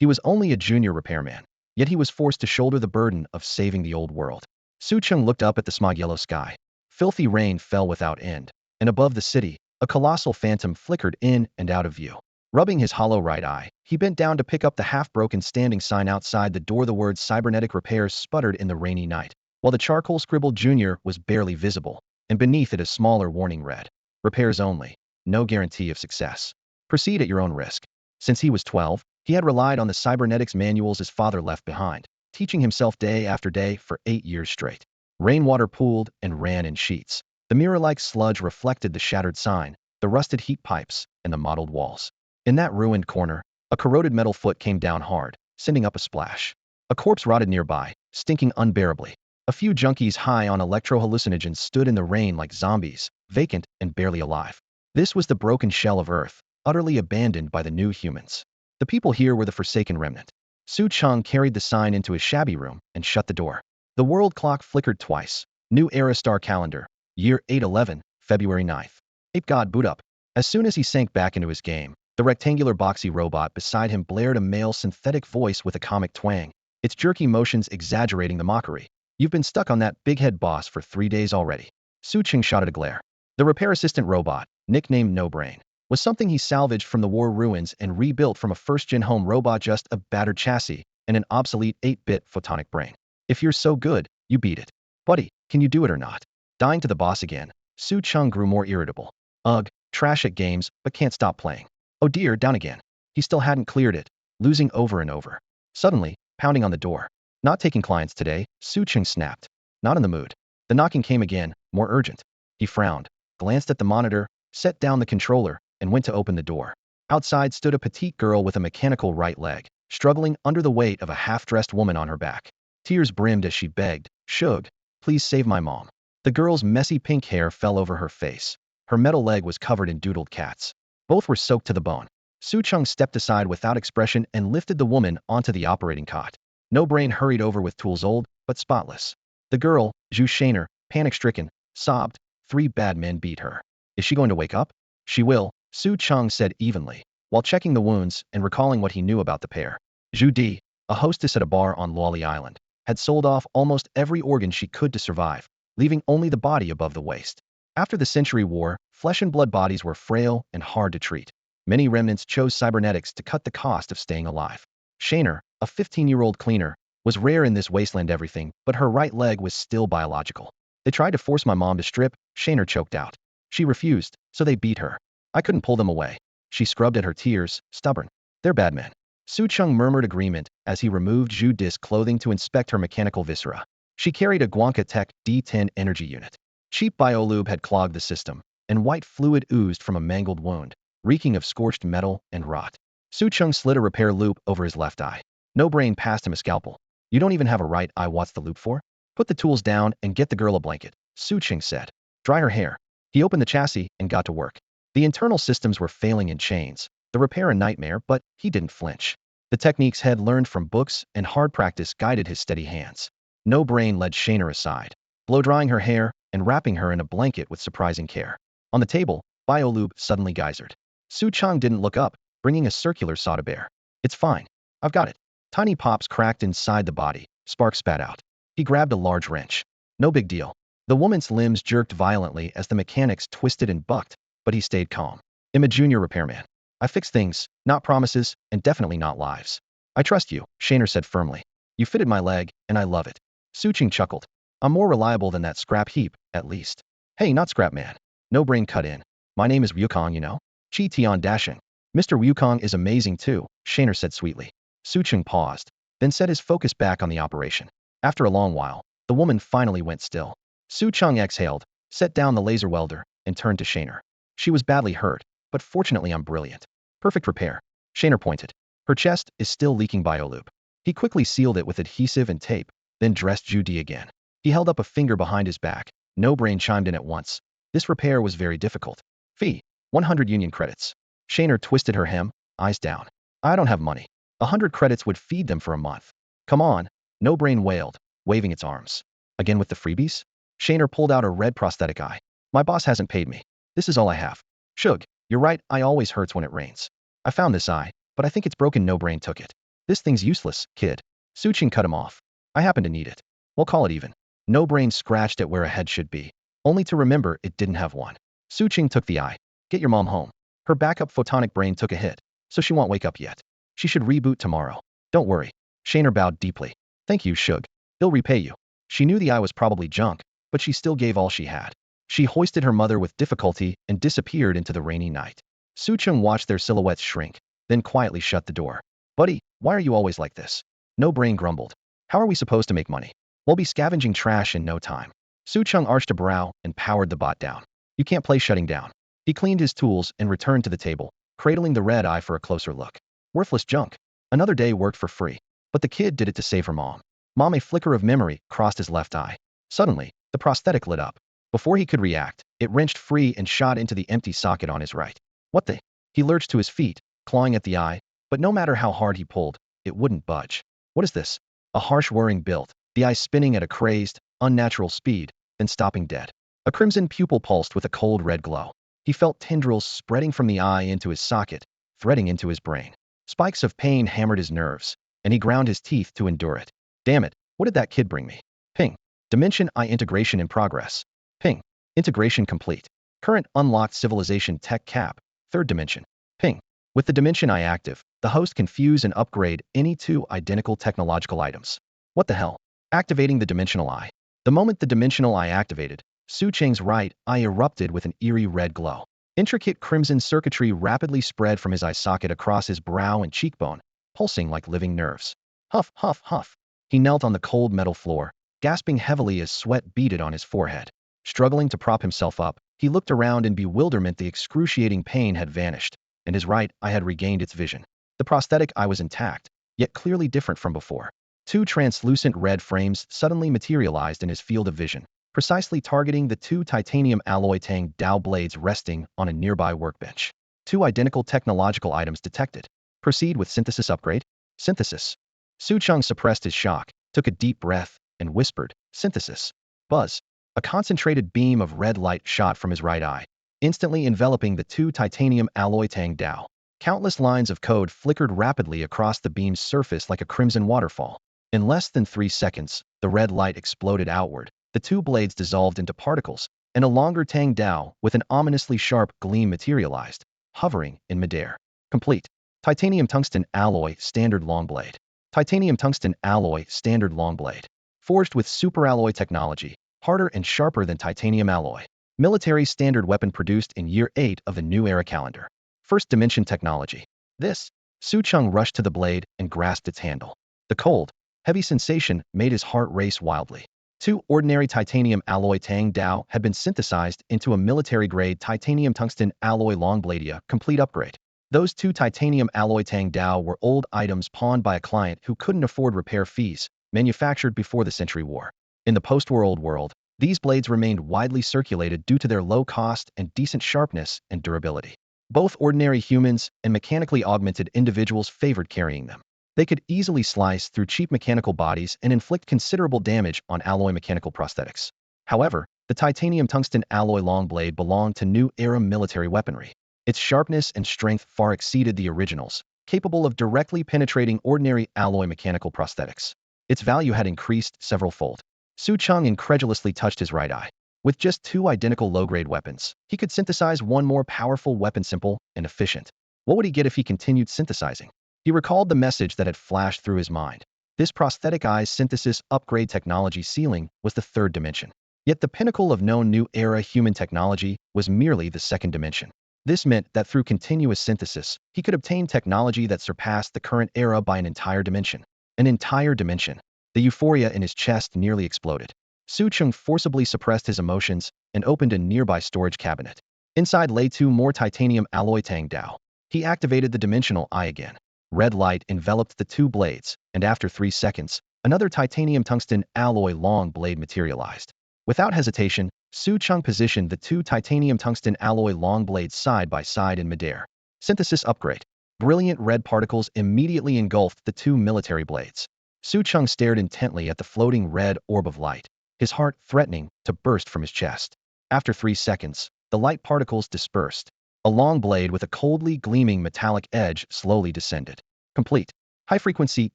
He was only a junior repairman, yet he was forced to shoulder the burden of saving the old world. Cheng looked up at the smog-yellow sky. Filthy rain fell without end, and above the city, a colossal phantom flickered in and out of view. Rubbing his hollow right eye, he bent down to pick up the half-broken standing sign outside the door. The words cybernetic repairs sputtered in the rainy night, while the charcoal-scribbled junior was barely visible, and beneath it a smaller warning read, repairs only, no guarantee of success. Proceed at your own risk. Since he was 12, he had relied on the cybernetics manuals his father left behind, teaching himself day after day for 8 years straight. Rainwater pooled and ran in sheets. The mirror-like sludge reflected the shattered sign, the rusted heat pipes, and the mottled walls. In that ruined corner, a corroded metal foot came down hard, sending up a splash. A corpse rotted nearby, stinking unbearably. A few junkies high on electro-hallucinogens stood in the rain like zombies, vacant and barely alive. This was the broken shell of Earth, utterly abandoned by the new humans. The people here were the forsaken remnant. Cheng carried the sign into his shabby room and shut the door. The world clock flickered twice. New era star calendar, year 811, February 9th. Ape God boot up. As soon as he sank back into his game, the rectangular boxy robot beside him blared a male synthetic voice with a comic twang, its jerky motions exaggerating the mockery. You've been stuck on that big-head boss for 3 days already. Cheng shot at a glare. The repair assistant robot, nicknamed No Brain, was something he salvaged from the war ruins and rebuilt from a first-gen home robot, just a battered chassis and an obsolete 8-bit photonic brain. If you're so good, you beat it. Buddy, can you do it or not? Dying to the boss again, Cheng grew more irritable. Ugh, trash at games, but can't stop playing. Oh dear, down again. He still hadn't cleared it, losing over and over. Suddenly, pounding on the door. Not taking clients today, Cheng snapped. Not in the mood. The knocking came again, more urgent. He frowned, glanced at the monitor, set down the controller, and went to open the door. Outside stood a petite girl with a mechanical right leg, struggling under the weight of a half-dressed woman on her back. Tears brimmed as she begged, "Shug, please save my mom." The girl's messy pink hair fell over her face. Her metal leg was covered in doodled cats. Both were soaked to the bone. Cheng stepped aside without expression and lifted the woman onto the operating cot. No Brain hurried over with tools old, but spotless. The girl, Zhu Shaner, panic-stricken, sobbed, "3 bad men beat her. Is she going to wake up?" "She will," Cheng said evenly, while checking the wounds and recalling what he knew about the pair. Zhu Di, a hostess at a bar on Lawley Island, had sold off almost every organ she could to survive, leaving only the body above the waist. After the Century War, flesh and blood bodies were frail and hard to treat. Many remnants chose cybernetics to cut the cost of staying alive. Shaner, a 15-year-old cleaner, was rare in this wasteland everything, but her right leg was still biological. "They tried to force my mom to strip," Shaner choked out. "She refused, so they beat her. I couldn't pull them away." She scrubbed at her tears, stubborn. "They're bad men." Cheng murmured agreement as he removed Zhu Di's clothing to inspect her mechanical viscera. She carried a Guanca Tech D10 energy unit. Cheap biolube had clogged the system, and white fluid oozed from a mangled wound, reeking of scorched metal and rot. Cheng slid a repair loop over his left eye. No Brain passed him a scalpel. "You don't even have a right eye, what's the loop for?" "Put the tools down and get the girl a blanket," Cheng said. "Dry her hair." He opened the chassis and got to work. The internal systems were failing in chains, the repair a nightmare, but he didn't flinch. The techniques he'd learned from books and hard practice guided his steady hands. No Brain led Shaner aside, blow-drying her hair and wrapping her in a blanket with surprising care. On the table, biolube suddenly geysered. Cheng didn't look up, bringing a circular soda bear. "It's fine. I've got it." Tiny pops cracked inside the body, sparks spat out. He grabbed a large wrench. "No big deal." The woman's limbs jerked violently as the mechanics twisted and bucked, but he stayed calm. "I'm a junior repairman. I fix things, not promises, and definitely not lives." "I trust you," Shaner said firmly. "You fitted my leg, and I love it." Cheng chuckled. "I'm more reliable than that scrap heap, at least." "Hey, not scrap man." No Brain cut in. "My name is Wukong, you know. Chi Tian Dashing." "Mr. Wukong is amazing too," Shaner said sweetly. Cheng paused, then set his focus back on the operation. After a long while, the woman finally went still. Cheng exhaled, set down the laser welder, and turned to Shaner. "She was badly hurt, but fortunately I'm brilliant." "Perfect repair." Shaner pointed. "Her chest is still leaking biolube." He quickly sealed it with adhesive and tape, then dressed Zhu Di again. He held up a finger behind his back. No Brain chimed in at once. "This repair was very difficult. Fee, 100 union credits." Shaner twisted her hem, eyes down. "I don't have money. 100 credits would feed them for a month." "Come on," No Brain wailed, waving its arms. "Again with the freebies?" Shaner pulled out a red prosthetic eye. "My boss hasn't paid me. This is all I have." "Shug, you're right, eye always hurts when it rains. I found this eye, but I think it's broken." No Brain took it. This thing's useless, kid. Su Cheng cut him off. I happen to need it. We'll call it even. No brain scratched at where a head should be, only to remember it didn't have one. Su Cheng took the eye. Get your mom home. Her backup photonic brain took a hit, so she won't wake up yet. She should reboot tomorrow. Don't worry. Shaner bowed deeply. Thank you, Shug. He'll repay you. She knew the eye was probably junk, but she still gave all she had. She hoisted her mother with difficulty and disappeared into the rainy night. Su Cheng watched their silhouettes shrink, then quietly shut the door. Buddy, why are you always like this? No brain grumbled. How are we supposed to make money? We'll be scavenging trash in no time. Su Cheng arched a brow and powered the bot down. You can't play shutting down. He cleaned his tools and returned to the table, cradling the red eye for a closer look. Worthless junk. Another day worked for free. But the kid did it to save her mom. Mom, a flicker of memory crossed his left eye. Suddenly, the prosthetic lit up. Before he could react, it wrenched free and shot into the empty socket on his right. What the? He lurched to his feet, clawing at the eye, but no matter how hard he pulled, it wouldn't budge. What is this? A harsh whirring built, the eye spinning at a crazed, unnatural speed, then stopping dead. A crimson pupil pulsed with a cold red glow. He felt tendrils spreading from the eye into his socket, threading into his brain. Spikes of pain hammered his nerves, and he ground his teeth to endure it. Damn it, what did that kid bring me? Ping. Dimension Eye integration in progress. Ping. Integration complete. Current unlocked civilization tech cap. Third dimension. Ping. With the Dimension Eye active, the host can fuse and upgrade any two identical technological items. What the hell? Activating the Dimensional Eye. The moment the Dimensional Eye activated, Su Cheng's right eye erupted with an eerie red glow. Intricate crimson circuitry rapidly spread from his eye socket across his brow and cheekbone, pulsing like living nerves. Huff, huff, huff. He knelt on the cold metal floor, gasping heavily as sweat beaded on his forehead. Struggling to prop himself up, he looked around in bewilderment. The excruciating pain had vanished, and his right eye had regained its vision. The prosthetic eye was intact, yet clearly different from before. Two translucent red frames suddenly materialized in his field of vision, precisely targeting the two titanium alloy Tang Dao blades resting on a nearby workbench. Two identical technological items detected. Proceed with synthesis upgrade. Synthesis. Su Cheng suppressed his shock, took a deep breath, and whispered, synthesis. Buzz. A concentrated beam of red light shot from his right eye, instantly enveloping the two titanium alloy Tang Dao. Countless lines of code flickered rapidly across the beam's surface like a crimson waterfall. In less than 3 seconds, the red light exploded outward. The two blades dissolved into particles, and a longer Tang Dao with an ominously sharp gleam materialized, hovering in midair. Complete. Titanium-tungsten alloy standard long blade. Titanium-tungsten alloy standard long blade. Forged with superalloy technology, harder and sharper than titanium alloy. Military standard weapon produced in year 8 of the new era calendar. First dimension technology. This. Su Cheng rushed to the blade and grasped its handle. The cold, heavy sensation made his heart race wildly. Two ordinary titanium alloy Tang Dao had been synthesized into a military-grade titanium-tungsten alloy longbladia complete upgrade. Those two titanium alloy Tang Dao were old items pawned by a client who couldn't afford repair fees, manufactured before the Century War. In the post-war old world, these blades remained widely circulated due to their low cost and decent sharpness and durability. Both ordinary humans and mechanically augmented individuals favored carrying them. They could easily slice through cheap mechanical bodies and inflict considerable damage on alloy mechanical prosthetics. However, the titanium-tungsten alloy long blade belonged to new-era military weaponry. Its sharpness and strength far exceeded the originals, capable of directly penetrating ordinary alloy mechanical prosthetics. Its value had increased several-fold. Su Cheng incredulously touched his right eye. With just two identical low-grade weapons, he could synthesize one more powerful weapon, simple and efficient. What would he get if he continued synthesizing? He recalled the message that had flashed through his mind. This prosthetic eye's synthesis upgrade technology ceiling was the third dimension. Yet the pinnacle of known new-era human technology was merely the second dimension. This meant that through continuous synthesis, he could obtain technology that surpassed the current era by an entire dimension. An entire dimension. The euphoria in his chest nearly exploded. Su Cheng forcibly suppressed his emotions and opened a nearby storage cabinet. Inside lay two more titanium alloy Tang Dao. He activated the dimensional eye again. Red light enveloped the two blades, and after 3 seconds, another titanium-tungsten alloy long blade materialized. Without hesitation, Su Cheng positioned the two titanium-tungsten alloy long blades side by side in midair. Synthesis upgrade. Brilliant red particles immediately engulfed the two military blades. Su Cheng stared intently at the floating red orb of light, his heart threatening to burst from his chest. After 3 seconds, the light particles dispersed. A long blade with a coldly gleaming metallic edge slowly descended. Complete. High-frequency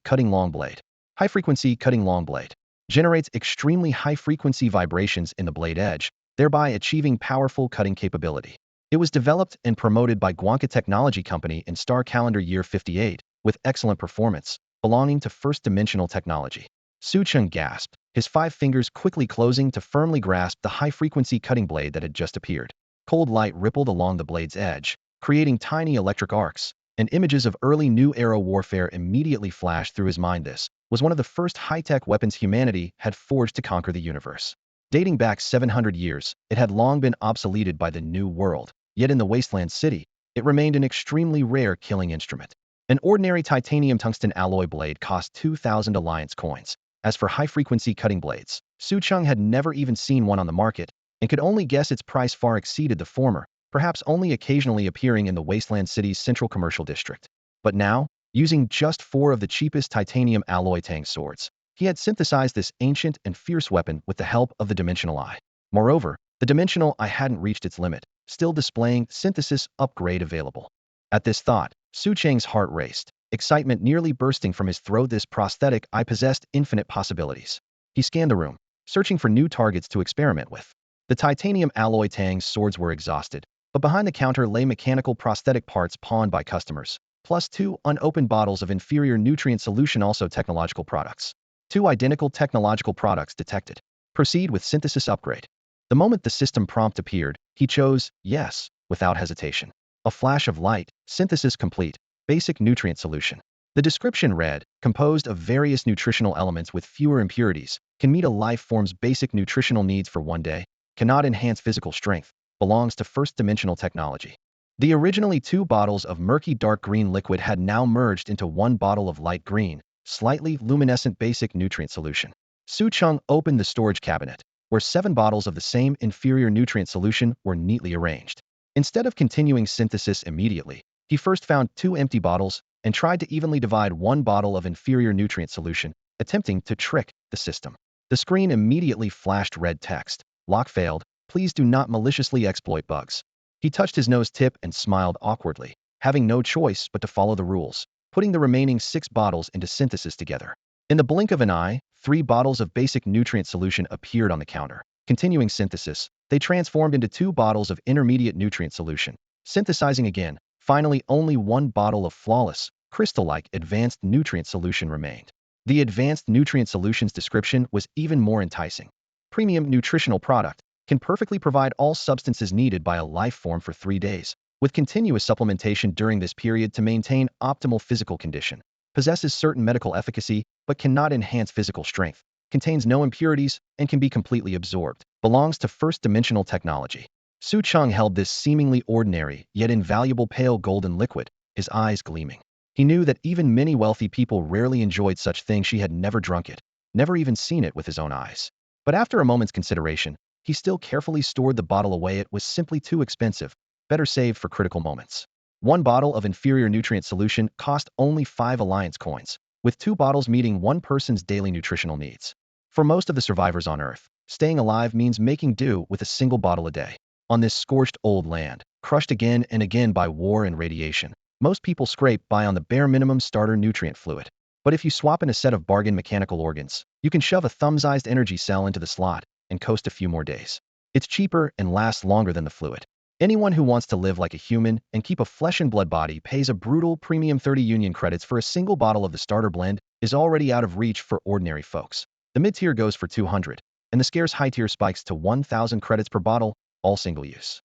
cutting long blade. High-frequency cutting long blade generates extremely high-frequency vibrations in the blade edge, thereby achieving powerful cutting capability. It was developed and promoted by Guanca Technology Company in star calendar year 58, with excellent performance, belonging to first-dimensional technology. Cheng gasped, his 5 fingers quickly closing to firmly grasp the high-frequency cutting blade that had just appeared. Cold light rippled along the blade's edge, creating tiny electric arcs, and images of early New Era warfare immediately flashed through his mind. This was one of the first high-tech weapons humanity had forged to conquer the universe. Dating back 700 years, it had long been obsoleted by the New World, yet in the wasteland city, it remained an extremely rare killing instrument. An ordinary titanium-tungsten alloy blade cost 2,000 alliance coins. As for high-frequency cutting blades, Cheng had never even seen one on the market, and could only guess its price far exceeded the former, perhaps only occasionally appearing in the wasteland city's central commercial district. But now, using just 4 of the cheapest titanium alloy Tang swords, he had synthesized this ancient and fierce weapon with the help of the dimensional eye. Moreover, the dimensional eye hadn't reached its limit, still displaying synthesis upgrade available. At this thought, Cheng's heart raced, excitement nearly bursting from his throat. This prosthetic eye possessed infinite possibilities. He scanned the room, searching for new targets to experiment with. The titanium alloy Tang's swords were exhausted, but behind the counter lay mechanical prosthetic parts pawned by customers, plus 2 unopened bottles of inferior nutrient solution, also technological products. 2 identical technological products detected. Proceed with synthesis upgrade. The moment the system prompt appeared, he chose yes, without hesitation. A flash of light, synthesis complete, basic nutrient solution. The description read, composed of various nutritional elements with fewer impurities, can meet a life form's basic nutritional needs for one day, cannot enhance physical strength, belongs to first-dimensional technology. The originally 2 bottles of murky dark green liquid had now merged into 1 bottle of light green, slightly luminescent basic nutrient solution. Cheng opened the storage cabinet, where 7 bottles of the same inferior nutrient solution were neatly arranged. Instead of continuing synthesis immediately, he first found 2 empty bottles and tried to evenly divide 1 bottle of inferior nutrient solution, attempting to trick the system. The screen immediately flashed red text. Lock failed. Please do not maliciously exploit bugs. He touched his nose tip and smiled awkwardly, having no choice but to follow the rules, putting the remaining 6 bottles into synthesis together. In the blink of an eye, 3 bottles of basic nutrient solution appeared on the counter. Continuing synthesis, they transformed into 2 bottles of intermediate nutrient solution. Synthesizing again, finally only 1 bottle of flawless, crystal-like advanced nutrient solution remained. The advanced nutrient solution's description was even more enticing. Premium nutritional product, can perfectly provide all substances needed by a life form for 3 days, with continuous supplementation during this period to maintain optimal physical condition. Possesses certain medical efficacy, but cannot enhance physical strength. Contains no impurities, and can be completely absorbed. Belongs to first-dimensional technology. Cheng held this seemingly ordinary, yet invaluable pale golden liquid, his eyes gleaming. He knew that even many wealthy people rarely enjoyed such things. She had never drunk it, never even seen it with his own eyes. But after a moment's consideration, he still carefully stored the bottle away. It was simply too expensive, better saved for critical moments. 1 bottle of inferior nutrient solution cost only 5 alliance coins, with 2 bottles meeting 1 person's daily nutritional needs. For most of the survivors on Earth, staying alive means making do with a single bottle a day. On this scorched old land, crushed again and again by war and radiation, most people scrape by on the bare minimum starter nutrient fluid. But if you swap in a set of bargain mechanical organs, you can shove a thumb-sized energy cell into the slot and coast a few more days. It's cheaper and lasts longer than the fluid. Anyone who wants to live like a human and keep a flesh and blood body pays a brutal premium 30 union credits for a single bottle of the starter blend is already out of reach for ordinary folks. The mid-tier goes for 200, and the scarce high-tier spikes to 1,000 credits per bottle, all single-use.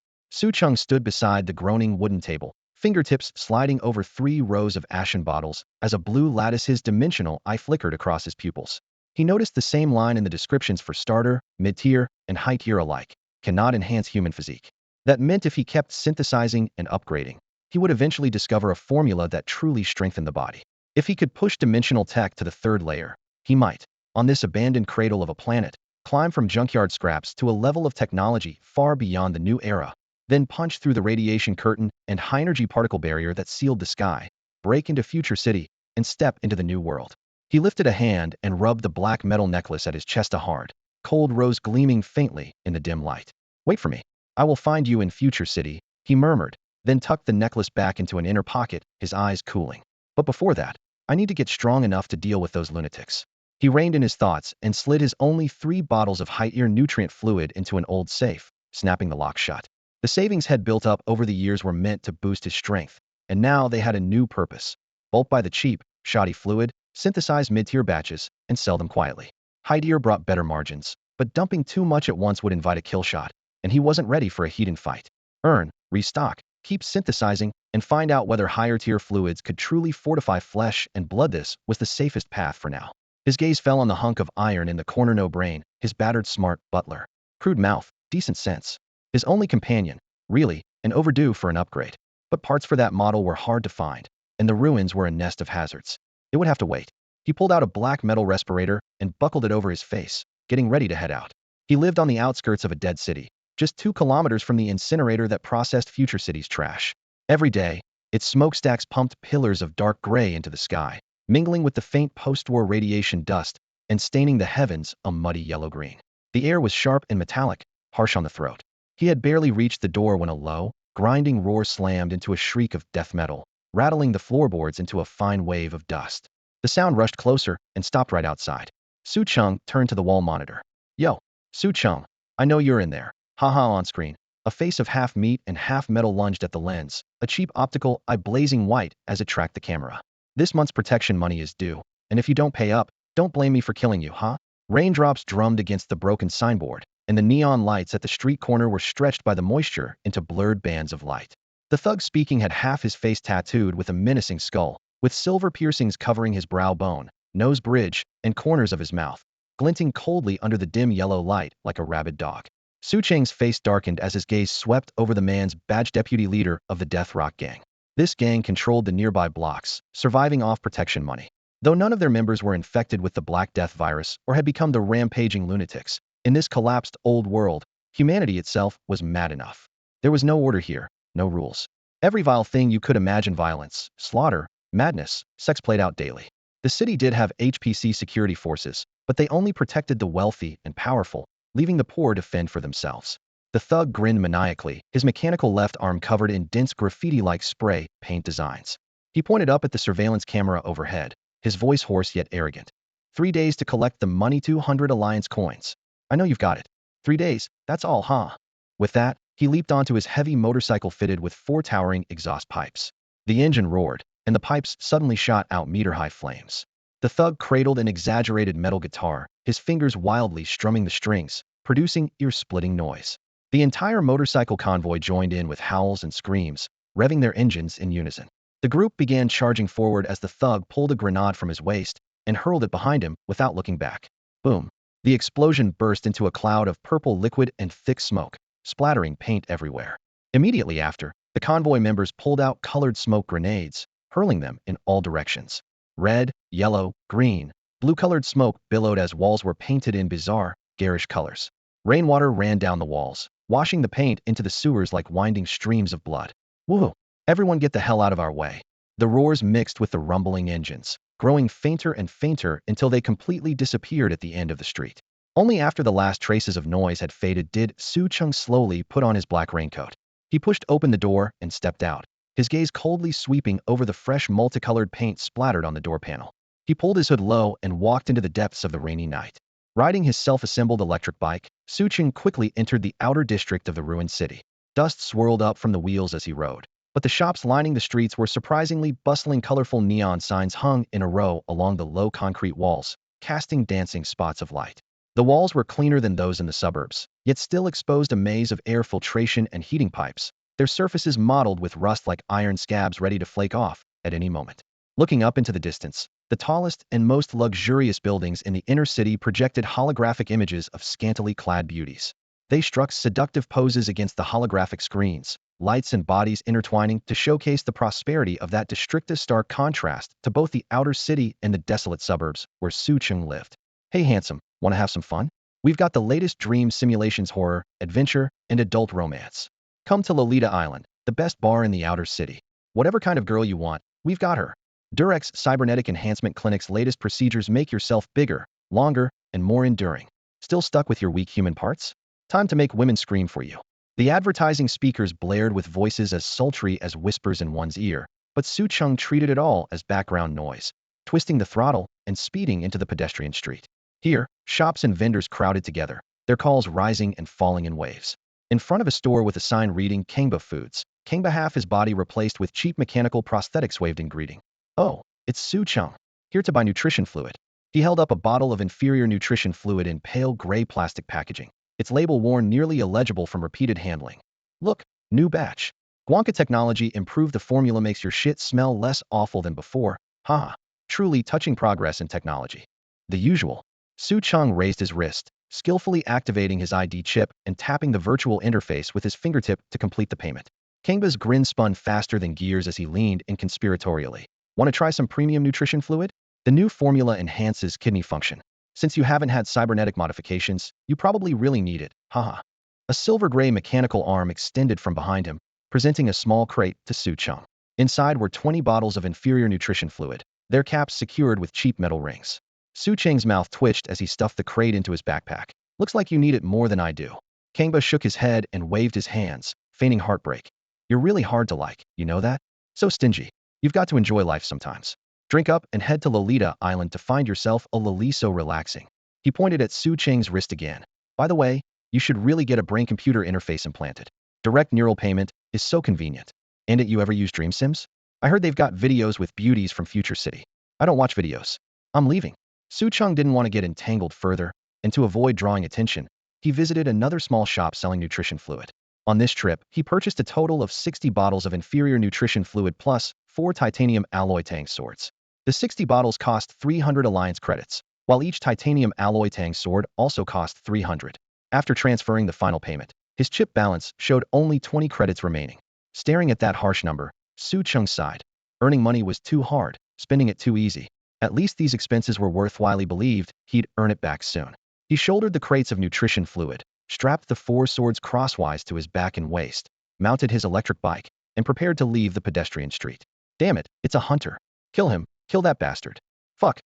Cheng stood beside the groaning wooden table, fingertips sliding over 3 rows of ashen bottles as a blue lattice his dimensional eye flickered across his pupils. He noticed the same line in the descriptions for starter, mid-tier, and high-tier alike. Cannot enhance human physique. That meant if he kept synthesizing and upgrading, he would eventually discover a formula that truly strengthened the body. If he could push dimensional tech to the 3rd layer, he might, on this abandoned cradle of a planet, climb from junkyard scraps to a level of technology far beyond the new era, then punch through the radiation curtain and high-energy particle barrier that sealed the sky, break into future city, and step into the new world. He lifted a hand and rubbed the black metal necklace at his chest. A hard, cold rose gleaming faintly in the dim light. Wait for me. I will find you in future city, he murmured, then tucked the necklace back into an inner pocket, his eyes cooling. But before that, I need to get strong enough to deal with those lunatics. He reined in his thoughts and slid his only 3 bottles of high-tier nutrient fluid into an old safe, snapping the lock shut. The savings had built up over the years were meant to boost his strength, and now they had a new purpose. Bulk buy the cheap, shoddy fluid, synthesize mid-tier batches, and sell them quietly. High-tier brought better margins, but dumping too much at once would invite a kill shot, and he wasn't ready for a heat-in fight. Earn, restock, keep synthesizing, and find out whether higher-tier fluids could truly fortify flesh and blood. This was the safest path for now. His gaze fell on the hunk of iron in the corner. No brain, his battered smart butler. Crude mouth, decent sense. His only companion, really, and overdue for an upgrade. But parts for that model were hard to find, and the ruins were a nest of hazards. It would have to wait. He pulled out a black metal respirator and buckled it over his face, getting ready to head out. He lived on the outskirts of a dead city, just 2 kilometers from the incinerator that processed future cities' trash. Every day, its smokestacks pumped pillars of dark gray into the sky, mingling with the faint post-war radiation dust and staining the heavens a muddy yellow-green. The air was sharp and metallic, harsh on the throat. He had barely reached the door when a low, grinding roar slammed into a shriek of death metal, rattling the floorboards into a fine wave of dust. The sound rushed closer and stopped right outside. Su Cheng turned to the wall monitor. Yo, Su Cheng, I know you're in there. Haha. On screen, a face of half meat and half metal lunged at the lens, a cheap optical eye blazing white as it tracked the camera. This month's protection money is due, and if you don't pay up, don't blame me for killing you, huh? Raindrops drummed against the broken signboard, and the neon lights at the street corner were stretched by the moisture into blurred bands of light. The thug speaking had half his face tattooed with a menacing skull, with silver piercings covering his brow bone, nose bridge, and corners of his mouth, glinting coldly under the dim yellow light like a rabid dog. Su Cheng's face darkened as his gaze swept over the man's badge. Deputy leader of the Death Rock Gang. This gang controlled the nearby blocks, surviving off protection money. Though none of their members were infected with the Black Death virus or had become the rampaging lunatics, in this collapsed old world, humanity itself was mad enough. There was no order here, no rules. Every vile thing you could imagine: violence, slaughter, madness, sex played out daily. The city did have HPC security forces, but they only protected the wealthy and powerful, leaving the poor to fend for themselves. The thug grinned maniacally, his mechanical left arm covered in dense graffiti-like spray paint designs. He pointed up at the surveillance camera overhead, his voice hoarse yet arrogant. 3 days to collect the money, 200 Alliance coins. I know you've got it. 3 days, that's all, huh? With that, he leaped onto his heavy motorcycle fitted with 4 towering exhaust pipes. The engine roared, and the pipes suddenly shot out meter-high flames. The thug cradled an exaggerated metal guitar, his fingers wildly strumming the strings, producing ear-splitting noise. The entire motorcycle convoy joined in with howls and screams, revving their engines in unison. The group began charging forward as the thug pulled a grenade from his waist and hurled it behind him without looking back. Boom! The explosion burst into a cloud of purple liquid and thick smoke, splattering paint everywhere. Immediately after, the convoy members pulled out colored smoke grenades, hurling them in all directions. Red, yellow, green, blue-colored smoke billowed as walls were painted in bizarre, garish colors. Rainwater ran down the walls, washing the paint into the sewers like winding streams of blood. Woohoo! Everyone get the hell out of our way. The roars mixed with the rumbling engines, growing fainter and fainter until they completely disappeared at the end of the street. Only after the last traces of noise had faded did Su Cheng slowly put on his black raincoat. He pushed open the door and stepped out, his gaze coldly sweeping over the fresh multicolored paint splattered on the door panel. He pulled his hood low and walked into the depths of the rainy night. Riding his self-assembled electric bike, Su Cheng quickly entered the outer district of the ruined city. Dust swirled up from the wheels as he rode, but the shops lining the streets were surprisingly bustling. Colorful neon signs hung in a row along the low concrete walls, casting dancing spots of light. The walls were cleaner than those in the suburbs, yet still exposed a maze of air filtration and heating pipes, their surfaces mottled with rust like iron scabs ready to flake off at any moment. Looking up into the distance, the tallest and most luxurious buildings in the inner city projected holographic images of scantily clad beauties. They struck seductive poses against the holographic screens, lights and bodies intertwining to showcase the prosperity of that district, a stark contrast to both the outer city and the desolate suburbs where Su Cheng lived. Hey handsome, want to have some fun? We've got the latest dream simulations, horror, adventure, and adult romance. Come to Lolita Island, the best bar in the outer city. Whatever kind of girl you want, we've got her. Durex Cybernetic Enhancement Clinic's latest procedures make yourself bigger, longer, and more enduring. Still stuck with your weak human parts? Time to make women scream for you. The advertising speakers blared with voices as sultry as whispers in one's ear, but Su Cheng treated it all as background noise. twisting the throttle and speeding into the pedestrian street. Here, shops and vendors crowded together, their calls rising and falling in waves. In front of a store with a sign reading Kangba Foods, Kangba, half his body replaced with cheap mechanical prosthetics, waved in greeting. "Oh, it's Su Cheng, here to buy nutrition fluid." He held up a bottle of inferior nutrition fluid in pale gray plastic packaging, its label worn nearly illegible from repeated handling. "Look, new batch. Guanca technology improved, the formula makes your shit smell less awful than before. Haha. Truly touching progress in technology." The usual. Su Cheng raised his wrist, skillfully activating his ID chip and tapping the virtual interface with his fingertip to complete the payment. Kangba's grin spun faster than gears as he leaned in conspiratorially. "Want to try some premium nutrition fluid? The new formula enhances kidney function. Since you haven't had cybernetic modifications, you probably really need it. Haha." A silver-gray mechanical arm extended from behind him, presenting a small crate to Su Cheng. Inside were 20 bottles of inferior nutrition fluid, their caps secured with cheap metal rings. Su Cheng's mouth twitched as he stuffed the crate into his backpack. "Looks like you need it more than I do." Kangba shook his head and waved his hands, feigning heartbreak. "You're really hard to like, you know that? So stingy. You've got to enjoy life sometimes. Drink up and head to Lolita Island to find yourself a loli so relaxing." He pointed at Su Cheng's wrist again. "By the way, you should really get a brain-computer interface implanted. Direct neural payment is so convenient. And you ever use Dream Sims? I heard they've got videos with beauties from Future City." "I don't watch videos. I'm leaving." Su Cheng didn't want to get entangled further, and to avoid drawing attention, he visited another small shop selling nutrition fluid. On this trip, he purchased a total of 60 bottles of inferior nutrition fluid plus 4 titanium alloy Tang swords. The 60 bottles cost 300 alliance credits, while each titanium alloy Tang sword also cost 300. After transferring the final payment, his chip balance showed only 20 credits remaining. Staring at that harsh number, Su Cheng sighed. Earning money was too hard, spending it too easy. At least these expenses were worthwhile. He believed he'd earn it back soon. He shouldered the crates of nutrition fluid, strapped the 4 swords crosswise to his back and waist, mounted his electric bike, and prepared to leave the pedestrian street. Damn it, it's a hunter. Kill him, kill that bastard. Fuck,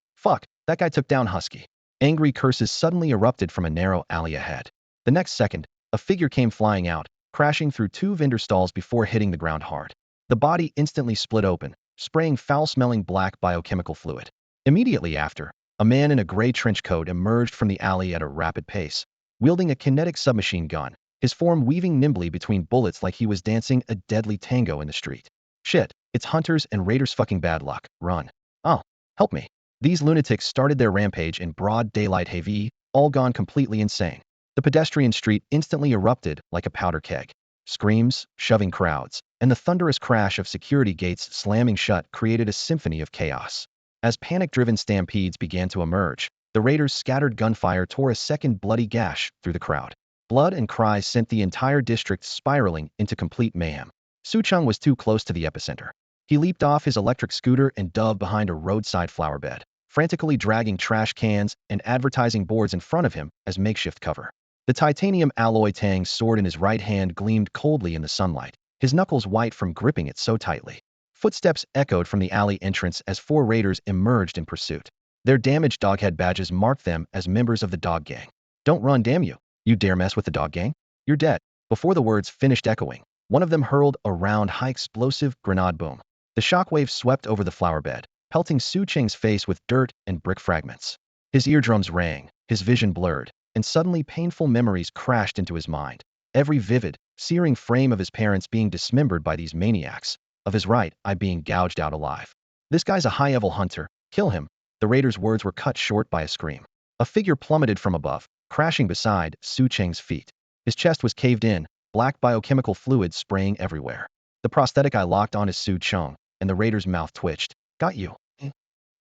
that guy took down Husky. Angry curses suddenly erupted from a narrow alley ahead. The next second, a figure came flying out, crashing through 2 vendor stalls before hitting the ground hard. The body instantly split open, spraying foul-smelling black biochemical fluid. Immediately after, a man in a gray trench coat emerged from the alley at a rapid pace, wielding a kinetic submachine gun, his form weaving nimbly between bullets like he was dancing a deadly tango in the street. "Shit, it's hunters and raiders, fucking bad luck. Run. Oh, help me." These lunatics started their rampage in broad daylight. Heavy, all gone completely insane. The pedestrian street instantly erupted like a powder keg. Screams, shoving crowds, and the thunderous crash of security gates slamming shut created a symphony of chaos. As panic-driven stampedes began to emerge, the raiders' scattered gunfire tore a second bloody gash through the crowd. Blood and cries sent the entire district spiraling into complete mayhem. Su Cheng was too close to the epicenter. He leaped off his electric scooter and dove behind a roadside flower bed, frantically dragging trash cans and advertising boards in front of him as makeshift cover. The titanium alloy Tang sword in his right hand gleamed coldly in the sunlight, his knuckles white from gripping it so tightly. Footsteps echoed from the alley entrance as 4 raiders emerged in pursuit. Their damaged doghead badges marked them as members of the dog gang. "Don't run, damn you. You dare mess with the dog gang? You're dead." Before the words finished echoing, one of them hurled a round, high-explosive grenade boom. The shockwave swept over the flower bed, pelting Su Cheng's face with dirt and brick fragments. His eardrums rang, his vision blurred, and suddenly painful memories crashed into his mind. Every vivid, searing frame of his parents being dismembered by these maniacs, of his right eye being gouged out alive. "This guy's a high-level hunter. Kill him." The raider's words were cut short by a scream. A figure plummeted from above, crashing beside Su Cheng's feet. His chest was caved in, black biochemical fluid spraying everywhere. The prosthetic eye locked onto Su Cheng, and the raider's mouth twitched. "Got you."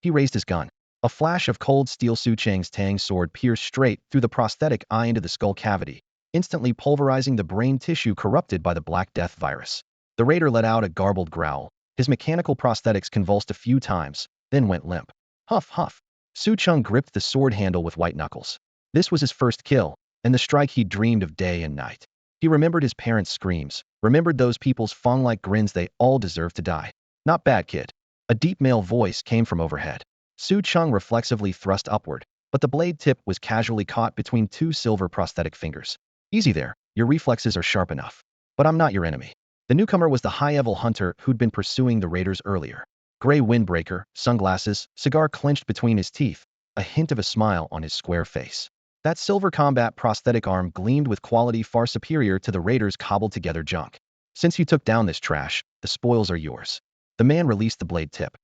He raised his gun. A flash of cold steel. Su Cheng's Tang sword pierced straight through the prosthetic eye into the skull cavity, instantly pulverizing the brain tissue corrupted by the Black Death virus. The raider let out a garbled growl. His mechanical prosthetics convulsed a few times, then went limp. Huff, huff. Su Cheng gripped the sword handle with white knuckles. This was his first kill, and the strike he'd dreamed of day and night. He remembered his parents' screams, remembered those people's fawn-like grins. They all deserved to die. "Not bad, kid." A deep male voice came from overhead. Su Cheng reflexively thrust upward, but the blade tip was casually caught between 2 silver prosthetic fingers. "Easy there, your reflexes are sharp enough. But I'm not your enemy." The newcomer was the high-level hunter who'd been pursuing the raiders earlier. Gray windbreaker, sunglasses, cigar clenched between his teeth, a hint of a smile on his square face. That silver combat prosthetic arm gleamed with quality far superior to the raiders' cobbled-together junk. Since you took down this trash, the spoils are yours. The man released the blade tip.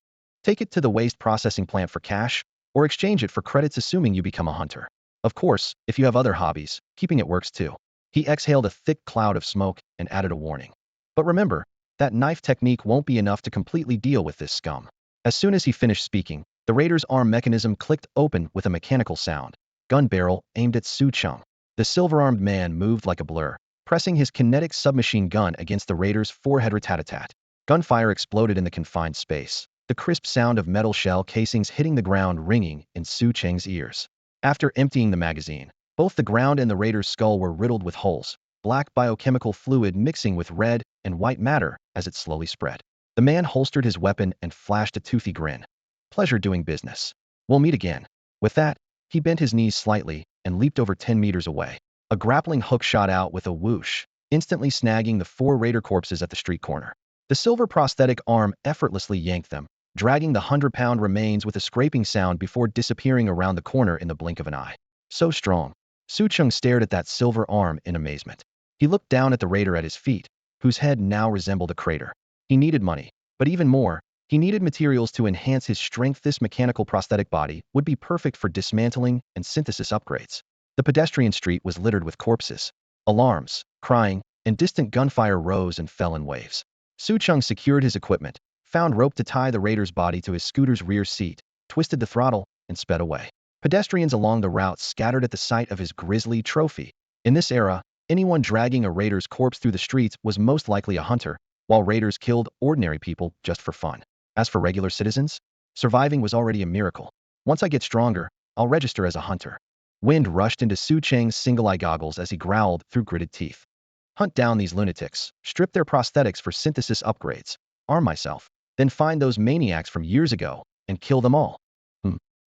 Take it to the waste processing plant for cash, or exchange it for credits assuming you become a hunter. Of course, if you have other hobbies, keeping it works too. He exhaled a thick cloud of smoke and added a warning. But remember, that knife technique won't be enough to completely deal with this scum. As soon as he finished speaking, the raider's arm mechanism clicked open with a mechanical sound. Gun barrel aimed at Su Cheng. The silver-armed man moved like a blur, pressing his kinetic submachine gun against the raider's forehead. Rat-tat-tat. Gunfire exploded in the confined space, the crisp sound of metal shell casings hitting the ground ringing in Su Cheng's ears. After emptying the magazine, both the ground and the raider's skull were riddled with holes, black biochemical fluid mixing with red and white matter as it slowly spread. The man holstered his weapon and flashed a toothy grin. Pleasure doing business. We'll meet again. With that, he bent his knees slightly and leaped over 10 meters away. A grappling hook shot out with a whoosh, instantly snagging the 4 raider corpses at the street corner. The silver prosthetic arm effortlessly yanked them, dragging the 100-pound remains with a scraping sound before disappearing around the corner in the blink of an eye. So strong. Su Cheng stared at that silver arm in amazement. He looked down at the raider at his feet, whose head now resembled a crater. He needed money, but even more, he needed materials to enhance his strength. This mechanical prosthetic body would be perfect for dismantling and synthesis upgrades. The pedestrian street was littered with corpses. Alarms, crying, and distant gunfire rose and fell in waves. Su Cheng secured his equipment, found rope to tie the raider's body to his scooter's rear seat, twisted the throttle, and sped away. Pedestrians along the route scattered at the sight of his grisly trophy. In this era, anyone dragging a raider's corpse through the streets was most likely a hunter, while raiders killed ordinary people just for fun. As for regular citizens, surviving was already a miracle. Once I get stronger, I'll register as a hunter. Wind rushed into Su Cheng's single-eye goggles as he growled through gritted teeth. Hunt down these lunatics, strip their prosthetics for synthesis upgrades, arm myself, then find those maniacs from years ago, and kill them all.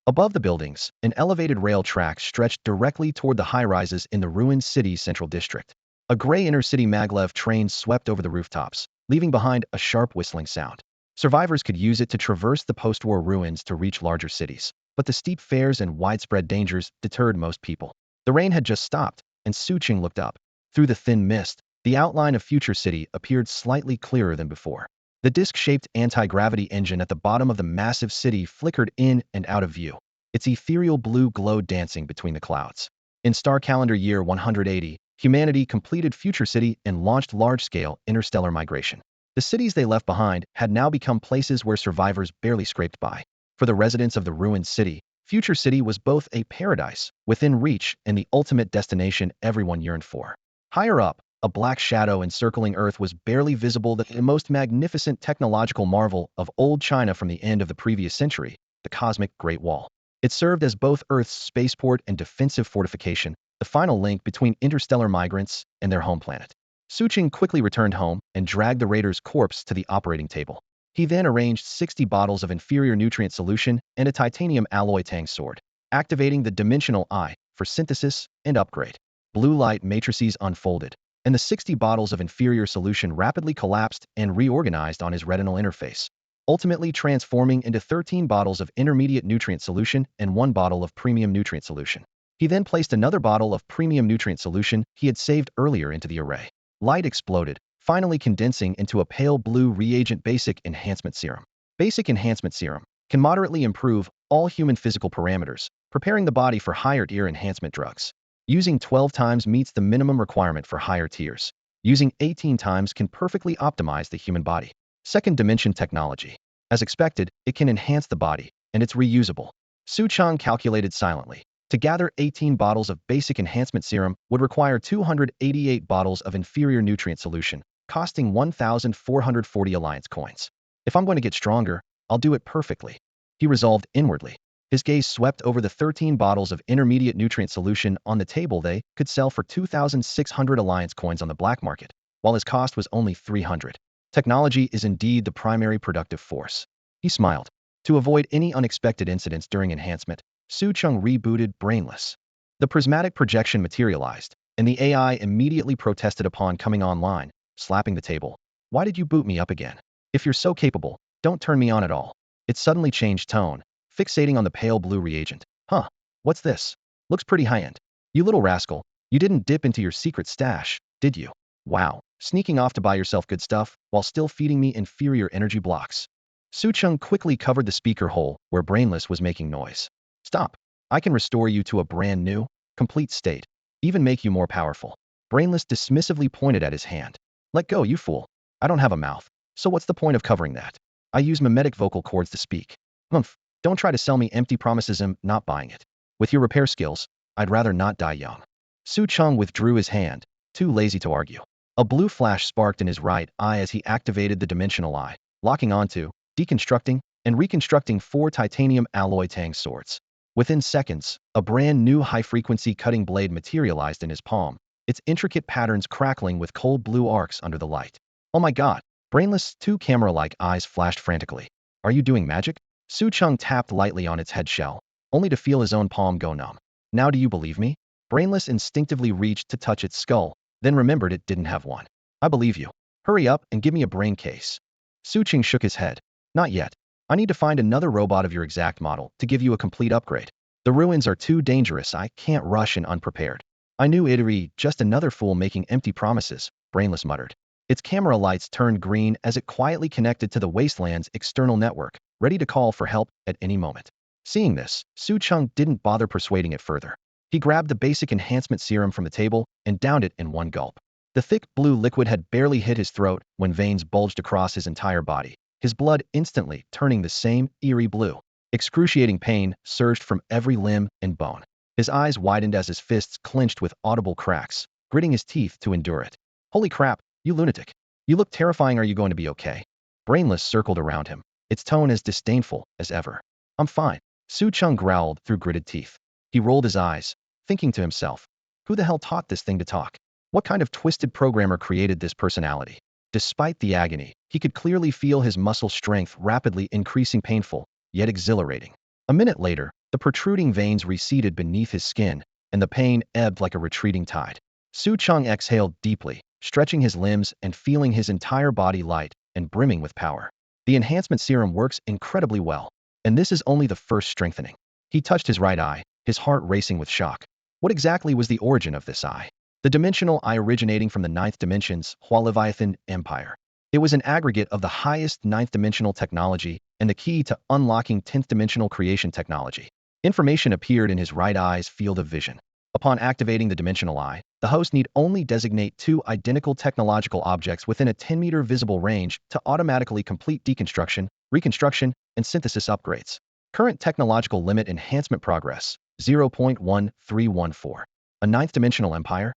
Above the buildings, an elevated rail track stretched directly toward the high-rises in the ruined city's central district. A gray inner-city maglev train swept over the rooftops, leaving behind a sharp whistling sound. Survivors could use it to traverse the post-war ruins to reach larger cities, but the steep fares and widespread dangers deterred most people. The rain had just stopped, and Su Cheng looked up. Through the thin mist, the outline of Future City appeared slightly clearer than before. The disc-shaped anti-gravity engine at the bottom of the massive city flickered in and out of view. Its ethereal blue glowed dancing between the clouds. In star calendar year 180, humanity completed Future City and launched large-scale interstellar migration. The cities they left behind had now become places where survivors barely scraped by. For the residents of the ruined city, Future City was both a paradise, within reach, and the ultimate destination everyone yearned for. Higher up, a black shadow encircling Earth was barely visible, the most magnificent technological marvel of old China from the end of the previous century, the cosmic Great Wall. It served as both Earth's spaceport and defensive fortification, the final link between interstellar migrants and their home planet. Su Cheng quickly returned home and dragged the raider's corpse to the operating table. He then arranged 60 bottles of inferior nutrient solution and a titanium alloy Tang sword, activating the dimensional eye for synthesis and upgrade. Blue light matrices unfolded, and the 60 bottles of inferior solution rapidly collapsed and reorganized on his retinal interface, ultimately transforming into 13 bottles of intermediate nutrient solution and 1 bottle of premium nutrient solution. He then placed another bottle of premium nutrient solution he had saved earlier into the array. Light exploded, finally condensing into a pale blue reagent basic enhancement serum. Basic enhancement serum can moderately improve all human physical parameters, preparing the body for higher tier enhancement drugs. Using 12 times meets the minimum requirement for higher tiers. Using 18 times can perfectly optimize the human body. Second dimension technology. As expected, it can enhance the body, and it's reusable. Su Cheng calculated silently. To gather 18 bottles of basic enhancement serum would require 288 bottles of inferior nutrient solution, costing 1,440 alliance coins. If I'm going to get stronger, I'll do it perfectly, he resolved inwardly. His gaze swept over the 13 bottles of intermediate nutrient solution on the table. They could sell for 2,600 alliance coins on the black market, while his cost was only 300. Technology is indeed the primary productive force. He smiled. To avoid any unexpected incidents during enhancement, Su Cheng rebooted Brainless. The prismatic projection materialized, and the AI immediately protested upon coming online, slapping the table. Why did you boot me up again? If you're so capable, don't turn me on at all. It suddenly changed tone, fixating on the pale blue reagent. Huh, what's this? Looks pretty high-end. You little rascal, you didn't dip into your secret stash, did you? Wow, sneaking off to buy yourself good stuff while still feeding me inferior energy blocks. Cheng quickly covered the speaker hole where Brainless was making noise. Stop. I can restore you to a brand new, complete state. Even make you more powerful. Brainless dismissively pointed at his hand. Let go, you fool. I don't have a mouth, so what's the point of covering that? I use mimetic vocal cords to speak. Humph, don't try to sell me empty promises. I'm not buying it. With your repair skills, I'd rather not die young. Cheng withdrew his hand, too lazy to argue. A blue flash sparked in his right eye as he activated the dimensional eye, locking onto, deconstructing, and reconstructing 4 titanium alloy Tang swords. Within seconds, a brand new high-frequency cutting blade materialized in his palm, its intricate patterns crackling with cold blue arcs under the light. Oh my god! Brainless' 2 camera-like eyes flashed frantically. Are you doing magic? Cheng tapped lightly on its head shell, only to feel his own palm go numb. Now do you believe me? Brainless instinctively reached to touch its skull, then remembered it didn't have one. I believe you. Hurry up and give me a brain case. Cheng shook his head. Not yet. I need to find another robot of your exact model to give you a complete upgrade. The ruins are too dangerous. I can't rush in unprepared. I knew it'd be just another fool making empty promises, Brainless muttered. Its camera lights turned green as it quietly connected to the wasteland's external network, ready to call for help at any moment. Seeing this, Cheng didn't bother persuading it further. He grabbed the basic enhancement serum from the table and downed it in one gulp. The thick blue liquid had barely hit his throat when veins bulged across his entire body, his blood instantly turning the same eerie blue. Excruciating pain surged from every limb and bone. His eyes widened as his fists clenched with audible cracks, gritting his teeth to endure it. Holy crap, you lunatic. You look terrifying. Are you going to be okay? Brainless circled around him, its tone as disdainful as ever. I'm fine. Cheng growled through gritted teeth. He rolled his eyes, thinking to himself, who the hell taught this thing to talk? What kind of twisted programmer created this personality? Despite the agony, he could clearly feel his muscle strength rapidly increasing, painful, yet exhilarating. A minute later, the protruding veins receded beneath his skin, and the pain ebbed like a retreating tide. Cheng exhaled deeply, stretching his limbs and feeling his entire body light and brimming with power. The enhancement serum works incredibly well, and this is only the first strengthening. He touched his right eye, his heart racing with shock. What exactly was the origin of this eye? The dimensional eye originating from the 9th dimension's Leviathan Empire. It was an aggregate of the highest 9th dimensional technology and the key to unlocking 10th dimensional creation technology. Information appeared in his right eye's field of vision. Upon activating the dimensional eye, the host need only designate 2 identical technological objects within a 10-meter visible range to automatically complete deconstruction, reconstruction, and synthesis upgrades. Current technological limit enhancement progress, 0.1314. A 9th dimensional empire?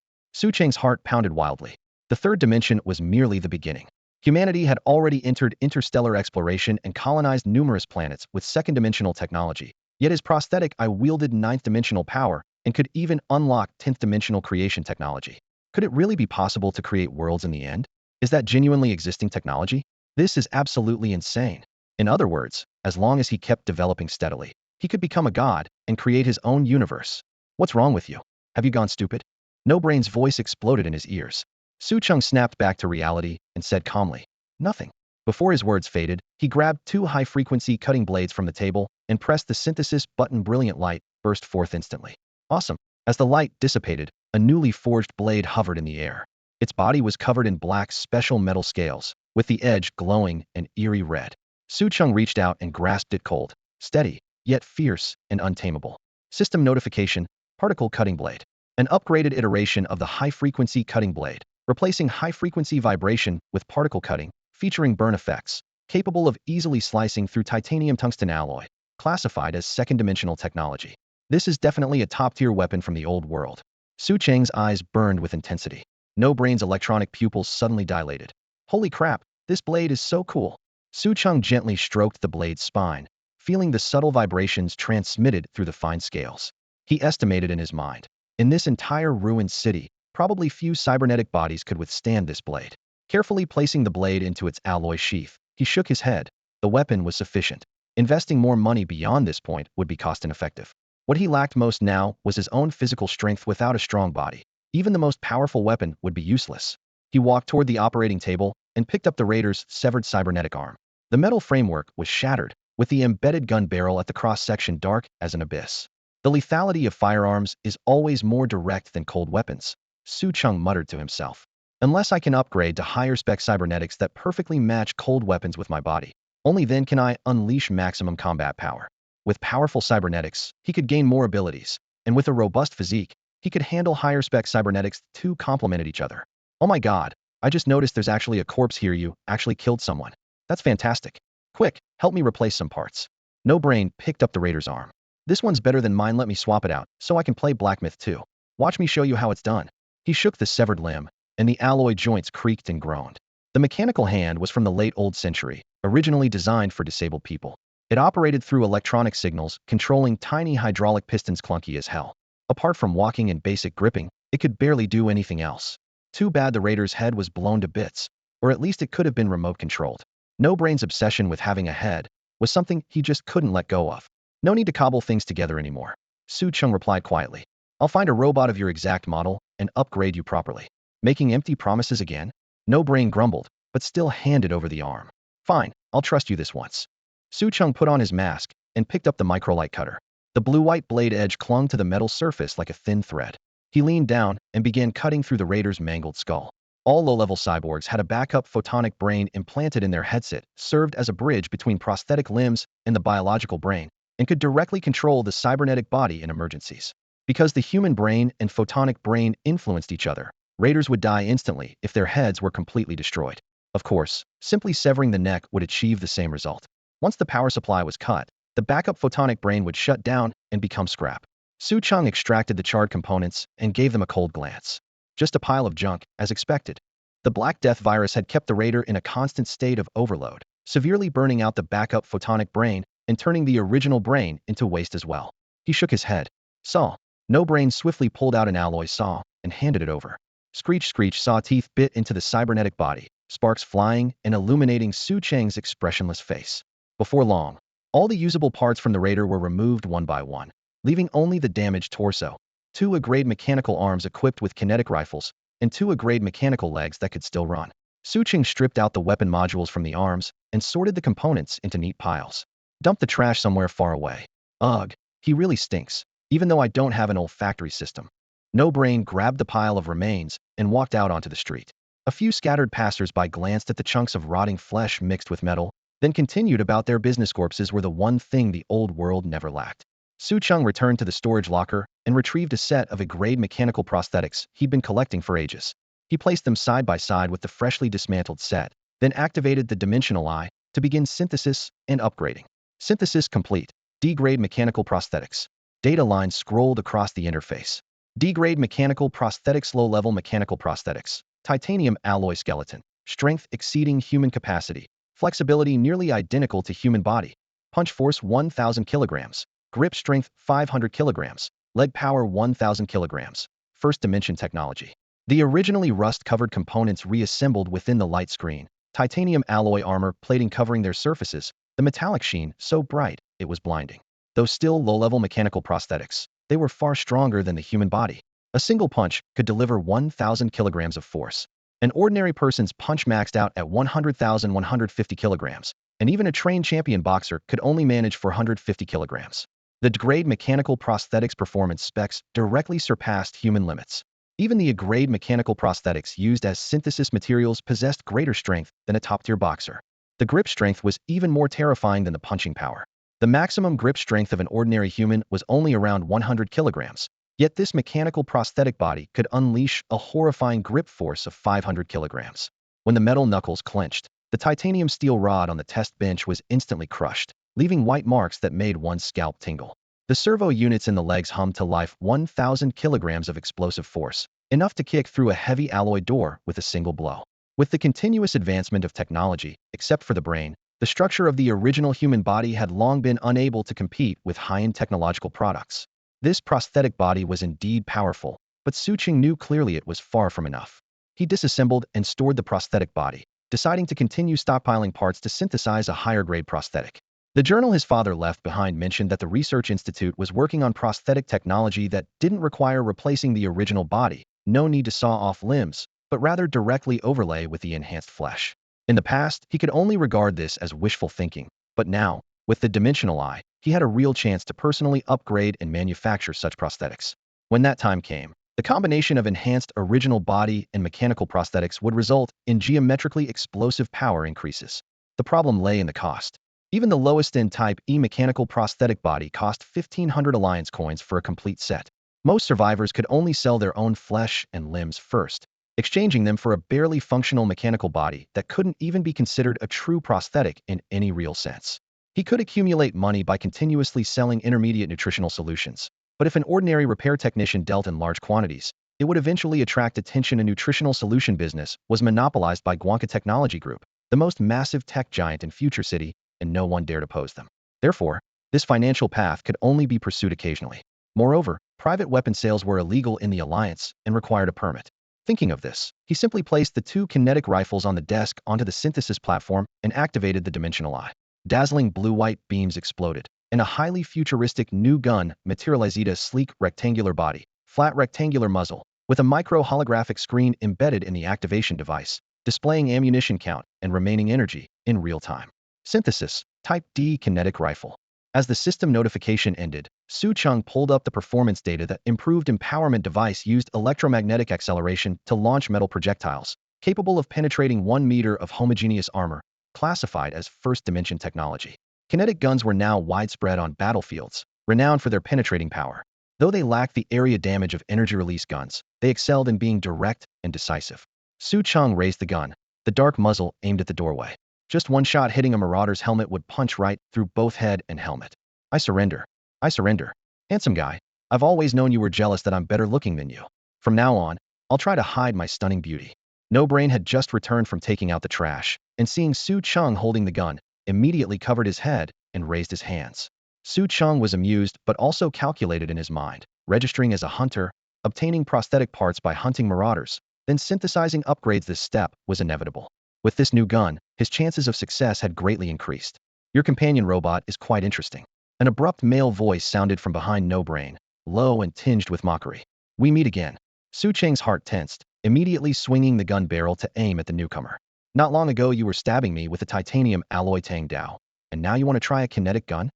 Cheng's heart pounded wildly. The 3rd dimension was merely the beginning. Humanity had already entered interstellar exploration and colonized numerous planets with 2nd dimensional technology, yet his prosthetic eye wielded 9th dimensional power and could even unlock 10th dimensional creation technology. Could it really be possible to create worlds in the end? Is that genuinely existing technology? This is absolutely insane. In other words, as long as he kept developing steadily, he could become a god and create his own universe. What's wrong with you? Have you gone stupid? No Brain's voice exploded in his ears. Cheng snapped back to reality and said calmly, nothing. Before his words faded, he grabbed 2 high-frequency cutting blades from the table and pressed the synthesis button. Brilliant light burst forth instantly. Awesome. As the light dissipated, a newly forged blade hovered in the air. Its body was covered in black special metal scales, with the edge glowing an eerie red. Cheng reached out and grasped it cold, steady, yet fierce and untamable. System notification, particle cutting blade. An upgraded iteration of the high-frequency cutting blade, replacing high-frequency vibration with particle cutting, featuring burn effects, capable of easily slicing through titanium-tungsten alloy, classified as 2nd dimensional technology. This is definitely a top-tier weapon from the old world. Cheng's eyes burned with intensity. No Brain's electronic pupils suddenly dilated. Holy crap, this blade is so cool. Cheng gently stroked the blade's spine, feeling the subtle vibrations transmitted through the fine scales. He estimated in his mind, in this entire ruined city, probably few cybernetic bodies could withstand this blade. Carefully placing the blade into its alloy sheath, he shook his head. The weapon was sufficient. Investing more money beyond this point would be cost-ineffective. What he lacked most now was his own physical strength. Without a strong body, even the most powerful weapon would be useless. He walked toward the operating table and picked up the Raider's severed cybernetic arm. The metal framework was shattered, with the embedded gun barrel at the cross-section dark as an abyss. The lethality of firearms is always more direct than cold weapons, Su Cheng muttered to himself. Unless I can upgrade to higher-spec cybernetics that perfectly match cold weapons with my body, only then can I unleash maximum combat power. With powerful cybernetics, he could gain more abilities, and with a robust physique, he could handle higher-spec cybernetics two complemented each other. Oh my god, I just noticed there's actually a corpse here. You actually killed someone. That's fantastic. Quick, help me replace some parts. No Brain picked up the raider's arm. This one's better than mine, let me swap it out, so I can play Black Myth too. Watch me show you how it's done. He shook the severed limb, and the alloy joints creaked and groaned. The mechanical hand was from the late old century, originally designed for disabled people. It operated through electronic signals, controlling tiny hydraulic pistons clunky as hell. Apart from walking and basic gripping, it could barely do anything else. Too bad the raider's head was blown to bits, or at least it could have been remote controlled. No Brain's obsession with having a head was something he just couldn't let go of. No need to cobble things together anymore. Su Cheng replied quietly. I'll find a robot of your exact model and upgrade you properly. Making empty promises again? No Brain grumbled, but still handed over the arm. Fine, I'll trust you this once. Su Cheng put on his mask and picked up the microlight cutter. The blue-white blade edge clung to the metal surface like a thin thread. He leaned down and began cutting through the raider's mangled skull. All low-level cyborgs had a backup photonic brain implanted in their headset, served as a bridge between prosthetic limbs and the biological brain, and could directly control the cybernetic body in emergencies. Because the human brain and photonic brain influenced each other, raiders would die instantly if their heads were completely destroyed. Of course, simply severing the neck would achieve the same result. Once the power supply was cut, the backup photonic brain would shut down and become scrap. Su Cheng extracted the charred components and gave them a cold glance. Just a pile of junk, as expected. The Black Death virus had kept the raider in a constant state of overload, severely burning out the backup photonic brain and turning the original brain into waste as well. He shook his head. Saw. No Brain swiftly pulled out an alloy saw and handed it over. Screech, screech, saw teeth bit into the cybernetic body, sparks flying and illuminating Su Cheng's expressionless face. Before long, all the usable parts from the raider were removed one by one, leaving only the damaged torso, two A-grade mechanical arms equipped with kinetic rifles, and two A-grade mechanical legs that could still run. Su Cheng stripped out the weapon modules from the arms and sorted the components into neat piles. Dump the trash somewhere far away. Ugh, he really stinks, even though I don't have an olfactory system. No Brain grabbed the pile of remains and walked out onto the street. A few scattered passers-by glanced at the chunks of rotting flesh mixed with metal, then continued about their business. Corpses were the one thing the old world never lacked. Su Cheng returned to the storage locker and retrieved a set of A-grade mechanical prosthetics he'd been collecting for ages. He placed them side by side with the freshly dismantled set, then activated the dimensional eye to begin synthesis and upgrading. Synthesis complete. D-grade mechanical prosthetics. Data lines scrolled across the interface. D-grade mechanical prosthetics, low-level mechanical prosthetics. Titanium alloy skeleton. Strength exceeding human capacity. Flexibility nearly identical to human body. Punch force 1,000 kilograms. Grip strength 500 kilograms. Leg power 1,000 kilograms. First dimension technology. The originally rust-covered components reassembled within the light screen. Titanium alloy armor plating covering their surfaces. The metallic sheen so bright it was blinding. Though still low-level mechanical prosthetics, they were far stronger than the human body. A single punch could deliver 1,000 kilograms of force. An ordinary person's punch maxed out at 100,150 kilograms, and even a trained champion boxer could only manage 450 kilograms. The D-grade mechanical prosthetics performance specs directly surpassed human limits. Even the A-grade mechanical prosthetics used as synthesis materials possessed greater strength than a top-tier boxer. The grip strength was even more terrifying than the punching power. The maximum grip strength of an ordinary human was only around 100 kilograms, yet this mechanical prosthetic body could unleash a horrifying grip force of 500 kilograms. When the metal knuckles clenched, the titanium steel rod on the test bench was instantly crushed, leaving white marks that made one's scalp tingle. The servo units in the legs hummed to life. 1,000 kilograms of explosive force, enough to kick through a heavy alloy door with a single blow. With the continuous advancement of technology, except for the brain, the structure of the original human body had long been unable to compete with high-end technological products. This prosthetic body was indeed powerful, but Su Cheng knew clearly it was far from enough. He disassembled and stored the prosthetic body, deciding to continue stockpiling parts to synthesize a higher-grade prosthetic. The journal his father left behind mentioned that the research institute was working on prosthetic technology that didn't require replacing the original body, no need to saw off limbs, but rather directly overlay with the enhanced flesh. In the past, he could only regard this as wishful thinking, but now, With the dimensional eye, he had a real chance to personally upgrade and manufacture such prosthetics. When that time came, the combination of enhanced original body and mechanical prosthetics would result in geometrically explosive power increases. The problem lay in the cost. Even the lowest-end Type E mechanical prosthetic body cost 1,500 Alliance coins for a complete set. Most survivors could only sell their own flesh and limbs first, exchanging them for a barely functional mechanical body that couldn't even be considered a true prosthetic in any real sense. He could accumulate money by continuously selling intermediate nutritional solutions, but if an ordinary repair technician dealt in large quantities, it would eventually attract attention. A nutritional solution business was monopolized by Guanca Technology Group, the most massive tech giant in Future City, and no one dared oppose them. Therefore, this financial path could only be pursued occasionally. Moreover, private weapon sales were illegal in the Alliance and required a permit. Thinking of this, he simply placed the two kinetic rifles on the desk onto the synthesis platform and activated the dimensional eye. Dazzling blue-white beams exploded, and a highly futuristic new gun materialized. A sleek rectangular body, flat rectangular muzzle, with a micro-holographic screen embedded in the activation device, displaying ammunition count and remaining energy in real time. Synthesis, Type D kinetic rifle. As the system notification ended, Cheng pulled up the performance data. The improved empowerment device used electromagnetic acceleration to launch metal projectiles, capable of penetrating 1 meter of homogeneous armor, classified as first-dimension technology. Kinetic guns were now widespread on battlefields, renowned for their penetrating power. Though they lacked the area damage of energy-release guns, they excelled in being direct and decisive. Cheng raised the gun, the dark muzzle aimed at the doorway. Just one shot hitting a marauder's helmet would punch right through both head and helmet. I surrender. I surrender. Handsome guy, I've always known you were jealous that I'm better looking than you. From now on, I'll try to hide my stunning beauty. No Brain had just returned from taking out the trash, and seeing Cheng holding the gun, immediately covered his head and raised his hands. Cheng was amused but also calculated in his mind, registering as a hunter, obtaining prosthetic parts by hunting marauders, then synthesizing upgrades. This step was inevitable. With this new gun, his chances of success had greatly increased. Your companion robot is quite interesting. An abrupt male voice sounded from behind No Brain, low and tinged with mockery. We meet again. Cheng's heart tensed, immediately swinging the gun barrel to aim at the newcomer. Not long ago you were stabbing me with a titanium alloy Tang Dao, and now you want to try a kinetic gun?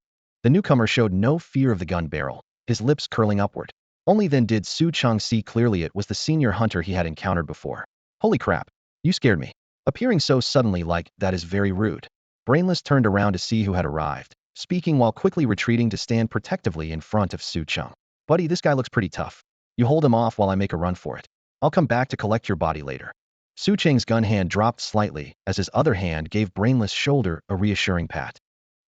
The newcomer showed no fear of the gun barrel, his lips curling upward. Only then did Cheng see clearly it was the senior hunter he had encountered before. Holy crap, you scared me. Appearing so suddenly like that is very rude. Brainless turned around to see who had arrived, speaking while quickly retreating to stand protectively in front of Cheng. Buddy, this guy looks pretty tough. You hold him off while I make a run for it. I'll come back to collect your body later. Cheng's gun hand dropped slightly as his other hand gave Brainless' shoulder a reassuring pat.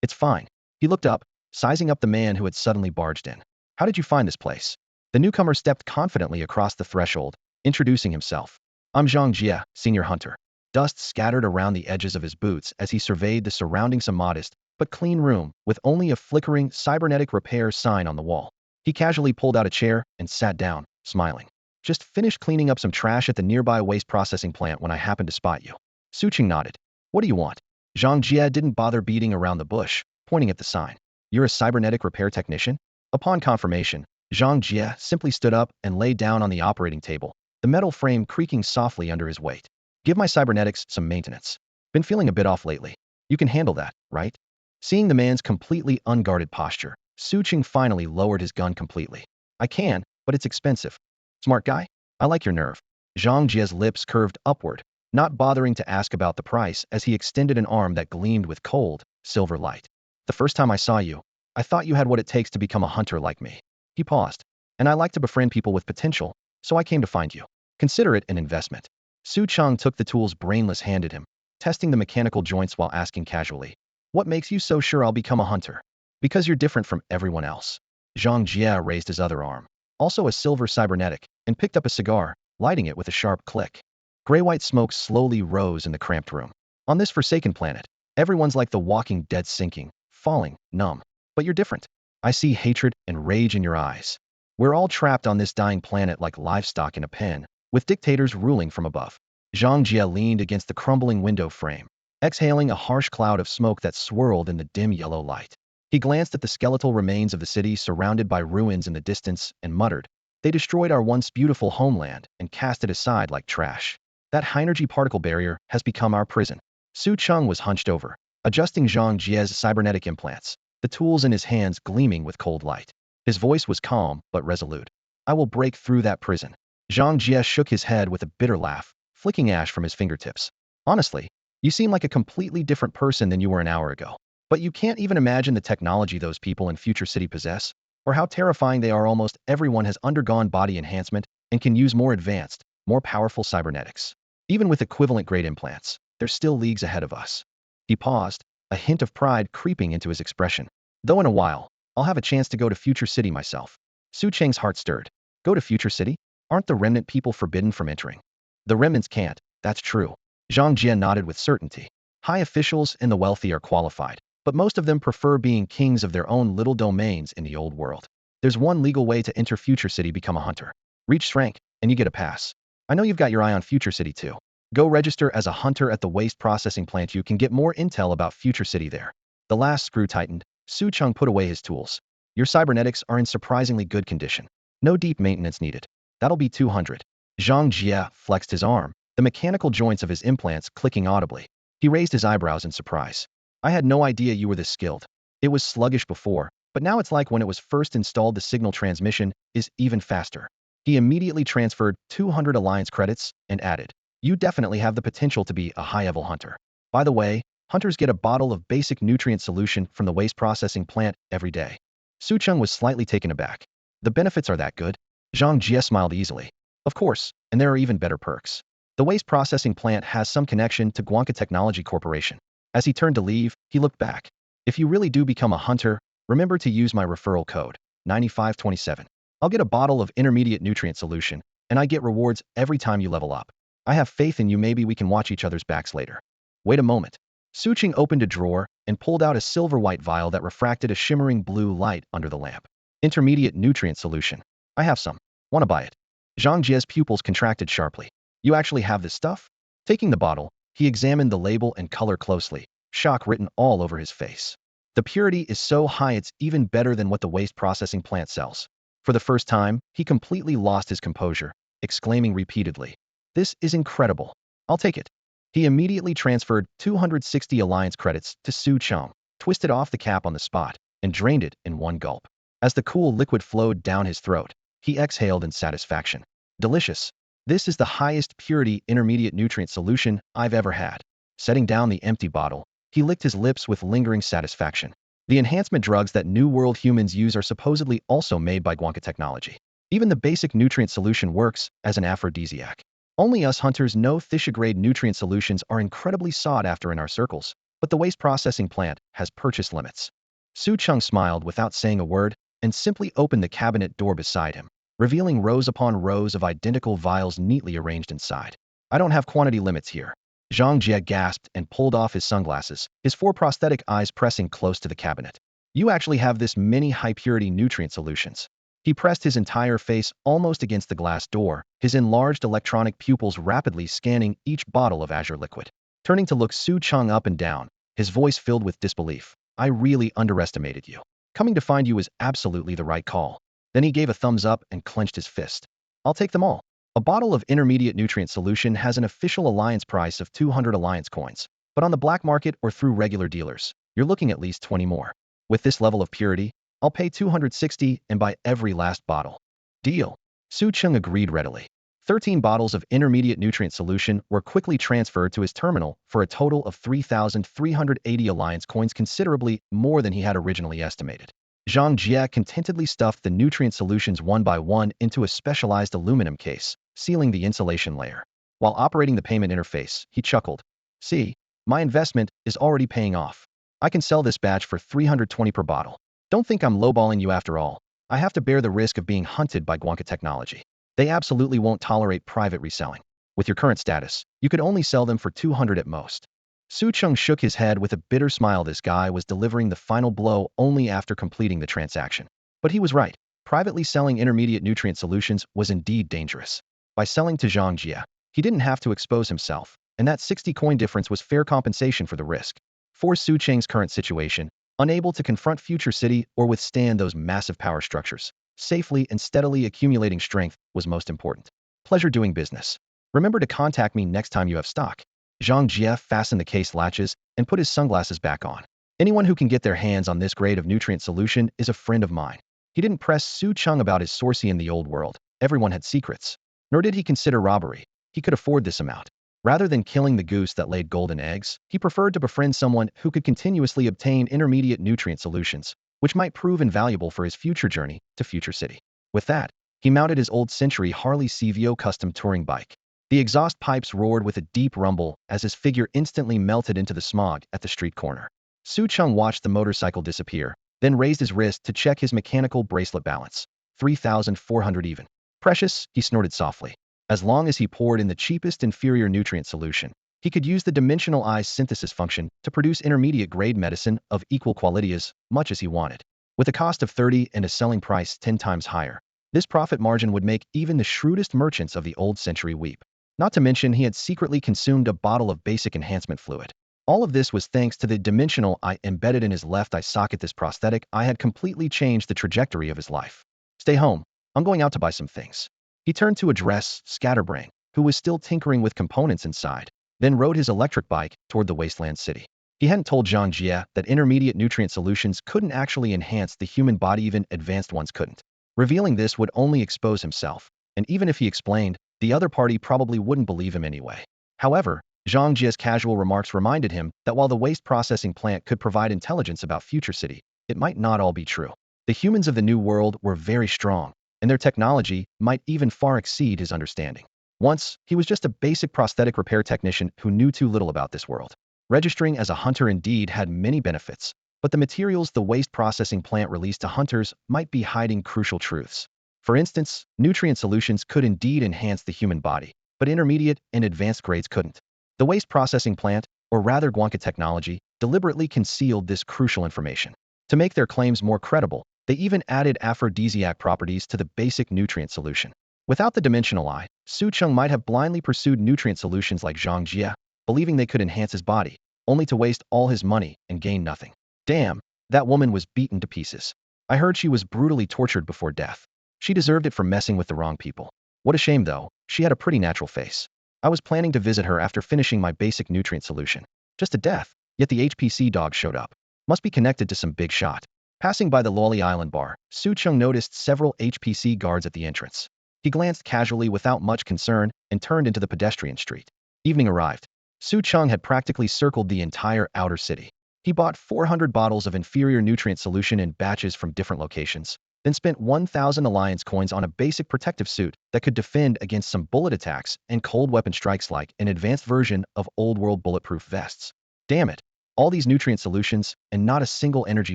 It's fine. He looked up, sizing up the man who had suddenly barged in. How did you find this place? The newcomer stepped confidently across the threshold, introducing himself. I'm Zhang Jie, senior hunter. Dust scattered around the edges of his boots as he surveyed the surroundings. A modest but clean room with only a flickering cybernetic repair sign on the wall. He casually pulled out a chair and sat down, smiling. Just finished cleaning up some trash at the nearby waste processing plant when I happened to spot you. Cheng nodded. What do you want? Zhang Jie didn't bother beating around the bush, pointing at the sign. You're a cybernetic repair technician? Upon confirmation, Zhang Jie simply stood up and lay down on the operating table, the metal frame creaking softly under his weight. Give my cybernetics some maintenance. Been feeling a bit off lately. You can handle that, right? Seeing the man's completely unguarded posture, Cheng finally lowered his gun completely. I can, but it's expensive. Smart guy? I like your nerve. Zhang Jie's lips curved upward, not bothering to ask about the price as he extended an arm that gleamed with cold, silver light. The first time I saw you, I thought you had what it takes to become a hunter like me. He paused. And I like to befriend people with potential, so I came to find you. Consider it an investment. Cheng took the tools Brainless handed him, testing the mechanical joints while asking casually. What makes you so sure I'll become a hunter? Because you're different from everyone else. Zhang Jie raised his other arm, also a silver cybernetic, and picked up a cigar, lighting it with a sharp click. Gray-white smoke slowly rose in the cramped room. On this forsaken planet, everyone's like the walking dead, sinking, falling, numb. But you're different. I see hatred and rage in your eyes. We're all trapped on this dying planet like livestock in a pen, with dictators ruling from above. Zhang Jie leaned against the crumbling window frame, exhaling a harsh cloud of smoke that swirled in the dim yellow light. He glanced at the skeletal remains of the city surrounded by ruins in the distance and muttered, They destroyed our once beautiful homeland and cast it aside like trash. That high-energy particle barrier has become our prison. Cheng was hunched over, adjusting Zhang Jie's cybernetic implants, the tools in his hands gleaming with cold light. His voice was calm but resolute. I will break through that prison. Zhang Jie shook his head with a bitter laugh, flicking ash from his fingertips. Honestly, you seem like a completely different person than you were an hour ago. But you can't even imagine the technology those people in Future City possess, or how terrifying they are. Almost everyone has undergone body enhancement and can use more advanced, more powerful cybernetics. Even with equivalent grade implants, they're still leagues ahead of us. He paused, a hint of pride creeping into his expression. Though in a while, I'll have a chance to go to Future City myself. Su Cheng's heart stirred. Go to Future City? Aren't the remnant people forbidden from entering? The remnants can't, that's true. Zhang Jie nodded with certainty. High officials and the wealthy are qualified, but most of them prefer being kings of their own little domains in the old world. There's one legal way to enter Future City: become a hunter. Reach rank, and you get a pass. I know you've got your eye on Future City too. Go register as a hunter at the waste processing plant. You can get more intel about Future City there. The last screw tightened. Su Cheng put away his tools. Your cybernetics are in surprisingly good condition. No deep maintenance needed. That'll be 200. Zhang Jie flexed his arm, the mechanical joints of his implants clicking audibly. He raised his eyebrows in surprise. I had no idea you were this skilled. It was sluggish before, but now it's like when it was first installed. The signal transmission is even faster. He immediately transferred 200 alliance credits and added, you definitely have the potential to be a high-level hunter. By the way, hunters get a bottle of basic nutrient solution from the waste processing plant every day. Su Cheng was slightly taken aback. The benefits are that good? Zhang Jie smiled easily. Of course, and there are even better perks. The waste processing plant has some connection to Guanca Technology Corporation. As he turned to leave, he looked back. If you really do become a hunter, remember to use my referral code, 9527. I'll get a bottle of intermediate nutrient solution, and I get rewards every time you level up. I have faith in you. Maybe we can watch each other's backs later. Wait a moment. Su Cheng opened a drawer and pulled out a silver-white vial that refracted a shimmering blue light under the lamp. Intermediate nutrient solution. I have some. Want to buy it? Zhang Jie's pupils contracted sharply. You actually have this stuff? Taking the bottle, he examined the label and color closely, shock written all over his face. The purity is so high it's even better than what the waste processing plant sells. For the first time, he completely lost his composure, exclaiming repeatedly, this is incredible. I'll take it. He immediately transferred 260 alliance credits to Su Cheng, twisted off the cap on the spot, and drained it in one gulp. As the cool liquid flowed down his throat, he exhaled in satisfaction. Delicious. This is the highest purity intermediate nutrient solution I've ever had. Setting down the empty bottle, he licked his lips with lingering satisfaction. The enhancement drugs that New World humans use are supposedly also made by Guanca Technology. Even the basic nutrient solution works as an aphrodisiac. Only us hunters know Thisha-grade nutrient solutions are incredibly sought after in our circles, but the waste processing plant has purchase limits. Su Cheng smiled without saying a word and simply opened the cabinet door beside him, revealing rows upon rows of identical vials neatly arranged inside. I don't have quantity limits here. Zhang Jie gasped and pulled off his sunglasses, his four prosthetic eyes pressing close to the cabinet. You actually have this many high-purity nutrient solutions. He pressed his entire face almost against the glass door, his enlarged electronic pupils rapidly scanning each bottle of azure liquid. Turning to look Su Cheng up and down, his voice filled with disbelief. I really underestimated you. Coming to find you is absolutely the right call. Then he gave a thumbs up and clenched his fist. I'll take them all. A bottle of intermediate nutrient solution has an official alliance price of 200 alliance coins, but on the black market or through regular dealers, you're looking at least 20 more. With this level of purity, I'll pay 260 and buy every last bottle. Deal. Su Cheng agreed readily. 13 bottles of intermediate nutrient solution were quickly transferred to his terminal for a total of 3,380 alliance coins, considerably more than he had originally estimated. Zhang Jie contentedly stuffed the nutrient solutions one by one into a specialized aluminum case, sealing the insulation layer. While operating the payment interface, he chuckled. See, my investment is already paying off. I can sell this batch for 320 per bottle. Don't think I'm lowballing you after all. I have to bear the risk of being hunted by Guanca Technology. They absolutely won't tolerate private reselling. With your current status, you could only sell them for 200 at most. Su Cheng shook his head with a bitter smile. This guy was delivering the final blow only after completing the transaction. But he was right. Privately selling intermediate nutrient solutions was indeed dangerous. By selling to Zhang Jie, he didn't have to expose himself, and that 60 coin difference was fair compensation for the risk. For Su Cheng's current situation, unable to confront Future City or withstand those massive power structures, safely and steadily accumulating strength was most important. Pleasure doing business. Remember to contact me next time you have stock. Zhang Jie fastened the case latches and put his sunglasses back on. Anyone who can get their hands on this grade of nutrient solution is a friend of mine. He didn't press Su Cheng about his sourcing in the old world. Everyone had secrets. Nor did he consider robbery. He could afford this amount. Rather than killing the goose that laid golden eggs, he preferred to befriend someone who could continuously obtain intermediate nutrient solutions, which might prove invaluable for his future journey to Future City. With that, he mounted his old century Harley CVO custom touring bike. The exhaust pipes roared with a deep rumble as his figure instantly melted into the smog at the street corner. Su Cheng watched the motorcycle disappear, then raised his wrist to check his mechanical bracelet balance. 3,400 even. Precious, he snorted softly. As long as he poured in the cheapest inferior nutrient solution, he could use the dimensional eye's synthesis function to produce intermediate-grade medicine of equal quality as much as he wanted. With a cost of 30 and a selling price 10 times higher, this profit margin would make even the shrewdest merchants of the old century weep. Not to mention he had secretly consumed a bottle of basic enhancement fluid. All of this was thanks to the dimensional eye embedded in his left eye socket. This prosthetic eye had completely changed the trajectory of his life. Stay home. I'm going out to buy some things. He turned to address Scatterbrain, who was still tinkering with components inside, then rode his electric bike toward the wasteland city. He hadn't told Zhang Jie that intermediate nutrient solutions couldn't actually enhance the human body, even advanced ones couldn't. Revealing this would only expose himself, and even if he explained, the other party probably wouldn't believe him anyway. However, Zhang Jie's casual remarks reminded him that while the waste processing plant could provide intelligence about Future City, it might not all be true. The humans of the New World were very strong, and their technology might even far exceed his understanding. Once, he was just a basic prosthetic repair technician who knew too little about this world. Registering as a hunter indeed had many benefits, but the materials the waste processing plant released to hunters might be hiding crucial truths. For instance, nutrient solutions could indeed enhance the human body, but intermediate and advanced grades couldn't. The waste processing plant, or rather Guanca technology, deliberately concealed this crucial information. To make their claims more credible, they even added aphrodisiac properties to the basic nutrient solution. Without the dimensional eye, Su Cheng might have blindly pursued nutrient solutions like Zhang Jie, believing they could enhance his body, only to waste all his money and gain nothing. Damn, that woman was beaten to pieces. I heard she was brutally tortured before death. She deserved it for messing with the wrong people. What a shame though, she had a pretty natural face. I was planning to visit her after finishing my basic nutrient solution. Just to death, yet the HPC dog showed up. Must be connected to some big shot. Passing by the Lolly Island bar, Su Cheng noticed several HPC guards at the entrance. He glanced casually without much concern and turned into the pedestrian street. Evening arrived. Su Cheng had practically circled the entire outer city. He bought 400 bottles of inferior nutrient solution in batches from different locations, then spent 1,000 alliance coins on a basic protective suit that could defend against some bullet attacks and cold weapon strikes like an advanced version of old world bulletproof vests. Damn it, all these nutrient solutions and not a single energy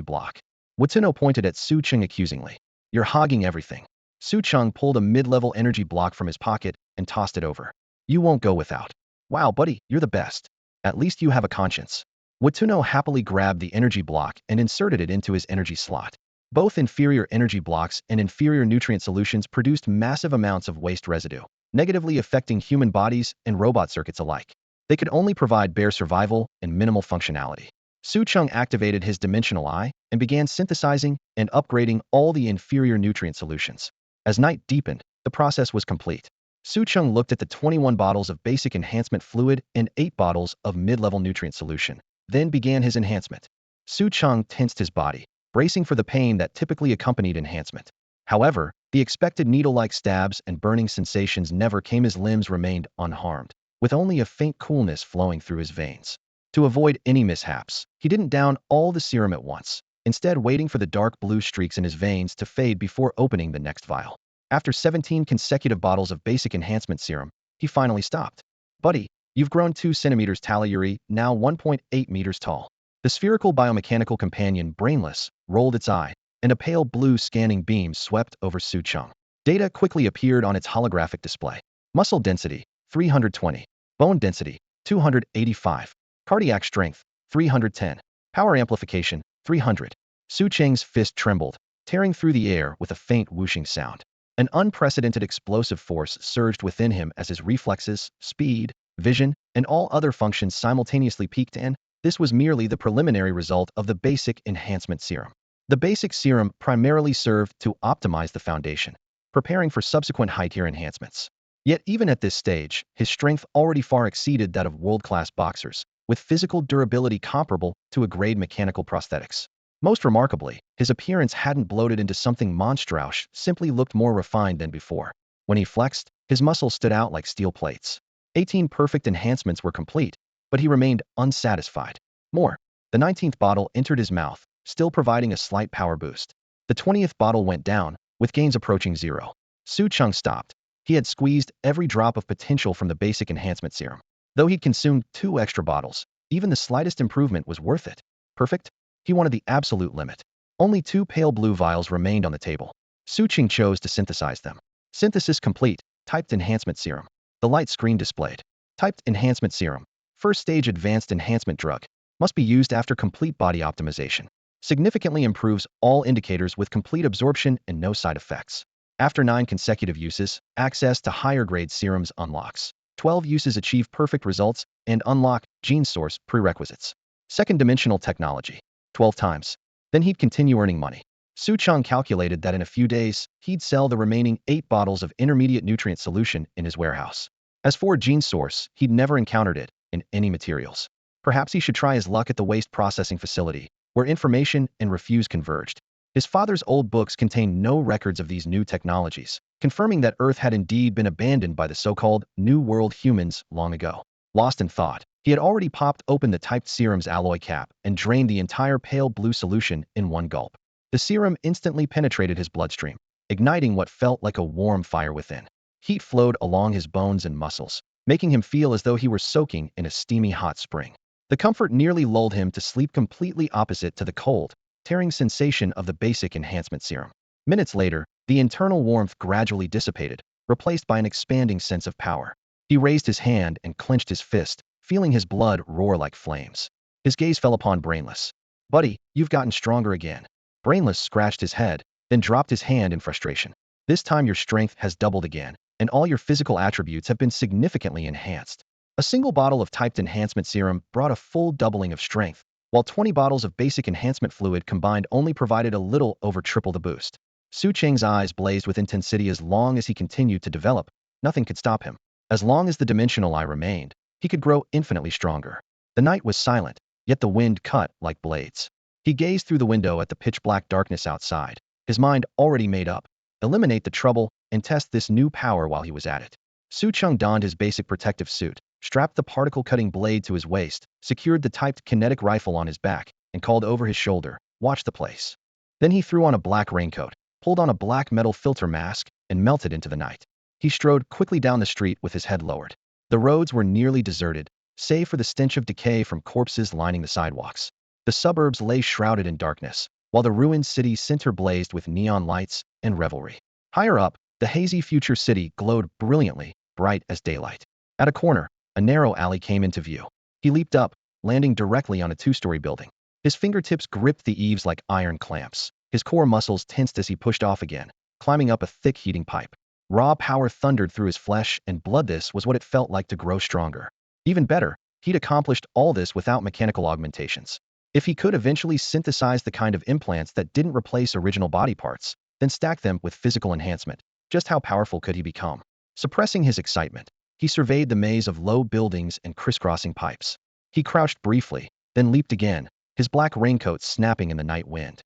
block. Watsuno pointed at Su Cheng accusingly. You're hogging everything. Su Cheng pulled a mid-level energy block from his pocket and tossed it over. You won't go without. Wow, buddy, you're the best. At least you have a conscience. Watsuno happily grabbed the energy block and inserted it into his energy slot. Both inferior energy blocks and inferior nutrient solutions produced massive amounts of waste residue, negatively affecting human bodies and robot circuits alike. They could only provide bare survival and minimal functionality. Su Cheng activated his dimensional eye and began synthesizing and upgrading all the inferior nutrient solutions. As night deepened, the process was complete. Su Cheng looked at the 21 bottles of basic enhancement fluid and 8 bottles of mid-level nutrient solution, then began his enhancement. Su Cheng tensed his body, bracing for the pain that typically accompanied enhancement. However, the expected needle-like stabs and burning sensations never came. His limbs remained unharmed, with only a faint coolness flowing through his veins. To avoid any mishaps, he didn't down all the serum at once, instead waiting for the dark blue streaks in his veins to fade before opening the next vial. After 17 consecutive bottles of basic enhancement serum, he finally stopped. Buddy, you've grown 2 centimeters tall. You're now 1.8 meters tall. The spherical biomechanical companion, brainless, rolled its eye, and a pale blue scanning beam swept over Su Cheng. Data quickly appeared on its holographic display. Muscle density, 320. Bone density, 285. Cardiac strength, 310. Power amplification, 300. Su Cheng's fist trembled, tearing through the air with a faint whooshing sound. An unprecedented explosive force surged within him as his reflexes, speed, vision, and all other functions simultaneously peaked in. This was merely the preliminary result of the basic enhancement serum. The basic serum primarily served to optimize the foundation, preparing for subsequent high-tier enhancements. Yet even at this stage, his strength already far exceeded that of world-class boxers, with physical durability comparable to a grade mechanical prosthetics. Most remarkably, his appearance hadn't bloated into something monstrous, simply looked more refined than before. When he flexed, his muscles stood out like steel plates. 18 perfect enhancements were complete, but he remained unsatisfied. More. The 19th bottle entered his mouth, still providing a slight power boost. The 20th bottle went down, with gains approaching zero. Su Cheng stopped. He had squeezed every drop of potential from the basic enhancement serum. Though he'd consumed 2 extra bottles, even the slightest improvement was worth it. Perfect? He wanted the absolute limit. Only 2 pale blue vials remained on the table. Su Cheng chose to synthesize them. Synthesis complete. Typed enhancement serum. The light screen displayed. Typed enhancement serum. First stage advanced enhancement drug. Must be used after complete body optimization. Significantly improves all indicators with complete absorption and no side effects. After 9 consecutive uses, access to higher grade serums unlocks. 12 uses achieve perfect results and unlock gene source prerequisites. Second dimensional technology. 12 times. Then he'd continue earning money. Su Cheng calculated that in a few days, he'd sell the remaining 8 bottles of intermediate nutrient solution in his warehouse. As for gene source, he'd never encountered it in any materials. Perhaps he should try his luck at the waste processing facility, where information and refuse converged. His father's old books contained no records of these new technologies, confirming that Earth had indeed been abandoned by the so-called New World humans long ago. Lost in thought, he had already popped open the typed serum's alloy cap and drained the entire pale blue solution in one gulp. The serum instantly penetrated his bloodstream, igniting what felt like a warm fire within. Heat flowed along his bones and muscles, making him feel as though he were soaking in a steamy hot spring. The comfort nearly lulled him to sleep, completely opposite to the cold, tearing sensation of the basic enhancement serum. Minutes later, the internal warmth gradually dissipated, replaced by an expanding sense of power. He raised his hand and clenched his fist, feeling his blood roar like flames. His gaze fell upon Brainless. "Buddy, you've gotten stronger again." Brainless scratched his head, then dropped his hand in frustration. "This time your strength has doubled again, and all your physical attributes have been significantly enhanced." A single bottle of typed enhancement serum brought a full doubling of strength, while 20 bottles of basic enhancement fluid combined only provided a little over triple the boost. Su Cheng's eyes blazed with intensity. As long as he continued to develop, nothing could stop him. As long as the dimensional eye remained, he could grow infinitely stronger. The night was silent, yet the wind cut like blades. He gazed through the window at the pitch-black darkness outside, his mind already made up. Eliminate the trouble and test this new power while he was at it. Su Cheng donned his basic protective suit, strapped the particle-cutting blade to his waist, secured the typed kinetic rifle on his back, and called over his shoulder, "Watch the place." Then he threw on a black raincoat, pulled on a black metal filter mask, and melted into the night. He strode quickly down the street with his head lowered. The roads were nearly deserted, save for the stench of decay from corpses lining the sidewalks. The suburbs lay shrouded in darkness, while the ruined city center blazed with neon lights and revelry. Higher up, the hazy future city glowed brilliantly, bright as daylight. At a corner, a narrow alley came into view. He leaped up, landing directly on a 2-story building. His fingertips gripped the eaves like iron clamps. His core muscles tensed as he pushed off again, climbing up a thick heating pipe. Raw power thundered through his flesh and blood. This was what it felt like to grow stronger. Even better, he'd accomplished all this without mechanical augmentations. If he could eventually synthesize the kind of implants that didn't replace original body parts, then stack them with physical enhancement, just how powerful could he become? Suppressing his excitement, he surveyed the maze of low buildings and crisscrossing pipes. He crouched briefly, then leaped again, his black raincoat snapping in the night wind.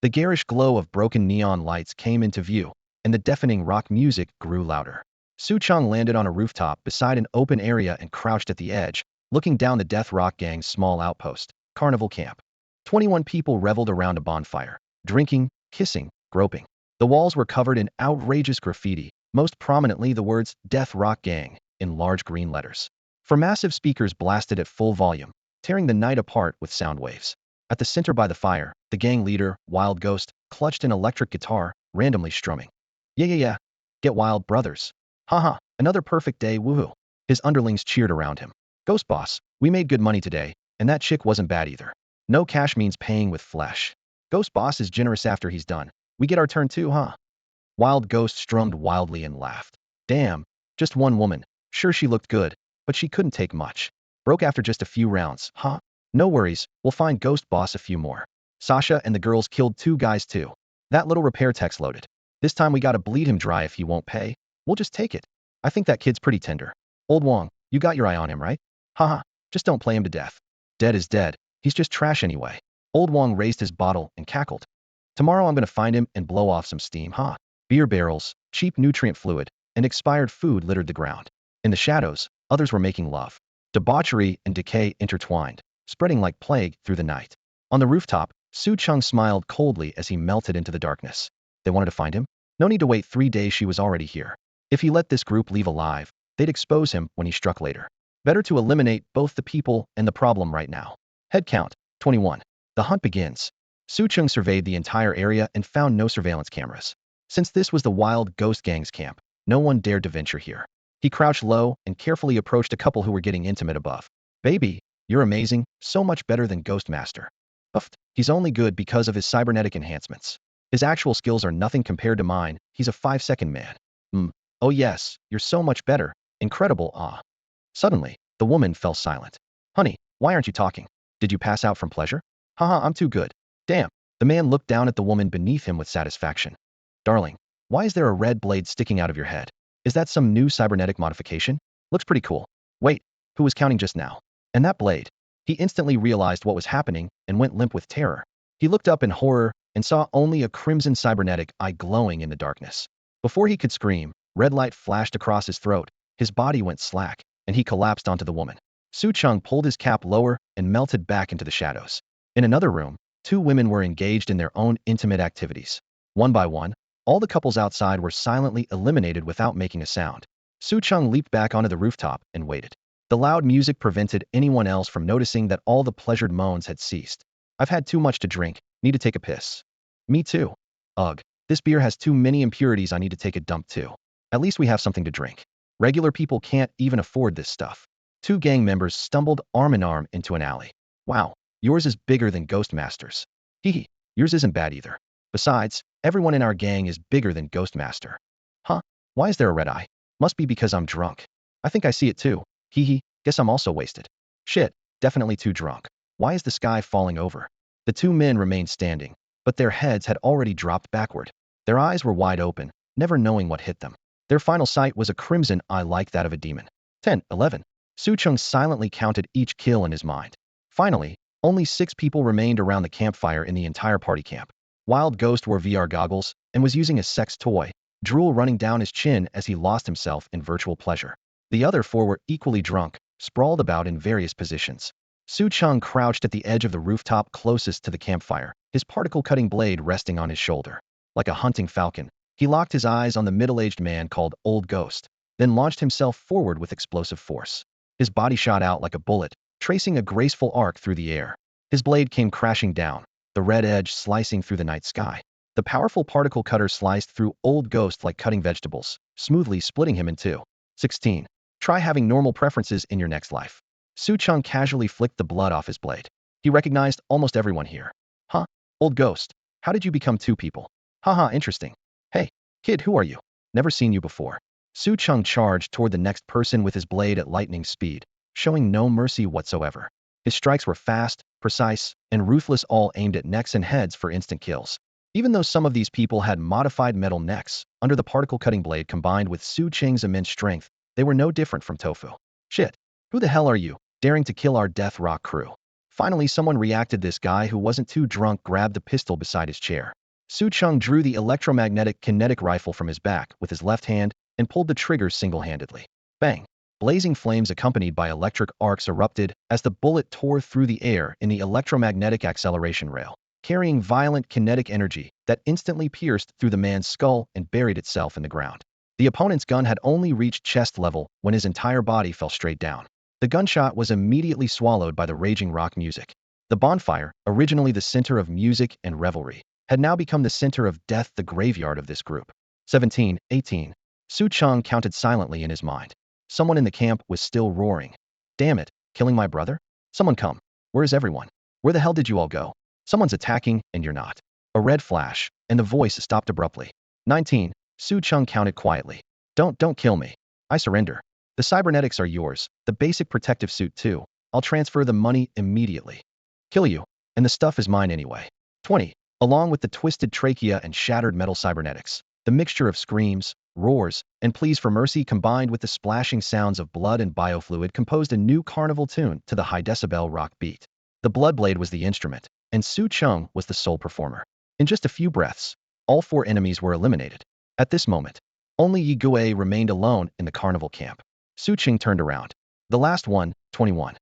The garish glow of broken neon lights came into view, and the deafening rock music grew louder. Su Cheng landed on a rooftop beside an open area and crouched at the edge, looking down the Death Rock Gang's small outpost, Carnival Camp. 21 people reveled around a bonfire, drinking, kissing, groping. The walls were covered in outrageous graffiti, most prominently the words Death Rock Gang in large green letters. For massive speakers blasted at full volume, tearing the night apart with sound waves. At the center by the fire, the gang leader, Wild Ghost, clutched an electric guitar, randomly strumming. Yeah. Get wild, brothers. Haha, another perfect day, woohoo. His underlings cheered around him. Ghost boss, we made good money today, and that chick wasn't bad either. No cash means paying with flesh. Ghost boss is generous after he's done. We get our turn too, huh? Wild Ghost strummed wildly and laughed. Damn, just one woman. Sure, she looked good, but she couldn't take much. Broke after just a few rounds, huh? No worries, we'll find Ghost boss a few more. Sasha and the girls killed 2 guys too. That little repair tech's loaded. This time we gotta bleed him dry if he won't pay. We'll just take it. I think that kid's pretty tender. Old Wong, you got your eye on him, right? Haha, just don't play him to death. Dead is dead. He's just trash anyway. Old Wong raised his bottle and cackled. Tomorrow I'm gonna find him and blow off some steam, huh? Beer barrels, cheap nutrient fluid, and expired food littered the ground. In the shadows, others were making love. Debauchery and decay intertwined, spreading like plague through the night. On the rooftop, Su Cheng smiled coldly as he melted into the darkness. They wanted to find him? No need to wait 3 days, she was already here. If he let this group leave alive, they'd expose him when he struck later. Better to eliminate both the people and the problem right now. Head count, 21. The hunt begins. Su Cheng surveyed the entire area and found no surveillance cameras. Since this was the wild ghost gang's camp, no one dared to venture here. He crouched low and carefully approached a couple who were getting intimate above. Baby, you're amazing, so much better than Ghost Master. Uffed, he's only good because of his cybernetic enhancements. His actual skills are nothing compared to mine, he's a 5-second man. Oh yes, you're so much better, incredible, ah. Suddenly, the woman fell silent. Honey, why aren't you talking? Did you pass out from pleasure? Haha, I'm too good. Damn. The man looked down at the woman beneath him with satisfaction. Darling, why is there a red blade sticking out of your head? Is that some new cybernetic modification? Looks pretty cool. Wait, who was counting just now? And that blade? He instantly realized what was happening and went limp with terror. He looked up in horror and saw only a crimson cybernetic eye glowing in the darkness. Before he could scream, red light flashed across his throat, his body went slack, and he collapsed onto the woman. Su Cheng pulled his cap lower and melted back into the shadows. In another room, 2 women were engaged in their own intimate activities. One by one, all the couples outside were silently eliminated without making a sound. Su Cheng leaped back onto the rooftop and waited. The loud music prevented anyone else from noticing that all the pleasured moans had ceased. I've had too much to drink, need to take a piss. Me too. Ugh, this beer has too many impurities, I need to take a dump too. At least we have something to drink. Regular people can't even afford this stuff. 2 gang members stumbled arm in arm into an alley. Wow, yours is bigger than Ghost Master's. Hee, yours isn't bad either. Besides, everyone in our gang is bigger than Ghost Master. Huh? Why is there a red eye? Must be because I'm drunk. I think I see it too. Hee, guess I'm also wasted. Shit, definitely too drunk. Why is the sky falling over? The 2 men remained standing, but their heads had already dropped backward. Their eyes were wide open, never knowing what hit them. Their final sight was a crimson eye like that of a demon. 10, 11. Su Cheng silently counted each kill in his mind. Finally, only 6 people remained around the campfire in the entire party camp. Wild Ghost wore VR goggles and was using a sex toy, drool running down his chin as he lost himself in virtual pleasure. The other 4 were equally drunk, sprawled about in various positions. Su Cheng crouched at the edge of the rooftop closest to the campfire, his particle-cutting blade resting on his shoulder. Like a hunting falcon, he locked his eyes on the middle-aged man called Old Ghost, then launched himself forward with explosive force. His body shot out like a bullet, tracing a graceful arc through the air. His blade came crashing down, the red edge slicing through the night sky. The powerful particle cutter sliced through Old Ghost like cutting vegetables, smoothly splitting him in 2. 16. Try having normal preferences in your next life. Su Cheng casually flicked the blood off his blade. He recognized almost everyone here. Huh? Old Ghost, how did you become 2 people? Haha, interesting. Hey, kid, who are you? Never seen you before. Su Cheng charged toward the next person with his blade at lightning speed, showing no mercy whatsoever. His strikes were fast, precise, and ruthless, all aimed at necks and heads for instant kills. Even though some of these people had modified metal necks, under the particle-cutting blade combined with Su Cheng's immense strength, they were no different from tofu. Shit, who the hell are you, daring to kill our death rock crew? Finally, someone reacted. This guy who wasn't too drunk grabbed the pistol beside his chair. Su Cheng drew the electromagnetic kinetic rifle from his back with his left hand and pulled the trigger single-handedly. Bang! Blazing flames accompanied by electric arcs erupted as the bullet tore through the air in the electromagnetic acceleration rail, carrying violent kinetic energy that instantly pierced through the man's skull and buried itself in the ground. The opponent's gun had only reached chest level when his entire body fell straight down. The gunshot was immediately swallowed by the raging rock music. The bonfire, originally the center of music and revelry, had now become the center of death, the graveyard of this group. 17, 18. Su Cheng counted silently in his mind. Someone in the camp was still roaring. Damn it, killing my brother? Someone come. Where is everyone? Where the hell did you all go? Someone's attacking, and you're not. A red flash, and the voice stopped abruptly. 19. Su Cheng counted quietly. Don't kill me. I surrender. The cybernetics are yours, the basic protective suit too. I'll transfer the money immediately. Kill you, and the stuff is mine anyway. 20. Along with the twisted trachea and shattered metal cybernetics, the mixture of screams, roars, and pleas for mercy combined with the splashing sounds of blood and biofluid composed a new carnival tune to the high-decibel rock beat. The Bloodblade was the instrument, and Su Cheng was the sole performer. In just a few breaths, all 4 enemies were eliminated. At this moment, only Yi Gui remained alone in the carnival camp. Su Cheng turned around. The last one, 21.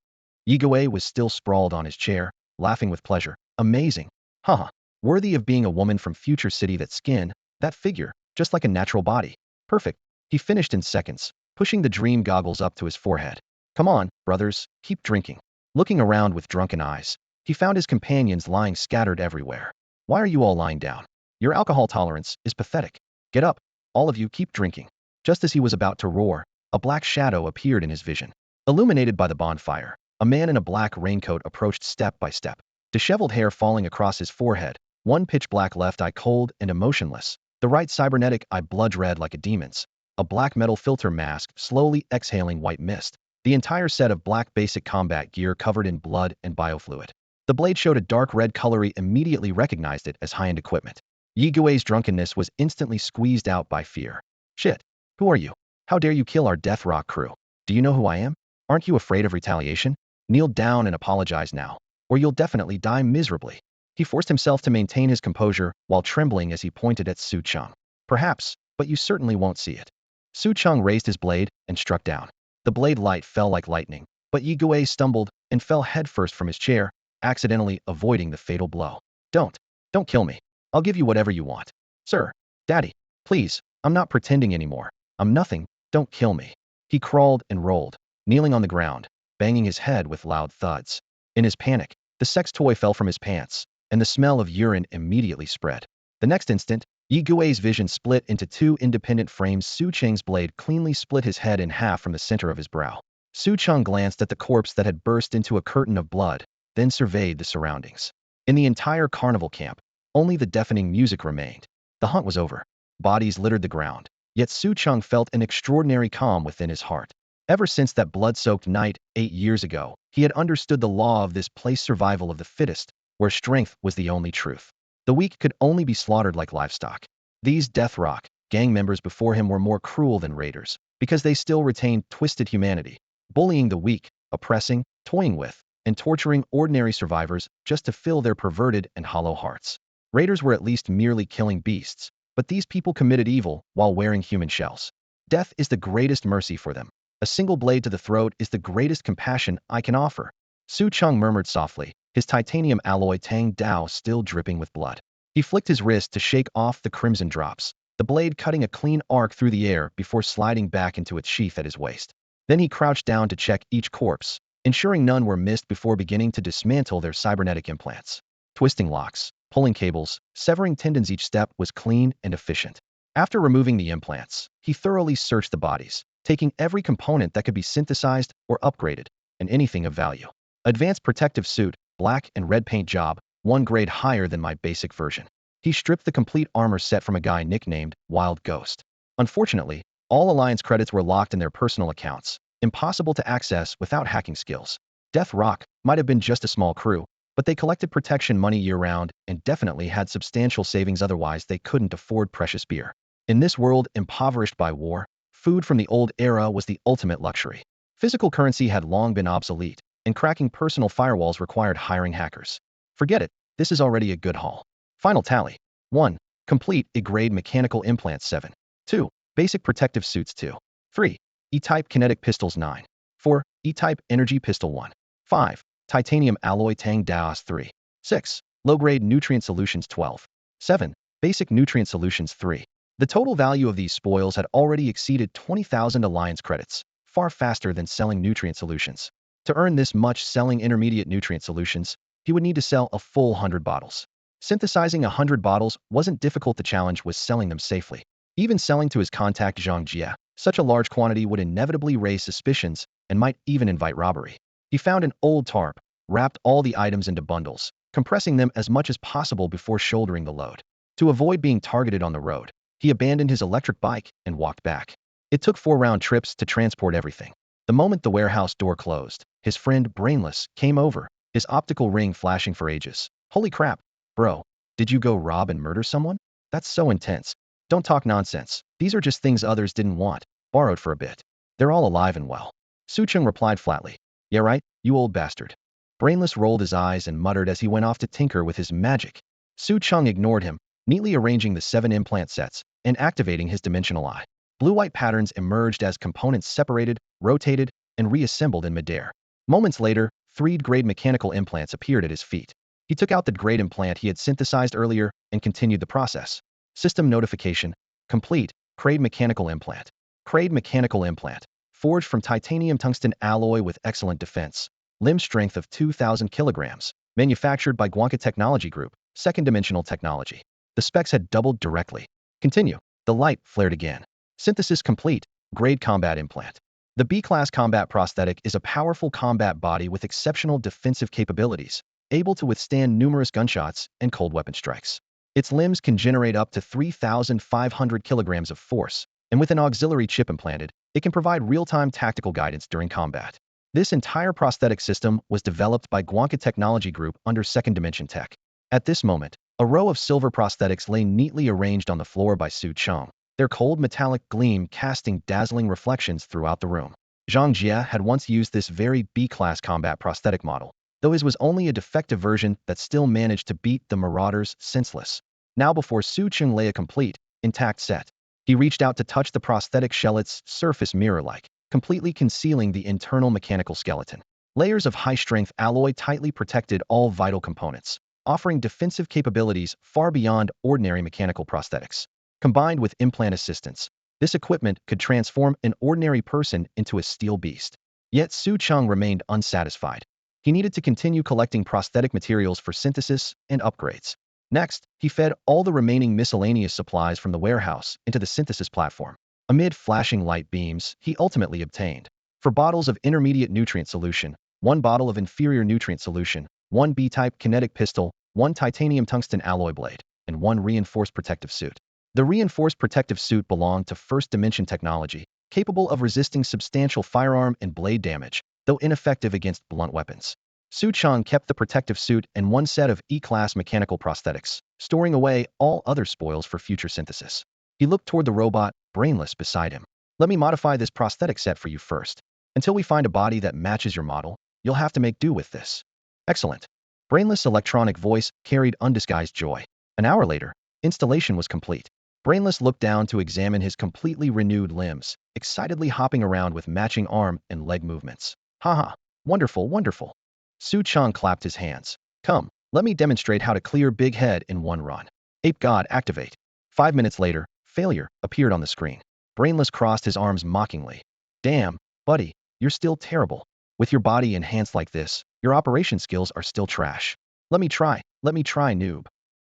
Yi Gui was still sprawled on his chair, laughing with pleasure. Amazing. Haha. Worthy of being a woman from future city. That skin, that figure, just like a natural body. Perfect. He finished in seconds, pushing the dream goggles up to his forehead. Come on, brothers, keep drinking. Looking around with drunken eyes, he found his companions lying scattered everywhere. Why are you all lying down? Your alcohol tolerance is pathetic. Get up. All of you keep drinking. Just as he was about to roar, a black shadow appeared in his vision. Illuminated by the bonfire, a man in a black raincoat approached step by step. Disheveled hair falling across his forehead, one pitch-black left eye cold and emotionless, the right cybernetic eye blood-red like a demon's, a black metal filter mask slowly exhaling white mist, the entire set of black basic combat gear covered in blood and biofluid. The blade showed a dark red color. He immediately recognized it as high-end equipment. Yi Gui's drunkenness was instantly squeezed out by fear. Shit. Who are you? How dare you kill our Death Rock crew? Do you know who I am? Aren't you afraid of retaliation? Kneel down and apologize now, or you'll definitely die miserably. He forced himself to maintain his composure while trembling as he pointed at Su Cheng. Perhaps, but you certainly won't see it. Su Cheng raised his blade and struck down. The blade light fell like lightning, but Yi Gui stumbled and fell headfirst from his chair, accidentally avoiding the fatal blow. Don't kill me. I'll give you whatever you want. Sir, Daddy, please, I'm not pretending anymore. I'm nothing, don't kill me. He crawled and rolled, kneeling on the ground, banging his head with loud thuds. In his panic, the sex toy fell from his pants, and the smell of urine immediately spread. The next instant, Yi Gui's vision split into 2 independent frames. Su Cheng's blade cleanly split his head in half from the center of his brow. Su Cheng glanced at the corpse that had burst into a curtain of blood, then surveyed the surroundings. In the entire carnival camp, only the deafening music remained. The hunt was over. Bodies littered the ground, yet Su Cheng felt an extraordinary calm within his heart. Ever since that blood-soaked night 8 years ago, he had understood the law of this place: survival of the fittest, where strength was the only truth. The weak could only be slaughtered like livestock. These Death Rock gang members before him were more cruel than raiders, because they still retained twisted humanity, bullying the weak, oppressing, toying with, and torturing ordinary survivors just to fill their perverted and hollow hearts. Raiders were at least merely killing beasts, but these people committed evil while wearing human shells. Death is the greatest mercy for them. A single blade to the throat is the greatest compassion I can offer. Su Cheng murmured softly, his titanium alloy Tang Dao still dripping with blood. He flicked his wrist to shake off the crimson drops, the blade cutting a clean arc through the air before sliding back into its sheath at his waist. Then he crouched down to check each corpse, ensuring none were missed before beginning to dismantle their cybernetic implants. Twisting locks, pulling cables, severing tendons, each step was clean and efficient. After removing the implants, he thoroughly searched the bodies, taking every component that could be synthesized or upgraded, and anything of value. Advanced protective suit, black and red paint job, 1 grade higher than my basic version. He stripped the complete armor set from a guy nicknamed Wild Ghost. Unfortunately, all Alliance credits were locked in their personal accounts, impossible to access without hacking skills. Death Rock might have been just a small crew, but they collected protection money year-round and definitely had substantial savings, otherwise they couldn't afford precious beer. In this world impoverished by war, food from the old era was the ultimate luxury. Physical currency had long been obsolete, and cracking personal firewalls required hiring hackers. Forget it, this is already a good haul. Final tally. 1. Complete E-grade mechanical implants 7. 2. Basic protective suits 2. 3. E-type kinetic pistols 9. 4. E-type energy pistol 1. 5. Titanium alloy Tang Dao 3. 6. Low-grade nutrient solutions 12. 7. Basic nutrient solutions 3. The total value of these spoils had already exceeded 20,000 Alliance credits, far faster than selling nutrient solutions. To earn this much selling intermediate nutrient solutions, he would need to sell a full 100 bottles. Synthesizing 100 bottles wasn't difficult. The challenge was selling them safely. Even selling to his contact Zhang Jie, such a large quantity would inevitably raise suspicions and might even invite robbery. He found an old tarp, wrapped all the items into bundles, compressing them as much as possible before shouldering the load. To avoid being targeted on the road, he abandoned his electric bike and walked back. It took 4 round trips to transport everything. The moment the warehouse door closed, his friend Brainless came over, his optical ring flashing for ages. Holy crap, bro, did you go rob and murder someone? That's so intense. Don't talk nonsense. These are just things others didn't want, borrowed for a bit. They're all alive and well. Su Cheng replied flatly. Yeah right, you old bastard. Brainless rolled his eyes and muttered as he went off to tinker with his magic. Su Cheng ignored him, neatly arranging the 7 implant sets and activating his dimensional eye. Blue-white patterns emerged as components separated, rotated, and reassembled in midair. Moments later, 3D-grade mechanical implants appeared at his feet. He took out the grade implant he had synthesized earlier and continued the process. System notification. Complete. Grade mechanical implant. Grade mechanical implant. Forged from titanium-tungsten alloy with excellent defense. Limb strength of 2,000 kilograms. Manufactured by Guanca Technology Group. Second dimensional technology. The specs had doubled directly. Continue. The light flared again. Synthesis complete. Grade combat implant. The B-class combat prosthetic is a powerful combat body with exceptional defensive capabilities, able to withstand numerous gunshots and cold weapon strikes. Its limbs can generate up to 3,500 kilograms of force, and with an auxiliary chip implanted, it can provide real-time tactical guidance during combat. This entire prosthetic system was developed by Guanca Technology Group under Second Dimension Tech. At this moment, a row of silver prosthetics lay neatly arranged on the floor by Su Cheng, their cold metallic gleam casting dazzling reflections throughout the room. Zhang Jia had once used this very B-class combat prosthetic model, though his was only a defective version that still managed to beat the marauders senseless. Now before Su Cheng lay a complete, intact set. He reached out to touch the prosthetic shell's surface mirror-like, completely concealing the internal mechanical skeleton. Layers of high-strength alloy tightly protected all vital components, offering defensive capabilities far beyond ordinary mechanical prosthetics. Combined with implant assistance, this equipment could transform an ordinary person into a steel beast. Yet Su Cheng remained unsatisfied. He needed to continue collecting prosthetic materials for synthesis and upgrades. Next, he fed all the remaining miscellaneous supplies from the warehouse into the synthesis platform. Amid flashing light beams, he ultimately obtained 4 bottles of intermediate nutrient solution, 1 bottle of inferior nutrient solution, 1 B-type kinetic pistol, 1 titanium-tungsten alloy blade, and 1 reinforced protective suit. The reinforced protective suit belonged to first dimension technology, capable of resisting substantial firearm and blade damage, though ineffective against blunt weapons. Su Cheng kept the protective suit and 1 set of E-class mechanical prosthetics, storing away all other spoils for future synthesis. He looked toward the robot, brainless, beside him. Let me modify this prosthetic set for you first. Until we find a body that matches your model, you'll have to make do with this. Excellent. Brainless' electronic voice carried undisguised joy. An hour later, installation was complete. Brainless looked down to examine his completely renewed limbs, excitedly hopping around with matching arm and leg movements. Haha, wonderful, wonderful. Su Cheng clapped his hands. Come, let me demonstrate how to clear Big Head in 1 run. Ape God activate. 5 minutes later, failure appeared on the screen. Brainless crossed his arms mockingly. Damn, buddy, you're still terrible. With your body enhanced like this, your operation skills are still trash. Let me try, noob.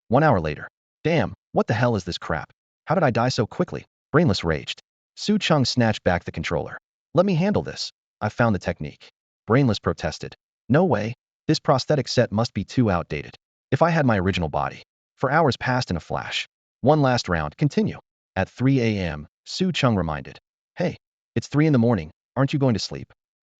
1 hour later. Damn, what the hell is this crap? How did I die so quickly? Brainless raged. Su Cheng snatched back the controller. Let me handle this. I've found the technique. Brainless protested. No way. This prosthetic set must be too outdated. If I had my original body. 4 hours passed in a flash. 1 last round, continue. At 3 a.m., Su Cheng reminded. Hey, it's 3 in the morning, aren't you going to sleep?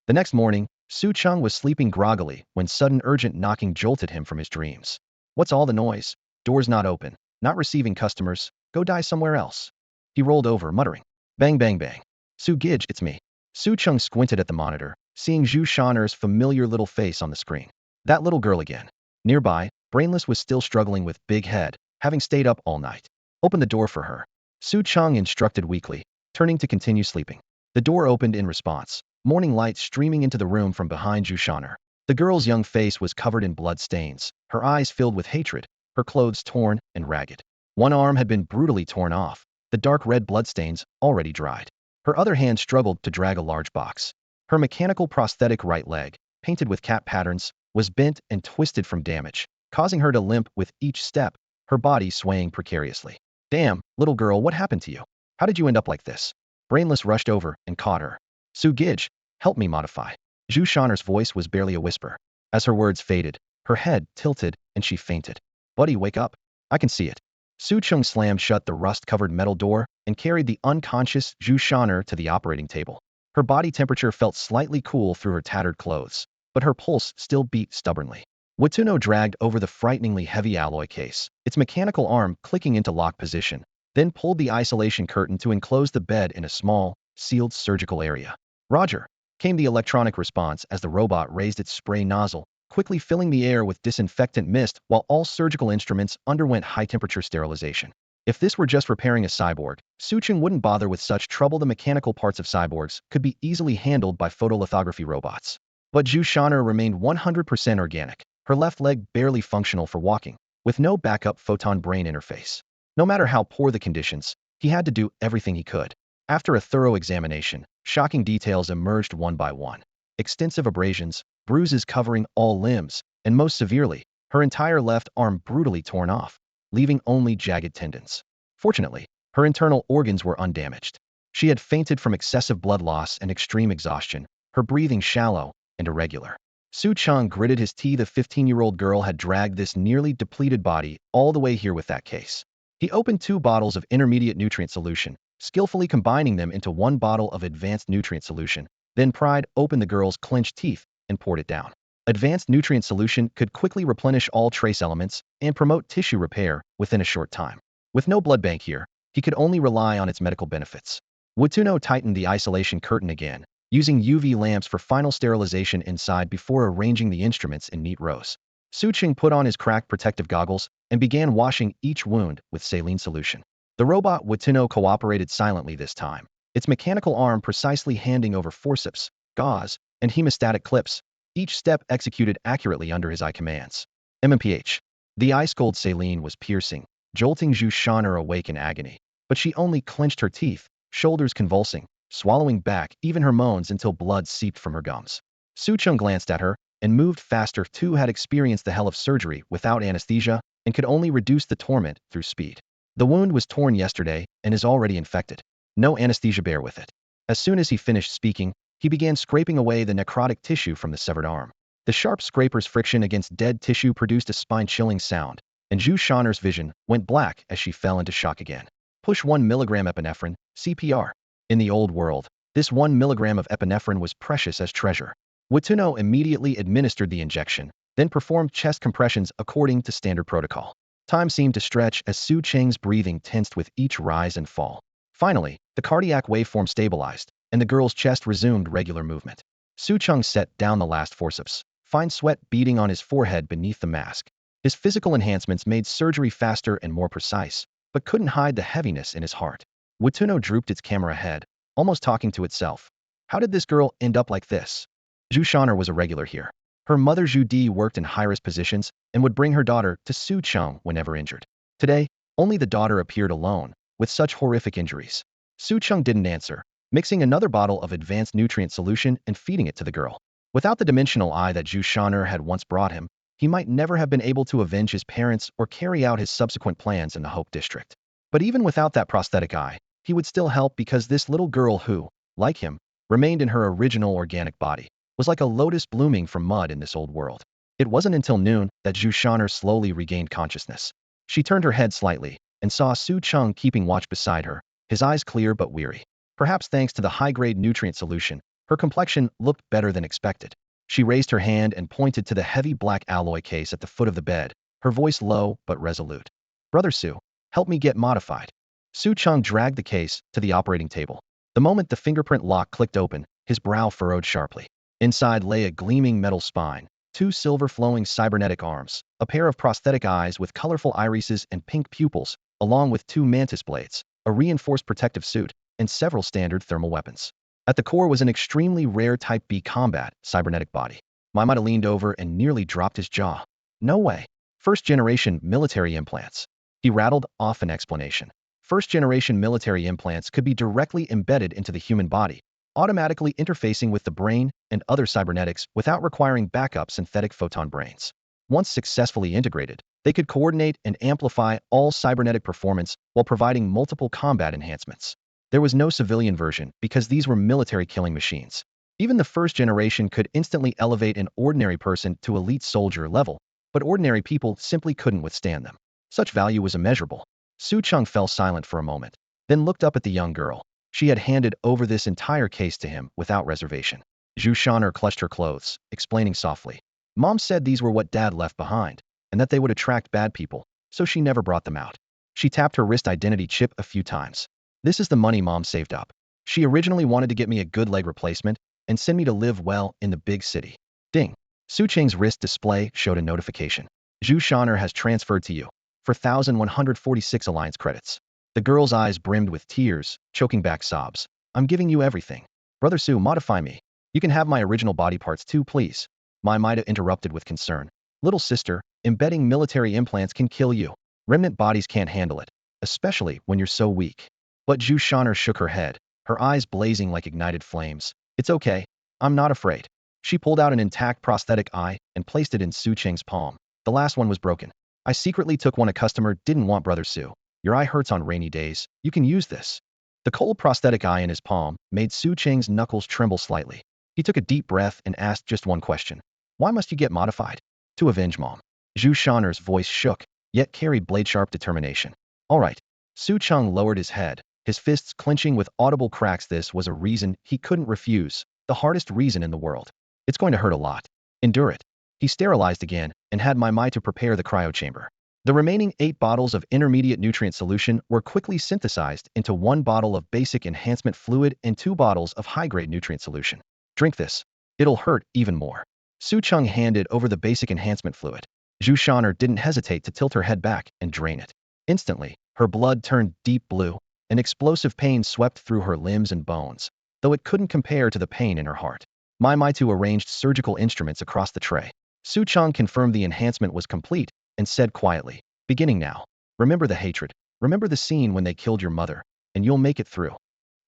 The next morning, Su Cheng was sleeping groggily when sudden urgent knocking jolted him from his dreams. What's all the noise? Doors not open, not receiving customers, go die somewhere else. He rolled over, muttering. Bang bang bang. Su Gij, it's me. Su Cheng squinted at the monitor, seeing Zhu Shaner's familiar little face on the screen. That little girl again. Nearby, Brainless was still struggling with Big Head, having stayed up all night. Open the door for her. Su Cheng instructed weakly, turning to continue sleeping. The door opened in response, morning light streaming into the room from behind Zhu Shaner. The girl's young face was covered in blood stains, her eyes filled with hatred, her clothes torn and ragged. 1 arm had been brutally torn off, the dark red bloodstains already dried. Her other hand struggled to drag a large box. Her mechanical prosthetic right leg, painted with cat patterns, was bent and twisted from damage, causing her to limp with each step, her body swaying precariously. Damn, little girl, what happened to you? How did you end up like this? Brainless rushed over and caught her. Su Gij, help me modify. Zhu Shaner's voice was barely a whisper. As her words faded, her head tilted and she fainted. Buddy, wake up. I can see it. Su Cheng slammed shut the rust-covered metal door and carried the unconscious Zhu Shaner to the operating table. Her body temperature felt slightly cool through her tattered clothes, but her pulse still beat stubbornly. Watuno dragged over the frighteningly heavy alloy case, its mechanical arm clicking into lock position. then pulled the isolation curtain to enclose the bed in a small, sealed surgical area. "Roger," came the electronic response as the robot raised its spray nozzle, quickly filling the air with disinfectant mist while all surgical instruments underwent high-temperature sterilization. If this were just repairing a cyborg, Cheng wouldn't bother with such trouble. The mechanical parts of cyborgs could be easily handled by photolithography robots. But Zhu Shan'er remained 100% organic, her left leg barely functional for walking, with no backup photon-brain interface. No matter how poor the conditions, he had to do everything he could. After a thorough examination, shocking details emerged one by one. Extensive abrasions, bruises covering all limbs, and most severely, her entire left arm brutally torn off, leaving only jagged tendons. Fortunately, her internal organs were undamaged. She had fainted from excessive blood loss and extreme exhaustion, her breathing shallow and irregular. Cheng gritted his teeth. The 15-year-old girl had dragged this nearly depleted body all the way here with that case. He opened 2 bottles of intermediate nutrient solution, skillfully combining them into 1 bottle of advanced nutrient solution, then pried open the girl's clenched teeth and poured it down. Advanced nutrient solution could quickly replenish all trace elements and promote tissue repair within a short time. With no blood bank here, he could only rely on its medical benefits. Watuno tightened the isolation curtain again, using UV lamps for final sterilization inside before arranging the instruments in neat rows. Cheng put on his cracked protective goggles and began washing each wound with saline solution. The robot Watuno cooperated silently this time, its mechanical arm precisely handing over forceps, gauze, and hemostatic clips, each step executed accurately under his eye commands. MMPH. The ice-cold saline was piercing, jolting Zhu Shan'er awake in agony, but she only clenched her teeth, shoulders convulsing, swallowing back even her moans until blood seeped from her gums. Cheng glanced at her and moved faster. Two had experienced the hell of surgery without anesthesia and could only reduce the torment through speed. The wound was torn yesterday and is already infected. No anesthesia, bear with it. As soon as he finished speaking, he began scraping away the necrotic tissue from the severed arm. The sharp scraper's friction against dead tissue produced a spine-chilling sound, and Zhu Shan'er's vision went black as she fell into shock again. Push 1 milligram epinephrine, CPR. In the old world, this 1 milligram of epinephrine was precious as treasure. Watuno immediately administered the injection, then performed chest compressions according to standard protocol. Time seemed to stretch as Cheng's breathing tensed with each rise and fall. Finally, the cardiac waveform stabilized, and the girl's chest resumed regular movement. Cheng set down the last forceps, fine sweat beading on his forehead beneath the mask. His physical enhancements made surgery faster and more precise, but couldn't hide the heaviness in his heart. Watuno drooped its camera head, almost talking to itself. How did this girl end up like this? Zhu Shan'er was a regular here. Her mother Zhu Di worked in high-risk positions and would bring her daughter to Cheng whenever injured. Today, only the daughter appeared alone, with such horrific injuries. Cheng didn't answer, mixing another bottle of advanced nutrient solution and feeding it to the girl. Without the dimensional eye that Zhu Shan'er had once brought him, he might never have been able to avenge his parents or carry out his subsequent plans in the Hope District. But even without that prosthetic eye, he would still help because this little girl who, like him, remained in her original organic body, was like a lotus blooming from mud in this old world. It wasn't until noon that Zhu Shan'er slowly regained consciousness. She turned her head slightly and saw Cheng keeping watch beside her, his eyes clear but weary. Perhaps thanks to the high-grade nutrient solution, her complexion looked better than expected. She raised her hand and pointed to the heavy black alloy case at the foot of the bed, her voice low but resolute. "Brother Su, help me get modified." Cheng dragged the case to the operating table. The moment the fingerprint lock clicked open, his brow furrowed sharply. Inside lay a gleaming metal spine, 2 silver-flowing cybernetic arms, a pair of prosthetic eyes with colorful irises and pink pupils, along with 2 mantis blades, a reinforced protective suit, and several standard thermal weapons. At the core was an extremely rare Type B combat cybernetic body. Maimata leaned over and nearly dropped his jaw. "No way. First-generation military implants." He rattled off an explanation. First-generation military implants could be directly embedded into the human body, automatically interfacing with the brain and other cybernetics without requiring backup synthetic photon brains. Once successfully integrated, they could coordinate and amplify all cybernetic performance while providing multiple combat enhancements. There was no civilian version because these were military killing machines. Even the first generation could instantly elevate an ordinary person to elite soldier level, but ordinary people simply couldn't withstand them. Such value was immeasurable. Cheng fell silent for a moment, then looked up at the young girl. She had handed over this entire case to him without reservation. Zhu Shan'er clutched her clothes, explaining softly. "Mom said these were what Dad left behind, and that they would attract bad people, so she never brought them out. She tapped her wrist identity chip a few times. This is the money Mom saved up. She originally wanted to get me a good leg replacement and send me to live well in the big city. Ding. Su Cheng's wrist display showed a notification. Zhu Shaner has transferred to you for 1,146 alliance credits. The girl's eyes brimmed with tears, choking back sobs. I'm giving you everything. Brother Su, modify me. You can have my original body parts too, please. Mai Maida interrupted with concern. Little sister, embedding military implants can kill you. Remnant bodies can't handle it, especially when you're so weak. But Zhu Shaner shook her head, her eyes blazing like ignited flames. It's okay. I'm not afraid. She pulled out an intact prosthetic eye and placed it in Su Cheng's palm. The last one was broken. I secretly took one a customer didn't want, Brother Su. Your eye hurts on rainy days. You can use this. The cold prosthetic eye in his palm made Su Cheng's knuckles tremble slightly. He took a deep breath and asked just one question. Why must you get modified? To avenge Mom. Zhu Shaner's voice shook, yet carried blade-sharp determination. All right. Su Cheng lowered his head, his fists clenching with audible cracks. This was a reason he couldn't refuse, the hardest reason in the world. It's going to hurt a lot. Endure it. He sterilized again and had Mai to prepare the cryo chamber. The remaining 8 bottles of intermediate nutrient solution were quickly synthesized into 1 bottle of basic enhancement fluid and 2 bottles of high-grade nutrient solution. Drink this. It'll hurt even more. Su Cheng handed over the basic enhancement fluid. Zhu Shaner didn't hesitate to tilt her head back and drain it. Instantly, her blood turned deep blue, and explosive pain swept through her limbs and bones, though it couldn't compare to the pain in her heart. Mai Tu arranged surgical instruments across the tray. Su Cheng confirmed the enhancement was complete and said quietly, beginning now. Remember the hatred. Remember the scene when they killed your mother, and you'll make it through.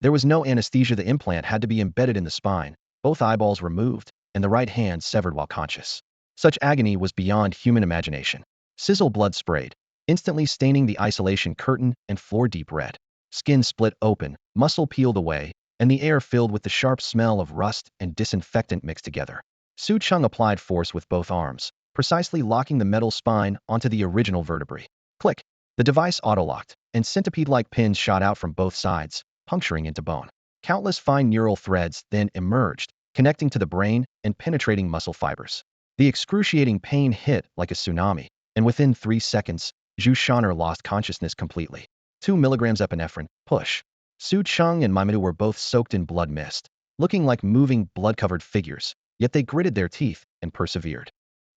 There was no anesthesia. The implant had to be embedded in the spine, both eyeballs removed, and the right hand severed while conscious. Such agony was beyond human imagination. Sizzle blood sprayed, instantly staining the isolation curtain and floor deep red. Skin split open, muscle peeled away, and the air filled with the sharp smell of rust and disinfectant mixed together. Su Cheng applied force with both arms, precisely locking the metal spine onto the original vertebrae. Click. The device auto-locked, and centipede-like pins shot out from both sides, puncturing into bone. Countless fine neural threads then emerged, connecting to the brain and penetrating muscle fibers. The excruciating pain hit like a tsunami, and within 3 seconds, Zhu Shaner lost consciousness completely. 2 milligrams epinephrine, push. Su Cheng and Maimatu were both soaked in blood mist, looking like moving blood-covered figures, yet they gritted their teeth and persevered.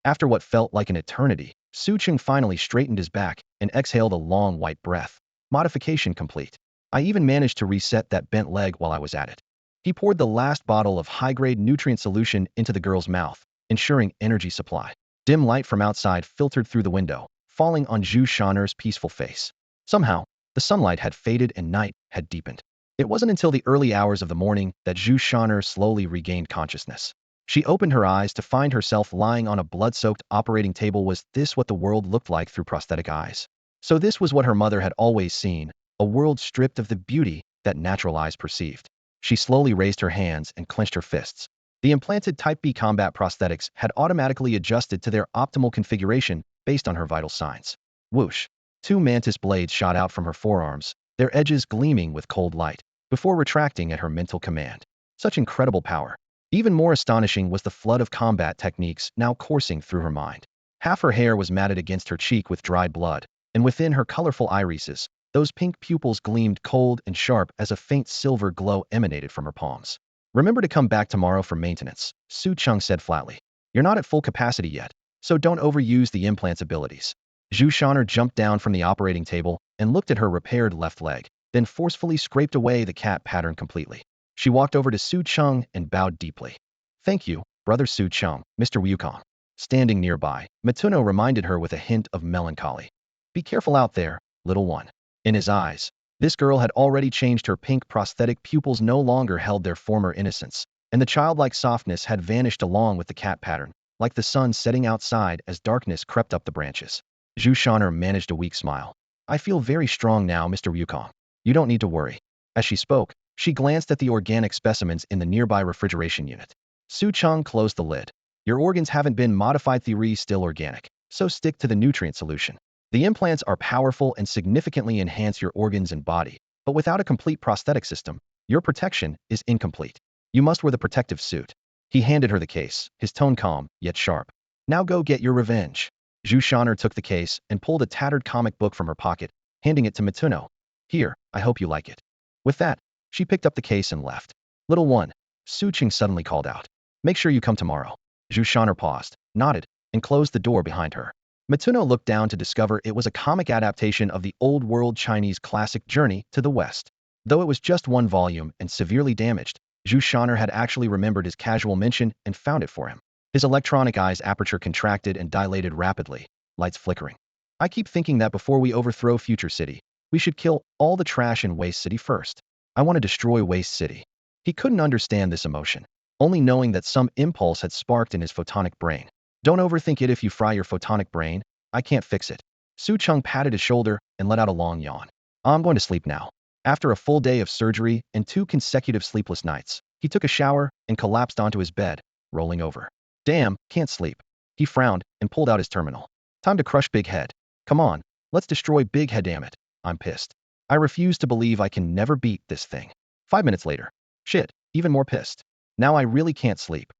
After what felt like an eternity, Su Cheng finally straightened his back and exhaled a long white breath. Modification complete. I even managed to reset that bent leg while I was at it. He poured the last bottle of high-grade nutrient solution into the girl's mouth, ensuring energy supply. Dim light from outside filtered through the window, falling on Zhu Shaner's peaceful face. Somehow, the sunlight had faded and night had deepened. It wasn't until the early hours of the morning that Zhu Shaner slowly regained consciousness. She opened her eyes to find herself lying on a blood-soaked operating table. Was this what the world looked like through prosthetic eyes? So this was what her mother had always seen, a world stripped of the beauty that natural eyes perceived. She slowly raised her hands and clenched her fists. The implanted Type B combat prosthetics had automatically adjusted to their optimal configuration based on her vital signs. Whoosh! 2 mantis blades shot out from her forearms, their edges gleaming with cold light, before retracting at her mental command. Such incredible power. Even more astonishing was the flood of combat techniques now coursing through her mind. Half her hair was matted against her cheek with dried blood, and within her colorful irises, those pink pupils gleamed cold and sharp as a faint silver glow emanated from her palms. Remember to come back tomorrow for maintenance, Su Cheng said flatly. You're not at full capacity yet, so don't overuse the implant's abilities. Zhu Shaner jumped down from the operating table and looked at her repaired left leg, then forcefully scraped away the cat pattern completely. She walked over to Su Cheng and bowed deeply. Thank you, Brother Su Cheng, Mr. Wukong. Standing nearby, Matuno reminded her with a hint of melancholy. Be careful out there, little one. In his eyes, this girl had already changed. Her pink prosthetic pupils no longer held their former innocence, and the childlike softness had vanished along with the cat pattern, like the sun setting outside as darkness crept up the branches. Zhu Shaner managed a weak smile. I feel very strong now, Mr. Wukong. You don't need to worry. As she spoke, she glanced at the organic specimens in the nearby refrigeration unit. Su Cheng closed the lid. Your organs haven't been modified. Theory still organic, so stick to the nutrient solution. The implants are powerful and significantly enhance your organs and body, but without a complete prosthetic system, your protection is incomplete. You must wear the protective suit. He handed her the case, his tone calm, yet sharp. Now go get your revenge. Zhu Shaner took the case and pulled a tattered comic book from her pocket, handing it to Mitsuno. Here, I hope you like it. With that, she picked up the case and left. Little one, Su Cheng suddenly called out. Make sure you come tomorrow. Zhu Shan'er paused, nodded, and closed the door behind her. Mitsuno looked down to discover it was a comic adaptation of the old-world Chinese classic Journey to the West. Though it was just one volume and severely damaged, Zhu Shan'er had actually remembered his casual mention and found it for him. His electronic eye's aperture contracted and dilated rapidly, lights flickering. I keep thinking that before we overthrow Future City, we should kill all the trash in Waste City first. I want to destroy Waste City. He couldn't understand this emotion, only knowing that some impulse had sparked in his photonic brain. Don't overthink it if you fry your photonic brain. I can't fix it. Su Cheng patted his shoulder and let out a long yawn. I'm going to sleep now. After a full day of surgery and 2 consecutive sleepless nights, he took a shower and collapsed onto his bed, rolling over. Damn, can't sleep. He frowned and pulled out his terminal. Time to crush Big Head. Come on, let's destroy Big Head, damn it. I'm pissed. I refuse to believe I can never beat this thing. 5 minutes later. Shit, even more pissed. Now I really can't sleep.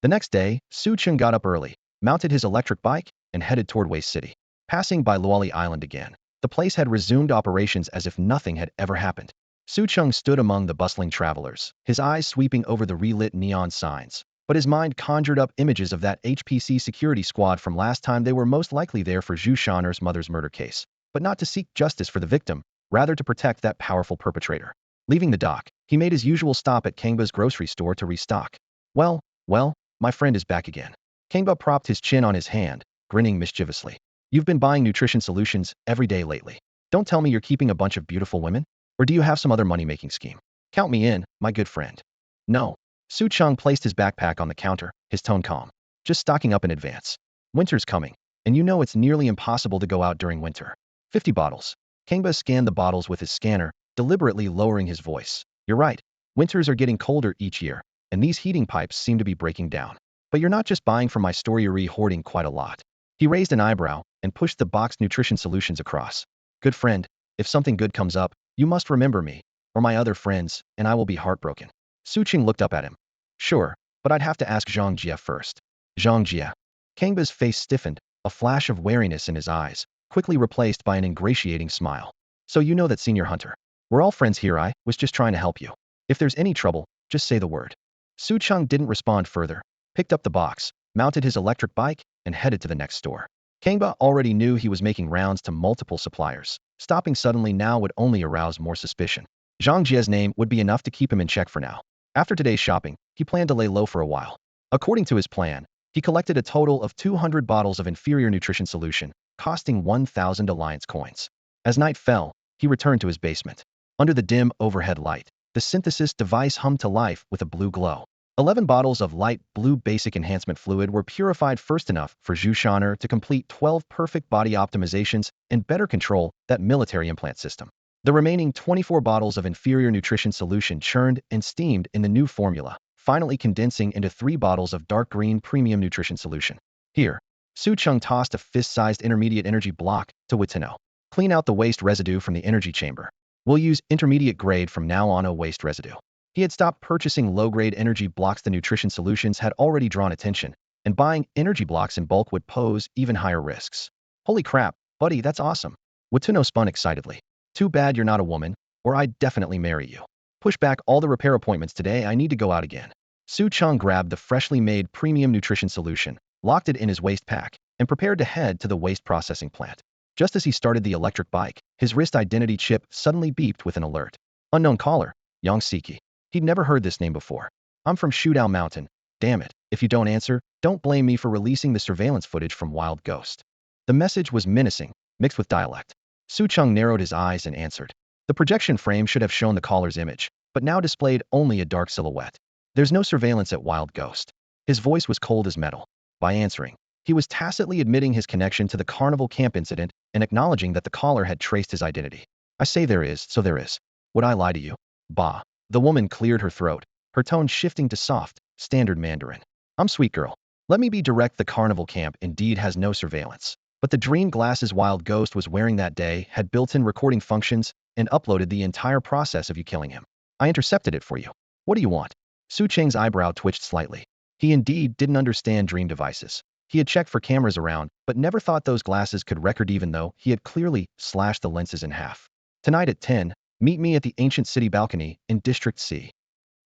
The next day, Su Cheng got up early, mounted his electric bike, and headed toward Waste City. Passing by Luoli Island again, the place had resumed operations as if nothing had ever happened. Su Cheng stood among the bustling travelers, his eyes sweeping over the relit neon signs, but his mind conjured up images of that HPC security squad from last time. They were most likely there for Zhu Shan'er's mother's murder case, but not to seek justice for the victim, rather to protect that powerful perpetrator. Leaving the dock, he made his usual stop at Kangba's grocery store to restock. Well, my friend is back again. Kangba propped his chin on his hand, grinning mischievously. You've been buying nutrition solutions every day lately. Don't tell me you're keeping a bunch of beautiful women? Or do you have some other money-making scheme? Count me in, my good friend. No. Su Cheng placed his backpack on the counter, his tone calm. Just stocking up in advance. Winter's coming, and you know it's nearly impossible to go out during winter. 50 bottles. Kangba scanned the bottles with his scanner, deliberately lowering his voice. You're right. Winters are getting colder each year, and these heating pipes seem to be breaking down. But you're not just buying from my store, you're hoarding quite a lot. He raised an eyebrow and pushed the boxed nutrition solutions across. Good friend, if something good comes up, you must remember me, or my other friends, and I will be heartbroken. Su Cheng looked up at him. Sure, but I'd have to ask Zhang Jie first. Zhang Jie. Kangba's face stiffened, a flash of wariness in his eyes, quickly replaced by an ingratiating smile. So you know that, Senior Hunter. We're all friends here. I was just trying to help you. If there's any trouble, just say the word. Su Cheng didn't respond further, picked up the box, mounted his electric bike, and headed to the next store. Kangba already knew he was making rounds to multiple suppliers. Stopping suddenly now would only arouse more suspicion. Zhang Jie's name would be enough to keep him in check for now. After today's shopping, he planned to lay low for a while. According to his plan, he collected a total of 200 bottles of inferior nutrition solution, costing 1,000 alliance coins. As night fell, he returned to his basement. Under the dim overhead light, the synthesis device hummed to life with a blue glow. 11 bottles of light blue basic enhancement fluid were purified first enough for Zhu Shan'er to complete 12 perfect body optimizations and better control that military implant system. The remaining 24 bottles of inferior nutrition solution churned and steamed in the new formula, finally condensing into 3 bottles of dark green premium nutrition solution. Here, Su Cheng tossed a fist-sized intermediate energy block to Witino. Clean out the waste residue from the energy chamber. We'll use intermediate grade from now on. A waste residue. He had stopped purchasing low-grade energy blocks. The nutrition solutions had already drawn attention, and buying energy blocks in bulk would pose even higher risks. Holy crap, buddy, that's awesome. Witino spun excitedly. Too bad you're not a woman, or I'd definitely marry you. Push back all the repair appointments today. I need to go out again. Su Cheng grabbed the freshly made premium nutrition solution, locked it in his waste pack, and prepared to head to the waste processing plant. Just as he started the electric bike, his wrist identity chip suddenly beeped with an alert. Unknown caller, Yang Siki. He'd never heard this name before. I'm from Shudao Mountain. Damn it, if you don't answer, don't blame me for releasing the surveillance footage from Wild Ghost. The message was menacing, mixed with dialect. Su Cheng narrowed his eyes and answered. The projection frame should have shown the caller's image, but now displayed only a dark silhouette. There's no surveillance at Wild Ghost. His voice was cold as metal. By answering, he was tacitly admitting his connection to the carnival camp incident and acknowledging that the caller had traced his identity. I say there is, so there is. Would I lie to you? Bah. The woman cleared her throat, her tone shifting to soft, standard Mandarin. I'm sweet girl. Let me be direct. The carnival camp indeed has no surveillance, but the dream glasses Wild Ghost was wearing that day had built-in recording functions and uploaded the entire process of you killing him. I intercepted it for you. What do you want? Su Cheng's eyebrow twitched slightly. He indeed didn't understand dream devices. He had checked for cameras around, but never thought those glasses could record even though he had clearly slashed the lenses in half. Tonight at 10, meet me at the ancient city balcony in District C.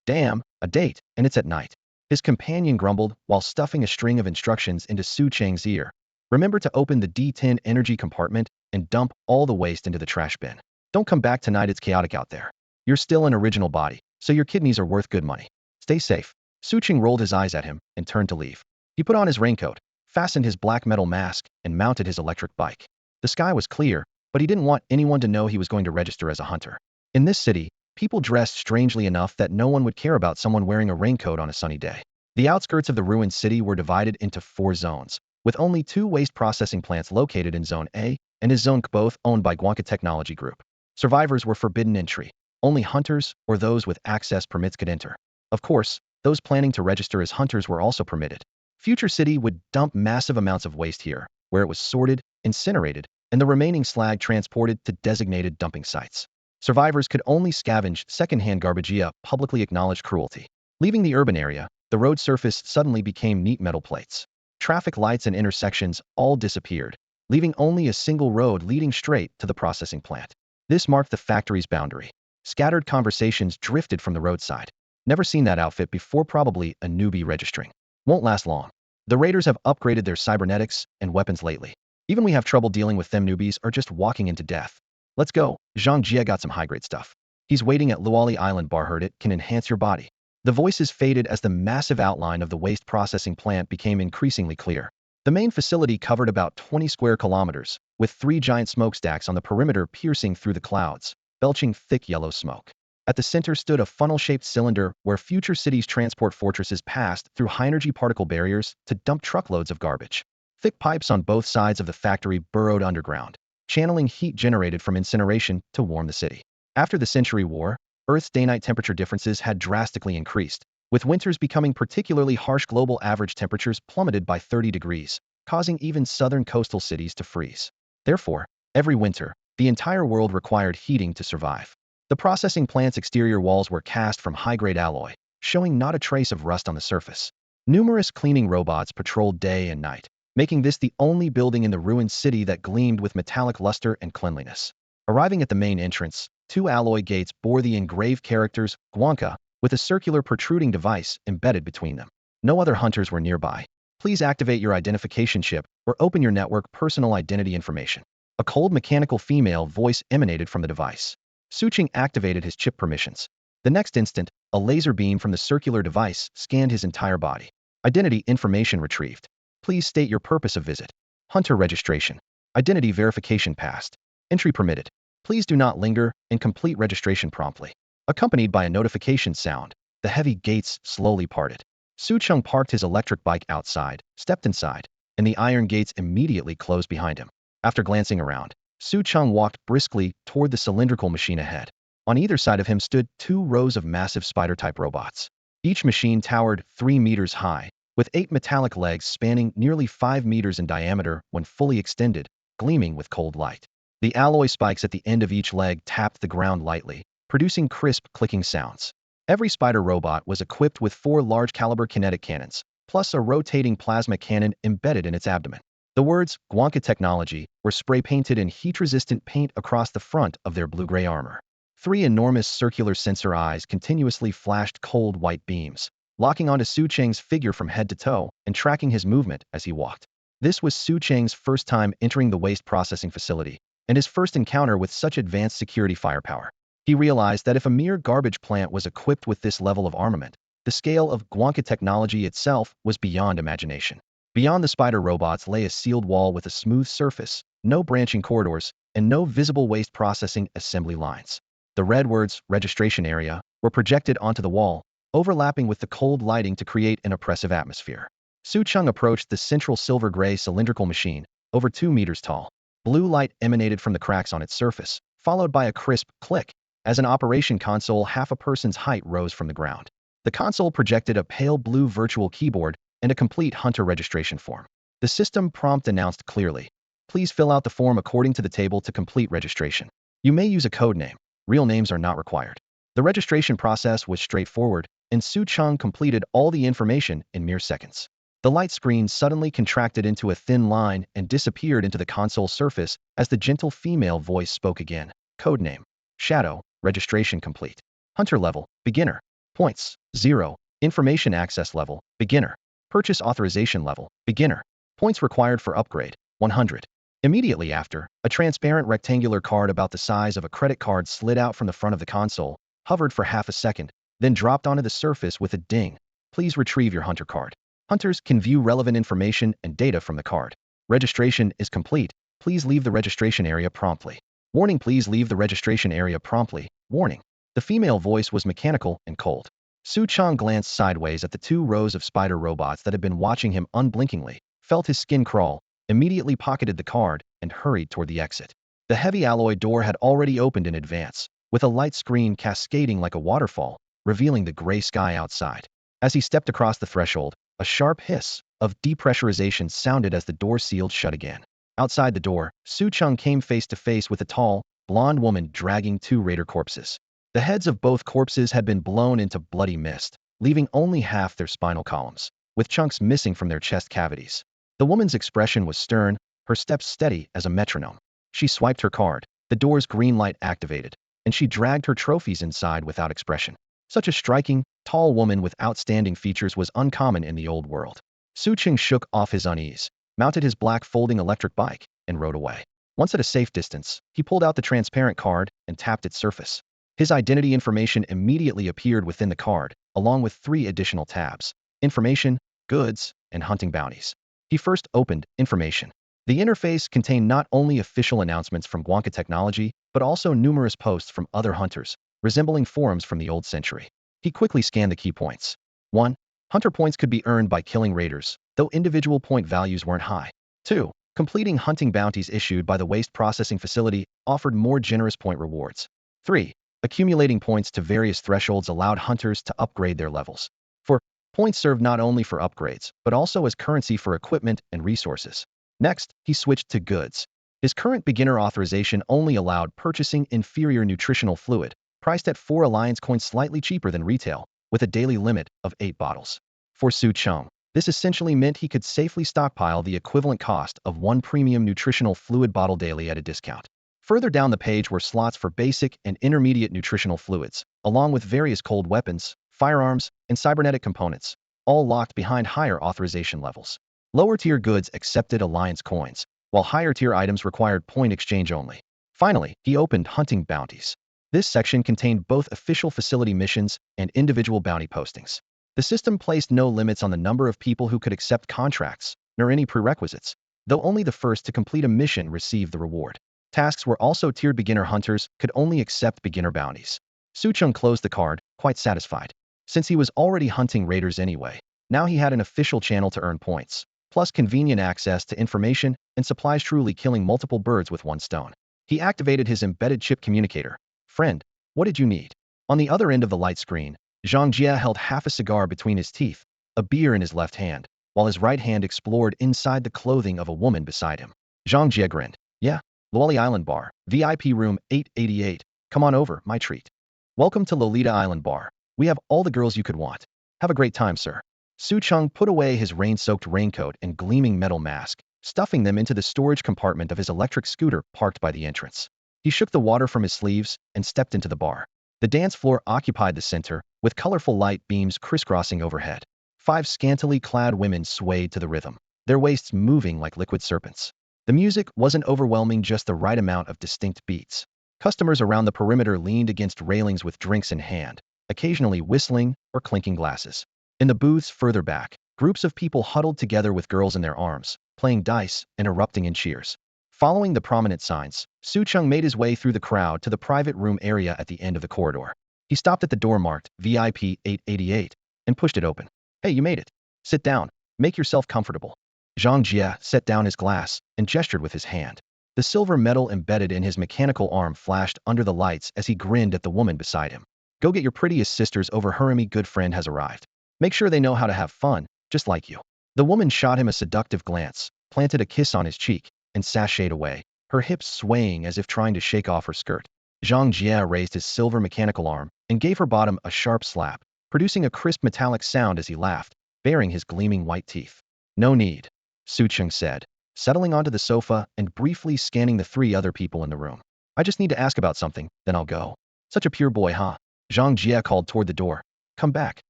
Damn, a date, and it's at night. His companion grumbled while stuffing a string of instructions into Su Cheng's ear. Remember to open the D10 energy compartment and dump all the waste into the trash bin. Don't come back tonight, it's chaotic out there. You're still an original body, so your kidneys are worth good money. Stay safe. Su Cheng rolled his eyes at him and turned to leave. He put on his raincoat, fastened his black metal mask, and mounted his electric bike. The sky was clear, but he didn't want anyone to know he was going to register as a hunter. In this city, people dressed strangely enough that no one would care about someone wearing a raincoat on a sunny day. The outskirts of the ruined city were divided into 4 zones, with only 2 waste processing plants located in Zone A and his Zone C, both owned by Guanca Technology Group. Survivors were forbidden entry. Only hunters or those with access permits could enter. Of course, those planning to register as hunters were also permitted. Future City would dump massive amounts of waste here, where it was sorted, incinerated, and the remaining slag transported to designated dumping sites. Survivors could only scavenge secondhand garbage via publicly acknowledged cruelty. Leaving the urban area, the road surface suddenly became neat metal plates. Traffic lights and intersections all disappeared, leaving only a single road leading straight to the processing plant. This marked the factory's boundary. Scattered conversations drifted from the roadside. Never seen that outfit before, probably a newbie registering. Won't last long. The raiders have upgraded their cybernetics and weapons lately. Even we have trouble dealing with them newbies are just walking into death. Let's go. Zhang Jie got some high-grade stuff. He's waiting at Luoli Island bar. Heard it can enhance your body. The voices faded as the massive outline of the waste processing plant became increasingly clear. The main facility covered about 20 square kilometers, with 3 giant smokestacks on the perimeter piercing through the clouds, belching thick yellow smoke. At the center stood a funnel-shaped cylinder where future cities' transport fortresses passed through high-energy particle barriers to dump truckloads of garbage. Thick pipes on both sides of the factory burrowed underground, channeling heat generated from incineration to warm the city. After the Century War, Earth's day-night temperature differences had drastically increased, with winters becoming particularly harsh. Global average temperatures plummeted by 30 degrees, causing even southern coastal cities to freeze. Therefore, every winter, the entire world required heating to survive. The processing plant's exterior walls were cast from high-grade alloy, showing not a trace of rust on the surface. Numerous cleaning robots patrolled day and night, making this the only building in the ruined city that gleamed with metallic luster and cleanliness. Arriving at the main entrance, 2 alloy gates bore the engraved characters Guanca, with a circular protruding device embedded between them. No other hunters were nearby. Please activate your identification chip or open your network personal identity information. A cold mechanical female voice emanated from the device. Su Cheng activated his chip permissions. The next instant, a laser beam from the circular device scanned his entire body. Identity information retrieved. Please state your purpose of visit. Hunter registration. Identity verification passed. Entry permitted. Please do not linger and complete registration promptly. Accompanied by a notification sound, the heavy gates slowly parted. Su Cheng parked his electric bike outside, stepped inside, and the iron gates immediately closed behind him. After glancing around, Su Cheng walked briskly toward the cylindrical machine ahead. On either side of him stood 2 rows of massive spider-type robots. Each machine towered 3 meters high, with 8 metallic legs spanning nearly 5 meters in diameter when fully extended, gleaming with cold light. The alloy spikes at the end of each leg tapped the ground lightly, producing crisp, clicking sounds. Every spider robot was equipped with 4 large-caliber kinetic cannons, plus a rotating plasma cannon embedded in its abdomen. The words Guanca Technology were spray-painted in heat-resistant paint across the front of their blue-gray armor. 3 enormous circular sensor eyes continuously flashed cold white beams, locking onto Su Cheng's figure from head to toe and tracking his movement as he walked. This was Su Cheng's first time entering the waste processing facility, and his first encounter with such advanced security firepower. He realized that if a mere garbage plant was equipped with this level of armament, the scale of Guanca Technology itself was beyond imagination. Beyond the spider robots lay a sealed wall with a smooth surface, no branching corridors, and no visible waste processing assembly lines. The red words, registration area, were projected onto the wall, overlapping with the cold lighting to create an oppressive atmosphere. Su Cheng approached the central silver-gray cylindrical machine, over 2 meters tall. Blue light emanated from the cracks on its surface, followed by a crisp click, as an operation console half a person's height rose from the ground. The console projected a pale blue virtual keyboard and a complete hunter registration form. The system prompt announced clearly, "Please fill out the form according to the table to complete registration. You may use a code name. Real names are not required." The registration process was straightforward, and Su Cheng completed all the information in mere seconds. The light screen suddenly contracted into a thin line and disappeared into the console surface as the gentle female voice spoke again. Codename: Shadow. Registration complete. Hunter level: Beginner. Points: 0. Information access level: Beginner. Purchase authorization level: Beginner. Points required for upgrade: 100. Immediately after, a transparent rectangular card about the size of a credit card slid out from the front of the console, hovered for half a second, then dropped onto the surface with a ding. Please retrieve your Hunter card. Hunters can view relevant information and data from the card. Registration is complete. Please leave the registration area promptly. Warning: please leave the registration area promptly. Warning. The female voice was mechanical and cold. Su Cheng glanced sideways at the 2 rows of spider robots that had been watching him unblinkingly, felt his skin crawl, immediately pocketed the card, and hurried toward the exit. The heavy alloy door had already opened in advance, with a light screen cascading like a waterfall, revealing the gray sky outside. As he stepped across the threshold, a sharp hiss of depressurization sounded as the door sealed shut again. Outside the door, Su Cheng came face to face with a tall, blonde woman dragging 2 raider corpses. The heads of both corpses had been blown into bloody mist, leaving only half their spinal columns, with chunks missing from their chest cavities. The woman's expression was stern, her steps steady as a metronome. She swiped her card, the door's green light activated, and she dragged her trophies inside without expression. Such a striking, tall woman with outstanding features was uncommon in the old world. Su Cheng shook off his unease, mounted his black folding electric bike, and rode away. Once at a safe distance, he pulled out the transparent card and tapped its surface. His identity information immediately appeared within the card, along with 3 additional tabs: Information, Goods, and Hunting Bounties. He first opened Information. The interface contained not only official announcements from Guanca Technology, but also numerous posts from other hunters, resembling forums from the old century. He quickly scanned the key points. 1. Hunter points could be earned by killing raiders, though individual point values weren't high. 2. Completing hunting bounties issued by the waste processing facility offered more generous point rewards. 3. Accumulating points to various thresholds allowed hunters to upgrade their levels. 4. Points served not only for upgrades, but also as currency for equipment and resources. Next, he switched to goods. His current beginner authorization only allowed purchasing inferior nutritional fluid, priced at 4 alliance coins, slightly cheaper than retail, with a daily limit of 8 bottles. For Su Cheng, this essentially meant he could safely stockpile the equivalent cost of 1 premium nutritional fluid bottle daily at a discount. Further down the page were slots for basic and intermediate nutritional fluids, along with various cold weapons, firearms, and cybernetic components, all locked behind higher authorization levels. Lower-tier goods accepted alliance coins, while higher-tier items required point exchange only. Finally, he opened Hunting Bounties. This section contained both official facility missions and individual bounty postings. The system placed no limits on the number of people who could accept contracts, nor any prerequisites, though only the first to complete a mission received the reward. Tasks were also tiered. Beginner hunters could only accept beginner bounties. Su Cheng closed the card, quite satisfied. Since he was already hunting raiders anyway, now he had an official channel to earn points, plus convenient access to information and supplies, truly killing multiple birds with one stone. He activated his embedded chip communicator. Friend, what did you need? On the other end of the light screen, Zhang Jie held half a cigar between his teeth, a beer in his left hand, while his right hand explored inside the clothing of a woman beside him. Zhang Jie grinned. Yeah, Lolita Island Bar, VIP room 888. Come on over, my treat. Welcome to Lolita Island Bar. We have all the girls you could want. Have a great time, sir. Su Cheng put away his rain-soaked raincoat and gleaming metal mask, stuffing them into the storage compartment of his electric scooter parked by the entrance. He shook the water from his sleeves and stepped into the bar. The dance floor occupied the center, with colorful light beams crisscrossing overhead. 5 scantily clad women swayed to the rhythm, their waists moving like liquid serpents. The music wasn't overwhelming, just the right amount of distinct beats. Customers around the perimeter leaned against railings with drinks in hand, occasionally whistling or clinking glasses. In the booths further back, groups of people huddled together with girls in their arms, playing dice and erupting in cheers. Following the prominent signs, Su Cheng made his way through the crowd to the private room area at the end of the corridor. He stopped at the door marked VIP 888 and pushed it open. Hey, you made it. Sit down. Make yourself comfortable. Zhang Jie set down his glass and gestured with his hand. The silver metal embedded in his mechanical arm flashed under the lights as he grinned at the woman beside him. Go get your prettiest sisters over. Hermie, good friend has arrived. Make sure they know how to have fun, just like you. The woman shot him a seductive glance, planted a kiss on his cheek, and sashayed away, her hips swaying as if trying to shake off her skirt. Zhang Jie raised his silver mechanical arm and gave her bottom a sharp slap, producing a crisp metallic sound as he laughed, baring his gleaming white teeth. No need, Su Cheng said, settling onto the sofa and briefly scanning the three other people in the room. I just need to ask about something, then I'll go. Such a pure boy, huh? Zhang Jie called toward the door. Come back,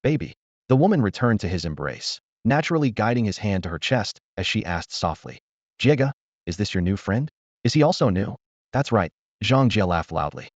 baby. The woman returned to his embrace, naturally guiding his hand to her chest as she asked softly. Jiega, is this your new friend? Is he also new? That's right, Zhang Jie laughed loudly.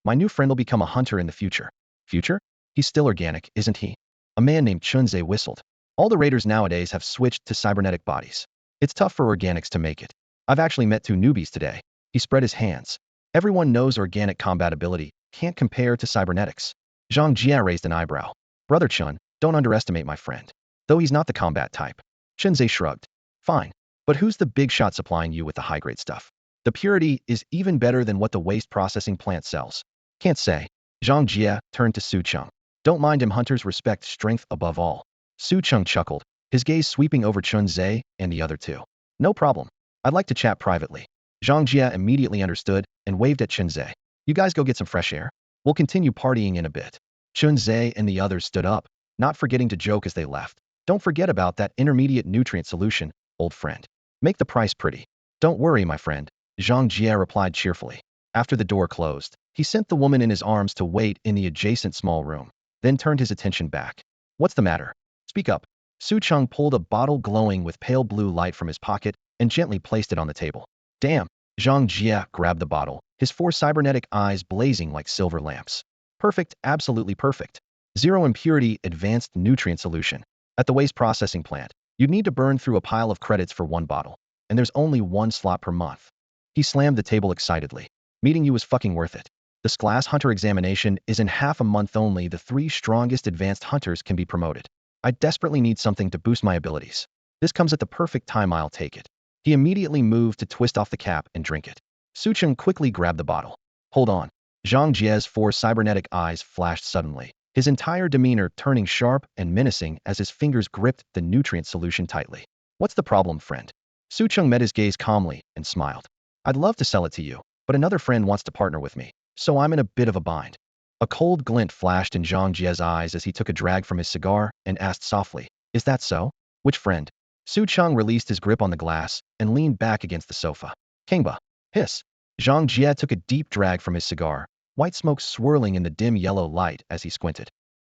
My new friend will become a hunter in the future. Future? He's still organic, isn't he? A man named Chunze whistled. All the raiders nowadays have switched to cybernetic bodies. It's tough for organics to make it. I've actually met two newbies today. He spread his hands. Everyone knows organic compatibility can't compare to cybernetics. Zhang Jie raised an eyebrow. Brother Chun, don't underestimate my friend. Though he's not the combat type. Chunze shrugged. Fine. But who's the big shot supplying you with the high-grade stuff? The purity is even better than what the waste processing plant sells. Can't say. Zhang Jie turned to Su Cheng. Don't mind him, hunters respect strength above all. Su Cheng chuckled, his gaze sweeping over Chunze and the other two. No problem. I'd like to chat privately. Zhang Jie immediately understood and waved at Chunze. You guys go get some fresh air. We'll continue partying in a bit. Chunze and the others stood up, not forgetting to joke as they left. Don't forget about that intermediate nutrient solution, old friend. Make the price pretty. Don't worry, my friend, Zhang Jie replied cheerfully. After the door closed, he sent the woman in his arms to wait in the adjacent small room, then turned his attention back. What's the matter? Speak up. Su Cheng pulled a bottle glowing with pale blue light from his pocket and gently placed it on the table. Damn. Zhang Jie grabbed the bottle, his four cybernetic eyes blazing like silver lamps. Perfect, absolutely perfect. Zero impurity advanced nutrient solution. At the waste processing plant, you'd need to burn through a pile of credits for one bottle, and there's only one slot per month. He slammed the table excitedly. Meeting you was fucking worth it. This glass hunter examination is in half a month only. The three strongest advanced hunters can be promoted. I desperately need something to boost my abilities. This comes at the perfect time, I'll take it. He immediately moved to twist off the cap and drink it. Su Cheng quickly grabbed the bottle. Hold on. Zhang Jie's four cybernetic eyes flashed suddenly, his entire demeanor turning sharp and menacing as his fingers gripped the nutrient solution tightly. What's the problem, friend? Su Cheng met his gaze calmly and smiled. I'd love to sell it to you, but another friend wants to partner with me, so I'm in a bit of a bind. A cold glint flashed in Zhang Jie's eyes as he took a drag from his cigar and asked softly, Is that so? Which friend? Su Cheng released his grip on the glass and leaned back against the sofa. Kangba. Hiss. Zhang Jie took a deep drag from his cigar, white smoke swirling in the dim yellow light as he squinted.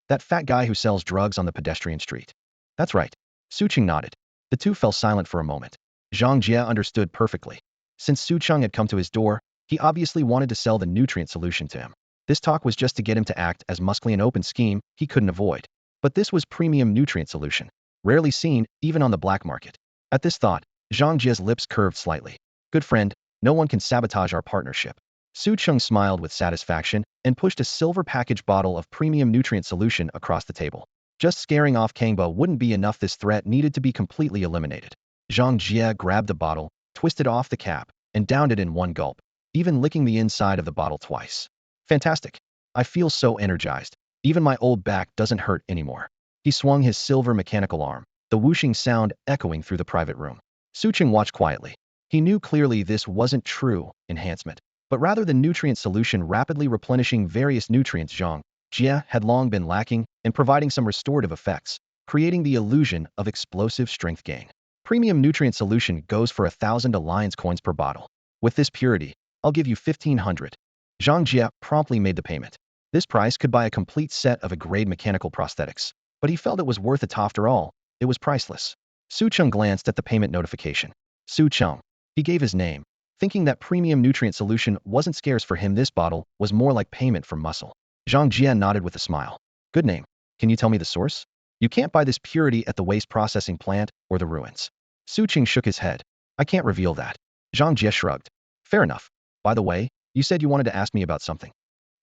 That fat guy who sells drugs on the pedestrian street. That's right. Su Cheng nodded. The two fell silent for a moment. Zhang Jie understood perfectly. Since Su Cheng had come to his door, he obviously wanted to sell the nutrient solution to him. This talk was just to get him to act as muscly an open scheme he couldn't avoid. But this was premium nutrient solution, rarely seen even on the black market. At this thought, Zhang Jie's lips curved slightly. Good friend, no one can sabotage our partnership. Su Cheng smiled with satisfaction and pushed a silver package bottle of premium nutrient solution across the table. Just scaring off Kangba wouldn't be enough. This threat needed to be completely eliminated. Zhang Jie grabbed the bottle, twisted off the cap, and downed it in one gulp, even licking the inside of the bottle twice. Fantastic. I feel so energized. Even my old back doesn't hurt anymore. He swung his silver mechanical arm, the whooshing sound echoing through the private room. Su Cheng watched quietly. He knew clearly this wasn't true enhancement, but rather the nutrient solution rapidly replenishing various nutrients Zhang Jie had long been lacking and providing some restorative effects, creating the illusion of explosive strength gain. Premium nutrient solution goes for 1,000 alliance coins per bottle. With this purity, I'll give you 1,500. Zhang Jie promptly made the payment. This price could buy a complete set of A-grade mechanical prosthetics, but he felt it was worth it. After all, it was priceless. Su Cheng glanced at the payment notification. Su Cheng. He gave his name, thinking that premium nutrient solution wasn't scarce for him. This bottle was more like payment for muscle. Zhang Jie nodded with a smile. Good name. Can you tell me the source? You can't buy this purity at the waste processing plant or the ruins. Su Cheng shook his head. I can't reveal that. Zhang Jie shrugged. Fair enough. By the way, you said you wanted to ask me about something.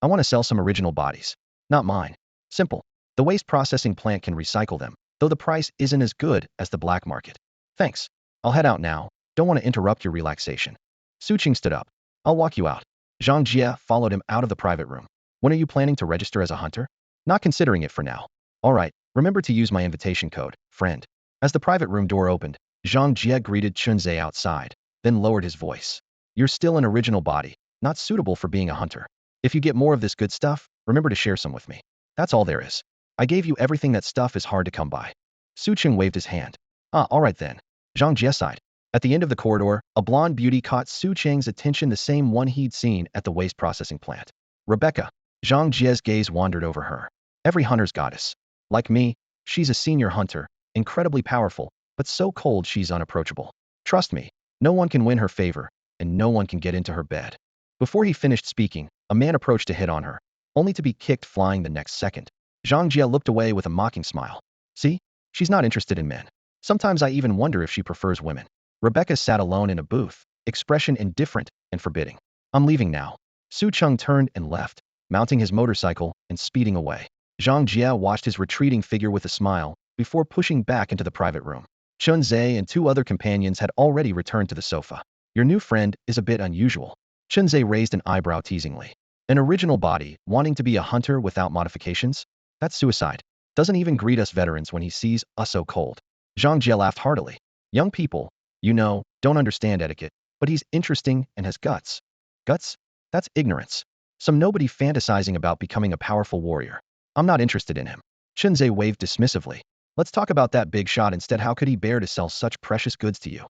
I want to sell some original bodies. Not mine. Simple. The waste processing plant can recycle them, though the price isn't as good as the black market. Thanks. I'll head out now. Don't want to interrupt your relaxation. Su Cheng stood up. I'll walk you out. Zhang Jie followed him out of the private room. When are you planning to register as a hunter? Not considering it for now. All right, remember to use my invitation code, friend. As the private room door opened, Zhang Jie greeted Chunze outside, then lowered his voice. You're still an original body, not suitable for being a hunter. If you get more of this good stuff, remember to share some with me. That's all there is. I gave you everything. That stuff is hard to come by. Su Cheng waved his hand. Ah, all right then. Zhang Jie sighed. At the end of the corridor, a blonde beauty caught Su Cheng's attention, the same one he'd seen at the waste processing plant. Rebecca. Zhang Jie's gaze wandered over her. Every hunter's goddess. Like me, she's a senior hunter, incredibly powerful, but so cold she's unapproachable. Trust me, no one can win her favor, and no one can get into her bed. Before he finished speaking, a man approached to hit on her, only to be kicked flying the next second. Zhang Jie looked away with a mocking smile. See? She's not interested in men. Sometimes I even wonder if she prefers women. Rebecca sat alone in a booth, expression indifferent and forbidding. I'm leaving now. Su Cheng turned and left, mounting his motorcycle and speeding away. Zhang Jie watched his retreating figure with a smile before pushing back into the private room. Chun Zhe and two other companions had already returned to the sofa. Your new friend is a bit unusual. Chun Zhe raised an eyebrow teasingly. An original body, wanting to be a hunter without modifications? That's suicide. Doesn't even greet us veterans when he sees us so cold. Zhang Jie laughed heartily. Young people, don't understand etiquette, but he's interesting and has guts. Guts? That's ignorance. Some nobody fantasizing about becoming a powerful warrior. I'm not interested in him. Chunze waved dismissively. Let's talk about that big shot instead. How could he bear to sell such precious goods to you?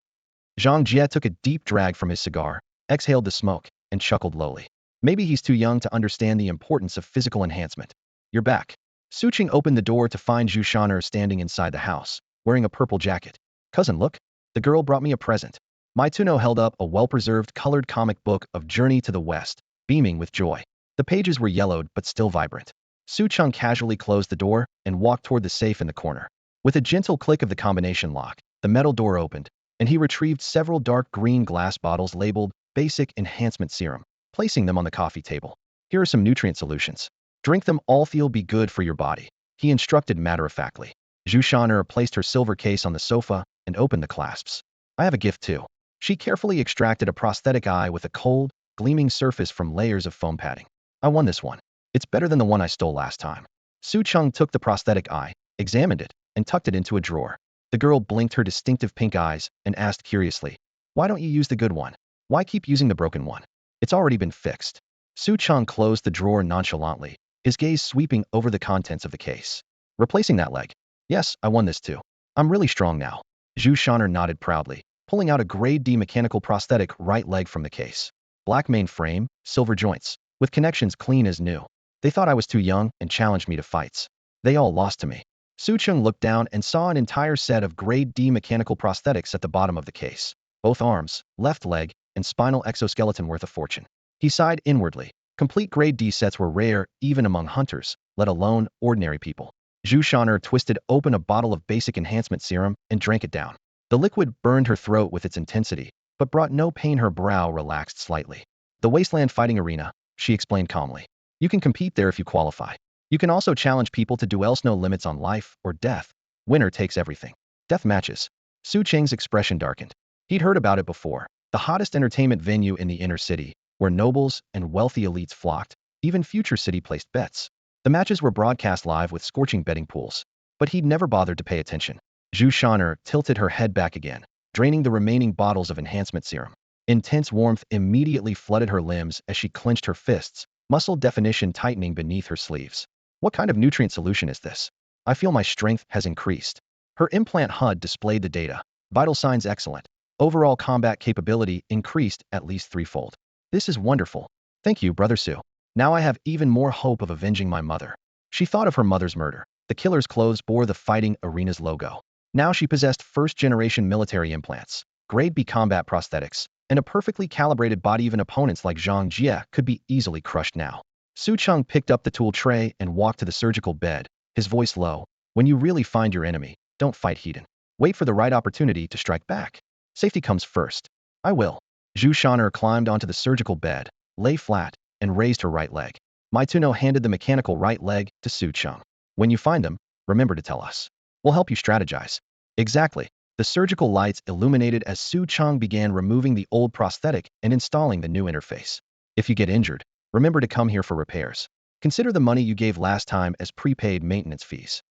Zhang Jie took a deep drag from his cigar, exhaled the smoke, and chuckled lowly. Maybe he's too young to understand the importance of physical enhancement. You're back. Su Qing opened the door to find Zhu Shaner standing inside the house, wearing a purple jacket. Cousin, look. The girl brought me a present. Mai Tuno held up a well-preserved colored comic book of Journey to the West, beaming with joy. The pages were yellowed but still vibrant. Su Cheng casually closed the door and walked toward the safe in the corner. With a gentle click of the combination lock, the metal door opened, and he retrieved several dark green glass bottles labeled Basic Enhancement Serum, placing them on the coffee table. Here are some nutrient solutions. Drink them all, feel be good for your body, he instructed matter-of-factly. Zhu Shaner placed her silver case on the sofa and opened the clasps. I have a gift too. She carefully extracted a prosthetic eye with a cold, gleaming surface from layers of foam padding. I won this one. It's better than the one I stole last time. Su Cheng took the prosthetic eye, examined it, and tucked it into a drawer. The girl blinked her distinctive pink eyes and asked curiously, why don't you use the good one? Why keep using the broken one? It's already been fixed. Su Cheng closed the drawer nonchalantly, his gaze sweeping over the contents of the case. Replacing that leg. Yes, I won this too. I'm really strong now. Zhu Shaner nodded proudly, pulling out a grade D mechanical prosthetic right leg from the case. Black main frame, silver joints, with connections clean as new. They thought I was too young and challenged me to fights. They all lost to me. Su Cheng looked down and saw an entire set of grade D mechanical prosthetics at the bottom of the case. Both arms, left leg, and spinal exoskeleton worth a fortune. He sighed inwardly. Complete grade D sets were rare even among hunters, let alone ordinary people. Zhu Shaner twisted open a bottle of basic enhancement serum and drank it down. The liquid burned her throat with its intensity, but brought no pain. Her brow relaxed slightly. The Wasteland Fighting Arena, she explained calmly. You can compete there if you qualify. You can also challenge people to duels, no limits on life or death. Winner takes everything. Death matches. Su Cheng's expression darkened. He'd heard about it before. The hottest entertainment venue in the inner city, where nobles and wealthy elites flocked. Even future city placed bets. The matches were broadcast live with scorching betting pools. But he'd never bothered to pay attention. Zhu Shaner tilted her head back again, draining the remaining bottles of enhancement serum. Intense warmth immediately flooded her limbs as she clenched her fists, muscle definition tightening beneath her sleeves. What kind of nutrient solution is this? I feel my strength has increased. Her implant HUD displayed the data. Vital signs excellent. Overall combat capability increased at least threefold. This is wonderful. Thank you, Brother Su. Now I have even more hope of avenging my mother. She thought of her mother's murder. The killer's clothes bore the fighting arena's logo. Now she possessed first-generation military implants, grade B combat prosthetics, and a perfectly calibrated body. Even opponents like Zhang Jie could be easily crushed now. Su Cheng picked up the tool tray and walked to the surgical bed, his voice low. When you really find your enemy, don't fight Hedon. Wait for the right opportunity to strike back. Safety comes first. I will. Zhu Shaner climbed onto the surgical bed, lay flat, and raised her right leg. Mai Tuno handed the mechanical right leg to Su Cheng. When you find them, remember to tell us. We'll help you strategize. Exactly. The surgical lights illuminated as Su Cheng began removing the old prosthetic and installing the new interface. If you get injured, remember to come here for repairs. Consider the money you gave last time as prepaid maintenance fees.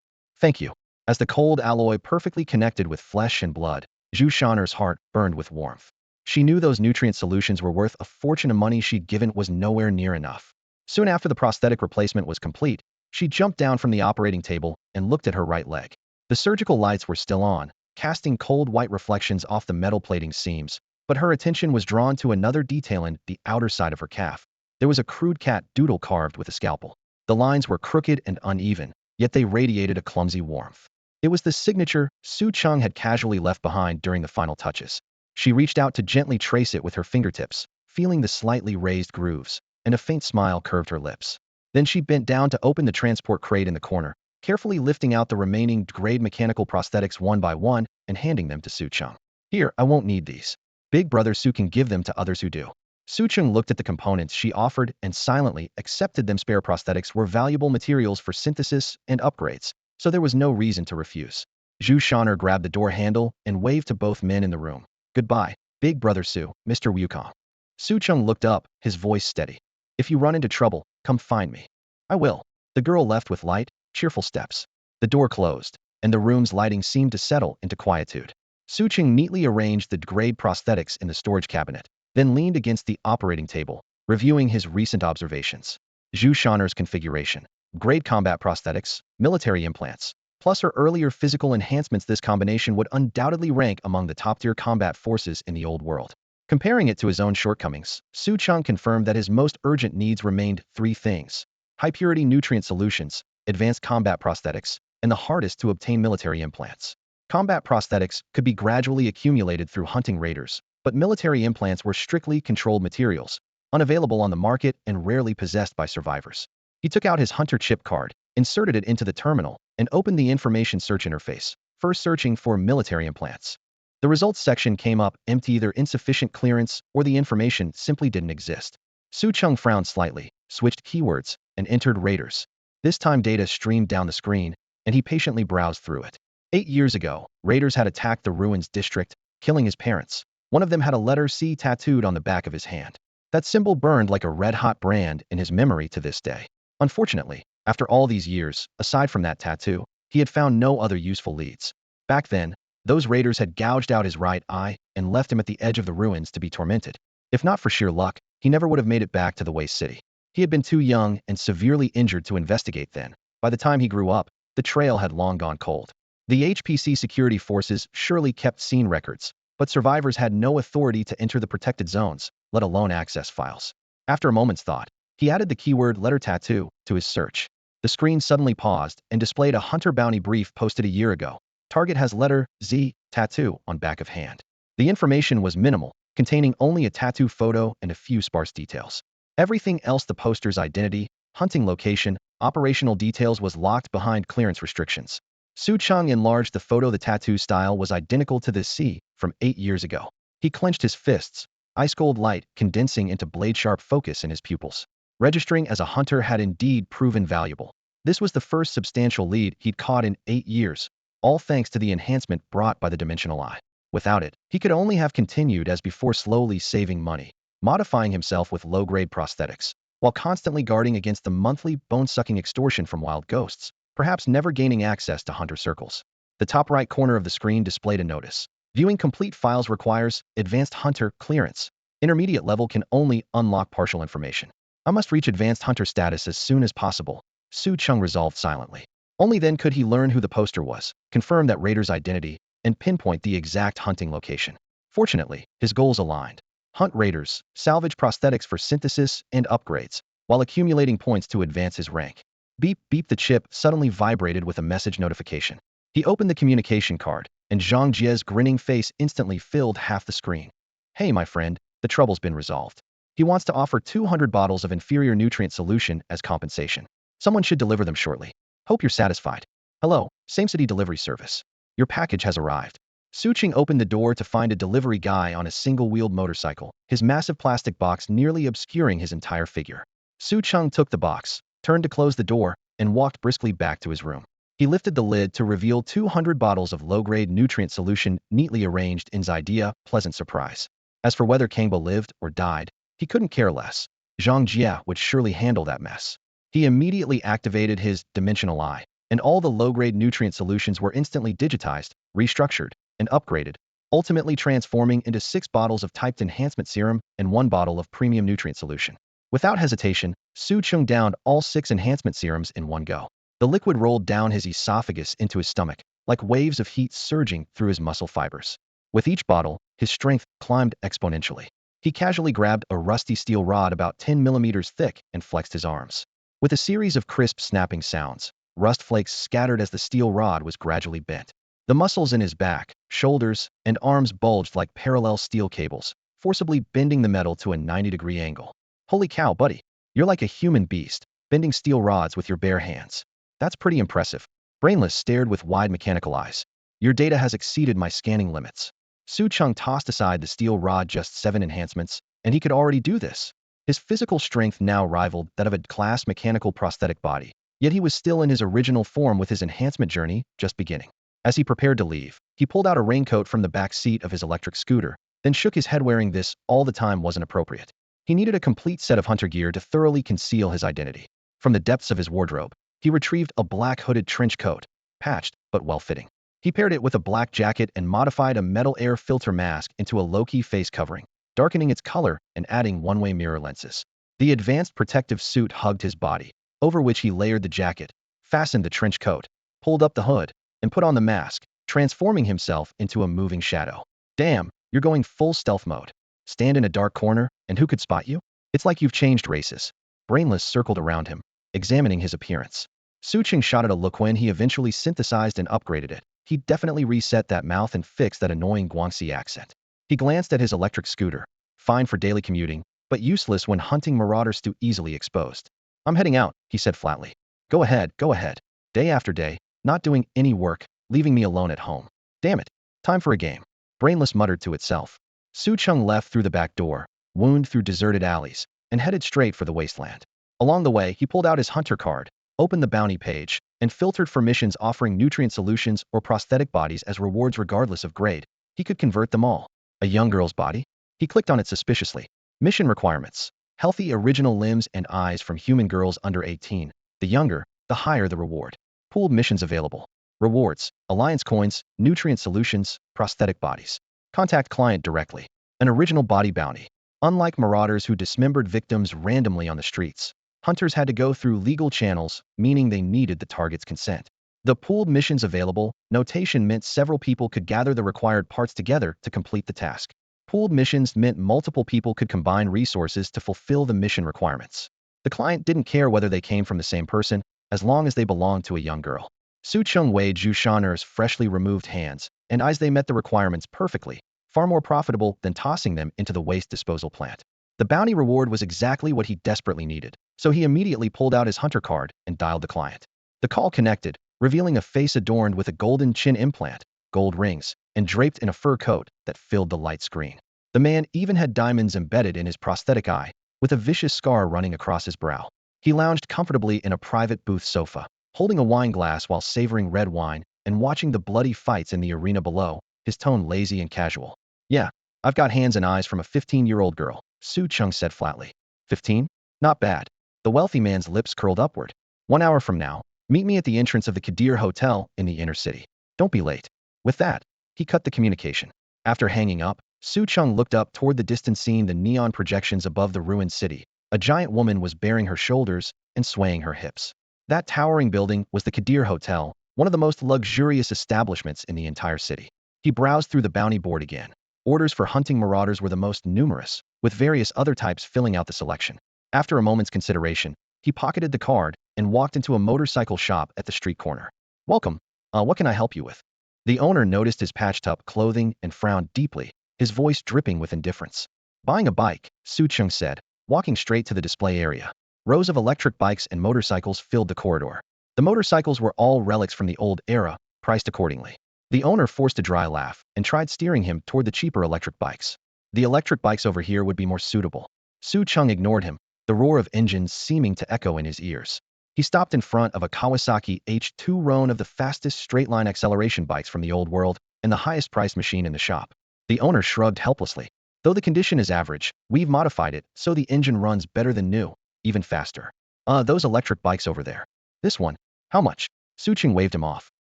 Thank you. As the cold alloy perfectly connected with flesh and blood, Zhu Shaner's heart burned with warmth. She knew those nutrient solutions were worth a fortune. The money she'd given was nowhere near enough. Soon after the prosthetic replacement was complete, she jumped down from the operating table and looked at her right leg. The surgical lights were still on, casting cold white reflections off the metal plating seams, but her attention was drawn to another detail in the outer side of her calf. There was a crude cat doodle carved with a scalpel. The lines were crooked and uneven, yet they radiated a clumsy warmth. It was the signature Su Cheng had casually left behind during the final touches. She reached out to gently trace it with her fingertips, feeling the slightly raised grooves, and a faint smile curved her lips. Then she bent down to open the transport crate in the corner, carefully lifting out the remaining grade mechanical prosthetics one by one and handing them to Su Cheng. Here, I won't need these. Big brother Su can give them to others who do. Su Cheng looked at the components she offered and silently accepted them. Spare prosthetics were valuable materials for synthesis and upgrades, so there was no reason to refuse. Zhu Shaner grabbed the door handle and waved to both men in the room. Goodbye, Big Brother Su, Mr. Wukong. Su Cheng looked up, his voice steady. If you run into trouble, come find me. I will. The girl left with light, cheerful steps. The door closed, and the room's lighting seemed to settle into quietude. Su Cheng neatly arranged the grade prosthetics in the storage cabinet, then leaned against the operating table, reviewing his recent observations. Zhu Shaner's configuration, grade combat prosthetics, military implants, plus her earlier physical enhancements. This combination would undoubtedly rank among the top-tier combat forces in the old world. Comparing it to his own shortcomings, Su Cheng confirmed that his most urgent needs remained three things: high-purity nutrient solutions, advanced combat prosthetics, and the hardest-to-obtain military implants. Combat prosthetics could be gradually accumulated through hunting raiders, but military implants were strictly controlled materials, unavailable on the market and rarely possessed by survivors. He took out his hunter chip card, inserted it into the terminal, and opened the information search interface, first searching for military implants. The results section came up empty, either insufficient clearance or the information simply didn't exist. Su Cheng frowned slightly, switched keywords, and entered raiders. This time data streamed down the screen, and he patiently browsed through it. 8 years ago, raiders had attacked the ruins district, killing his parents. One of them had a letter C tattooed on the back of his hand. That symbol burned like a red-hot brand in his memory to this day. Unfortunately, after all these years, aside from that tattoo, he had found no other useful leads. Back then, those raiders had gouged out his right eye and left him at the edge of the ruins to be tormented. If not for sheer luck, he never would have made it back to the Waste City. He had been too young and severely injured to investigate then. By the time he grew up, the trail had long gone cold. The HPC security forces surely kept scene records, but survivors had no authority to enter the protected zones, let alone access files. After a moment's thought, he added the keyword letter tattoo to his search. The screen suddenly paused and displayed a hunter bounty brief posted a year ago. Target has letter Z tattoo on back of hand. The information was minimal, containing only a tattoo photo and a few sparse details. Everything else, the poster's identity, hunting location, operational details, was locked behind clearance restrictions. Su Cheng enlarged the photo. The tattoo style was identical to the C from 8 years ago. He clenched his fists, ice-cold light condensing into blade-sharp focus in his pupils. Registering as a hunter had indeed proven valuable. This was the first substantial lead he'd caught in 8 years, all thanks to the enhancement brought by the dimensional eye. Without it, he could only have continued as before, slowly saving money, modifying himself with low-grade prosthetics, while constantly guarding against the monthly bone-sucking extortion from wild ghosts, perhaps never gaining access to hunter circles. The top right corner of the screen displayed a notice. Viewing complete files requires advanced hunter clearance. Intermediate level can only unlock partial information. I must reach advanced hunter status as soon as possible, Su Cheng resolved silently. Only then could he learn who the poster was, confirm that raider's identity, and pinpoint the exact hunting location. Fortunately, his goals aligned. Hunt raiders, salvage prosthetics for synthesis and upgrades, while accumulating points to advance his rank. Beep, beep, the chip suddenly vibrated with a message notification. He opened the communication card, and Zhang Jie's grinning face instantly filled half the screen. Hey, my friend, the trouble's been resolved. He wants to offer 200 bottles of inferior nutrient solution as compensation. Someone should deliver them shortly. Hope you're satisfied. Hello, Same City Delivery Service. Your package has arrived. Su Cheng opened the door to find a delivery guy on a single-wheeled motorcycle, his massive plastic box nearly obscuring his entire figure. Su Cheng took the box, turned to close the door, and walked briskly back to his room. He lifted the lid to reveal 200 bottles of low-grade nutrient solution neatly arranged in his idea, pleasant surprise. As for whether Kangbo lived or died, he couldn't care less. Zhang Jie would surely handle that mess. He immediately activated his dimensional eye, and all the low-grade nutrient solutions were instantly digitized, restructured, and upgraded, ultimately transforming into 6 bottles of typed enhancement serum and 1 bottle of premium nutrient solution. Without hesitation, Su Cheng downed all 6 enhancement serums in one go. The liquid rolled down his esophagus into his stomach, like waves of heat surging through his muscle fibers. With each bottle, his strength climbed exponentially. He casually grabbed a rusty steel rod about 10 millimeters thick and flexed his arms. With a series of crisp snapping sounds, rust flakes scattered as the steel rod was gradually bent. The muscles in his back, shoulders, and arms bulged like parallel steel cables, forcibly bending the metal to a 90-degree angle. Holy cow, buddy. You're like a human beast, bending steel rods with your bare hands. That's pretty impressive. Brainless stared with wide mechanical eyes. Your data has exceeded my scanning limits. Su Cheng tossed aside the steel rod just 7 enhancements, and he could already do this. His physical strength now rivaled that of a class mechanical prosthetic body, yet he was still in his original form with his enhancement journey just beginning. As he prepared to leave, he pulled out a raincoat from the back seat of his electric scooter, then shook his head. Wearing this all the time wasn't appropriate. He needed a complete set of hunter gear to thoroughly conceal his identity. From the depths of his wardrobe, he retrieved a black hooded trench coat, patched but well-fitting. He paired it with a black jacket and modified a metal air filter mask into a low-key face covering, darkening its color and adding one-way mirror lenses. The advanced protective suit hugged his body, over which he layered the jacket, fastened the trench coat, pulled up the hood, and put on the mask, transforming himself into a moving shadow. Damn, you're going full stealth mode. Stand in a dark corner, and who could spot you? It's like you've changed races. Brainless circled around him, examining his appearance. Su Cheng shot at a look when he eventually synthesized and upgraded it. He definitely reset that mouth and fixed that annoying Guangxi accent. He glanced at his electric scooter, fine for daily commuting, but useless when hunting marauders too easily exposed. I'm heading out, he said flatly. Go ahead, go ahead. Day after day, not doing any work, leaving me alone at home. Damn it. Time for a game. Brainless muttered to itself. Su Cheng left through the back door, wound through deserted alleys, and headed straight for the wasteland. Along the way, he pulled out his hunter card, opened the bounty page, and filtered for missions offering nutrient solutions or prosthetic bodies as rewards regardless of grade. He could convert them all. A young girl's body? He clicked on it suspiciously. Mission requirements. Healthy original limbs and eyes from human girls under 18. The younger, the higher the reward. Pooled missions available. Rewards, alliance coins, nutrient solutions, prosthetic bodies. Contact client directly. An original body bounty. Unlike marauders who dismembered victims randomly on the streets, hunters had to go through legal channels, meaning they needed the target's consent. The pooled missions available notation meant several people could gather the required parts together to complete the task. Pooled missions meant multiple people could combine resources to fulfill the mission requirements. The client didn't care whether they came from the same person, as long as they belonged to a young girl. Su Cheng weighed Zhu Shan'er's freshly removed hands, and eyes they met the requirements perfectly, far more profitable than tossing them into the waste disposal plant. The bounty reward was exactly what he desperately needed, so he immediately pulled out his hunter card and dialed the client. The call connected, revealing a face adorned with a golden chin implant, gold rings, and draped in a fur coat that filled the light screen. The man even had diamonds embedded in his prosthetic eye, with a vicious scar running across his brow. He lounged comfortably in a private booth sofa, holding a wine glass while savoring red wine and watching the bloody fights in the arena below, his tone lazy and casual. Yeah, I've got hands and eyes from a 15-year-old girl, Su Cheng said flatly. 15? Not bad. The wealthy man's lips curled upward. 1 hour from now, meet me at the entrance of the Kadir Hotel in the inner city. Don't be late. With that, he cut the communication. After hanging up, Su Cheng looked up toward the distant seeing the neon projections above the ruined city. A giant woman was baring her shoulders and swaying her hips. That towering building was the Kadir Hotel, one of the most luxurious establishments in the entire city. He browsed through the bounty board again. Orders for hunting marauders were the most numerous, with various other types filling out the selection. After a moment's consideration, he pocketed the card and walked into a motorcycle shop at the street corner. Welcome. What can I help you with? The owner noticed his patched-up clothing and frowned deeply, his voice dripping with indifference. Buying a bike, Su Cheng said, walking straight to the display area. Rows of electric bikes and motorcycles filled the corridor. The motorcycles were all relics from the old era, priced accordingly. The owner forced a dry laugh and tried steering him toward the cheaper electric bikes. The electric bikes over here would be more suitable. Su Cheng ignored him, the roar of engines seeming to echo in his ears. He stopped in front of a Kawasaki H2 Roan of the fastest straight-line acceleration bikes from the old world and the highest-priced machine in the shop. The owner shrugged helplessly. Though the condition is average, we've modified it so the engine runs better than new, even faster. Those electric bikes over there. This one. How much? Su Cheng waved him off.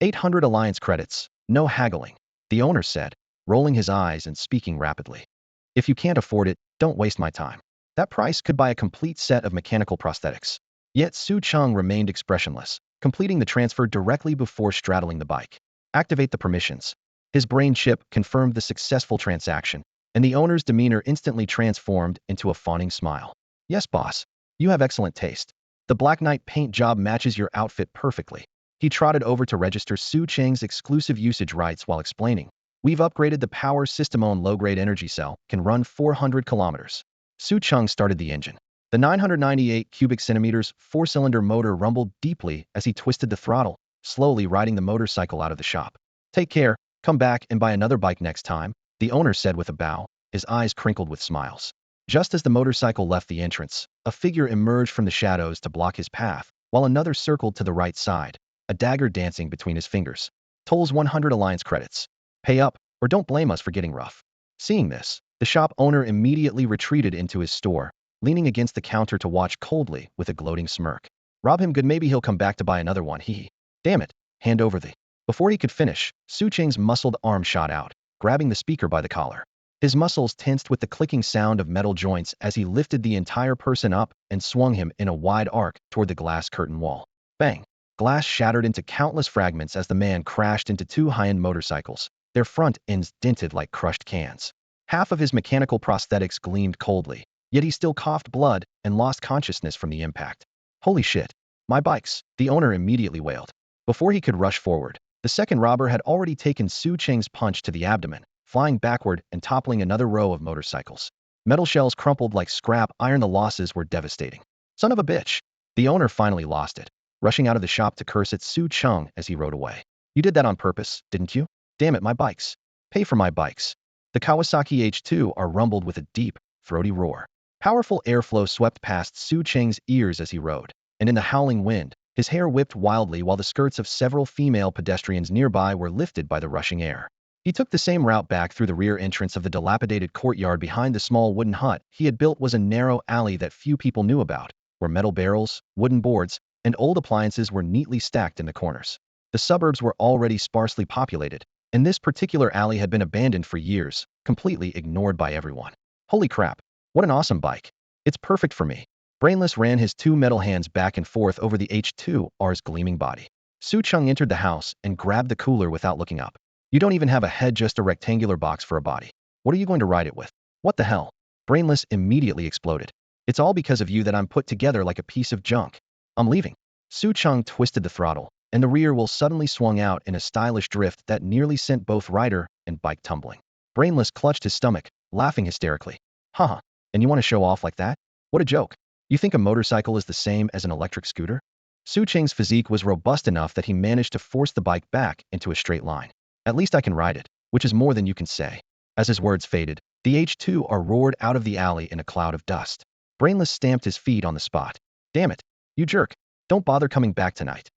800 alliance credits. No haggling. The owner said, rolling his eyes and speaking rapidly. If you can't afford it, don't waste my time. That price could buy a complete set of mechanical prosthetics. Yet Su Cheng remained expressionless, completing the transfer directly before straddling the bike. Activate the permissions. His brain chip confirmed the successful transaction, and the owner's demeanor instantly transformed into a fawning smile. Yes, boss. You have excellent taste. The Black Knight paint job matches your outfit perfectly. He trotted over to register Su Cheng's exclusive usage rights while explaining. We've upgraded the power system on low-grade energy cell, can run 400 kilometers. Su Cheng started the engine. The 998 cubic centimeters four-cylinder motor rumbled deeply as he twisted the throttle, slowly riding the motorcycle out of the shop. Take care, come back and buy another bike next time, the owner said with a bow, his eyes crinkled with smiles. Just as the motorcycle left the entrance, a figure emerged from the shadows to block his path, while another circled to the right side, a dagger dancing between his fingers. Tolls 100 alliance credits. Pay up, or don't blame us for getting rough. Seeing this, the shop owner immediately retreated into his store, leaning against the counter to watch coldly with a gloating smirk. Rob him good, maybe he'll come back to buy another one, hee. Damn it, hand over the... Before he could finish, Su Cheng's muscled arm shot out, grabbing the speaker by the collar. His muscles tensed with the clicking sound of metal joints as he lifted the entire person up and swung him in a wide arc toward the glass curtain wall. Bang! Glass shattered into countless fragments as the man crashed into two high-end motorcycles, their front ends dented like crushed cans. Half of his mechanical prosthetics gleamed coldly, yet he still coughed blood and lost consciousness from the impact. Holy shit! My bikes, the owner immediately wailed. Before he could rush forward, the second robber had already taken Su Cheng's punch to the abdomen, flying backward and toppling another row of motorcycles. Metal shells crumpled like scrap iron. The losses were devastating. Son of a bitch! The owner finally lost it, rushing out of the shop to curse at Su Cheng as he rode away. You did that on purpose, didn't you? Damn it, my bikes. Pay for my bikes. The Kawasaki H2R rumbled with a deep, throaty roar. Powerful airflow swept past Su Cheng's ears as he rode, and in the howling wind, his hair whipped wildly while the skirts of several female pedestrians nearby were lifted by the rushing air. He took the same route back through the rear entrance of the dilapidated courtyard. Behind the small wooden hut he had built was a narrow alley that few people knew about, where metal barrels, wooden boards, and old appliances were neatly stacked in the corners. The suburbs were already sparsely populated, and this particular alley had been abandoned for years, completely ignored by everyone. Holy crap, what an awesome bike. It's perfect for me. Brainless ran his two metal hands back and forth over the H2R's gleaming body. Su Cheng entered the house and grabbed the cooler without looking up. You don't even have a head, just a rectangular box for a body. What are you going to ride it with? What the hell? Brainless immediately exploded. It's all because of you that I'm put together like a piece of junk. I'm leaving. Su Cheng twisted the throttle, and the rear wheel suddenly swung out in a stylish drift that nearly sent both rider and bike tumbling. Brainless clutched his stomach, laughing hysterically. Haha, and you want to show off like that? What a joke. You think a motorcycle is the same as an electric scooter? Su Cheng's physique was robust enough that he managed to force the bike back into a straight line. At least I can ride it, which is more than you can say. As his words faded, the H2R roared out of the alley in a cloud of dust. Brainless stamped his feet on the spot. Damn it, you jerk. Don't bother coming back tonight.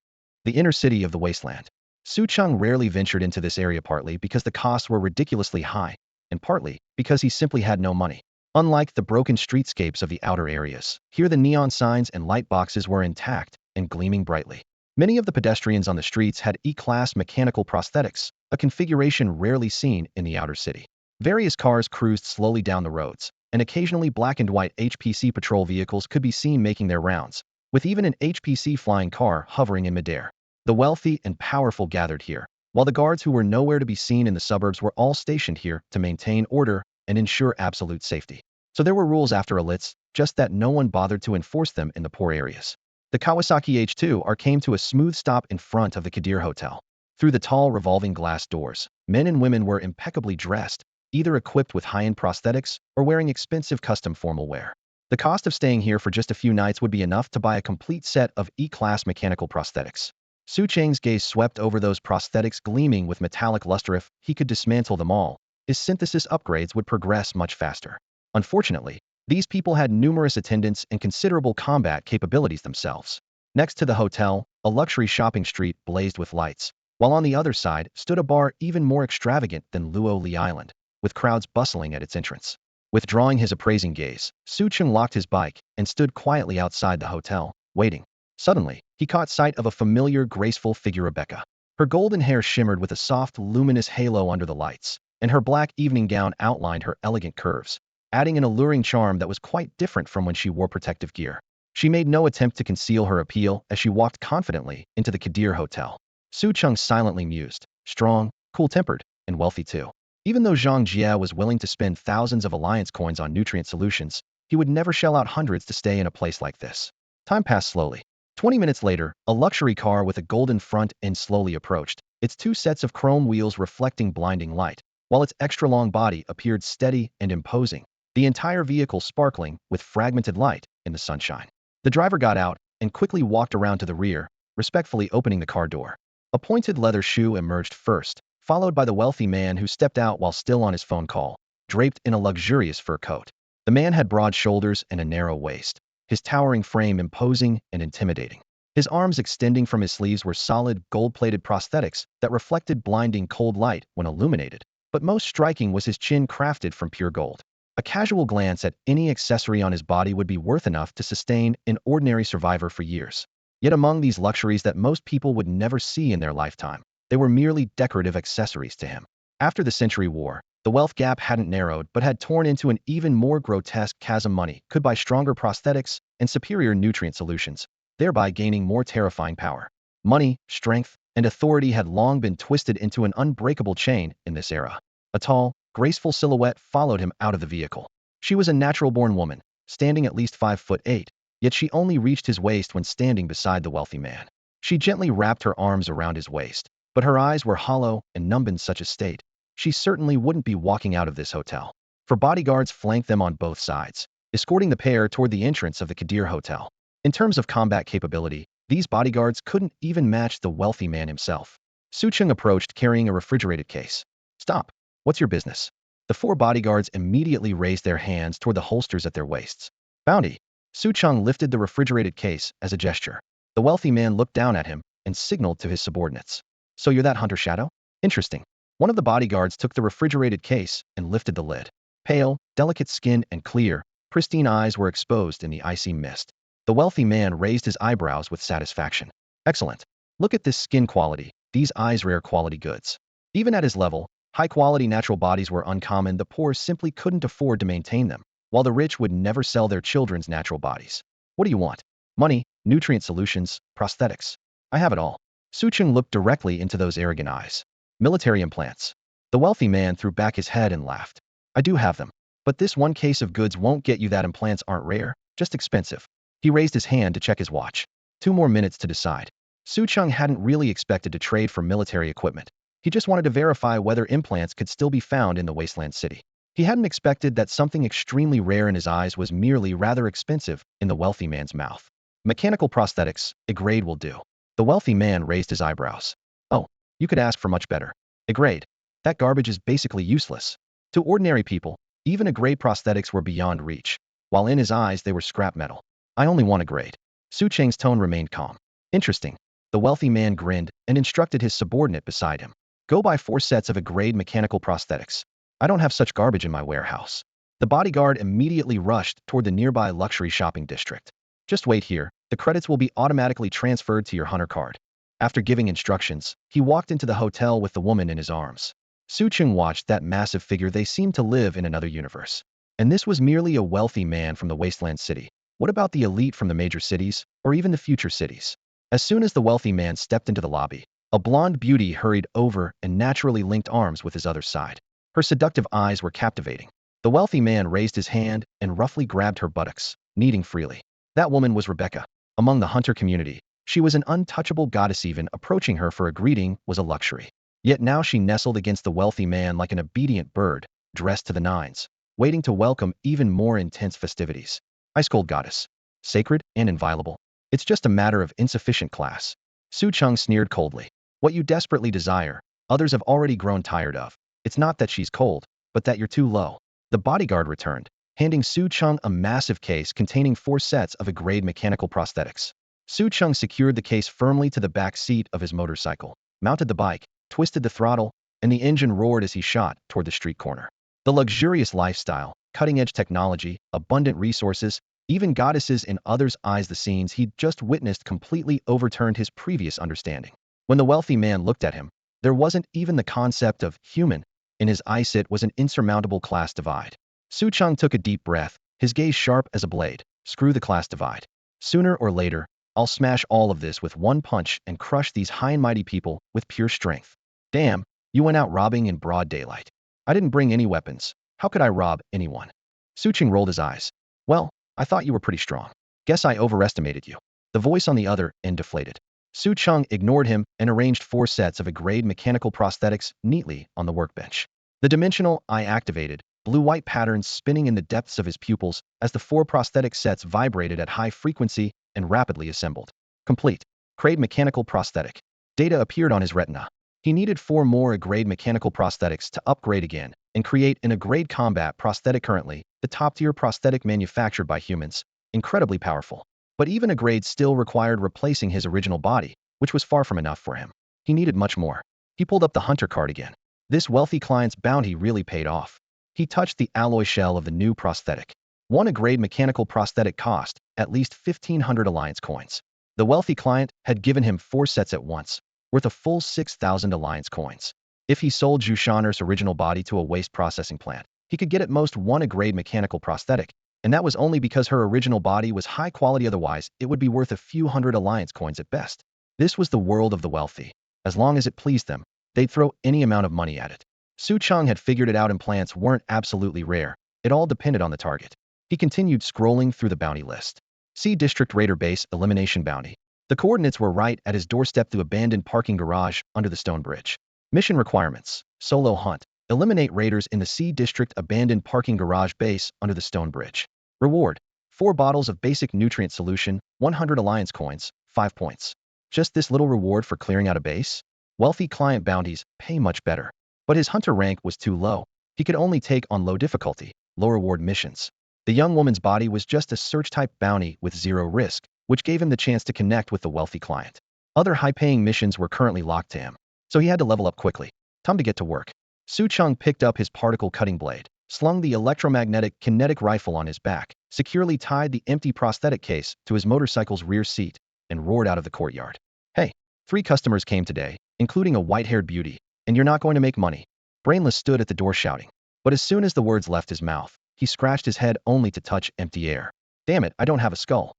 The inner city of the wasteland. Su Cheng rarely ventured into this area, partly because the costs were ridiculously high, and partly because he simply had no money. Unlike the broken streetscapes of the outer areas, here the neon signs and light boxes were intact and gleaming brightly. Many of the pedestrians on the streets had E-class mechanical prosthetics, a configuration rarely seen in the outer city. Various cars cruised slowly down the roads, and occasionally black and white HPC patrol vehicles could be seen making their rounds, with even an HPC flying car hovering in midair. The wealthy and powerful gathered here, while the guards who were nowhere to be seen in the suburbs were all stationed here to maintain order and ensure absolute safety. So there were rules after Elitz, just that no one bothered to enforce them in the poor areas. The Kawasaki H2R came to a smooth stop in front of the Kadir Hotel. Through the tall revolving glass doors, men and women were impeccably dressed, either equipped with high-end prosthetics or wearing expensive custom formal wear. The cost of staying here for just a few nights would be enough to buy a complete set of E-class mechanical prosthetics. Su Cheng's gaze swept over those prosthetics gleaming with metallic luster. If he could dismantle them all, his synthesis upgrades would progress much faster. Unfortunately, these people had numerous attendants and considerable combat capabilities themselves. Next to the hotel, a luxury shopping street blazed with lights, while on the other side stood a bar even more extravagant than Luo Li Island, with crowds bustling at its entrance. Withdrawing his appraising gaze, Su Cheng locked his bike and stood quietly outside the hotel, waiting. Suddenly, he caught sight of a familiar, graceful figure. Rebecca. Her golden hair shimmered with a soft, luminous halo under the lights, and her black evening gown outlined her elegant curves, adding an alluring charm that was quite different from when she wore protective gear. She made no attempt to conceal her appeal as she walked confidently into the Kadir Hotel. Su Cheng silently mused, strong, cool-tempered, and wealthy too. Even though Zhang Jie was willing to spend thousands of alliance coins on nutrient solutions, he would never shell out hundreds to stay in a place like this. Time passed slowly. 20 minutes later, a luxury car with a golden front end slowly approached, its two sets of chrome wheels reflecting blinding light, while its extra-long body appeared steady and imposing, the entire vehicle sparkling with fragmented light in the sunshine. The driver got out and quickly walked around to the rear, respectfully opening the car door. A pointed leather shoe emerged first, followed by the wealthy man who stepped out while still on his phone call, draped in a luxurious fur coat. The man had broad shoulders and a narrow waist, his towering frame imposing and intimidating. His arms extending from his sleeves were solid, gold-plated prosthetics that reflected blinding cold light when illuminated. But most striking was his chin crafted from pure gold. A casual glance at any accessory on his body would be worth enough to sustain an ordinary survivor for years. Yet among these luxuries that most people would never see in their lifetime, they were merely decorative accessories to him. After the Century War, the wealth gap hadn't narrowed but had torn into an even more grotesque chasm. Money could buy stronger prosthetics and superior nutrient solutions, thereby gaining more terrifying power. Money, strength, and authority had long been twisted into an unbreakable chain in this era. A tall, graceful silhouette followed him out of the vehicle. She was a natural-born woman, standing at least 5'8", yet she only reached his waist when standing beside the wealthy man. She gently wrapped her arms around his waist, but her eyes were hollow and numb. In such a state, she certainly wouldn't be walking out of this hotel. For bodyguards flanked them on both sides, escorting the pair toward the entrance of the Kadir Hotel. In terms of combat capability, these bodyguards couldn't even match the wealthy man himself. Su Cheng approached carrying a refrigerated case. "Stop. What's your business?" The four bodyguards immediately raised their hands toward the holsters at their waists. "Bounty." Su Cheng lifted the refrigerated case as a gesture. The wealthy man looked down at him and signaled to his subordinates. "So you're that hunter shadow? Interesting." One of the bodyguards took the refrigerated case and lifted the lid. Pale, delicate skin and clear, pristine eyes were exposed in the icy mist. The wealthy man raised his eyebrows with satisfaction. "Excellent. Look at this skin quality, these eyes, rare quality goods." Even at his level, high-quality natural bodies were uncommon. The poor simply couldn't afford to maintain them, while the rich would never sell their children's natural bodies. "What do you want?" "Money, nutrient solutions, prosthetics. I have it all." Su Cheng looked directly into those arrogant eyes. "Military implants." The wealthy man threw back his head and laughed. "I do have them. But this one case of goods won't get you that. Implants aren't rare, just expensive." He raised his hand to check his watch. 2 more minutes to decide. Su Cheng hadn't really expected to trade for military equipment. He just wanted to verify whether implants could still be found in the wasteland city. He hadn't expected that something extremely rare in his eyes was merely rather expensive in the wealthy man's mouth. "Mechanical prosthetics, a grade will do." The wealthy man raised his eyebrows. "Oh, you could ask for much better. A grade? That garbage is basically useless." To ordinary people, even a grade prosthetics were beyond reach, while in his eyes they were scrap metal. "I only want a grade." Su Cheng's tone remained calm. "Interesting." The wealthy man grinned and instructed his subordinate beside him. "Go buy 4 sets of a grade mechanical prosthetics. I don't have such garbage in my warehouse." The bodyguard immediately rushed toward the nearby luxury shopping district. "Just wait here. The credits will be automatically transferred to your hunter card." After giving instructions, he walked into the hotel with the woman in his arms. Su Cheng watched that massive figure. They seemed to live in another universe. And this was merely a wealthy man from the wasteland city. What about the elite from the major cities, or even the future cities? As soon as the wealthy man stepped into the lobby, a blonde beauty hurried over and naturally linked arms with his other side. Her seductive eyes were captivating. The wealthy man raised his hand and roughly grabbed her buttocks, kneading freely. That woman was Rebecca. Among the hunter community, she was an untouchable goddess. Even approaching her for a greeting was a luxury. Yet now she nestled against the wealthy man like an obedient bird, dressed to the nines, waiting to welcome even more intense festivities. Ice-cold goddess. Sacred and inviolable. It's just a matter of insufficient class. Su Cheng sneered coldly. What you desperately desire, others have already grown tired of. It's not that she's cold, but that you're too low. The bodyguard returned, handing Su Cheng a massive case containing 4 sets of a grade mechanical prosthetics. Su Cheng secured the case firmly to the back seat of his motorcycle, mounted the bike, twisted the throttle, and the engine roared as he shot toward the street corner. The luxurious lifestyle, cutting-edge technology, abundant resources, even goddesses in others' eyes. The scenes he'd just witnessed completely overturned his previous understanding. When the wealthy man looked at him, there wasn't even the concept of human. In his eyes it was an insurmountable class divide. Su Cheng took a deep breath, his gaze sharp as a blade. Screw the class divide. Sooner or later, I'll smash all of this with one punch and crush these high and mighty people with pure strength. Damn, you went out robbing in broad daylight. I didn't bring any weapons. How could I rob anyone? Su Cheng rolled his eyes. Well, I thought you were pretty strong. Guess I overestimated you. The voice on the other end deflated. Su Cheng ignored him and arranged 4 sets of emigrated mechanical prosthetics neatly on the workbench. The dimensional eye activated, blue-white patterns spinning in the depths of his pupils as the 4 prosthetic sets vibrated at high frequency and rapidly assembled. Complete. Grade mechanical prosthetic. Data appeared on his retina. He needed 4 more grade mechanical prosthetics to upgrade again and create an grade combat prosthetic, currently the top-tier prosthetic manufactured by humans, incredibly powerful. But even a grade still required replacing his original body, which was far from enough for him. He needed much more. He pulled up the hunter card again. This wealthy client's bounty really paid off. He touched the alloy shell of the new prosthetic. One grade mechanical prosthetic cost at least 1,500 alliance coins. The wealthy client had given him 4 sets at once, worth a full 6,000 alliance coins. If he sold Jushaner's original body to a waste processing plant, he could get at most 1 grade mechanical prosthetic, and that was only because her original body was high quality. Otherwise, it would be worth a few hundred alliance coins at best. This was the world of the wealthy. As long as it pleased them, they'd throw any amount of money at it. Su Cheng had figured it out. Implants weren't absolutely rare. It all depended on the target. He continued scrolling through the bounty list. See District Raider Base Elimination Bounty. The coordinates were right at his doorstep through abandoned parking garage under the stone bridge. Mission requirements. Solo hunt. Eliminate raiders in the C District abandoned parking garage base under the stone bridge. Reward. 4 bottles of basic nutrient solution, 100 alliance coins, 5 points. Just this little reward for clearing out a base? Wealthy client bounties pay much better. But his hunter rank was too low. He could only take on low difficulty, low reward missions. The young woman's body was just a search-type bounty with 0 risk, which gave him the chance to connect with the wealthy client. Other high-paying missions were currently locked to him, so he had to level up quickly. Time to get to work. Su Cheng picked up his particle cutting blade, slung the electromagnetic kinetic rifle on his back, securely tied the empty prosthetic case to his motorcycle's rear seat, and roared out of the courtyard. Hey, 3 customers came today, including a white-haired beauty, and you're not going to make money. Brainless stood at the door shouting. But as soon as the words left his mouth, he scratched his head only to touch empty air. Damn it, I don't have a skull.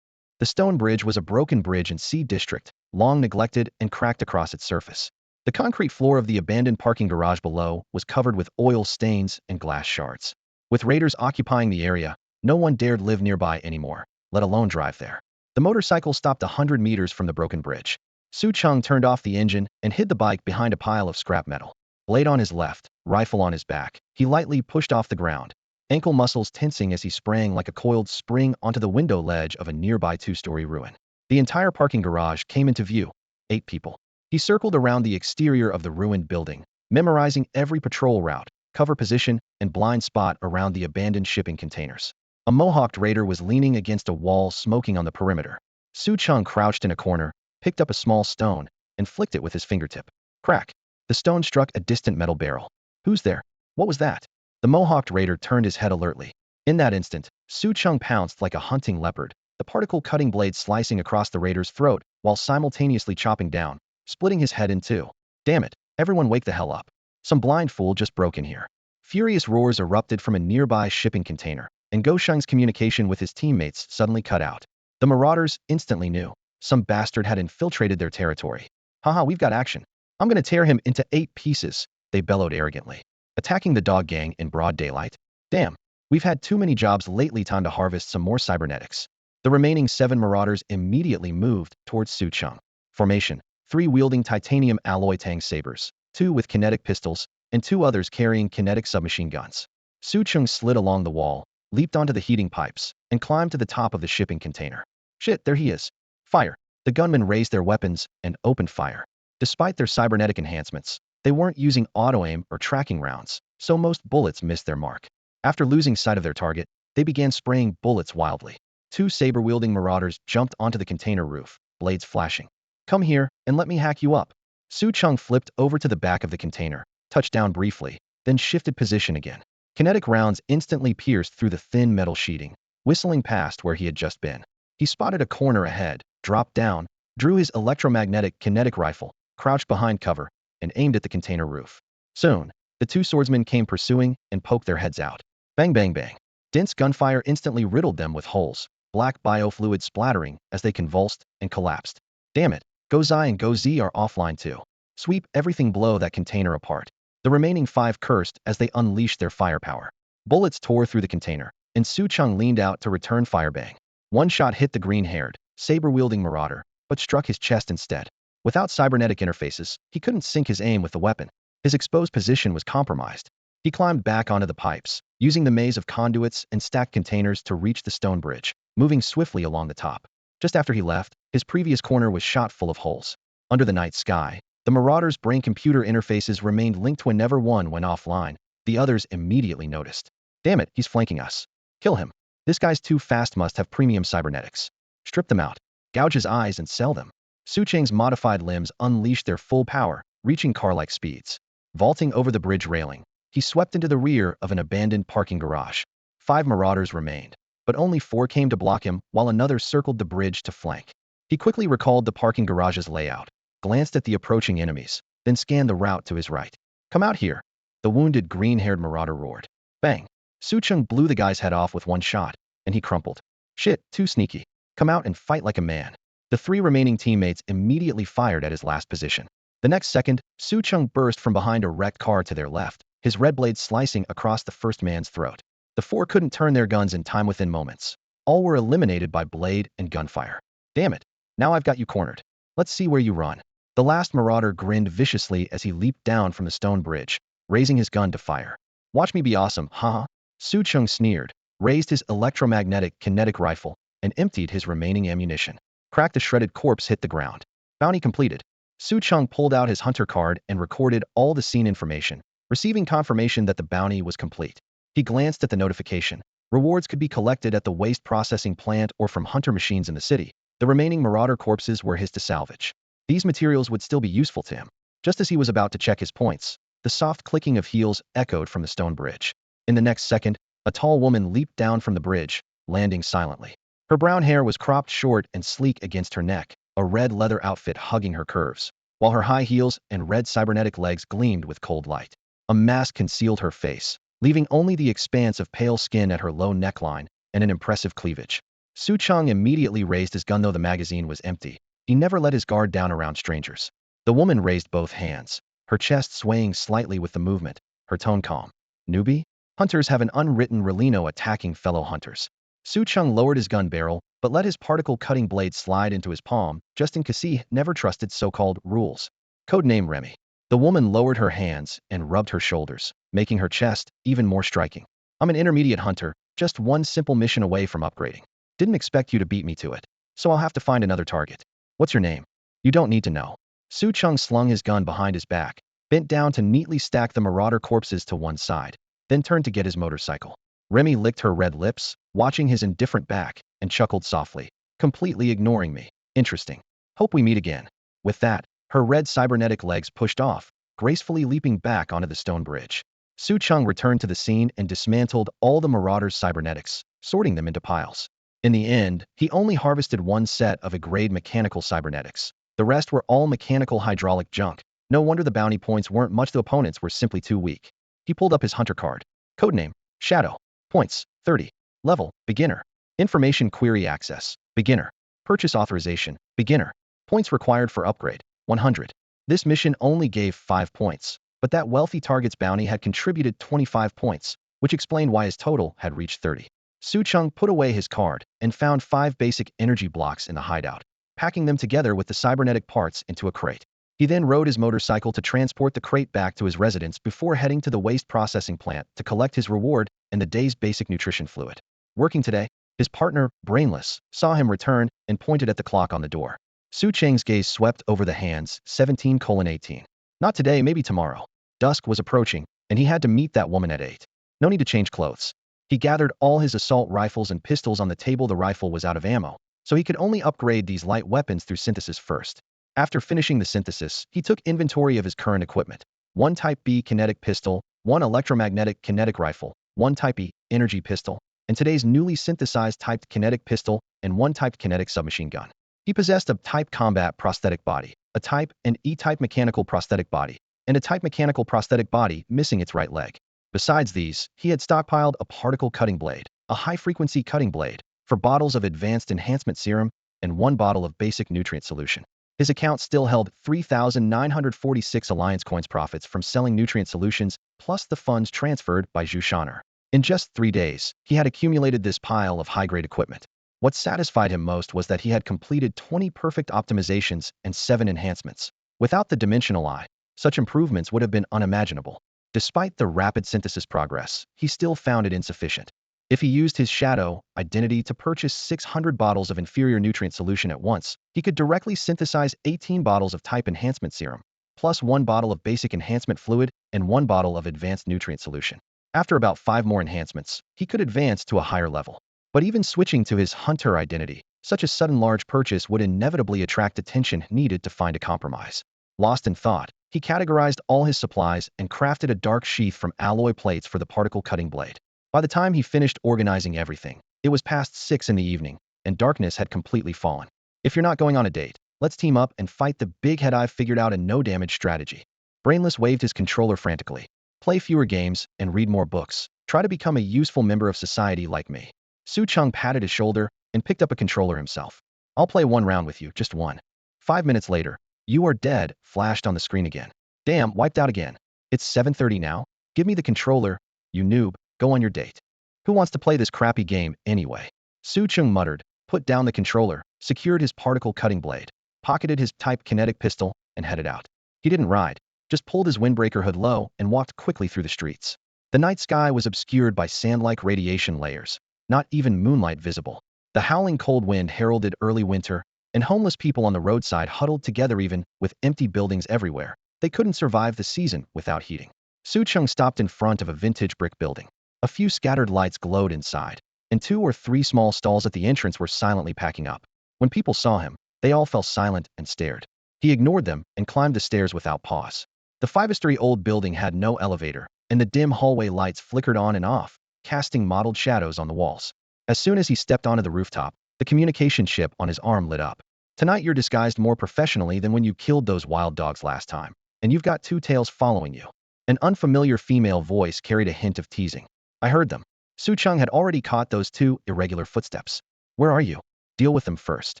The stone bridge was a broken bridge in C District, long neglected and cracked across its surface. The concrete floor of the abandoned parking garage below was covered with oil stains and glass shards. With raiders occupying the area, no one dared live nearby anymore, let alone drive there. The motorcycle stopped 100 meters from the broken bridge. Su Cheng turned off the engine and hid the bike behind a pile of scrap metal. Blade on his left, rifle on his back, he lightly pushed off the ground, ankle muscles tensing as he sprang like a coiled spring onto the window ledge of a nearby 2-story ruin. The entire parking garage came into view. 8 people. He circled around the exterior of the ruined building, memorizing every patrol route, cover position, and blind spot around the abandoned shipping containers. A mohawked raider was leaning against a wall, smoking on the perimeter. Su Cheng crouched in a corner, picked up a small stone, and flicked it with his fingertip. Crack. The stone struck a distant metal barrel. Who's there? What was that? The mohawked raider turned his head alertly. In that instant, Su Cheng pounced like a hunting leopard, the particle-cutting blade slicing across the raider's throat while simultaneously chopping down, splitting his head in 2. Damn it, everyone wake the hell up. Some blind fool just broke in here. Furious roars erupted from a nearby shipping container, and Sheng's communication with his teammates suddenly cut out. The marauders instantly knew. Some bastard had infiltrated their territory. Haha, we've got action. I'm gonna tear him into 8 pieces, they bellowed arrogantly. Attacking the dog gang in broad daylight? Damn, we've had too many jobs lately, time to harvest some more cybernetics. The remaining 7 marauders immediately moved towards Su Cheng. Formation: 3 wielding titanium alloy Tang sabers, 2 with kinetic pistols, and 2 others carrying kinetic submachine guns. Su Cheng slid along the wall, leaped onto the heating pipes, and climbed to the top of the shipping container. Shit, there he is. Fire. The gunmen raised their weapons and opened fire. Despite their cybernetic enhancements, they weren't using auto-aim or tracking rounds, so most bullets missed their mark. After losing sight of their target, they began spraying bullets wildly. 2 saber-wielding marauders jumped onto the container roof, blades flashing. Come here, and let me hack you up. Su Cheng flipped over to the back of the container, touched down briefly, then shifted position again. Kinetic rounds instantly pierced through the thin metal sheeting, whistling past where he had just been. He spotted a corner ahead, dropped down, drew his electromagnetic kinetic rifle, crouched behind cover, and aimed at the container roof. Soon, the 2 swordsmen came pursuing and poked their heads out. Bang bang bang. Dense gunfire instantly riddled them with holes, black biofluid splattering as they convulsed and collapsed. Damn it, Go Zai and Go Z are offline too. sweep everything below that container apart. The remaining 5 cursed as they unleashed their firepower. Bullets tore through the container, and Su Cheng leaned out to return fire bang. One shot hit the green-haired, saber-wielding marauder, but struck his chest instead. Without cybernetic interfaces, he couldn't sync his aim with the weapon. His exposed position was compromised. He climbed back onto the pipes, using the maze of conduits and stacked containers to reach the stone bridge, moving swiftly along the top. Just after he left, his previous corner was shot full of holes. Under the night sky, the Marauders' brain-computer interfaces remained linked whenever one went offline. The others immediately noticed. Damn it, he's flanking us. Kill him. This guy's too fast, must have premium cybernetics. Strip them out. Gouge his eyes and sell them. Su Cheng's modified limbs unleashed their full power, reaching car-like speeds. Vaulting over the bridge railing, he swept into the rear of an abandoned parking garage. 5 Marauders remained, but only 4 came to block him while another circled the bridge to flank. He quickly recalled the parking garage's layout, glanced at the approaching enemies, then scanned the route to his right. Come out here. The wounded green-haired marauder roared. Bang. Su Cheng blew the guy's head off with one shot, and he crumpled. Shit, too sneaky. Come out and fight like a man. The 3 remaining teammates immediately fired at his last position. The next second, Su Cheng burst from behind a wrecked car to their left, his red blade slicing across the first man's throat. The 4 couldn't turn their guns in time within moments. All were eliminated by blade and gunfire. Damn it. Now I've got you cornered. Let's see where you run. The last marauder grinned viciously as he leaped down from the stone bridge, raising his gun to fire. Watch me be awesome, haha. Su Cheng sneered, raised his electromagnetic kinetic rifle, and emptied his remaining ammunition. Cracked, the shredded corpse hit the ground. Bounty completed. Su Cheng pulled out his hunter card and recorded all the scene information, receiving confirmation that the bounty was complete. He glanced at the notification. Rewards could be collected at the waste processing plant or from hunter machines in the city. The remaining marauder corpses were his to salvage. These materials would still be useful to him. Just as he was about to check his points, the soft clicking of heels echoed from the stone bridge. In the next second, a tall woman leaped down from the bridge, landing silently. Her brown hair was cropped short and sleek against her neck, a red leather outfit hugging her curves, while her high heels and red cybernetic legs gleamed with cold light. A mask concealed her face, leaving only the expanse of pale skin at her low neckline and an impressive cleavage. Su Cheng immediately raised his gun, though the magazine was empty. He never let his guard down around strangers. The woman raised both hands, her chest swaying slightly with the movement, her tone calm. Newbie? Hunters have an unwritten relino attacking fellow hunters. Su Cheng lowered his gun barrel, but let his particle-cutting blade slide into his palm, just in case he never trusted so-called rules. Codename Remy. The woman lowered her hands and rubbed her shoulders, making her chest even more striking. I'm an intermediate hunter, just one simple mission away from upgrading. Didn't expect you to beat me to it, so I'll have to find another target. What's your name? You don't need to know. Su Cheng slung his gun behind his back, bent down to neatly stack the marauder corpses to one side, then turned to get his motorcycle. Remy licked her red lips, watching his indifferent back, and chuckled softly, completely ignoring me. Interesting. Hope we meet again. With that, her red cybernetic legs pushed off, gracefully leaping back onto the stone bridge. Su Cheng returned to the scene and dismantled all the Marauders' cybernetics, sorting them into piles. In the end, he only harvested one set of A-grade mechanical cybernetics. The rest were all mechanical hydraulic junk. No wonder the bounty points weren't much, the opponents were simply too weak. He pulled up his hunter card. Codename, Shadow. Points, 30. Level, Beginner. Information query access, Beginner. Purchase authorization, Beginner. Points required for upgrade, 100. This mission only gave 5 points, but that wealthy target's bounty had contributed 25 points, which explained why his total had reached 30. Su Cheng put away his card and found 5 basic energy blocks in the hideout, packing them together with the cybernetic parts into a crate. He then rode his motorcycle to transport the crate back to his residence before heading to the waste processing plant to collect his reward and the day's basic nutrition fluid. Working today, his partner, Brainless, saw him return and pointed at the clock on the door. Su Cheng's gaze swept over the hands, 17:18. Not today, maybe tomorrow. Dusk was approaching, and he had to meet that woman at 8. No need to change clothes. He gathered all his assault rifles and pistols on the table. The rifle was out of ammo, so he could only upgrade these light weapons through synthesis first. After finishing the synthesis, he took inventory of his current equipment. 1 Type B kinetic pistol, 1 electromagnetic kinetic rifle, 1 Type E energy pistol, and today's newly synthesized typed kinetic pistol, and 1 typed kinetic submachine gun. He possessed a Type combat prosthetic body, a Type and E-type mechanical prosthetic body, and a Type mechanical prosthetic body missing its right leg. Besides these, he had stockpiled a particle cutting blade, a high-frequency cutting blade, for bottles of advanced enhancement serum, and 1 bottle of basic nutrient solution. His account still held 3,946 Alliance coins profits from selling nutrient solutions, plus the funds transferred by Zhu Shaner. In just 3 days, he had accumulated this pile of high-grade equipment. What satisfied him most was that he had completed 20 perfect optimizations and 7 enhancements. Without the dimensional eye, such improvements would have been unimaginable. Despite the rapid synthesis progress, he still found it insufficient. If he used his shadow identity to purchase 600 bottles of inferior nutrient solution at once, he could directly synthesize 18 bottles of type enhancement serum, plus 1 bottle of basic enhancement fluid and 1 bottle of advanced nutrient solution. After about 5 more enhancements, he could advance to a higher level. But even switching to his hunter identity, such a sudden large purchase would inevitably attract attention needed to find a compromise. Lost in thought, he categorized all his supplies and crafted a dark sheath from alloy plates for the particle cutting blade. By the time he finished organizing everything, it was past 6 in the evening, and darkness had completely fallen. If you're not going on a date, let's team up and fight the big head. I've figured out a no-damage strategy. Brainless waved his controller frantically. Play fewer games and read more books. Try to become a useful member of society like me. Cheng patted his shoulder and picked up a controller himself. I'll play 1 round with you, just 1. 5 minutes later, "You are dead," flashed on the screen again. Damn, wiped out again. It's 7:30 now? Give me the controller, you noob. Go on your date. Who wants to play this crappy game anyway? Cheng muttered, put down the controller, secured his particle cutting blade, pocketed his type kinetic pistol, and headed out. He didn't ride, just pulled his windbreaker hood low and walked quickly through the streets. The night sky was obscured by sand-like radiation layers, not even moonlight visible. The howling cold wind heralded early winter, and homeless people on the roadside huddled together. Even with empty buildings everywhere, they couldn't survive the season without heating. Cheng stopped in front of a vintage brick building. A few scattered lights glowed inside, and 2 or 3 small stalls at the entrance were silently packing up. When people saw him, they all fell silent and stared. He ignored them and climbed the stairs without pause. The 5-story old building had no elevator, and the dim hallway lights flickered on and off, casting mottled shadows on the walls. As soon as he stepped onto the rooftop, the communication chip on his arm lit up. Tonight you're disguised more professionally than when you killed those wild dogs last time, and you've got 2 tails following you. An unfamiliar female voice carried a hint of teasing. I heard them. Cheng had already caught those 2 irregular footsteps. Where are you? Deal with them first.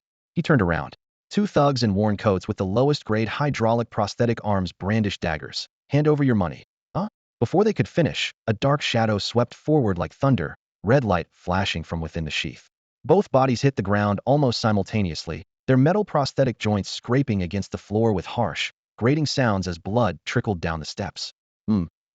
He turned around. 2 thugs in worn coats with the lowest grade hydraulic prosthetic arms brandished daggers. Hand over your money. Huh? Before they could finish, a dark shadow swept forward like thunder, red light flashing from within the sheath. Both bodies hit the ground almost simultaneously, their metal prosthetic joints scraping against the floor with harsh, grating sounds as blood trickled down the steps.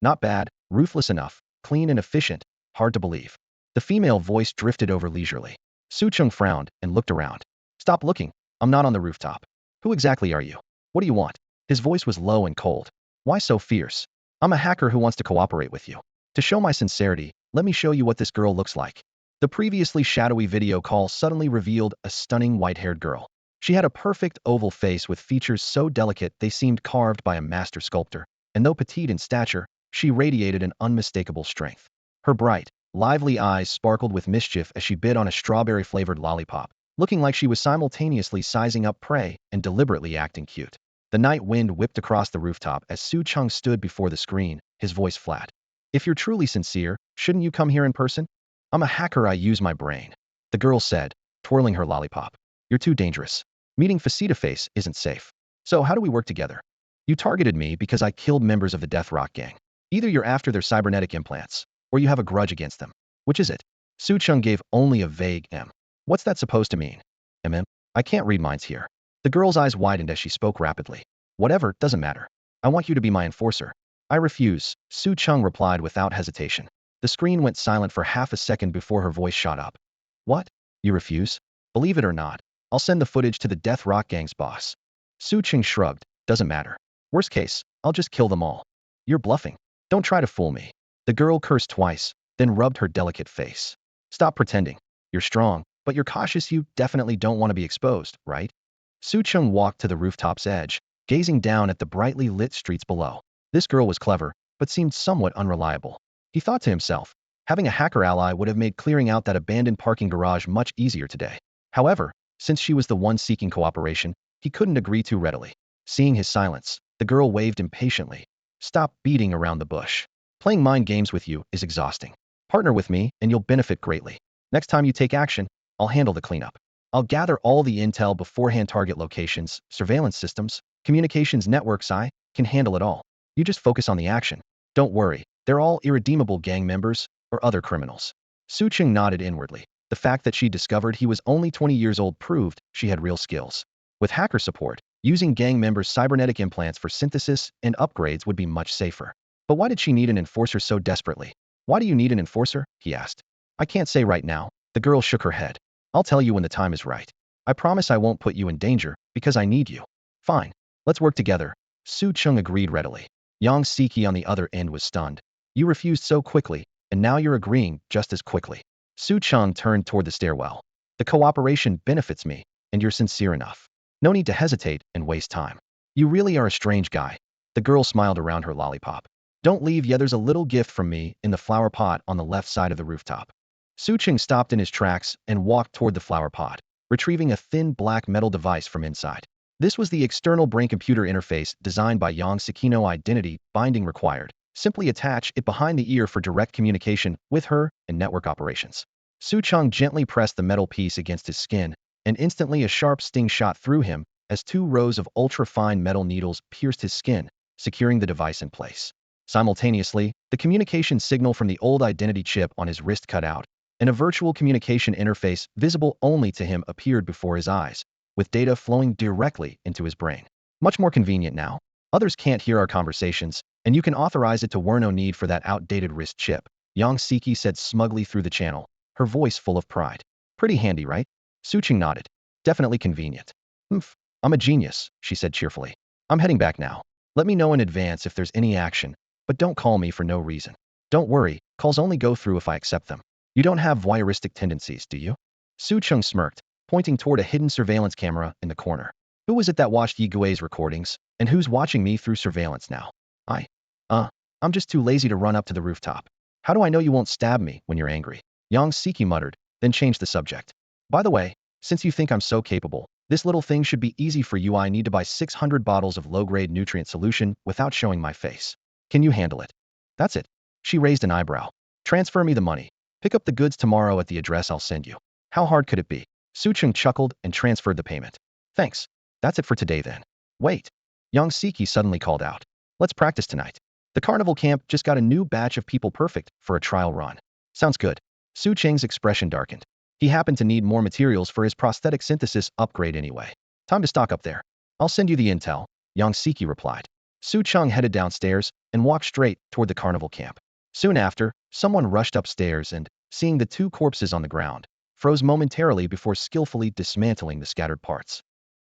Not bad, ruthless enough, clean and efficient, hard to believe. The female voice drifted over leisurely. Cheng frowned and looked around. Stop looking. I'm not on the rooftop. Who exactly are you? What do you want? His voice was low and cold. Why so fierce? I'm a hacker who wants to cooperate with you. To show my sincerity, let me show you what this girl looks like. The previously shadowy video call suddenly revealed a stunning white-haired girl. She had a perfect oval face with features so delicate they seemed carved by a master sculptor, and though petite in stature, she radiated an unmistakable strength. Her bright, lively eyes sparkled with mischief as she bit on a strawberry-flavored lollipop, looking like she was simultaneously sizing up prey and deliberately acting cute. The night wind whipped across the rooftop as Cheng stood before the screen, his voice flat. If you're truly sincere, shouldn't you come here in person? I'm a hacker, I use my brain. The girl said, twirling her lollipop. You're too dangerous. Meeting face-to-face isn't safe. So how do we work together? You targeted me because I killed members of the Death Rock gang. Either you're after their cybernetic implants, or you have a grudge against them. Which is it? Cheng gave only a vague M. What's that supposed to mean? I can't read minds here. The girl's eyes widened as she spoke rapidly. Whatever, doesn't matter. I want you to be my enforcer. I refuse, Cheng replied without hesitation. The screen went silent for half a second before her voice shot up. What? You refuse? Believe it or not, I'll send the footage to the Death Rock gang's boss. Cheng shrugged. Doesn't matter. Worst case, I'll just kill them all. You're bluffing. Don't try to fool me. The girl cursed twice, then rubbed her delicate face. Stop pretending. You're strong, but you're cautious. You definitely don't want to be exposed, right? Cheng walked to the rooftop's edge, gazing down at the brightly lit streets below. This girl was clever, but seemed somewhat unreliable. He thought to himself, having a hacker ally would have made clearing out that abandoned parking garage much easier today. However, since she was the one seeking cooperation, he couldn't agree too readily. Seeing his silence, the girl waved impatiently. Stop beating around the bush. Playing mind games with you is exhausting. Partner with me and you'll benefit greatly. Next time you take action, I'll handle the cleanup. I'll gather all the intel beforehand. Target locations, surveillance systems, communications networks. I can handle it all. You just focus on the action. Don't worry, they're all irredeemable gang members or other criminals. Su Cheng nodded inwardly. The fact that she discovered he was only 20 years old proved she had real skills. With hacker support, using gang members' cybernetic implants for synthesis and upgrades would be much safer. But why did she need an enforcer so desperately? Why do you need an enforcer? He asked. I can't say right now. The girl shook her head. I'll tell you when the time is right. I promise I won't put you in danger because I need you. Fine. Let's work together. Su Cheng agreed readily. Yang Siki on the other end was stunned. You refused so quickly, and now you're agreeing just as quickly. Su Cheng turned toward the stairwell. The cooperation benefits me, and you're sincere enough. No need to hesitate and waste time. You really are a strange guy. The girl smiled around her lollipop. Don't leave yet. There's a little gift from me in the flower pot on the left side of the rooftop. Su Cheng stopped in his tracks and walked toward the flower pot, retrieving a thin black metal device from inside. This was the external brain-computer interface designed by Yang Sakino. Identity binding required. Simply attach it behind the ear for direct communication with her and network operations. Su Cheng gently pressed the metal piece against his skin, and instantly a sharp sting shot through him as 2 rows of ultra-fine metal needles pierced his skin, securing the device in place. Simultaneously, the communication signal from the old identity chip on his wrist cut out, and a virtual communication interface visible only to him appeared before his eyes, with data flowing directly into his brain. Much more convenient now. Others can't hear our conversations, and you can authorize it to wear. No need for that outdated wrist chip, Yang Siki said smugly through the channel, her voice full of pride. Pretty handy, right? Su Cheng nodded. Definitely convenient. Oomph, I'm a genius, she said cheerfully. I'm heading back now. Let me know in advance if there's any action, but don't call me for no reason. Don't worry, calls only go through if I accept them. You don't have voyeuristic tendencies, do you? Su Cheng smirked, pointing toward a hidden surveillance camera in the corner. Who was it that watched Yi Gui's recordings, and who's watching me through surveillance now? I'm just too lazy to run up to the rooftop. How do I know you won't stab me when you're angry? Yang Siki muttered, then changed the subject. By the way, since you think I'm so capable, this little thing should be easy for you. I need to buy 600 bottles of low-grade nutrient solution without showing my face. Can you handle it? That's it. She raised an eyebrow. Transfer me the money. Pick up the goods tomorrow at the address I'll send you. How hard could it be? Su Cheng chuckled and transferred the payment. Thanks. That's it for today then. Wait. Yang Siki suddenly called out. Let's practice tonight. The carnival camp just got a new batch of people perfect for a trial run. Sounds good. Su Cheng's expression darkened. He happened to need more materials for his prosthetic synthesis upgrade anyway. Time to stock up there. I'll send you the intel, Yang Siki replied. Su Cheng headed downstairs and walked straight toward the carnival camp. Soon after, someone rushed upstairs and, seeing the 2 corpses on the ground, froze momentarily before skillfully dismantling the scattered parts.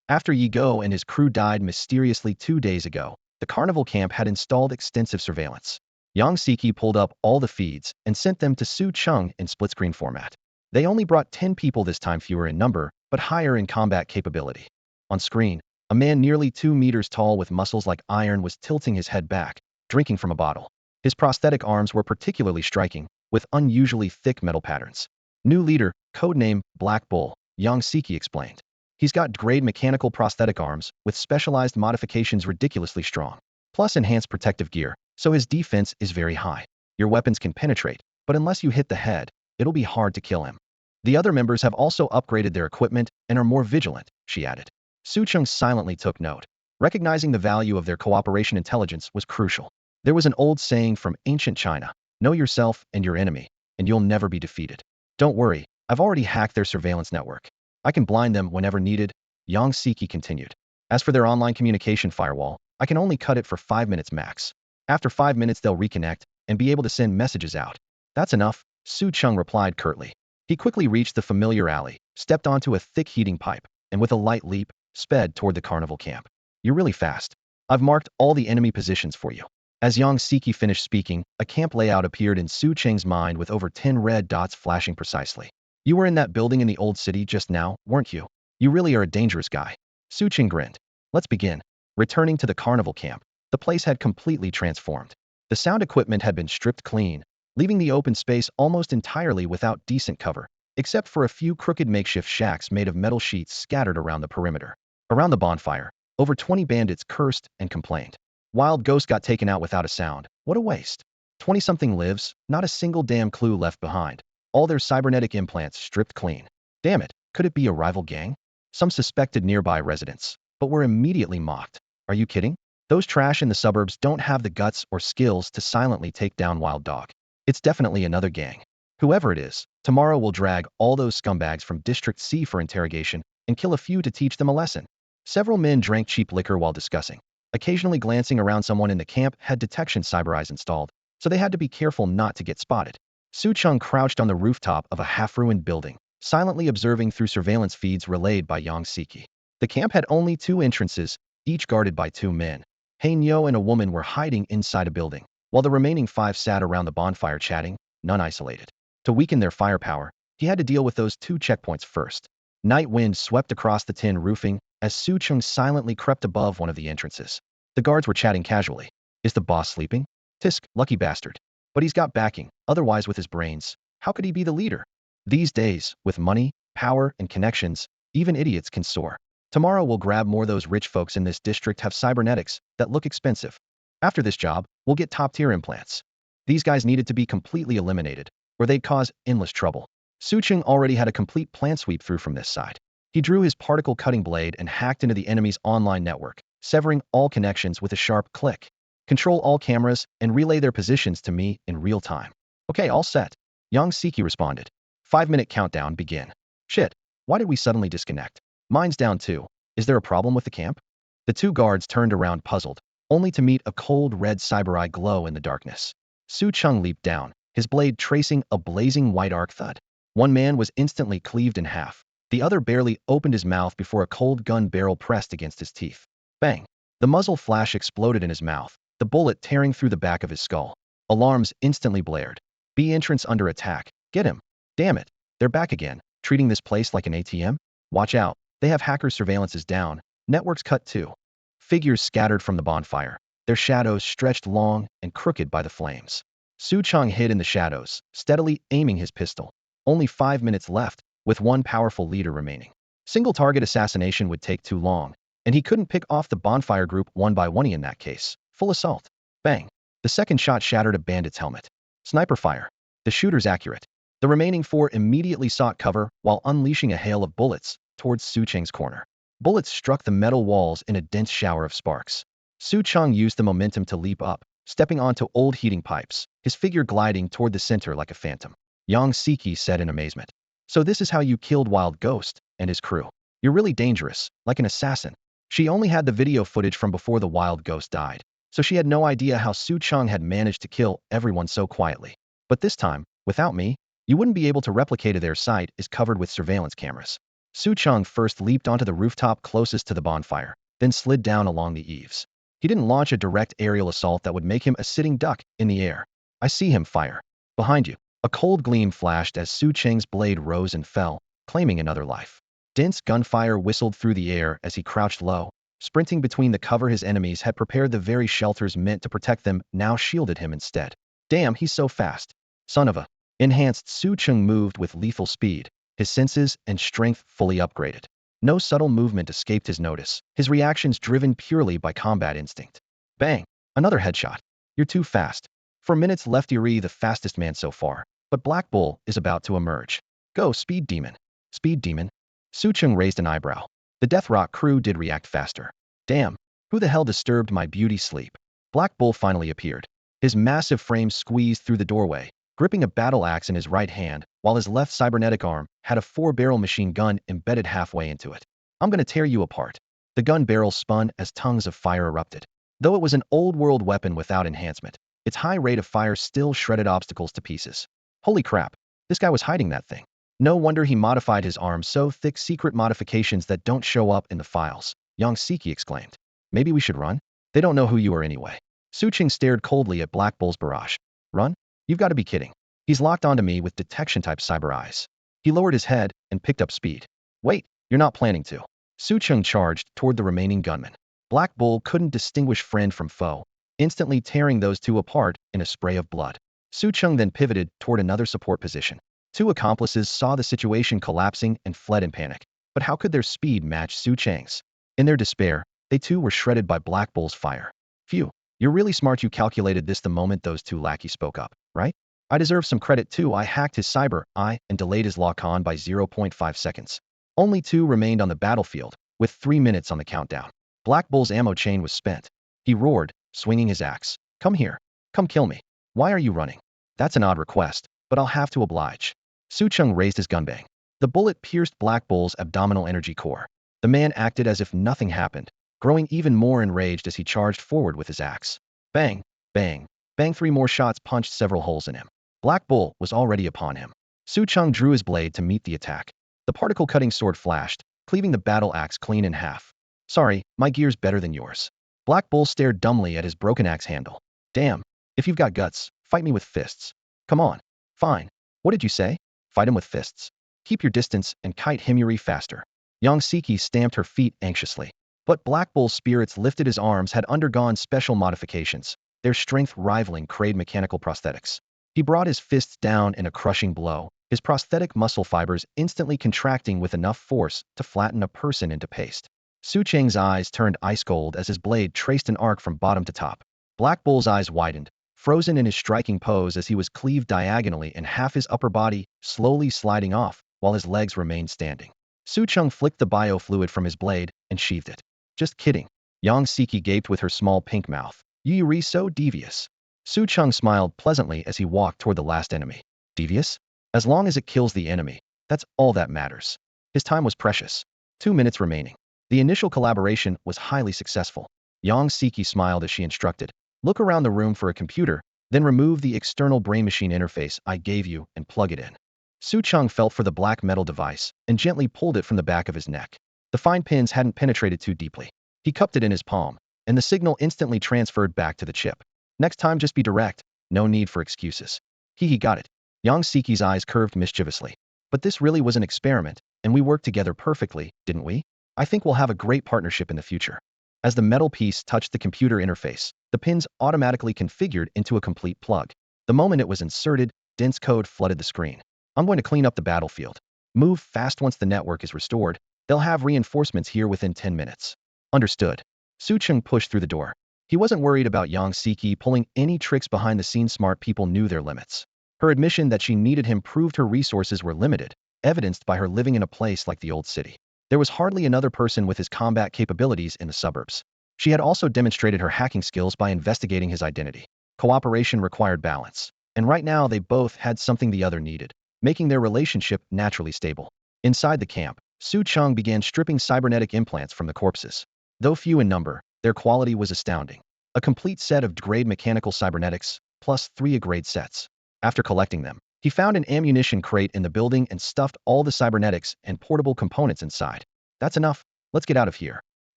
After Yi Gui and his crew died mysteriously 2 days ago, the carnival camp had installed extensive surveillance. Yang Siki pulled up all the feeds and sent them to Su Cheng in split-screen format. They only brought 10 people this time, fewer in number, but higher in combat capability. On screen, a man nearly 2 meters tall with muscles like iron was tilting his head back, drinking from a bottle. His prosthetic arms were particularly striking, with unusually thick metal patterns. New leader, codename Black Bull, Yang Siki explained. He's got grade mechanical prosthetic arms, with specialized modifications ridiculously strong, plus enhanced protective gear, so his defense is very high. Your weapons can penetrate, but unless you hit the head, it'll be hard to kill him. The other members have also upgraded their equipment and are more vigilant, she added. Su Cheng silently took note. Recognizing the value of their cooperation intelligence was crucial. There was an old saying from ancient China, know yourself and your enemy, and you'll never be defeated. Don't worry, I've already hacked their surveillance network. I can blind them whenever needed, Yang Siki continued. As for their online communication firewall, I can only cut it for 5 minutes max. After 5 minutes they'll reconnect and be able to send messages out. That's enough, Su Cheng replied curtly. He quickly reached the familiar alley, stepped onto a thick heating pipe, and with a light leap, sped toward the carnival camp. You're really fast. I've marked all the enemy positions for you. As Yang Siki finished speaking, a camp layout appeared in Su Cheng's mind with over 10 red dots flashing precisely. You were in that building in the old city just now, weren't you? You really are a dangerous guy. Su Cheng grinned. Let's begin. Returning to the carnival camp, the place had completely transformed. The sound equipment had been stripped clean, leaving the open space almost entirely without decent cover, except for a few crooked makeshift shacks made of metal sheets scattered around the perimeter. Around the bonfire, over 20 bandits cursed and complained. Wild Ghost got taken out without a sound. What a waste. 20-something lives, not a single damn clue left behind. All their cybernetic implants stripped clean. Damn it, Could it be a rival gang? Some suspected nearby residents, but were immediately mocked. Are you kidding? Those trash in the suburbs don't have the guts or skills to silently take down Wild Dog. It's definitely another gang. Whoever it is, tomorrow we'll drag all those scumbags from District C for interrogation and kill a few to teach them a lesson. Several men drank cheap liquor while discussing. Occasionally glancing around, someone in the camp had detection cybereyes installed, so they had to be careful not to get spotted. Su Cheng crouched on the rooftop of a half-ruined building, silently observing through surveillance feeds relayed by Yang Siki. The camp had only 2 entrances, each guarded by 2 men. Hein Yo and a woman were hiding inside a building, while the remaining 5 sat around the bonfire chatting, none isolated. To weaken their firepower, he had to deal with those 2 checkpoints first. Night wind swept across the tin roofing as Su Cheng silently crept above one of the entrances. The guards were chatting casually. Is the boss sleeping? Tisk, lucky bastard. But he's got backing, otherwise with his brains, how could he be the leader? These days, with money, power, and connections, even idiots can soar. Tomorrow we'll grab more. Those rich folks in this district have cybernetics that look expensive. After this job, we'll get top-tier implants. These guys needed to be completely eliminated, or they'd cause endless trouble. Su Cheng already had a complete plan sweep through from this side. He drew his particle cutting blade and hacked into the enemy's online network, severing all connections with a sharp click. Control all cameras and relay their positions to me in real time. Okay, all set. Yang Siki responded. 5-minute countdown begin. Shit, why did we suddenly disconnect? Mine's down too. Is there a problem with the camp? The 2 guards turned around puzzled, only to meet a cold red cyber eye glow in the darkness. Su Cheng leaped down, his blade tracing a blazing white arc. Thud. One man was instantly cleaved in half. The other barely opened his mouth before a cold gun barrel pressed against his teeth. Bang! The muzzle flash exploded in his mouth, the bullet tearing through the back of his skull. Alarms instantly blared. B entrance under attack. Get him. Damn it. They're back again, treating this place like an ATM? Watch out. They have hackers. Surveillance is down. Networks cut too. Figures scattered from the bonfire, their shadows stretched long and crooked by the flames. Su Cheng hid in the shadows, steadily aiming his pistol. Only 5 minutes left, with one powerful leader remaining. Single target assassination would take too long, and he couldn't pick off the bonfire group one by one in that case. Full assault. Bang. The second shot shattered a bandit's helmet. Sniper fire. The shooter's accurate. The remaining 4 immediately sought cover while unleashing a hail of bullets towards Su Cheng's corner. Bullets struck the metal walls in a dense shower of sparks. Su Cheng used the momentum to leap up, stepping onto old heating pipes, his figure gliding toward the center like a phantom. Yang Siki said in amazement. So this is how you killed Wild Ghost and his crew. You're really dangerous, like an assassin. She only had the video footage from before the Wild Ghost died, so she had no idea how Su Cheng had managed to kill everyone so quietly. But this time, without me, you wouldn't be able to replicate it. Their site is covered with surveillance cameras. Su Cheng first leaped onto the rooftop closest to the bonfire, then slid down along the eaves. He didn't launch a direct aerial assault that would make him a sitting duck in the air. I see him fire. Behind you. A cold gleam flashed as Su Cheng's blade rose and fell, claiming another life. Dense gunfire whistled through the air as he crouched low, sprinting between the cover. His enemies had prepared. The very shelters meant to protect them now shielded him instead. Damn, he's so fast. Son of a. Enhanced. Su Cheng moved with lethal speed, his senses and strength fully upgraded. No subtle movement escaped his notice, his reactions driven purely by combat instinct. Bang! Another headshot. You're too fast. For minutes left. You're the fastest man so far, but Black Bull is about to emerge. Go, Speed Demon. Speed Demon? Su Cheng raised an eyebrow. The Death Rock crew did react faster. Damn, who the hell disturbed my beauty sleep? Black Bull finally appeared. His massive frame squeezed through the doorway, gripping a battle axe in his right hand, while his left cybernetic arm had a 4-barrel machine gun embedded halfway into it. I'm gonna tear you apart. The gun barrel spun as tongues of fire erupted. Though it was an old-world weapon without enhancement, its high rate of fire still shredded obstacles to pieces. Holy crap, this guy was hiding that thing. No wonder he modified his arm so thick. Secret modifications that don't show up in the files, Yang Siki exclaimed. Maybe we should run? They don't know who you are anyway. Su Cheng stared coldly at Black Bull's barrage. Run? You've got to be kidding. He's locked onto me with detection-type cyber eyes. He lowered his head and picked up speed. Wait, you're not planning to. Su Cheng charged toward the remaining gunmen. Black Bull couldn't distinguish friend from foe, instantly tearing those 2 apart in a spray of blood. Su Cheng then pivoted toward another support position. 2 accomplices saw the situation collapsing and fled in panic. But how could their speed match Su Cheng's? In their despair, they too were shredded by Black Bull's fire. Phew, you're really smart. You calculated this the moment those 2 lackeys spoke up, right? I deserve some credit too. I hacked his cyber eye and delayed his lock-on by 0.5 seconds. Only 2 remained on the battlefield, with 3 minutes on the countdown. Black Bull's ammo chain was spent. He roared, swinging his axe. Come here. Come kill me. Why are you running? That's an odd request, but I'll have to oblige. Su Cheng raised his gunbang. The bullet pierced Black Bull's abdominal energy core. The man acted as if nothing happened, growing even more enraged as he charged forward with his axe. Bang, bang, bang. 3 more shots punched several holes in him. Black Bull was already upon him. Su Cheng drew his blade to meet the attack. The particle-cutting sword flashed, cleaving the battle axe clean in half. Sorry, my gear's better than yours. Black Bull stared dumbly at his broken axe handle. Damn, if you've got guts, fight me with fists. Come on. Fine. What did you say? Fight him with fists. Keep your distance and kite Himuri faster. Yang Siki stamped her feet anxiously. But Black Bull's spirits lifted his arms had undergone special modifications, their strength rivaling Kraid mechanical prosthetics. He brought his fists down in a crushing blow, his prosthetic muscle fibers instantly contracting with enough force to flatten a person into paste. Su Cheng's eyes turned ice cold as his blade traced an arc from bottom to top. Black Bull's eyes widened, frozen in his striking pose as he was cleaved diagonally in half, his upper body slowly sliding off while his legs remained standing. Su Cheng flicked the biofluid from his blade and sheathed it. Just kidding. Yang Siki gaped with her small pink mouth. Yuri so devious. Su Cheng smiled pleasantly as he walked toward the last enemy. Devious? As long as it kills the enemy, that's all that matters. His time was precious. 2 minutes remaining. The initial collaboration was highly successful. Yang Siki smiled as she instructed. Look around the room for a computer, then remove the external brain-machine interface I gave you and plug it in. Su Cheng felt for the black metal device and gently pulled it from the back of his neck. The fine pins hadn't penetrated too deeply. He cupped it in his palm, and the signal instantly transferred back to the chip. Next time just be direct, no need for excuses. He got it. Yang Siki's eyes curved mischievously. But this really was an experiment, and we worked together perfectly, didn't we? I think we'll have a great partnership in the future. As the metal piece touched the computer interface, the pins automatically configured into a complete plug. The moment it was inserted, dense code flooded the screen. I'm going to clean up the battlefield. Move fast once the network is restored. They'll have reinforcements here within 10 minutes. Understood. Su Cheng pushed through the door. He wasn't worried about Yang Siki pulling any tricks behind the scenes. Smart people knew their limits. Her admission that she needed him proved her resources were limited, evidenced by her living in a place like the old city. There was hardly another person with his combat capabilities in the suburbs. She had also demonstrated her hacking skills by investigating his identity. Cooperation required balance, and right now they both had something the other needed, making their relationship naturally stable. Inside the camp, Su Cheng began stripping cybernetic implants from the corpses. Though few in number, their quality was astounding. A complete set of grade mechanical cybernetics, plus 3 A-grade sets. After collecting them, he found an ammunition crate in the building and stuffed all the cybernetics and portable components inside. That's enough. Let's get out of here.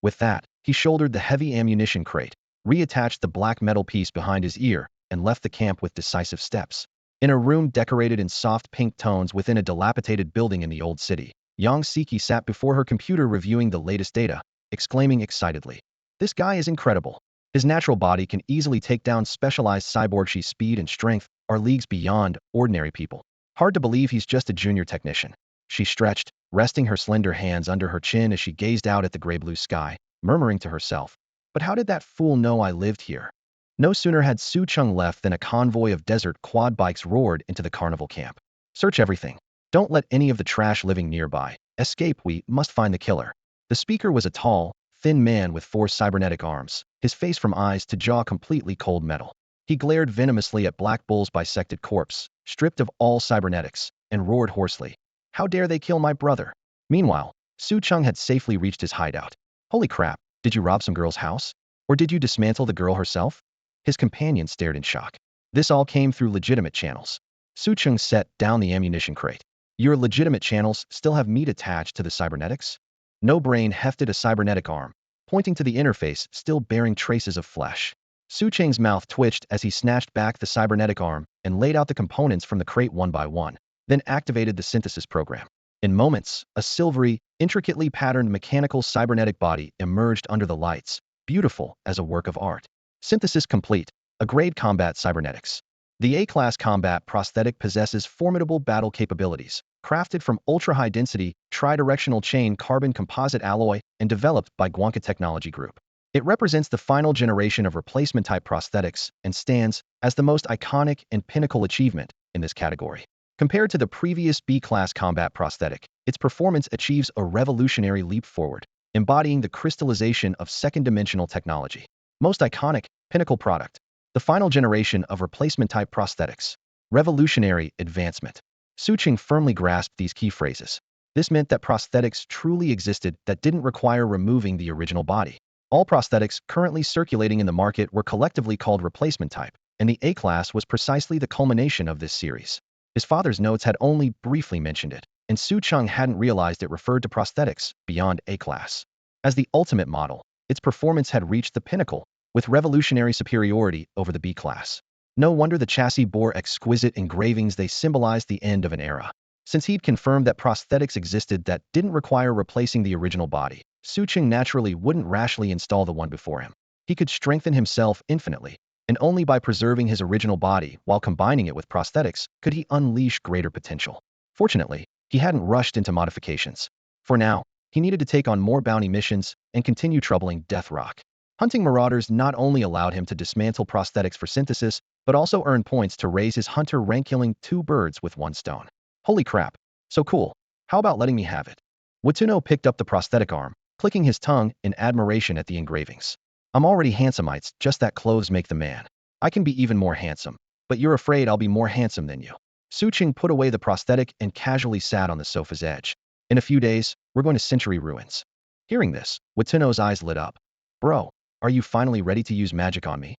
With that, he shouldered the heavy ammunition crate, reattached the black metal piece behind his ear, and left the camp with decisive steps. In a room decorated in soft pink tones within a dilapidated building in the old city, Yang Siki sat before her computer reviewing the latest data, exclaiming excitedly. This guy is incredible. His natural body can easily take down specialized cyborgs. His speed and strength are leagues beyond ordinary people. Hard to believe he's just a junior technician. She stretched, resting her slender hands under her chin as she gazed out at the gray-blue sky, murmuring to herself, but how did that fool know I lived here? No sooner had Su Cheng left than a convoy of desert quad bikes roared into the carnival camp. Search everything. Don't let any of the trash living nearby escape. We must find the killer. The speaker was a tall, thin man with 4 cybernetic arms, his face from eyes to jaw completely cold metal. He glared venomously at Black Bull's bisected corpse, stripped of all cybernetics, and roared hoarsely. How dare they kill my brother? Meanwhile, Su Cheng had safely reached his hideout. Holy crap, did you rob some girl's house? Or did you dismantle the girl herself? His companion stared in shock. This all came through legitimate channels. Su Cheng set down the ammunition crate. Your legitimate channels still have meat attached to the cybernetics? No brain hefted a cybernetic arm, pointing to the interface still bearing traces of flesh. Su Cheng's mouth twitched as he snatched back the cybernetic arm and laid out the components from the crate one by one, then activated the synthesis program. In moments, a silvery, intricately patterned mechanical cybernetic body emerged under the lights, beautiful as a work of art. Synthesis complete. A-grade combat cybernetics. The A-class combat prosthetic possesses formidable battle capabilities, crafted from ultra-high-density, tridirectional chain carbon composite alloy and developed by Guanca Technology Group. It represents the final generation of replacement-type prosthetics and stands as the most iconic and pinnacle achievement in this category. Compared to the previous B-class combat prosthetic, its performance achieves a revolutionary leap forward, embodying the crystallization of second-dimensional technology. Most iconic, pinnacle product. The final generation of replacement-type prosthetics. Revolutionary advancement. Cheng firmly grasped these key phrases. This meant that prosthetics truly existed that didn't require removing the original body. All prosthetics currently circulating in the market were collectively called replacement type, and the A-class was precisely the culmination of this series. His father's notes had only briefly mentioned it, and Cheng hadn't realized it referred to prosthetics beyond A-class. As the ultimate model, its performance had reached the pinnacle, with revolutionary superiority over the B-class. No wonder the chassis bore exquisite engravings. They symbolized the end of an era. Since he'd confirmed that prosthetics existed that didn't require replacing the original body, Cheng naturally wouldn't rashly install the one before him. He could strengthen himself infinitely, and only by preserving his original body while combining it with prosthetics could he unleash greater potential. Fortunately, he hadn't rushed into modifications. For now, he needed to take on more bounty missions and continue troubling Death Rock. Hunting marauders not only allowed him to dismantle prosthetics for synthesis, but also earn points to raise his hunter rank, killing 2 birds with 1 stone. Holy crap, so cool. How about letting me have it? Watuno picked up the prosthetic arm, clicking his tongue in admiration at the engravings. I'm already handsomeites, just that clothes make the man. I can be even more handsome, but you're afraid I'll be more handsome than you. Cheng put away the prosthetic and casually sat on the sofa's edge. In a few days, we're going to Century Ruins. Hearing this, Watuno's eyes lit up. Bro, are you finally ready to use magic on me?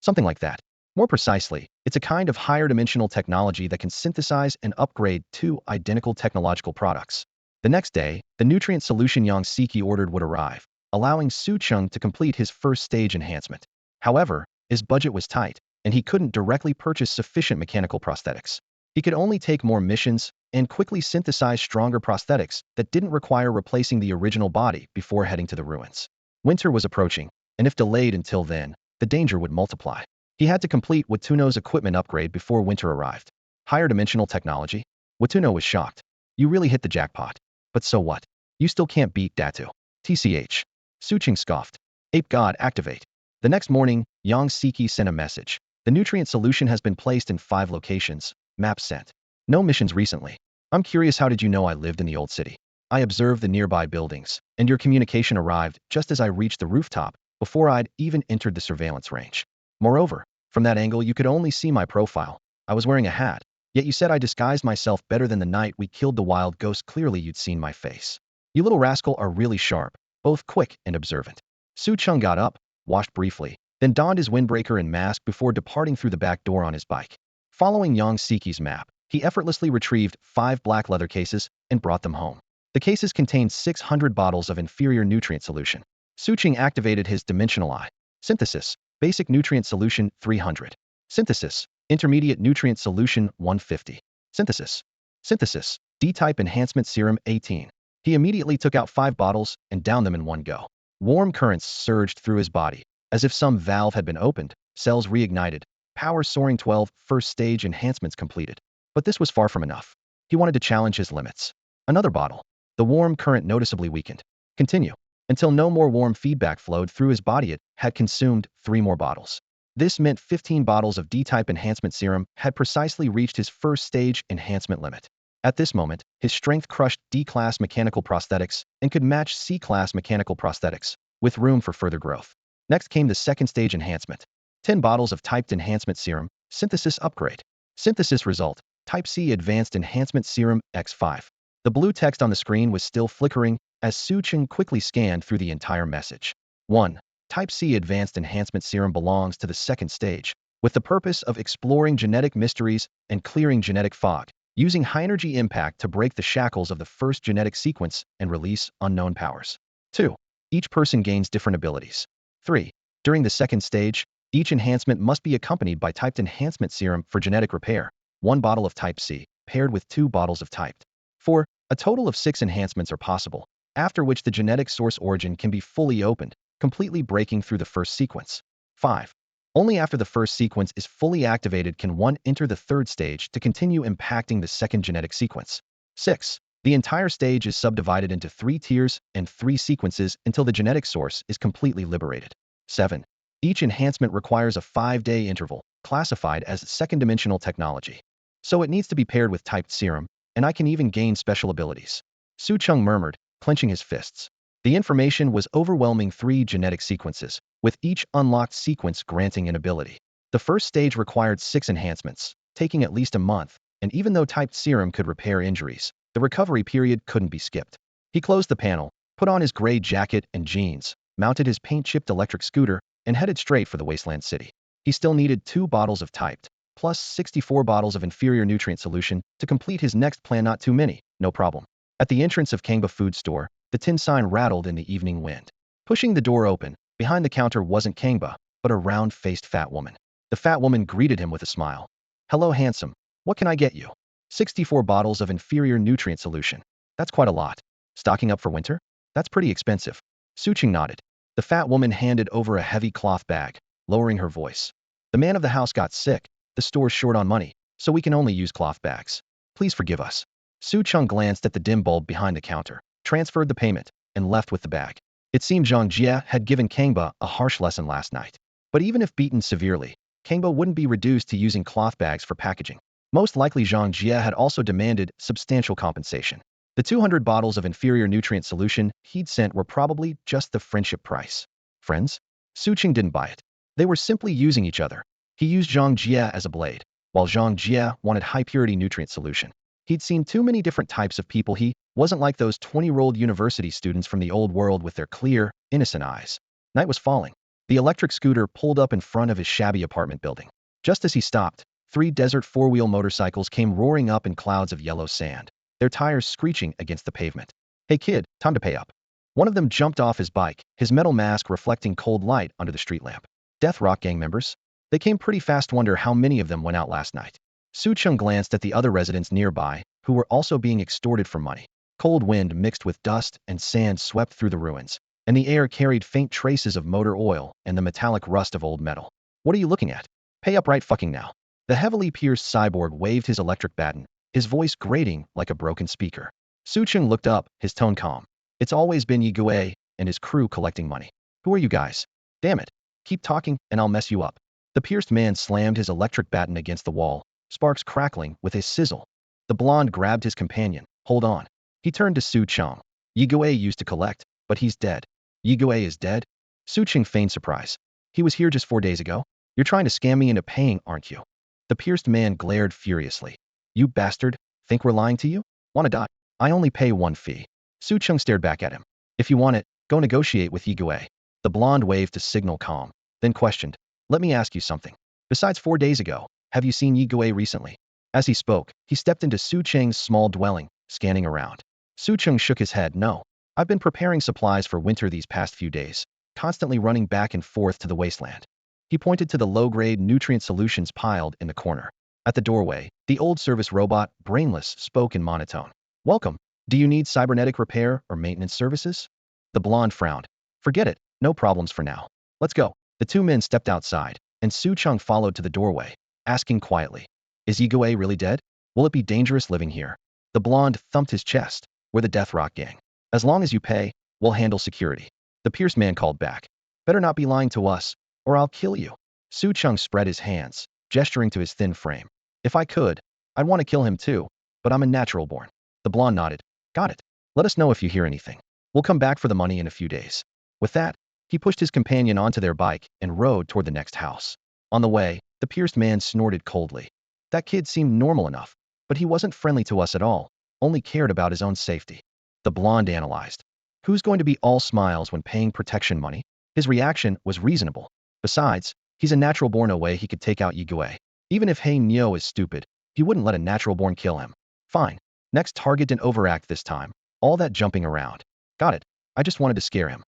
Something like that. More precisely, it's a kind of higher dimensional technology that can synthesize and upgrade 2 identical technological products. The next day, the nutrient solution Yang Siki ordered would arrive, allowing Cheng to complete his first stage enhancement. However, his budget was tight, and he couldn't directly purchase sufficient mechanical prosthetics. He could only take more missions and quickly synthesize stronger prosthetics that didn't require replacing the original body before heading to the ruins. Winter was approaching, and if delayed until then, the danger would multiply. He had to complete Watuno's equipment upgrade before winter arrived. Higher dimensional technology? Watuno was shocked. You really hit the jackpot. But so what? You still can't beat Datu. TCH. Cheng scoffed. Ape God activate. The next morning, Yang Siki sent a message. The nutrient solution has been placed in 5 locations. Map sent. No missions recently. I'm curious, how did you know I lived in the old city? I observed the nearby buildings, and your communication arrived just as I reached the rooftop, before I'd even entered the surveillance range. Moreover, from that angle you could only see my profile. I was wearing a hat, yet you said I disguised myself better than the night we killed the wild ghost. Clearly you'd seen my face. You little rascal are really sharp, both quick and observant. Cheng got up, washed briefly, then donned his windbreaker and mask before departing through the back door on his bike. Following Yang Siki's map, he effortlessly retrieved 5 black leather cases and brought them home. The cases contained 600 bottles of inferior nutrient solution. Cheng activated his dimensional eye. Synthesis. Basic nutrient solution 300. Synthesis. Intermediate nutrient solution 150. Synthesis. Synthesis. D-type enhancement serum 18. He immediately took out 5 bottles and downed them in one go. Warm currents surged through his body, as if some valve had been opened. Cells reignited. Power soaring 12. First stage enhancements completed. But this was far from enough. He wanted to challenge his limits. Another bottle. The warm current noticeably weakened. Continue. Until no more warm feedback flowed through his body. It had consumed 3 more bottles. This meant 15 bottles of D-type enhancement serum had precisely reached his first stage enhancement limit. At this moment, his strength crushed D-class mechanical prosthetics and could match C-class mechanical prosthetics, with room for further growth. Next came the second stage enhancement. 10 bottles of typed enhancement serum, synthesis upgrade. Synthesis result, Type C advanced enhancement serum X5. The blue text on the screen was still flickering as Cheng quickly scanned through the entire message. 1. Type C advanced enhancement serum belongs to the second stage, with the purpose of exploring genetic mysteries and clearing genetic fog, using high-energy impact to break the shackles of the first genetic sequence and release unknown powers. 2. Each person gains different abilities. 3. During the second stage, each enhancement must be accompanied by typed enhancement serum for genetic repair, 1 bottle of Type C, paired with 2 bottles of typed. 4. A total of 6 enhancements are possible, after which the genetic source origin can be fully opened, completely breaking through the first sequence. 5. Only after the first sequence is fully activated can one enter the third stage to continue impacting the second genetic sequence. 6. The entire stage is subdivided into 3 tiers and 3 sequences until the genetic source is completely liberated. 7. Each enhancement requires a 5-day interval, classified as second-dimensional technology. So it needs to be paired with typed serum, and I can even gain special abilities. Su Cheng murmured, clenching his fists. The information was overwhelming: 3 genetic sequences, with each unlocked sequence granting an ability. The first stage required 6 enhancements, taking at least a month, and even though typed serum could repair injuries, the recovery period couldn't be skipped. He closed the panel, put on his gray jacket and jeans, mounted his paint-chipped electric scooter, and headed straight for the wasteland city. He still needed 2 bottles of typed, plus 64 bottles of inferior nutrient solution to complete his next plan. Not too many, no problem. At the entrance of Kangba food store, the tin sign rattled in the evening wind. Pushing the door open, behind the counter wasn't Kangba, but a round-faced fat woman. The fat woman greeted him with a smile. Hello, handsome. What can I get you? 64 bottles of inferior nutrient solution. That's quite a lot. Stocking up for winter? That's pretty expensive. Su Cheng nodded. The fat woman handed over a heavy cloth bag, lowering her voice. The man of the house got sick. The store's short on money, so we can only use cloth bags. Please forgive us. Su Cheng glanced at the dim bulb behind the counter, transferred the payment, and left with the bag. It seemed Zhang Jie had given Kangba a harsh lesson last night. But even if beaten severely, Kangba wouldn't be reduced to using cloth bags for packaging. Most likely Zhang Jie had also demanded substantial compensation. The 200 bottles of inferior nutrient solution he'd sent were probably just the friendship price. Friends? Su Cheng didn't buy it. They were simply using each other. He used Zhang Jie as a blade, while Zhang Jie wanted high-purity nutrient solution. He'd seen too many different types of people. He wasn't like those 20-year-old university students from the old world with their clear, innocent eyes. Night was falling. The electric scooter pulled up in front of his shabby apartment building. Just as he stopped, 3 desert 4-wheel motorcycles came roaring up in clouds of yellow sand, their tires screeching against the pavement. Hey kid, time to pay up. One of them jumped off his bike, his metal mask reflecting cold light under the street lamp. Death Rock gang members? They came pretty fast. Wonder how many of them went out last night. Su Cheng glanced at the other residents nearby, who were also being extorted for money. Cold wind mixed with dust and sand swept through the ruins, and the air carried faint traces of motor oil and the metallic rust of old metal. What are you looking at? Pay up right fucking now. The heavily pierced cyborg waved his electric baton, his voice grating like a broken speaker. Su Cheng looked up, his tone calm. It's always been Yi Gui and his crew collecting money. Who are you guys? Damn it. Keep talking, and I'll mess you up. The pierced man slammed his electric baton against the wall, sparks crackling with a sizzle. The blonde grabbed his companion. Hold on. He turned to Su Cheng. Yi Gui used to collect, but he's dead. Yi Gui is dead? Su Cheng feigned surprise. He was here just 4 days ago? You're trying to scam me into paying, aren't you? The pierced man glared furiously. You bastard, think we're lying to you? Wanna die? I only pay 1 fee. Su Cheng stared back at him. If you want it, go negotiate with Yi Gui. The blonde waved to signal calm, then questioned. Let me ask you something. Besides 4 days ago, have you seen Yi Gui recently? As he spoke, he stepped into Su Cheng's small dwelling, scanning around. Su Cheng shook his head. No. I've been preparing supplies for winter these past few days, constantly running back and forth to the wasteland. He pointed to the low-grade nutrient solutions piled in the corner. At the doorway, the old service robot, Brainless, spoke in monotone. Welcome. Do you need cybernetic repair or maintenance services? The blonde frowned. Forget it. No problems for now. Let's go. The 2 men stepped outside, and Su Cheng followed to the doorway, asking quietly, is Yi Gui really dead? Will it be dangerous living here? The blonde thumped his chest. We're the Death Rock gang. As long as you pay, we'll handle security. The pierced man called back. Better not be lying to us, or I'll kill you. Su Cheng spread his hands, gesturing to his thin frame. If I could, I'd want to kill him too, but I'm a natural born. The blonde nodded. Got it. Let us know if you hear anything. We'll come back for the money in a few days. With that, he pushed his companion onto their bike and rode toward the next house. On the way, the pierced man snorted coldly. That kid seemed normal enough, but he wasn't friendly to us at all, only cared about his own safety. The blonde analyzed. Who's going to be all smiles when paying protection money? His reaction was reasonable. Besides, he's a natural-born. No way he could take out Yi Gui. Even if He Nyo is stupid, he wouldn't let a natural-born kill him. Fine. Next target, didn't overact this time. All that jumping around. Got it. I just wanted to scare him.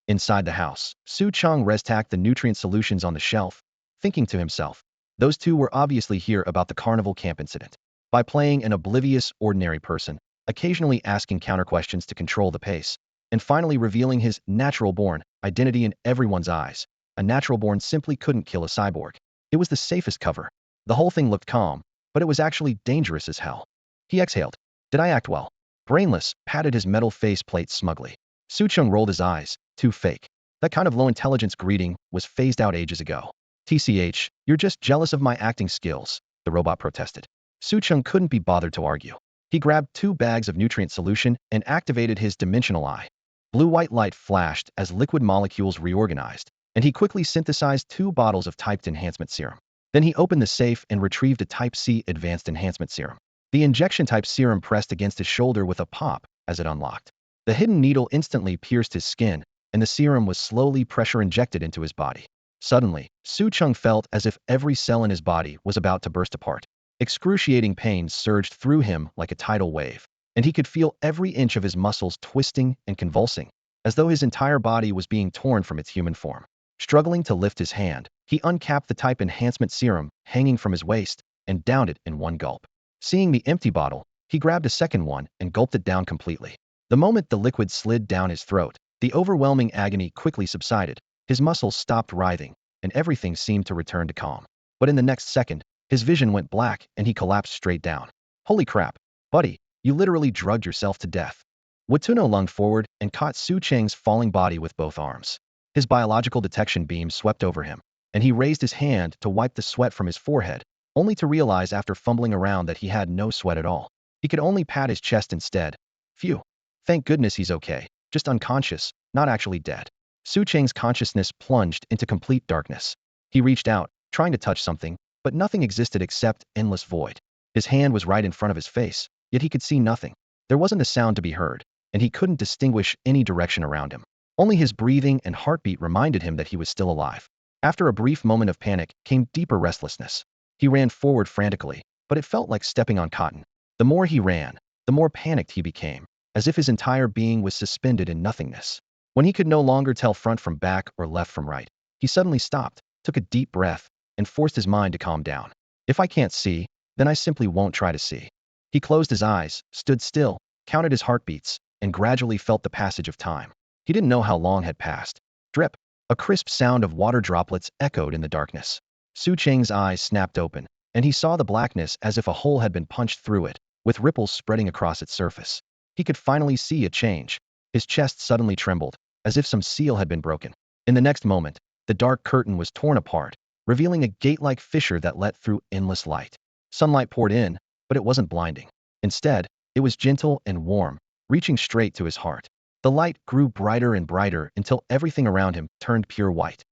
Inside the house, Su Cheng restacked the nutrient solutions on the shelf, thinking to himself, those 2 were obviously here about the carnival camp incident. By playing an oblivious, ordinary person, occasionally asking counter questions to control the pace, and finally revealing his natural-born identity in everyone's eyes, a natural-born simply couldn't kill a cyborg. It was the safest cover. The whole thing looked calm, but it was actually dangerous as hell. He exhaled. Did I act well? Brainless patted his metal face plate smugly. Su Cheng rolled his eyes. Too fake. That kind of low-intelligence greeting was phased out ages ago. TCH, you're just jealous of my acting skills, the robot protested. Su Cheng couldn't be bothered to argue. He grabbed 2 bags of nutrient solution and activated his dimensional eye. Blue-white light flashed as liquid molecules reorganized, and he quickly synthesized 2 bottles of typed enhancement serum. Then he opened the safe and retrieved a Type C advanced enhancement serum. The injection-type serum pressed against his shoulder with a pop as it unlocked. The hidden needle instantly pierced his skin, and the serum was slowly pressure-injected into his body. Suddenly, Su Cheng felt as if every cell in his body was about to burst apart. Excruciating pain surged through him like a tidal wave, and he could feel every inch of his muscles twisting and convulsing, as though his entire body was being torn from its human form. Struggling to lift his hand, he uncapped the type enhancement serum hanging from his waist and downed it in one gulp. Seeing the empty bottle, he grabbed a second one and gulped it down completely. The moment the liquid slid down his throat, the overwhelming agony quickly subsided, his muscles stopped writhing, and everything seemed to return to calm. But in the next second, his vision went black and he collapsed straight down. Holy crap, buddy, you literally drugged yourself to death. Watuno lunged forward and caught Su Cheng's falling body with both arms. His biological detection beam swept over him, and he raised his hand to wipe the sweat from his forehead, only to realize after fumbling around that he had no sweat at all. He could only pat his chest instead. Phew. Thank goodness he's okay, just unconscious, not actually dead. Su Cheng's consciousness plunged into complete darkness. He reached out, trying to touch something, but nothing existed except endless void. His hand was right in front of his face, yet he could see nothing. There wasn't a sound to be heard, and he couldn't distinguish any direction around him. Only his breathing and heartbeat reminded him that he was still alive. After a brief moment of panic came deeper restlessness. He ran forward frantically, but it felt like stepping on cotton. The more he ran, the more panicked he became, as if his entire being was suspended in nothingness. When he could no longer tell front from back or left from right, he suddenly stopped, took a deep breath, and forced his mind to calm down. If I can't see, then I simply won't try to see. He closed his eyes, stood still, counted his heartbeats, and gradually felt the passage of time. He didn't know how long had passed. Drip. A crisp sound of water droplets echoed in the darkness. Su Cheng's eyes snapped open, and he saw the blackness as if a hole had been punched through it, with ripples spreading across its surface. He could finally see a change. His chest suddenly trembled, as if some seal had been broken. In the next moment, the dark curtain was torn apart, revealing a gate-like fissure that let through endless light. Sunlight poured in, but it wasn't blinding. Instead, it was gentle and warm, reaching straight to his heart. The light grew brighter and brighter until everything around him turned pure white.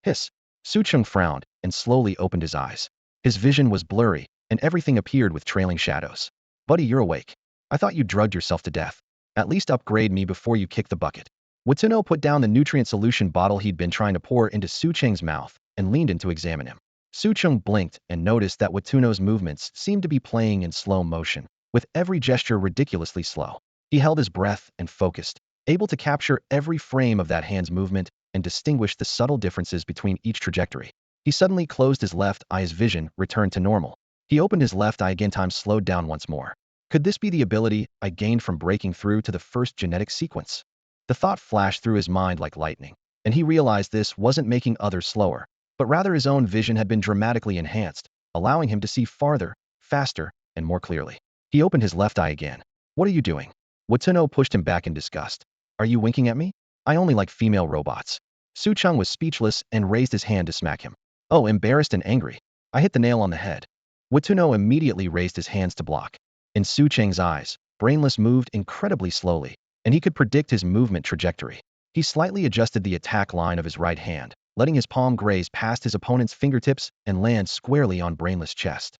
Hiss! Su Cheng frowned and slowly opened his eyes. His vision was blurry, and everything appeared with trailing shadows. Buddy, you're awake. I thought you drugged yourself to death. At least upgrade me before you kick the bucket. Watuno put down the nutrient solution bottle he'd been trying to pour into Su Cheng's mouth and leaned in to examine him. Su Cheng blinked and noticed that Watuno's movements seemed to be playing in slow motion, with every gesture ridiculously slow. He held his breath and focused, able to capture every frame of that hand's movement and distinguish the subtle differences between each trajectory. He suddenly closed his left eye's vision, returned to normal. He opened his left eye again, time slowed down once more. Could this be the ability I gained from breaking through to the first genetic sequence? The thought flashed through his mind like lightning, and he realized this wasn't making others slower, but rather his own vision had been dramatically enhanced, allowing him to see farther, faster, and more clearly. He opened his left eye again. What are you doing? Watuno pushed him back in disgust. Are you winking at me? I only like female robots. Su Cheng was speechless and raised his hand to smack him. Oh, embarrassed and angry. I hit the nail on the head. Watuno immediately raised his hands to block. In Su Cheng's eyes, Brainless moved incredibly slowly, and he could predict his movement trajectory. He slightly adjusted the attack line of his right hand, letting his palm graze past his opponent's fingertips and land squarely on Brainless' chest.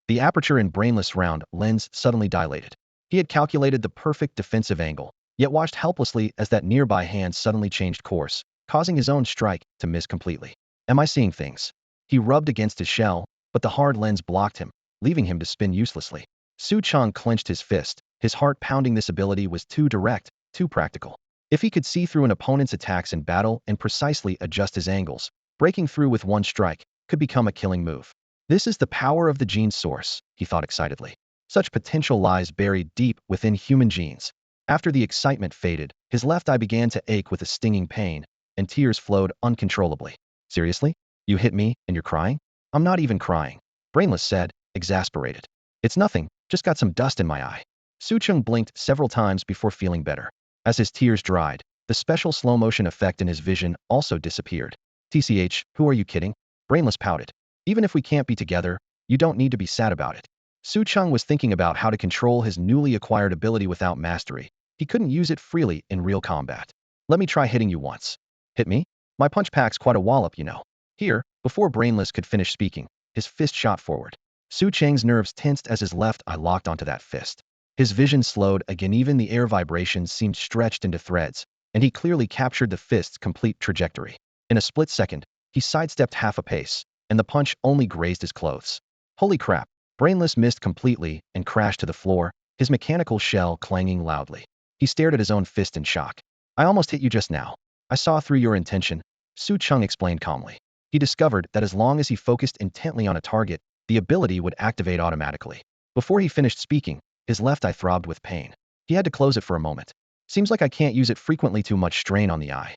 The aperture in Brainless' round lens suddenly dilated. He had calculated the perfect defensive angle, yet watched helplessly as that nearby hand suddenly changed course, causing his own strike to miss completely. Am I seeing things? He rubbed against his shell, but the hard lens blocked him, leaving him to spin uselessly. Su Cheng clenched his fist, his heart pounding. This ability was too direct, too practical. If he could see through an opponent's attacks in battle and precisely adjust his angles, breaking through with one strike could become a killing move. This is the power of the gene source, he thought excitedly. Such potential lies buried deep within human genes. After the excitement faded, his left eye began to ache with a stinging pain, and tears flowed uncontrollably. Seriously? You hit me, and you're crying? I'm not even crying, Brainless said, exasperated. It's nothing, just got some dust in my eye. Su Cheng blinked several times before feeling better. As his tears dried, the special slow-motion effect in his vision also disappeared. TCH, who are you kidding? Brainless pouted. Even if we can't be together, you don't need to be sad about it. Su Cheng was thinking about how to control his newly acquired ability without mastery. He couldn't use it freely in real combat. Let me try hitting you once. Hit me? My punch packs quite a wallop, you know. Here, before Brainless could finish speaking, his fist shot forward. Su Cheng's nerves tensed as his left eye locked onto that fist. His vision slowed again, even the air vibrations seemed stretched into threads, and he clearly captured the fist's complete trajectory. In a split second, he sidestepped half a pace, and the punch only grazed his clothes. Holy crap! Brainless missed completely and crashed to the floor, his mechanical shell clanging loudly. He stared at his own fist in shock. I almost hit you just now. I saw through your intention, Su Cheng explained calmly. He discovered that as long as he focused intently on a target, the ability would activate automatically. Before he finished speaking, his left eye throbbed with pain. He had to close it for a moment. Seems like I can't use it frequently, too much strain on the eye.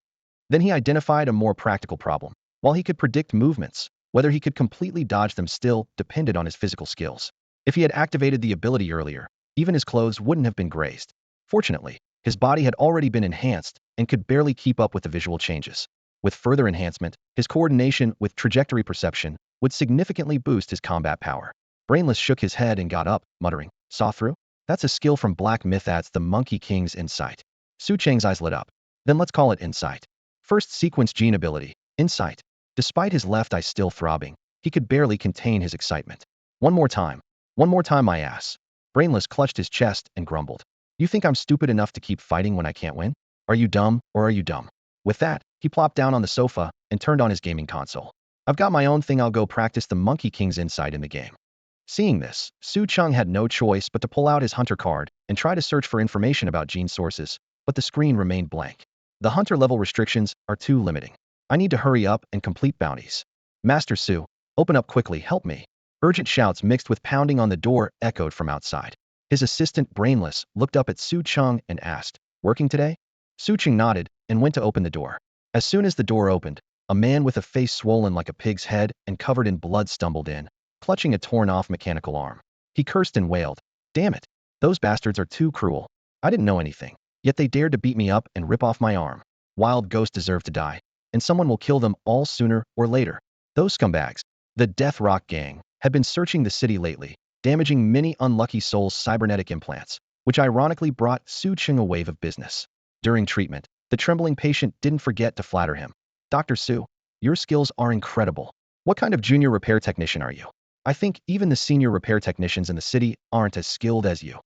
Then he identified a more practical problem. While he could predict movements, whether he could completely dodge them still depended on his physical skills. If he had activated the ability earlier, even his clothes wouldn't have been grazed. Fortunately, his body had already been enhanced and could barely keep up with the visual changes. With further enhancement, his coordination with trajectory perception would significantly boost his combat power. Brainless shook his head and got up, muttering, "Saw through? That's a skill from Black Myth. That's the Monkey King's insight." Su Cheng's eyes lit up. Then let's call it insight. First sequence gene ability, insight. Despite his left eye still throbbing, he could barely contain his excitement. One more time, my ass. Brainless clutched his chest and grumbled. You think I'm stupid enough to keep fighting when I can't win? Are you dumb, or are you dumb? With that, he plopped down on the sofa and turned on his gaming console. I've got my own thing. I'll go practice the Monkey King's insight in the game. Seeing this, Su Cheng had no choice but to pull out his hunter card and try to search for information about gene sources, but the screen remained blank. The hunter level restrictions are too limiting. I need to hurry up and complete bounties. Master Su, open up quickly, help me. Urgent shouts mixed with pounding on the door echoed from outside. His assistant, Brainless, looked up at Su Cheng and asked, "Working today?" Su Cheng nodded and went to open the door. As soon as the door opened, a man with a face swollen like a pig's head and covered in blood stumbled in, clutching a torn-off mechanical arm. He cursed and wailed, "Damn it! Those bastards are too cruel. I didn't know anything, yet they dared to beat me up and rip off my arm. Wild ghosts deserve to die, and someone will kill them all sooner or later. Those scumbags." The Death Rock Gang had been searching the city lately, damaging many unlucky souls' cybernetic implants, which ironically brought Su Cheng a wave of business. During treatment, the trembling patient didn't forget to flatter him. "Dr. Su, your skills are incredible. What kind of junior repair technician are you? I think even the senior repair technicians in the city aren't as skilled as you."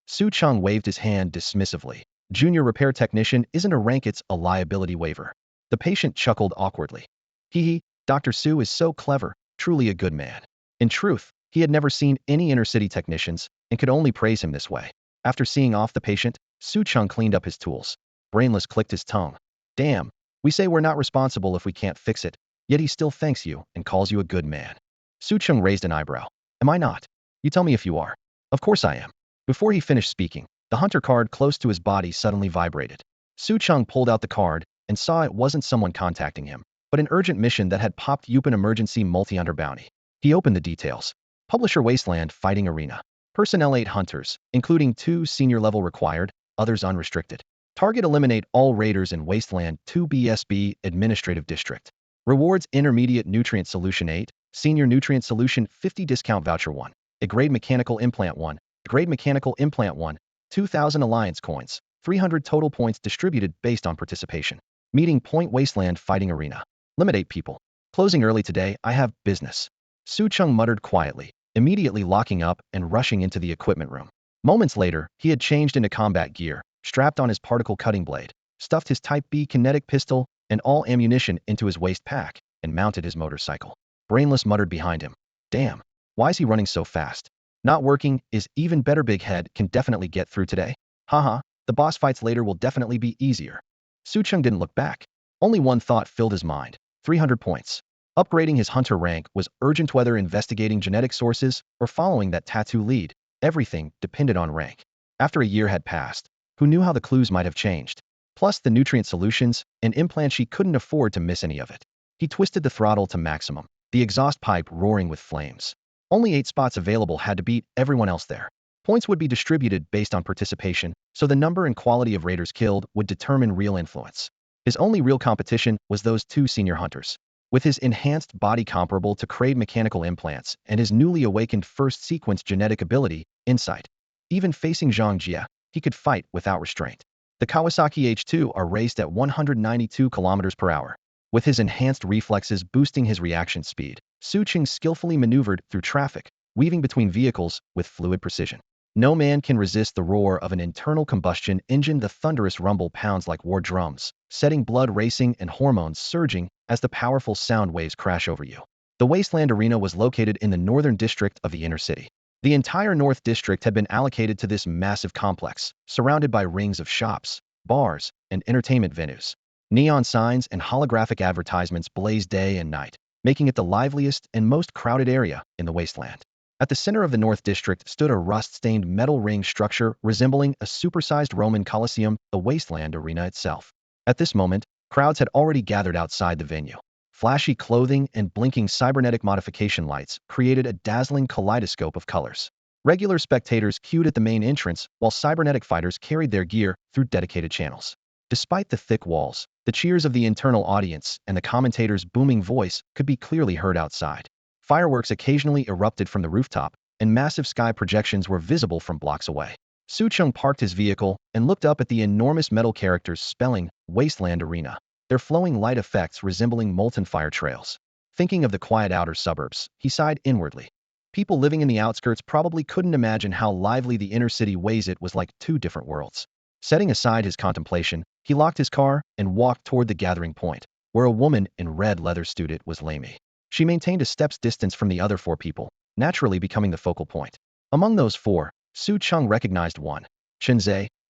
Su Cheng waved his hand dismissively. "Junior repair technician isn't a rank, it's a liability waiver." The patient chuckled awkwardly. Hee, Dr. Su is so clever, truly a good man. In truth, he had never seen any inner-city technicians and could only praise him this way. After seeing off the patient, Su Cheng cleaned up his tools. Brainless clicked his tongue. "Damn, we say we're not responsible if we can't fix it, yet he still thanks you and calls you a good man." Su Cheng raised an eyebrow. "Am I not? You tell me if you are." "Of course I am." Before he finished speaking, the hunter card close to his body suddenly vibrated. Su Cheng pulled out the card and saw it wasn't someone contacting him, but an urgent mission that had popped up, an emergency multi-hunter bounty. He opened the details. Publisher Wasteland Fighting Arena. Personnel 8 hunters, including 2 senior level required, others unrestricted. Target eliminate all raiders in Wasteland 2 BSB Administrative District. Rewards Intermediate Nutrient Solution 8, Senior Nutrient Solution 50 Discount Voucher 1. A Grade Mechanical Implant 1. Grade Mechanical Implant 1. 2,000 Alliance Coins. 300 total points distributed based on participation. Meeting Point Wasteland Fighting Arena. Limit 8 people. Closing early today, I have business. Su Cheng muttered quietly, immediately locking up and rushing into the equipment room. Moments later, he had changed into combat gear, strapped on his particle cutting blade, stuffed his Type B kinetic pistol and all ammunition into his waist pack, and mounted his motorcycle. Brainless muttered behind him, "Damn, why is he running so fast? Not working is even better. Big head can definitely get through today. Haha, the boss fights later will definitely be easier." Su Cheng didn't look back. Only one thought filled his mind, 300 points. Upgrading his hunter rank was urgent, whether investigating genetic sources or following that tattoo lead. Everything depended on rank. After a year had passed, who knew how the clues might have changed? Plus the nutrient solutions and implants, she couldn't afford to miss any of it. He twisted the throttle to maximum, the exhaust pipe roaring with flames. Only 8 spots available, had to beat everyone else there. Points would be distributed based on participation, so the number and quality of raiders killed would determine real influence. His only real competition was those 2 senior hunters. With his enhanced body comparable to crave mechanical implants and his newly awakened first sequence genetic ability, insight. Even facing Zhang Jia, he could fight without restraint. The Kawasaki H2 are raced at 192 kilometers per hour. With his enhanced reflexes boosting his reaction speed, Su Cheng skillfully maneuvered through traffic, weaving between vehicles with fluid precision. No man can resist the roar of an internal combustion engine. The thunderous rumble pounds like war drums, setting blood racing and hormones surging as the powerful sound waves crash over you. The Wasteland Arena was located in the northern district of the inner city. The entire North District had been allocated to this massive complex, surrounded by rings of shops, bars, and entertainment venues. Neon signs and holographic advertisements blazed day and night, making it the liveliest and most crowded area in the wasteland. At the center of the North District stood a rust-stained metal ring structure resembling a supersized Roman Colosseum, the Wasteland Arena itself. At this moment, crowds had already gathered outside the venue. Flashy clothing and blinking cybernetic modification lights created a dazzling kaleidoscope of colors. Regular spectators queued at the main entrance, while cybernetic fighters carried their gear through dedicated channels. Despite the thick walls, the cheers of the internal audience and the commentator's booming voice could be clearly heard outside. Fireworks occasionally erupted from the rooftop, and massive sky projections were visible from blocks away. Su Cheng parked his vehicle and looked up at the enormous metal characters spelling Wasteland Arena, their flowing light effects resembling molten fire trails. Thinking of the quiet outer suburbs, he sighed inwardly. People living in the outskirts probably couldn't imagine how lively the inner city ways. It was like two different worlds. Setting aside his contemplation, he locked his car and walked toward the gathering point, where a woman in red leather stood. It was Lamy. She maintained a step's distance from the other four people, naturally becoming the focal point. Among those four, Su Cheng recognized one, Chen,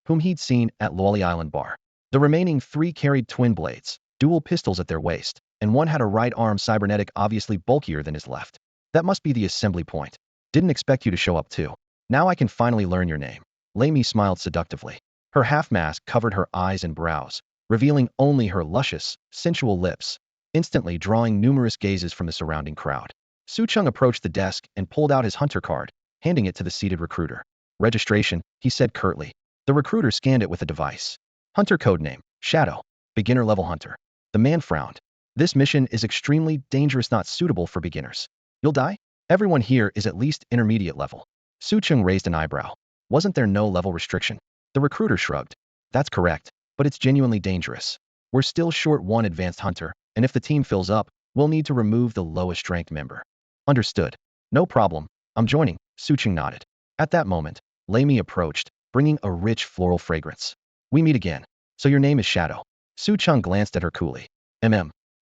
whom he'd seen at Lolly Island Bar. The remaining three carried twin blades, dual pistols at their waist, and one had a right arm cybernetic obviously bulkier than his left. That must be the assembly point. Didn't expect you to show up too. Now I can finally learn your name. Lamy smiled seductively. Her half-mask covered her eyes and brows, revealing only her luscious, sensual lips, instantly drawing numerous gazes from the surrounding crowd. Su Cheng approached the desk and pulled out his hunter card, handing it to the seated recruiter. Registration, he said curtly. The recruiter scanned it with a device. Hunter code name, Shadow. Beginner level hunter. The man frowned. This mission is extremely dangerous, not suitable for beginners. You'll die? Everyone here is at least intermediate level. Su Cheng raised an eyebrow. Wasn't there no level restriction? The recruiter shrugged. That's correct, but it's genuinely dangerous. We're still short one advanced hunter, and if the team fills up, we'll need to remove the lowest ranked member. Understood. No problem. I'm joining, Su Cheng nodded. At that moment, Lamy approached, bringing a rich floral fragrance. We meet again. So your name is Shadow. Su Cheng glanced at her coolly.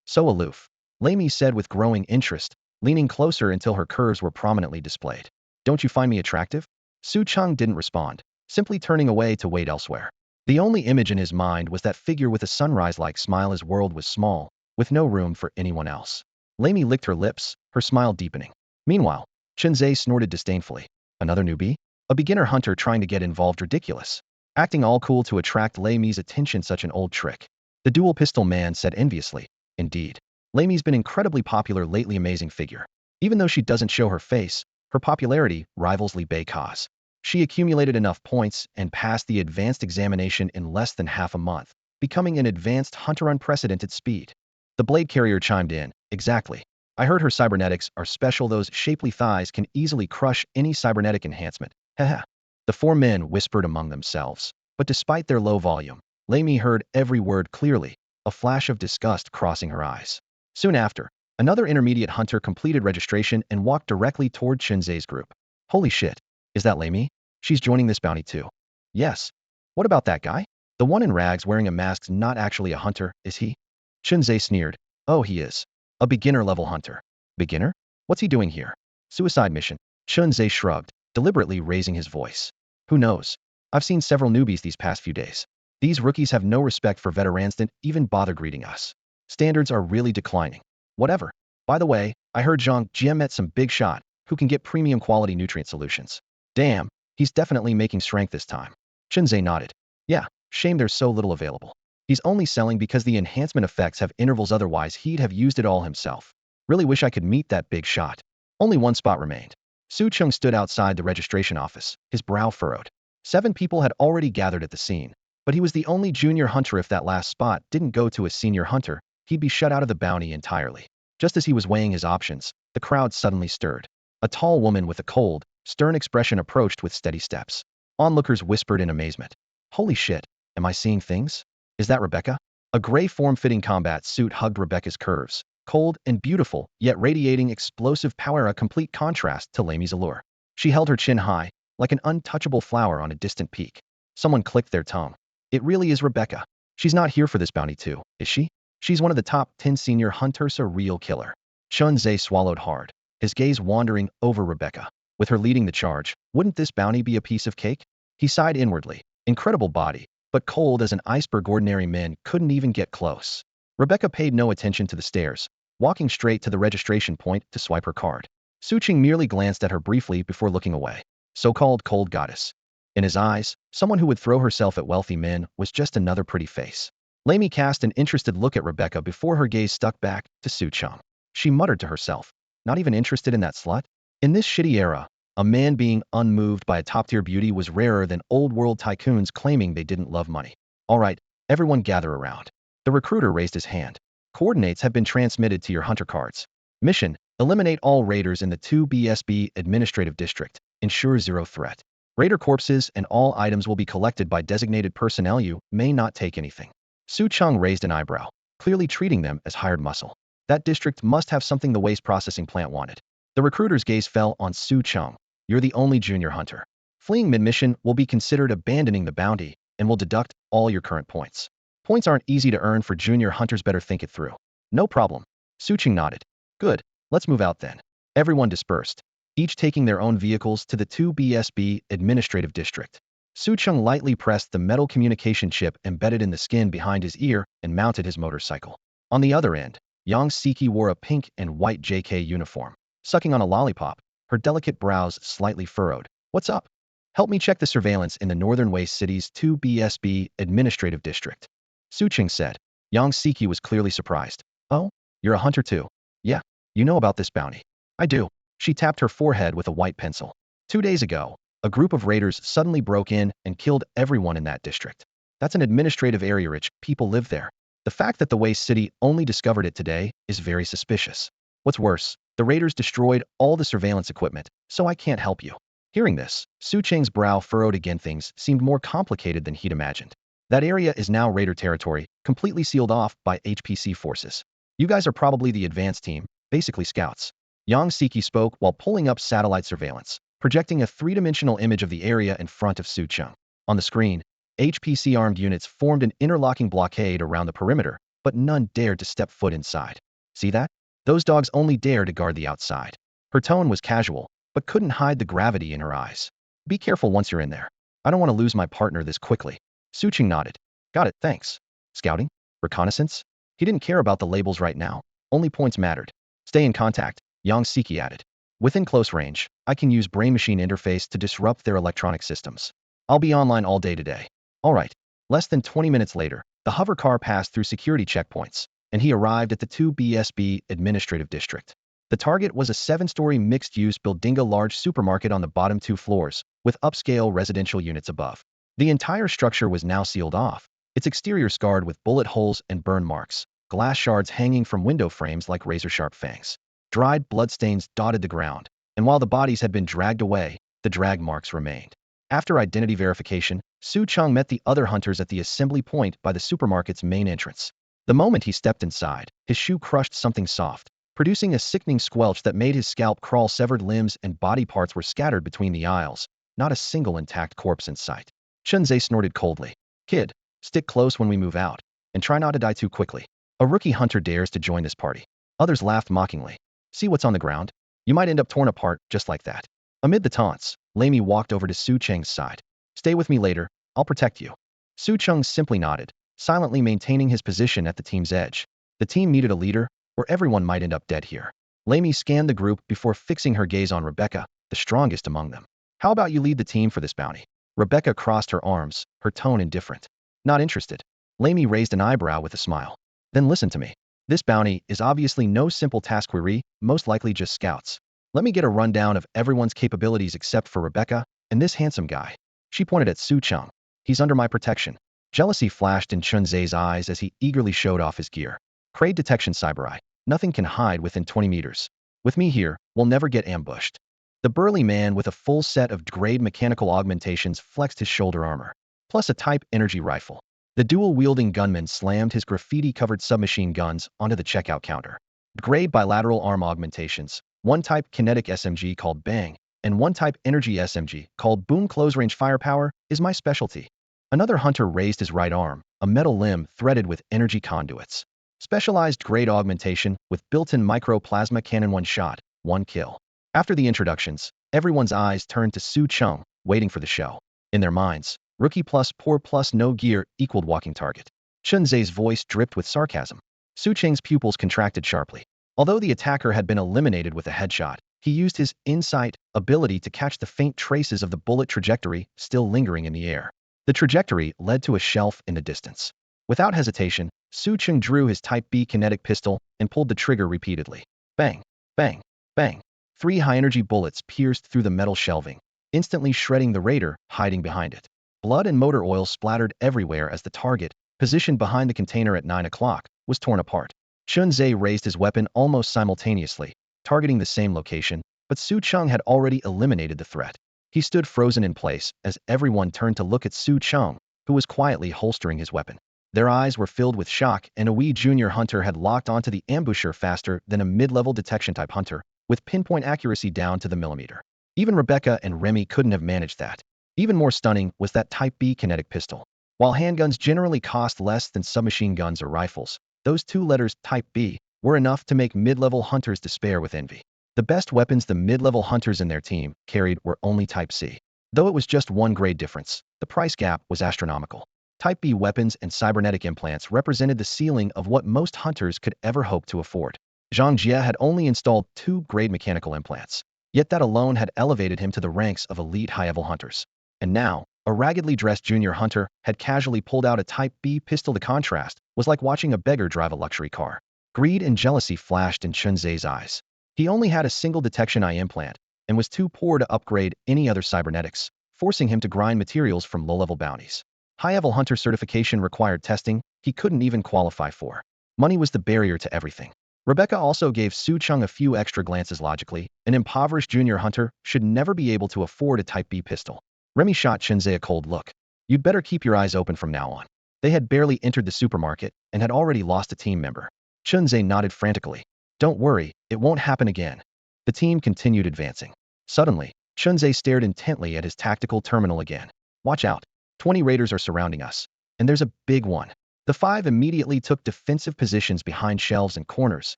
So aloof. Lamy said with growing interest, leaning closer until her curves were prominently displayed. Don't you find me attractive? Su Cheng didn't respond, simply turning away to wait elsewhere. The only image in his mind was that figure with a sunrise-like smile. His world was small, with no room for anyone else. Lamy licked her lips, her smile deepening. Meanwhile, Chen snorted disdainfully. Another newbie? A beginner hunter trying to get involved? Ridiculous. Acting all cool to attract Lamy's attention, such an old trick. The dual pistol man said enviously. Indeed. Lamy's been incredibly popular lately. Amazing figure. Even though she doesn't show her face, her popularity rivals Li Bei's. She accumulated enough points and passed the advanced examination in less than half a month, becoming an advanced hunter. Unprecedented speed. The blade carrier chimed in. Exactly. I heard her cybernetics are special. Those shapely thighs can easily crush any cybernetic enhancement. Haha. The four men whispered among themselves, but despite their low volume, Lamy heard every word clearly, a flash of disgust crossing her eyes. Soon after, another intermediate hunter completed registration and walked directly toward Chen's group. Holy shit. Is that Lamy? She's joining this bounty too. Yes. What about that guy? The one in rags wearing a mask's not actually a hunter, is he? Chen sneered. Oh, he is. A beginner-level hunter. Beginner? What's he doing here? Suicide mission. Chen shrugged, deliberately raising his voice. Who knows? I've seen several newbies these past few days. These rookies have no respect for veterans, didn't even bother greeting us. Standards are really declining. Whatever. By the way, I heard Zhang Jia met some big shot who can get premium quality nutrient solutions. Damn, he's definitely making strength this time. Chen nodded. Yeah, shame there's so little available. He's only selling because the enhancement effects have intervals, otherwise he'd have used it all himself. Really wish I could meet that big shot. Only one spot remained. Su Cheng stood outside the registration office, his brow furrowed. 7 people had already gathered at the scene, but he was the only junior hunter. If that last spot didn't go to a senior hunter, he'd be shut out of the bounty entirely. Just as he was weighing his options, the crowd suddenly stirred. A tall woman with a cold, stern expression approached with steady steps. Onlookers whispered in amazement. Holy shit, am I seeing things? Is that Rebecca? A gray form-fitting combat suit hugged Rebecca's curves, cold and beautiful, yet radiating explosive power, a complete contrast to Lamy's allure. She held her chin high, like an untouchable flower on a distant peak. Someone clicked their tongue. It really is Rebecca. She's not here for this bounty too, is she? She's one of the top 10 senior hunters, a real killer. Chun Zhe swallowed hard, his gaze wandering over Rebecca. With her leading the charge, wouldn't this bounty be a piece of cake? He sighed inwardly. Incredible body, but cold as an iceberg. Ordinary men couldn't even get close. Rebecca paid no attention to the stairs, walking straight to the registration point to swipe her card. Su Cheng merely glanced at her briefly before looking away. So-called cold goddess. In his eyes, someone who would throw herself at wealthy men was just another pretty face. Lamy cast an interested look at Rebecca before her gaze stuck back to Su Cheng. She muttered to herself, not even interested in that slut? In this shitty era, a man being unmoved by a top-tier beauty was rarer than old-world tycoons claiming they didn't love money. All right, everyone gather around. The recruiter raised his hand. Coordinates have been transmitted to your hunter cards. Mission: eliminate all raiders in the 2BSB administrative district. Ensure zero threat. Raider corpses and all items will be collected by designated personnel. You may not take anything. Su Cheng raised an eyebrow, clearly treating them as hired muscle. That district must have something the waste processing plant wanted. The recruiter's gaze fell on Su Cheng. You're the only junior hunter. Fleeing mid-mission will be considered abandoning the bounty and will deduct all your current points. Points aren't easy to earn for junior hunters, better think it through. No problem. Su Cheng nodded. Good, let's move out then. Everyone dispersed, each taking their own vehicles to the 2BSB administrative district. Su Cheng lightly pressed the metal communication chip embedded in the skin behind his ear and mounted his motorcycle. On the other end, Yang Siki wore a pink and white JK uniform, sucking on a lollipop, her delicate brows slightly furrowed. What's up? Help me check the surveillance in the Northern Waste City's 2BSB administrative district. Su Cheng said. Yang Siki was clearly surprised. Oh, you're a hunter too? Yeah, you know about this bounty. I do. She tapped her forehead with a white pencil. 2 days ago, a group of raiders suddenly broke in and killed everyone in that district. That's an administrative area, rich people live there. The fact that the Waste City only discovered it today is very suspicious. What's worse, the raiders destroyed all the surveillance equipment, so I can't help you. Hearing this, Su Cheng's brow furrowed again. Things seemed more complicated than he'd imagined. That area is now raider territory, completely sealed off by HPC forces. You guys are probably the advanced team, basically scouts. Yang Siki spoke while pulling up satellite surveillance, projecting a three-dimensional image of the area in front of Su Cheng. On the screen, HPC armed units formed an interlocking blockade around the perimeter, but none dared to step foot inside. See that? Those dogs only dare to guard the outside. Her tone was casual, but couldn't hide the gravity in her eyes. Be careful once you're in there. I don't want to lose my partner this quickly. Su Cheng nodded. Got it, thanks. Scouting? Reconnaissance? He didn't care about the labels right now. Only points mattered. Stay in contact, Yang Siki added. Within close range, I can use brain-machine interface to disrupt their electronic systems. I'll be online all day today. All right. Less than 20 minutes later, the hover car passed through security checkpoints, and he arrived at the 2BSB administrative district. The target was a 7-story mixed-use buildinga large supermarket on the bottom 2 floors, with upscale residential units above. The entire structure was now sealed off, its exterior scarred with bullet holes and burn marks, glass shards hanging from window frames like razor-sharp fangs. Dried bloodstains dotted the ground, and while the bodies had been dragged away, the drag marks remained. After identity verification, Su Cheng met the other hunters at the assembly point by the supermarket's main entrance. The moment he stepped inside, his shoe crushed something soft, producing a sickening squelch that made his scalp crawl. Severed limbs and body parts were scattered between the aisles, not a single intact corpse in sight. Chun Zhe snorted coldly. Kid, stick close when we move out, and try not to die too quickly. A rookie hunter dares to join this party. Others laughed mockingly. See what's on the ground? You might end up torn apart just like that. Amid the taunts, Lamy walked over to Su Cheng's side. Stay with me later, I'll protect you. Su Cheng simply nodded, silently maintaining his position at the team's edge. The team needed a leader, or everyone might end up dead here. Lamy scanned the group before fixing her gaze on Rebecca, the strongest among them. How about you lead the team for this bounty? Rebecca crossed her arms, her tone indifferent. Not interested. Lamy raised an eyebrow with a smile. Then listen to me. This bounty is obviously no simple task. We're most likely just scouts. Let me get a rundown of everyone's capabilities except for Rebecca and this handsome guy. She pointed at Su Cheng. He's under my protection. Jealousy flashed in Chun Zhe's eyes as he eagerly showed off his gear. Crate detection cyber eye. Nothing can hide within 20 meters. With me here, we'll never get ambushed. The burly man with a full set of grade mechanical augmentations flexed his shoulder armor, plus a type energy rifle. The dual-wielding gunman slammed his graffiti-covered submachine guns onto the checkout counter. Grade bilateral arm augmentations, one type kinetic SMG called Bang, and one type energy SMG called Boom close-range firepower is my specialty. Another hunter raised his right arm, a metal limb threaded with energy conduits. Specialized grade augmentation with built-in micro-plasma cannon, one shot, one kill. After the introductions, everyone's eyes turned to Su Cheng, waiting for the show. In their minds, rookie plus poor plus no gear equaled walking target. Chun Zhe's voice dripped with sarcasm. Su Cheng's pupils contracted sharply. Although the attacker had been eliminated with a headshot, he used his insight ability to catch the faint traces of the bullet trajectory still lingering in the air. The trajectory led to a shelf in the distance. Without hesitation, Su Cheng drew his Type B kinetic pistol and pulled the trigger repeatedly. Bang, bang, bang. 3 high-energy bullets pierced through the metal shelving, instantly shredding the raider hiding behind it. Blood and motor oil splattered everywhere as the target, positioned behind the container at 9 o'clock, was torn apart. Chun Zhe raised his weapon almost simultaneously, targeting the same location, but Su Cheng had already eliminated the threat. He stood frozen in place as everyone turned to look at Su Cheng, who was quietly holstering his weapon. Their eyes were filled with shock, and a wee junior hunter had locked onto the ambusher faster than a mid-level detection-type hunter, with pinpoint accuracy down to the millimeter. Even Rebecca and Remy couldn't have managed that. Even more stunning was that Type B kinetic pistol. While handguns generally cost less than submachine guns or rifles, those 2 letters, Type B, were enough to make mid-level hunters despair with envy. The best weapons the mid-level hunters in their team carried were only Type C. Though it was just 1 grade difference, the price gap was astronomical. Type B weapons and cybernetic implants represented the ceiling of what most hunters could ever hope to afford. Zhang Jie had only installed 2 grade mechanical implants, yet that alone had elevated him to the ranks of elite high-level hunters. And now, a raggedly dressed junior hunter had casually pulled out a Type B pistol. The contrast was like watching a beggar drive a luxury car. Greed and jealousy flashed in Chun Zhe's eyes. He only had a single detection eye implant and was too poor to upgrade any other cybernetics, forcing him to grind materials from low-level bounties. High-level hunter certification required testing he couldn't even qualify for. Money was the barrier to everything. Rebecca also gave Su Cheng a few extra glances. Logically, an impoverished junior hunter should never be able to afford a Type B pistol. Remy shot Chun Zhe a cold look. You'd better keep your eyes open from now on. They had barely entered the supermarket and had already lost a team member. Chun Zhe nodded frantically. Don't worry, it won't happen again. The team continued advancing. Suddenly, Chun Zhe stared intently at his tactical terminal again. Watch out. 20 raiders are surrounding us. And there's a big one. The 5 immediately took defensive positions behind shelves and corners,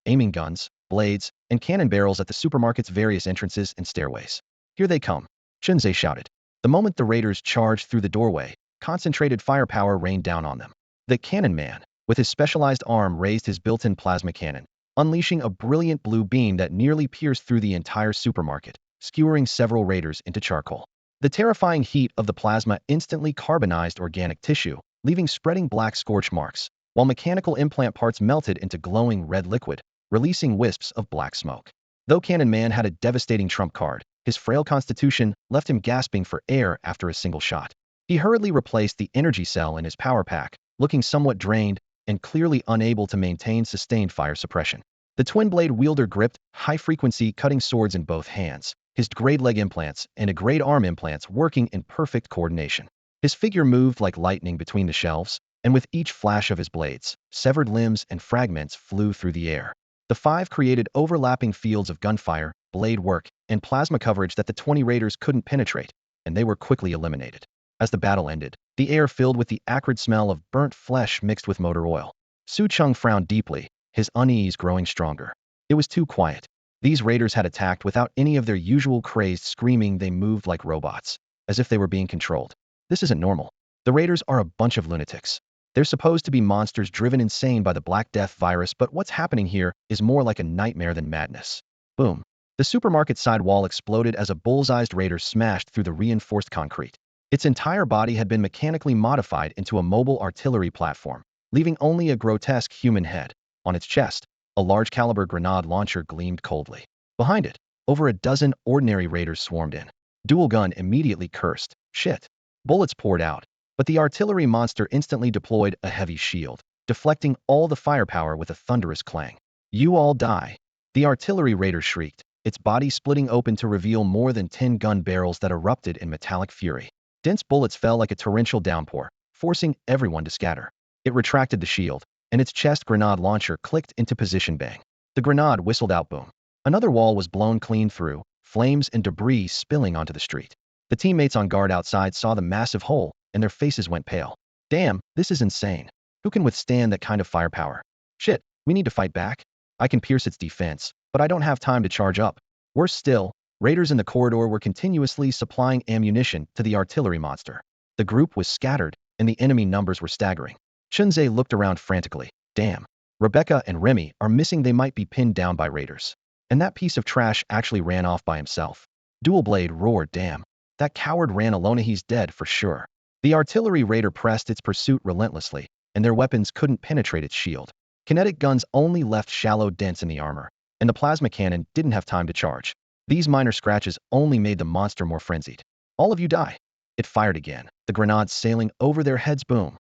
aiming guns, blades, and cannon barrels at the supermarket's various entrances and stairways. Here they come, Chun Zhe shouted. The moment the raiders charged through the doorway, concentrated firepower rained down on them. The cannon man, with his specialized arm, raised his built-in plasma cannon, unleashing a brilliant blue beam that nearly pierced through the entire supermarket, skewering several raiders into charcoal. The terrifying heat of the plasma instantly carbonized organic tissue, leaving spreading black scorch marks, while mechanical implant parts melted into glowing red liquid, releasing wisps of black smoke. Though Cannon Man had a devastating trump card, his frail constitution left him gasping for air after a single shot. He hurriedly replaced the energy cell in his power pack, looking somewhat drained and clearly unable to maintain sustained fire suppression. The twin-blade wielder gripped high-frequency cutting swords in both hands, his grade leg implants and a grade arm implants working in perfect coordination. His figure moved like lightning between the shelves, and with each flash of his blades, severed limbs and fragments flew through the air. The 5 created overlapping fields of gunfire, blade work, and plasma coverage that the 20 raiders couldn't penetrate, and they were quickly eliminated. As the battle ended, the air filled with the acrid smell of burnt flesh mixed with motor oil. Su Cheng frowned deeply, his unease growing stronger. It was too quiet. These raiders had attacked without any of their usual crazed screaming. They moved like robots, as if they were being controlled. This isn't normal. The raiders are a bunch of lunatics. They're supposed to be monsters driven insane by the Black Death virus, but what's happening here is more like a nightmare than madness. Boom. The supermarket side wall exploded as a bullseyed raider smashed through the reinforced concrete. Its entire body had been mechanically modified into a mobile artillery platform, leaving only a grotesque human head. On its chest, a large-caliber grenade launcher gleamed coldly. Behind it, over a dozen ordinary raiders swarmed in. Dual Gun immediately cursed. Shit. Bullets poured out, but the artillery monster instantly deployed a heavy shield, deflecting all the firepower with a thunderous clang. You all die. The artillery raider shrieked, its body splitting open to reveal more than 10 gun barrels that erupted in metallic fury. Dense bullets fell like a torrential downpour, forcing everyone to scatter. It retracted the shield, and its chest grenade launcher clicked into position. Bang. The grenade whistled out. Boom. Another wall was blown clean through, flames and debris spilling onto the street. The teammates on guard outside saw the massive hole, and their faces went pale. Damn, this is insane. Who can withstand that kind of firepower? Shit, we need to fight back. I can pierce its defense, but I don't have time to charge up. Worse still, raiders in the corridor were continuously supplying ammunition to the artillery monster. The group was scattered, and the enemy numbers were staggering. Chunze looked around frantically. Damn. Rebecca and Remy are missing. They might be pinned down by raiders. And that piece of trash actually ran off by himself. Dual Blade roared. Damn. That coward ran alone. He's dead for sure. The artillery raider pressed its pursuit relentlessly, and their weapons couldn't penetrate its shield. Kinetic guns only left shallow dents in the armor, and the plasma cannon didn't have time to charge. These minor scratches only made the monster more frenzied. All of you die. It fired again, the grenade sailing over their heads. Boom.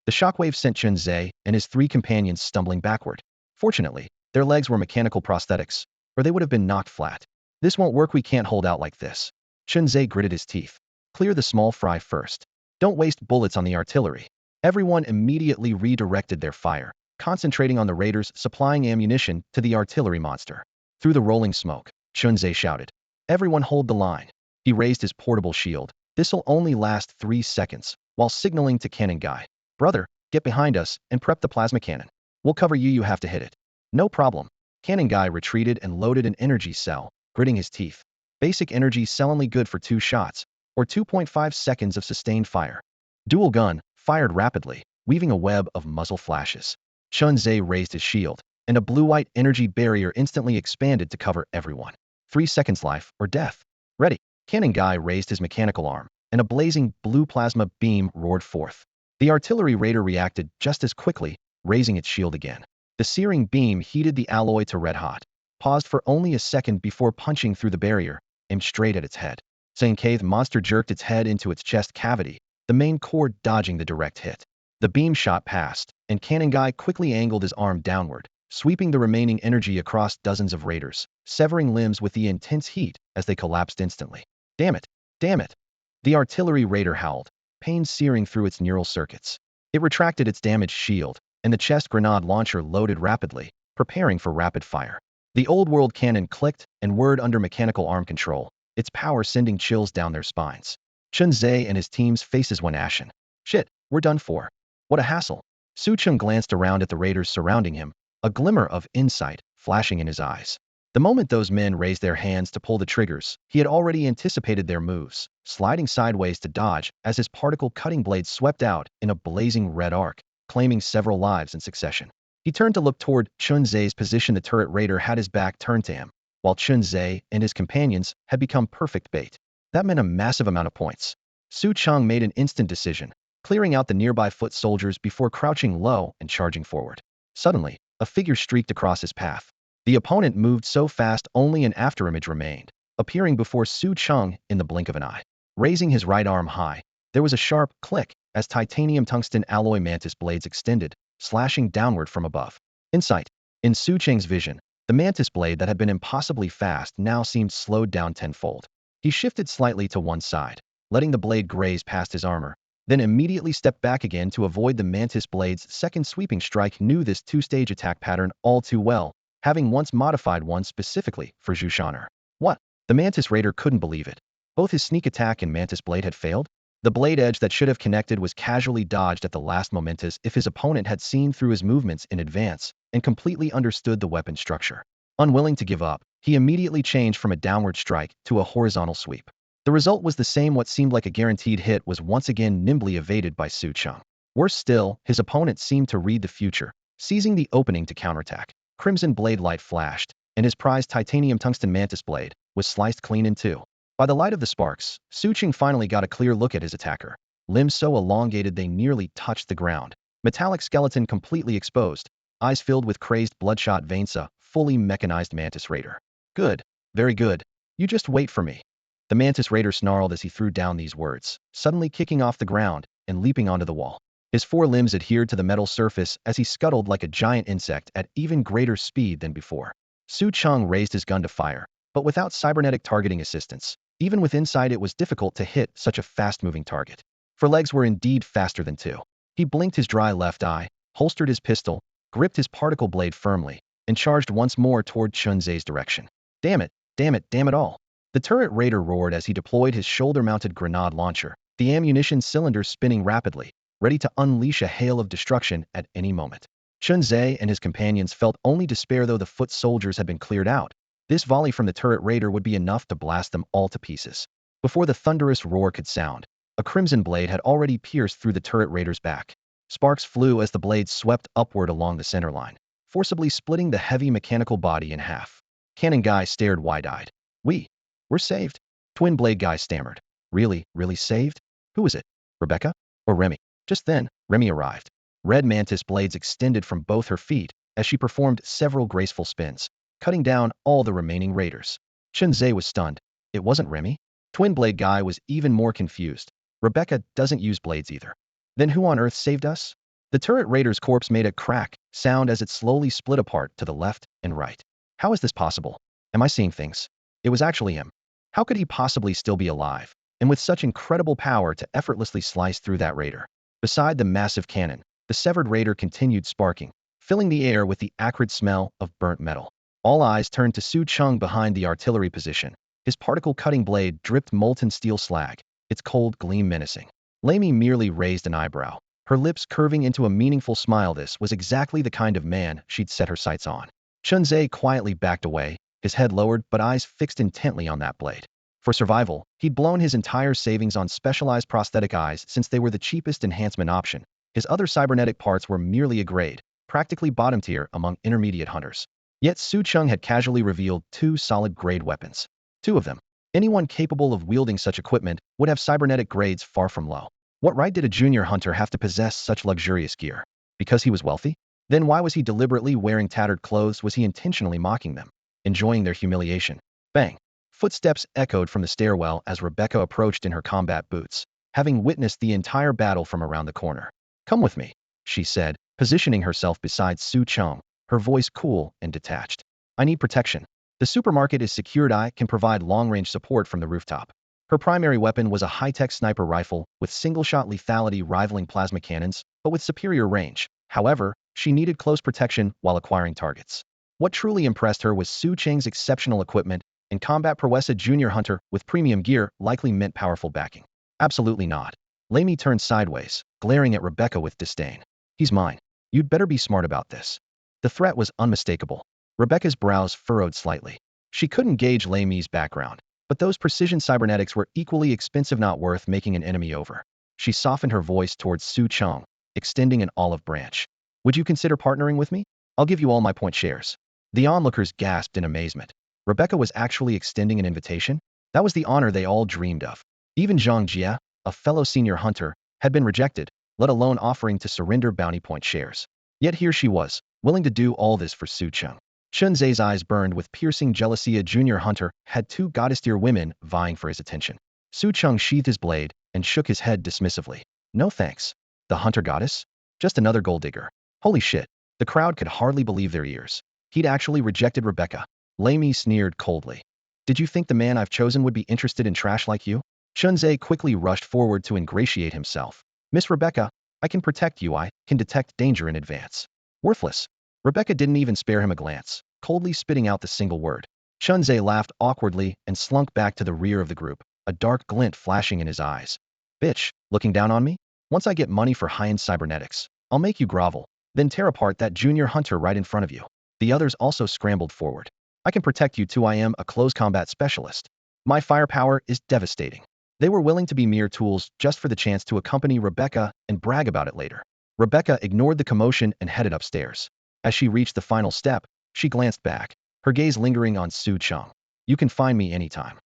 The shockwave sent Chunze and his 3 companions stumbling backward. Fortunately, their legs were mechanical prosthetics, or they would have been knocked flat. This won't work. We can't hold out like this. Chunze gritted his teeth. Clear the small fry first. Don't waste bullets on the artillery. Everyone immediately redirected their fire, concentrating on the raiders supplying ammunition to the artillery monster. Through the rolling smoke, Chunze shouted, "Everyone hold the line." He raised his portable shield. This'll only last 3 seconds, while signaling to Cannon Guy, "Brother, get behind us and prep the plasma cannon. We'll cover you. You have to hit it." "No problem." Cannon Guy retreated and loaded an energy cell, gritting his teeth. Basic energy cell only good for 2 shots, or 2.5 seconds of sustained fire. Dual gun, fired rapidly, weaving a web of muzzle flashes. Chunze raised his shield, and a blue-white energy barrier instantly expanded to cover everyone. 3 seconds life or death. Ready. Cannon Guy raised his mechanical arm, and a blazing blue plasma beam roared forth. The artillery raider reacted just as quickly, raising its shield again. The searing beam heated the alloy to red hot, paused for only a second before punching through the barrier, aimed straight at its head. The monster jerked its head into its chest cavity, the main cord dodging the direct hit. The beam shot past, and Cannon Guy quickly angled his arm downward, sweeping the remaining energy across dozens of raiders, severing limbs with the intense heat as they collapsed instantly. Damn it! Damn it! The artillery raider howled, pain searing through its neural circuits. It retracted its damaged shield, and the chest grenade launcher loaded rapidly, preparing for rapid fire. The old world cannon clicked and whirred under mechanical arm control, its power sending chills down their spines. Chunze and his team's faces went ashen. Shit, we're done for. What a hassle. Su Cheng glanced around at the raiders surrounding him, a glimmer of insight flashing in his eyes. The moment those men raised their hands to pull the triggers, he had already anticipated their moves, sliding sideways to dodge as his particle cutting blade swept out in a blazing red arc, claiming several lives in succession. He turned to look toward Chunze's position. The turret raider had his back turned to him, while Chunze and his companions had become perfect bait. That meant a massive amount of points. Su Cheng made an instant decision, clearing out the nearby foot soldiers before crouching low and charging forward. Suddenly, a figure streaked across his path. The opponent moved so fast only an afterimage remained, appearing before Su Cheng in the blink of an eye. Raising his right arm high, there was a sharp click as titanium-tungsten alloy mantis blades extended, slashing downward from above. Insight. In Su Cheng's vision, the mantis blade that had been impossibly fast now seemed slowed down tenfold. He shifted slightly to one side, letting the blade graze past his armor, then immediately stepped back again to avoid the mantis blade's second sweeping strike. Knew this 2-stage attack pattern all too well, having once modified one specifically for Zhu Shan'er. What? The mantis raider couldn't believe it. Both his sneak attack and mantis blade had failed? The blade edge that should have connected was casually dodged at the last moment, as if his opponent had seen through his movements in advance and completely understood the weapon structure. Unwilling to give up, he immediately changed from a downward strike to a horizontal sweep. The result was the same. What seemed like a guaranteed hit was once again nimbly evaded by Su Cheng. Worse still, his opponent seemed to read the future, seizing the opening to counterattack. Crimson blade light flashed, and his prized titanium-tungsten mantis blade was sliced clean in two. By the light of the sparks, Su Cheng finally got a clear look at his attacker. Limbs so elongated they nearly touched the ground. Metallic skeleton completely exposed, eyes filled with crazed bloodshot veins. A fully mechanized mantis raider. Good. Very good. You just wait for me. The mantis raider snarled as he threw down these words, suddenly kicking off the ground and leaping onto the wall. His four limbs adhered to the metal surface as he scuttled like a giant insect at even greater speed than before. Su Cheng raised his gun to fire, but without cybernetic targeting assistance. Even with insight, it was difficult to hit such a fast-moving target. For legs were indeed faster than two. He blinked his dry left eye, holstered his pistol, gripped his particle blade firmly, and charged once more toward Chun Zhe's direction. Damn it, damn it, damn it all. The turret raider roared as he deployed his shoulder-mounted grenade launcher, the ammunition cylinders spinning rapidly, ready to unleash a hail of destruction at any moment. Chun Zhe and his companions felt only despair though the foot soldiers had been cleared out. This volley from the turret raider would be enough to blast them all to pieces. Before the thunderous roar could sound, a crimson blade had already pierced through the turret raider's back. Sparks flew as the blade swept upward along the center line, forcibly splitting the heavy mechanical body in half. Cannon Guy stared wide-eyed. We're saved. Twin Blade Guy stammered. Really saved? Who is it? Rebecca? Or Remy? Just then, Remy arrived. Red mantis blades extended from both her feet as she performed several graceful spins, cutting down all the remaining raiders. Chun Zhe was stunned. It wasn't Remy? Twin Blade Guy was even more confused. Rebecca doesn't use blades either. Then who on earth saved us? The turret raider's corpse made a crack sound as it slowly split apart to the left and right. How is this possible? Am I seeing things? It was actually him. How could he possibly still be alive, and with such incredible power to effortlessly slice through that raider? Beside the massive cannon, the severed raider continued sparking, filling the air with the acrid smell of burnt metal. All eyes turned to Su Cheng behind the artillery position. His particle-cutting blade dripped molten steel slag, its cold gleam menacing. Lamy merely raised an eyebrow, her lips curving into a meaningful smile. This was exactly the kind of man she'd set her sights on. Chun Zhe quietly backed away, his head lowered but eyes fixed intently on that blade. For survival, he'd blown his entire savings on specialized prosthetic eyes since they were the cheapest enhancement option. His other cybernetic parts were merely a grade, practically bottom tier among intermediate hunters. Yet Su Cheng had casually revealed two solid grade weapons. Two of them. Anyone capable of wielding such equipment would have cybernetic grades far from low. What right did a junior hunter have to possess such luxurious gear? Because he was wealthy? Then why was he deliberately wearing tattered clothes? Was he intentionally mocking them, enjoying their humiliation? Bang! Footsteps echoed from the stairwell as Rebecca approached in her combat boots, having witnessed the entire battle from around the corner. Come with me, she said, positioning herself beside Su Cheng, her voice cool and detached. I need protection. The supermarket is secured. I can provide long-range support from the rooftop. Her primary weapon was a high-tech sniper rifle with single-shot lethality rivaling plasma cannons, but with superior range. However, she needed close protection while acquiring targets. What truly impressed her was Su Cheng's exceptional equipment and combat prowess. A junior hunter with premium gear likely meant powerful backing. Absolutely not. Lamy turned sideways, glaring at Rebecca with disdain. He's mine. You'd better be smart about this. The threat was unmistakable. Rebecca's brows furrowed slightly. She couldn't gauge Lamy's background, but those precision cybernetics were equally expensive, not worth making an enemy over. She softened her voice towards Su Cheng, extending an olive branch. Would you consider partnering with me? I'll give you all my point shares. The onlookers gasped in amazement. Rebecca was actually extending an invitation? That was the honor they all dreamed of. Even Zhang Jia, a fellow senior hunter, had been rejected, let alone offering to surrender bounty point shares. Yet here she was, willing to do all this for Su Cheng. Chun Zhe's eyes burned with piercing jealousy. A junior hunter had two goddess-tier women vying for his attention. Su Cheng sheathed his blade and shook his head dismissively. No thanks. The hunter goddess? Just another gold digger. Holy shit. The crowd could hardly believe their ears. He'd actually rejected Rebecca. Lamy sneered coldly. Did you think the man I've chosen would be interested in trash like you? Chun Zhe quickly rushed forward to ingratiate himself. Miss Rebecca, I can protect you. I can detect danger in advance. Worthless. Rebecca didn't even spare him a glance, coldly spitting out the single word. Chun Zhe laughed awkwardly and slunk back to the rear of the group, a dark glint flashing in his eyes. Bitch, looking down on me? Once I get money for high-end cybernetics, I'll make you grovel, then tear apart that junior hunter right in front of you. The others also scrambled forward. I can protect you too. I am a close combat specialist. My firepower is devastating. They were willing to be mere tools just for the chance to accompany Rebecca and brag about it later. Rebecca ignored the commotion and headed upstairs. As she reached the final step, she glanced back, her gaze lingering on Su Cheng. You can find me anytime.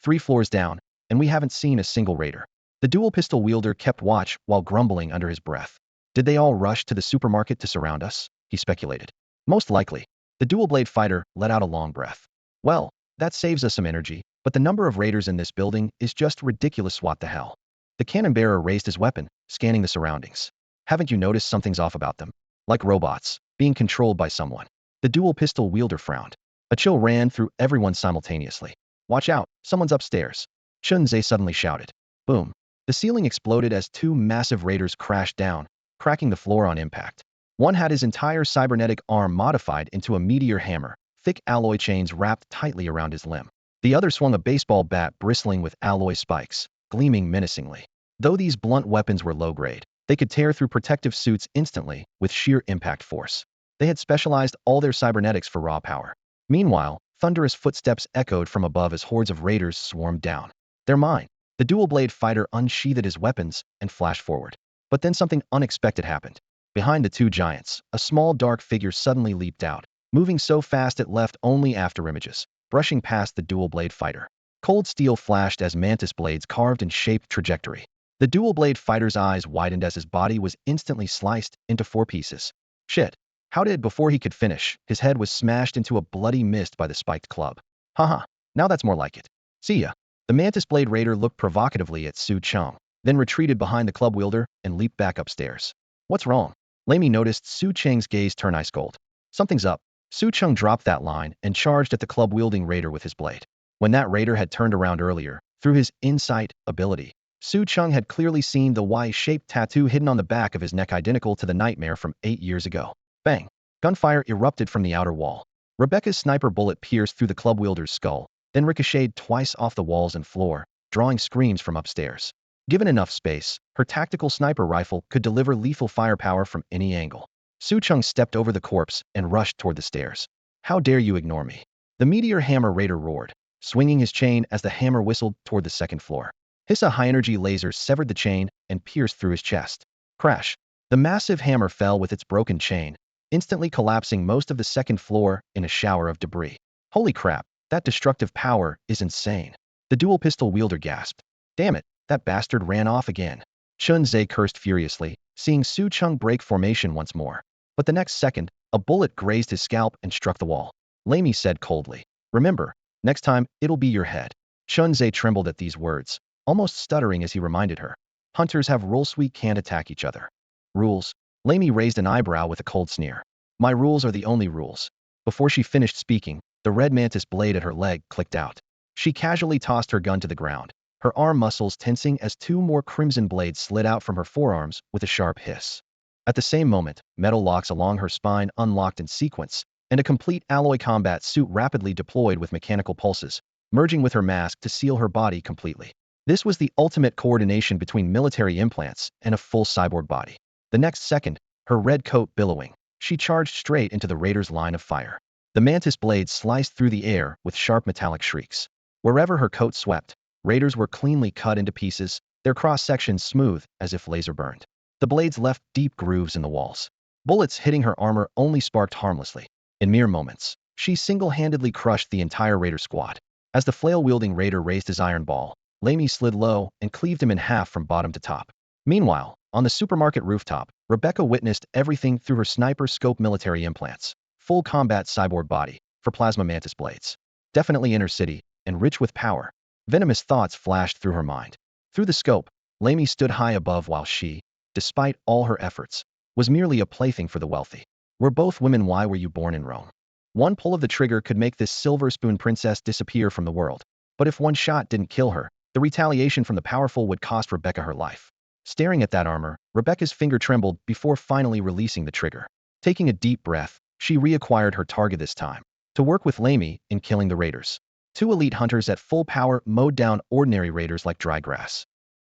3 floors down, and we haven't seen a single raider. The dual pistol wielder kept watch while grumbling under his breath. Did they all rush to the supermarket to surround us? He speculated. Most likely. The dual-blade fighter let out a long breath. Well, that saves us some energy, but the number of raiders in this building is just ridiculous. What the hell? The cannon bearer raised his weapon, scanning the surroundings. Haven't you noticed something's off about them? Like robots, being controlled by someone. The dual pistol wielder frowned. A chill ran through everyone simultaneously. Watch out, someone's upstairs. Chun Zhe suddenly shouted. Boom. The ceiling exploded as two massive raiders crashed down, cracking the floor on impact. One had his entire cybernetic arm modified into a meteor hammer, thick alloy chains wrapped tightly around his limb. The other swung a baseball bat bristling with alloy spikes, gleaming menacingly. Though these blunt weapons were low-grade, they could tear through protective suits instantly with sheer impact force. They had specialized all their cybernetics for raw power. Meanwhile, thunderous footsteps echoed from above as hordes of raiders swarmed down. They're mine. The dual-blade fighter unsheathed his weapons and flashed forward. But then something unexpected happened. Behind the two giants, a small dark figure suddenly leaped out, moving so fast it left only afterimages, brushing past the dual-blade fighter. Cold steel flashed as mantis blades carved and shaped trajectory. The dual-blade fighter's eyes widened as his body was instantly sliced into 4 pieces. Shit. How did, before he could finish, his head was smashed into a bloody mist by the spiked club. Haha, now that's more like it. See ya. The mantis blade raider looked provocatively at Su Cheng, then retreated behind the club wielder and leaped back upstairs. What's wrong? Lamie noticed Su Cheng's gaze turn ice cold. Something's up. Su Cheng dropped that line and charged at the club-wielding raider with his blade. When that raider had turned around earlier, through his insight ability, Su Cheng had clearly seen the Y-shaped tattoo hidden on the back of his neck identical to the nightmare from 8 years ago. Bang! Gunfire erupted from the outer wall. Rebecca's sniper bullet pierced through the club wielder's skull, then ricocheted twice off the walls and floor, drawing screams from upstairs. Given enough space, her tactical sniper rifle could deliver lethal firepower from any angle. Su Cheng stepped over the corpse and rushed toward the stairs. How dare you ignore me? The meteor hammer raider roared, swinging his chain as the hammer whistled toward the second floor. His high-energy laser severed the chain and pierced through his chest. Crash! The massive hammer fell with its broken chain, instantly collapsing most of the second floor in a shower of debris. Holy crap, that destructive power is insane. The dual pistol wielder gasped. Damn it, that bastard ran off again. Chun Zhe cursed furiously, seeing Su Cheng break formation once more. But the next second, a bullet grazed his scalp and struck the wall. Lamie said coldly, remember, next time, it'll be your head. Chun Zhe trembled at these words, almost stuttering as he reminded her. Hunters have rules, we can't attack each other. Rules? Lamie raised an eyebrow with a cold sneer. My rules are the only rules. Before she finished speaking, the red mantis blade at her leg clicked out. She casually tossed her gun to the ground, her arm muscles tensing as 2 more crimson blades slid out from her forearms with a sharp hiss. At the same moment, metal locks along her spine unlocked in sequence, and a complete alloy combat suit rapidly deployed with mechanical pulses, merging with her mask to seal her body completely. This was the ultimate coordination between military implants and a full cyborg body. The next second, her red coat billowing, she charged straight into the raider's line of fire. The mantis blades sliced through the air with sharp metallic shrieks. Wherever her coat swept, raiders were cleanly cut into pieces, their cross-sections smooth as if laser burned. The blades left deep grooves in the walls. Bullets hitting her armor only sparked harmlessly. In mere moments, she single-handedly crushed the entire raider squad. As the flail-wielding raider raised his iron ball, Lamie slid low and cleaved him in half from bottom to top. Meanwhile, on the supermarket rooftop, Rebecca witnessed everything through her sniper scope military implants. Full combat cyborg body, for plasma mantis blades. Definitely inner city, and rich with power. Venomous thoughts flashed through her mind. Through the scope, Lamie stood high above while she, despite all her efforts, was merely a plaything for the wealthy. We're both women, why were you born in Rome? One pull of the trigger could make this silver spoon princess disappear from the world. But if one shot didn't kill her, the retaliation from the powerful would cost Rebecca her life. Staring at that armor, Rebecca's finger trembled before finally releasing the trigger. Taking a deep breath, she reacquired her target this time, to work with Lamie in killing the raiders. 2 elite hunters at full power mowed down ordinary raiders like dry grass.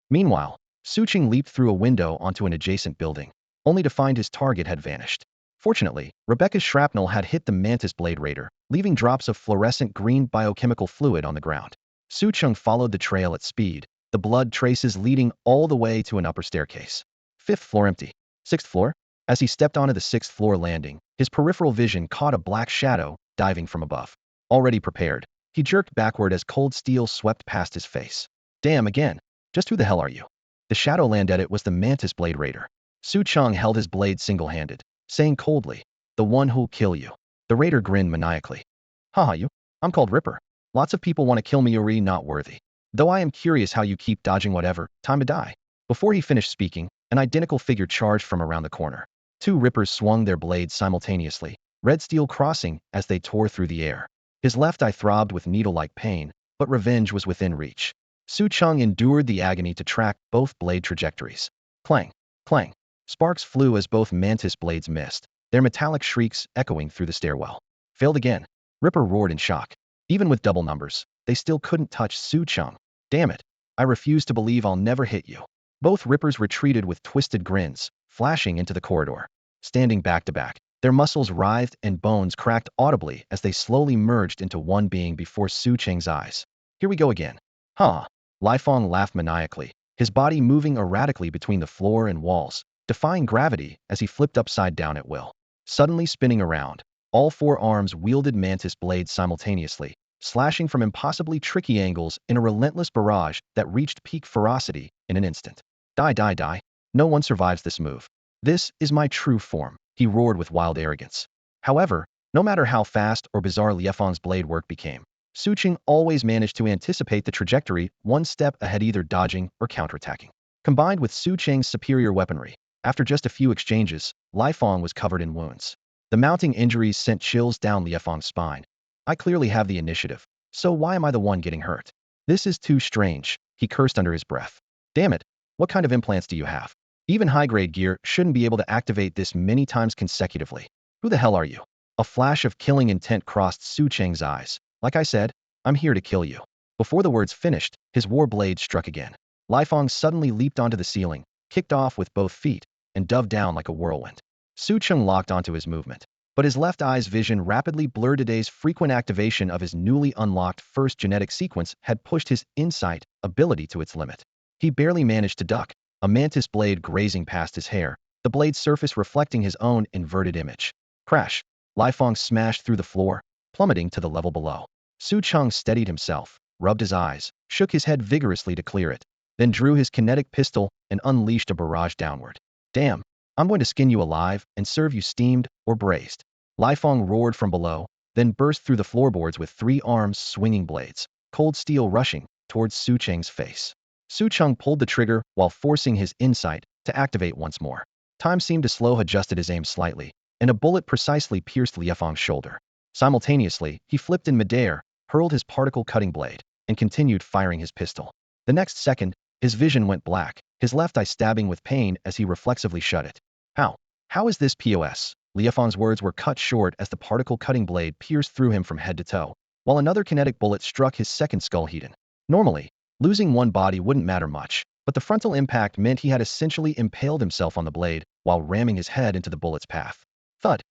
Meanwhile, Su Cheng leaped through a window onto an adjacent building, only to find his target had vanished. Fortunately, Rebecca's shrapnel had hit the mantis blade raider, leaving drops of fluorescent green biochemical fluid on the ground. Su Cheng followed the trail at speed, the blood traces leading all the way to an upper staircase. 5th floor empty. 6th floor? As he stepped onto the 6th floor landing, his peripheral vision caught a black shadow diving from above. Already prepared, he jerked backward as cold steel swept past his face. Damn again. Just who the hell are you? The shadow land at it was the mantis blade raider. Su Cheng held his blade single-handed, saying coldly, the one who'll kill you. The raider grinned maniacally. Haha, you? I'm called Ripper. Lots of people want to kill me, you're not worthy. Though I am curious how you keep dodging whatever, time to die. Before he finished speaking, An identical figure charged from around the corner. Two rippers swung their blades simultaneously, red steel crossing as they tore through the air. His left eye throbbed with needle-like pain, but revenge was within reach. Su Cheng endured the agony to track both blade trajectories. Clang, clang. Sparks flew as both mantis blades missed, their metallic shrieks echoing through the stairwell. Failed again. Ripper roared in shock. Even with double numbers, they still couldn't touch Su Cheng. Damn it. I refuse to believe I'll never hit you. Both rippers retreated with twisted grins, flashing into the corridor. Standing back to back, their muscles writhed and bones cracked audibly as they slowly merged into one being before Su Cheng's eyes. Here we go again. Huh. Fong laughed maniacally, his body moving erratically between the floor and walls, defying gravity as he flipped upside down at will. Suddenly spinning around, all four arms wielded mantis blades simultaneously, slashing from impossibly tricky angles in a relentless barrage that reached peak ferocity in an instant. Die, die, die. No one survives this move. This is my true form, he roared with wild arrogance. However, no matter how fast or bizarre Fong's blade work became, Su Cheng always managed to anticipate the trajectory one step ahead, either dodging or counterattacking. Combined with Su Cheng's superior weaponry, after just a few exchanges, Fong was covered in wounds. The mounting injuries sent chills down Fong's spine. I clearly have the initiative, so why am I the one getting hurt? This is too strange, he cursed under his breath. Damn it, what kind of implants do you have? Even high-grade gear shouldn't be able to activate this many times consecutively. Who the hell are you? A flash of killing intent crossed Su Cheng's eyes. Like I said, I'm here to kill you. Before the words finished, his war blade struck again. Fong suddenly leaped onto the ceiling, kicked off with both feet, and dove down like a whirlwind. Su Cheng locked onto his movement, but his left eye's vision rapidly blurred. Today's frequent activation of his newly unlocked first genetic sequence had pushed his insight ability to its limit. He barely managed to duck, a mantis blade grazing past his hair, the blade's surface reflecting his own inverted image. Crash! Fong smashed through the floor, plummeting to the level below. Su Cheng steadied himself, rubbed his eyes, shook his head vigorously to clear it, then drew his kinetic pistol and unleashed a barrage downward. Damn, I'm going to skin you alive and serve you steamed or braised. Fong roared from below, then burst through the floorboards with three arms swinging blades, cold steel rushing towards Su Cheng's face. Su Cheng pulled the trigger while forcing his insight to activate once more. Time seemed to slow, adjusted his aim slightly, and a bullet precisely pierced Fong's shoulder. Simultaneously, he flipped in midair, hurled his particle-cutting blade, and continued firing his pistol. The next second, his vision went black, his left eye stabbing with pain as he reflexively shut it. How is this POS? Fong's words were cut short as the particle-cutting blade pierced through him from head to toe, while another kinetic bullet struck his second skull heaton. Normally, losing one body wouldn't matter much, but the frontal impact meant he had essentially impaled himself on the blade while ramming his head into the bullet's path. Thud!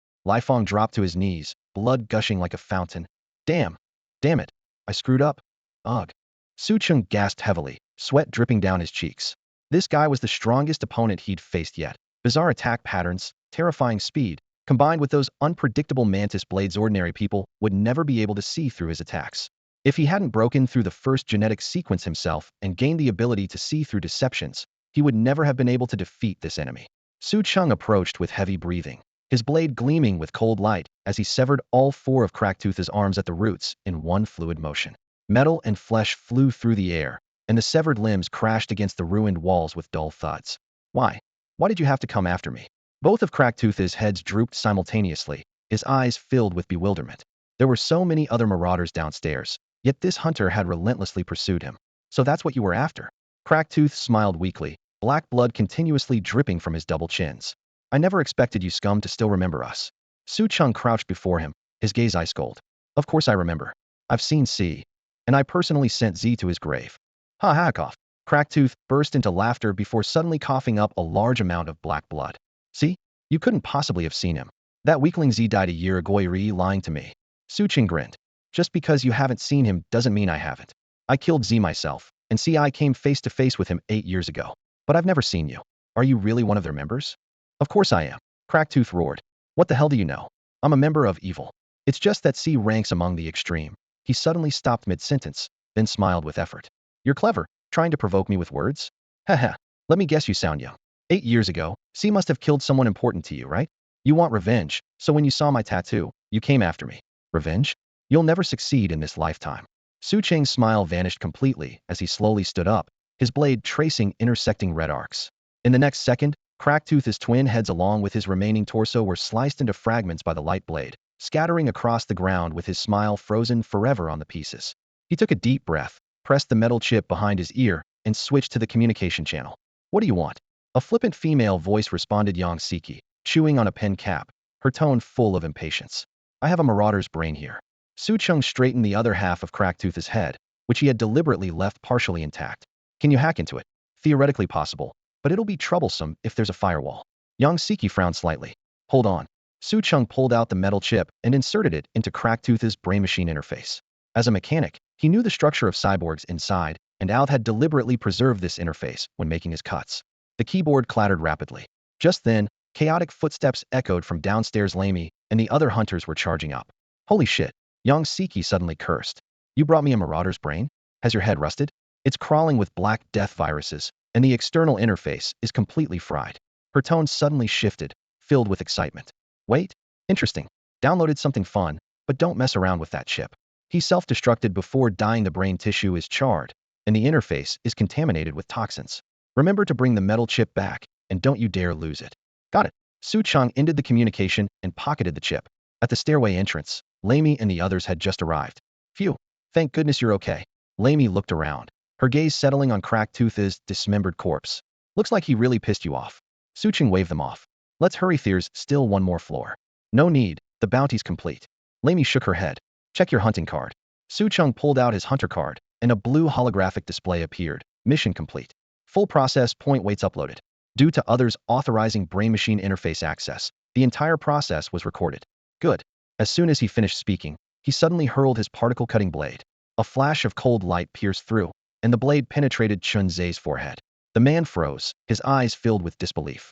Fong dropped to his knees, blood gushing like a fountain. Damn it, I screwed up. Ugh. Su Cheng gasped heavily, sweat dripping down his cheeks. This guy was the strongest opponent he'd faced yet. Bizarre attack patterns, terrifying speed, combined with those unpredictable mantis blades ordinary people would never be able to see through his attacks. If he hadn't broken through the first genetic sequence himself and gained the ability to see through deceptions, he would never have been able to defeat this enemy. Su Cheng approached with heavy breathing, his blade gleaming with cold light as he severed all four of Cracktooth's arms at the roots in one fluid motion. Metal and flesh flew through the air, and the severed limbs crashed against the ruined walls with dull thuds. Why did you have to come after me? Both of Cracktooth's heads drooped simultaneously, his eyes filled with bewilderment. There were so many other marauders downstairs, yet this hunter had relentlessly pursued him. So that's what you were after? Cracktooth smiled weakly, black blood continuously dripping from his double chins. I never expected you scum to still remember us. Su Cheng crouched before him, his gaze ice cold. Of course I remember. I've seen C. And I personally sent Z to his grave. Ha ha cough. Cracktooth burst into laughter before suddenly coughing up a large amount of black blood. See? You couldn't possibly have seen him. That weakling Z died a year ago. Are you lying to me? Su Cheng grinned. Just because you haven't seen him doesn't mean I haven't. I killed Z myself, and see I came face to face with him 8 years ago. But I've never seen you. Are you really one of their members? Of course I am. Cracktooth roared. What the hell do you know? I'm a member of evil. It's just that C ranks among the extreme. He suddenly stopped mid-sentence, then smiled with effort. You're clever, trying to provoke me with words? Haha, let me guess you sound young. 8 years ago, C must have killed someone important to you, right? You want revenge, so when you saw my tattoo, you came after me. Revenge? You'll never succeed in this lifetime. Su Cheng's smile vanished completely as he slowly stood up, his blade tracing intersecting red arcs. In the next second, Cracktooth's twin heads along with his remaining torso were sliced into fragments by the light blade, scattering across the ground with his smile frozen forever on the pieces. He took a deep breath, pressed the metal chip behind his ear, and switched to the communication channel. What do you want? A flippant female voice responded, Yang Siki, chewing on a pen cap, her tone full of impatience. I have a marauder's brain here. Su Cheng straightened the other half of Cracktooth's head, which he had deliberately left partially intact. Can you hack into it? Theoretically possible, but it'll be troublesome if there's a firewall. Yang Siki frowned slightly. Hold on. Su Cheng pulled out the metal chip and inserted it into Cracktooth's brain-machine interface. As a mechanic, he knew the structure of cyborgs inside, and Al had deliberately preserved this interface when making his cuts. The keyboard clattered rapidly. Just then, chaotic footsteps echoed from downstairs. Lamy and the other hunters were charging up. Holy shit, Yang Siki suddenly cursed. You brought me a marauder's brain? Has your head rusted? It's crawling with black death viruses, and the external interface is completely fried. Her tone suddenly shifted, filled with excitement. Wait, interesting. Downloaded something fun, but don't mess around with that chip. He self-destructed before dying. The brain tissue is charred, and the interface is contaminated with toxins. Remember to bring the metal chip back, and don't you dare lose it. Got it. Su Cheng ended the communication and pocketed the chip. At the stairway entrance, Lamy and the others had just arrived. Phew, thank goodness you're okay. Lamy looked around, her gaze settling on Cracktooth's dismembered corpse. Looks like he really pissed you off. Su Cheng waved them off. Let's hurry, there's still one more floor. No need, the bounty's complete. Lamy shook her head. Check your hunting card. Su Cheng pulled out his hunter card, and a blue holographic display appeared. Mission complete. Full process point weights uploaded. Due to others authorizing brain-machine interface access, the entire process was recorded. Good. As soon as he finished speaking, he suddenly hurled his particle-cutting blade. A flash of cold light pierced through, and the blade penetrated Chun Zhe's forehead. The man froze, his eyes filled with disbelief.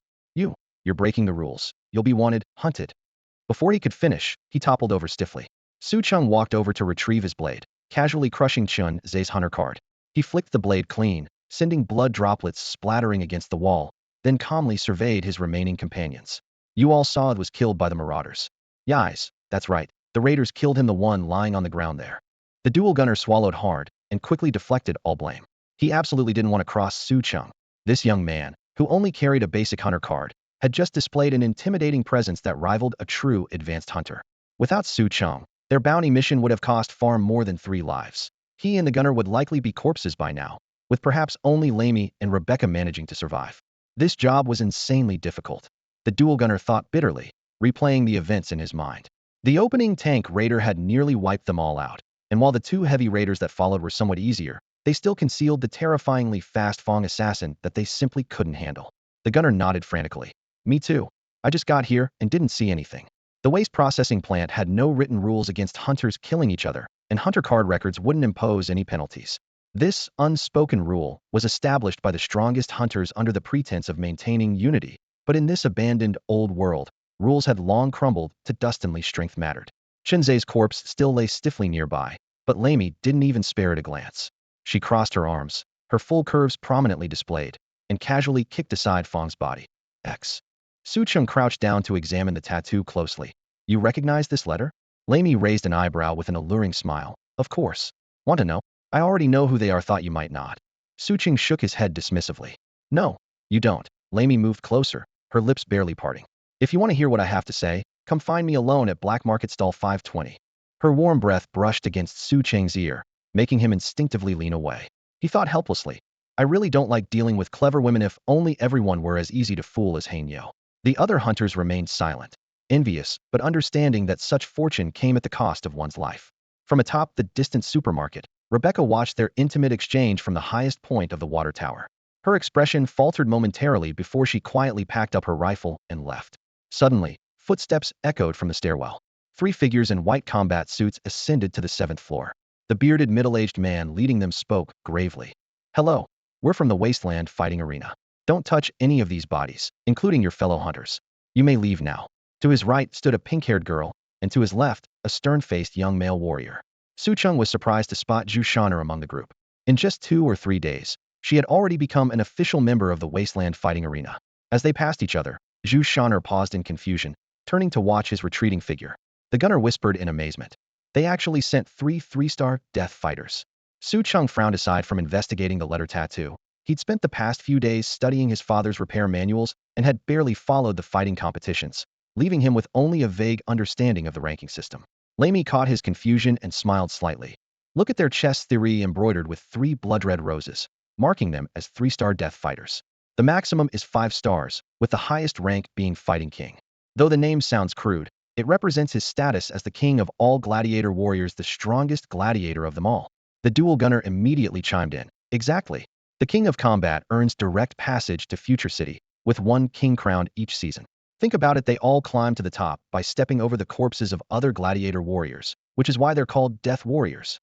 You're breaking the rules. You'll be wanted, hunted. Before he could finish, he toppled over stiffly. Su Cheng walked over to retrieve his blade, casually crushing Chun Zhe's hunter card. He flicked the blade clean, sending blood droplets splattering against the wall, then calmly surveyed his remaining companions. You all saw it was killed by the marauders. Yais, that's right, the raiders killed him, the one lying on the ground there. The dual gunner swallowed hard and quickly deflected all blame. He absolutely didn't want to cross Su Cheng. This young man, who only carried a basic hunter card, had just displayed an intimidating presence that rivaled a true advanced hunter. Without Su Cheng, their bounty mission would have cost far more than 3 lives. He and the gunner would likely be corpses by now, with perhaps only Lamy and Rebecca managing to survive. This job was insanely difficult. The dual gunner thought bitterly, replaying the events in his mind. The opening tank raider had nearly wiped them all out, and while the 2 heavy raiders that followed were somewhat easier, they still concealed the terrifyingly fast Fong assassin that they simply couldn't handle. The gunner nodded frantically. Me too. I just got here and didn't see anything. The waste processing plant had no written rules against hunters killing each other, and hunter card records wouldn't impose any penalties. This unspoken rule was established by the strongest hunters under the pretense of maintaining unity, but in this abandoned old world, rules had long crumbled to dust and strength mattered. Chun Zhe's corpse still lay stiffly nearby, but Lamy didn't even spare it a glance. She crossed her arms, her full curves prominently displayed, and casually kicked aside Fong's body. X. Su Cheng crouched down to examine the tattoo closely. You recognize this letter? Lamy raised an eyebrow with an alluring smile. Of course. Want to know? I already know who they are. Thought you might not. Su Cheng shook his head dismissively. No, you don't. Lamy moved closer, her lips barely parting. If you want to hear what I have to say, come find me alone at Black Market Stall 520. Her warm breath brushed against Su Cheng's ear, making him instinctively lean away. He thought helplessly. I really don't like dealing with clever women. If only everyone were as easy to fool as Hanyo. The other hunters remained silent, envious, but understanding that such fortune came at the cost of one's life. From atop the distant supermarket, Rebecca watched their intimate exchange from the highest point of the water tower. Her expression faltered momentarily before she quietly packed up her rifle and left. Suddenly, footsteps echoed from the stairwell. 3 figures in white combat suits ascended to the 7th floor. The bearded middle-aged man leading them spoke gravely. Hello, we're from the Wasteland Fighting Arena. Don't touch any of these bodies, including your fellow hunters. You may leave now. To his right stood a pink-haired girl, and to his left, a stern-faced young male warrior. Su Cheng was surprised to spot Zhu Shaner among the group. In just 2 or 3 days, she had already become an official member of the Wasteland Fighting Arena. As they passed each other, Zhu Shaner paused in confusion, turning to watch his retreating figure. The gunner whispered in amazement. They actually sent 3 3-star death fighters. Su Cheng frowned aside from investigating the letter tattoo. He'd spent the past few days studying his father's repair manuals and had barely followed the fighting competitions, leaving him with only a vague understanding of the ranking system. Lamy caught his confusion and smiled slightly. Look at their chests, theory embroidered with 3 blood-red roses, marking them as 3-star death fighters. The maximum is 5 stars, with the highest rank being Fighting King. Though the name sounds crude, it represents his status as the king of all gladiator warriors, the strongest gladiator of them all. The dual gunner immediately chimed in. Exactly. The king of combat earns direct passage to Future City, with 1 king crowned each season. Think about it, they all climb to the top by stepping over the corpses of other gladiator warriors, which is why they're called Death Warriors.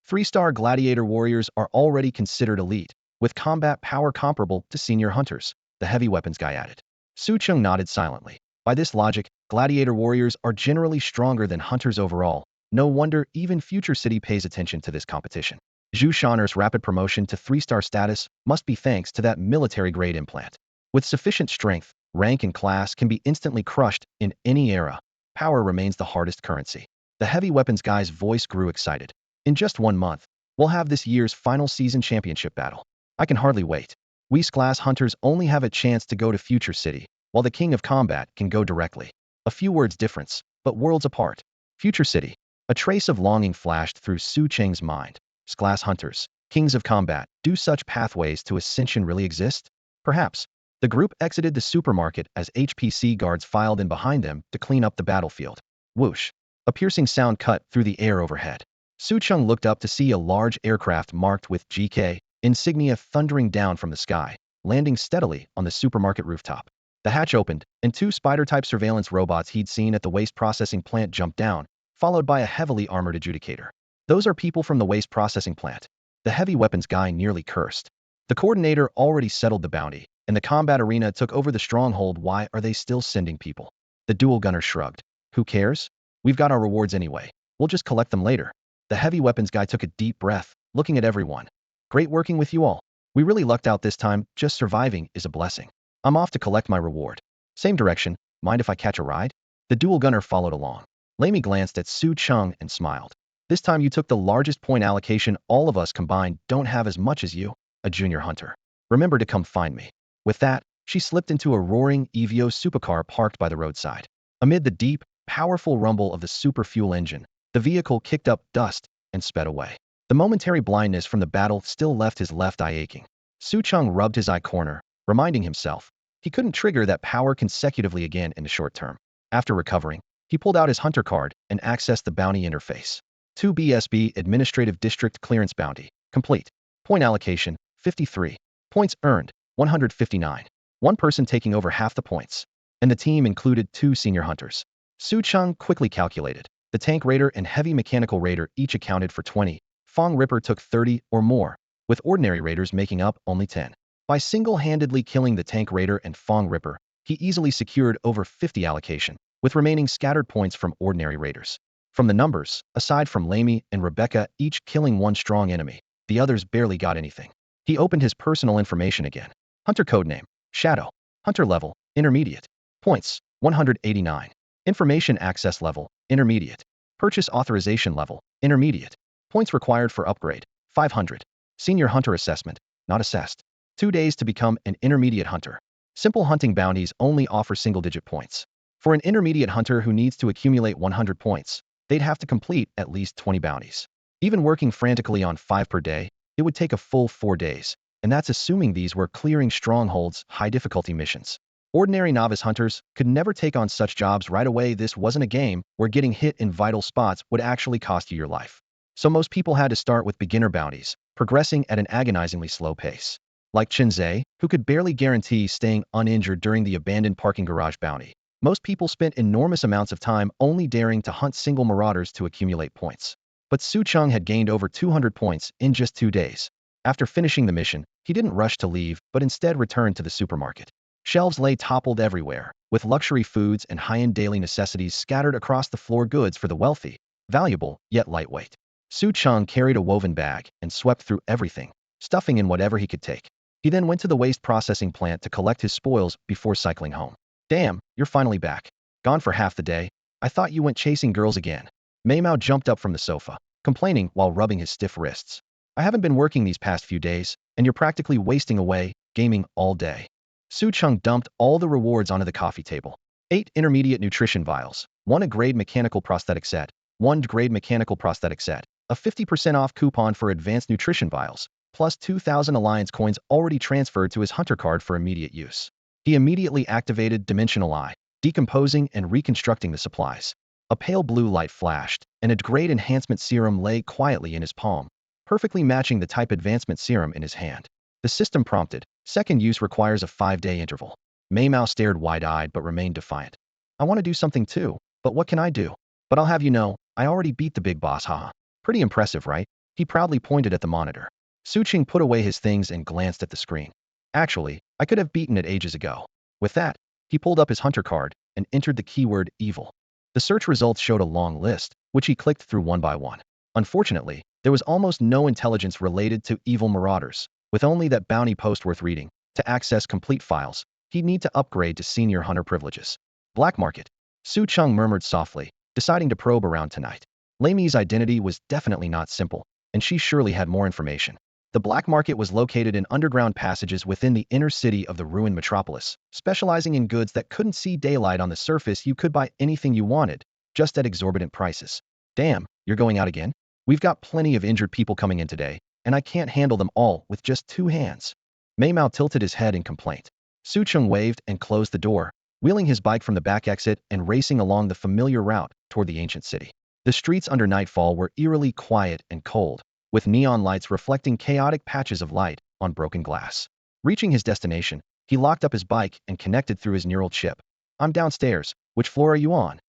3-star gladiator warriors are already considered elite, with combat power comparable to senior hunters, the heavy weapons guy added. Su Cheng nodded silently. By this logic, gladiator warriors are generally stronger than hunters overall. No wonder even Future City pays attention to this competition. Zhu Shan'er's rapid promotion to 3-star status must be thanks to that military-grade implant. With sufficient strength, rank and class can be instantly crushed in any era. Power remains the hardest currency. The heavy weapons guy's voice grew excited. In just 1 month, we'll have this year's final season championship battle. I can hardly wait. We's class hunters only have a chance to go to Future City, while the king of combat can go directly. A few words difference, but worlds apart. Future City. A trace of longing flashed through Su Cheng's mind. Class hunters, kings of combat, do such pathways to ascension really exist? Perhaps. The group exited the supermarket as HPC guards filed in behind them to clean up the battlefield. Whoosh. A piercing sound cut through the air overhead. Su Cheng looked up to see a large aircraft marked with GK insignia thundering down from the sky, landing steadily on the supermarket rooftop. The hatch opened, and 2 spider-type surveillance robots he'd seen at the waste processing plant jumped down, followed by a heavily armored adjudicator. Those are people from the waste processing plant. The heavy weapons guy nearly cursed. The coordinator already settled the bounty, and the combat arena took over the stronghold. Why are they still sending people? The dual gunner shrugged. Who cares? We've got our rewards anyway. We'll just collect them later. The heavy weapons guy took a deep breath, looking at everyone. Great working with you all. We really lucked out this time. Just surviving is a blessing. I'm off to collect my reward. Same direction. Mind if I catch a ride? The dual gunner followed along. Lamy glanced at Su Cheng and smiled. This time you took the largest point allocation. All of us combined don't have as much as you, a junior hunter. Remember to come find me. With that, she slipped into a roaring Evio supercar parked by the roadside. Amid the deep, powerful rumble of the super fuel engine, the vehicle kicked up dust and sped away. The momentary blindness from the battle still left his left eye aching. Su Cheng rubbed his eye corner, reminding himself he couldn't trigger that power consecutively again in the short term. After recovering, he pulled out his hunter card and accessed the bounty interface. 2 BSB Administrative District Clearance Bounty. Complete. Point allocation, 53. Points earned, 159. 1 person taking over half the points. And the team included 2 senior hunters. Su Cheng quickly calculated. The Tank Raider and Heavy Mechanical Raider each accounted for 20. Fong Ripper took 30 or more, with Ordinary Raiders making up only 10. By single-handedly killing the Tank Raider and Fong Ripper, he easily secured over 50 allocation, with remaining scattered points from Ordinary Raiders. From the numbers, aside from Lamy and Rebecca each killing 1 strong enemy, the others barely got anything. He opened his personal information again. Hunter codename, Shadow. Hunter level, intermediate. Points, 189. Information access level, intermediate. Purchase authorization level, intermediate. Points required for upgrade, 500. Senior hunter assessment, not assessed. 2 days to become an intermediate hunter. Simple hunting bounties only offer single-digit points. For an intermediate hunter who needs to accumulate 100 points, they'd have to complete at least 20 bounties. Even working frantically on 5 per day, it would take a full 4 days, and that's assuming these were clearing strongholds, high-difficulty missions. Ordinary novice hunters could never take on such jobs right away. This wasn't a game where getting hit in vital spots would actually cost you your life. So most people had to start with beginner bounties, progressing at an agonizingly slow pace. Like Chen Zhe, who could barely guarantee staying uninjured during the abandoned parking garage bounty. Most people spent enormous amounts of time only daring to hunt single marauders to accumulate points. But Su Cheng had gained over 200 points in just 2 days. After finishing the mission, he didn't rush to leave, but instead returned to the supermarket. Shelves lay toppled everywhere, with luxury foods and high-end daily necessities scattered across the floor. Goods for the wealthy, valuable, yet lightweight. Su Cheng carried a woven bag and swept through everything, stuffing in whatever he could take. He then went to the waste processing plant to collect his spoils before cycling home. Damn, you're finally back. Gone for half the day. I thought you went chasing girls again. Mei Mao jumped up from the sofa, complaining while rubbing his stiff wrists. I haven't been working these past few days, and you're practically wasting away, gaming all day. Su Cheng dumped all the rewards onto the coffee table. 8 intermediate nutrition vials, 1 grade mechanical prosthetic set, 1 grade mechanical prosthetic set, a 50% off coupon for advanced nutrition vials, plus 2,000 alliance coins already transferred to his hunter card for immediate use. He immediately activated Dimensional Eye, decomposing and reconstructing the supplies. A pale blue light flashed, and a grade enhancement serum lay quietly in his palm, perfectly matching the type advancement serum in his hand. The system prompted, second use requires a 5-day interval. Mei Mao stared wide-eyed but remained defiant. I want to do something too, but what can I do? But I'll have you know, I already beat the big boss, haha. Pretty impressive, right? He proudly pointed at the monitor. Su Cheng put away his things and glanced at the screen. Actually, I could have beaten it ages ago. With that, he pulled up his hunter card and entered the keyword evil. The search results showed a long list, which he clicked through one by one. Unfortunately, there was almost no intelligence related to evil marauders, with only that bounty post worth reading. To access complete files, he'd need to upgrade to senior hunter privileges. Black market. Su Cheng murmured softly, deciding to probe around tonight. Lei Mi's identity was definitely not simple, and she surely had more information. The black market was located in underground passages within the inner city of the ruined metropolis, specializing in goods that couldn't see daylight on the surface. You could buy anything you wanted, just at exorbitant prices. Damn, you're going out again? We've got plenty of injured people coming in today, and I can't handle them all with just 2 hands. Mei Mao tilted his head in complaint. Su Cheng waved and closed the door, wheeling his bike from the back exit and racing along the familiar route toward the ancient city. The streets under nightfall were eerily quiet and cold, with neon lights reflecting chaotic patches of light on broken glass. Reaching his destination, he locked up his bike and connected through his neural chip. I'm downstairs. Which floor are you on?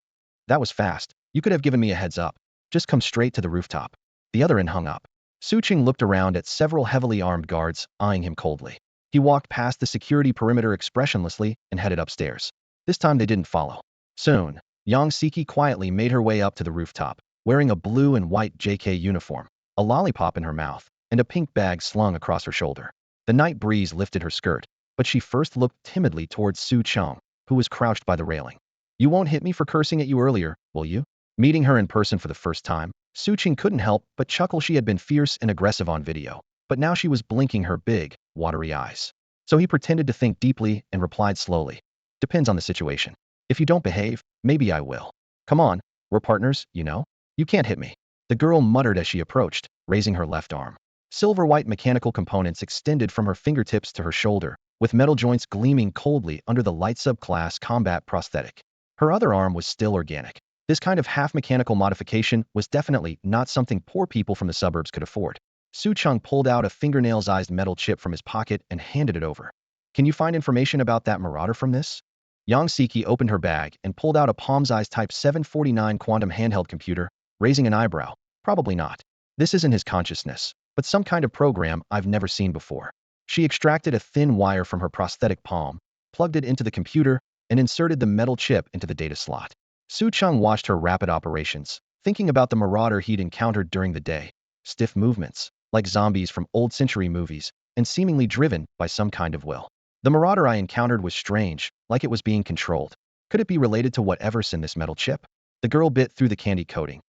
That was fast. You could have given me a heads up. Just come straight to the rooftop. The other end hung up. Su Cheng looked around at several heavily armed guards, eyeing him coldly. He walked past the security perimeter expressionlessly and headed upstairs. This time they didn't follow. Soon, Yang Siki quietly made her way up to the rooftop, wearing a blue and white JK uniform, a lollipop in her mouth, and a pink bag slung across her shoulder. The night breeze lifted her skirt, but she first looked timidly towards Su Cheng, who was crouched by the railing. You won't hit me for cursing at you earlier, will you? Meeting her in person for the first time, Su Cheng couldn't help but chuckle. She had been fierce and aggressive on video, but now she was blinking her big, watery eyes. So he pretended to think deeply and replied slowly. Depends on the situation. If you don't behave, maybe I will. Come on, we're partners, you know? You can't hit me. The girl muttered as she approached, raising her left arm. Silver-white mechanical components extended from her fingertips to her shoulder, with metal joints gleaming coldly under the light subclass combat prosthetic. Her other arm was still organic. This kind of half-mechanical modification was definitely not something poor people from the suburbs could afford. Su Cheng pulled out a fingernail-sized metal chip from his pocket and handed it over. Can you find information about that marauder from this? Yang Siki opened her bag and pulled out a palm-sized Type 749 quantum handheld computer, raising an eyebrow. Probably not. This isn't his consciousness, but some kind of program I've never seen before. She extracted a thin wire from her prosthetic palm, plugged it into the computer, and inserted the metal chip into the data slot. Su Cheng watched her rapid operations, thinking about the marauder he'd encountered during the day. Stiff movements, like zombies from old-century movies, and seemingly driven by some kind of will. The marauder I encountered was strange, like it was being controlled. Could it be related to whatever's in this metal chip? The girl bit through the candy coating.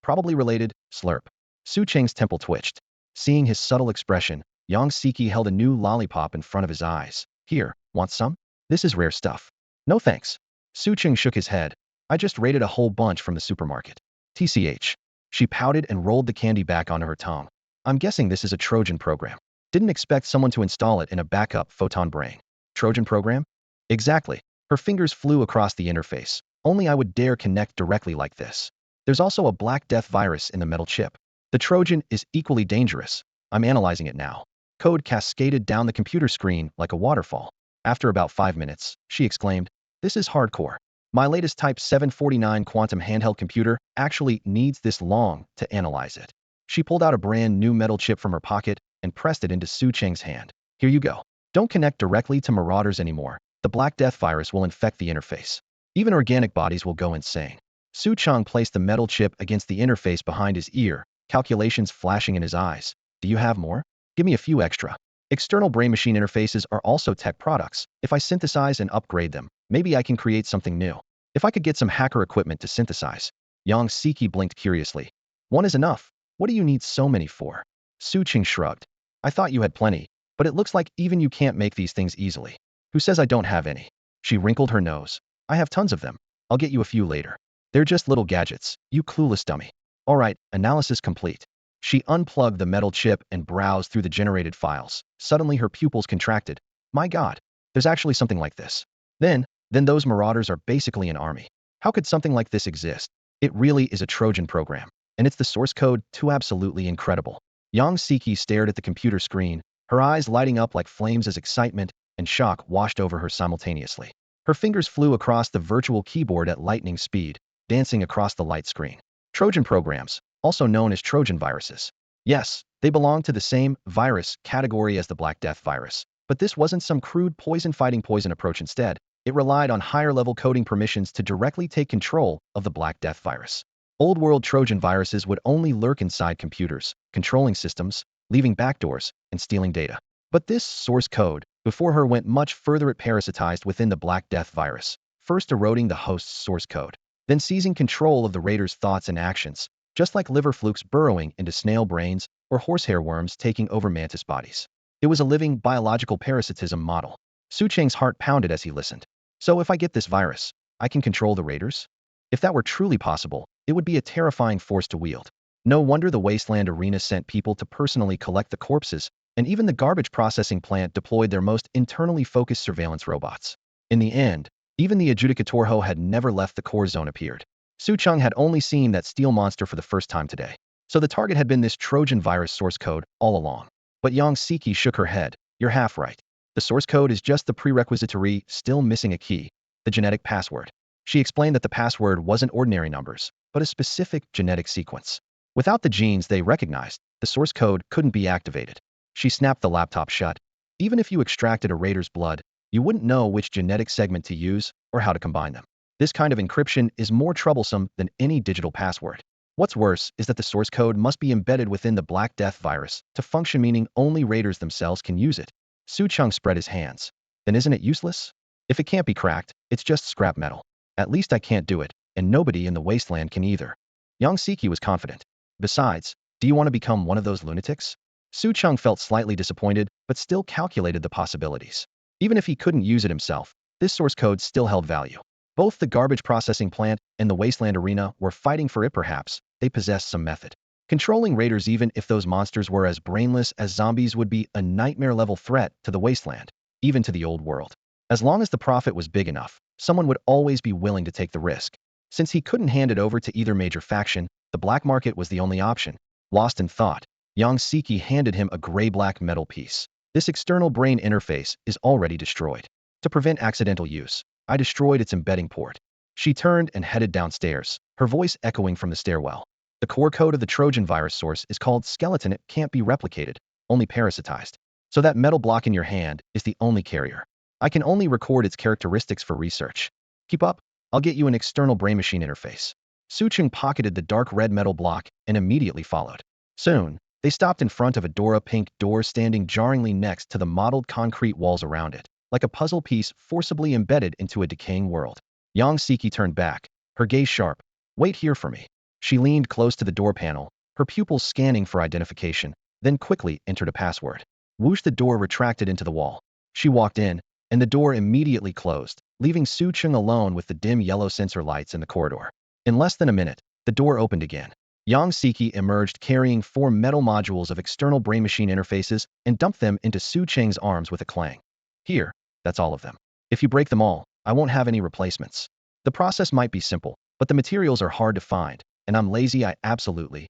Probably related, slurp. Su Cheng's temple twitched. Seeing his subtle expression, Yang Siki held a new lollipop in front of his eyes. Here, want some? This is rare stuff. No thanks. Su Cheng shook his head. I just raided a whole bunch from the supermarket. TCH. She pouted and rolled the candy back onto her tongue. I'm guessing this is a Trojan program. Didn't expect someone to install it in a backup photon brain. Trojan program? Exactly. Her fingers flew across the interface. Only I would dare connect directly like this. There's also a Black Death virus in the metal chip. The Trojan is equally dangerous. I'm analyzing it now. Code cascaded down the computer screen like a waterfall. After about 5 minutes, she exclaimed, this is hardcore. My latest Type 749 quantum handheld computer actually needs this long to analyze it. She pulled out a brand new metal chip from her pocket and pressed it into Su Cheng's hand. Here you go. Don't connect directly to marauders anymore. The Black Death virus will infect the interface. Even organic bodies will go insane. Su Cheng placed the metal chip against the interface behind his ear, calculations flashing in his eyes. Do you have more? Give me a few extra. External brain-machine interfaces are also tech products. If I synthesize and upgrade them, maybe I can create something new. If I could get some hacker equipment to synthesize. Yang Siki blinked curiously. One is enough. What do you need so many for? Su Cheng shrugged. I thought you had plenty, but it looks like even you can't make these things easily. Who says I don't have any? She wrinkled her nose. I have tons of them. I'll get you a few later. They're just little gadgets, you clueless dummy. All right, analysis complete. She unplugged the metal chip and browsed through the generated files. Suddenly her pupils contracted. My God, there's actually something like this. Then those marauders are basically an army. How could something like this exist? It really is a Trojan program. And it's the source code, too absolutely incredible. Yang Siki stared at the computer screen, her eyes lighting up like flames as excitement and shock washed over her simultaneously. Her fingers flew across the virtual keyboard at lightning speed, dancing across the light screen. Trojan programs, also known as Trojan viruses. Yes, they belong to the same virus category as the Black Death virus. But this wasn't some crude poison-fighting poison approach instead. It relied on higher-level coding permissions to directly take control of the Black Death virus. Old-world Trojan viruses would only lurk inside computers, controlling systems, leaving backdoors, and stealing data. But this source code, before her, went much further. It parasitized within the Black Death virus, first eroding the host's source code, then seizing control of the raider's thoughts and actions, just like liver flukes burrowing into snail brains or horsehair worms taking over mantis bodies. It was a living, biological parasitism model. Su Cheng's heart pounded as he listened. So if I get this virus, I can control the raiders? If that were truly possible, it would be a terrifying force to wield. No wonder the Wasteland Arena sent people to personally collect the corpses, and even the garbage processing plant deployed their most internally focused surveillance robots. In the end, even the adjudicator who had never left the core zone appeared. Su Cheng had only seen that steel monster for the first time today. So the target had been this Trojan virus source code all along. But Yang Siki shook her head. You're half right. The source code is just the prerequisitory, still missing a key, the genetic password. She explained that the password wasn't ordinary numbers, but a specific genetic sequence. Without the genes they recognized, the source code couldn't be activated. She snapped the laptop shut. Even if you extracted a raider's blood, you wouldn't know which genetic segment to use or how to combine them. This kind of encryption is more troublesome than any digital password. What's worse is that the source code must be embedded within the Black Death virus to function, meaning only raiders themselves can use it. Su Cheng spread his hands. Then isn't it useless? If it can't be cracked, it's just scrap metal. At least I can't do it, and nobody in the wasteland can either. Yang Siki was confident. Besides, do you want to become one of those lunatics? Su Cheng felt slightly disappointed, but still calculated the possibilities. Even if he couldn't use it himself, this source code still held value. Both the garbage processing plant and the Wasteland Arena were fighting for it. Perhaps they possessed some method. Controlling raiders, even if those monsters were as brainless as zombies, would be a nightmare-level threat to the Wasteland, even to the old world. As long as the profit was big enough, someone would always be willing to take the risk. Since he couldn't hand it over to either major faction, the black market was the only option. Lost in thought, Yang Siki handed him a gray-black metal piece. This external brain interface is already destroyed. To prevent accidental use, I destroyed its embedding port. She turned and headed downstairs, her voice echoing from the stairwell. The core code of the Trojan virus source is called skeleton. It can't be replicated, only parasitized. So that metal block in your hand is the only carrier. I can only record its characteristics for research. Keep up, I'll get you an external brain-machine interface. Su Cheng pocketed the dark red metal block and immediately followed. Soon, they stopped in front of a Dora pink door standing jarringly next to the mottled concrete walls around it, like a puzzle piece forcibly embedded into a decaying world. Yang Siki turned back, her gaze sharp. Wait here for me. She leaned close to the door panel, her pupils scanning for identification, then quickly entered a password. Whoosh, the door retracted into the wall. She walked in, and the door immediately closed, leaving Su Cheng alone with the dim yellow sensor lights in the corridor. In less than a minute, the door opened again. Yang Siki emerged carrying 4 metal modules of external brain-machine interfaces and dumped them into Su Cheng's arms with a clang. Here, that's all of them. If you break them all, I won't have any replacements. The process might be simple, but the materials are hard to find, and I'm lazy. I absolutely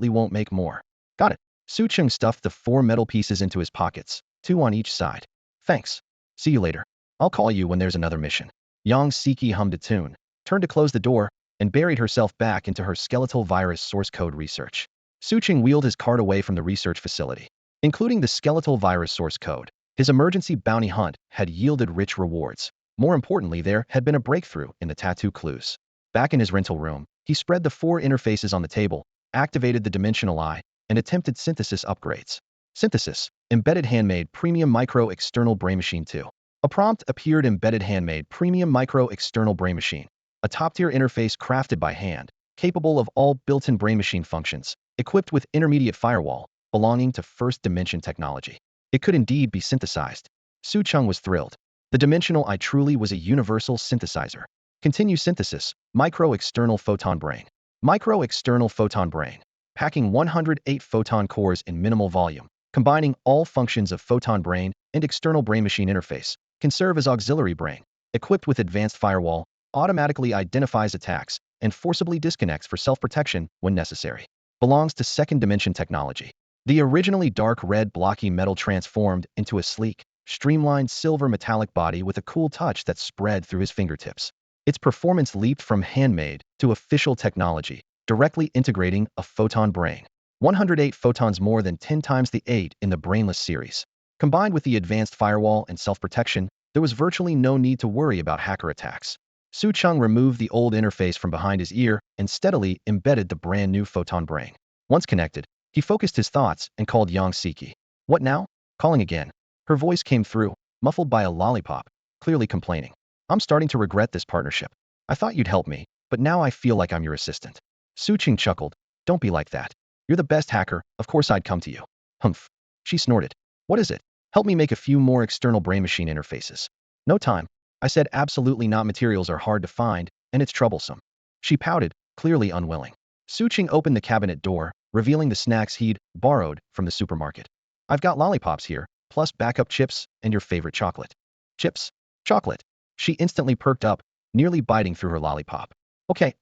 won't make more. Got it. Su Cheng stuffed the 4 metal pieces into his pockets, 2 on each side. Thanks. See you later. I'll call you when there's another mission. Yang Siki hummed a tune, turned to close the door, and buried herself back into her skeletal virus source code research. Su Cheng wheeled his cart away from the research facility. Including the skeletal virus source code, his emergency bounty hunt had yielded rich rewards. More importantly, there had been a breakthrough in the tattoo clues. Back in his rental room, he spread the 4 interfaces on the table, activated the dimensional eye, and attempted synthesis upgrades. Synthesis, embedded handmade premium micro external brain machine 2. A prompt appeared: embedded handmade premium micro external brain machine. A top-tier interface crafted by hand, capable of all built-in brain machine functions, equipped with intermediate firewall, belonging to first dimension technology. It could indeed be synthesized. Su Cheng was thrilled. The dimensional I truly was a universal synthesizer. Continue synthesis, micro-external photon brain. Micro-external photon brain. Packing 108 photon cores in minimal volume, combining all functions of photon brain and external brain-machine interface, can serve as auxiliary brain. Equipped with advanced firewall, automatically identifies attacks, and forcibly disconnects for self-protection when necessary. Belongs to second dimension technology. The originally dark red blocky metal transformed into a sleek, streamlined silver metallic body with a cool touch that spread through his fingertips. Its performance leaped from handmade to official technology, directly integrating a photon brain. 108 photons, more than 10 times the 8 in the Brainless series. Combined with the advanced firewall and self-protection, there was virtually no need to worry about hacker attacks. Su Cheng removed the old interface from behind his ear and steadily embedded the brand new photon brain. Once connected, he focused his thoughts and called Yang Siki. What now? Calling again. Her voice came through, muffled by a lollipop, clearly complaining. I'm starting to regret this partnership. I thought you'd help me, but now I feel like I'm your assistant. Su Cheng chuckled. Don't be like that. You're the best hacker, of course I'd come to you. Humph. She snorted. What is it? Help me make a few more external brain-machine interfaces. No time. I said absolutely not. Materials are hard to find, and it's troublesome. She pouted, clearly unwilling. Su Cheng opened the cabinet door, revealing the snacks he'd borrowed from the supermarket. I've got lollipops here, plus backup chips and your favorite chocolate. Chips? Chocolate. She instantly perked up, nearly biting through her lollipop. Okay,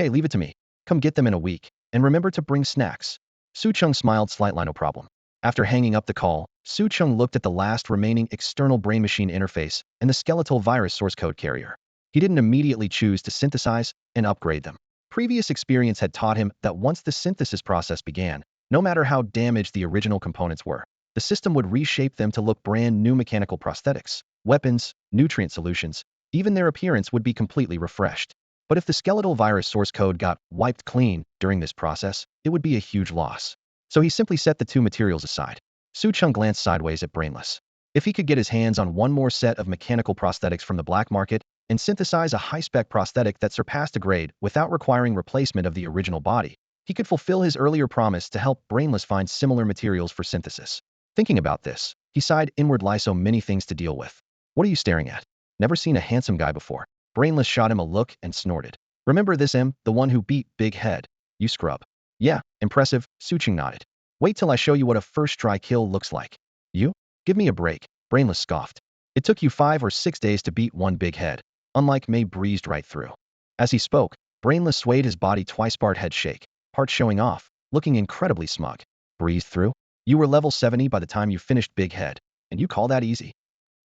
leave it to me. Come get them in a week, and remember to bring snacks. Su Cheng smiled slightly. No problem. After hanging up the call, Su Cheng looked at the last remaining external brain-machine interface and the skeletal virus source code carrier. He didn't immediately choose to synthesize and upgrade them. Previous experience had taught him that once the synthesis process began, no matter how damaged the original components were, the system would reshape them to look brand new. Mechanical prosthetics, weapons, nutrient solutions, even their appearance would be completely refreshed. But if the skeletal virus source code got wiped clean during this process, it would be a huge loss. So he simply set the two materials aside. Su Cheng glanced sideways at Brainless. If he could get his hands on one more set of mechanical prosthetics from the black market and synthesize a high-spec prosthetic that surpassed a grade without requiring replacement of the original body, he could fulfill his earlier promise to help Brainless find similar materials for synthesis. Thinking about this, he sighed inwardly. So many things to deal with. What are you staring at? Never seen a handsome guy before. Brainless shot him a look and snorted. Remember this, the one who beat Big Head? You scrub. Yeah, impressive, Su Cheng nodded. Wait till I show you what a first try kill looks like. You? Give me a break, Brainless scoffed. It took you 5 or 6 days to beat one Big Head. Unlike May breezed right through. As he spoke, Brainless swayed his body twice. Part head shake, parts showing off, looking incredibly smug. Breezed through? You were level 70 by the time you finished Big Head, and you call that easy?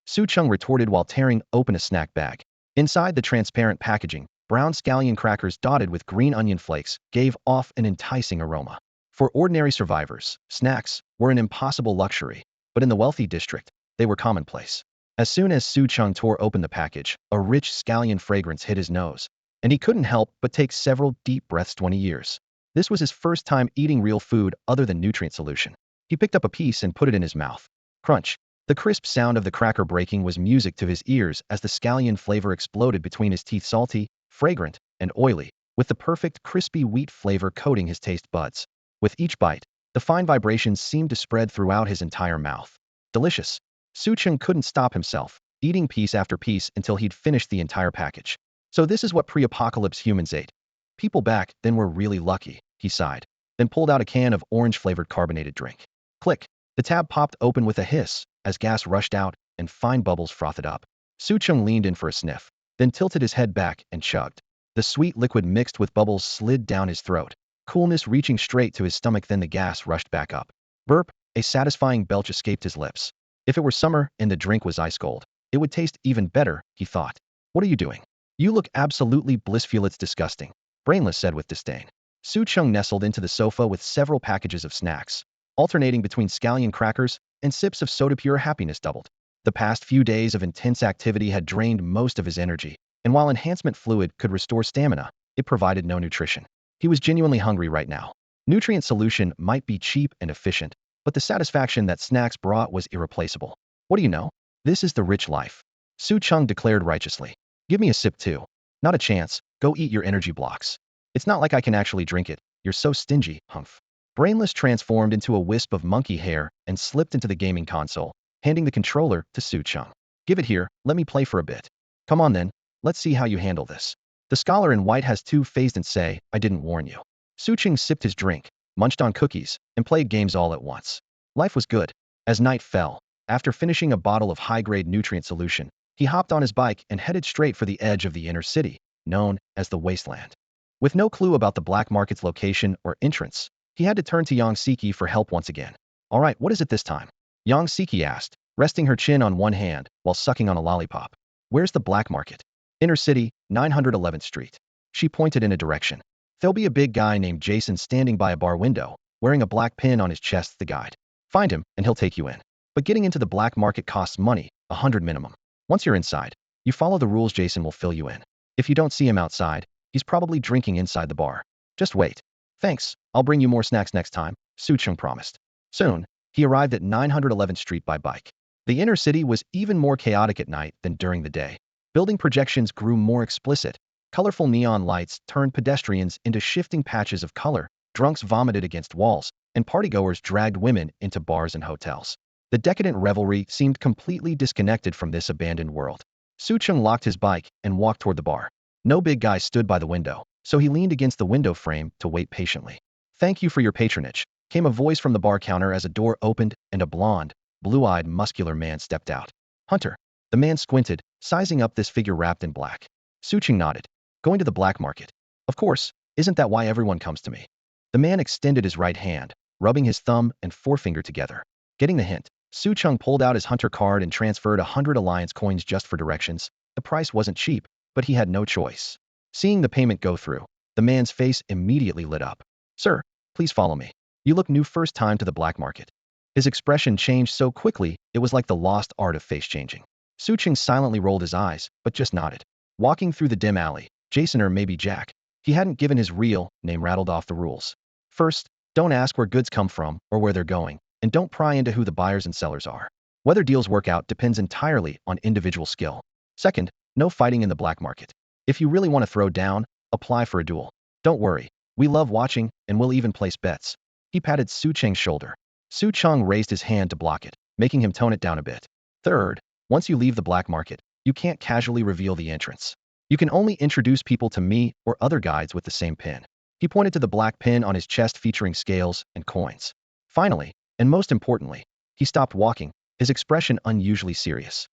Su Cheng retorted while tearing open a snack bag. Inside the transparent packaging, brown scallion crackers dotted with green onion flakes gave off an enticing aroma. For ordinary survivors, snacks were an impossible luxury, but in the wealthy district, they were commonplace. As soon as Su Cheng tore open the package, a rich scallion fragrance hit his nose, and he couldn't help but take several deep breaths. 20 years. This was his first time eating real food other than nutrient solution. He picked up a piece and put it in his mouth. Crunch. The crisp sound of the cracker breaking was music to his ears as the scallion flavor exploded between his teeth. Salty, fragrant, and oily, with the perfect crispy wheat flavor coating his taste buds. With each bite, the fine vibrations seemed to spread throughout his entire mouth. Delicious. Su Cheng couldn't stop himself, eating piece after piece until he'd finished the entire package. So this is what pre-apocalypse humans ate. People back then were really lucky, he sighed, then pulled out a can of orange-flavored carbonated drink. Click. The tab popped open with a hiss as gas rushed out and fine bubbles frothed up. Su Cheng leaned in for a sniff, then tilted his head back and chugged. The sweet liquid mixed with bubbles slid down his throat, coolness reaching straight to his stomach. Then the gas rushed back up. Burp, a satisfying belch escaped his lips. If it were summer and the drink was ice cold, it would taste even better, he thought. What are you doing? You look absolutely blissful. It's disgusting, Brainless said with disdain. Su Cheng nestled into the sofa with several packages of snacks, alternating between scallion crackers and sips of soda. Pure happiness doubled. The past few days of intense activity had drained most of his energy, and while enhancement fluid could restore stamina, it provided no nutrition. He was genuinely hungry right now. Nutrient solution might be cheap and efficient, but the satisfaction that snacks brought was irreplaceable. What do you know? This is the rich life, Su Cheng declared righteously. Give me a sip too. Not a chance. Go eat your energy blocks. It's not like I can actually drink it. You're so stingy, humph. Brainless transformed into a wisp of monkey hair and slipped into the gaming console, handing the controller to Su Cheng. Give it here, let me play for a bit. Come on then, let's see how you handle this. The scholar in white has two-faced and say, I didn't warn you. Su Cheng sipped his drink, munched on cookies, and played games all at once. Life was good. As night fell, after finishing a bottle of high-grade nutrient solution, he hopped on his bike and headed straight for the edge of the inner city, known as the Wasteland. With no clue about the black market's location or entrance, he had to turn to Yang Siki for help once again. All right, what is it this time? Yang Siki asked, resting her chin on one hand while sucking on a lollipop. Where's the black market? Inner city, 911th Street. She pointed in a direction. There'll be a big guy named Jason standing by a bar window, wearing a black pin on his chest, the guide. Find him, and he'll take you in. But getting into the black market costs money, 100 minimum. Once you're inside, you follow the rules. Jason will fill you in. If you don't see him outside, he's probably drinking inside the bar. Just wait. Thanks, I'll bring you more snacks next time, Su Cheng promised. Soon, he arrived at 911th Street by bike. The inner city was even more chaotic at night than during the day. Building projections grew more explicit. Colorful neon lights turned pedestrians into shifting patches of color, drunks vomited against walls, and partygoers dragged women into bars and hotels. The decadent revelry seemed completely disconnected from this abandoned world. Su Cheng locked his bike and walked toward the bar. No big guy stood by the window, so he leaned against the window frame to wait patiently. Thank you for your patronage, came a voice from the bar counter as a door opened and a blonde, blue-eyed, muscular man stepped out. Hunter. The man squinted, sizing up this figure wrapped in black. Su Cheng nodded. Going to the black market. Of course, isn't that why everyone comes to me? The man extended his right hand, rubbing his thumb and forefinger together. Getting the hint, Su Cheng pulled out his hunter card and transferred 100 alliance coins just for directions. The price wasn't cheap, but he had no choice. Seeing the payment go through, the man's face immediately lit up. Sir, please follow me. You look new first time to the black market. His expression changed so quickly, it was like the lost art of face changing. Su Cheng silently rolled his eyes, but just nodded. Walking through the dim alley, Jason or maybe Jack. He hadn't given his real name, rattled off the rules. First, don't ask where goods come from or where they're going, and don't pry into who the buyers and sellers are. Whether deals work out depends entirely on individual skill. Second, no fighting in the black market. If you really want to throw down, apply for a duel. Don't worry, we love watching, and we'll even place bets. He patted Su Cheng's shoulder. Su Cheng raised his hand to block it, making him tone it down a bit. Third, once you leave the black market, you can't casually reveal the entrance. You can only introduce people to me or other guides with the same pin. He pointed to the black pin on his chest featuring scales and coins. Finally, and most importantly, he stopped walking, his expression unusually serious.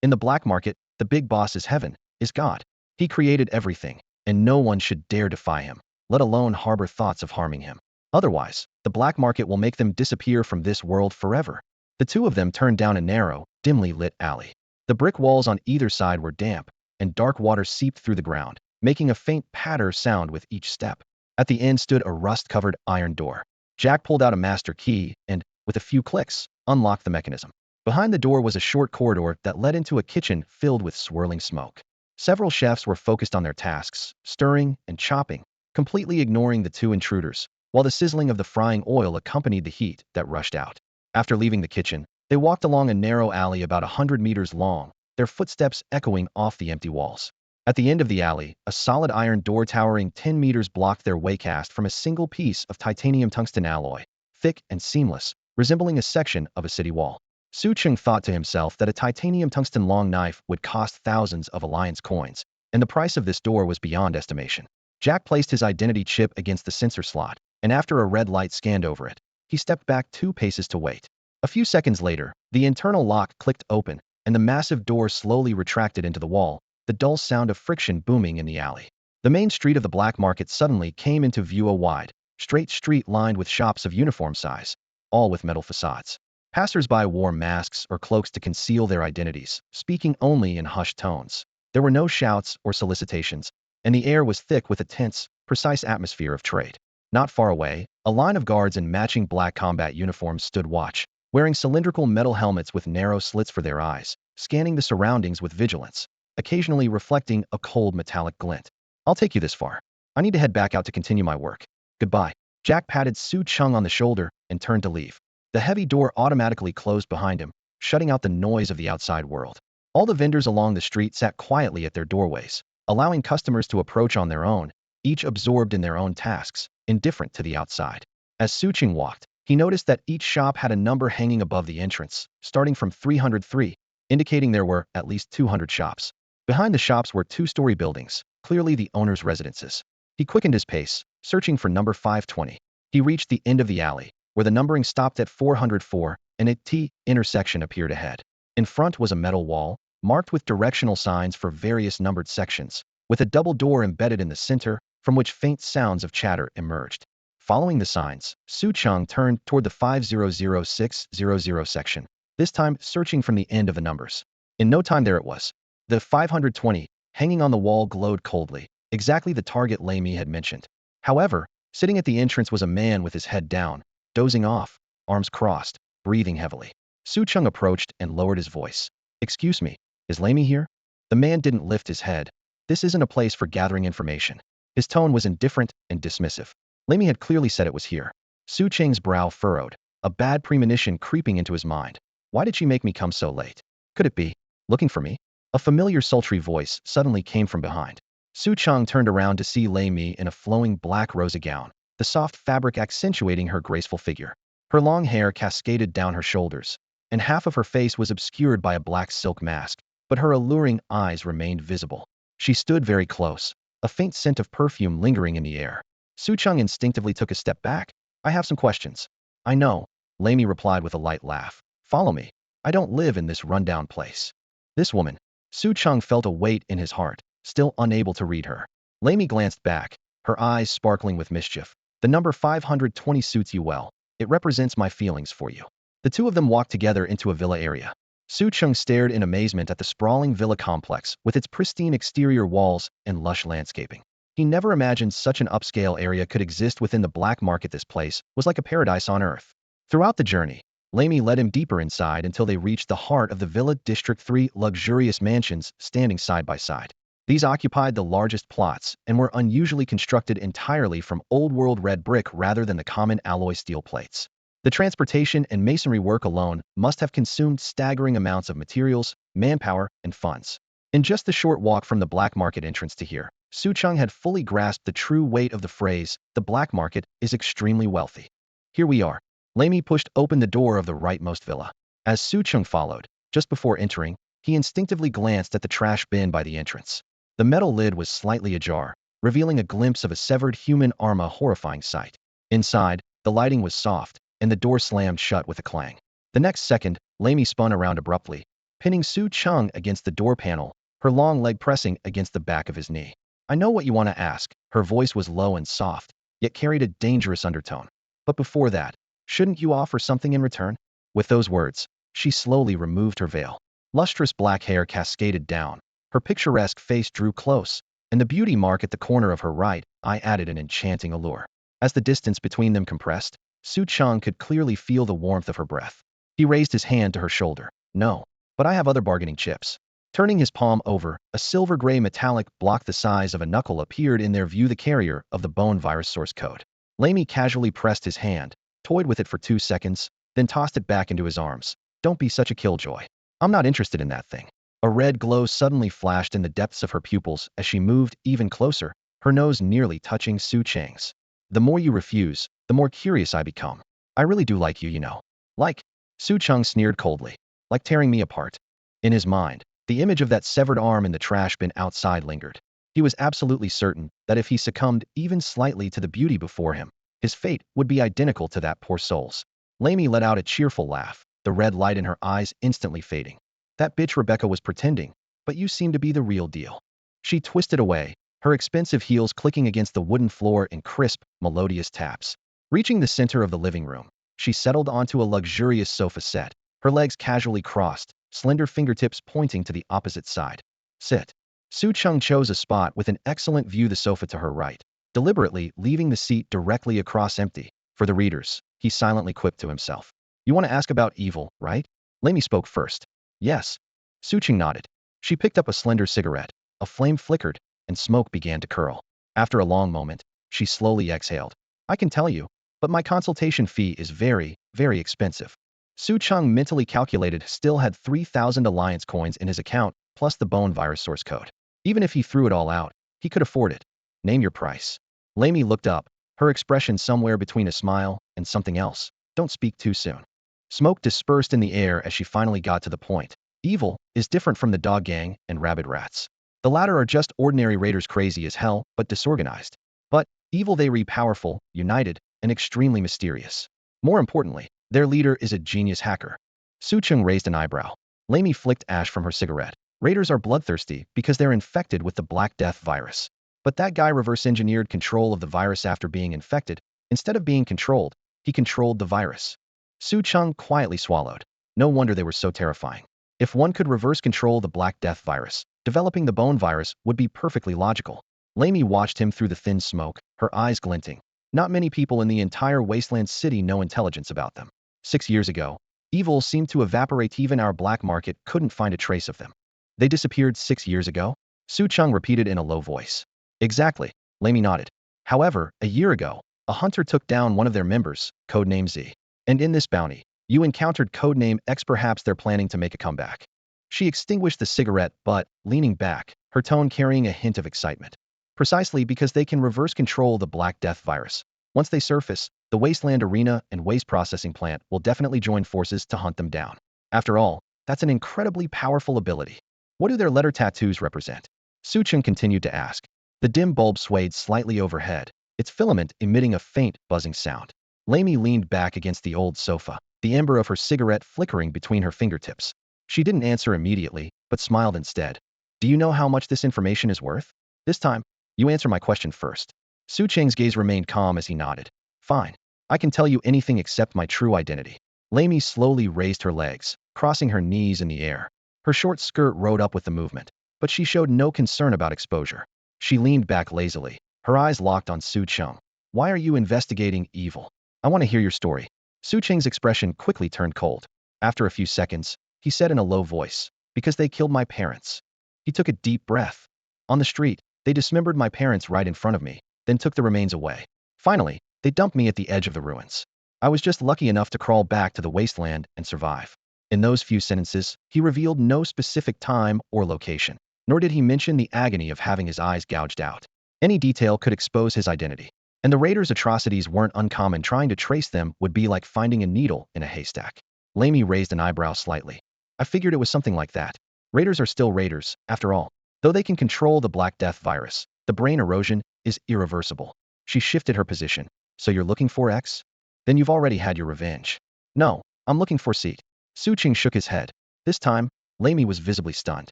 In the black market, the big boss is heaven, is God. He created everything, and no one should dare defy him, let alone harbor thoughts of harming him. Otherwise, the black market will make them disappear from this world forever. The two of them turned down a narrow, dimly lit alley. The brick walls on either side were damp, and dark water seeped through the ground, making a faint patter sound with each step. At the end stood a rust-covered iron door. Jack pulled out a master key and, with a few clicks, unlocked the mechanism. Behind the door was a short corridor that led into a kitchen filled with swirling smoke. Several chefs were focused on their tasks, stirring and chopping, completely ignoring the two intruders, while the sizzling of the frying oil accompanied the heat that rushed out. After leaving the kitchen, they walked along a narrow alley about 100 meters long, their footsteps echoing off the empty walls. At the end of the alley, a solid iron door towering 10 meters blocked their way, cast from a single piece of titanium-tungsten alloy, thick and seamless, resembling a section of a city wall. Su Cheng thought to himself that a titanium-tungsten long knife would cost thousands of alliance coins, and the price of this door was beyond estimation. Jack placed his identity chip against the sensor slot, and after a red light scanned over it, he stepped back 2 paces to wait. A few seconds later, the internal lock clicked open, and the massive door slowly retracted into the wall, the dull sound of friction booming in the alley. The main street of the black market suddenly came into view, a wide, straight street lined with shops of uniform size, all with metal facades. Passers-by wore masks or cloaks to conceal their identities, speaking only in hushed tones. There were no shouts or solicitations, and the air was thick with a tense, precise atmosphere of trade. Not far away, a line of guards in matching black combat uniforms stood watch, wearing cylindrical metal helmets with narrow slits for their eyes, scanning the surroundings with vigilance, occasionally reflecting a cold metallic glint. I'll take you this far. I need to head back out to continue my work. Goodbye. Jack patted Su Cheng on the shoulder and turned to leave. The heavy door automatically closed behind him, shutting out the noise of the outside world. All the vendors along the street sat quietly at their doorways, allowing customers to approach on their own, each absorbed in their own tasks, indifferent to the outside. As Su Cheng walked, he noticed that each shop had a number hanging above the entrance, starting from 303, indicating there were at least 200 shops. Behind the shops were two-story buildings, clearly the owner's residences. He quickened his pace, searching for number 520. He reached the end of the alley, where the numbering stopped at 404, and a T intersection appeared ahead. In front was a metal wall, marked with directional signs for various numbered sections, with a double door embedded in the center, from which faint sounds of chatter emerged. Following the signs, Su Cheng turned toward the 500600 section, this time searching from the end of the numbers. In no time there it was. The 520, hanging on the wall, glowed coldly, exactly the target Lamy had mentioned. However, sitting at the entrance was a man with his head down, dozing off, arms crossed, breathing heavily. Su Cheng approached and lowered his voice. "Excuse me, is Lamy here?" The man didn't lift his head. "This isn't a place for gathering information." His tone was indifferent and dismissive. Lamy had clearly said it was here. Su Cheng's brow furrowed, a bad premonition creeping into his mind. Why did she make me come so late? Could it be looking for me? A familiar sultry voice suddenly came from behind. Su Cheng turned around to see Lamy in a flowing black rosa gown, the soft fabric accentuating her graceful figure. Her long hair cascaded down her shoulders, and half of her face was obscured by a black silk mask, but her alluring eyes remained visible. She stood very close, a faint scent of perfume lingering in the air. Su Cheng instinctively took a step back. "I have some questions." "I know," Lamy replied with a light laugh. "Follow me. I don't live in this rundown place." This woman. Su Cheng felt a weight in his heart, still unable to read her. Lamy glanced back, her eyes sparkling with mischief. "The number 520 suits you well. It represents my feelings for you." The two of them walked together into a villa area. Su Cheng stared in amazement at the sprawling villa complex with its pristine exterior walls and lush landscaping. He never imagined such an upscale area could exist within the black market. This place was like a paradise on earth. Throughout the journey, Lamy led him deeper inside until they reached the heart of the Villa District 3 luxurious mansions standing side by side. These occupied the largest plots and were unusually constructed entirely from old-world red brick rather than the common alloy steel plates. The transportation and masonry work alone must have consumed staggering amounts of materials, manpower, and funds. In just the short walk from the black market entrance to here, Su Cheng had fully grasped the true weight of the phrase, "The black market is extremely wealthy." Here we are. Lamy pushed open the door of the rightmost villa. As Su Cheng followed, just before entering, he instinctively glanced at the trash bin by the entrance. The metal lid was slightly ajar, revealing a glimpse of a severed human arm, a horrifying sight. Inside, the lighting was soft, and the door slammed shut with a clang. The next second, Lamy spun around abruptly, pinning Su Cheng against the door panel, her long leg pressing against the back of his knee. "I know what you want to ask." Her voice was low and soft, yet carried a dangerous undertone. "But before that, shouldn't you offer something in return?" With those words, she slowly removed her veil. Lustrous black hair cascaded down. Her picturesque face drew close, and the beauty mark at the corner of her right eye added an enchanting allure. As the distance between them compressed, Su Cheng could clearly feel the warmth of her breath. He raised his hand to her shoulder. "No, but I have other bargaining chips." Turning his palm over, a silver-gray metallic block the size of a knuckle appeared in their view, the carrier of the bone virus source code. Lamy casually pressed his hand, toyed with it for 2 seconds, then tossed it back into his arms. "Don't be such a killjoy. I'm not interested in that thing." A red glow suddenly flashed in the depths of her pupils as she moved even closer, her nose nearly touching Su Cheng's. "The more you refuse, the more curious I become. I really do like you, you know." "Like?" Su Cheng sneered coldly. "Like tearing me apart." In his mind, the image of that severed arm in the trash bin outside lingered. He was absolutely certain that if he succumbed even slightly to the beauty before him, his fate would be identical to that poor soul's. Lamy let out a cheerful laugh, the red light in her eyes instantly fading. "That bitch Rebecca was pretending, but you seem to be the real deal." She twisted away, her expensive heels clicking against the wooden floor in crisp, melodious taps. Reaching the center of the living room, she settled onto a luxurious sofa set, her legs casually crossed, slender fingertips pointing to the opposite side. "Sit." Su Cheng chose a spot with an excellent view, the sofa to her right, deliberately leaving the seat directly across empty. For the readers, he silently quipped to himself. "You want to ask about evil, right?" Lamy spoke first. "Yes." Su Cheng nodded. She picked up a slender cigarette. A flame flickered, and smoke began to curl. After a long moment, she slowly exhaled. "I can tell you, but my consultation fee is very, very expensive." Su Cheng mentally calculated still had 3,000 alliance coins in his account, plus the bone virus source code. Even if he threw it all out, he could afford it. "Name your price." Lamy looked up, her expression somewhere between a smile and something else. Don't speak too soon. Smoke dispersed in the air as she finally got to the point. Evil is different from the dog gang and rabid rats. The latter are just ordinary raiders crazy as hell, but disorganized. But evil they re powerful, united, and extremely mysterious. More importantly, their leader is a genius hacker. Su Cheng raised an eyebrow. Lamy flicked ash from her cigarette. Raiders are bloodthirsty because they're infected with the Black Death virus. But that guy reverse-engineered control of the virus after being infected. Instead of being controlled, he controlled the virus. Su Cheng quietly swallowed. No wonder they were so terrifying. If one could reverse control the Black Death virus, developing the bone virus would be perfectly logical. Lamy watched him through the thin smoke, her eyes glinting. Not many people in the entire wasteland city know intelligence about them. 6 years ago, evil seemed to evaporate. Even our black market couldn't find a trace of them. They disappeared 6 years ago? Su Cheng repeated in a low voice. Exactly, Lamy nodded. However, a year ago, a hunter took down one of their members, codename Z. And in this bounty, you encountered codename X. Perhaps they're planning to make a comeback. She extinguished the cigarette but, leaning back, her tone carrying a hint of excitement. Precisely because they can reverse control the Black Death virus. Once they surface, the Wasteland Arena and Waste Processing Plant will definitely join forces to hunt them down. After all, that's an incredibly powerful ability. What do their letter tattoos represent? Su Cheng continued to ask. The dim bulb swayed slightly overhead, its filament emitting a faint, buzzing sound. Lamy leaned back against the old sofa, the ember of her cigarette flickering between her fingertips. She didn't answer immediately, but smiled instead. Do you know how much this information is worth? This time, you answer my question first. Su Cheng's gaze remained calm as he nodded. Fine. I can tell you anything except my true identity. Lamy slowly raised her legs, crossing her knees in the air. Her short skirt rode up with the movement, but she showed no concern about exposure. She leaned back lazily, her eyes locked on Su Cheng. Why are you investigating evil? I want to hear your story. Su Cheng's expression quickly turned cold. After a few seconds, he said in a low voice, because they killed my parents. He took a deep breath. On the street, they dismembered my parents right in front of me, then took the remains away. Finally, they dumped me at the edge of the ruins. I was just lucky enough to crawl back to the wasteland and survive. In those few sentences, he revealed no specific time or location, nor did he mention the agony of having his eyes gouged out. Any detail could expose his identity. And the raiders' atrocities weren't uncommon. Trying to trace them would be like finding a needle in a haystack. Lamy raised an eyebrow slightly. I figured it was something like that. Raiders are still raiders, after all. Though they can control the Black Death virus, the brain erosion is irreversible. She shifted her position. So you're looking for X? Then you've already had your revenge. No, I'm looking for Seat. Su Cheng shook his head. This time, Lamy was visibly stunned.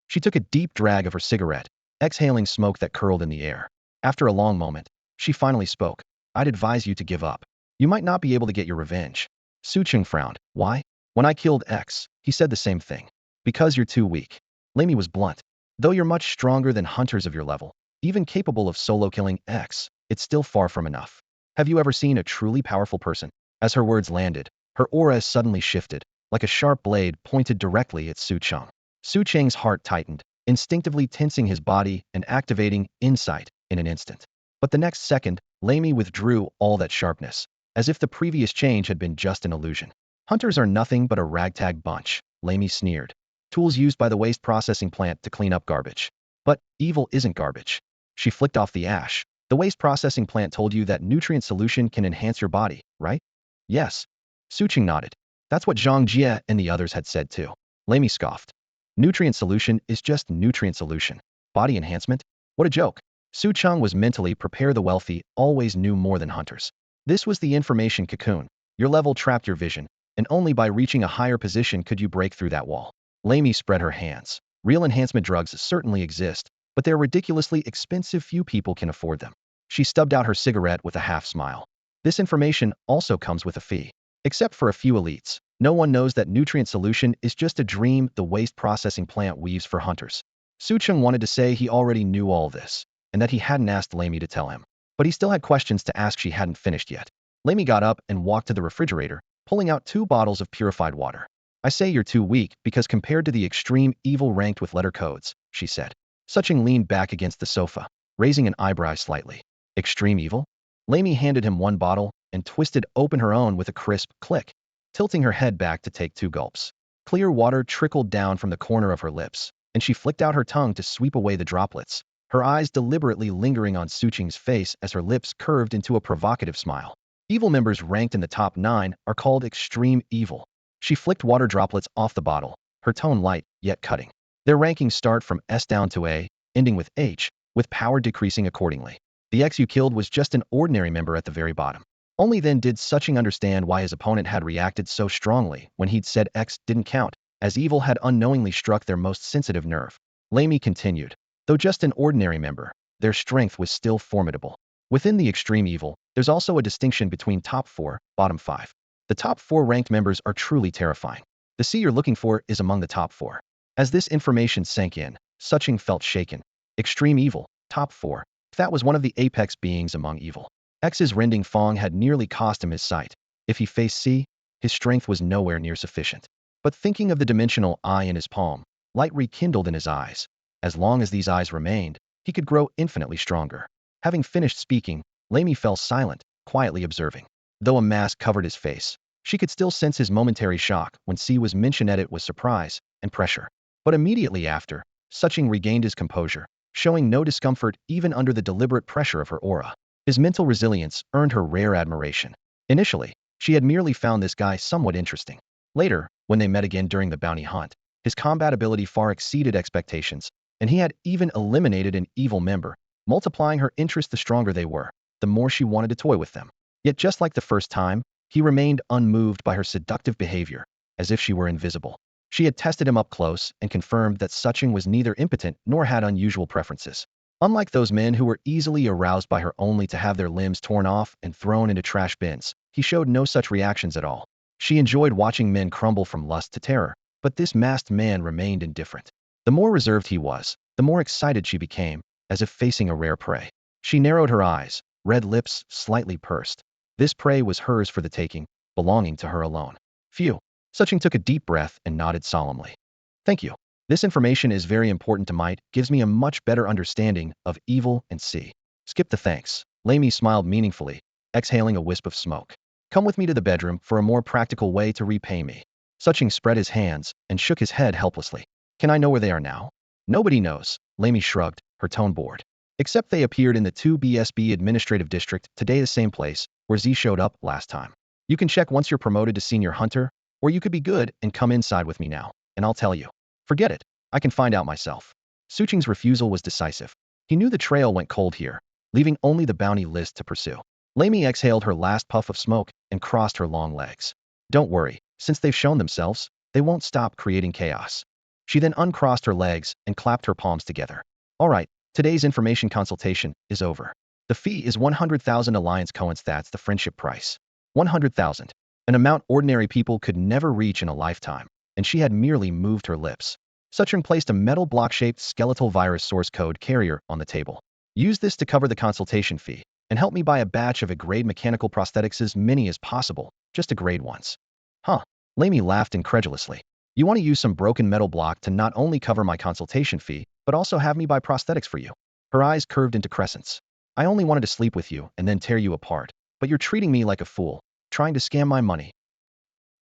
She took a deep drag of her cigarette, exhaling smoke that curled in the air. After a long moment, she finally spoke. I'd advise you to give up. You might not be able to get your revenge. Su Cheng frowned. Why? When I killed X, he said the same thing. Because you're too weak. Lamy was blunt. Though you're much stronger than hunters of your level, even capable of solo killing X, it's still far from enough. Have you ever seen a truly powerful person? As her words landed, her aura suddenly shifted, like a sharp blade pointed directly at Su Cheng. Su Cheng's heart tightened, instinctively tensing his body and activating insight in an instant. But the next second, Lamy withdrew all that sharpness, as if the previous change had been just an illusion. Hunters are nothing but a ragtag bunch, Lamy sneered. Tools used by the waste processing plant to clean up garbage. But evil isn't garbage. She flicked off the ash. The waste processing plant told you that nutrient solution can enhance your body, right? Yes. Su Cheng nodded. That's what Zhang Jie and the others had said too. Lamy scoffed. Nutrient solution is just nutrient solution. Body enhancement? What a joke. Su Cheng was mentally prepared. The wealthy always knew more than hunters. This was the information cocoon. Your level trapped your vision, and only by reaching a higher position could you break through that wall. Lamy spread her hands. Real enhancement drugs certainly exist, but they're ridiculously expensive. Few people can afford them. She stubbed out her cigarette with a half smile. This information also comes with a fee. Except for a few elites, no one knows that nutrient solution is just a dream the waste processing plant weaves for hunters. Su Cheng wanted to say he already knew all this, and that he hadn't asked Lamy to tell him. But he still had questions to ask. She hadn't finished yet. Lamy got up and walked to the refrigerator, pulling out 2 bottles of purified water. I say you're too weak because compared to the extreme evil ranked with letter codes, she said. Su Cheng leaned back against the sofa, raising an eyebrow slightly. Extreme evil? Lamy handed him 1 bottle and twisted open her own with a crisp click, tilting her head back to take 2 gulps. Clear water trickled down from the corner of her lips, and she flicked out her tongue to sweep away the droplets. her eyes deliberately lingering on Su Cheng's face as her lips curved into a provocative smile. Evil members ranked in the top 9 are called extreme evil. She flicked water droplets off the bottle, her tone light, yet cutting. Their rankings start from S down to A, ending with H, with power decreasing accordingly. The X you killed was just an ordinary member at the very bottom. Only then did Sucheng understand why his opponent had reacted so strongly when he'd said X didn't count, as evil had unknowingly struck their most sensitive nerve. Lamy continued. Though just an ordinary member, their strength was still formidable. Within the extreme evil, there's also a distinction between top 4, bottom 5. The top 4 ranked members are truly terrifying. The C you're looking for is among the top 4. As this information sank in, Sucheng felt shaken. Extreme evil, top 4. That was one of the apex beings among evil. X's rending Fong had nearly cost him his sight. If he faced C, his strength was nowhere near sufficient. But thinking of the dimensional eye in his palm, light rekindled in his eyes. As long as these eyes remained, he could grow infinitely stronger. Having finished speaking, Lamy fell silent, quietly observing. Though a mask covered his face, she could still sense his momentary shock when C was mentioned at it with surprise and pressure. But immediately after, Sucheng regained his composure, showing no discomfort even under the deliberate pressure of her aura. His mental resilience earned her rare admiration. Initially, she had merely found this guy somewhat interesting. Later, when they met again during the bounty hunt, his combat ability far exceeded expectations, and he had even eliminated an evil member, multiplying her interest the stronger they were, the more she wanted to toy with them. Yet just like the first time, he remained unmoved by her seductive behavior, as if she were invisible. She had tested him up close and confirmed that Sucheng was neither impotent nor had unusual preferences. Unlike those men who were easily aroused by her only to have their limbs torn off and thrown into trash bins, he showed no such reactions at all. She enjoyed watching men crumble from lust to terror, but this masked man remained indifferent. The more reserved he was, the more excited she became, as if facing a rare prey. She narrowed her eyes, red lips slightly pursed. This prey was hers for the taking, belonging to her alone. Phew. Sucheng took a deep breath and nodded solemnly. Thank you. This information is very important to might, gives me a much better understanding of evil and C. Skip the thanks. Lamy smiled meaningfully, exhaling a wisp of smoke. Come with me to the bedroom for a more practical way to repay me. Sucheng spread his hands and shook his head helplessly. Can I know where they are now? Nobody knows. Lamy shrugged, her tone bored. Except they appeared in the 2BSB administrative district today, the same place where Z showed up last time. You can check once you're promoted to senior hunter, or you could be good and come inside with me now, and I'll tell you. Forget it. I can find out myself. Sucheng's refusal was decisive. He knew the trail went cold here, leaving only the bounty list to pursue. Lamy exhaled her last puff of smoke and crossed her long legs. Don't worry, since they've shown themselves, they won't stop creating chaos. She then uncrossed her legs and clapped her palms together. All right, today's information consultation is over. The fee is 100,000 alliance coins. That's the friendship price. 100,000. An amount ordinary people could never reach in a lifetime, and she had merely moved her lips. Sucheng placed a metal block-shaped skeletal virus source code carrier on the table. Use this to cover the consultation fee, and help me buy a batch of A-grade mechanical prosthetics, as many as possible, just A-grade ones. Huh? Lamy laughed incredulously. You want to use some broken metal block to not only cover my consultation fee, but also have me buy prosthetics for you? Her eyes curved into crescents. I only wanted to sleep with you and then tear you apart, but you're treating me like a fool, trying to scam my money.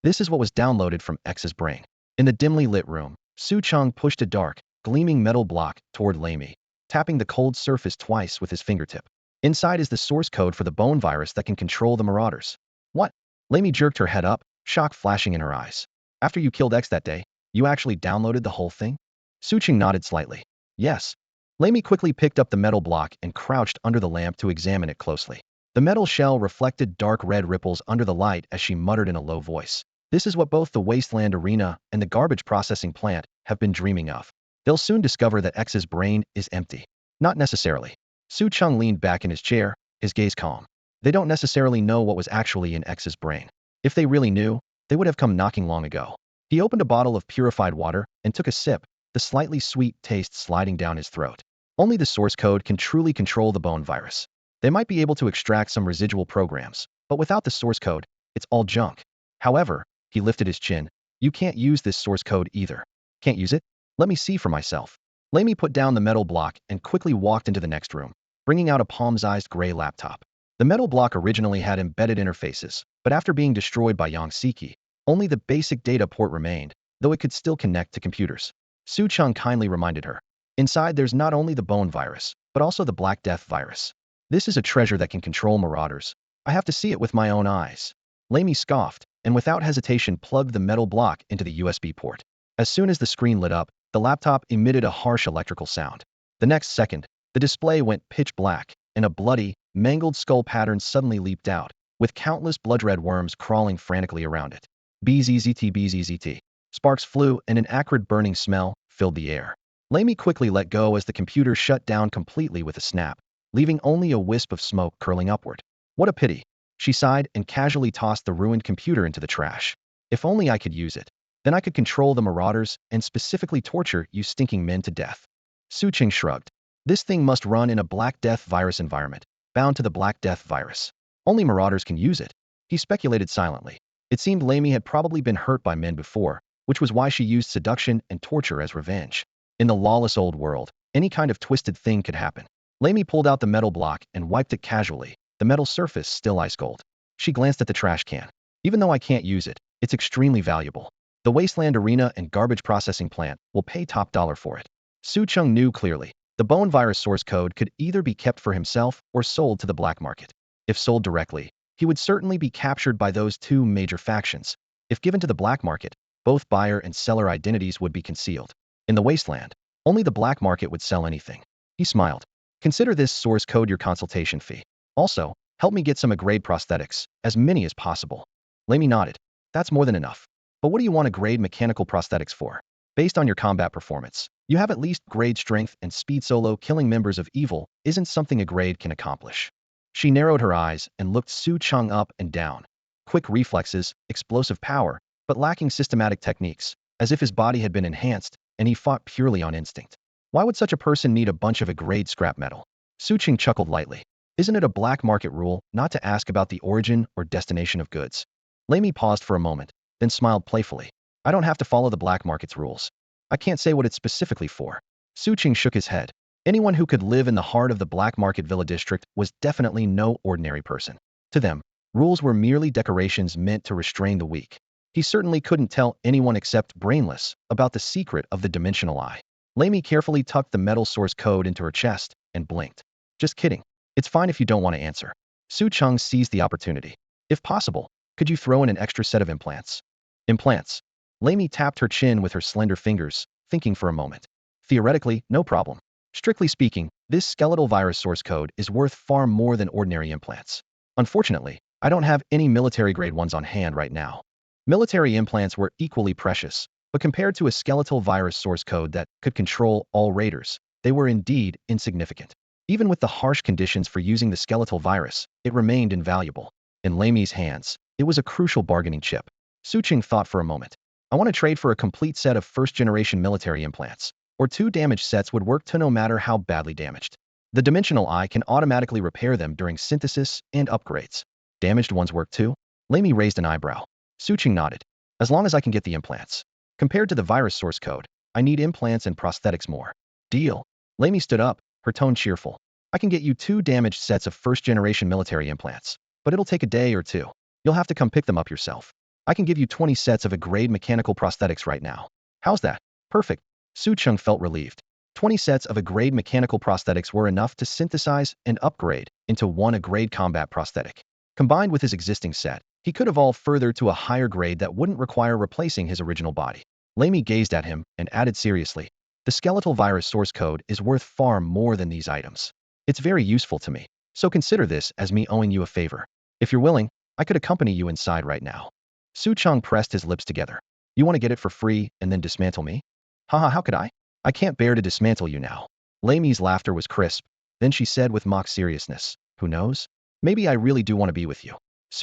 This is what was downloaded from X's brain. In the dimly lit room, Su Cheng pushed a dark, gleaming metal block toward Lamy, tapping the cold surface twice with his fingertip. Inside is the source code for the bone virus that can control the marauders. What? Lamy jerked her head up, shock flashing in her eyes. After you killed X that day, you actually downloaded the whole thing? Su Cheng nodded slightly. Yes. Lamy quickly picked up the metal block and crouched under the lamp to examine it closely. The metal shell reflected dark red ripples under the light as she muttered in a low voice. This is what both the wasteland arena and the garbage processing plant have been dreaming of. They'll soon discover that X's brain is empty. Not necessarily. Su Cheng leaned back in his chair, his gaze calm. They don't necessarily know what was actually in X's brain. If they really knew, they would have come knocking long ago. He opened a bottle of purified water and took a sip, the slightly sweet taste sliding down his throat. Only the source code can truly control the bone virus. They might be able to extract some residual programs, but without the source code, it's all junk. However, he lifted his chin, you can't use this source code either. Can't use it? Let me see for myself. Lamy put down the metal block and quickly walked into the next room, bringing out a palm-sized gray laptop. The metal block originally had embedded interfaces, but after being destroyed by Yang Siki, only the basic data port remained, though it could still connect to computers. Su Cheng kindly reminded her. Inside, there's not only the bone virus, but also the Black Death virus. This is a treasure that can control marauders. I have to see it with my own eyes. Lamy scoffed, and without hesitation plugged the metal block into the USB port. As soon as the screen lit up, the laptop emitted a harsh electrical sound. The next second, the display went pitch black, and a bloody, mangled skull pattern suddenly leaped out, with countless blood-red worms crawling frantically around it. Bzzzt. Sparks flew, and an acrid burning smell filled the air. Lamy quickly let go as the computer shut down completely with a snap, leaving only a wisp of smoke curling upward. What a pity. She sighed and casually tossed the ruined computer into the trash. If only I could use it. Then I could control the marauders and specifically torture you stinking men to death. Cheng shrugged. This thing must run in a Black Death virus environment, bound to the Black Death virus. Only marauders can use it. He speculated silently. It seemed Lamy had probably been hurt by men before, which was why she used seduction and torture as revenge. In the lawless old world, any kind of twisted thing could happen. Lamy pulled out the metal block and wiped it casually, the metal surface still ice cold. She glanced at the trash can. Even though I can't use it, it's extremely valuable. The wasteland arena and garbage processing plant will pay top dollar for it. Cheng knew clearly. The bone virus source code could either be kept for himself or sold to the black market. If sold directly, he would certainly be captured by those two major factions. If given to the black market, both buyer and seller identities would be concealed. In the wasteland, only the black market would sell anything. He smiled. Consider this source code your consultation fee. Also, help me get some grade prosthetics, as many as possible. Lamy nodded. That's more than enough. But what do you want to grade mechanical prosthetics for? Based on your combat performance, you have at least grade strength and speed. Solo killing members of evil isn't something a grade can accomplish. She narrowed her eyes and looked Cheng up and down. Quick reflexes, explosive power, but lacking systematic techniques, as if his body had been enhanced and he fought purely on instinct. Why would such a person need a bunch of grade scrap metal? Cheng chuckled lightly. Isn't it a black market rule not to ask about the origin or destination of goods? Lamy paused for a moment, then smiled playfully. I don't have to follow the black market's rules. I can't say what it's specifically for. Cheng shook his head. Anyone who could live in the heart of the black market villa district was definitely no ordinary person. To them, rules were merely decorations meant to restrain the weak. He certainly couldn't tell anyone except Brainless about the secret of the dimensional eye. Lamy carefully tucked the metal source code into her chest and blinked. Just kidding. It's fine if you don't want to answer. Cheng seized the opportunity. If possible, could you throw in an extra set of implants? Implants. Lamy tapped her chin with her slender fingers, thinking for a moment. Theoretically, no problem. Strictly speaking, this skeletal virus source code is worth far more than ordinary implants. Unfortunately, I don't have any military-grade ones on hand right now. Military implants were equally precious, but compared to a skeletal virus source code that could control all raiders, they were indeed insignificant. Even with the harsh conditions for using the skeletal virus, it remained invaluable. In Lamy's hands, it was a crucial bargaining chip. Cheng thought for a moment. I want to trade for a complete set of first-generation military implants, or 2 damaged sets would work too no matter how badly damaged. The dimensional eye can automatically repair them during synthesis and upgrades. Damaged ones work too? Lamy raised an eyebrow. Cheng nodded. As long as I can get the implants. Compared to the virus source code, I need implants and prosthetics more. Deal. Lamy stood up, her tone cheerful. I can get you 2 damaged sets of first-generation military implants, but it'll take a day or 2. You'll have to come pick them up yourself. I can give you 20 sets of grade mechanical prosthetics right now. How's that? Perfect. Cheng felt relieved. 20 sets of grade mechanical prosthetics were enough to synthesize and upgrade into one grade combat prosthetic. Combined with his existing set, he could evolve further to a higher grade that wouldn't require replacing his original body. Lamy gazed at him and added seriously, the skeletal virus source code is worth far more than these items. It's very useful to me, so consider this as me owing you a favor. If you're willing, I could accompany you inside right now. Cheng pressed his lips together. You want to get it for free and then dismantle me? Haha, how could I? I can't bear to dismantle you now. Lamy's laughter was crisp. Then she said with mock seriousness, who knows? Maybe I really do want to be with you.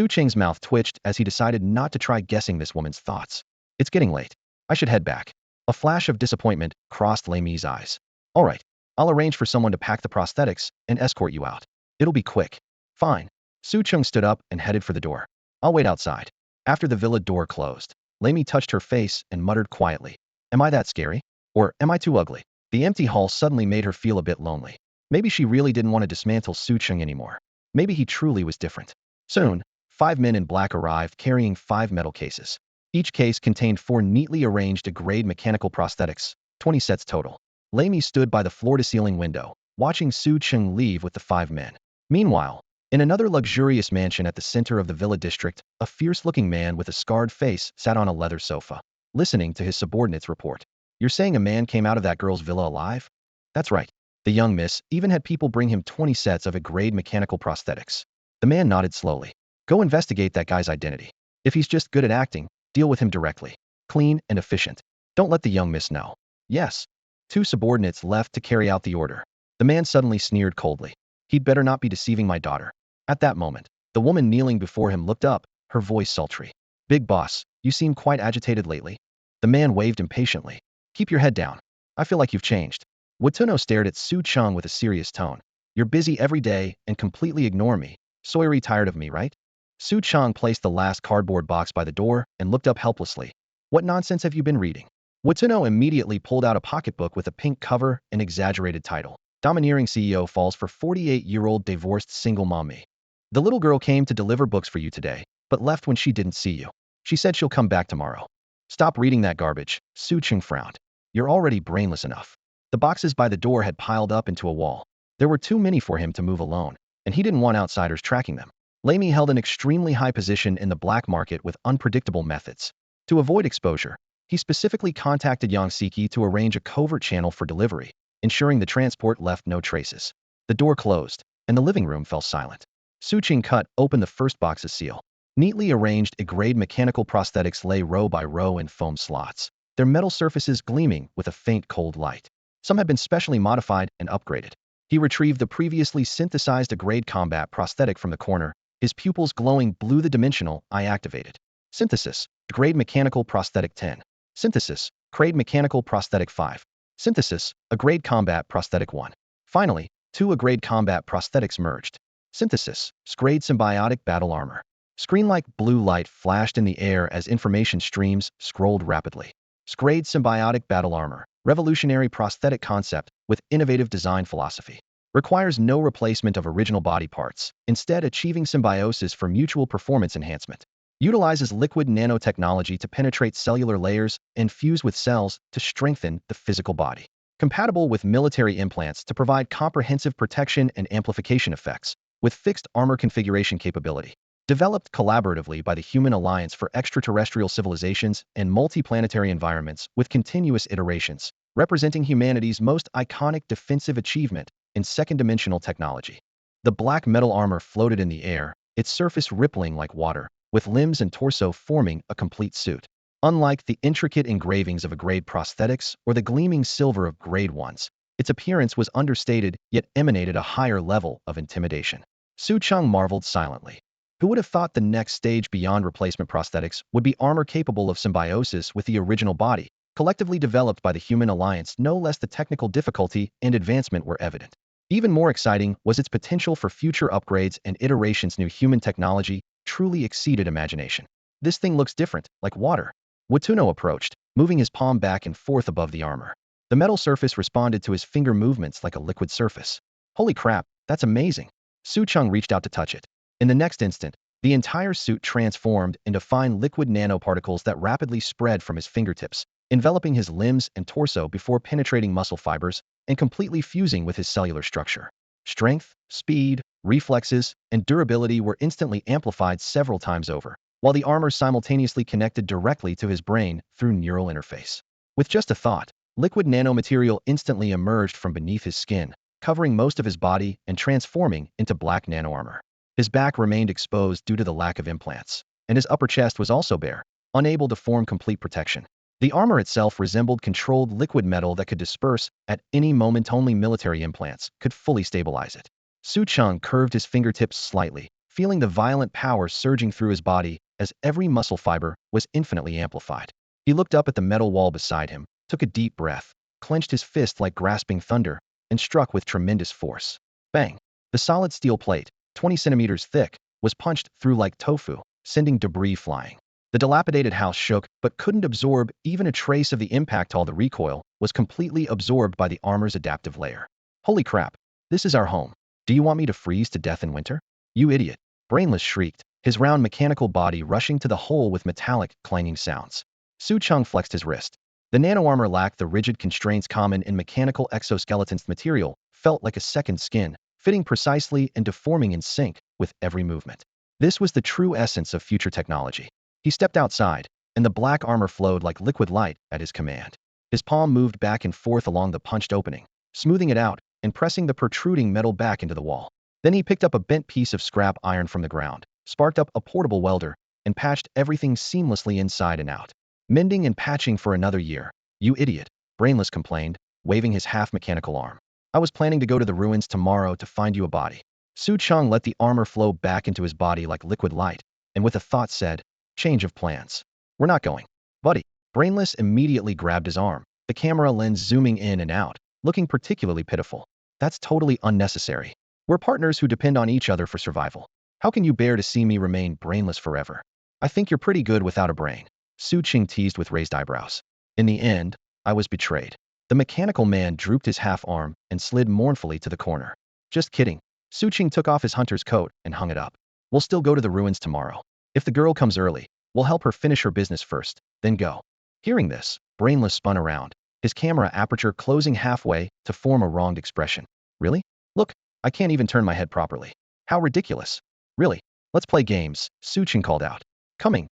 Cheng's mouth twitched as he decided not to try guessing this woman's thoughts. It's getting late. I should head back. A flash of disappointment crossed Lamy's eyes. All right, I'll arrange for someone to pack the prosthetics and escort you out. It'll be quick. Fine. Cheng stood up and headed for the door. I'll wait outside. After the villa door closed, Lamy touched her face and muttered quietly, am I that scary? Or am I too ugly? The empty hall suddenly made her feel a bit lonely. Maybe she really didn't want to dismantle Cheng anymore. Maybe he truly was different. Soon, 5 men in black arrived carrying 5 metal cases. Each case contained 4 neatly arranged grade mechanical prosthetics, 20 sets total. Lamy stood by the floor-to-ceiling window, watching Su Cheng leave with the 5 men. Meanwhile, in another luxurious mansion at the center of the villa district, a fierce-looking man with a scarred face sat on a leather sofa, listening to his subordinates report. You're saying a man came out of that girl's villa alive? That's right. The young miss even had people bring him 20 sets of emigrated mechanical prosthetics. The man nodded slowly. Go investigate that guy's identity. If he's just good at acting, deal with him directly. Clean and efficient. Don't let the young miss know. Yes. 2 subordinates left to carry out the order. The man suddenly sneered coldly. He'd better not be deceiving my daughter. At that moment, the woman kneeling before him looked up, her voice sultry. Big boss, you seem quite agitated lately. The man waved impatiently. Keep your head down. I feel like you've changed. Watuno stared at Su Cheng with a serious tone. You're busy every day and completely ignore me. Soyuri tired of me, right? Su Cheng placed the last cardboard box by the door and looked up helplessly. What nonsense have you been reading? Watuno immediately pulled out a pocketbook with a pink cover and exaggerated title. Domineering CEO falls for 48-year-old divorced single mommy. The little girl came to deliver books for you today, but left when she didn't see you. She said she'll come back tomorrow. Stop reading that garbage, Su Cheng frowned. You're already brainless enough. The boxes by the door had piled up into a wall. There were too many for him to move alone, and he didn't want outsiders tracking them. Lamy held an extremely high position in the black market with unpredictable methods. To avoid exposure, he specifically contacted Yangsiki to arrange a covert channel for delivery, ensuring the transport left no traces. The door closed, and the living room fell silent. Su Cheng cut open the first box's seal. Neatly arranged emigrated mechanical prosthetics lay row by row in foam slots, their metal surfaces gleaming with a faint cold light. Some had been specially modified and upgraded. He retrieved the previously synthesized emigrated combat prosthetic from the corner, his pupils glowing blue. The dimensional eye activated. Synthesis, emigrated mechanical prosthetic 10. Synthesis, emigrated mechanical prosthetic 5. Synthesis, emigrated combat prosthetic 1. Finally, 2 emigrated combat prosthetics merged. Synthesis, emigrated symbiotic battle armor. Screen-like blue light flashed in the air as information streams scrolled rapidly. Emigrated symbiotic battle armor, revolutionary prosthetic concept with innovative design philosophy. Requires no replacement of original body parts, instead achieving symbiosis for mutual performance enhancement. Utilizes liquid nanotechnology to penetrate cellular layers and fuse with cells to strengthen the physical body. Compatible with military implants to provide comprehensive protection and amplification effects, with fixed armor configuration capability. Developed collaboratively by the Human Alliance for Extraterrestrial Civilizations and Multiplanetary Environments with continuous iterations, representing humanity's most iconic defensive achievement in second-dimensional technology. The black metal armor floated in the air, its surface rippling like water, with limbs and torso forming a complete suit. Unlike the intricate engravings of emigrated prosthetics or the gleaming silver of grade ones, its appearance was understated yet emanated a higher level of intimidation. Su Cheng marveled silently. Who would have thought the next stage beyond replacement prosthetics would be armor capable of symbiosis with the original body, collectively developed by the Human Alliance? No less the technical difficulty and advancement were evident. Even more exciting was its potential for future upgrades and iterations. New human technology truly exceeded imagination. This thing looks different, like water. Watuno approached, moving his palm back and forth above the armor. The metal surface responded to his finger movements like a liquid surface. Holy crap, that's amazing. Su Cheng reached out to touch it. In the next instant, the entire suit transformed into fine liquid nanoparticles that rapidly spread from his fingertips, enveloping his limbs and torso before penetrating muscle fibers and completely fusing with his cellular structure. Strength, speed, reflexes, and durability were instantly amplified several times over, while the armor simultaneously connected directly to his brain through neural interface. With just a thought, liquid nanomaterial instantly emerged from beneath his skin, covering most of his body and transforming into black nanoarmor. His back remained exposed due to the lack of implants, and his upper chest was also bare, unable to form complete protection. The armor itself resembled controlled liquid metal that could disperse at any moment. Only military implants could fully stabilize it. Su Cheng curved his fingertips slightly, feeling the violent power surging through his body as every muscle fiber was infinitely amplified. He looked up at the metal wall beside him, took a deep breath, clenched his fist like grasping thunder, and struck with tremendous force. Bang! The solid steel plate, 20 centimeters thick, was punched through like tofu, sending debris flying. The dilapidated house shook but couldn't absorb even a trace of the impact. All the recoil was completely absorbed by the armor's adaptive layer. Holy crap, this is our home. Do you want me to freeze to death in winter? You idiot. Brainless shrieked, his round mechanical body rushing to the hole with metallic, clanging sounds. Su Cheng flexed his wrist. The nano-armor lacked the rigid constraints common in mechanical exoskeletons. Material felt like a second skin, fitting precisely and deforming in sync with every movement. This was the true essence of future technology. He stepped outside, and the black armor flowed like liquid light at his command. His palm moved back and forth along the punched opening, smoothing it out and pressing the protruding metal back into the wall. Then he picked up a bent piece of scrap iron from the ground, sparked up a portable welder, and patched everything seamlessly inside and out. Mending and patching for another year. You idiot, Brainless complained, waving his half-mechanical arm. I was planning to go to the ruins tomorrow to find you a body. Su Cheng let the armor flow back into his body like liquid light, and with a thought said, change of plans. We're not going. Buddy. Brainless immediately grabbed his arm, the camera lens zooming in and out, looking particularly pitiful. That's totally unnecessary. We're partners who depend on each other for survival. How can you bear to see me remain brainless forever? I think you're pretty good without a brain. Su Cheng teased with raised eyebrows. In the end, I was betrayed. The mechanical man drooped his half arm and slid mournfully to the corner. Just kidding. Su Cheng took off his hunter's coat and hung it up. We'll still go to the ruins tomorrow. If the girl comes early, we'll help her finish her business first, then go. Hearing this, Brainless spun around, his camera aperture closing halfway to form a wronged expression. Really? Look, I can't even turn my head properly. How ridiculous. Really? Let's play games, Su Cheng called out. Coming.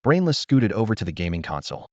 Brainless scooted over to the gaming console.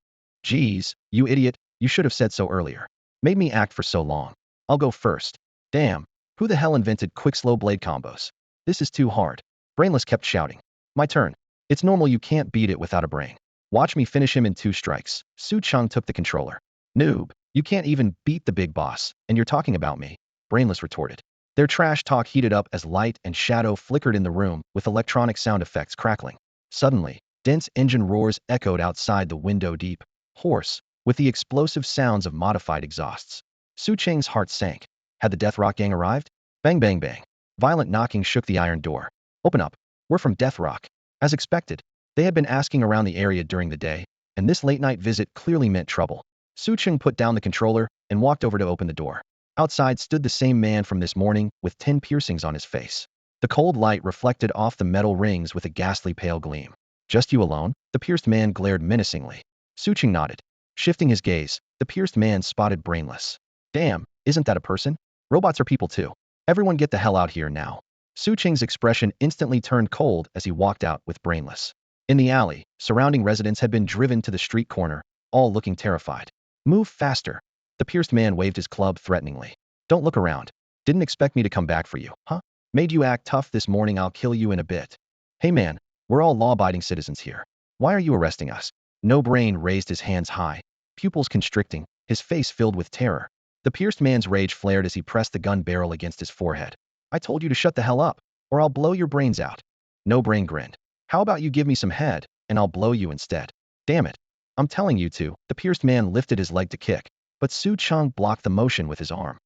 Geez, you idiot, you should have said so earlier. Made me act for so long. I'll go first. Damn, who the hell invented quick slow blade combos? This is too hard. Brainless kept shouting. My turn. It's normal you can't beat it without a brain. Watch me finish him in 2 strikes. Su Cheng took the controller. Noob, you can't even beat the big boss, and you're talking about me. Brainless retorted. Their trash talk heated up as light and shadow flickered in the room with electronic sound effects crackling. Suddenly, dense engine roars echoed outside the window deep, hoarse, with the explosive sounds of modified exhausts. Su Cheng's heart sank. Had the Death Rock gang arrived? Bang bang bang. Violent knocking shook the iron door. Open up. We're from Death Rock. As expected, they had been asking around the area during the day, and this late-night visit clearly meant trouble. Su Cheng put down the controller and walked over to open the door. Outside stood the same man from this morning with 10 piercings on his face. The cold light reflected off the metal rings with a ghastly pale gleam. Just you alone? The pierced man glared menacingly. Su Cheng nodded. Shifting his gaze, the pierced man spotted Brainless. Damn, isn't that a person? Robots are people too. Everyone get the hell out here now. Su Cheng's expression instantly turned cold as he walked out with Brainless. In the alley, surrounding residents had been driven to the street corner, all looking terrified. Move faster. The pierced man waved his club threateningly. Don't look around. Didn't expect me to come back for you, huh? Made you act tough this morning, I'll kill you in a bit. Hey man, we're all law-abiding citizens here. Why are you arresting us? No Brain raised his hands high, pupils constricting, his face filled with terror. The pierced man's rage flared as he pressed the gun barrel against his forehead. I told you to shut the hell up, or I'll blow your brains out. No Brain grinned. How about you give me some head, and I'll blow you instead? Damn it. I'm telling you to. The pierced man lifted his leg to kick, but Su Cheng blocked the motion with his arm.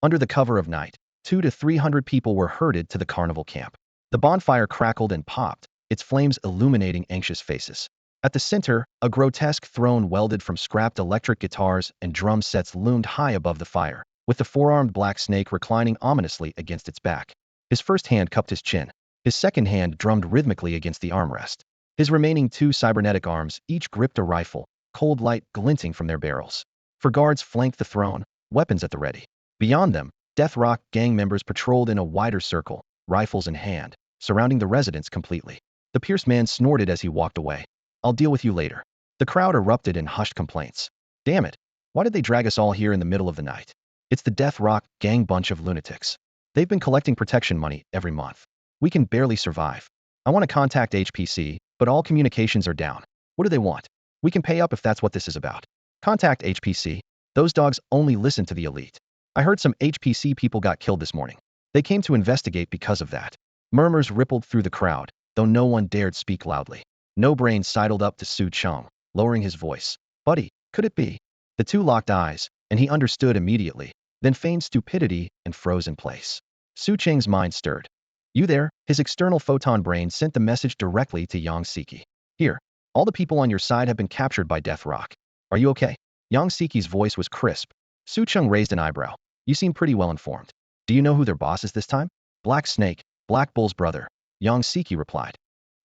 Under the cover of night, 200 to 300 people were herded to the carnival camp. The bonfire crackled and popped, its flames illuminating anxious faces. At the center, a grotesque throne welded from scrapped electric guitars and drum sets loomed high above the fire, with the four-armed black snake reclining ominously against its back. His first hand cupped his chin. His second hand drummed rhythmically against the armrest. His remaining 2 cybernetic arms each gripped a rifle, cold light glinting from their barrels. For guards flanked the throne, weapons at the ready. Beyond them, Death Rock gang members patrolled in a wider circle, rifles in hand, surrounding the residents completely. The pierced man snorted as he walked away. I'll deal with you later. The crowd erupted in hushed complaints. Damn it. Why did they drag us all here in the middle of the night? It's the Death Rock gang bunch of lunatics. They've been collecting protection money every month. We can barely survive. I want to contact HPC, but all communications are down. What do they want? We can pay up if that's what this is about. Contact HPC. Those dogs only listen to the elite. I heard some HPC people got killed this morning. They came to investigate because of that. Murmurs rippled through the crowd, though no one dared speak loudly. No Brain sidled up to Su Cheng, lowering his voice. Buddy, could it be? The two locked eyes, and he understood immediately, then feigned stupidity and froze in place. Su Cheng's mind stirred. You there? His external photon brain sent the message directly to Yang Siki. Here, all the people on your side have been captured by Death Rock. Are you okay? Yang Siki's voice was crisp. Su Cheng raised an eyebrow. You seem pretty well informed. Do you know who their boss is this time? Black Snake, Black Bull's brother. Yang Siki replied.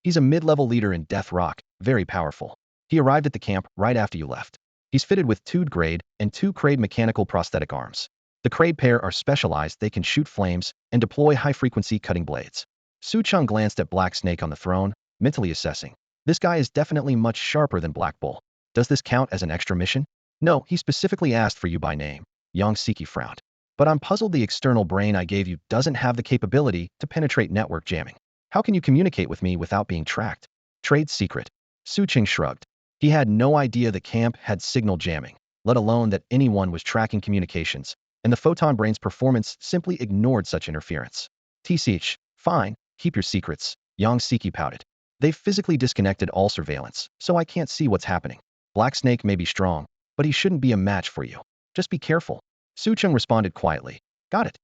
He's a mid-level leader in Death Rock, very powerful. He arrived at the camp right after you left. He's fitted with 2 grade and 2 crade mechanical prosthetic arms. The crade pair are specialized, they can shoot flames and deploy high-frequency cutting blades. Su Cheng glanced at Black Snake on the throne, mentally assessing. This guy is definitely much sharper than Black Bull. Does this count as an extra mission? No, he specifically asked for you by name. Yang Siki frowned. But I'm puzzled the external brain I gave you doesn't have the capability to penetrate network jamming. How can you communicate with me without being tracked? Trade secret. Su Cheng shrugged. He had no idea the camp had signal jamming, let alone that anyone was tracking communications, and the photon brain's performance simply ignored such interference. TCH, fine, keep your secrets, Yang Siki pouted. They've physically disconnected all surveillance, so I can't see what's happening. Black Snake may be strong, but he shouldn't be a match for you. Just be careful. Su Cheng responded quietly. Got it.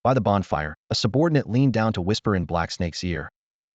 By the bonfire, a subordinate leaned down to whisper in Black Snake's ear.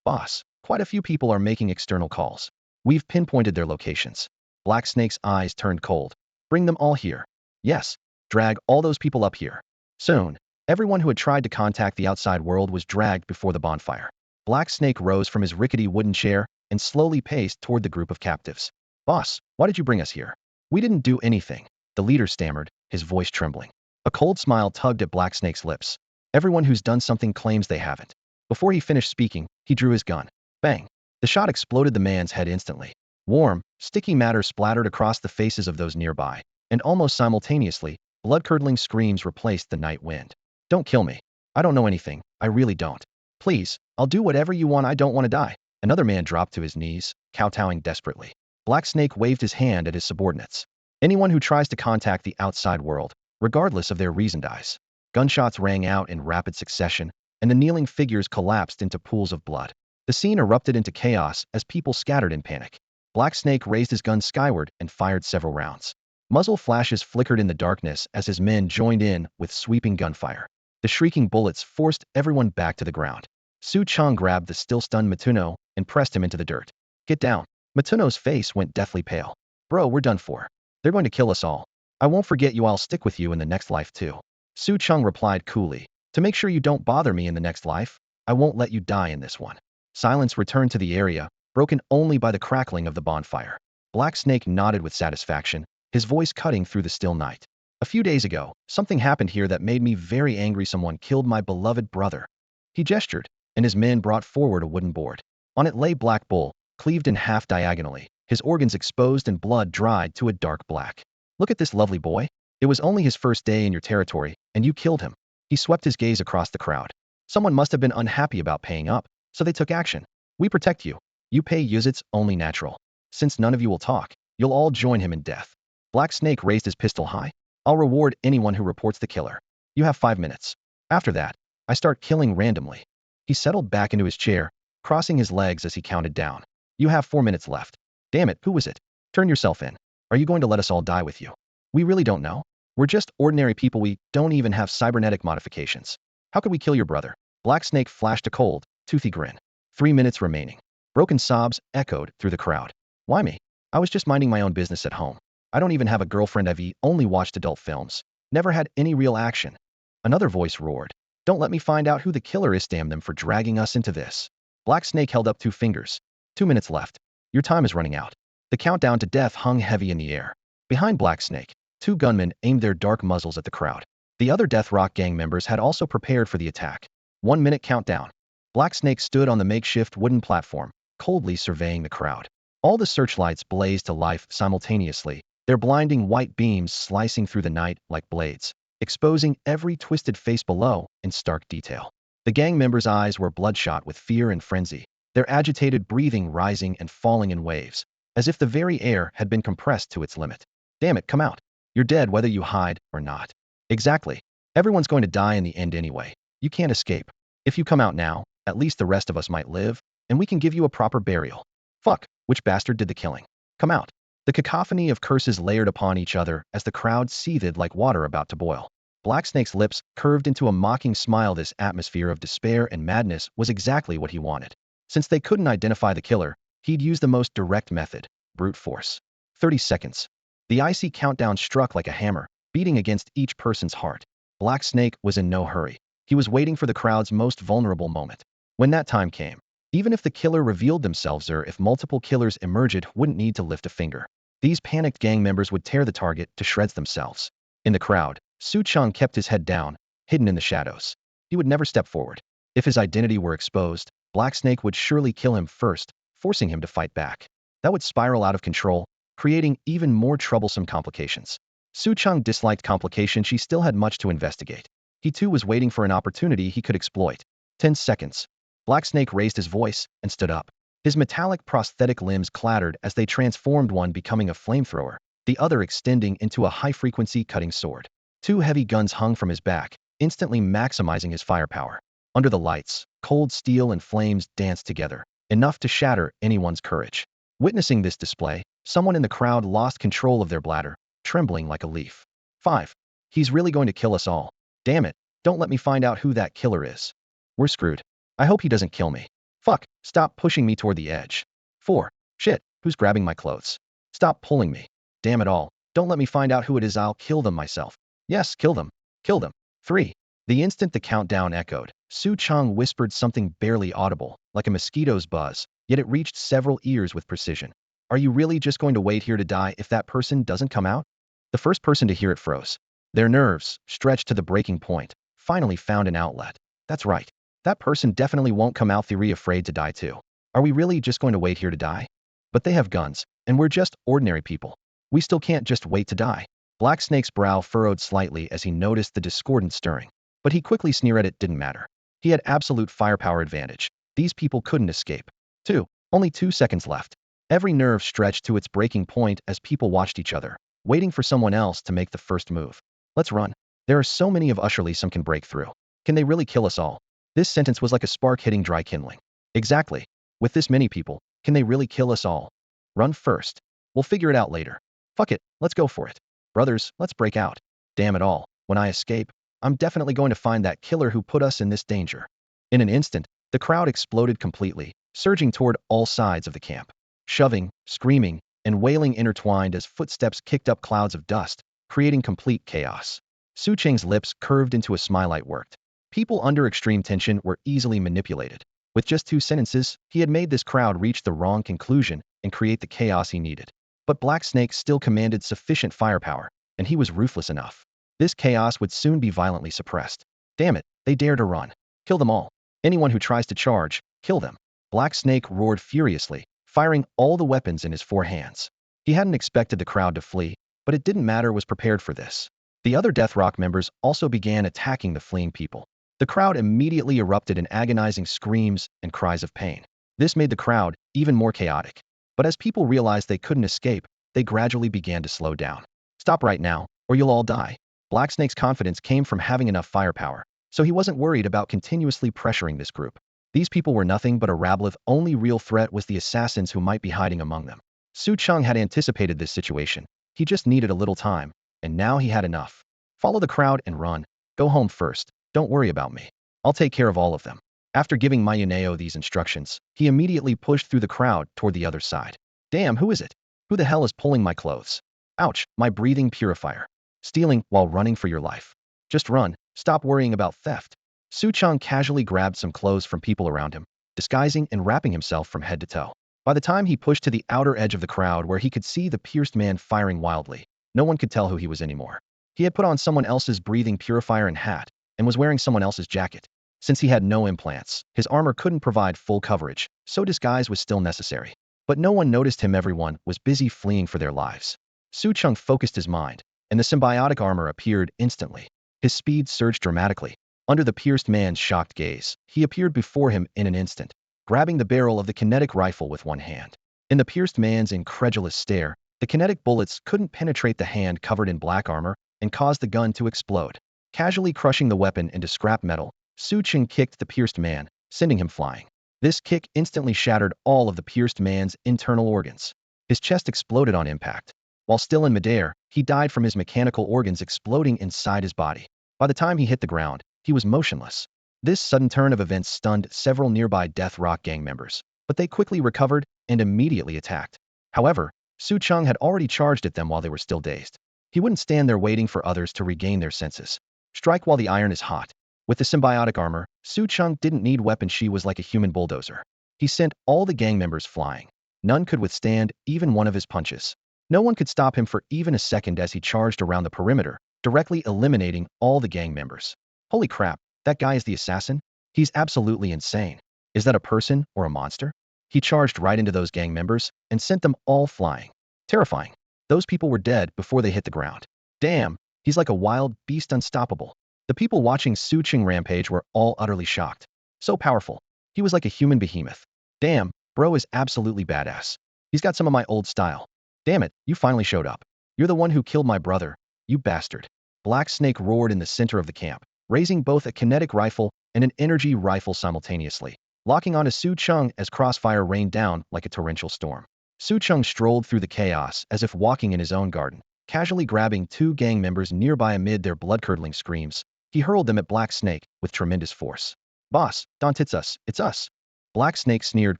Boss, quite a few people are making external calls. We've pinpointed their locations. Black Snake's eyes turned cold. Bring them all here. Yes. Drag all those people up here. Soon, everyone who had tried to contact the outside world was dragged before the bonfire. Black Snake rose from his rickety wooden chair and slowly paced toward the group of captives. Boss, why did you bring us here? We didn't do anything. The leader stammered, his voice trembling. A cold smile tugged at Black Snake's lips. Everyone who's done something claims they haven't. Before he finished speaking, he drew his gun. Bang! The shot exploded the man's head instantly. Warm, sticky matter splattered across the faces of those nearby, and almost simultaneously, blood-curdling screams replaced the night wind. Don't kill me. I don't know anything. I really don't. Please, I'll do whatever you want. I don't want to die. Another man dropped to his knees, kowtowing desperately. Black Snake waved his hand at his subordinates. Anyone who tries to contact the outside world, regardless of their reason, dies. Gunshots rang out in rapid succession, and the kneeling figures collapsed into pools of blood. The scene erupted into chaos as people scattered in panic. Black Snake raised his gun skyward and fired several rounds. Muzzle flashes flickered in the darkness as his men joined in with sweeping gunfire. The shrieking bullets forced everyone back to the ground. Su Cheng grabbed the still-stunned Matuno and pressed him into the dirt. Get down. Matuno's face went deathly pale. Bro, we're done for. They're going to kill us all. I won't forget you. I'll stick with you in the next life too. Su Cheng replied coolly. To make sure you don't bother me in the next life, I won't let you die in this one. Silence returned to the area, broken only by the crackling of the bonfire. Black Snake nodded with satisfaction, his voice cutting through the still night. A few days ago, something happened here that made me very angry. Someone killed my beloved brother. He gestured, and his men brought forward a wooden board. On it lay Black Bull, cleaved in half diagonally, his organs exposed and blood dried to a dark black. Look at this lovely boy. It was only his first day in your territory, and you killed him. He swept his gaze across the crowd. Someone must have been unhappy about paying up, so they took action. We protect you. You pay use, it's only natural. Since none of you will talk, you'll all join him in death. Black Snake raised his pistol high. I'll reward anyone who reports the killer. You have 5 minutes. After that, I start killing randomly. He settled back into his chair, crossing his legs as he counted down. You have 4 minutes left. Damn it, who was it? Turn yourself in. Are you going to let us all die with you? We really don't know. We're just ordinary people. We don't even have cybernetic modifications. How could we kill your brother? Black Snake flashed a cold, toothy grin. 3 minutes remaining. Broken sobs echoed through the crowd. Why me? I was just minding my own business at home. I don't even have a girlfriend. I've only watched adult films. Never had any real action. Another voice roared. Don't let me find out who the killer is. Damn them for dragging us into this. Black Snake held up 2 fingers. 2 minutes left. Your time is running out. The countdown to death hung heavy in the air. Behind Black Snake, 2 gunmen aimed their dark muzzles at the crowd. The other Death Rock gang members had also prepared for the attack. 1 minute countdown. Black Snake stood on the makeshift wooden platform, coldly surveying the crowd. All the searchlights blazed to life simultaneously, their blinding white beams slicing through the night like blades, exposing every twisted face below in stark detail. The gang members' eyes were bloodshot with fear and frenzy, their agitated breathing rising and falling in waves, as if the very air had been compressed to its limit. Damn it, come out. You're dead whether you hide or not. Exactly. Everyone's going to die in the end anyway. You can't escape. If you come out now, at least the rest of us might live, and we can give you a proper burial. Fuck, which bastard did the killing? Come out. The cacophony of curses layered upon each other as the crowd seethed like water about to boil. Black Snake's lips curved into a mocking smile. This atmosphere of despair and madness was exactly what he wanted. Since they couldn't identify the killer, he'd use the most direct method, brute force. 30 seconds. The icy countdown struck like a hammer, beating against each person's heart. Black Snake was in no hurry. He was waiting for the crowd's most vulnerable moment. When that time came, even if the killer revealed themselves or if multiple killers emerged, wouldn't need to lift a finger. These panicked gang members would tear the target to shreds themselves. In the crowd, Su Cheng kept his head down, hidden in the shadows. He would never step forward. If his identity were exposed, Black Snake would surely kill him first, forcing him to fight back. That would spiral out of control, creating even more troublesome complications. Su Cheng disliked complication. She still had much to investigate. He too was waiting for an opportunity he could exploit. 10 seconds. Black Snake raised his voice and stood up. His metallic prosthetic limbs clattered as they transformed, one becoming a flamethrower, the other extending into a high-frequency cutting sword. Two heavy guns hung from his back, instantly maximizing his firepower. Under the lights, cold steel and flames danced together, enough to shatter anyone's courage. Witnessing this display, someone in the crowd lost control of their bladder, trembling like a leaf. 5. He's really going to kill us all. Damn it, don't let me find out who that killer is. We're screwed. I hope he doesn't kill me. Fuck, stop pushing me toward the edge. 4. Shit, who's grabbing my clothes? Stop pulling me. Damn it all, don't let me find out who it is. I'll kill them myself. Yes, kill them. Kill them. 3. The instant the countdown echoed, Su Cheng whispered something barely audible, like a mosquito's buzz, yet it reached several ears with precision. Are you really just going to wait here to die if that person doesn't come out? The first person to hear it froze. Their nerves, stretched to the breaking point, finally found an outlet. That's right. That person definitely won't come out. Theory afraid to die too. Are we really just going to wait here to die? But they have guns, and we're just ordinary people. We still can't just wait to die. Black Snake's brow furrowed slightly as he noticed the discordant stirring. But he quickly sneered. It didn't matter. He had absolute firepower advantage. These people couldn't escape. 2. Only 2 seconds left. Every nerve stretched to its breaking point as people watched each other, waiting for someone else to make the first move. Let's run. There are so many of us. Surely some can break through. Can they really kill us all? This sentence was like a spark hitting dry kindling. Exactly. With this many people, can they really kill us all? Run first. We'll figure it out later. Fuck it, let's go for it. Brothers, let's break out. Damn it all, when I escape, I'm definitely going to find that killer who put us in this danger. In an instant, the crowd exploded completely, surging toward all sides of the camp. Shoving, screaming, and wailing intertwined as footsteps kicked up clouds of dust, creating complete chaos. Su Cheng's lips curved into a smile. It worked. People under extreme tension were easily manipulated. With just 2 sentences, he had made this crowd reach the wrong conclusion and create the chaos he needed. But Black Snake still commanded sufficient firepower, and he was ruthless enough. This chaos would soon be violently suppressed. Damn it, they dare to run. Kill them all. Anyone who tries to charge, kill them. Black Snake roared furiously, firing all the weapons in his 4 hands. He hadn't expected the crowd to flee, but it didn't matter. Was prepared for this. The other Death Rock members also began attacking the fleeing people. The crowd immediately erupted in agonizing screams and cries of pain. This made the crowd even more chaotic. But as people realized they couldn't escape, they gradually began to slow down. Stop right now, or you'll all die. Black Snake's confidence came from having enough firepower, so he wasn't worried about continuously pressuring this group. These people were nothing but a rabble. The only real threat was the assassins who might be hiding among them. Su Cheng had anticipated this situation. He just needed a little time, and now he had enough. Follow the crowd and run. Go home first. Don't worry about me. I'll take care of all of them. After giving Mayuneo these instructions, he immediately pushed through the crowd toward the other side. Damn, who is it? Who the hell is pulling my clothes? Ouch, my breathing purifier. Stealing while running for your life. Just run. Stop worrying about theft. Su Cheng casually grabbed some clothes from people around him, disguising and wrapping himself from head to toe. By the time he pushed to the outer edge of the crowd where he could see the pierced man firing wildly, no one could tell who he was anymore. He had put on someone else's breathing purifier and hat, and was wearing someone else's jacket. Since he had no implants, his armor couldn't provide full coverage, so disguise was still necessary. But no one noticed him. Everyone was busy fleeing for their lives. Su Cheng focused his mind, and the symbiotic armor appeared instantly. His speed surged dramatically. Under the pierced man's shocked gaze, he appeared before him in an instant, grabbing the barrel of the kinetic rifle with one hand. In the pierced man's incredulous stare, the kinetic bullets couldn't penetrate the hand covered in black armor and caused the gun to explode. Casually crushing the weapon into scrap metal, Su Cheng kicked the pierced man, sending him flying. This kick instantly shattered all of the pierced man's internal organs. His chest exploded on impact. While still in midair, he died from his mechanical organs exploding inside his body. By the time he hit the ground, he was motionless. This sudden turn of events stunned several nearby Death Rock gang members, but they quickly recovered and immediately attacked. However, Su Cheng had already charged at them while they were still dazed. He wouldn't stand there waiting for others to regain their senses. Strike while the iron is hot. With the symbiotic armor, Su Cheng didn't need weapons. She was like a human bulldozer. He sent all the gang members flying. None could withstand even one of his punches. No one could stop him for even a second as he charged around the perimeter, directly eliminating all the gang members. Holy crap, that guy is the assassin? He's absolutely insane. Is that a person or a monster? He charged right into those gang members and sent them all flying. Terrifying. Those people were dead before they hit the ground. Damn, he's like a wild beast, unstoppable. The people watching Su Cheng rampage were all utterly shocked. So powerful. He was like a human behemoth. Damn, bro is absolutely badass. He's got some of my old style. Damn it, you finally showed up. You're the one who killed my brother, you bastard. Black Snake roared in the center of the camp, raising both a kinetic rifle and an energy rifle simultaneously, locking onto Su Cheng as crossfire rained down like a torrential storm. Su Cheng strolled through the chaos as if walking in his own garden, casually grabbing two gang members nearby amid their blood-curdling screams. He hurled them at Black Snake with tremendous force. Boss, don't it's us, it's us. Black Snake sneered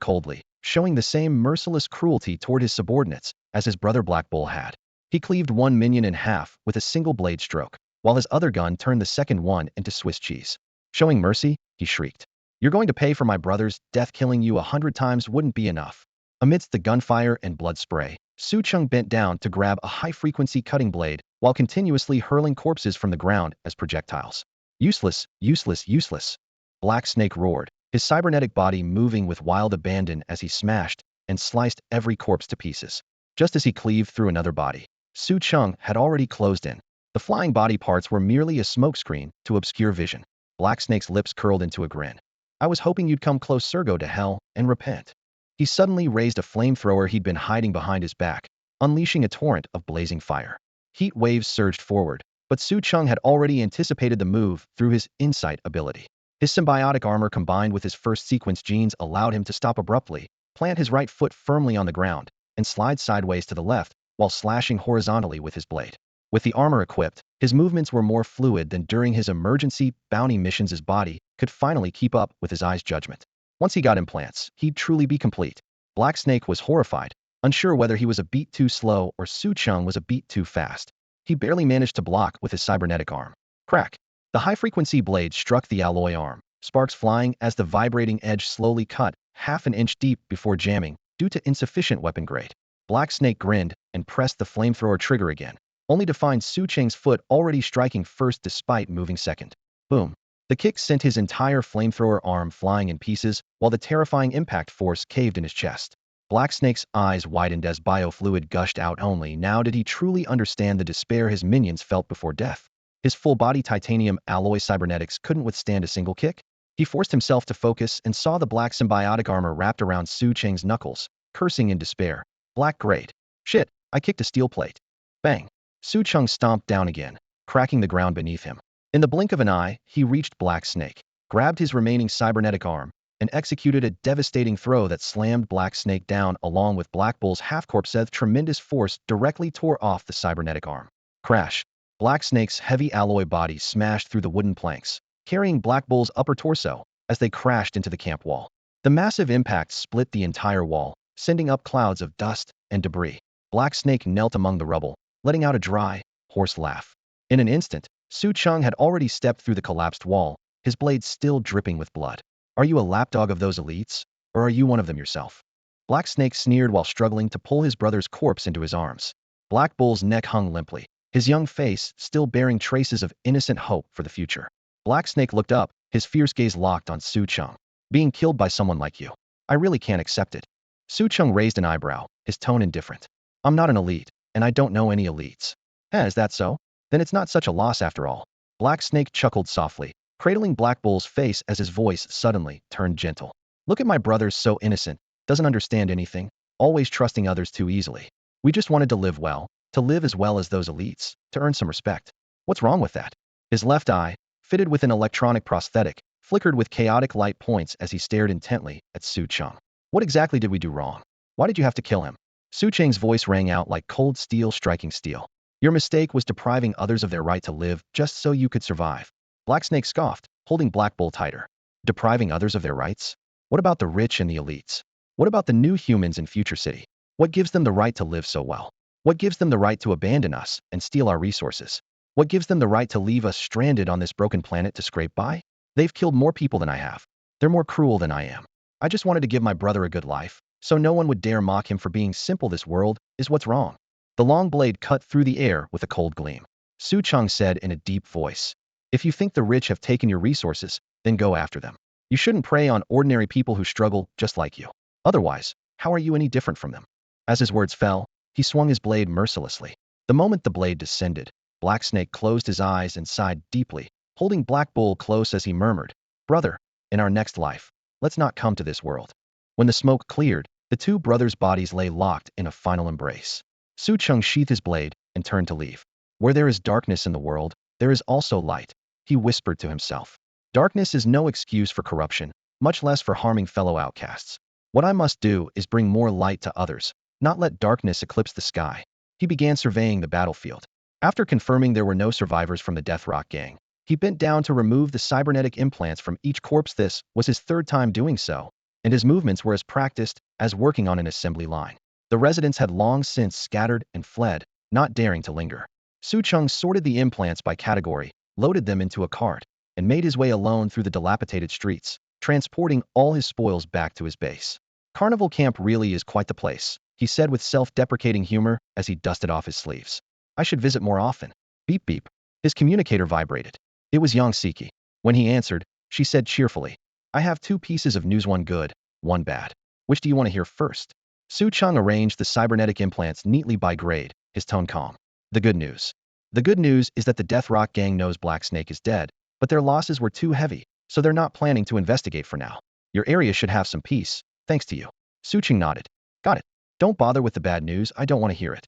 coldly, showing the same merciless cruelty toward his subordinates as his brother Black Bull had. He cleaved one minion in half with a single blade stroke, while his other gun turned the second one into Swiss cheese. Showing mercy, he shrieked. You're going to pay for my brother's death. Killing you 100 times wouldn't be enough. Amidst the gunfire and blood spray, Su Cheng bent down to grab a high-frequency cutting blade while continuously hurling corpses from the ground as projectiles. Useless, useless, useless. Black Snake roared, his cybernetic body moving with wild abandon as he smashed and sliced every corpse to pieces. Just as he cleaved through another body, Su Cheng had already closed in. The flying body parts were merely a smokescreen to obscure vision. Black Snake's lips curled into a grin. I was hoping you'd come closer, go to hell and repent. He suddenly raised a flamethrower he'd been hiding behind his back, unleashing a torrent of blazing fire. Heat waves surged forward, but Su Cheng had already anticipated the move through his insight ability. His symbiotic armor combined with his first sequence genes allowed him to stop abruptly, plant his right foot firmly on the ground, and slide sideways to the left while slashing horizontally with his blade. With the armor equipped, his movements were more fluid than during his emergency bounty missions. His body could finally keep up with his eye's judgment. Once he got implants, he'd truly be complete. Black Snake was horrified, unsure whether he was a beat too slow or Su Cheng was a beat too fast. He barely managed to block with his cybernetic arm. Crack! The high-frequency blade struck the alloy arm, sparks flying as the vibrating edge slowly cut half an inch deep before jamming due to insufficient weapon grade. Black Snake grinned and pressed the flamethrower trigger again, only to find Su Cheng's foot already striking first despite moving second. Boom. The kick sent his entire flamethrower arm flying in pieces, while the terrifying impact force caved in his chest. Black Snake's eyes widened as biofluid gushed out. Only now did he truly understand the despair his minions felt before death. His full-body titanium alloy cybernetics couldn't withstand a single kick. He forced himself to focus and saw the black symbiotic armor wrapped around Su Cheng's knuckles, cursing in despair. Black grade. Shit, I kicked a steel plate. Bang. Su Cheng stomped down again, cracking the ground beneath him. In the blink of an eye, he reached Black Snake, grabbed his remaining cybernetic arm, and executed a devastating throw that slammed Black Snake down along with Black Bull's half-corpse. Tremendous force directly tore off the cybernetic arm. Crash. Black Snake's heavy alloy body smashed through the wooden planks, carrying Black Bull's upper torso as they crashed into the camp wall. The massive impact split the entire wall, sending up clouds of dust and debris. Black Snake knelt among the rubble, letting out a dry, hoarse laugh. In an instant, Su Cheng had already stepped through the collapsed wall, his blade still dripping with blood. Are you a lapdog of those elites, or are you one of them yourself? Black Snake sneered while struggling to pull his brother's corpse into his arms. Black Bull's neck hung limply, his young face still bearing traces of innocent hope for the future. Black Snake looked up, his fierce gaze locked on Su Cheng. Being killed by someone like you. I really can't accept it. Su Cheng raised an eyebrow, his tone indifferent. I'm not an elite, and I don't know any elites. Is that so? Then it's not such a loss after all. Black Snake chuckled softly, cradling Black Bull's face as his voice suddenly turned gentle. Look at my brother's so innocent, doesn't understand anything, always trusting others too easily. We just wanted to live well, to live as well as those elites, to earn some respect. What's wrong with that? His left eye, fitted with an electronic prosthetic, flickered with chaotic light points as he stared intently at Su Cheng. What exactly did we do wrong? Why did you have to kill him? Su Cheng's voice rang out like cold steel striking steel. Your mistake was depriving others of their right to live just so you could survive. Black Snake scoffed, holding Black Bull tighter. Depriving others of their rights? What about the rich and the elites? What about the new humans in Future City? What gives them the right to live so well? What gives them the right to abandon us and steal our resources? What gives them the right to leave us stranded on this broken planet to scrape by? They've killed more people than I have. They're more cruel than I am. I just wanted to give my brother a good life, so no one would dare mock him for being simple. This world is what's wrong. The long blade cut through the air with a cold gleam. Su Cheng said in a deep voice, "If you think the rich have taken your resources, then go after them. You shouldn't prey on ordinary people who struggle just like you. Otherwise, how are you any different from them?" As his words fell, he swung his blade mercilessly. The moment the blade descended, Black Snake closed his eyes and sighed deeply, holding Black Bull close as he murmured, "Brother, in our next life, let's not come to this world." When the smoke cleared, the two brothers' bodies lay locked in a final embrace. Su Cheng sheathed his blade and turned to leave. "Where there is darkness in the world, there is also light," he whispered to himself. "Darkness is no excuse for corruption, much less for harming fellow outcasts. What I must do is bring more light to others, not let darkness eclipse the sky." He began surveying the battlefield. After confirming there were no survivors from the Death Rock gang, he bent down to remove the cybernetic implants from each corpse. This was his third time doing so, and his movements were as practiced as working on an assembly line. The residents had long since scattered and fled, not daring to linger. Su Cheng sorted the implants by category, loaded them into a cart, and made his way alone through the dilapidated streets, transporting all his spoils back to his base. "Carnival Camp really is quite the place," he said with self-deprecating humor as he dusted off his sleeves. "I should visit more often." Beep beep. His communicator vibrated. It was Yang Siki. When he answered, she said cheerfully, "I have two pieces of news, one good, one bad. Which do you want to hear first?" Su Cheng arranged the cybernetic implants neatly by grade, his tone calm. "The good news. The good news is that the Death Rock gang knows Black Snake is dead, but their losses were too heavy, so they're not planning to investigate for now. Your area should have some peace, thanks to you." Su Cheng nodded. "Got it. Don't bother with the bad news, I don't want to hear it."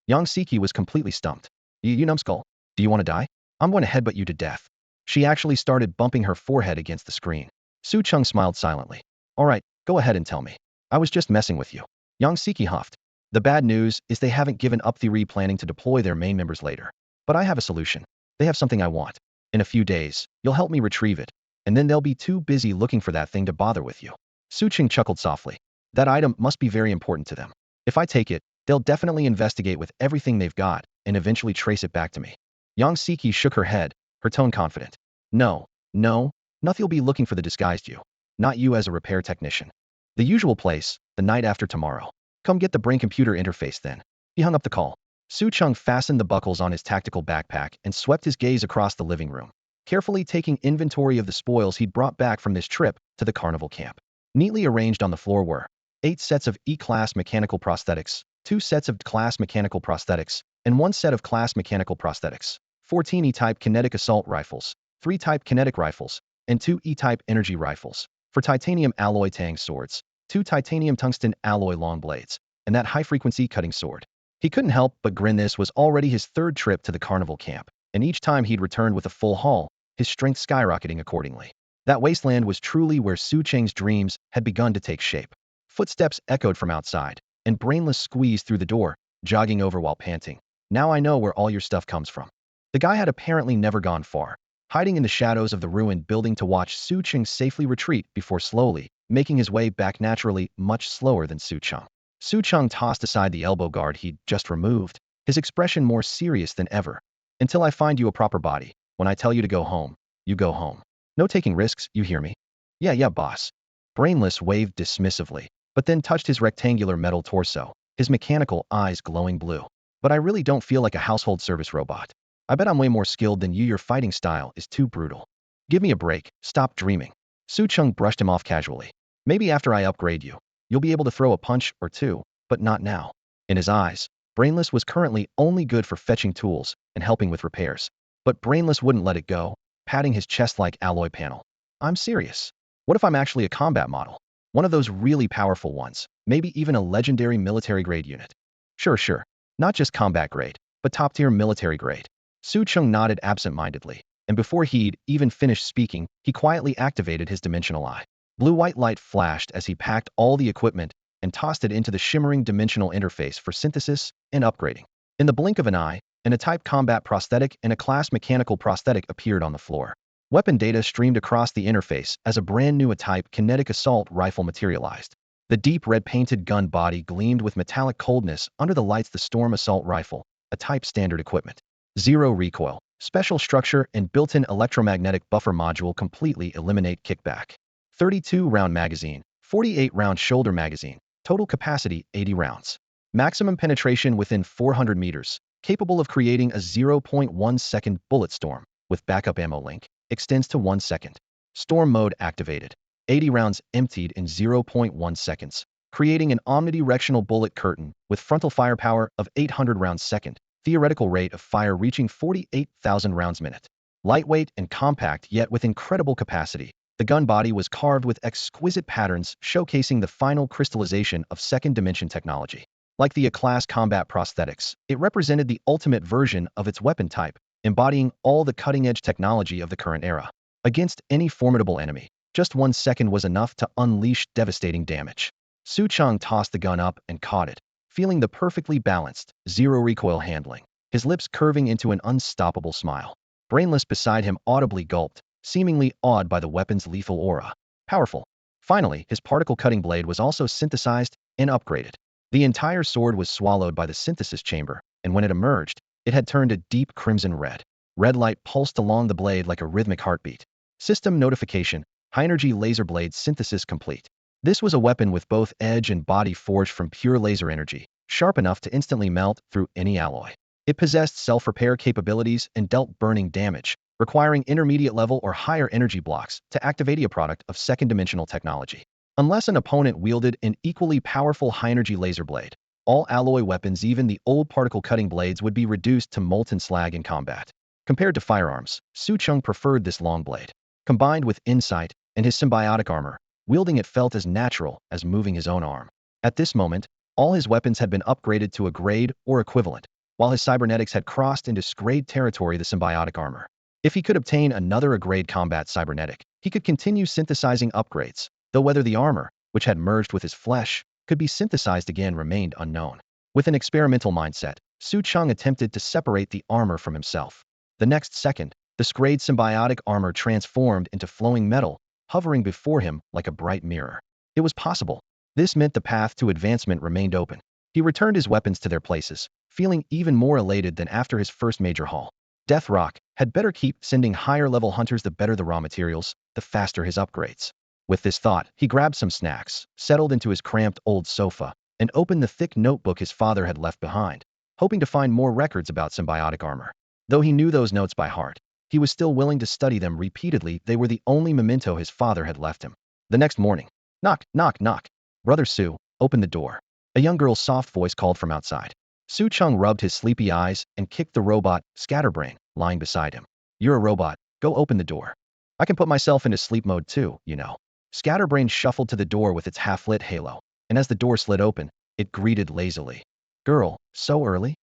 Yang Siki was completely stumped. You numbskull, do you want to die? I'm going to headbutt you to death." She actually started bumping her forehead against the screen. Su Cheng smiled silently. "All right, go ahead and tell me. I was just messing with you." Yang Siki huffed. "The bad news is they haven't given up theory planning to deploy their main members later. But I have a solution. They have something I want. In a few days, you'll help me retrieve it, and then they'll be too busy looking for that thing to bother with you." Su Cheng chuckled softly. "That item must be very important to them. If I take it, they'll definitely investigate with everything they've got and eventually trace it back to me." Yang Siki shook her head, her tone confident. No, nothing'll be looking for the disguised you. Not you as a repair technician. The usual place, the night after tomorrow. Come get the brain computer interface then." He hung up the call. Su Cheng fastened the buckles on his tactical backpack and swept his gaze across the living room, carefully taking inventory of the spoils he'd brought back from this trip to the carnival camp. Neatly arranged on the floor were 8 sets of E-class mechanical prosthetics, 2 sets of class mechanical prosthetics, and 1 set of class mechanical prosthetics, 14 E-type kinetic assault rifles, 3 type kinetic rifles, and 2 E-type energy rifles. For titanium alloy Tang swords, 2 titanium-tungsten alloy long blades, and that high-frequency cutting sword. He couldn't help but grin. This was already his third trip to the carnival camp, and each time he'd returned with a full haul, his strength skyrocketing accordingly. That wasteland was truly where Su Cheng's dreams had begun to take shape. Footsteps echoed from outside, and Brainless squeezed through the door, jogging over while panting. "Now I know where all your stuff comes from." The guy had apparently never gone far, hiding in the shadows of the ruined building to watch Su Cheng safely retreat before slowly making his way back, naturally much slower than Su Cheng. Su Cheng tossed aside the elbow guard he'd just removed, his expression more serious than ever. "Until I find you a proper body, when I tell you to go home, you go home. No taking risks, you hear me?" Yeah, boss." Brainless waved dismissively, but then touched his rectangular metal torso, his mechanical eyes glowing blue. "But I really don't feel like a household service robot. I bet I'm way more skilled than you. Your fighting style is too brutal. Give me a break, stop dreaming." Su Cheng brushed him off casually. "Maybe after I upgrade you, you'll be able to throw a punch or two, but not now." In his eyes, Brainless was currently only good for fetching tools and helping with repairs. But Brainless wouldn't let it go, patting his chest like alloy panel. "I'm serious. What if I'm actually a combat model? One of those really powerful ones, maybe even a legendary military-grade unit." Sure. Not just combat grade, but top-tier military grade." Su Cheng nodded absent-mindedly, and before he'd even finished speaking, he quietly activated his dimensional eye. Blue-white light flashed as he packed all the equipment and tossed it into the shimmering dimensional interface for synthesis and upgrading. In the blink of an eye, a type combat prosthetic and a class mechanical prosthetic appeared on the floor. Weapon data streamed across the interface as a brand new type kinetic assault rifle materialized. The deep red painted gun body gleamed with metallic coldness under the lights. The Storm Assault Rifle, a type standard equipment. 0 recoil, special structure and built-in electromagnetic buffer module completely eliminate kickback. 32-round magazine, 48-round shoulder magazine, total capacity 80 rounds. Maximum penetration within 400 meters, capable of creating a 0.1-second bullet storm, with backup ammo link, extends to 1 second. Storm mode activated. 80 rounds emptied in 0.1 seconds, creating an omnidirectional bullet curtain with frontal firepower of 800 rounds second, theoretical rate of fire reaching 48,000 rounds minute. Lightweight and compact yet with incredible capacity, the gun body was carved with exquisite patterns showcasing the final crystallization of second-dimension technology. Like the A-class combat prosthetics, it represented the ultimate version of its weapon type, embodying all the cutting-edge technology of the current era. Against any formidable enemy, just 1 second was enough to unleash devastating damage. Su Cheng tossed the gun up and caught it, feeling the perfectly balanced, zero-recoil handling, his lips curving into an unstoppable smile. Brainless beside him audibly gulped, seemingly awed by the weapon's lethal aura. Powerful. Finally, his particle-cutting blade was also synthesized and upgraded. The entire sword was swallowed by the synthesis chamber, and when it emerged, it had turned a deep crimson red. Red light pulsed along the blade like a rhythmic heartbeat. System notification, high-energy laser blade synthesis complete. This was a weapon with both edge and body forged from pure laser energy, sharp enough to instantly melt through any alloy. It possessed self-repair capabilities and dealt burning damage, requiring intermediate-level or higher energy blocks to activate a product of second-dimensional technology. Unless an opponent wielded an equally powerful high-energy laser blade, all alloy weapons, even the old particle-cutting blades, would be reduced to molten slag in combat. Compared to firearms, Su Cheng preferred this long blade. Combined with insight and his symbiotic armor, wielding it felt as natural as moving his own arm. At this moment, all his weapons had been upgraded to a grade or equivalent, while his cybernetics had crossed into grade territory, the symbiotic armor. If he could obtain another A-grade combat cybernetic, he could continue synthesizing upgrades, though whether the armor, which had merged with his flesh, could be synthesized again remained unknown. With an experimental mindset, Su Cheng attempted to separate the armor from himself. The next second, the grade symbiotic armor transformed into flowing metal, hovering before him like a bright mirror. It was possible. This meant the path to advancement remained open. He returned his weapons to their places, feeling even more elated than after his first major haul. Death Rock had better keep sending higher-level hunters. The better the raw materials, the faster his upgrades. With this thought, he grabbed some snacks, settled into his cramped old sofa, and opened the thick notebook his father had left behind, hoping to find more records about symbiotic armor. Though he knew those notes by heart, he was still willing to study them repeatedly. They were the only memento his father had left him. The next morning, knock, knock, knock. Brother Su, open the door. A young girl's soft voice called from outside. Su Cheng rubbed his sleepy eyes and kicked the robot, Scatterbrain, lying beside him. You're a robot. Go open the door. I can put myself into sleep mode too, you know. Scatterbrain shuffled to the door with its half-lit halo, and as the door slid open, it greeted lazily. Girl, so early?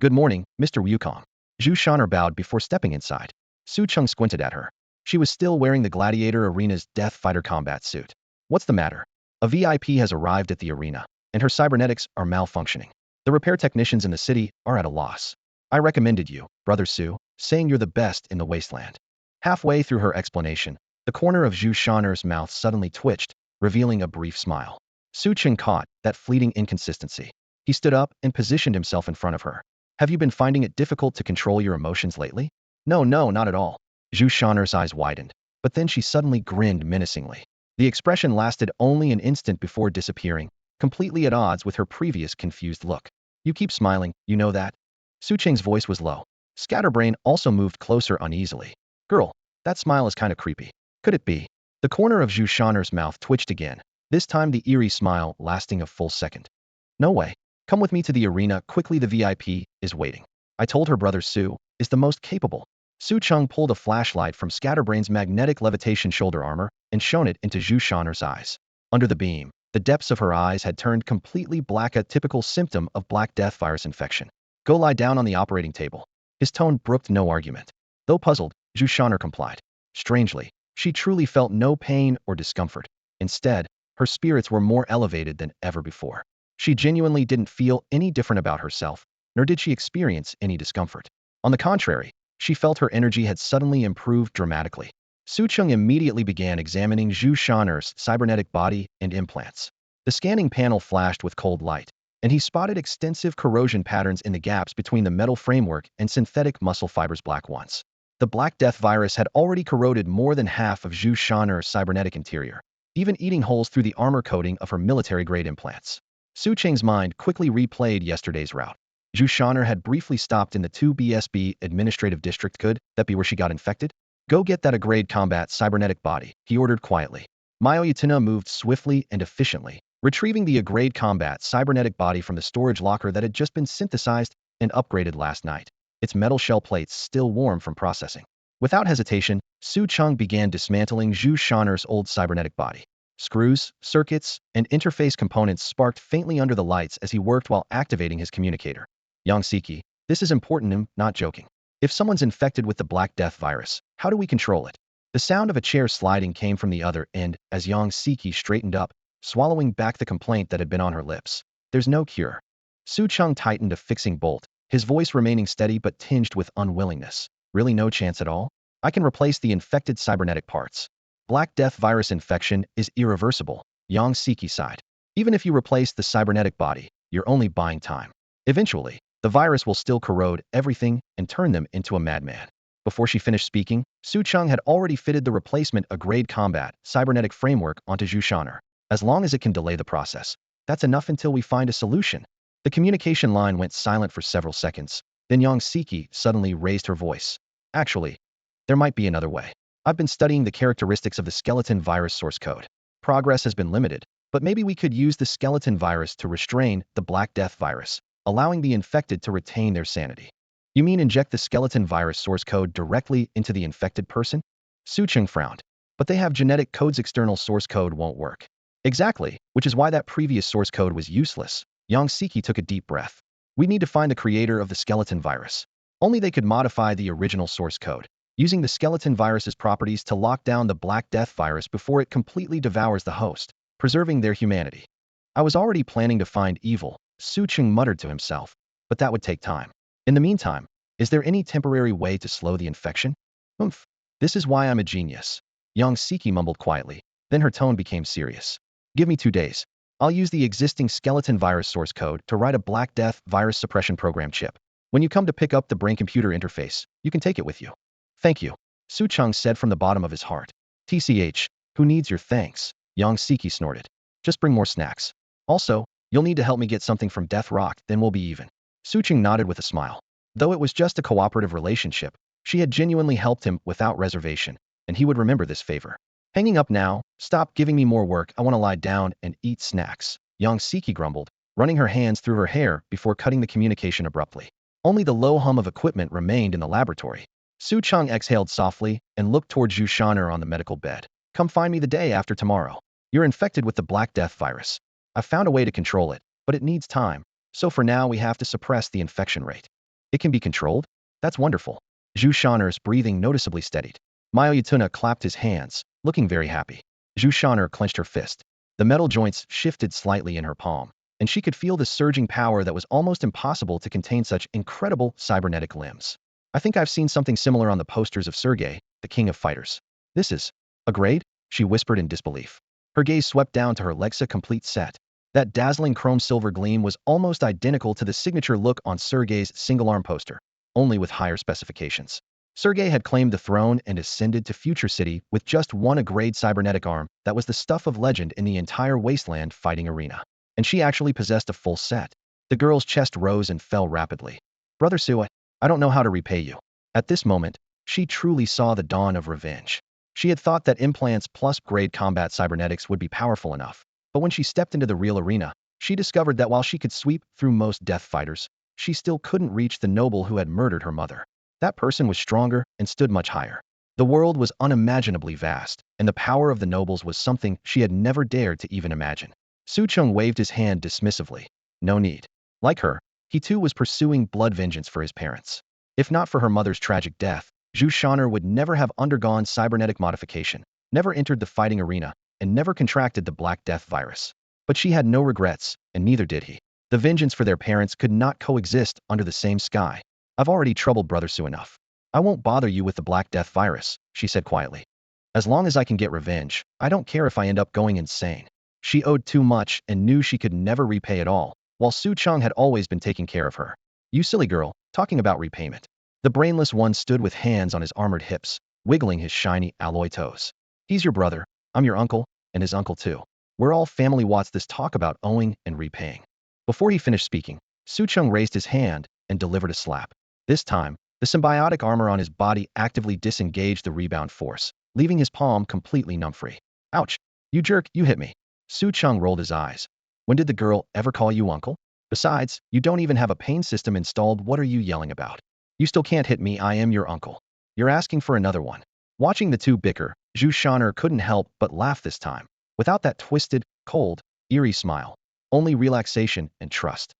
Good morning, Mr. Wukong. Zhu Shaner bowed before stepping inside. Su Cheng squinted at her. She was still wearing the Gladiator Arena's Death Fighter combat suit. What's the matter? A VIP has arrived at the arena, and her cybernetics are malfunctioning. The repair technicians in the city are at a loss. I recommended you, Brother Su, saying you're the best in the wasteland. Halfway through her explanation, the corner of Zhu Shaner's mouth suddenly twitched, revealing a brief smile. Su Cheng caught that fleeting inconsistency. He stood up and positioned himself in front of her. Have you been finding it difficult to control your emotions lately? No, not at all. Zhu Shaner's eyes widened, but then she suddenly grinned menacingly. The expression lasted only an instant before disappearing, completely at odds with her previous confused look. You keep smiling, you know that? Su Cheng's voice was low. Scatterbrain also moved closer uneasily. Girl, that smile is kind of creepy. Could it be? The corner of Zhu Shaner's mouth twitched again, this time the eerie smile lasting a full second. No way. Come with me to the arena quickly, the VIP is waiting. I told her Brother Su is the most capable. Su Cheng pulled a flashlight from Scatterbrain's magnetic levitation shoulder armor and shone it into Zhu Shaner's eyes. Under the beam, the depths of her eyes had turned completely black, a typical symptom of Black Death virus infection. Go lie down on the operating table. His tone brooked no argument. Though puzzled, Zhu Shaner complied. Strangely, she truly felt no pain or discomfort. Instead, her spirits were more elevated than ever before. She genuinely didn't feel any different about herself, nor did she experience any discomfort. On the contrary, she felt her energy had suddenly improved dramatically. Su Cheng immediately began examining Zhu Shaner's cybernetic body and implants. The scanning panel flashed with cold light, and he spotted extensive corrosion patterns in the gaps between the metal framework and synthetic muscle fibers. Black ones. The Black Death virus had already corroded more than half of Zhu Shaner's cybernetic interior, even eating holes through the armor coating of her military-grade implants. Su Cheng's mind quickly replayed yesterday's route. Zhu Shaner had briefly stopped in the 2BSB administrative district. Could that be where she got infected? Go get that emigrated combat cybernetic body, he ordered quietly. Maoyutuna moved swiftly and efficiently, retrieving the emigrated combat cybernetic body from the storage locker that had just been synthesized and upgraded last night, its metal shell plates still warm from processing. Without hesitation, Su Cheng began dismantling Zhu Shaner's old cybernetic body. Screws, circuits, and interface components sparked faintly under the lights as he worked while activating his communicator. Yang Siki, this is important, I'm not joking. If someone's infected with the Black Death virus, how do we control it? The sound of a chair sliding came from the other end as Yang Siki straightened up, swallowing back the complaint that had been on her lips. There's no cure. Su Cheng tightened a fixing bolt, his voice remaining steady but tinged with unwillingness. Really no chance at all? I can replace the infected cybernetic parts. Black Death virus infection is irreversible, Yang Siki sighed. Even if you replace the cybernetic body, you're only buying time. Eventually, the virus will still corrode everything and turn them into a madman. Before she finished speaking, Su Cheng had already fitted the replacement emigrated combat cybernetic framework onto Zhu Shaner. As long as it can delay the process, that's enough until we find a solution. The communication line went silent for several seconds. Then Yang Siki suddenly raised her voice. Actually, there might be another way. I've been studying the characteristics of the skeleton virus source code. Progress has been limited, but maybe we could use the skeleton virus to restrain the Black Death virus, allowing the infected to retain their sanity. You mean inject the skeleton virus source code directly into the infected person? Su Cheng frowned. But they have genetic codes. External source code won't work. Exactly, which is why that previous source code was useless. Yang Siki took a deep breath. We need to find the creator of the skeleton virus. Only they could modify the original source code, using the skeleton virus's properties to lock down the Black Death virus before it completely devours the host, preserving their humanity. I was already planning to find evil, Su Cheng muttered to himself, but that would take time. In the meantime, is there any temporary way to slow the infection? Oomph. This is why I'm a genius. Yang Siki mumbled quietly, then her tone became serious. Give me 2 days. I'll use the existing skeleton virus source code to write a Black Death virus suppression program chip. When you come to pick up the brain-computer interface, you can take it with you. Thank you, Su Cheng said from the bottom of his heart. TCH, who needs your thanks? Yang Siki snorted. Just bring more snacks. Also, you'll need to help me get something from Death Rock, then we'll be even. Su Cheng nodded with a smile. Though it was just a cooperative relationship, she had genuinely helped him without reservation, and he would remember this favor. Hanging up now, stop giving me more work, I want to lie down and eat snacks, Yang Siki grumbled, running her hands through her hair before cutting the communication abruptly. Only the low hum of equipment remained in the laboratory. Su Cheng exhaled softly and looked toward Zhu Shaner on the medical bed. Come find me the day after tomorrow. You're infected with the Black Death virus. I've found a way to control it, but it needs time, so for now we have to suppress the infection rate. It can be controlled? That's wonderful. Zhu Shaner's breathing noticeably steadied. Maoyutuna clapped his hands, looking very happy. Zhu Shaner clenched her fist. The metal joints shifted slightly in her palm, and she could feel the surging power that was almost impossible to contain such incredible cybernetic limbs. I think I've seen something similar on the posters of Sergei, the king of fighters. This is a grade? She whispered in disbelief. Her gaze swept down to her Lexa complete set. That dazzling chrome-silver gleam was almost identical to the signature look on Sergei's single-arm poster, only with higher specifications. Sergei had claimed the throne and ascended to Future City with just one A-grade cybernetic arm that was the stuff of legend in the entire wasteland fighting arena. And she actually possessed a full set. The girl's chest rose and fell rapidly. Brother Sue, I don't know how to repay you. At this moment, she truly saw the dawn of revenge. She had thought that implants plus grade combat cybernetics would be powerful enough, but when she stepped into the real arena, she discovered that while she could sweep through most death fighters, she still couldn't reach the noble who had murdered her mother. That person was stronger and stood much higher. The world was unimaginably vast, and the power of the nobles was something she had never dared to even imagine. Su Cheng waved his hand dismissively. No need. Like her, he too was pursuing blood vengeance for his parents. If not for her mother's tragic death, Zhu Shaner would never have undergone cybernetic modification, never entered the fighting arena, and never contracted the Black Death virus. But she had no regrets, and neither did he. The vengeance for their parents could not coexist under the same sky. I've already troubled Brother Sue enough. I won't bother you with the Black Death virus, she said quietly. As long as I can get revenge, I don't care if I end up going insane. She owed too much and knew she could never repay it all, while Su Cheng had always been taking care of her. You silly girl, talking about repayment. The brainless one stood with hands on his armored hips, wiggling his shiny alloy toes. He's your brother, I'm your uncle, and his uncle too. We're all family. What's this talk about owing and repaying? Before he finished speaking, Su Cheng raised his hand and delivered a slap. This time, the symbiotic armor on his body actively disengaged the rebound force, leaving his palm completely numb-free. Ouch! You jerk, you hit me. Su Cheng rolled his eyes. When did the girl ever call you uncle? Besides, you don't even have a pain system installed. What are you yelling about? You still can't hit me. I am your uncle. You're asking for another one. Watching the two bicker, Zhu Shaner couldn't help but laugh this time, without that twisted, cold, eerie smile. Only relaxation and trust.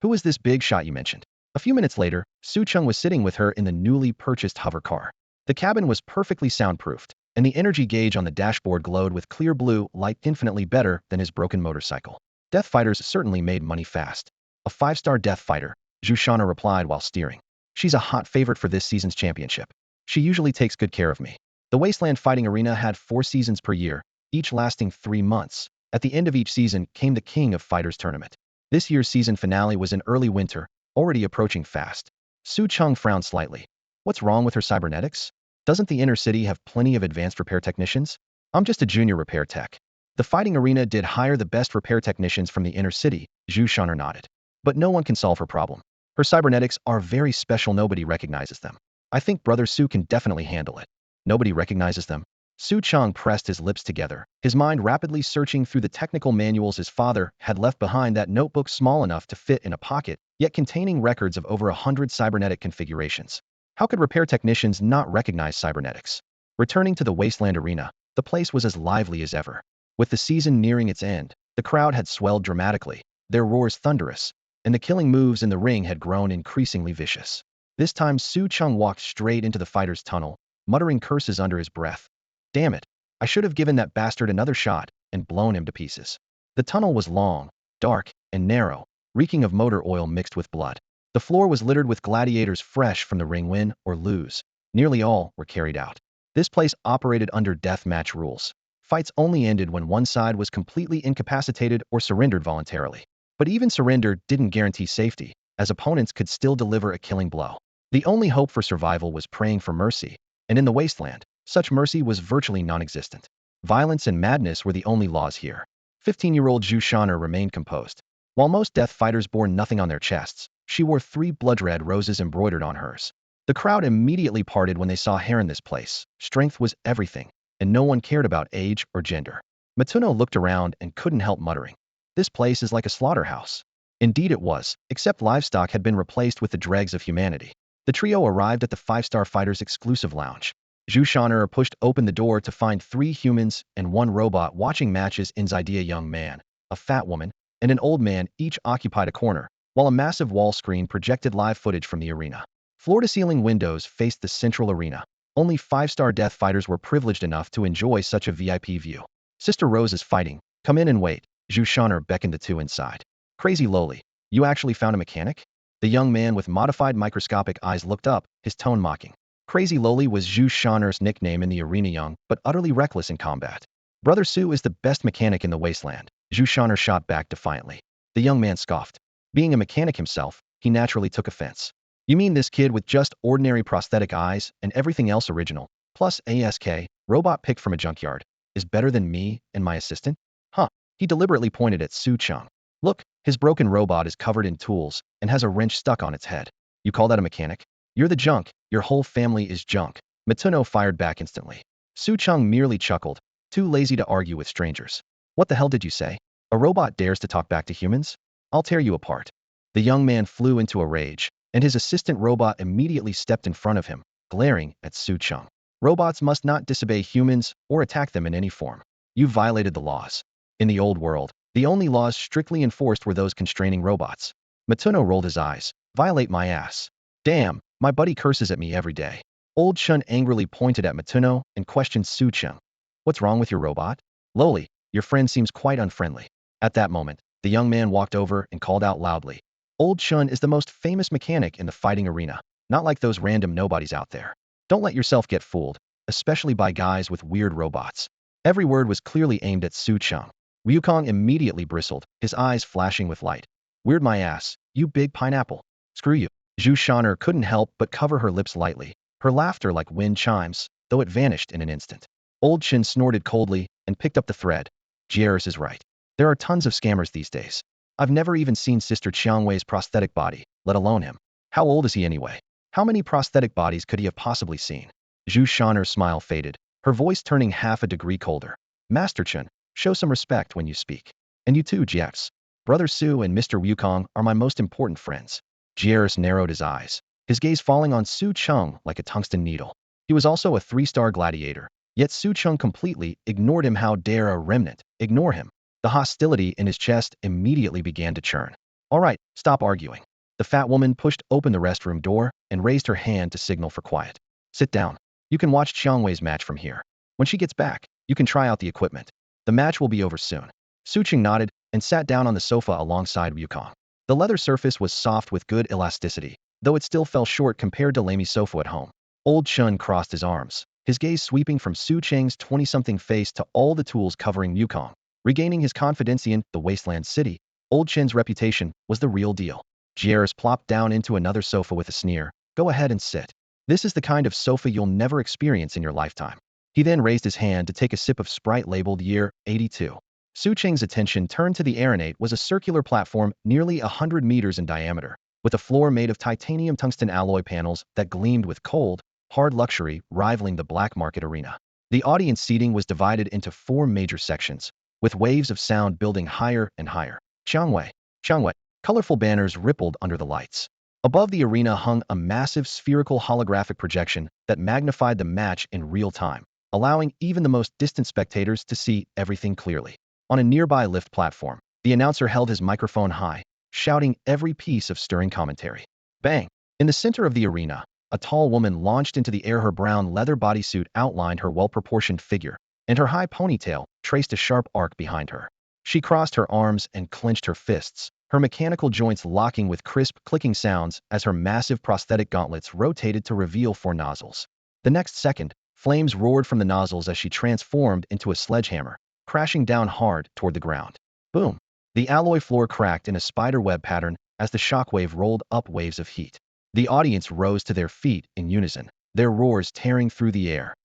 Who is this big shot you mentioned? A few minutes later, Su Cheng was sitting with her in the newly purchased hover car. The cabin was perfectly soundproofed, and the energy gauge on the dashboard glowed with clear blue light, infinitely better than his broken motorcycle. Death fighters certainly made money fast. A 5-star death fighter, Zhu Shaner replied while steering. She's a hot favorite for this season's championship. She usually takes good care of me. The Wasteland Fighting Arena had 4 seasons per year, each lasting 3 months. At the end of each season came the King of Fighters tournament. This year's season finale was in early winter, already approaching fast. Su Cheng frowned slightly. What's wrong with her cybernetics? Doesn't the inner city have plenty of advanced repair technicians? I'm just a junior repair tech. The fighting arena did hire the best repair technicians from the inner city, Zhu Shaner nodded. But no one can solve her problem. Her cybernetics are very special. Nobody recognizes them. I think Brother Su can definitely handle it. Nobody recognizes them? Su Cheng pressed his lips together, his mind rapidly searching through the technical manuals his father had left behind. That notebook small enough to fit in a pocket, yet containing records of over 100 cybernetic configurations. How could repair technicians not recognize cybernetics? Returning to the Wasteland Arena, the place was as lively as ever. With the season nearing its end, the crowd had swelled dramatically, their roars thunderous, and the killing moves in the ring had grown increasingly vicious. This time Su Cheng walked straight into the fighter's tunnel, muttering curses under his breath. Damn it, I should have given that bastard another shot and blown him to pieces. The tunnel was long, dark, and narrow, reeking of motor oil mixed with blood. The floor was littered with gladiators fresh from the ring. Win or lose, nearly all were carried out. This place operated under death match rules. Fights only ended when one side was completely incapacitated or surrendered voluntarily. But even surrender didn't guarantee safety, as opponents could still deliver a killing blow. The only hope for survival was praying for mercy, and in the wasteland, such mercy was virtually non-existent. Violence and madness were the only laws here. 15-year-old Zhu Shaner remained composed. While most death fighters bore nothing on their chests, she wore 3 blood-red roses embroidered on hers. The crowd immediately parted when they saw hair in this place. Strength was everything, and no one cared about age or gender. Matuno looked around and couldn't help muttering. This place is like a slaughterhouse. Indeed it was, except livestock had been replaced with the dregs of humanity. The trio arrived at the 5-star fighter's exclusive lounge. Zhu Shaner pushed open the door to find 3 humans and 1 robot watching matches inside. A young man, a fat woman, and an old man each occupied a corner, while a massive wall screen projected live footage from the arena. Floor-to-ceiling windows faced the central arena. Only 5-star death fighters were privileged enough to enjoy such a VIP view. Sister Rose is fighting. Come in and wait. Zhu Shaner beckoned the 2 inside. Crazy Loli, you actually found a mechanic? The young man with modified microscopic eyes looked up, his tone mocking. Crazy Loli was Zhu Shaner's nickname in the arena, young, but utterly reckless in combat. Brother Su is the best mechanic in the wasteland. Zhu Shaner shot back defiantly. The young man scoffed. Being a mechanic himself, he naturally took offense. You mean this kid with just ordinary prosthetic eyes and everything else original, plus ASK, robot picked from a junkyard, is better than me and my assistant? Huh. He deliberately pointed at Su Cheng. Look, his broken robot is covered in tools and has a wrench stuck on its head. You call that a mechanic? You're the junk. Your whole family is junk. Matuno fired back instantly. Su Cheng merely chuckled, too lazy to argue with strangers. What the hell did you say? A robot dares to talk back to humans? I'll tear you apart. The young man flew into a rage, and his assistant robot immediately stepped in front of him, glaring at Su Cheng. Robots must not disobey humans or attack them in any form. You violated the laws. In the old world, the only laws strictly enforced were those constraining robots. Matuno rolled his eyes. Violate my ass. Damn, my buddy curses at me every day. Old Chun angrily pointed at Matuno and questioned Su Cheng. What's wrong with your robot? Loli, your friend seems quite unfriendly. At that moment, the young man walked over and called out loudly. Old Chun is the most famous mechanic in the fighting arena, not like those random nobodies out there. Don't let yourself get fooled, especially by guys with weird robots. Every word was clearly aimed at Su Cheng. Ryukong immediately bristled, his eyes flashing with light. Weird my ass, you big pineapple. Screw you. Zhu Shaner couldn't help but cover her lips lightly, her laughter like wind chimes, though it vanished in an instant. Old Chin snorted coldly and picked up the thread. Jieris is right. There are tons of scammers these days. I've never even seen Sister Qiangwei's prosthetic body, let alone him. How old is he anyway? How many prosthetic bodies could he have possibly seen? Zhu Shan'er's smile faded, her voice turning half a degree colder. Master Chen, show some respect when you speak. And you too, Jieris. Brother Su and Mr. Wukong are my most important friends. Jieris narrowed his eyes, his gaze falling on Su Cheng like a tungsten needle. He was also a 3-star gladiator, yet Su Cheng completely ignored him. How dare a remnant ignore him? The hostility in his chest immediately began to churn. All right, stop arguing. The fat woman pushed open the restroom door and raised her hand to signal for quiet. Sit down. You can watch Qiangwei's match from here. When she gets back, you can try out the equipment. The match will be over soon. Su Cheng nodded and sat down on the sofa alongside Wukong. The leather surface was soft with good elasticity, though it still fell short compared to Lamy's sofa at home. Old Chen crossed his arms, his gaze sweeping from Su Cheng's 20-something face to all the tools covering Wukong. Regaining his confidence in the wasteland city, Old Chen's reputation was the real deal. Jieris plopped down into another sofa with a sneer. Go ahead and sit. This is the kind of sofa you'll never experience in your lifetime. He then raised his hand to take a sip of Sprite labeled year 82. Su Cheng's attention turned to the aeronate was a circular platform nearly 100 meters in diameter, with a floor made of titanium-tungsten alloy panels that gleamed with cold, hard luxury rivaling the black market arena. The audience seating was divided into 4 major sections, with waves of sound building higher and higher. Qiangwei, Qiangwei. Colorful banners rippled under the lights. Above the arena hung a massive spherical holographic projection that magnified the match in real time, allowing even the most distant spectators to see everything clearly. On a nearby lift platform, the announcer held his microphone high, shouting every piece of stirring commentary. Bang! In the center of the arena, a tall woman launched into the air. Her brown leather bodysuit outlined her well-proportioned figure, and her high ponytail traced a sharp arc behind her. She crossed her arms and clenched her fists, her mechanical joints locking with crisp, clicking sounds as her massive prosthetic gauntlets rotated to reveal 4 nozzles. The next second, flames roared from the nozzles as she transformed into a sledgehammer, crashing down hard toward the ground. Boom! The alloy floor cracked in a spider web pattern as the shockwave rolled up waves of heat. The audience rose to their feet in unison, their roars tearing through the air.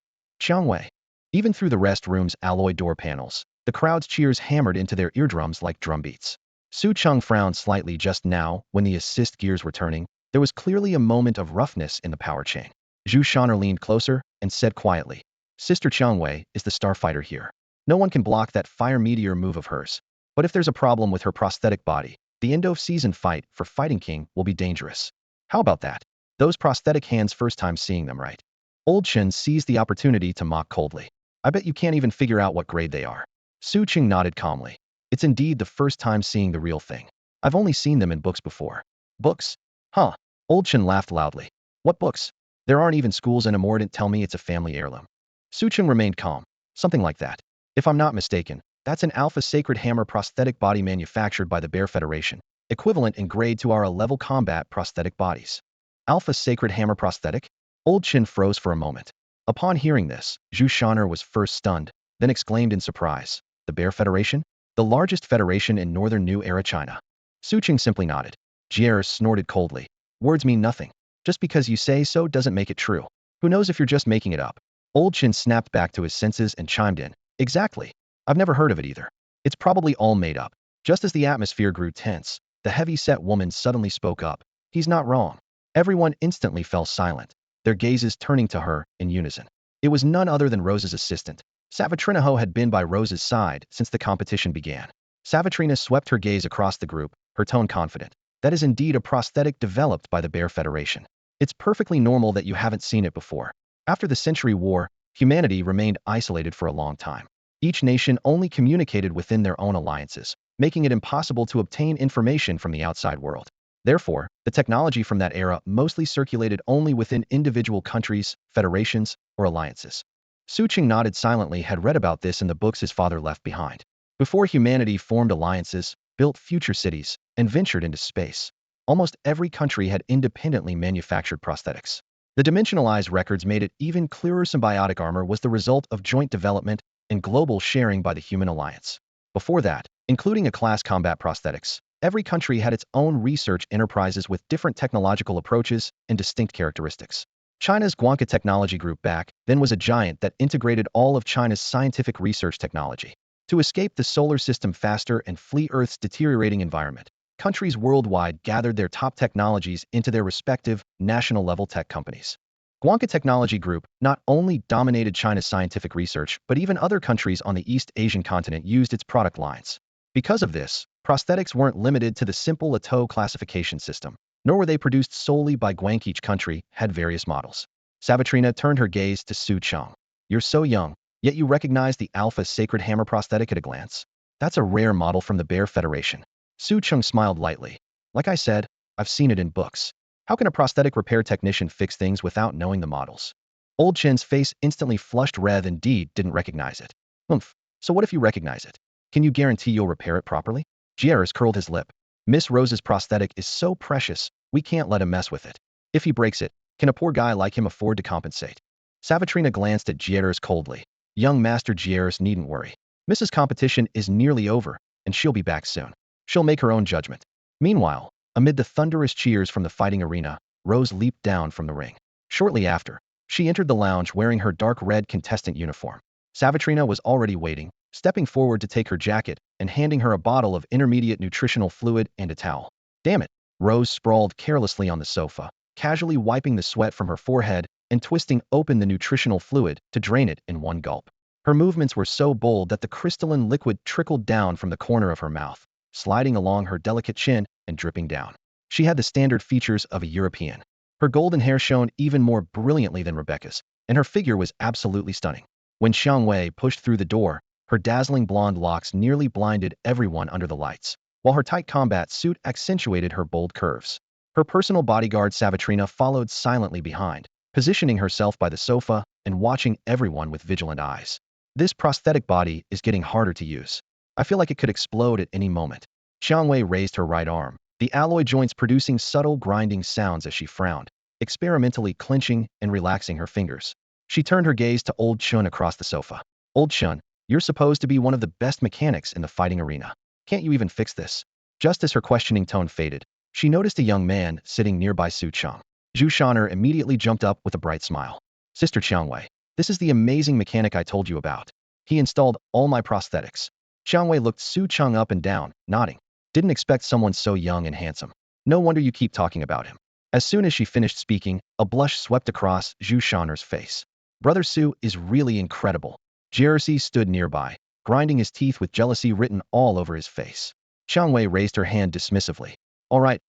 Qiangwei. Even through the restroom's alloy door panels, the crowd's cheers hammered into their eardrums like drumbeats. Su Cheng frowned slightly just now. When the assist gears were turning, there was clearly a moment of roughness in the power chain. Zhu Shan'er leaned closer and said quietly, Sister Qiangwei is the starfighter here. No one can block that fire meteor move of hers. But if there's a problem with her prosthetic body, the end-of-season fight for Fighting King will be dangerous. How about that? Those prosthetic hands, first time seeing them, right? Old Chen seized the opportunity to mock coldly. I bet you can't even figure out what grade they are. Su Cheng nodded calmly. It's indeed the first time seeing the real thing. I've only seen them in books before. Books? Huh. Old Chen laughed loudly. What books? There aren't even schools anymore. Don't tell me it's a family heirloom. Su Cheng remained calm. Something like that. If I'm not mistaken, that's an Alpha Sacred Hammer prosthetic body manufactured by the Bear Federation, equivalent in grade to our level combat prosthetic bodies. Alpha Sacred Hammer prosthetic? Old Chen froze for a moment. Upon hearing this, Zhu Shan'er was first stunned, then exclaimed in surprise. The Bear Federation? The largest federation in northern New Era China. Su Cheng simply nodded. Jieris snorted coldly. Words mean nothing. Just because you say so doesn't make it true. Who knows if you're just making it up? Old Chen snapped back to his senses and chimed in. Exactly. I've never heard of it either. It's probably all made up. Just as the atmosphere grew tense, the heavy-set woman suddenly spoke up. He's not wrong. Everyone instantly fell silent, their gazes turning to her in unison. It was none other than Rose's assistant. Savatrina had been by Rose's side since the competition began. Savatrina swept her gaze across the group, her tone confident. That is indeed a prosthetic developed by the Bear Federation. It's perfectly normal that you haven't seen it before. After the Century War, humanity remained isolated for a long time. Each nation only communicated within their own alliances, making it impossible to obtain information from the outside world. Therefore, the technology from that era mostly circulated only within individual countries, federations, or alliances. Su Cheng nodded silently, had read about this in the books his father left behind. Before humanity formed alliances, built future cities, and ventured into space, almost every country had independently manufactured prosthetics. The dimensionalized records made it even clearer. Symbiotic armor was the result of joint development and global sharing by the human alliance. Before that, including a class combat prosthetics, every country had its own research enterprises with different technological approaches and distinct characteristics. China's Guanca Technology Group back then was a giant that integrated all of China's scientific research technology. To escape the solar system faster and flee Earth's deteriorating environment, countries worldwide gathered their top technologies into their respective national-level tech companies. Guanca Technology Group not only dominated China's scientific research, but even other countries on the East Asian continent used its product lines. Because of this, prosthetics weren't limited to the simple Lato classification system, nor were they produced solely by Guanca. Each country had various models. Savitrina turned her gaze to Su Cheng. You're so young, yet you recognize the Alpha Sacred Hammer prosthetic at a glance. That's a rare model from the Bear Federation. Su Cheng smiled lightly. Like I said, I've seen it in books. How can a prosthetic repair technician fix things without knowing the models? Old Chen's face instantly flushed red and indeed didn't recognize it. Oomph. So what if you recognize it? Can you guarantee you'll repair it properly? Gieres curled his lip. Miss Rose's prosthetic is so precious, we can't let him mess with it. If he breaks it, can a poor guy like him afford to compensate? Savitrina glanced at Gieres coldly. Young Master Gieres needn't worry. Mrs. Competition is nearly over, and she'll be back soon. She'll make her own judgment. Meanwhile, amid the thunderous cheers from the fighting arena, Rose leaped down from the ring. Shortly after, she entered the lounge wearing her dark red contestant uniform. Savitrina was already waiting, stepping forward to take her jacket and handing her a bottle of intermediate nutritional fluid and a towel. Damn it! Rose sprawled carelessly on the sofa, casually wiping the sweat from her forehead and twisting open the nutritional fluid to drain it in one gulp. Her movements were so bold that the crystalline liquid trickled down from the corner of her mouth, sliding along her delicate chin and dripping down. She had the standard features of a European. Her golden hair shone even more brilliantly than Rebecca's, and her figure was absolutely stunning. When Xiang Wei pushed through the door, her dazzling blonde locks nearly blinded everyone under the lights, while her tight combat suit accentuated her bold curves. Her personal bodyguard Savitrina followed silently behind, positioning herself by the sofa and watching everyone with vigilant eyes. This prosthetic body is getting harder to use. I feel like it could explode at any moment. Xiang Wei raised her right arm, the alloy joints producing subtle grinding sounds as she frowned, experimentally clenching and relaxing her fingers. She turned her gaze to Old Chun across the sofa. Old Chun, you're supposed to be one of the best mechanics in the fighting arena. Can't you even fix this? Just as her questioning tone faded, she noticed a young man sitting nearby Su Cheng. Zhu Shaner immediately jumped up with a bright smile. Sister Xiang Wei, this is the amazing mechanic I told you about. He installed all my prosthetics. Xiang Wei looked Su Cheng up and down, nodding. Didn't expect someone so young and handsome. No wonder you keep talking about him. As soon as she finished speaking, a blush swept across Zhu Shaner's face. Brother Su is really incredible. Jersey stood nearby, grinding his teeth with jealousy written all over his face. Xiang Wei raised her hand dismissively. All right.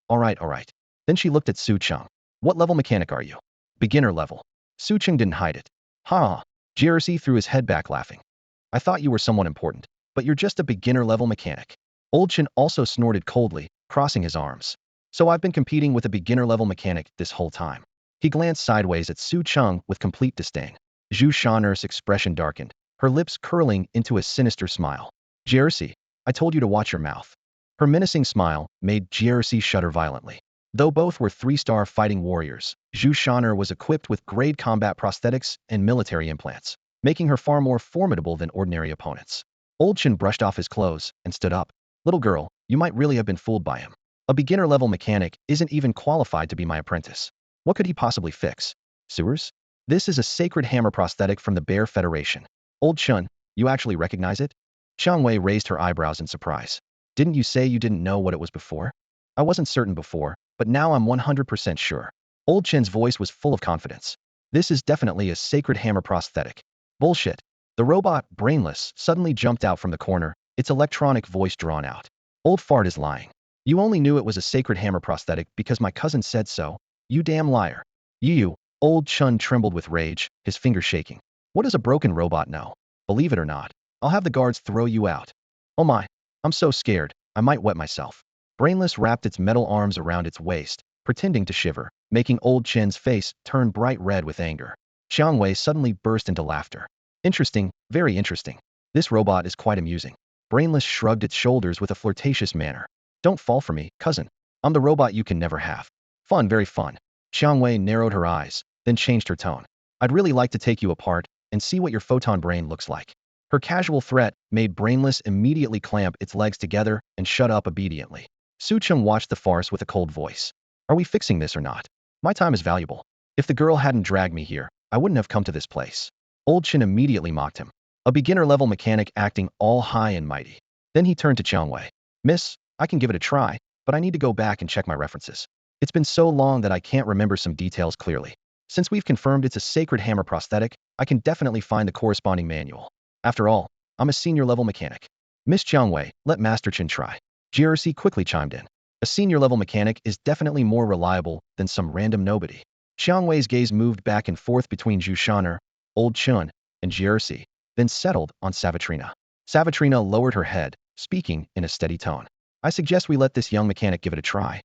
Then she looked at Su Cheng. What level mechanic are you? Beginner level. Su Cheng didn't hide it. Ha! Jersey threw his head back laughing. I thought you were someone important, but you're just a beginner-level mechanic. Old Chen also snorted coldly, crossing his arms. So I've been competing with a beginner-level mechanic this whole time. He glanced sideways at Su Cheng with complete disdain. Zhu Shaner's expression darkened, her lips curling into a sinister smile. Jersey, I told you to watch your mouth. Her menacing smile made Jersey shudder violently. Though both were 3-star fighting warriors, Zhu Shaner was equipped with grade combat prosthetics and military implants, making her far more formidable than ordinary opponents. Old Chen brushed off his clothes and stood up. Little girl, you might really have been fooled by him. A beginner-level mechanic isn't even qualified to be my apprentice. What could he possibly fix? Sewers? This is a sacred hammer prosthetic from the Bear Federation. Old Chen, you actually recognize it? Xiang Wei raised her eyebrows in surprise. Didn't you say you didn't know what it was before? I wasn't certain before, but now I'm 100% sure. Old Chen's voice was full of confidence. This is definitely a sacred hammer prosthetic. Bullshit. The robot, Brainless, suddenly jumped out from the corner, its electronic voice drawn out. Old Fart is lying. You only knew it was a sacred hammer prosthetic because my cousin said so. You damn liar. You. Old Chun trembled with rage, his fingers shaking. What does a broken robot know? Believe it or not, I'll have the guards throw you out. Oh my. I'm so scared, I might wet myself. Brainless wrapped its metal arms around its waist, pretending to shiver, making Old Chen's face turn bright red with anger. Xiang Wei suddenly burst into laughter. Interesting, very interesting. This robot is quite amusing. Brainless shrugged its shoulders with a flirtatious manner. Don't fall for me, cousin. I'm the robot you can never have. Fun, very fun. Xiang Wei narrowed her eyes, then changed her tone. I'd really like to take you apart and see what your photon brain looks like. Her casual threat made Brainless immediately clamp its legs together and shut up obediently. Su Cheng watched the farce with a cold voice. Are we fixing this or not? My time is valuable. If the girl hadn't dragged me here, I wouldn't have come to this place. Old Chen immediately mocked him. a beginner-level mechanic acting all high and mighty. Then he turned to Qiangwei. Miss, I can give it a try, but I need to go back and check my references. It's been so long that I can't remember some details clearly. Since we've confirmed it's a sacred hammer prosthetic, I can definitely find the corresponding manual. After all, I'm a senior-level mechanic. Miss Qiangwei, let Master Chen try. GRC quickly chimed in. A senior-level mechanic is definitely more reliable than some random nobody. Qiangwei's gaze moved back and forth between Zhu Shaner, Old Chun, and GRC, then settled on Savatrina. Savatrina lowered her head, speaking in a steady tone. I suggest we let this young mechanic give it a try.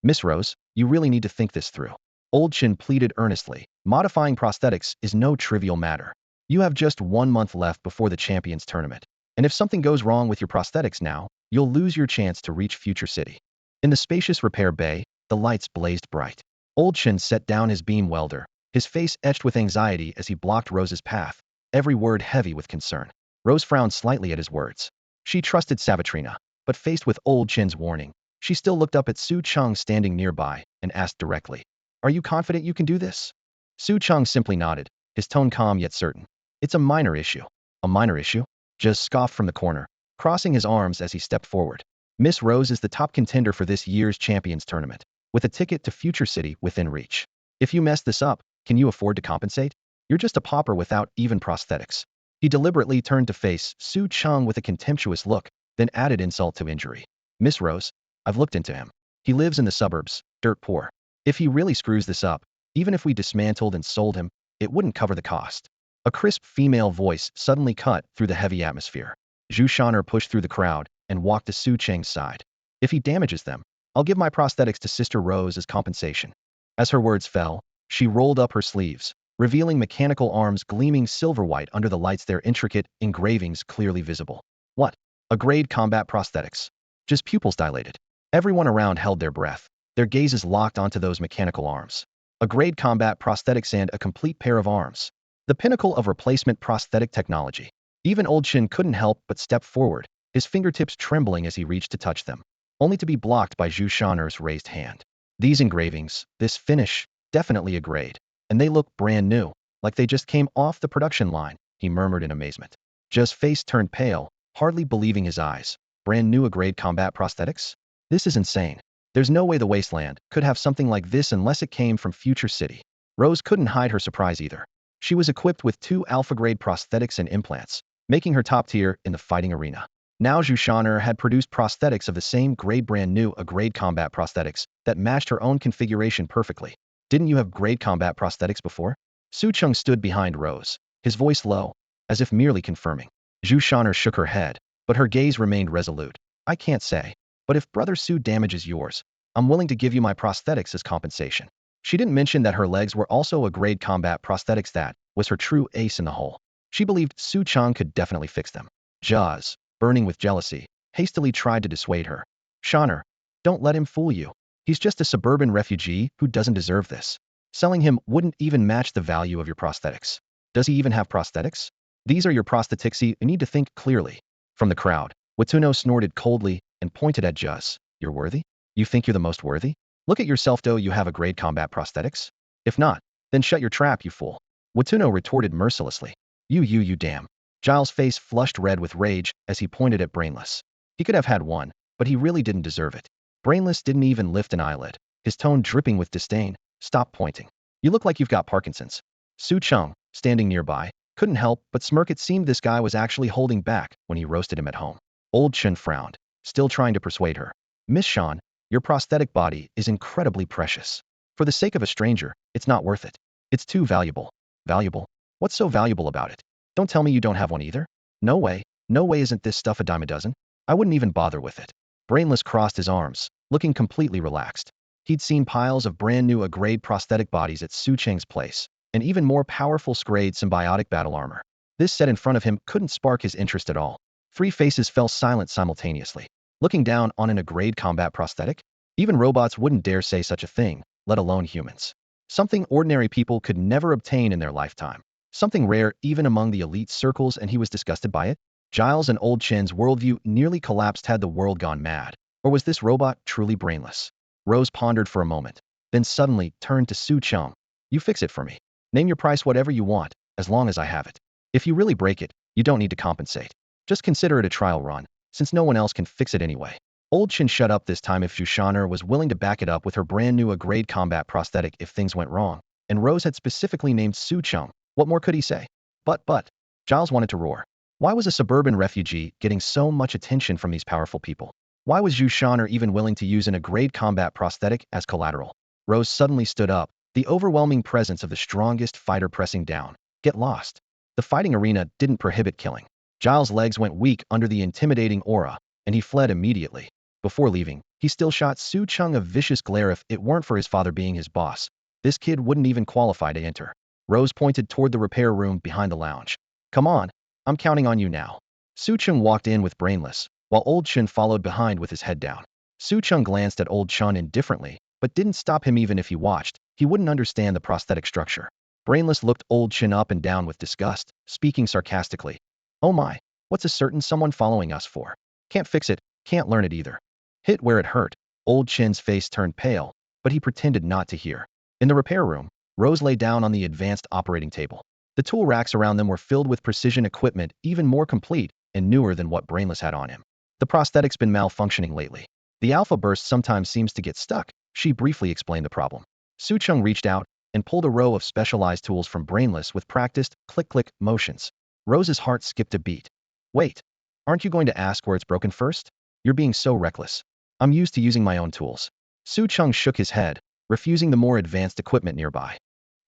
Miss Rose, you really need to think this through. Old Chin pleaded earnestly. Modifying prosthetics is no trivial matter. You have just 1 month left before the Champions Tournament. And if something goes wrong with your prosthetics now, you'll lose your chance to reach Future City. In the spacious repair bay, the lights blazed bright. Old Chin set down his beam welder, his face etched with anxiety as he blocked Rose's path, every word heavy with concern. Rose frowned slightly at his words. She trusted Savatrina, but faced with Old Chin's warning, she still looked up at Su Cheng standing nearby and asked directly, Are you confident you can do this? Su Cheng simply nodded, his tone calm yet certain. It's a minor issue. A minor issue? Just scoffed from the corner, crossing his arms as he stepped forward. Miss Rose is the top contender for this year's Champions Tournament, with a ticket to Future City within reach. If you mess this up, can you afford to compensate? You're just a pauper without even prosthetics. He deliberately turned to face Su Cheng with a contemptuous look, then added insult to injury. Miss Rose, I've looked into him. He lives in the suburbs, dirt poor. If he really screws this up, even if we dismantled and sold him, it wouldn't cover the cost. A crisp female voice suddenly cut through the heavy atmosphere. Zhu Shaner pushed through the crowd and walked to Su Cheng's side. If he damages them, I'll give my prosthetics to Sister Rose as compensation. As her words fell, she rolled up her sleeves, revealing mechanical arms gleaming silver-white under the lights, their intricate engravings clearly visible. What? A grade combat prosthetics. Just pupils dilated. Everyone around held their breath, their gazes locked onto those mechanical arms. A grade combat prosthetics and a complete pair of arms. The pinnacle of replacement prosthetic technology. Even Old Chin couldn't help but step forward, his fingertips trembling as he reached to touch them, only to be blocked by Zhu Shaner's raised hand. These engravings, this finish, definitely a grade. And they look brand new, like they just came off the production line, he murmured in amazement. Zhe's face turned pale, hardly believing his eyes. Brand new a grade combat prosthetics? This is insane. There's no way the Wasteland could have something like this unless it came from Future City. Rose couldn't hide her surprise either. She was equipped with 2 alpha-grade prosthetics and implants, making her top tier in the fighting arena. Now Zhu Shaner had produced prosthetics of the same grade, brand new a grade combat prosthetics that matched her own configuration perfectly. Didn't you have grade combat prosthetics before? Su Cheng stood behind Rose, his voice low, as if merely confirming. Zhu Shaner shook her head, but her gaze remained resolute. I can't say. But if Brother Su damages yours, I'm willing to give you my prosthetics as compensation. She didn't mention that her legs were also a grade combat prosthetics. That was her true ace in the hole. She believed Su Cheng could definitely fix them. Jaws, burning with jealousy, hastily tried to dissuade her. Shaner, don't let him fool you. He's just a suburban refugee who doesn't deserve this. Selling him wouldn't even match the value of your prosthetics. Does he even have prosthetics? These are your prosthetics. You need to think clearly. From the crowd, Watuno snorted coldly and pointed at Juz. You're worthy? You think you're the most worthy? Look at yourself. Do you have a grade combat prosthetics? If not, then shut your trap, you fool. Watuno retorted mercilessly. You damn. Giles' face flushed red with rage as he pointed at Brainless. He could have had one, but he really didn't deserve it. Brainless didn't even lift an eyelid, his tone dripping with disdain. Stop pointing. You look like you've got Parkinson's. Su Cheng, standing nearby, couldn't help but smirk. It seemed this guy was actually holding back when he roasted him at home. Old Chen frowned, still trying to persuade her. Miss Shan, your prosthetic body is incredibly precious. For the sake of a stranger, it's not worth it. It's too valuable. Valuable? What's so valuable about it? Don't tell me you don't have one either? No way. No way. Isn't this stuff a dime a dozen? I wouldn't even bother with it. Brainless crossed his arms, looking completely relaxed. He'd seen piles of brand new A-grade prosthetic bodies at Su Cheng's place, and even more powerful grade symbiotic battle armor. This set in front of him couldn't spark his interest at all. 3 faces fell silent simultaneously. Looking down on an A-grade combat prosthetic? Even robots wouldn't dare say such a thing, let alone humans. Something ordinary people could never obtain in their lifetime. Something rare even among the elite circles, and he was disgusted by it? Giles and Old Chen's worldview nearly collapsed. Had the world gone mad? Or was this robot truly brainless? Rose pondered for a moment, then suddenly turned to Su Cheng. You fix it for me. Name your price, whatever you want, as long as I have it. If you really break it, You don't need to compensate. Just consider it a trial run, since no one else can fix it anyway. Old Chin shut up this time if Shushaner was willing to back it up with her brand new A-grade combat prosthetic if things went wrong, and Rose had specifically named Su Cheng. What more could he say? But, Giles wanted to roar. Why was a suburban refugee getting so much attention from these powerful people? Why was Shushaner even willing to use an A-grade combat prosthetic as collateral? Rose suddenly stood up, the overwhelming presence of the strongest fighter pressing down. Get lost. The fighting arena didn't prohibit killing. Giles' legs went weak under the intimidating aura, and he fled immediately. Before leaving, he still shot Su Cheng a vicious glare. If it weren't for his father being his boss, this kid wouldn't even qualify to enter. Rose pointed toward the repair room behind the lounge. Come on, I'm counting on you now. Su Cheng walked in with Brainless, while Old Chen followed behind with his head down. Su Cheng glanced at Old Chen indifferently, but didn't stop him. Even if he watched, he wouldn't understand the prosthetic structure. Brainless looked Old Chen up and down with disgust, speaking sarcastically. Oh my, what's a certain someone following us for? Can't fix it, can't learn it either. Hit where it hurt. Old Chin's face turned pale, but he pretended not to hear. In the repair room, Rose lay down on the advanced operating table. The tool racks around them were filled with precision equipment, even more complete and newer than what Brainless had on him. The prosthetic's been malfunctioning lately. The alpha burst sometimes seems to get stuck. She briefly explained the problem. Su Cheng reached out and pulled a row of specialized tools from Brainless with practiced click-click motions. Rose's heart skipped a beat. Wait, aren't you going to ask where it's broken first? You're being so reckless. I'm used to using my own tools. Su Cheng shook his head, refusing the more advanced equipment nearby.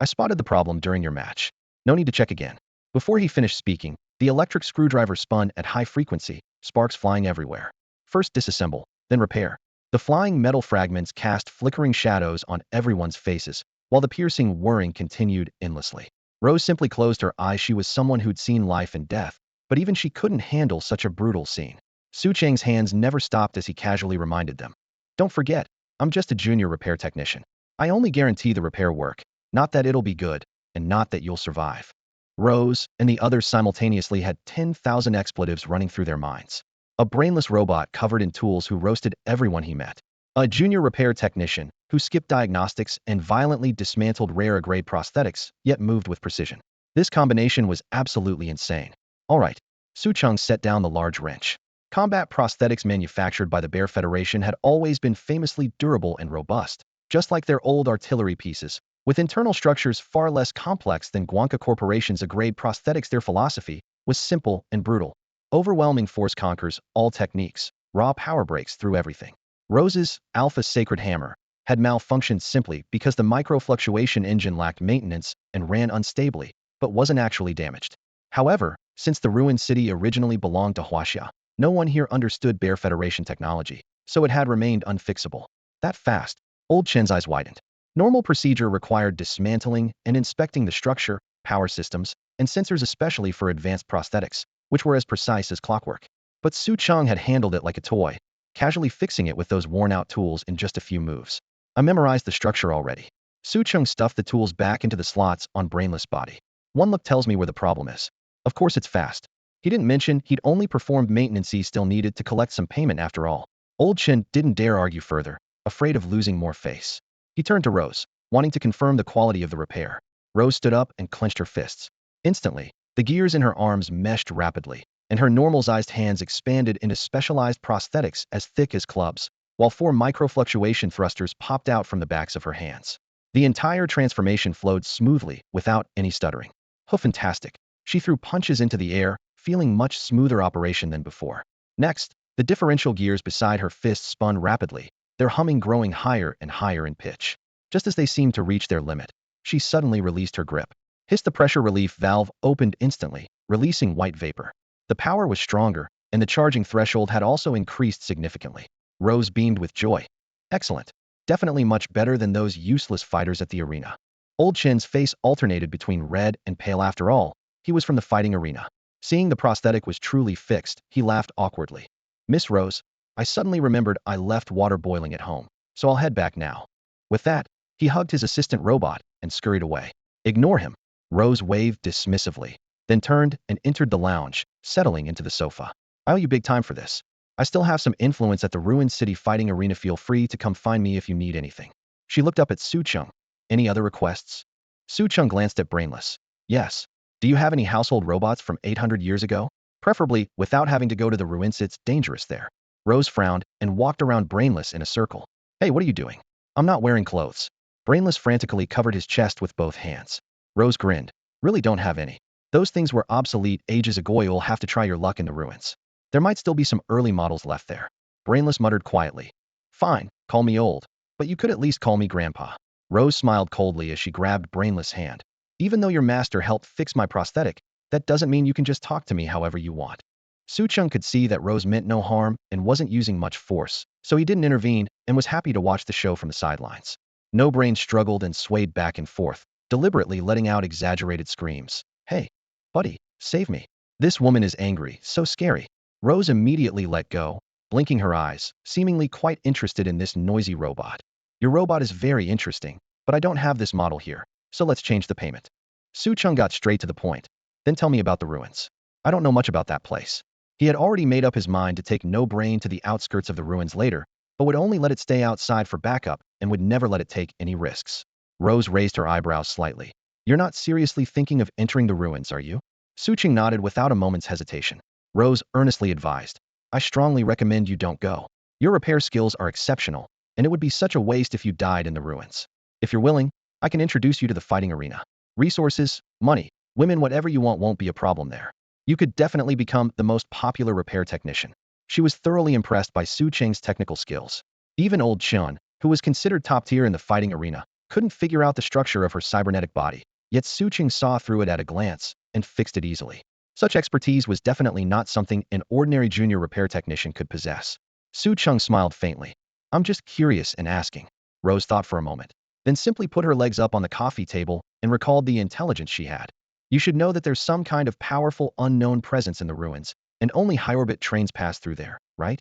I spotted the problem during your match. No need to check again. Before he finished speaking, the electric screwdriver spun at high frequency, sparks flying everywhere. First disassemble, then repair. The flying metal fragments cast flickering shadows on everyone's faces, while the piercing whirring continued endlessly. Rose simply closed her eyes. She was someone who'd seen life and death, but even she couldn't handle such a brutal scene. Su Cheng's hands never stopped as he casually reminded them. Don't forget, I'm just a junior repair technician. I only guarantee the repair work, not that it'll be good, and not that you'll survive. Rose and the others simultaneously had 10,000 expletives running through their minds. A brainless robot covered in tools who roasted everyone he met. A junior repair technician who skipped diagnostics and violently dismantled rare A-grade prosthetics, yet moved with precision. This combination was absolutely insane. All right, Su Cheng set down the large wrench. Combat prosthetics manufactured by the Bear Federation had always been famously durable and robust, just like their old artillery pieces, with internal structures far less complex than Guanca Corporation's A-grade prosthetics. Their philosophy was simple and brutal. Overwhelming force conquers all techniques. Raw power breaks through everything. Rose's Alpha Sacred Hammer had malfunctioned simply because the microfluctuation engine lacked maintenance and ran unstably, but wasn't actually damaged. However, since the ruined city originally belonged to Huaxia, no one here understood Bear Federation technology, so it had remained unfixable. That fast, Old Chen's eyes widened. Normal procedure required dismantling and inspecting the structure, power systems, and sensors, especially for advanced prosthetics, which were as precise as clockwork. But Su Cheng had handled it like a toy, casually fixing it with those worn-out tools in just a few moves. I memorized the structure already. Su Cheng stuffed the tools back into the slots on Brainless' body. One look tells me where the problem is. Of course it's fast. He didn't mention he'd only performed maintenance he still needed to collect some payment after all. Old Chen didn't dare argue further, afraid of losing more face. He turned to Rose, wanting to confirm the quality of the repair. Rose stood up and clenched her fists. Instantly, the gears in her arms meshed rapidly, and her normal-sized hands expanded into specialized prosthetics as thick as clubs, while 4 microfluctuation thrusters popped out from the backs of her hands. The entire transformation flowed smoothly, without any stuttering. Fantastic. She threw punches into the air, feeling much smoother operation than before. Next, the differential gears beside her fists spun rapidly, their humming growing higher and higher in pitch. Just as they seemed to reach their limit, she suddenly released her grip. Hiss! The pressure relief valve opened instantly, releasing white vapor. The power was stronger, and the charging threshold had also increased significantly. Rose beamed with joy. Excellent. Definitely much better than those useless fighters at the arena. Old Chen's face alternated between red and pale. After all, he was from the fighting arena. Seeing the prosthetic was truly fixed, he laughed awkwardly. Miss Rose, I suddenly remembered I left water boiling at home, so I'll head back now. With that, he hugged his assistant robot and scurried away. Ignore him. Rose waved dismissively, then turned and entered the lounge, settling into the sofa. I owe you big time for this. I still have some influence at the ruined city fighting arena. Feel free to come find me if you need anything. She looked up at Su Cheng. Any other requests? Su Cheng glanced at Brainless. Yes. Do you have any household robots from 800 years ago? Preferably without having to go to the ruins. It's dangerous there. Rose frowned and walked around Brainless in a circle. Hey, what are you doing? I'm not wearing clothes. Brainless frantically covered his chest with both hands. Rose grinned. Really don't have any. Those things were obsolete ages ago. You'll have to try your luck in the ruins. There might still be some early models left there. Brainless muttered quietly. Fine, call me old. But you could at least call me Grandpa. Rose smiled coldly as she grabbed Brainless' hand. Even though your master helped fix my prosthetic, that doesn't mean you can just talk to me however you want. Su Cheng could see that Rose meant no harm and wasn't using much force, so he didn't intervene and was happy to watch the show from the sidelines. No Brain struggled and swayed back and forth, deliberately letting out exaggerated screams. Hey, buddy, save me. This woman is angry, so scary. Rose immediately let go, blinking her eyes, seemingly quite interested in this noisy robot. Your robot is very interesting, but I don't have this model here, so let's change the payment. Su Cheng got straight to the point. Then tell me about the ruins. I don't know much about that place. He had already made up his mind to take No Brain to the outskirts of the ruins later, but would only let it stay outside for backup and would never let it take any risks. Rose raised her eyebrows slightly. You're not seriously thinking of entering the ruins, are you? Su Cheng nodded without a moment's hesitation. Rose earnestly advised. I strongly recommend you don't go. Your repair skills are exceptional, and it would be such a waste if you died in the ruins. If you're willing, I can introduce you to the fighting arena. Resources, money, women, whatever you want won't be a problem there. You could definitely become the most popular repair technician. She was thoroughly impressed by Su Cheng's technical skills. Even old Chun, who was considered top tier in the fighting arena, couldn't figure out the structure of her cybernetic body, yet Su Cheng saw through it at a glance and fixed it easily. Such expertise was definitely not something an ordinary junior repair technician could possess. Su Cheng smiled faintly. I'm just curious and asking. Rose thought for a moment, then simply put her legs up on the coffee table and recalled the intelligence she had. You should know that there's some kind of powerful unknown presence in the ruins, and only high-orbit trains pass through there, right?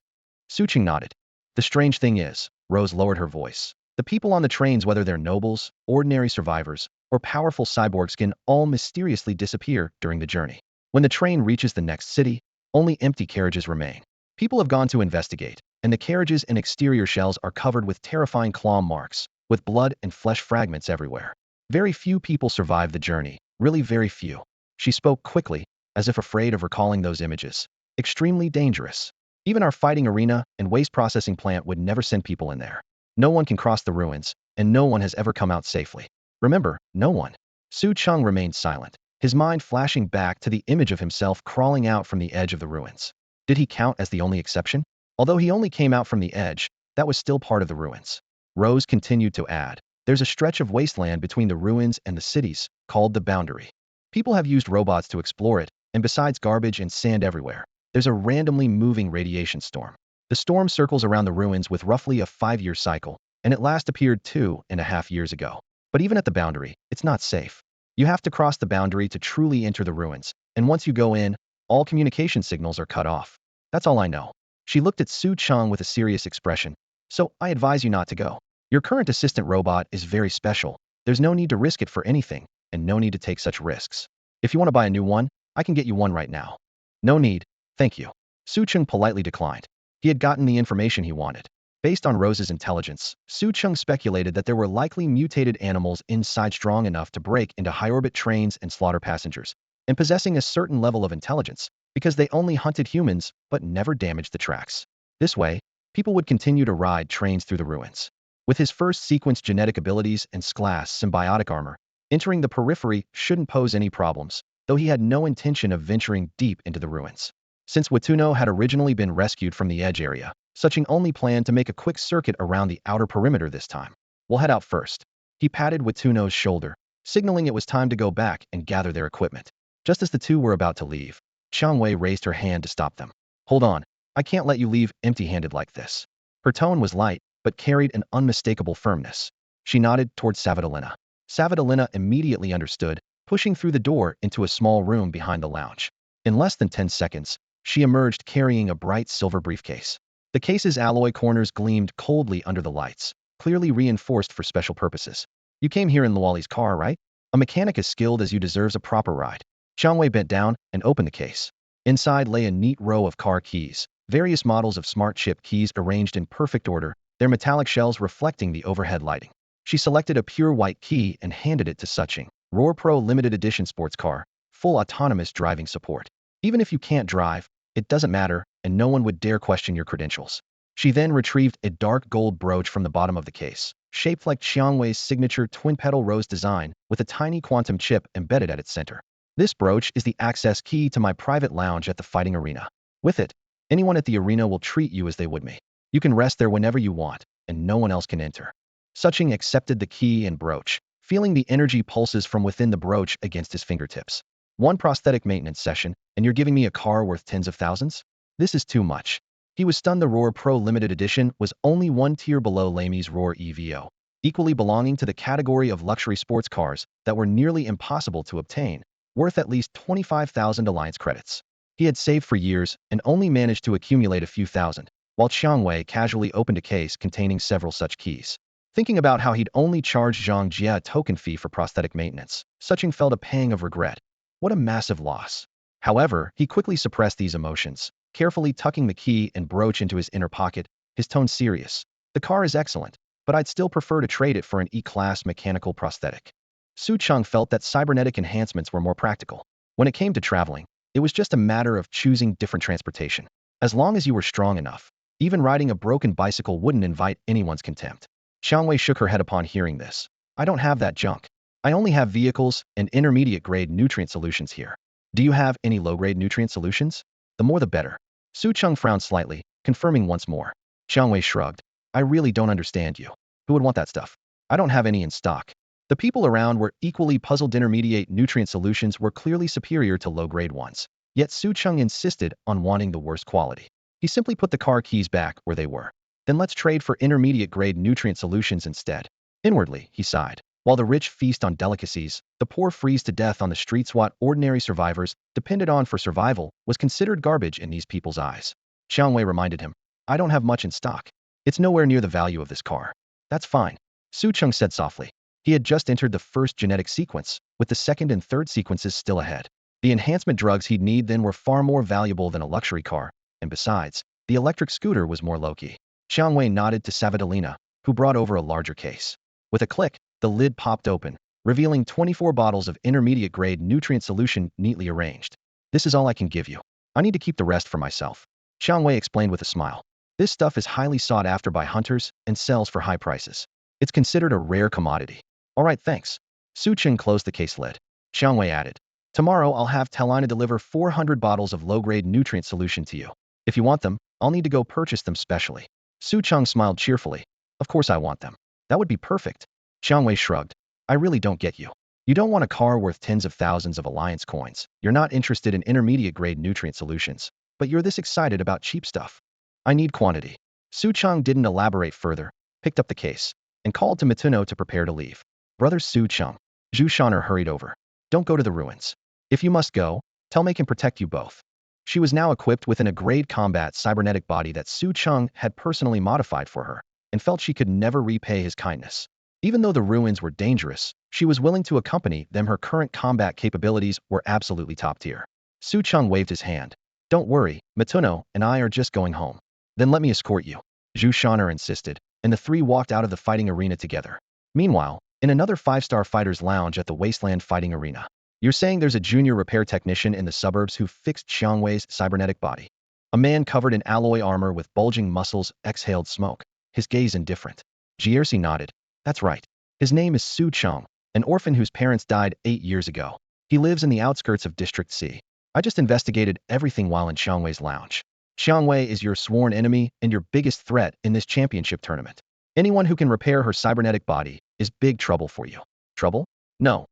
Su Cheng nodded. The strange thing is, Rose lowered her voice, the people on the trains, whether they're nobles, ordinary survivors, or powerful cyborgs, can all mysteriously disappear during the journey. When the train reaches the next city, only empty carriages remain. People have gone to investigate, and the carriages and exterior shells are covered with terrifying claw marks, with blood and flesh fragments everywhere. Very few people survive the journey, really very few. She spoke quickly, as if afraid of recalling those images. Extremely dangerous. Even our fighting arena and waste processing plant would never send people in there. No one can cross the ruins, and no one has ever come out safely. Remember, no one. Su Cheng remained silent, his mind flashing back to the image of himself crawling out from the edge of the ruins. Did he count as the only exception? Although he only came out from the edge, that was still part of the ruins. Rose continued to add, there's a stretch of wasteland between the ruins and the cities, called the boundary. People have used robots to explore it, and besides garbage and sand everywhere, there's a randomly moving radiation storm. The storm circles around the ruins with roughly a 5-year cycle, and it last appeared 2.5 years ago. But even at the boundary, it's not safe. You have to cross the boundary to truly enter the ruins, and once you go in, all communication signals are cut off. That's all I know. She looked at Su Cheng with a serious expression. So, I advise you not to go. Your current assistant robot is very special. There's no need to risk it for anything, and no need to take such risks. If you want to buy a new one, I can get you one right now. No need, thank you. Su Cheng politely declined. He had gotten the information he wanted. Based on Rose's intelligence, Su Cheng speculated that there were likely mutated animals inside strong enough to break into high-orbit trains and slaughter passengers, and possessing a certain level of intelligence, because they only hunted humans but never damaged the tracks. This way, people would continue to ride trains through the ruins. With his first sequenced genetic abilities and S-class symbiotic armor, entering the periphery shouldn't pose any problems, though he had no intention of venturing deep into the ruins. Since Watuno had originally been rescued from the edge area, Suching only planned to make a quick circuit around the outer perimeter this time. We'll head out first. He patted Watuno's shoulder, signaling it was time to go back and gather their equipment. Just as the two were about to leave, Changwei raised her hand to stop them. Hold on, I can't let you leave empty-handed like this. Her tone was light, but carried an unmistakable firmness. She nodded towards Savadalina. Savadalina immediately understood, pushing through the door into a small room behind the lounge. In less than 10 seconds, she emerged carrying a bright silver briefcase. The case's alloy corners gleamed coldly under the lights, clearly reinforced for special purposes. You came here in Luali's car, right? A mechanic as skilled as you deserves a proper ride. Changwei bent down and opened the case. Inside lay a neat row of car keys, various models of smart chip keys arranged in perfect order, their metallic shells reflecting the overhead lighting. She selected a pure white key and handed it to Suching. Roar Pro Limited Edition sports car, full autonomous driving support. Even if you can't drive, it doesn't matter, and no one would dare question your credentials. She then retrieved a dark gold brooch from the bottom of the case, shaped like Xiang Wei's signature twin-petal rose design with a tiny quantum chip embedded at its center. This brooch is the access key to my private lounge at the fighting arena. With it, anyone at the arena will treat you as they would me. You can rest there whenever you want, and no one else can enter. Cheng accepted the key and brooch, feeling the energy pulses from within the brooch against his fingertips. One prosthetic maintenance session, and you're giving me a car worth tens of thousands? This is too much. He was stunned. The Roar Pro Limited Edition was only one tier below Lamy's Roar EVO, equally belonging to the category of luxury sports cars that were nearly impossible to obtain, worth at least 25,000 Alliance credits. He had saved for years and only managed to accumulate a few thousand, while Xiang Wei casually opened a case containing several such keys. Thinking about how he'd only charged Zhang Jia a token fee for prosthetic maintenance, Cheng felt a pang of regret. What a massive loss. However, he quickly suppressed these emotions, carefully tucking the key and brooch into his inner pocket, his tone serious. The car is excellent, but I'd still prefer to trade it for an E-class mechanical prosthetic. Cheng felt that cybernetic enhancements were more practical. When it came to traveling, it was just a matter of choosing different transportation. As long as you were strong enough, even riding a broken bicycle wouldn't invite anyone's contempt. Xiang Wei shook her head upon hearing this. I don't have that junk. I only have vehicles and intermediate-grade nutrient solutions here. Do you have any low-grade nutrient solutions? The more the better. Cheng frowned slightly, confirming once more. Xiang Wei shrugged. I really don't understand you. Who would want that stuff? I don't have any in stock. The people around were equally puzzled. Intermediate nutrient solutions were clearly superior to low-grade ones. Yet Cheng insisted on wanting the worst quality. He simply put the car keys back where they were. Then let's trade for intermediate-grade nutrient solutions instead. Inwardly, he sighed. While the rich feast on delicacies, the poor freeze to death on the streets. What ordinary survivors depended on for survival was considered garbage in these people's eyes. Xiang Wei reminded him, I don't have much in stock. It's nowhere near the value of this car. That's fine. Cheng said softly. He had just entered the first genetic sequence, with the second and third sequences still ahead. The enhancement drugs he'd need then were far more valuable than a luxury car, and besides, the electric scooter was more low-key. Xiang Wei nodded to Savadalina, who brought over a larger case. With a click, the lid popped open, revealing 24 bottles of intermediate-grade nutrient solution neatly arranged. This is all I can give you. I need to keep the rest for myself. Xiang Wei explained with a smile. This stuff is highly sought after by hunters and sells for high prices. It's considered a rare commodity. All right, thanks. Cheng closed the case lid. Xiang Wei added, tomorrow I'll have Talina deliver 400 bottles of low-grade nutrient solution to you. If you want them, I'll need to go purchase them specially. Cheng smiled cheerfully. Of course I want them. That would be perfect. Xiang Wei shrugged. I really don't get you. You don't want a car worth tens of thousands of Alliance coins. You're not interested in intermediate-grade nutrient solutions. But you're this excited about cheap stuff. I need quantity. Cheng didn't elaborate further, picked up the case, and called to Mituno to prepare to leave. Brother Cheng. Zhu Shan'er hurried over. Don't go to the ruins. If you must go, tell Mei can protect you both. She was now equipped with an A-grade combat cybernetic body that Cheng had personally modified for her, and felt she could never repay his kindness. Even though the ruins were dangerous, she was willing to accompany them. Her current combat capabilities were absolutely top tier. Cheng waved his hand. Don't worry, Mituno and I are just going home. Then let me escort you. Zhu Shan'er insisted, and the three walked out of the fighting arena together. Meanwhile, in another 5-star fighter's lounge at the Wasteland Fighting Arena. You're saying there's a junior repair technician in the suburbs who fixed Xiang Wei's cybernetic body? A man covered in alloy armor with bulging muscles exhaled smoke, his gaze indifferent. Jiersi nodded. That's right. His name is Cheng, an orphan whose parents died 8 years ago. He lives in the outskirts of District C. I just investigated everything while in Xiang Wei's lounge. Xiang Wei is your sworn enemy and your biggest threat in this championship tournament. Anyone who can repair her cybernetic body is big trouble for you. Trouble? No,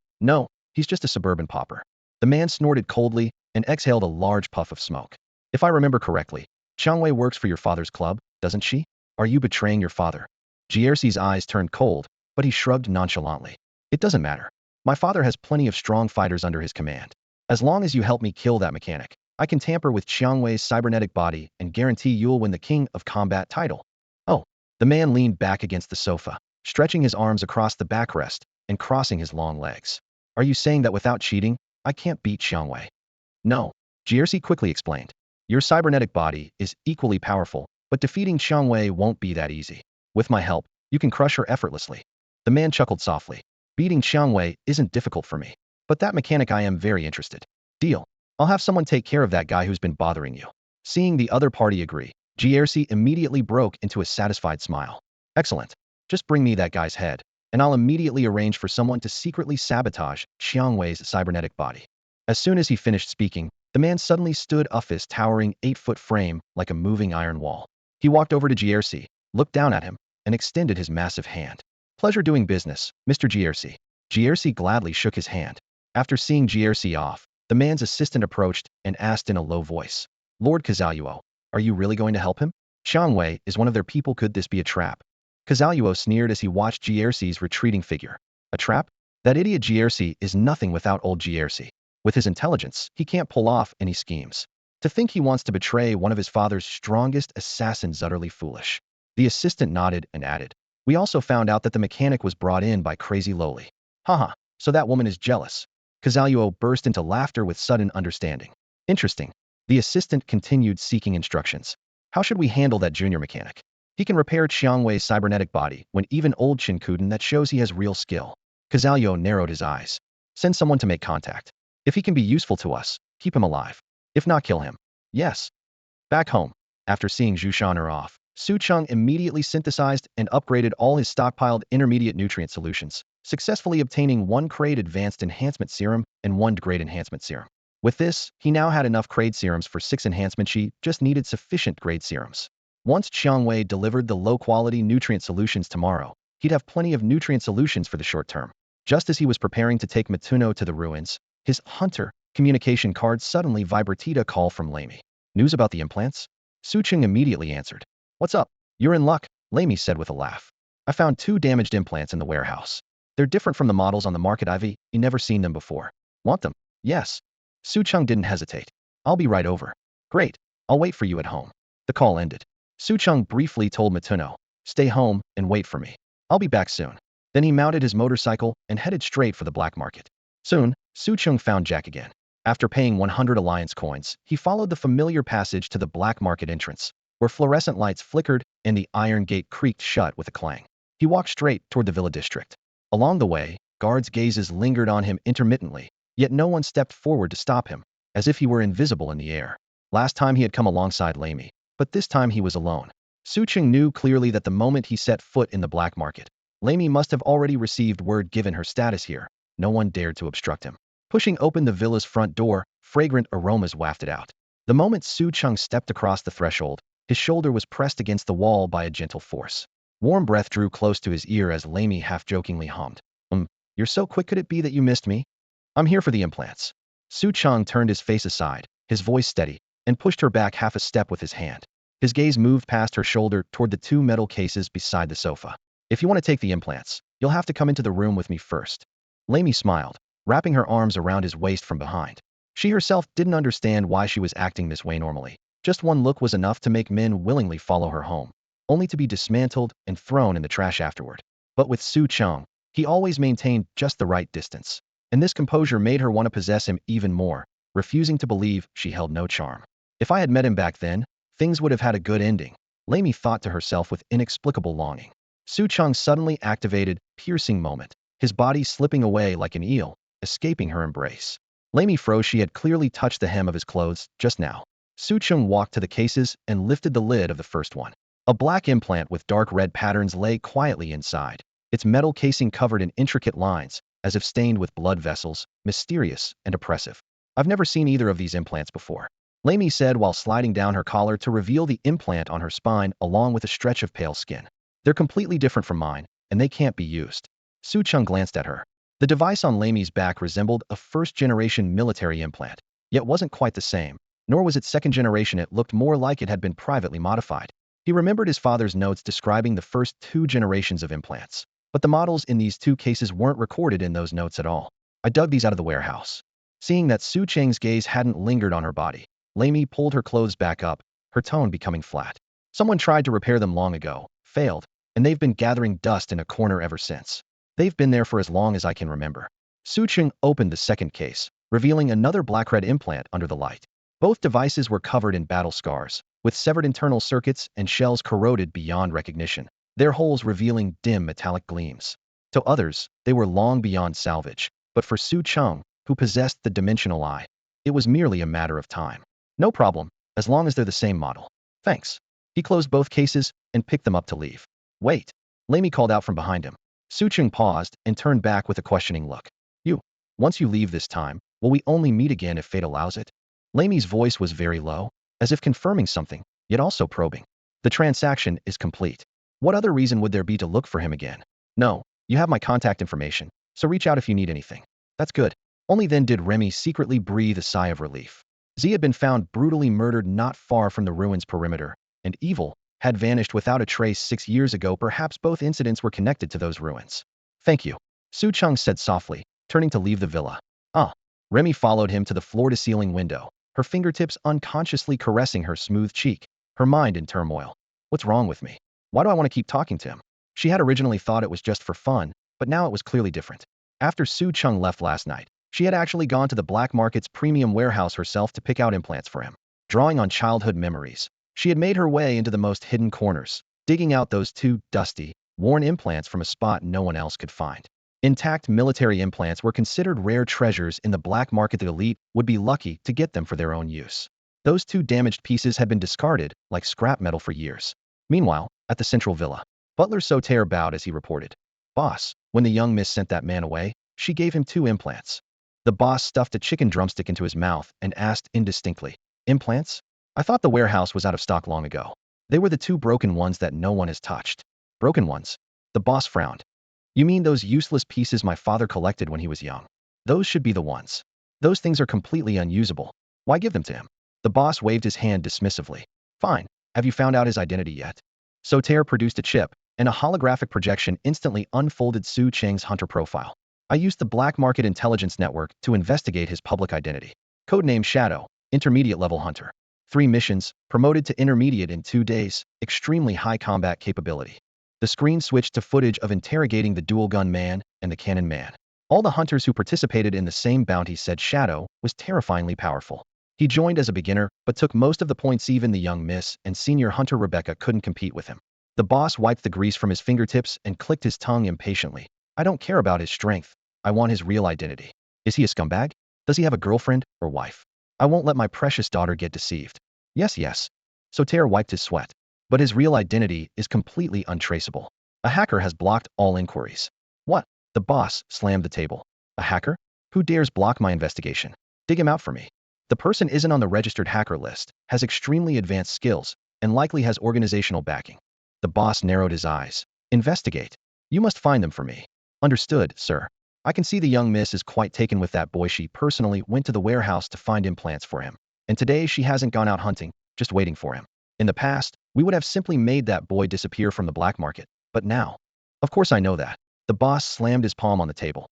he's just a suburban pauper. The man snorted coldly and exhaled a large puff of smoke. If I remember correctly, Xiang Wei works for your father's club, doesn't she? Are you betraying your father? Jiersi's eyes turned cold, but he shrugged nonchalantly. It doesn't matter. My father has plenty of strong fighters under his command. As long as you help me kill that mechanic, I can tamper with Xiang Wei's cybernetic body and guarantee you'll win the King of Combat title. Oh, the man leaned back against the sofa, stretching his arms across the backrest and crossing his long legs. Are you saying that without cheating, I can't beat Xiang Wei? No, Jiersi quickly explained. Your cybernetic body is equally powerful, but defeating Xiang Wei won't be that easy. With my help, you can crush her effortlessly. The man chuckled softly. Beating Xiang Wei isn't difficult for me, but that mechanic I am very interested. Deal. I'll have someone take care of that guy who's been bothering you. Seeing the other party agree, Jiersi immediately broke into a satisfied smile. Excellent. Just bring me that guy's head, and I'll immediately arrange for someone to secretly sabotage Xiangwei's cybernetic body. As soon as he finished speaking, the man suddenly stood up his towering 8-foot frame like a moving iron wall. He walked over to Jiersi, looked down at him, and extended his massive hand. Pleasure doing business, Mr. Jiersi. Jiersi gladly shook his hand. After seeing Jiersi off, the man's assistant approached and asked in a low voice, Lord Kazaluo, are you really going to help him? Xiangwei is one of their people. Could this be a trap? Kazaluo sneered as he watched Jiersi's retreating figure. A trap? That idiot Jiersi is nothing without old Jiersi. With his intelligence, he can't pull off any schemes. To think he wants to betray one of his father's strongest assassins is utterly foolish. The assistant nodded and added, we also found out that the mechanic was brought in by Crazy Loli. Haha, so that woman is jealous. Kazaluo burst into laughter with sudden understanding. Interesting. The assistant continued seeking instructions. How should we handle that junior mechanic? He can repair Xiangwei's cybernetic body when even old Shinkuden that shows he has real skill. Kazaluo narrowed his eyes. Send someone to make contact. If he can be useful to us, keep him alive. If not, kill him. Yes. Back home, after seeing Zhu Shan'er off, Su Cheng immediately synthesized and upgraded all his stockpiled intermediate nutrient solutions, successfully obtaining 1 grade advanced enhancement serum and 1 grade enhancement serum. With this, he now had enough grade serums for 6 enhancement. She just needed sufficient grade serums. Once Xiangwei delivered the low-quality nutrient solutions tomorrow, he'd have plenty of nutrient solutions for the short term. Just as he was preparing to take Matuno to the ruins, his hunter communication card suddenly vibrated a call from Lamy. News about the implants? Su Cheng immediately answered. What's up? You're in luck, Lamy said with a laugh. I found 2 damaged implants in the warehouse. They're different from the models on the market. I've never seen them before. Want them? Yes. Su Cheng didn't hesitate. I'll be right over. Great. I'll wait for you at home. The call ended. Su Cheng briefly told Matuno, stay home and wait for me. I'll be back soon. Then he mounted his motorcycle and headed straight for the black market. Soon, Su Cheng found Jack again. After paying 100 alliance coins, he followed the familiar passage to the black market entrance, where fluorescent lights flickered and the iron gate creaked shut with a clang. He walked straight toward the villa district. Along the way, guards' gazes lingered on him intermittently, yet no one stepped forward to stop him, as if he were invisible in the air. Last time he had come alongside Lamy, but this time he was alone. Su Cheng knew clearly that the moment he set foot in the black market, Lamy must have already received word. Given her status here, no one dared to obstruct him. Pushing open the villa's front door, fragrant aromas wafted out. The moment Su Cheng stepped across the threshold, his shoulder was pressed against the wall by a gentle force. Warm breath drew close to his ear as Lamy half-jokingly hummed. You're so quick. Could it be that you missed me? I'm here for the implants. Su Cheng turned his face aside, his voice steady, and pushed her back half a step with his hand. His gaze moved past her shoulder toward the 2 metal cases beside the sofa. If you want to take the implants, you'll have to come into the room with me first. Lamy smiled, wrapping her arms around his waist from behind. She herself didn't understand why she was acting this way normally. Just one look was enough to make men willingly follow her home, only to be dismantled and thrown in the trash afterward. But with Su Cheng, he always maintained just the right distance, and this composure made her want to possess him even more, refusing to believe she held no charm. If I had met him back then, things would have had a good ending, Lamy thought to herself with inexplicable longing. Su Cheng suddenly activated piercing moment, his body slipping away like an eel, escaping her embrace. Lamy froze. She had clearly touched the hem of his clothes just now. Su Cheng walked to the cases and lifted the lid of the first one. A black implant with dark red patterns lay quietly inside, its metal casing covered in intricate lines, as if stained with blood vessels, mysterious and oppressive. I've never seen either of these implants before, Lamy said while sliding down her collar to reveal the implant on her spine along with a stretch of pale skin. They're completely different from mine, and they can't be used. Su Cheng glanced at her. The device on Lamy's back resembled a first-generation military implant, yet wasn't quite the same, nor was it second-generation. It looked more like it had been privately modified. He remembered his father's notes describing the first 2 generations of implants, but the models in these 2 cases weren't recorded in those notes at all. I dug these out of the warehouse. Seeing that Su Cheng's gaze hadn't lingered on her body, Lamy pulled her clothes back up, her tone becoming flat. Someone tried to repair them long ago, failed, and they've been gathering dust in a corner ever since. They've been there for as long as I can remember. Su Cheng opened the second case, revealing another black-red implant under the light. Both devices were covered in battle scars, with severed internal circuits and shells corroded beyond recognition, their holes revealing dim metallic gleams. To others, they were long beyond salvage, but for Su Cheng, who possessed the dimensional eye, It was merely a matter of time. No problem, as long as they're the same model. Thanks. He closed both cases and picked them up to leave. Wait. Lamy called out from behind him. Su Cheng paused and turned back with a questioning look. You. Once you leave this time, will we only meet again if fate allows it? Lamy's voice was very low, as if confirming something, yet also probing. The transaction is complete. What other reason would there be to look for him again? No, you have my contact information, so reach out if you need anything. That's good. Only then did Remy secretly breathe a sigh of relief. Z had been found brutally murdered not far from the ruins perimeter, and evil had vanished without a trace 6 years ago. Perhaps both incidents were connected to those ruins. Thank you, Su Cheng said softly, turning to leave the villa. Ah. Remy followed him to the floor-to-ceiling window, her fingertips unconsciously caressing her smooth cheek, her mind in turmoil. What's wrong with me? Why do I want to keep talking to him? She had originally thought it was just for fun, but now it was clearly different. After Su Cheng left last night, she had actually gone to the black market's premium warehouse herself to pick out implants for him. Drawing on childhood memories, she had made her way into the most hidden corners, digging out those 2 dusty, worn implants from a spot no one else could find. Intact military implants were considered rare treasures in the black market. The elite would be lucky to get them for their own use. Those 2 damaged pieces had been discarded like scrap metal for years. Meanwhile, at the central villa, Butler Soter bowed as he reported. Boss, when the young miss sent that man away, she gave him 2 implants. The boss stuffed a chicken drumstick into his mouth and asked indistinctly, Implants? I thought the warehouse was out of stock long ago. They were the 2 broken ones that no one has touched. Broken ones? The boss frowned. You mean those useless pieces my father collected when he was young? Those should be the ones. Those things are completely unusable. Why give them to him? The boss waved his hand dismissively. Fine. Have you found out his identity yet? Soter produced a chip, and a holographic projection instantly unfolded Su Cheng's hunter profile. I used the black market intelligence network to investigate his public identity. Codename Shadow, intermediate-level hunter. 3 missions, promoted to intermediate in 2 days, extremely high combat capability. The screen switched to footage of interrogating the dual-gun man and the cannon man. All the hunters who participated in the same bounty said Shadow was terrifyingly powerful. He joined as a beginner, but took most of the points. Even the young miss and senior hunter Rebecca couldn't compete with him. The boss wiped the grease from his fingertips and clicked his tongue impatiently. I don't care about his strength. I want his real identity. Is he a scumbag? Does he have a girlfriend or wife? I won't let my precious daughter get deceived. Yes. Soter wiped his sweat. But his real identity is completely untraceable. A hacker has blocked all inquiries. What? The boss slammed the table. A hacker? Who dares block my investigation? Dig him out for me. The person isn't on the registered hacker list, has extremely advanced skills, and likely has organizational backing. The boss narrowed his eyes. Investigate. You must find them for me. Understood, sir. I can see the young miss is quite taken with that boy. She personally went to the warehouse to find implants for him. And today she hasn't gone out hunting, just waiting for him. In the past, we would have simply made that boy disappear from the black market. But now, of course I know that. The boss slammed his palm on the table.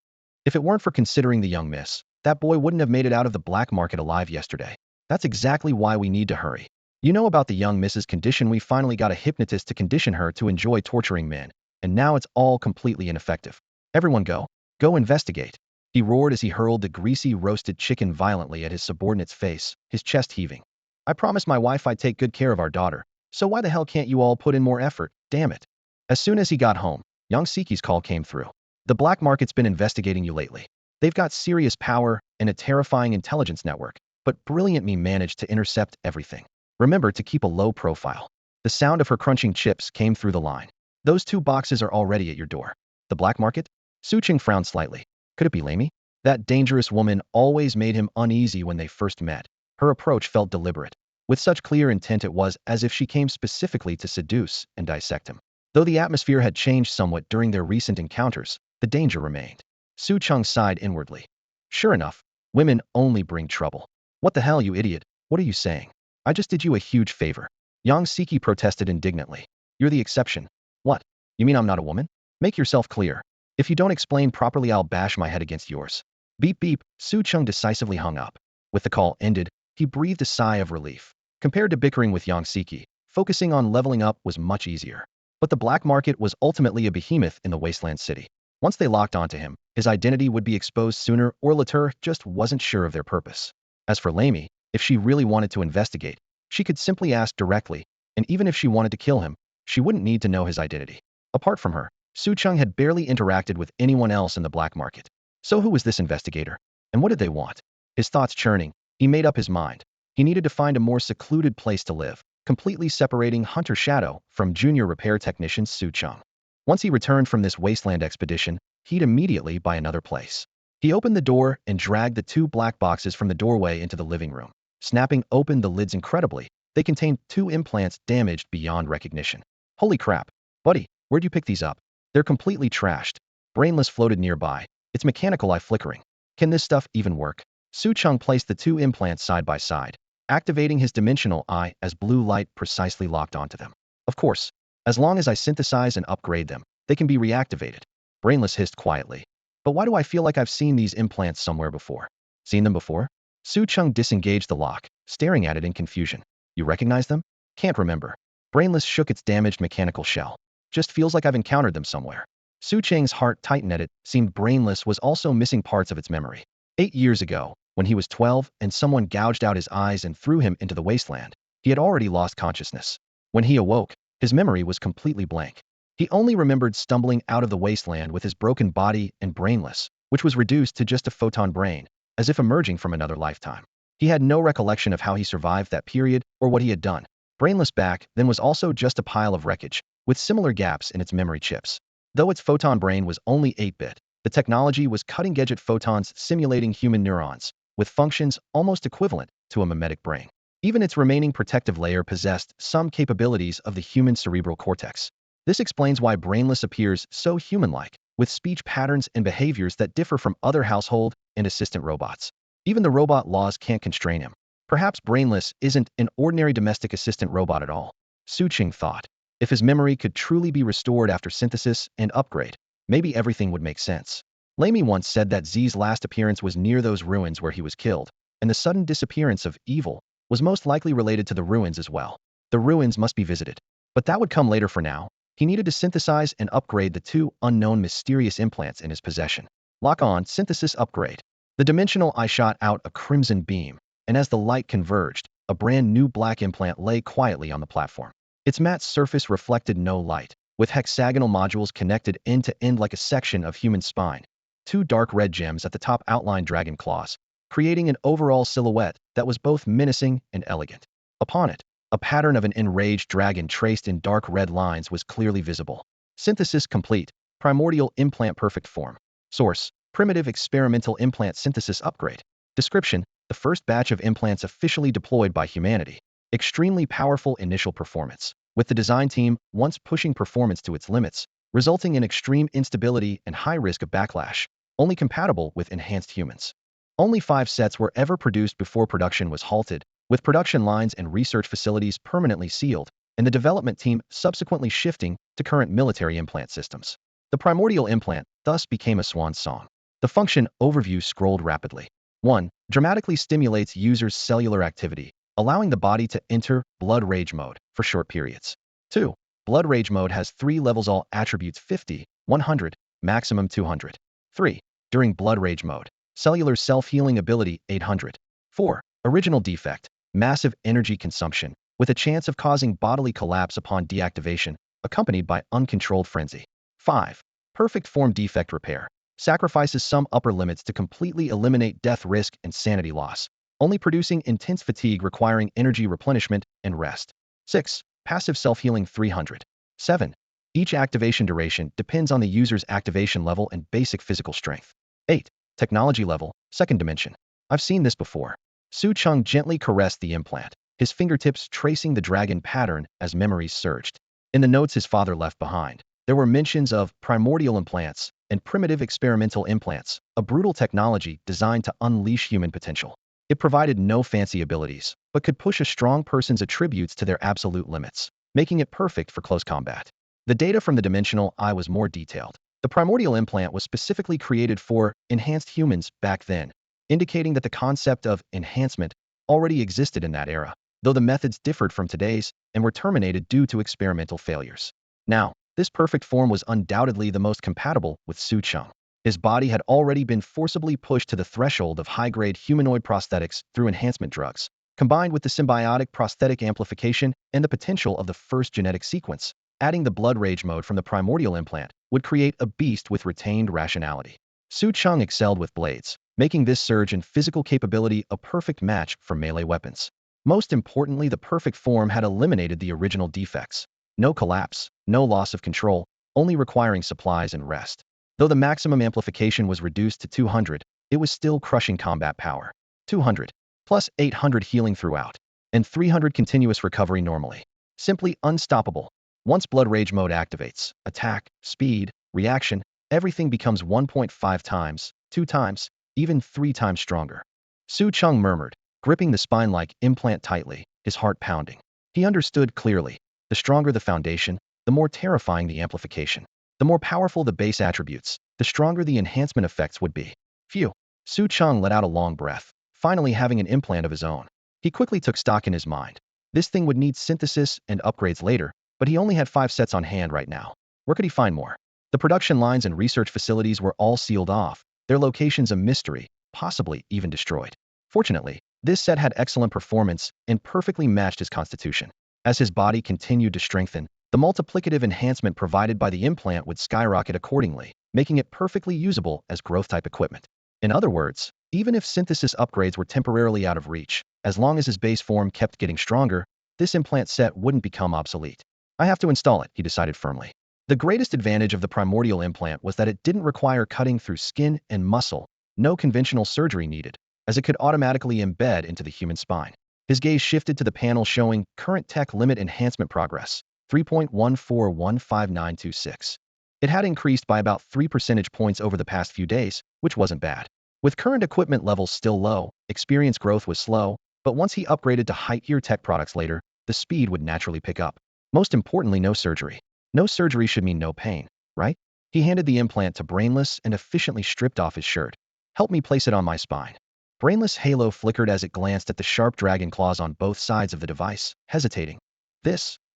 If it weren't for considering the young miss, that boy wouldn't have made it out of the black market alive yesterday. That's exactly why we need to hurry. You know about the young miss's condition. We finally got a hypnotist to condition her to enjoy torturing men, and now it's all completely ineffective. Everyone go. Go investigate. He roared as he hurled the greasy roasted chicken violently at his subordinate's face, his chest heaving. I promised my wife I'd take good care of our daughter, so why the hell can't you all put in more effort, damn it? As soon as he got home, young Siki's call came through. The black market's been investigating you lately. They've got serious power and a terrifying intelligence network, but brilliant me managed to intercept everything. Remember to keep a low profile. The sound of her crunching chips came through the line. Those 2 boxes are already at your door. The black market? Su Cheng frowned slightly. Could it be Lamy? That dangerous woman always made him uneasy when they first met. Her approach felt deliberate. With such clear intent, it was as if she came specifically to seduce and dissect him. Though the atmosphere had changed somewhat during their recent encounters, the danger remained. Su Cheng sighed inwardly. Sure enough, women only bring trouble. What the hell, you idiot? What are you saying? I just did you a huge favor. Yang Siki protested indignantly. You're the exception. What? You mean I'm not a woman? Make yourself clear. If you don't explain properly, I'll bash my head against yours. Beep beep, Su Cheng decisively hung up. With the call ended, he breathed a sigh of relief. Compared to bickering with Yang Siki, focusing on leveling up was much easier. But the black market was ultimately a behemoth in the wasteland city. Once they locked onto him, his identity would be exposed sooner or later. Just wasn't sure of their purpose. As for Lamy, if she really wanted to investigate, she could simply ask directly, and even if she wanted to kill him, she wouldn't need to know his identity. Apart from her, Su Cheng had barely interacted with anyone else in the black market. So who was this investigator? And what did they want? His thoughts churning, He made up his mind. He needed to find a more secluded place to live, completely separating Hunter Shadow from junior repair technician Su Cheng. Once he returned from this wasteland expedition, he'd immediately buy another place. He opened the door and dragged the two black boxes from the doorway into the living room. Snapping open the lids incredibly, they contained two implants damaged beyond recognition. Holy crap. Buddy, where'd you pick these up? They're completely trashed. Brainless floated nearby, its mechanical eye flickering. Can this stuff even work? Su Cheng placed the two implants side by side, activating his dimensional eye as blue light precisely locked onto them. Of course, as long as I synthesize and upgrade them, they can be reactivated. Brainless hissed quietly. But why do I feel like I've seen these implants somewhere before? Seen them before? Su Cheng disengaged the lock, staring at it in confusion. You recognize them? Can't remember. Brainless shook its damaged mechanical shell. Just feels like I've encountered them somewhere. Su Cheng's heart tightened at it, seemed Brainless was also missing parts of its memory. 8 years ago, when he was 12 and someone gouged out his eyes and threw him into the wasteland, he had already lost consciousness. When he awoke, his memory was completely blank. He only remembered stumbling out of the wasteland with his broken body and Brainless, which was reduced to just a photon brain, as if emerging from another lifetime. He had no recollection of how he survived that period or what he had done. Brainless back then was also just a pile of wreckage, with similar gaps in its memory chips. Though its photon brain was only 8-bit, the technology was cutting-edge at photons simulating human neurons, with functions almost equivalent to a mimetic brain. Even its remaining protective layer possessed some capabilities of the human cerebral cortex. This explains why Brainless appears so human-like, with speech patterns and behaviors that differ from other household and assistant robots. Even the robot laws can't constrain him. Perhaps Brainless isn't an ordinary domestic assistant robot at all. Su Cheng thought. If his memory could truly be restored after synthesis and upgrade, maybe everything would make sense. Lamy once said that Z's last appearance was near those ruins where he was killed, and the sudden disappearance of evil was most likely related to the ruins as well. The ruins must be visited. But that would come later. For now, he needed to synthesize and upgrade the two unknown mysterious implants in his possession. Lock on, synthesis upgrade. The dimensional eye shot out a crimson beam, and as the light converged, a brand new black implant lay quietly on the platform. Its matte surface reflected no light, with hexagonal modules connected end to end like a section of human spine. Two dark red gems at the top outlined dragon claws, creating an overall silhouette that was both menacing and elegant. Upon it, a pattern of an enraged dragon traced in dark red lines was clearly visible. Synthesis complete. Primordial implant perfect form. Source: primitive experimental implant synthesis upgrade. Description: the first batch of implants officially deployed by humanity. Extremely powerful initial performance, with the design team once pushing performance to its limits, resulting in extreme instability and high risk of backlash, only compatible with enhanced humans. Only 5 sets were ever produced before production was halted, with production lines and research facilities permanently sealed, and the development team subsequently shifting to current military implant systems. The primordial implant thus became a swan song. The function overview scrolled rapidly. 1. Dramatically stimulates users' cellular activity, allowing the body to enter blood rage mode for short periods. 2. Blood rage mode has 3 levels, all attributes 50, 100, maximum 200. 3. During blood rage mode, cellular self-healing ability 800. 4. Original defect, massive energy consumption, with a chance of causing bodily collapse upon deactivation, accompanied by uncontrolled frenzy. 5. Perfect form defect repair, sacrifices some upper limits to completely eliminate death risk and sanity loss, only producing intense fatigue requiring energy replenishment and rest. 6. Passive self-healing 300. 7. Each activation duration depends on the user's activation level and basic physical strength. 8. Technology level, second dimension. I've seen this before. Su Cheng gently caressed the implant, his fingertips tracing the dragon pattern as memories surged. In the notes his father left behind, there were mentions of primordial implants and primitive experimental implants, a brutal technology designed to unleash human potential. It provided no fancy abilities, but could push a strong person's attributes to their absolute limits, making it perfect for close combat. The data from the dimensional eye was more detailed. The primordial implant was specifically created for enhanced humans back then, indicating that the concept of enhancement already existed in that era, though the methods differed from today's and were terminated due to experimental failures. Now, this perfect form was undoubtedly the most compatible with Su Cheng. His body had already been forcibly pushed to the threshold of high-grade humanoid prosthetics through enhancement drugs, combined with the symbiotic prosthetic amplification and the potential of the first genetic sequence. Adding the blood rage mode from the primordial implant would create a beast with retained rationality. Su Cheng excelled with blades, making this surge in physical capability a perfect match for melee weapons. Most importantly, the perfect form had eliminated the original defects. No collapse, no loss of control, only requiring supplies and rest. Though the maximum amplification was reduced to 200, it was still crushing combat power. 200, plus 800 healing throughout, and 300 continuous recovery normally. Simply unstoppable. Once Blood Rage mode activates, attack, speed, reaction, everything becomes 1.5 times, 2 times, even 3 times stronger. Su Cheng murmured, gripping the spine like implant tightly, his heart pounding. He understood clearly. The stronger the foundation, the more terrifying the amplification. The more powerful the base attributes, the stronger the enhancement effects would be. Phew. Su Cheng let out a long breath, finally having an implant of his own. He quickly took stock in his mind. This thing would need synthesis and upgrades later, but he only had 5 sets on hand right now. Where could he find more? The production lines and research facilities were all sealed off, their locations a mystery, possibly even destroyed. Fortunately, this set had excellent performance and perfectly matched his constitution. As his body continued to strengthen, the multiplicative enhancement provided by the implant would skyrocket accordingly, making it perfectly usable as growth-type equipment. In other words, even if synthesis upgrades were temporarily out of reach, as long as his base form kept getting stronger, this implant set wouldn't become obsolete. I have to install it, he decided firmly. The greatest advantage of the primordial implant was that it didn't require cutting through skin and muscle, no conventional surgery needed, as it could automatically embed into the human spine. His gaze shifted to the panel showing current tech limit enhancement progress, 3.1415926. It had increased by about 3 percentage points over the past few days, which wasn't bad. With current equipment levels still low, experience growth was slow, but once he upgraded to high-tier tech products later, the speed would naturally pick up. Most importantly, no surgery. No surgery should mean no pain, right? He handed the implant to Brainless and efficiently stripped off his shirt. Help me place it on my spine. Brainless' halo flickered as it glanced at the sharp dragon claws on both sides of the device, hesitating.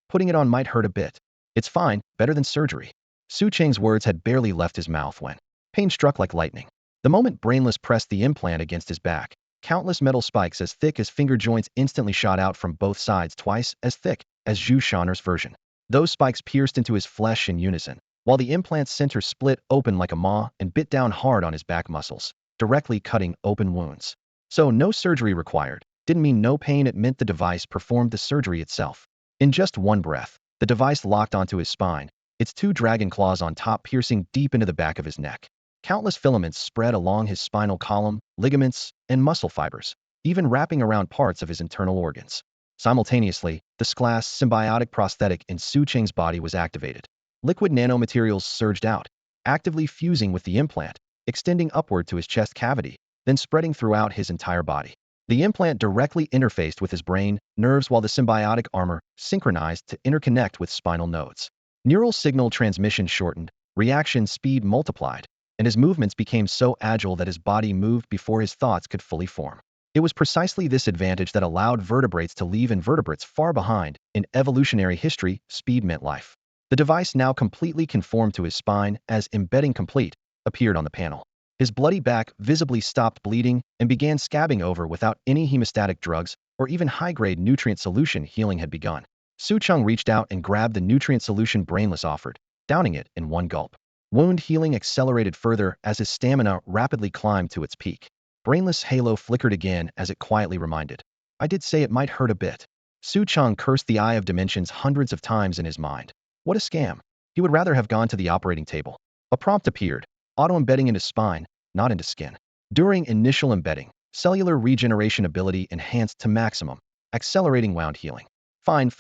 Putting it on might hurt a bit. It's fine, better than surgery. Su Cheng's words had barely left his mouth when pain struck like lightning. The moment Brainless pressed the implant against his back, countless metal spikes as thick as finger joints instantly shot out from both sides, twice as thick as Zhu Shanner's version. Those spikes pierced into his flesh in unison, while the implant's center split open like a maw and bit down hard on his back muscles, directly cutting open wounds. So no surgery required didn't mean no pain, it meant the device performed the surgery itself. In just one breath, the device locked onto his spine, its 2 dragon claws on top piercing deep into the back of his neck. Countless filaments spread along his spinal column, ligaments, and muscle fibers, even wrapping around parts of his internal organs. Simultaneously, the glass symbiotic prosthetic in Su Cheng's body was activated. Liquid nanomaterials surged out, actively fusing with the implant, extending upward to his chest cavity, then spreading throughout his entire body. The implant directly interfaced with his brain, nerves, while the symbiotic armor synchronized to interconnect with spinal nodes. Neural signal transmission shortened, reaction speed multiplied, and his movements became so agile that his body moved before his thoughts could fully form. It was precisely this advantage that allowed vertebrates to leave invertebrates far behind. In evolutionary history, speed meant life. The device now completely conformed to his spine as embedding complete appeared on the panel. His bloody back visibly stopped bleeding and began scabbing over without any hemostatic drugs or even high-grade nutrient solution. Healing had begun. Su Cheng reached out and grabbed the nutrient solution Brainless offered, downing it in one gulp. Wound healing accelerated further as his stamina rapidly climbed to its peak. Brainless' halo flickered again as it quietly reminded. I did say it might hurt a bit. Su Cheng cursed the Eye of Dimensions hundreds of times in his mind. What a scam. He would rather have gone to the operating table. A prompt appeared, auto-embedding into spine, not into skin. During initial embedding, cellular regeneration ability enhanced to maximum, accelerating wound healing. Fine.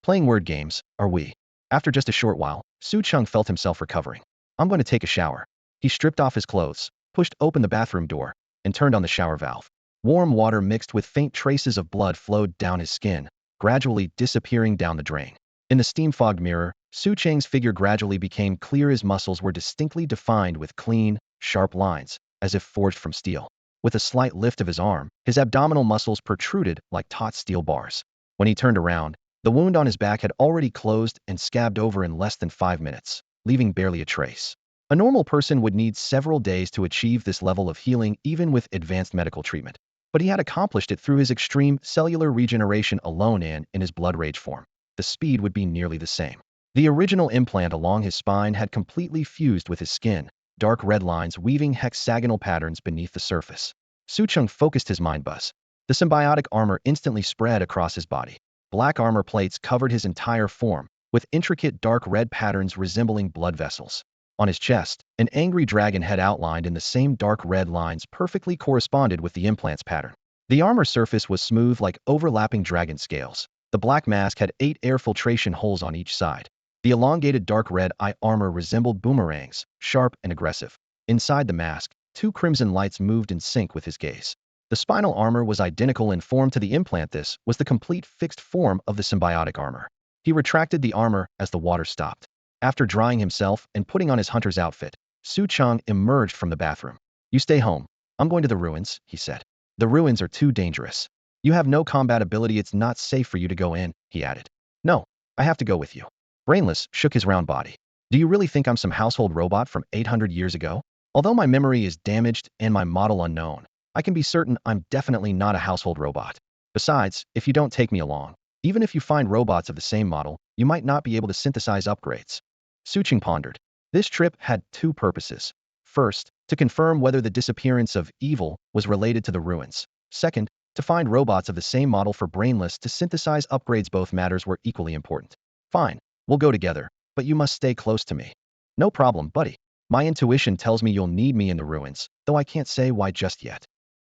Playing word games, are we? After just a short while, Su Cheng felt himself recovering. I'm going to take a shower. He stripped off his clothes, pushed open the bathroom door, and turned on the shower valve. Warm water mixed with faint traces of blood flowed down his skin, gradually disappearing down the drain. In the steam-fogged mirror, Su Cheng's figure gradually became clear. His muscles were distinctly defined with clean, sharp lines, as if forged from steel. With a slight lift of his arm, his abdominal muscles protruded like taut steel bars. When he turned around, the wound on his back had already closed and scabbed over in less than 5 minutes, leaving barely a trace. A normal person would need several days to achieve this level of healing even with advanced medical treatment. But he had accomplished it through his extreme cellular regeneration alone, and in his blood rage form, the speed would be nearly the same. The original implant along his spine had completely fused with his skin, dark red lines weaving hexagonal patterns beneath the surface. Su Cheng focused his mind buzz. The symbiotic armor instantly spread across his body. Black armor plates covered his entire form, with intricate dark red patterns resembling blood vessels. On his chest, an angry dragon head outlined in the same dark red lines perfectly corresponded with the implant's pattern. The armor surface was smooth like overlapping dragon scales. The black mask had 8 air filtration holes on each side. The elongated dark red eye armor resembled boomerangs, sharp and aggressive. Inside the mask, 2 crimson lights moved in sync with his gaze. The spinal armor was identical in form to the implant. This was the complete fixed form of the symbiotic armor. He retracted the armor as the water stopped. After drying himself and putting on his hunter's outfit, Su Cheng emerged from the bathroom. "You stay home. I'm going to the ruins," he said. "The ruins are too dangerous. You have no combat ability. It's not safe for you to go in," he added. "No, I have to go with you." Brainless shook his round body. "Do you really think I'm some household robot from 800 years ago? Although my memory is damaged and my model unknown, I can be certain I'm definitely not a household robot. Besides, if you don't take me along, even if you find robots of the same model, you might not be able to synthesize upgrades." Su Cheng pondered. This trip had 2 purposes. First, to confirm whether the disappearance of evil was related to the ruins. Second, to find robots of the same model for Brainless to synthesize upgrades. Both matters were equally important. "Fine, we'll go together, but you must stay close to me." "No problem, buddy. My intuition tells me you'll need me in the ruins, though I can't say why just yet."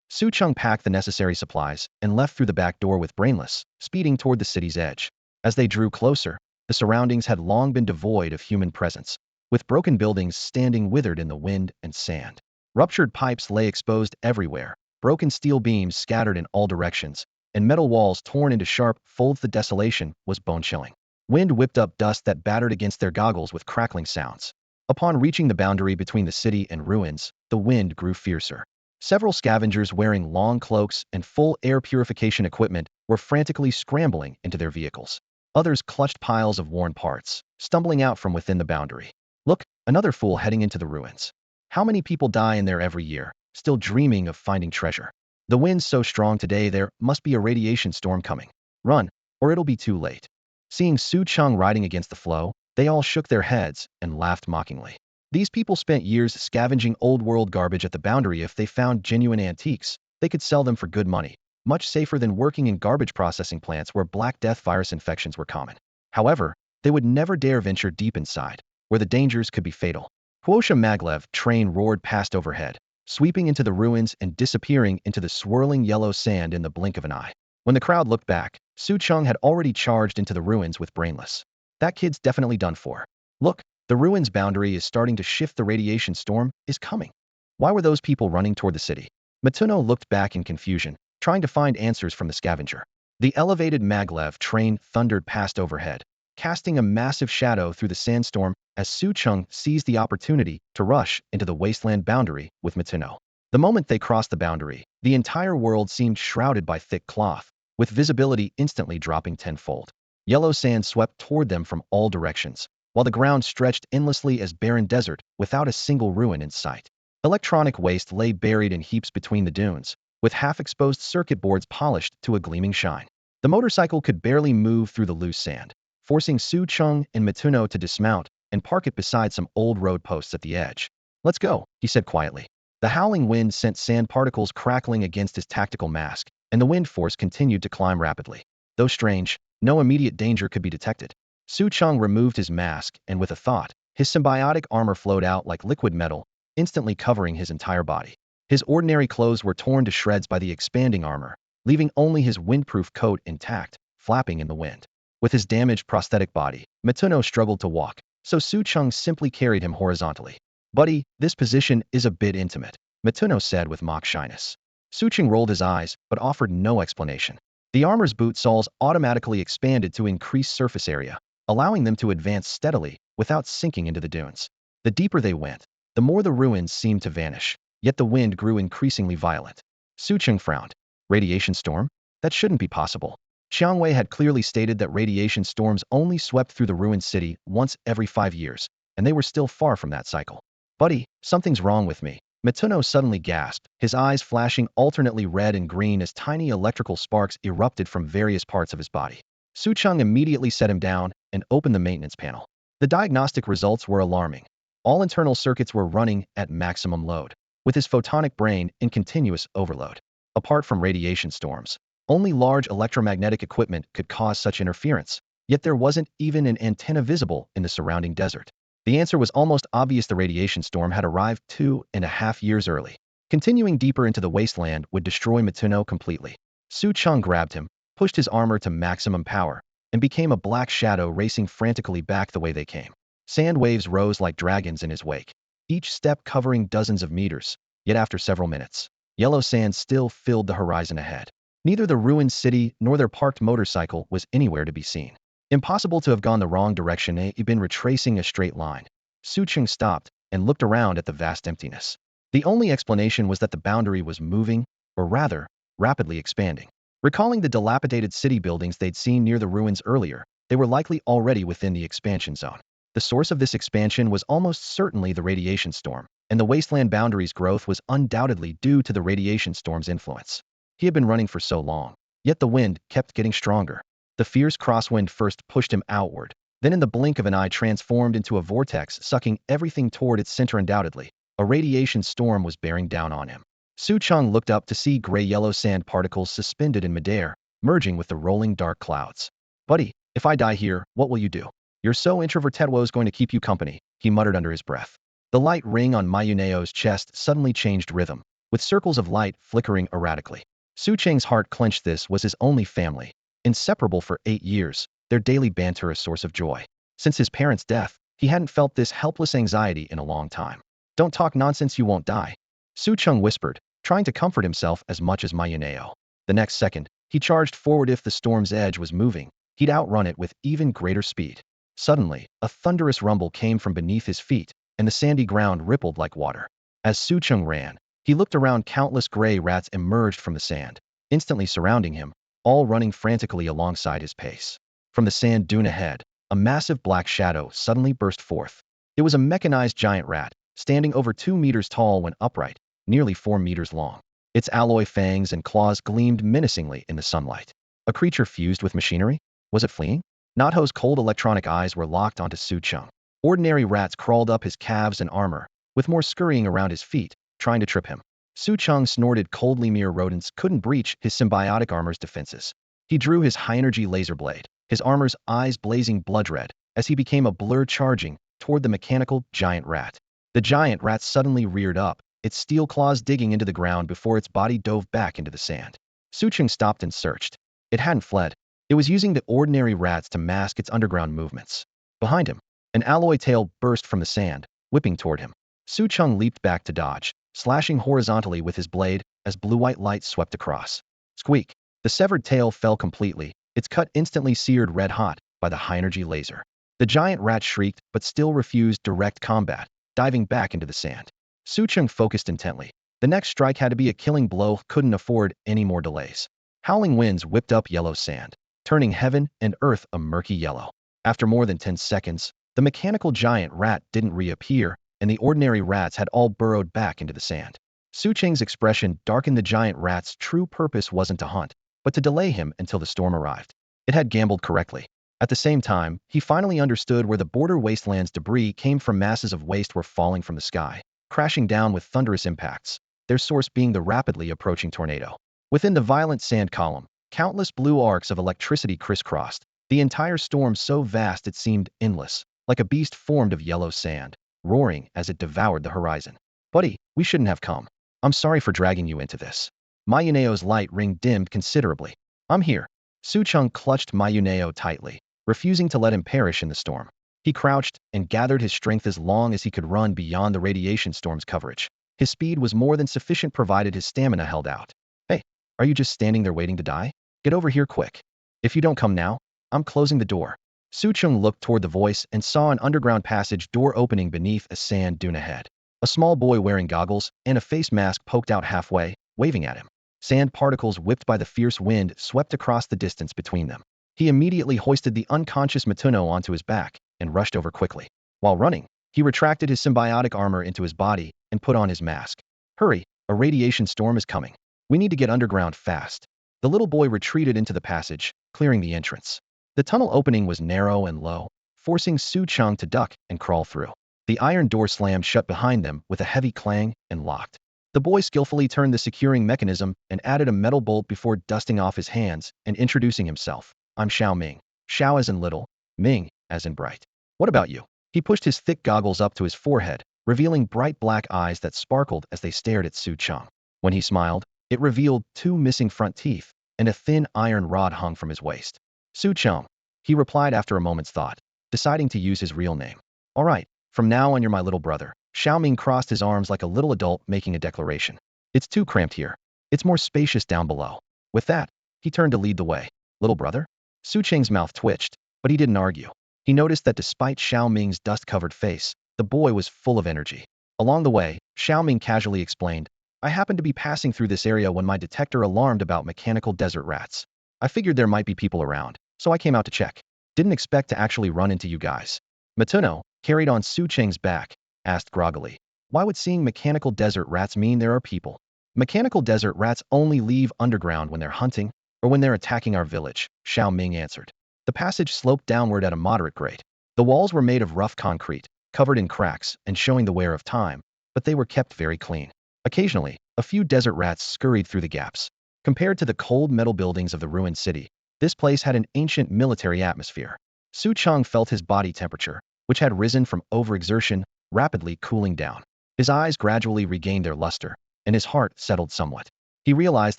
Su Cheng packed the necessary supplies and left through the back door with Brainless, speeding toward the city's edge. As they drew closer, the surroundings had long been devoid of human presence, with broken buildings standing withered in the wind and sand. Ruptured pipes lay exposed everywhere, broken steel beams scattered in all directions, and metal walls torn into sharp folds. The desolation was bone-chilling. Wind whipped up dust that battered against their goggles with crackling sounds. Upon reaching the boundary between the city and ruins, the wind grew fiercer. Several scavengers wearing long cloaks and full air purification equipment were frantically scrambling into their vehicles. Others clutched piles of worn parts, stumbling out from within the boundary. "Look, another fool heading into the ruins. How many people die in there every year, still dreaming of finding treasure? The wind's so strong today there must be a radiation storm coming. Run, or it'll be too late." Seeing Su Cheng riding against the flow, they all shook their heads and laughed mockingly. These people spent years scavenging old-world garbage at the boundary. If they found genuine antiques, they could sell them for good money, much safer than working in garbage processing plants where Black Death virus infections were common. However, they would never dare venture deep inside, where the dangers could be fatal. Quosha Maglev train roared past overhead, sweeping into the ruins and disappearing into the swirling yellow sand in the blink of an eye. When the crowd looked back, Su Cheng had already charged into the ruins with Brainless. "That kid's definitely done for. Look, the ruins boundary is starting to shift. The radiation storm is coming." Why were those people running toward the city? Matuno looked back in confusion, trying to find answers from the scavenger. The elevated maglev train thundered past overhead, casting a massive shadow through the sandstorm as Su Cheng seized the opportunity to rush into the wasteland boundary with Matuno. The moment they crossed the boundary, the entire world seemed shrouded by thick cloth, with visibility instantly dropping tenfold. Yellow sand swept toward them from all directions, while the ground stretched endlessly as barren desert without a single ruin in sight. Electronic waste lay buried in heaps between the dunes, with half-exposed circuit boards polished to a gleaming shine. The motorcycle could barely move through the loose sand, forcing Su Cheng and Mituno to dismount and park it beside some old road posts at the edge. "Let's go," he said quietly. The howling wind sent sand particles crackling against his tactical mask, and the wind force continued to climb rapidly. Though strange, no immediate danger could be detected. Su Cheng removed his mask, and with a thought, his symbiotic armor flowed out like liquid metal, instantly covering his entire body. His ordinary clothes were torn to shreds by the expanding armor, leaving only his windproof coat intact, flapping in the wind. With his damaged prosthetic body, Mituno struggled to walk, so Su Cheng simply carried him horizontally. "Buddy, this position is a bit intimate," Mituno said with mock shyness. Su Cheng rolled his eyes, but offered no explanation. The armor's boot soles automatically expanded to increase surface area, allowing them to advance steadily without sinking into the dunes. The deeper they went, the more the ruins seemed to vanish, yet the wind grew increasingly violent. Su Cheng frowned. Radiation storm? That shouldn't be possible. Xiang Wei had clearly stated that radiation storms only swept through the ruined city once every 5 years, and they were still far from that cycle. "Buddy, something's wrong with me," Mituno suddenly gasped, his eyes flashing alternately red and green as tiny electrical sparks erupted from various parts of his body. Su Cheng immediately set him down and opened the maintenance panel. The diagnostic results were alarming. All internal circuits were running at maximum load, with his photonic brain in continuous overload. Apart from radiation storms, only large electromagnetic equipment could cause such interference, yet there wasn't even an antenna visible in the surrounding desert. The answer was almost obvious: the radiation storm had arrived 2.5 years early. Continuing deeper into the wasteland would destroy Matuno completely. Su Cheng grabbed him, pushed his armor to maximum power, and became a black shadow racing frantically back the way they came. Sand waves rose like dragons in his wake, each step covering dozens of meters. Yet after several minutes, yellow sand still filled the horizon ahead. Neither the ruined city nor their parked motorcycle was anywhere to be seen. Impossible to have gone the wrong direction. He'd been retracing a straight line. Su Cheng stopped and looked around at the vast emptiness. The only explanation was that the boundary was moving, or rather, rapidly expanding. Recalling the dilapidated city buildings they'd seen near the ruins earlier, they were likely already within the expansion zone. The source of this expansion was almost certainly the radiation storm, and the wasteland boundary's growth was undoubtedly due to the radiation storm's influence. He had been running for so long, yet the wind kept getting stronger. The fierce crosswind first pushed him outward, then in the blink of an eye transformed into a vortex, sucking everything toward its center. Undoubtedly, a radiation storm was bearing down on him. Su Cheng looked up to see gray-yellow sand particles suspended in midair, merging with the rolling dark clouds. "Buddy, if I die here, what will you do? You're so introverted. Wo's going to keep you company," he muttered under his breath. The light ring on Mayuneo's chest suddenly changed rhythm, with circles of light flickering erratically. Su Cheng's heart clenched. This was his only family, inseparable for 8 years, their daily banter a source of joy. Since his parents' death, he hadn't felt this helpless anxiety in a long time. "Don't talk nonsense, you won't die," Su Cheng whispered, trying to comfort himself as much as Mayuneo. The next second, he charged forward. If the storm's edge was moving, he'd outrun it with even greater speed. Suddenly, a thunderous rumble came from beneath his feet, and the sandy ground rippled like water. As Su Cheng ran, he looked around. Countless gray rats emerged from the sand, instantly surrounding him, all running frantically alongside his pace. From the sand dune ahead, a massive black shadow suddenly burst forth. It was a mechanized giant rat, standing over 2 meters tall when upright, nearly 4 meters long. Its alloy fangs and claws gleamed menacingly in the sunlight. A creature fused with machinery? Was it fleeing? Nato's cold electronic eyes were locked onto Su Cheng. Ordinary rats crawled up his calves and armor, with more scurrying around his feet, trying to trip him. Su Cheng snorted coldly. Mere rodents couldn't breach his symbiotic armor's defenses. He drew his high-energy laser blade, his armor's eyes blazing blood red, as he became a blur charging toward the mechanical giant rat. The giant rat suddenly reared up, its steel claws digging into the ground before its body dove back into the sand. Su Cheng stopped and searched. It hadn't fled. It was using the ordinary rats to mask its underground movements. Behind him, an alloy tail burst from the sand, whipping toward him. Su Cheng leaped back to dodge, slashing horizontally with his blade as blue-white light swept across. Squeak! The severed tail fell completely, its cut instantly seared red-hot by the high-energy laser. The giant rat shrieked but still refused direct combat, diving back into the sand. Su Cheng focused intently. The next strike had to be a killing blow. Couldn't afford any more delays. Howling winds whipped up yellow sand, turning heaven and earth a murky yellow. After more than 10 seconds, the mechanical giant rat didn't reappear, and the ordinary rats had all burrowed back into the sand. Su Cheng's expression darkened. The giant rat's true purpose wasn't to hunt, but to delay him until the storm arrived. It had gambled correctly. At the same time, he finally understood where the border wasteland's debris came from. Masses of waste were falling from the sky, crashing down with thunderous impacts, their source being the rapidly approaching tornado. Within the violent sand column, countless blue arcs of electricity crisscrossed, the entire storm so vast it seemed endless, like a beast formed of yellow sand, roaring as it devoured the horizon. "Buddy, we shouldn't have come. I'm sorry for dragging you into this." Mayuneo's light ring dimmed considerably. "I'm here." Su Cheng clutched Mayuneo tightly, refusing to let him perish in the storm. He crouched and gathered his strength as long as he could run beyond the radiation storm's coverage. His speed was more than sufficient provided his stamina held out. "Hey, are you just standing there waiting to die? Get over here quick. If you don't come now, I'm closing the door." Su Cheng looked toward the voice and saw an underground passage door opening beneath a sand dune ahead. A small boy wearing goggles and a face mask poked out halfway, waving at him. Sand particles whipped by the fierce wind swept across the distance between them. He immediately hoisted the unconscious Matuno onto his back and rushed over quickly. While running, he retracted his symbiotic armor into his body and put on his mask. "Hurry, a radiation storm is coming. We need to get underground fast." The little boy retreated into the passage, clearing the entrance. The tunnel opening was narrow and low, forcing Su Cheng to duck and crawl through. The iron door slammed shut behind them with a heavy clang and locked. The boy skillfully turned the securing mechanism and added a metal bolt before dusting off his hands and introducing himself. I'm Xiao Ming. Xiao as in little, Ming as in bright. What about you? He pushed his thick goggles up to his forehead, revealing bright black eyes that sparkled as they stared at Su Cheng. When he smiled, it revealed 2 missing front teeth, and a thin iron rod hung from his waist. Su Cheng, he replied after a moment's thought, deciding to use his real name. All right, from now on you're my little brother. Xiao Ming crossed his arms like a little adult making a declaration. It's too cramped here. It's more spacious down below. With that, he turned to lead the way. Little brother? Su Cheng's mouth twitched, but he didn't argue. He noticed that despite Xiao Ming's dust-covered face, the boy was full of energy. Along the way, Xiao Ming casually explained, I happened to be passing through this area when my detector alarmed about mechanical desert rats. I figured there might be people around, so I came out to check. Didn't expect to actually run into you guys. Matuno, carried on Su Cheng's back, asked groggily, why would seeing mechanical desert rats mean there are people? Mechanical desert rats only leave underground when they're hunting or when they're attacking our village, Xiao Ming answered. The passage sloped downward at a moderate grade. The walls were made of rough concrete, covered in cracks and showing the wear of time, but they were kept very clean. Occasionally, a few desert rats scurried through the gaps. Compared to the cold metal buildings of the ruined city, this place had an ancient military atmosphere. Su Cheng felt his body temperature, which had risen from overexertion, rapidly cooling down. His eyes gradually regained their luster, and his heart settled somewhat. He realized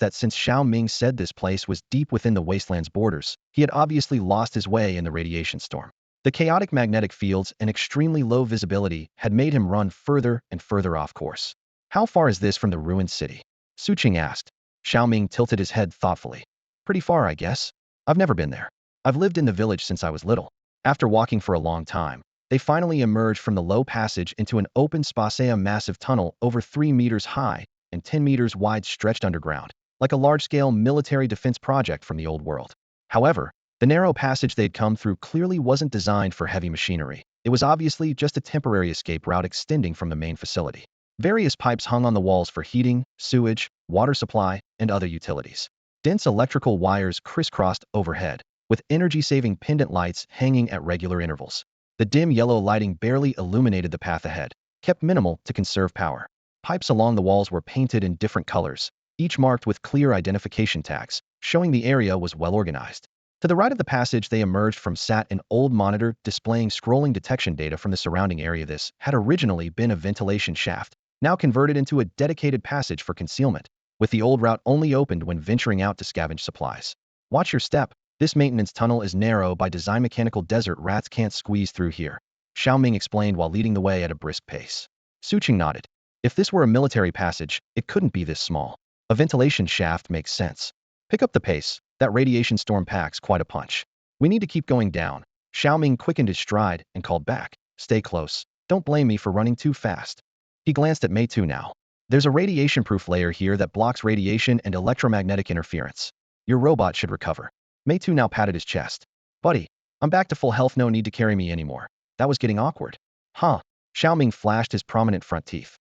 that since Xiao Ming said this place was deep within the wasteland's borders, he had obviously lost his way in the radiation storm. The chaotic magnetic fields and extremely low visibility had made him run further and further off course. How far is this from the ruined city? Su Cheng asked. Xiao Ming tilted his head thoughtfully. Pretty far, I guess. I've never been there. I've lived in the village since I was little. After walking for a long time, they finally emerged from the low passage into an open space, massive tunnel over 3 meters high and 10 meters wide stretched underground, like a large-scale military defense project from the old world. However, the narrow passage they'd come through clearly wasn't designed for heavy machinery. It was obviously just a temporary escape route extending from the main facility. Various pipes hung on the walls for heating, sewage, water supply, and other utilities. Dense electrical wires crisscrossed overhead, with energy-saving pendant lights hanging at regular intervals. The dim yellow lighting barely illuminated the path ahead, kept minimal to conserve power. Pipes along the walls were painted in different colors, each marked with clear identification tags, showing the area was well organized. To the right of the passage they emerged from sat an old monitor displaying scrolling detection data from the surrounding area. This had originally been a ventilation shaft, now converted into a dedicated passage for concealment, with the old route only opened when venturing out to scavenge supplies. Watch your step. This maintenance tunnel is narrow by design. Mechanical desert rats can't squeeze through here, Xiao Ming explained while leading the way at a brisk pace. Su Cheng nodded. If this were a military passage, it couldn't be this small. A ventilation shaft makes sense. Pick up the pace. That radiation storm packs quite a punch. We need to keep going down. Xiao Ming quickened his stride and called back. Stay close. Don't blame me for running too fast. He glanced at Mei Tu now. There's a radiation-proof layer here that blocks radiation and electromagnetic interference. Your robot should recover. Mei Tu now patted his chest. Buddy, I'm back to full health, no need to carry me anymore. That was getting awkward. Huh. Xiao Ming flashed his prominent front teeth.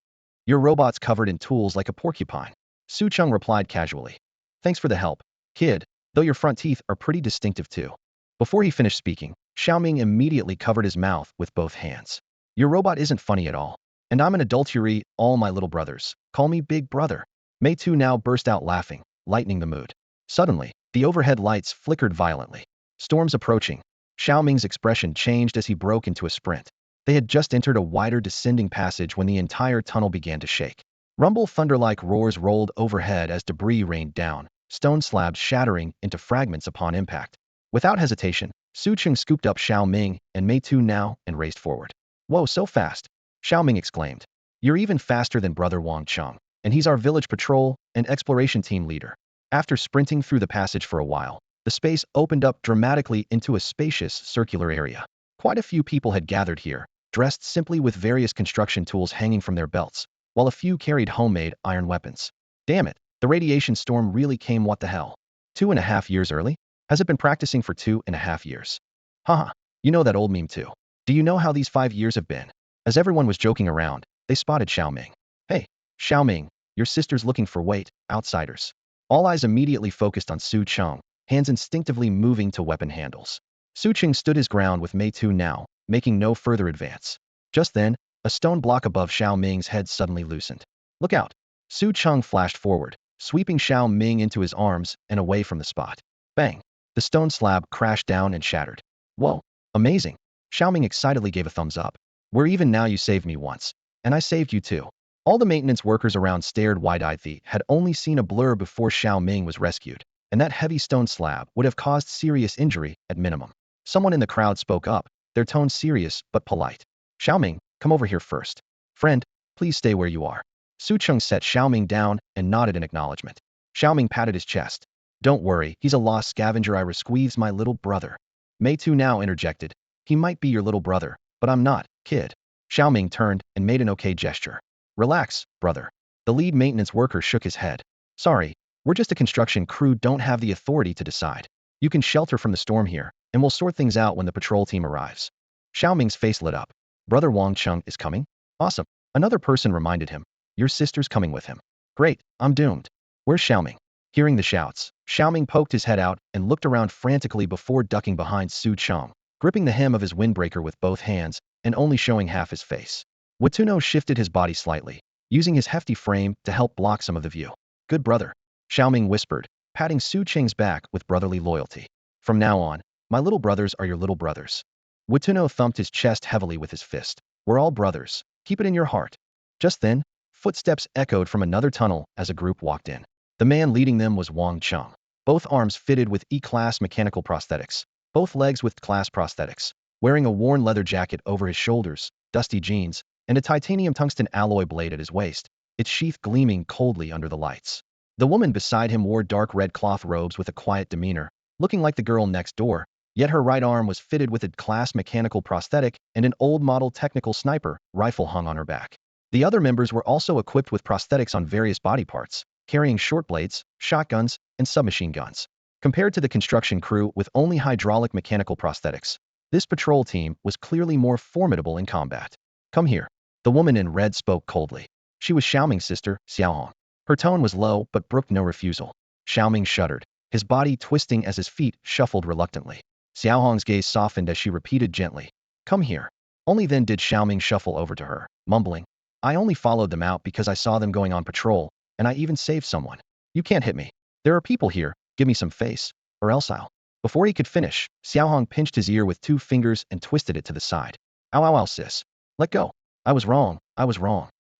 Your robot's covered in tools like a porcupine. Su Cheng replied casually. Thanks for the help, kid, though your front teeth are pretty distinctive too. Before he finished speaking, Xiao Ming immediately covered his mouth with both hands. Your robot isn't funny at all. And I'm an adultery, all my little brothers. Call me big brother. Mei Tu now burst out laughing, lightening the mood. Suddenly, the overhead lights flickered violently. Storm's approaching. Xiao Ming's expression changed as he broke into a sprint. They had just entered a wider descending passage when the entire tunnel began to shake. Rumble thunder-like roars rolled overhead as debris rained down, stone slabs shattering into fragments upon impact. Without hesitation, Su Cheng scooped up Xiao Ming and Mei Tu now and raced forward. Whoa, so fast! Xiao Ming exclaimed. You're even faster than Brother Wang Cheng, and he's our village patrol and exploration team leader. After sprinting through the passage for a while, the space opened up dramatically into a spacious circular area. Quite a few people had gathered here, dressed simply with various construction tools hanging from their belts, while a few carried homemade iron weapons. Damn it, the radiation storm really came. What the hell? 2.5 years early? Has it been practicing for 2.5 years? Haha, you know that old meme too. Do you know how these 5 years have been? As everyone was joking around, they spotted Xiao Ming. Hey, Xiao Ming, your sister's looking for outsiders. All eyes immediately focused on Su Cheng, hands instinctively moving to weapon handles. Su Cheng stood his ground with Mei Tu now, making no further advance. Just then, A stone block above Xiao Ming's head suddenly loosened. Look out! Su Cheng flashed forward, sweeping Xiao Ming into his arms and away from the spot. Bang! The stone slab crashed down and shattered. Whoa! Amazing! Xiao Ming excitedly gave a thumbs up. We're even now. You saved me once. And I saved you too. All the maintenance workers around stared wide-eyed. They had only seen a blur before Xiao Ming was rescued, and that heavy stone slab would have caused serious injury at minimum. Someone in the crowd spoke up, their tone serious but polite. Xiao Ming, come over here first. Friend, please stay where you are. Su Cheng set Xiao Ming down and nodded in acknowledgement. Xiao Ming patted his chest. Don't worry, he's a lost scavenger. I rescued my little brother. Mei Tu now interjected. He might be your little brother, but I'm not, kid. Xiao Ming turned and made an okay gesture. Relax, brother. The lead maintenance worker shook his head. Sorry, we're just a construction crew, don't have the authority to decide. You can shelter from the storm here, and we'll sort things out when the patrol team arrives. Xiao Ming's face lit up. Brother Wang Cheng is coming? Awesome. Another person reminded him. Your sister's coming with him. Great, I'm doomed. Where's Xiao Ming? Hearing the shouts, Xiao Ming poked his head out and looked around frantically before ducking behind Su Cheng, gripping the hem of his windbreaker with both hands and only showing half his face. Watuno shifted his body slightly, using his hefty frame to help block some of the view. Good brother, Xiao Ming whispered, patting Su Cheng's back with brotherly loyalty. From now on, my little brothers are your little brothers. Watuno thumped his chest heavily with his fist. We're all brothers. Keep it in your heart. Just then, footsteps echoed from another tunnel as a group walked in. The man leading them was Wang Cheng. Both arms fitted with E-class mechanical prosthetics, both legs with class prosthetics, wearing a worn leather jacket over his shoulders, dusty jeans, and a titanium-tungsten alloy blade at his waist, its sheath gleaming coldly under the lights. The woman beside him wore dark red cloth robes with a quiet demeanor, looking like the girl next door, yet her right arm was fitted with a class mechanical prosthetic and an old-model technical sniper rifle hung on her back. The other members were also equipped with prosthetics on various body parts, carrying short blades, shotguns, and submachine guns. Compared to the construction crew with only hydraulic mechanical prosthetics, this patrol team was clearly more formidable in combat. Come here. The woman in red spoke coldly. She was Xiao Ming's sister, Xiaohong. Her tone was low but brooked no refusal. Xiao Ming shuddered, his body twisting as his feet shuffled reluctantly. Xiaohong's gaze softened as she repeated gently, come here. Only then did Xiao Ming shuffle over to her, mumbling, I only followed them out because I saw them going on patrol, and I even saved someone. You can't hit me. There are people here, give me some face, or else I'll. Before he could finish, Xiaohong pinched his ear with 2 fingers and twisted it to the side. Ow ow ow sis. Let go. I was wrong.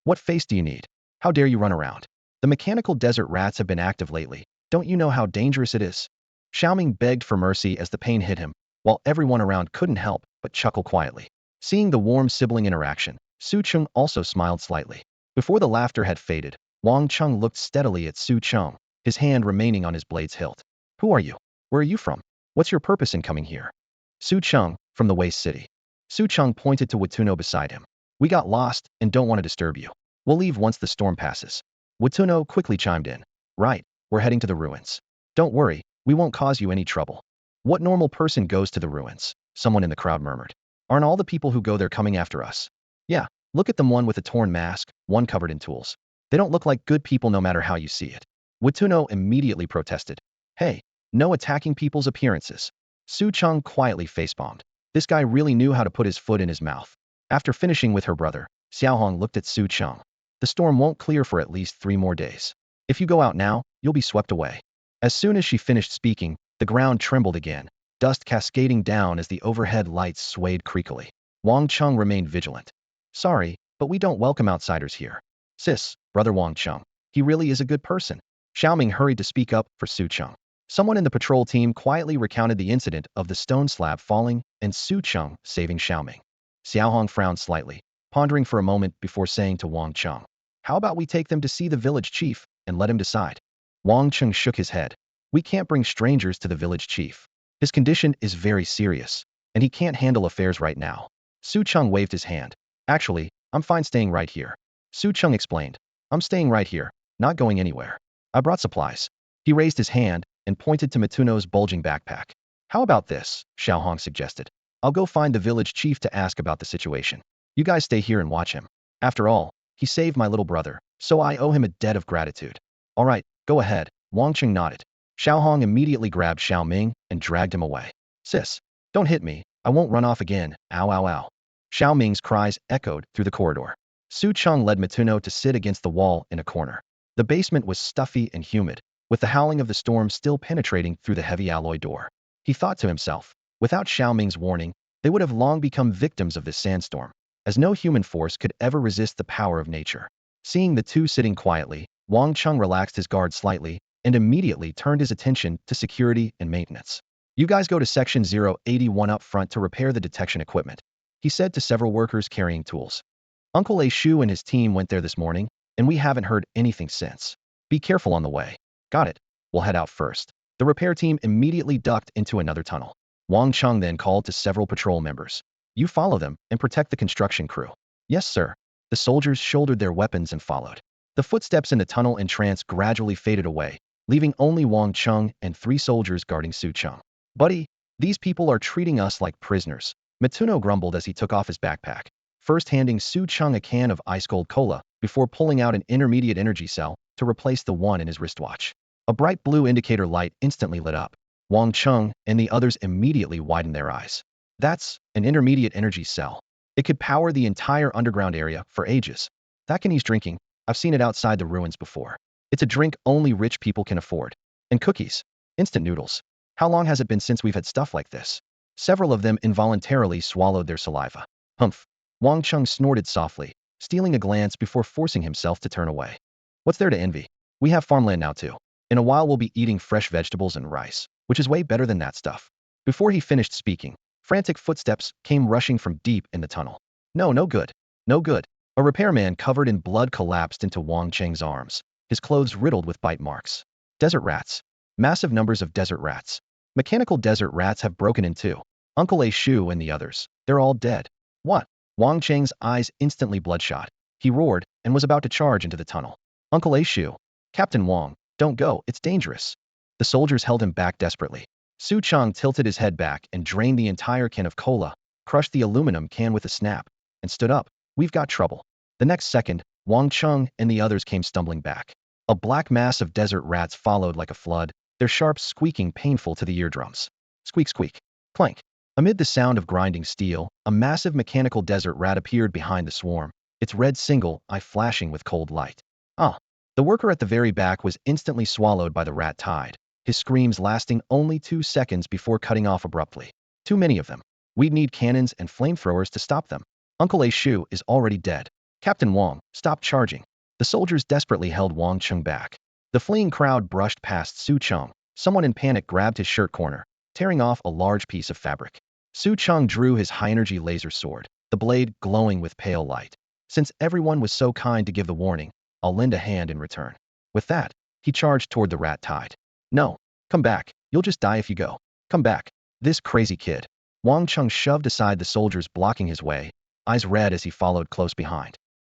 What face do you need? How dare you run around? The mechanical desert rats have been active lately. Don't you know how dangerous it is? Xiao Ming begged for mercy as the pain hit him, while everyone around couldn't help but chuckle quietly. Seeing the warm sibling interaction, Su Cheng also smiled slightly. Before the laughter had faded, Wang Cheng looked steadily at Su Cheng, his hand remaining on his blade's hilt. Who are you? Where are you from? What's your purpose in coming here? Su Cheng, from the Waste City. Su Cheng pointed to Watuno beside him. We got lost and don't want to disturb you. We'll leave once the storm passes. Watuno quickly chimed in. Right, we're heading to the ruins. Don't worry, we won't cause you any trouble. What normal person goes to the ruins? Someone in the crowd murmured. Aren't all the people who go there coming after us? Yeah, look at them, one with a torn mask, one covered in tools. They don't look like good people no matter how you see it. Watuno immediately protested. Hey, no attacking people's appearances. Su Cheng quietly facepalmed. This guy really knew how to put his foot in his mouth. After finishing with her brother, Xiaohong looked at Su Cheng. The storm won't clear for at least 3 more days. If you go out now, you'll be swept away. As soon as she finished speaking, the ground trembled again, dust cascading down as the overhead lights swayed creakily. Wang Cheng remained vigilant. Sorry, but we don't welcome outsiders here. Sis, brother Wang Cheng. He really is a good person. Xiao Ming hurried to speak up for Su Cheng. Someone in the patrol team quietly recounted the incident of the stone slab falling and Su Cheng saving Xiao Ming. Xiaohong frowned slightly, pondering for a moment before saying to Wang Cheng, how about we take them to see the village chief and let him decide? Wang Cheng shook his head. We can't bring strangers to the village chief. His condition is very serious, and he can't handle affairs right now. Su Cheng waved his hand. Actually, I'm fine staying right here. Su Cheng explained. I'm staying right here, not going anywhere. I brought supplies. He raised his hand and pointed to Matuno's bulging backpack. How about this? Xiaohong suggested. I'll go find the village chief to ask about the situation. You guys stay here and watch him. After all, he saved my little brother, so I owe him a debt of gratitude. All right, go ahead. Wang Cheng nodded. Xiaohong immediately grabbed Xiao Ming and dragged him away. Sis, don't hit me. I won't run off again. Ow ow ow. Xiao Ming's cries echoed through the corridor. Su Cheng led Matuno to sit against the wall in a corner. The basement was stuffy and humid, with the howling of the storm still penetrating through the heavy alloy door. He thought to himself, without Xiao Ming's warning, they would have long become victims of this sandstorm, as no human force could ever resist the power of nature. Seeing the two sitting quietly, Wang Cheng relaxed his guard slightly and immediately turned his attention to security and maintenance. You guys go to section 081 up front to repair the detection equipment, he said to several workers carrying tools. Uncle A Shu and his team went there this morning, and we haven't heard anything since. Be careful on the way. Got it. We'll head out first. The repair team immediately ducked into another tunnel. Wang Cheng then called to several patrol members. You follow them and protect the construction crew. Yes, sir. The soldiers shouldered their weapons and followed. The footsteps in the tunnel entrance gradually faded away, leaving only Wang Cheng and 3 soldiers guarding Su Cheng. Buddy, these people are treating us like prisoners, Matsuno grumbled as he took off his backpack, first handing Su Cheng a can of ice-cold cola before pulling out an intermediate energy cell to replace the one in his wristwatch. A bright blue indicator light instantly lit up. Wang Cheng and the others immediately widened their eyes. That's an intermediate energy cell. It could power the entire underground area for ages. That can ease drinking. I've seen it outside the ruins before. It's a drink only rich people can afford. And cookies. Instant noodles. How long has it been since we've had stuff like this? Several of them involuntarily swallowed their saliva. Humph. Wang Cheng snorted softly, stealing a glance before forcing himself to turn away. What's there to envy? We have farmland now too. In a while we'll be eating fresh vegetables and rice, which is way better than that stuff. Before he finished speaking, frantic footsteps came rushing from deep in the tunnel. No, no good. No good. A repairman covered in blood collapsed into Wang Cheng's arms, his clothes riddled with bite marks. Desert rats. Massive numbers of desert rats. Mechanical desert rats have broken in two. Uncle A Shu and the others. They're all dead. What? Wang Cheng's eyes instantly bloodshot. He roared and was about to charge into the tunnel. Uncle A Shu. Captain Wang, don't go, it's dangerous. The soldiers held him back desperately. Su Cheng tilted his head back and drained the entire can of cola, crushed the aluminum can with a snap, and stood up. We've got trouble. The next second, Wang Cheng and the others came stumbling back. A black mass of desert rats followed like a flood, their sharp squeaking painful to the eardrums. Squeak, squeak. Clank. Amid the sound of grinding steel, a massive mechanical desert rat appeared behind the swarm, its red single eye flashing with cold light. Ah! The worker at the very back was instantly swallowed by the rat tide, his screams lasting only 2 seconds before cutting off abruptly. Too many of them. We'd need cannons and flamethrowers to stop them. Uncle A Shu is already dead. Captain Wang, stop charging. The soldiers desperately held Wang Cheng back. The fleeing crowd brushed past Su Cheng. Someone in panic grabbed his shirt corner, tearing off a large piece of fabric. Su Cheng drew his high-energy laser sword, the blade glowing with pale light. Since everyone was so kind to give the warning, I'll lend a hand in return. With that, he charged toward the rat tide. No, come back. You'll just die if you go. Come back. This crazy kid. Wang Cheng shoved aside the soldiers blocking his way, eyes red as he followed close behind.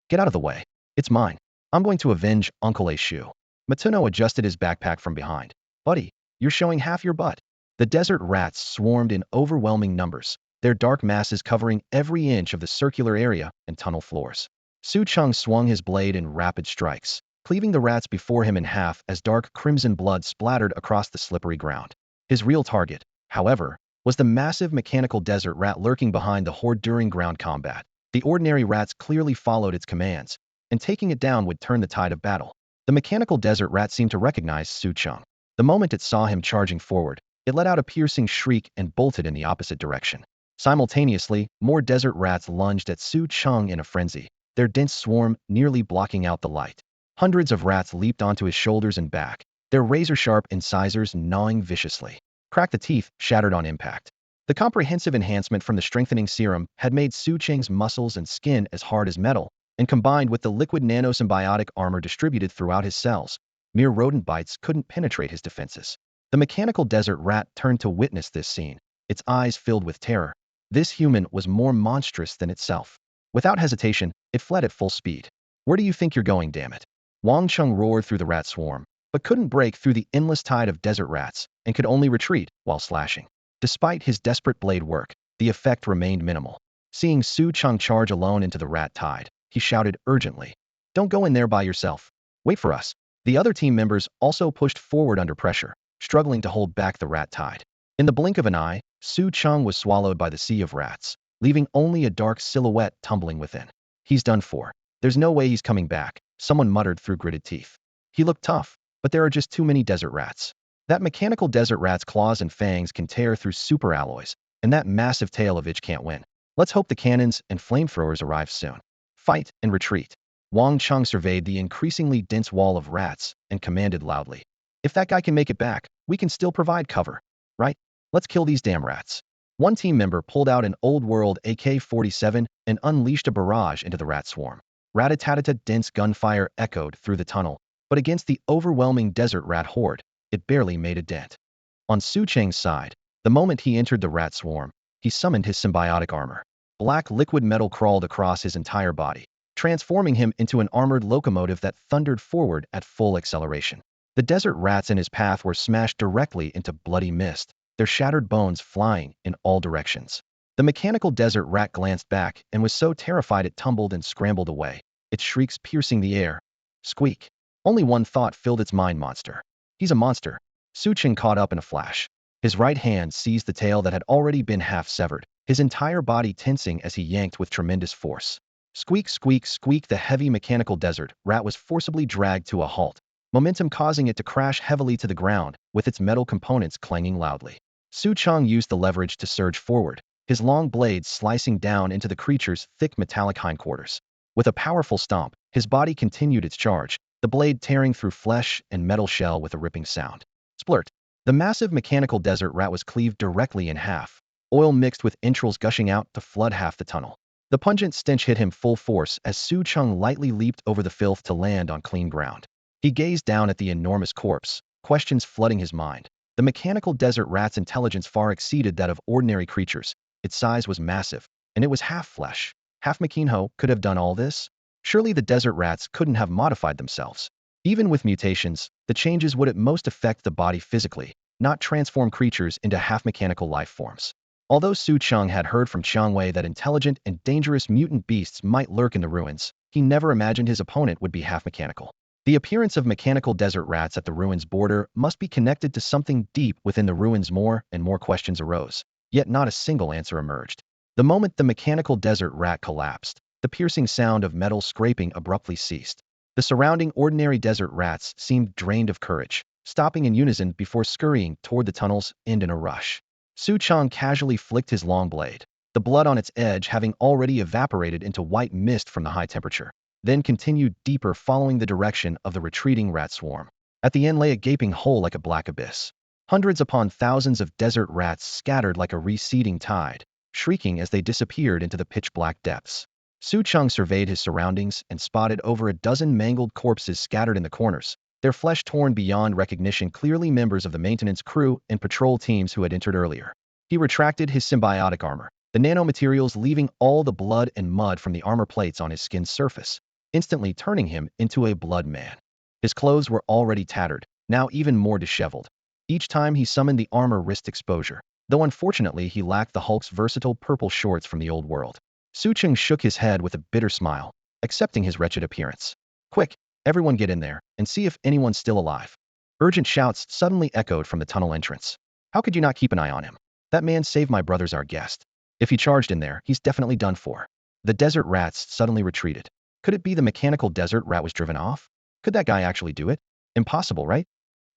Get out of the way. It's mine. I'm going to avenge Uncle A Shu. Matsuno adjusted his backpack from behind. Buddy, you're showing half your butt. The desert rats swarmed in overwhelming numbers, their dark masses covering every inch of the circular area and tunnel floors. Su Cheng swung his blade in rapid strikes, cleaving the rats before him in half as dark crimson blood splattered across the slippery ground. His real target, however, was the massive mechanical desert rat lurking behind the horde during ground combat. The ordinary rats clearly followed its commands, and taking it down would turn the tide of battle. The mechanical desert rat seemed to recognize Su Cheng. The moment it saw him charging forward, it let out a piercing shriek and bolted in the opposite direction. Simultaneously, more desert rats lunged at Su Cheng in a frenzy, their dense swarm nearly blocking out the light. Hundreds of rats leaped onto his shoulders and back, their razor-sharp incisors gnawing viciously. Crack the teeth, shattered on impact. The comprehensive enhancement from the strengthening serum had made Su Cheng's muscles and skin as hard as metal, and combined with the liquid nanosymbiotic armor distributed throughout his cells, mere rodent bites couldn't penetrate his defenses. The mechanical desert rat turned to witness this scene, its eyes filled with terror. This human was more monstrous than itself. Without hesitation, it fled at full speed. Where do you think you're going, damn it? Wang Cheng roared through the rat swarm, but couldn't break through the endless tide of desert rats and could only retreat while slashing. Despite his desperate blade work, the effect remained minimal. Seeing Su Cheng charge alone into the rat tide, he shouted urgently, "Don't go in there by yourself. Wait for us." The other team members also pushed forward under pressure, struggling to hold back the rat tide. In the blink of an eye, Su Cheng was swallowed by the sea of rats, leaving only a dark silhouette tumbling within. He's done for. There's no way he's coming back, someone muttered through gritted teeth. He looked tough, but there are just too many desert rats. That mechanical desert rat's claws and fangs can tear through super alloys, and that massive tail of itch can't win. Let's hope the cannons and flamethrowers arrive soon. Fight and retreat. Wang Cheng surveyed the increasingly dense wall of rats and commanded loudly. If that guy can make it back, we can still provide cover, right? Let's kill these damn rats. One team member pulled out an old-world AK-47 and unleashed a barrage into the rat swarm. Rat-a-tat-a-tat, dense gunfire echoed through the tunnel, but against the overwhelming desert rat horde, it barely made a dent. On Su Cheng's side, the moment he entered the rat swarm, he summoned his symbiotic armor. Black liquid metal crawled across his entire body, transforming him into an armored locomotive that thundered forward at full acceleration. The desert rats in his path were smashed directly into bloody mist, their shattered bones flying in all directions. The mechanical desert rat glanced back and was so terrified it tumbled and scrambled away, its shrieks piercing the air. Squeak. Only one thought filled its mind: monster. He's a monster. Su Cheng caught up in a flash. His right hand seized the tail that had already been half severed, his entire body tensing as he yanked with tremendous force. Squeak, squeak, squeak. The heavy mechanical desert rat was forcibly dragged to a halt, momentum causing it to crash heavily to the ground, with its metal components clanging loudly. Su Cheng used the leverage to surge forward, his long blades slicing down into the creature's thick metallic hindquarters. With a powerful stomp, his body continued its charge, the blade tearing through flesh and metal shell with a ripping sound. Splurt. The massive mechanical desert rat was cleaved directly in half, oil mixed with entrails gushing out to flood half the tunnel. The pungent stench hit him full force as Su Cheng lightly leaped over the filth to land on clean ground. He gazed down at the enormous corpse, questions flooding his mind. The mechanical desert rat's intelligence far exceeded that of ordinary creatures. Its size was massive, and it was half flesh. Half Makinho could have done all this? Surely the desert rats couldn't have modified themselves. Even with mutations, the changes would at most affect the body physically, not transform creatures into half-mechanical life forms. Although Su Cheng had heard from Chang Wei that intelligent and dangerous mutant beasts might lurk in the ruins, he never imagined his opponent would be half-mechanical. The appearance of mechanical desert rats at the ruins' border must be connected to something deep within the ruins. More and more questions arose, yet not a single answer emerged. The moment the mechanical desert rat collapsed, the piercing sound of metal scraping abruptly ceased. The surrounding ordinary desert rats seemed drained of courage, stopping in unison before scurrying toward the tunnel's end in a rush. Su Cheng casually flicked his long blade, the blood on its edge having already evaporated into white mist from the high temperature, then continued deeper following the direction of the retreating rat swarm. At the end lay a gaping hole like a black abyss. Hundreds upon thousands of desert rats scattered like a receding tide, shrieking as they disappeared into the pitch-black depths. Su Cheng surveyed his surroundings and spotted over a dozen mangled corpses scattered in the corners, their flesh torn beyond recognition, clearly members of the maintenance crew and patrol teams who had entered earlier. He retracted his symbiotic armor, the nanomaterials leaving all the blood and mud from the armor plates on his skin's surface, instantly turning him into a blood man. His clothes were already tattered, now even more disheveled. Each time he summoned the armor risked exposure, though unfortunately he lacked the Hulk's versatile purple shorts from the old world. Su Cheng shook his head with a bitter smile, accepting his wretched appearance. Quick, everyone get in there, and see if anyone's still alive. Urgent shouts suddenly echoed from the tunnel entrance. How could you not keep an eye on him? That man saved my brothers, our guest. If he charged in there, he's definitely done for. The desert rats suddenly retreated. Could it be the mechanical desert rat was driven off? Could that guy actually do it? Impossible, right?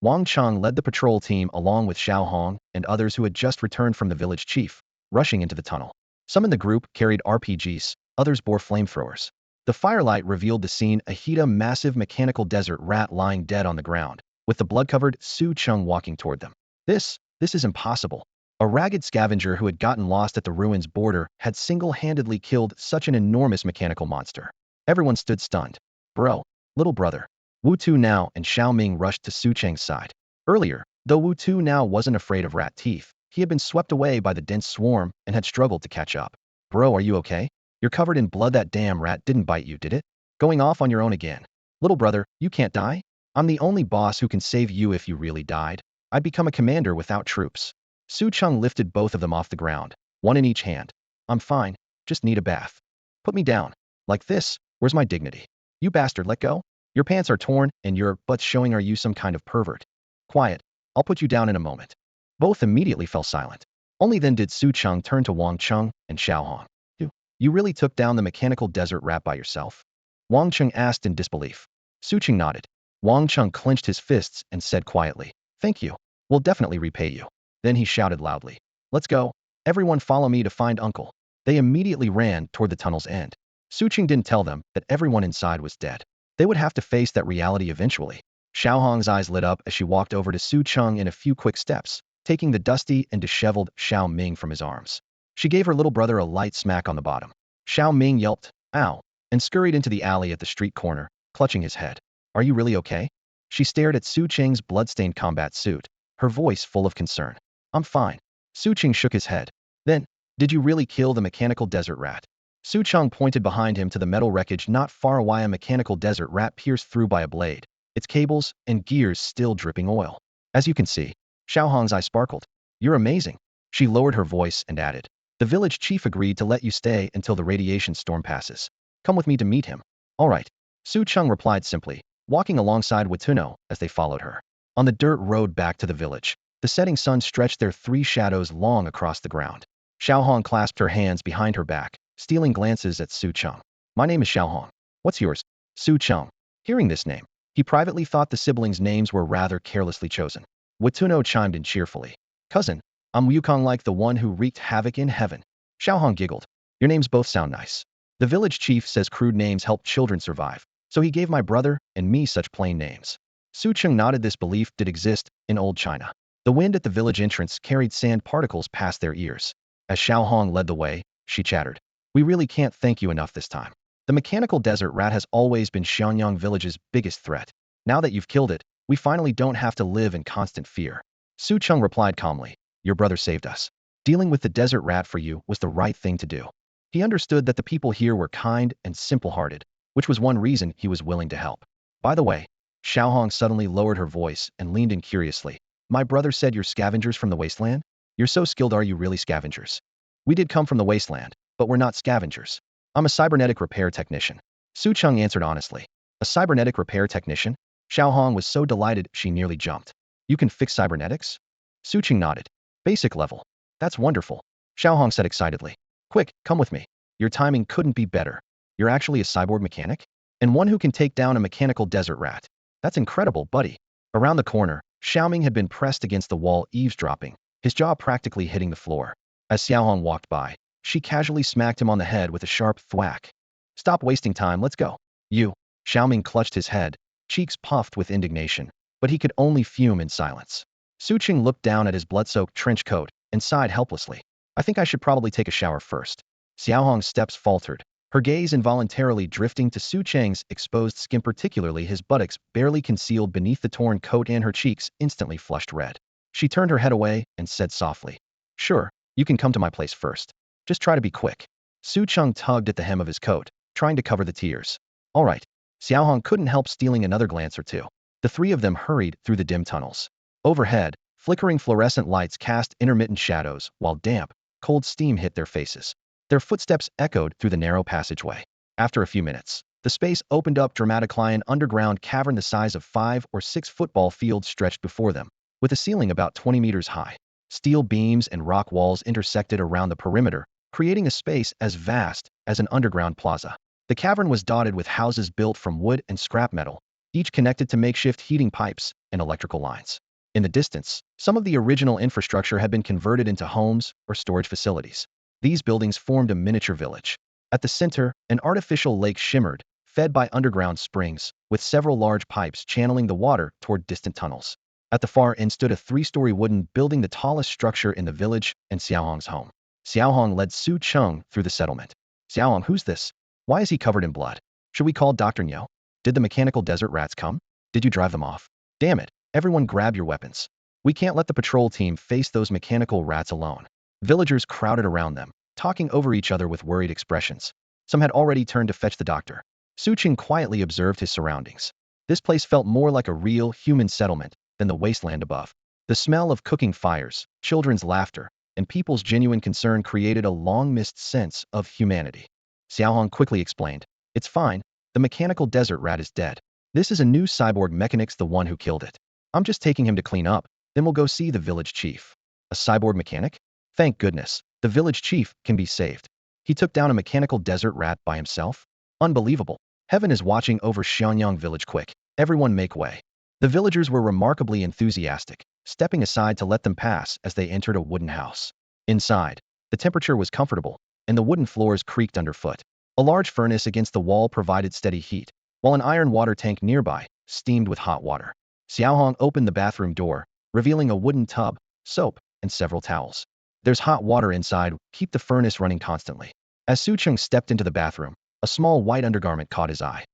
Wang Cheng led the patrol team along with Xiao Hong and others who had just returned from the village chief, rushing into the tunnel. Some in the group carried RPGs, others bore flamethrowers. The firelight revealed the scene: a massive mechanical desert rat lying dead on the ground, with the blood-covered Su Cheng walking toward them. This is impossible. A ragged scavenger who had gotten lost at the ruins' border had single-handedly killed such an enormous mechanical monster. Everyone stood stunned. Bro, little brother. Wu Tu Nao and Xiao Ming rushed to Su Cheng's side. Earlier, though Wu Tu Nao wasn't afraid of rat teeth, he had been swept away by the dense swarm and had struggled to catch up. Bro, are you okay? You're covered in blood. That damn rat didn't bite you, did it? Going off on your own again. Little brother, you can't die? I'm the only boss who can save you. If you really died, I'd become a commander without troops. Su Cheng lifted both of them off the ground, one in each hand. I'm fine, just need a bath. Put me down. Like this, where's my dignity? You bastard, let go. Your pants are torn and your butt's showing. Are you some kind of pervert? Quiet, I'll put you down in a moment. Both immediately fell silent. Only then did Su Cheng turn to Wang Cheng and Xiao Hong. You really took down the mechanical desert rat by yourself? Wang Cheng asked in disbelief. Su Cheng nodded. Wang Cheng clenched his fists and said quietly, "Thank you. We'll definitely repay you." Then he shouted loudly, "Let's go. Everyone follow me to find Uncle." They immediately ran toward the tunnel's end. Su Cheng didn't tell them that everyone inside was dead. They would have to face that reality eventually. Xiaohong's eyes lit up as she walked over to Su Cheng in a few quick steps, taking the dusty and disheveled Xiao Ming from his arms. She gave her little brother a light smack on the bottom. Xiao Ming yelped, "Ow," and scurried into the alley at the street corner, clutching his head. "Are you really okay?" She stared at Su Cheng's bloodstained combat suit, her voice full of concern. "I'm fine." Su Cheng shook his head. Then, "Did you really kill the mechanical desert rat?" Su Cheng pointed behind him to the metal wreckage not far away, a mechanical desert rat pierced through by a blade, its cables and gears still dripping oil. "As you can see." Xiaohong's eye sparkled. "You're amazing." She lowered her voice and added, "The village chief agreed to let you stay until the radiation storm passes. Come with me to meet him." "All right." Su Cheng replied simply, walking alongside Watuno as they followed her. On the dirt road back to the village, the setting sun stretched their three shadows long across the ground. Xiaohong clasped her hands behind her back, stealing glances at Su Cheng. "My name is Xiaohong. What's yours?" Su Cheng. Hearing this name, he privately thought the siblings' names were rather carelessly chosen. Watuno chimed in cheerfully. "Cousin, I'm Wukong, like the one who wreaked havoc in heaven." Xiaohong giggled. "Your names both sound nice. The village chief says crude names help children survive, so he gave my brother and me such plain names." Su Cheng nodded. This belief did exist in old China. The wind at the village entrance carried sand particles past their ears. As Xiaohong led the way, she chattered, "We really can't thank you enough this time. The mechanical desert rat has always been Xianyang village's biggest threat. Now that you've killed it, we finally don't have to live in constant fear." Su Cheng replied calmly, "Your brother saved us. Dealing with the desert rat for you was the right thing to do." He understood that the people here were kind and simple-hearted, which was one reason he was willing to help. "By the way," Xiaohong suddenly lowered her voice and leaned in curiously, "my brother said you're scavengers from the wasteland? You're so skilled, are you really scavengers?" "We did come from the wasteland, but we're not scavengers. I'm a cybernetic repair technician." Su Cheng answered honestly. "A cybernetic repair technician?" Xiaohong was so delighted she nearly jumped. "You can fix cybernetics?" Su Cheng nodded. "Basic level." "That's wonderful," Xiaohong said excitedly. "Quick, come with me. Your timing couldn't be better. You're actually a cyborg mechanic? And one who can take down a mechanical desert rat. That's incredible, buddy." Around the corner, Xiaoming had been pressed against the wall, eavesdropping, his jaw practically hitting the floor. As Xiaohong walked by, she casually smacked him on the head with a sharp thwack. "Stop wasting time, let's go." "You." Xiaoming clutched his head, cheeks puffed with indignation, but he could only fume in silence. Su Cheng looked down at his blood-soaked trench coat and sighed helplessly. "I think I should probably take a shower first." Xiaohong's steps faltered, her gaze involuntarily drifting to Su Cheng's exposed skin, particularly his buttocks barely concealed beneath the torn coat, and her cheeks instantly flushed red. She turned her head away and said softly, "Sure, you can come to my place first. Just try to be quick." Su Cheng tugged at the hem of his coat, trying to cover the tears. "All right." Xiaohong couldn't help stealing another glance or two. The three of them hurried through the dim tunnels. Overhead, flickering fluorescent lights cast intermittent shadows, while damp, cold steam hit their faces. Their footsteps echoed through the narrow passageway. After a few minutes, the space opened up dramatically. An underground cavern the size of 5 or 6 football fields stretched before them, with a ceiling about 20 meters high. Steel beams and rock walls intersected around the perimeter, creating a space as vast as an underground plaza. The cavern was dotted with houses built from wood and scrap metal, each connected to makeshift heating pipes and electrical lines. In the distance, some of the original infrastructure had been converted into homes or storage facilities. These buildings formed a miniature village. At the center, an artificial lake shimmered, fed by underground springs, with several large pipes channeling the water toward distant tunnels. At the far end stood a 3-story wooden building, the tallest structure in the village and Xiaohong's home. Xiaohong led Su Cheng through the settlement. "Xiaohong, who's this? Why is he covered in blood? Should we call Dr. Nyo? Did the mechanical desert rats come? Did you drive them off? Damn it, everyone grab your weapons. We can't let the patrol team face those mechanical rats alone." Villagers crowded around them, talking over each other with worried expressions. Some had already turned to fetch the doctor. Su Cheng quietly observed his surroundings. This place felt more like a real human settlement than the wasteland above. The smell of cooking fires, children's laughter, and people's genuine concern created a long-missed sense of humanity. Xiaohong quickly explained, "It's fine, the mechanical desert rat is dead. This is a new cyborg mechanic's the one who killed it. I'm just taking him to clean up, then we'll go see the village chief." "A cyborg mechanic? Thank goodness, the village chief can be saved." He took down a mechanical desert rat by himself? Unbelievable. Heaven is watching over Xianyang village. Quick, everyone make way. The villagers were remarkably enthusiastic, stepping aside to let them pass as they entered a wooden house. Inside, the temperature was comfortable, and the wooden floors creaked underfoot. A large furnace against the wall provided steady heat, while an iron water tank nearby steamed with hot water. Xiaohong opened the bathroom door, revealing a wooden tub, soap, and several towels. There's hot water inside, keep the furnace running constantly. As Su Cheng stepped into the bathroom, a small white undergarment caught his eye.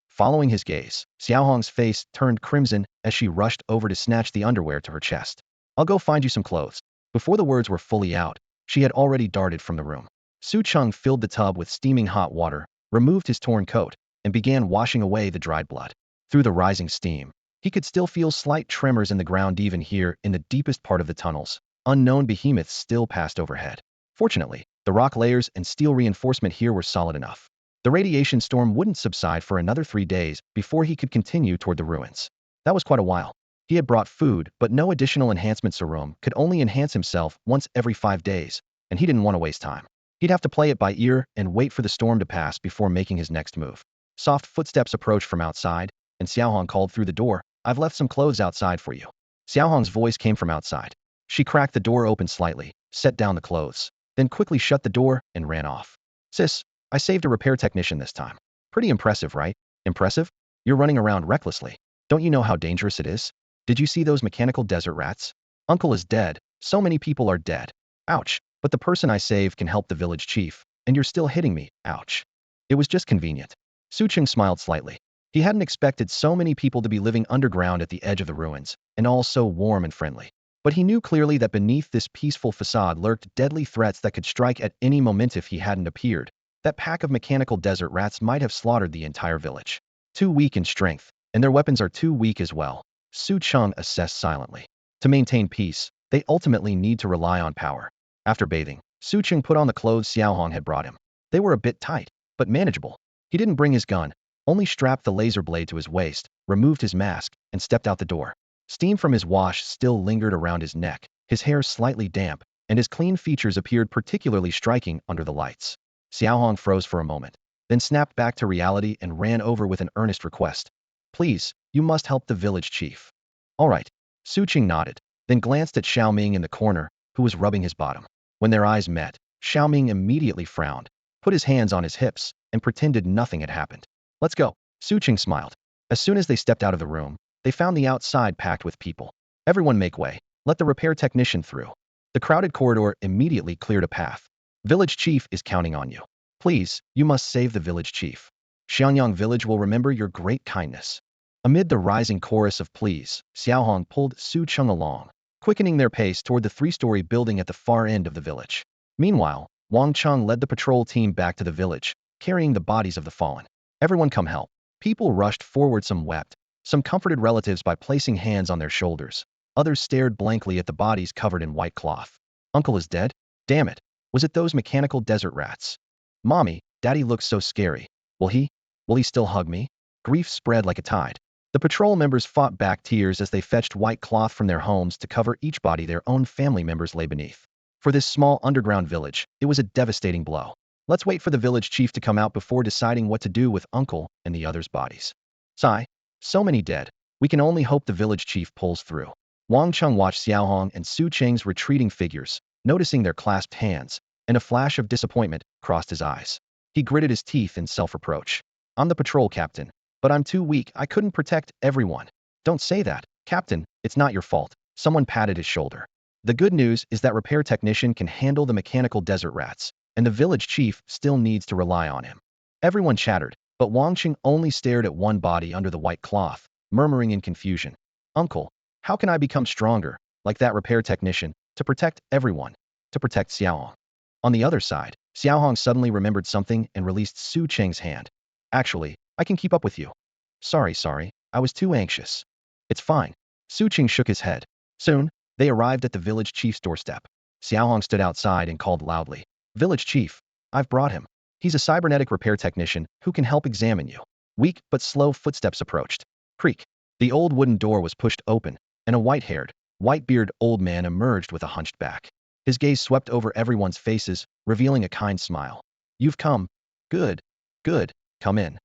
Following his gaze, Xiaohong's face turned crimson as she rushed over to snatch the underwear to her chest. I'll go find you some clothes. Before the words were fully out, she had already darted from the room. Su Cheng filled the tub with steaming hot water, removed his torn coat, and began washing away the dried blood. Through the rising steam, he could still feel slight tremors in the ground even here in the deepest part of the tunnels. Unknown behemoths still passed overhead. Fortunately, the rock layers and steel reinforcement here were solid enough. The radiation storm wouldn't subside for another 3 days before he could continue toward the ruins. That was quite a while. He had brought food, but no additional enhancement serum could only enhance himself once every 5 days, and he didn't want to waste time. He'd have to play it by ear and wait for the storm to pass before making his next move. Soft footsteps approached from outside, and Xiaohong called through the door, I've left some clothes outside for you. Xiaohong's voice came from outside. She cracked the door open slightly, set down the clothes, then quickly shut the door and ran off. Sis, I saved a repair technician this time. Pretty impressive, right? Impressive? You're running around recklessly. Don't you know how dangerous it is? Did you see those mechanical desert rats? Uncle is dead. So many people are dead. Ouch. But the person I saved can help the village chief, and you're still hitting me. Ouch. It was just convenient. Su Cheng smiled slightly. He hadn't expected so many people to be living underground at the edge of the ruins, and all so warm and friendly. But he knew clearly that beneath this peaceful facade lurked deadly threats that could strike at any moment if he hadn't appeared. That pack of mechanical desert rats might have slaughtered the entire village. Too weak in strength, and their weapons are too weak as well, Su Cheng assessed silently. To maintain peace, they ultimately need to rely on power. After bathing, Su Cheng put on the clothes Xiaohong had brought him. They were a bit tight, but manageable. He didn't bring his gun, only strapped the laser blade to his waist, removed his mask, and stepped out the door. Steam from his wash still lingered around his neck, his hair slightly damp, and his clean features appeared particularly striking under the lights. Xiaohong froze for a moment, then snapped back to reality and ran over with an earnest request. Please, you must help the village chief. All right. Su Cheng nodded, then glanced at Xiaoming in the corner, who was rubbing his bottom. When their eyes met, Xiaoming immediately frowned, put his hands on his hips, and pretended nothing had happened. Let's go. Su Cheng smiled. As soon as they stepped out of the room, they found the outside packed with people. Everyone make way. Let the repair technician through. The crowded corridor immediately cleared a path. Village chief is counting on you. Please, you must save the village chief. Xianyang village will remember your great kindness. Amid the rising chorus of pleas, Xiaohong pulled Su Cheng along, quickening their pace toward the 3-story building at the far end of the village. Meanwhile, Wang Cheng led the patrol team back to the village, carrying the bodies of the fallen. Everyone come help. People rushed forward, some wept. Some comforted relatives by placing hands on their shoulders. Others stared blankly at the bodies covered in white cloth. Uncle is dead? Damn it. Was it those mechanical desert rats? Mommy, Daddy looks so scary. Will he still hug me? Grief spread like a tide. The patrol members fought back tears as they fetched white cloth from their homes to cover each body their own family members lay beneath. For this small underground village, it was a devastating blow. Let's wait for the village chief to come out before deciding what to do with Uncle and the others' bodies. Sigh. So many dead. We can only hope the village chief pulls through. Wang Cheng watched Xiaohong and Su Cheng's retreating figures, noticing their clasped hands, and a flash of disappointment crossed his eyes. He gritted his teeth in self-reproach. I'm the patrol captain, but I'm too weak. I couldn't protect everyone. Don't say that, Captain. It's not your fault. Someone patted his shoulder. The good news is that repair technician can handle the mechanical desert rats, and the village chief still needs to rely on him. Everyone chattered, but Wang Cheng only stared at one body under the white cloth, murmuring in confusion. Uncle, how can I become stronger, like that repair technician, to protect everyone, to protect Xiaohong? On the other side, Xiaohong suddenly remembered something and released Su Cheng's hand. Actually, I can keep up with you. Sorry, I was too anxious. It's fine. Su Cheng shook his head. Soon, they arrived at the village chief's doorstep. Xiaohong stood outside and called loudly. Village chief, I've brought him. He's a cybernetic repair technician who can help examine you. Weak but slow footsteps approached. Creak. The old wooden door was pushed open, and a white-haired, white-bearded old man emerged with a hunched back. His gaze swept over everyone's faces, revealing a kind smile. You've come. Good. Good. Come in.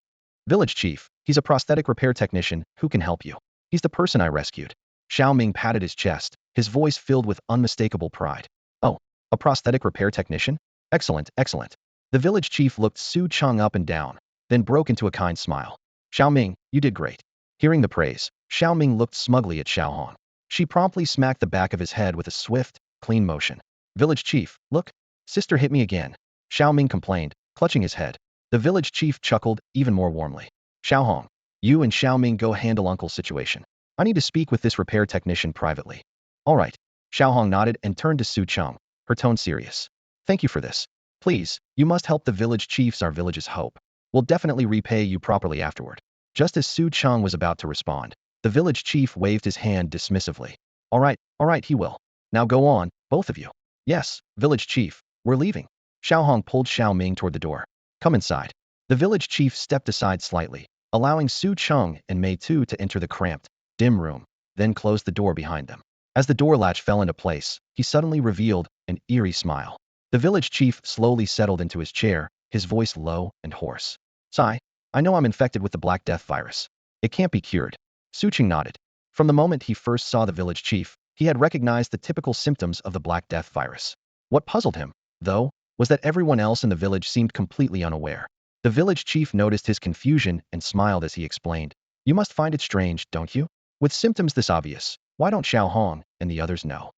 Village chief, he's a prosthetic repair technician who can help you. He's the person I rescued. Xiao Ming patted his chest, his voice filled with unmistakable pride. Oh, a prosthetic repair technician? Excellent, excellent. The village chief looked Su Cheng up and down, then broke into a kind smile. Xiao Ming, you did great. Hearing the praise, Xiao Ming looked smugly at Xiao Hong. She promptly smacked the back of his head with a swift, clean motion. Village chief, look. Sister hit me again. Xiao Ming complained, clutching his head. The village chief chuckled even more warmly. Xiao Hong, you and Xiao Ming go handle uncle's situation. I need to speak with this repair technician privately. All right. Xiao Hong nodded and turned to Su Cheng, her tone serious. Thank you for this. Please, you must help the village chiefs, our village's hope. We'll definitely repay you properly afterward. Just as Su Cheng was about to respond, the village chief waved his hand dismissively. All right, he will. Now go on, both of you. Yes, village chief, we're leaving. Xiao Hong pulled Xiao Ming toward the door. Come inside. The village chief stepped aside slightly, allowing Su Cheng and Mei Tu to enter the cramped, dim room, then closed the door behind them. As the door latch fell into place, he suddenly revealed an eerie smile. The village chief slowly settled into his chair, his voice low and hoarse. Sigh, I know I'm infected with the Black Death virus. It can't be cured. Su Cheng nodded. From the moment he first saw the village chief, he had recognized the typical symptoms of the Black Death virus. What puzzled him, though, was that everyone else in the village seemed completely unaware. The village chief noticed his confusion and smiled as he explained. You must find it strange, don't you? With symptoms this obvious, why don't Xiao Hong and the others know?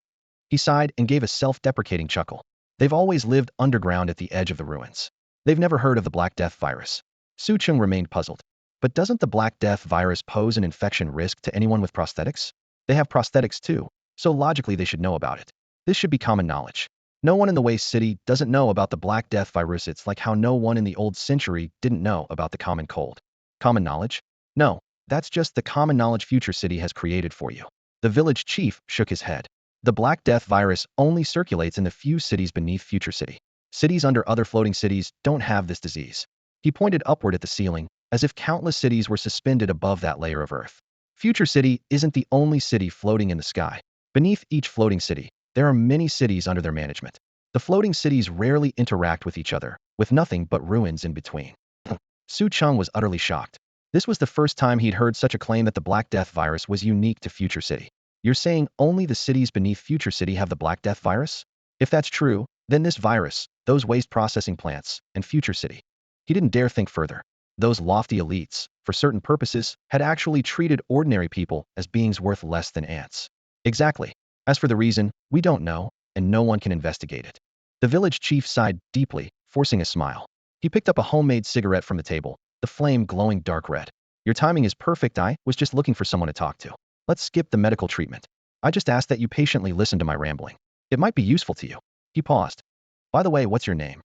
He sighed and gave a self-deprecating chuckle. They've always lived underground at the edge of the ruins. They've never heard of the Black Death virus. Su Cheng remained puzzled. But doesn't the Black Death virus pose an infection risk to anyone with prosthetics? They have prosthetics too, so logically they should know about it. This should be common knowledge. No one in the Waste City doesn't know about the Black Death virus. It's like how no one in the old century didn't know about the common cold. Common knowledge? No, that's just the common knowledge Future City has created for you. The village chief shook his head. The Black Death virus only circulates in the few cities beneath Future City. Cities under other floating cities don't have this disease. He pointed upward at the ceiling, as if countless cities were suspended above that layer of earth. Future City isn't the only city floating in the sky. Beneath each floating city, there are many cities under their management. The floating cities rarely interact with each other, with nothing but ruins in between. Su Cheng was utterly shocked. This was the first time he'd heard such a claim that the Black Death virus was unique to Future City. You're saying only the cities beneath Future City have the Black Death virus? If that's true, then this virus, those waste processing plants, and Future City. He didn't dare think further. Those lofty elites, for certain purposes, had actually treated ordinary people as beings worth less than ants. Exactly. As for the reason, we don't know, and no one can investigate it. The village chief sighed deeply, forcing a smile. He picked up a homemade cigarette from the table, the flame glowing dark red. Your timing is perfect. I was just looking for someone to talk to. Let's skip the medical treatment. I just ask that you patiently listen to my rambling. It might be useful to you. He paused. By the way, what's your name?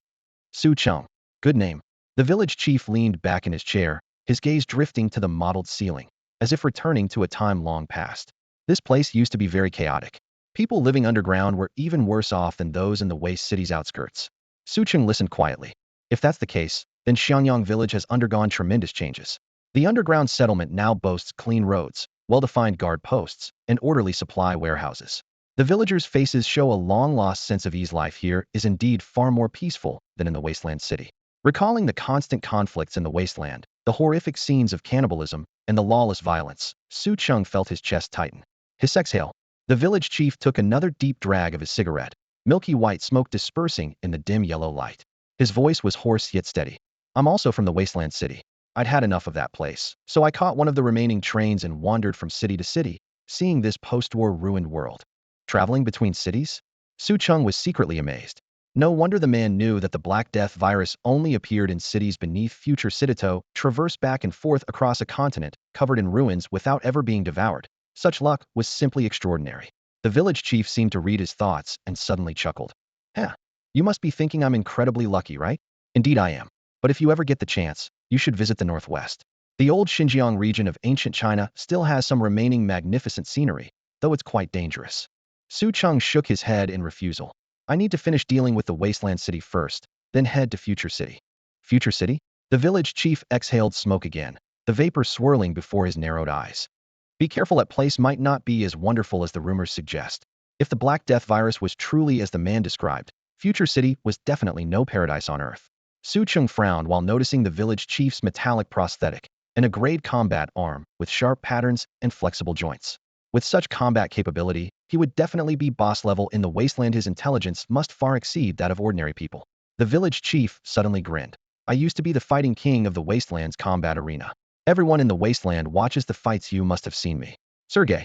Su Cheng. Good name. The village chief leaned back in his chair, his gaze drifting to the mottled ceiling, as if returning to a time long past. This place used to be very chaotic. People living underground were even worse off than those in the Waste City's outskirts. Su Cheng listened quietly. If that's the case, then Xiangyang village has undergone tremendous changes. The underground settlement now boasts clean roads, well-defined guard posts, and orderly supply warehouses. The villagers' faces show a long-lost sense of ease. Life here is indeed far more peaceful than in the wasteland city. Recalling the constant conflicts in the wasteland, the horrific scenes of cannibalism, and the lawless violence, Su Cheng felt his chest tighten. His exhale. The village chief took another deep drag of his cigarette, milky white smoke dispersing in the dim yellow light. His voice was hoarse yet steady. I'm also from the wasteland city. I'd had enough of that place, so I caught one of the remaining trains and wandered from city to city, seeing this post-war ruined world. Traveling between cities? Su Cheng was secretly amazed. No wonder the man knew that the Black Death virus only appeared in cities beneath Future Citito, traversed back and forth across a continent, covered in ruins without ever being devoured. Such luck was simply extraordinary. The village chief seemed to read his thoughts and suddenly chuckled. Huh. You must be thinking I'm incredibly lucky, right? Indeed I am. But if you ever get the chance, you should visit the Northwest. The old Xinjiang region of ancient China still has some remaining magnificent scenery, though it's quite dangerous. Su Cheng shook his head in refusal. I need to finish dealing with the wasteland city first, then head to Future City. Future City? The village chief exhaled smoke again, the vapor swirling before his narrowed eyes. Be careful, that place might not be as wonderful as the rumors suggest. If the Black Death virus was truly as the man described, Future City was definitely no paradise on Earth. Su Cheng frowned while noticing the village chief's metallic prosthetic, an emigrated combat arm with sharp patterns and flexible joints. With such combat capability, he would definitely be boss level in the wasteland. His intelligence must far exceed that of ordinary people. The village chief suddenly grinned. I used to be the fighting king of the wasteland's combat arena. Everyone in the wasteland watches the fights. You must have seen me. Sergey.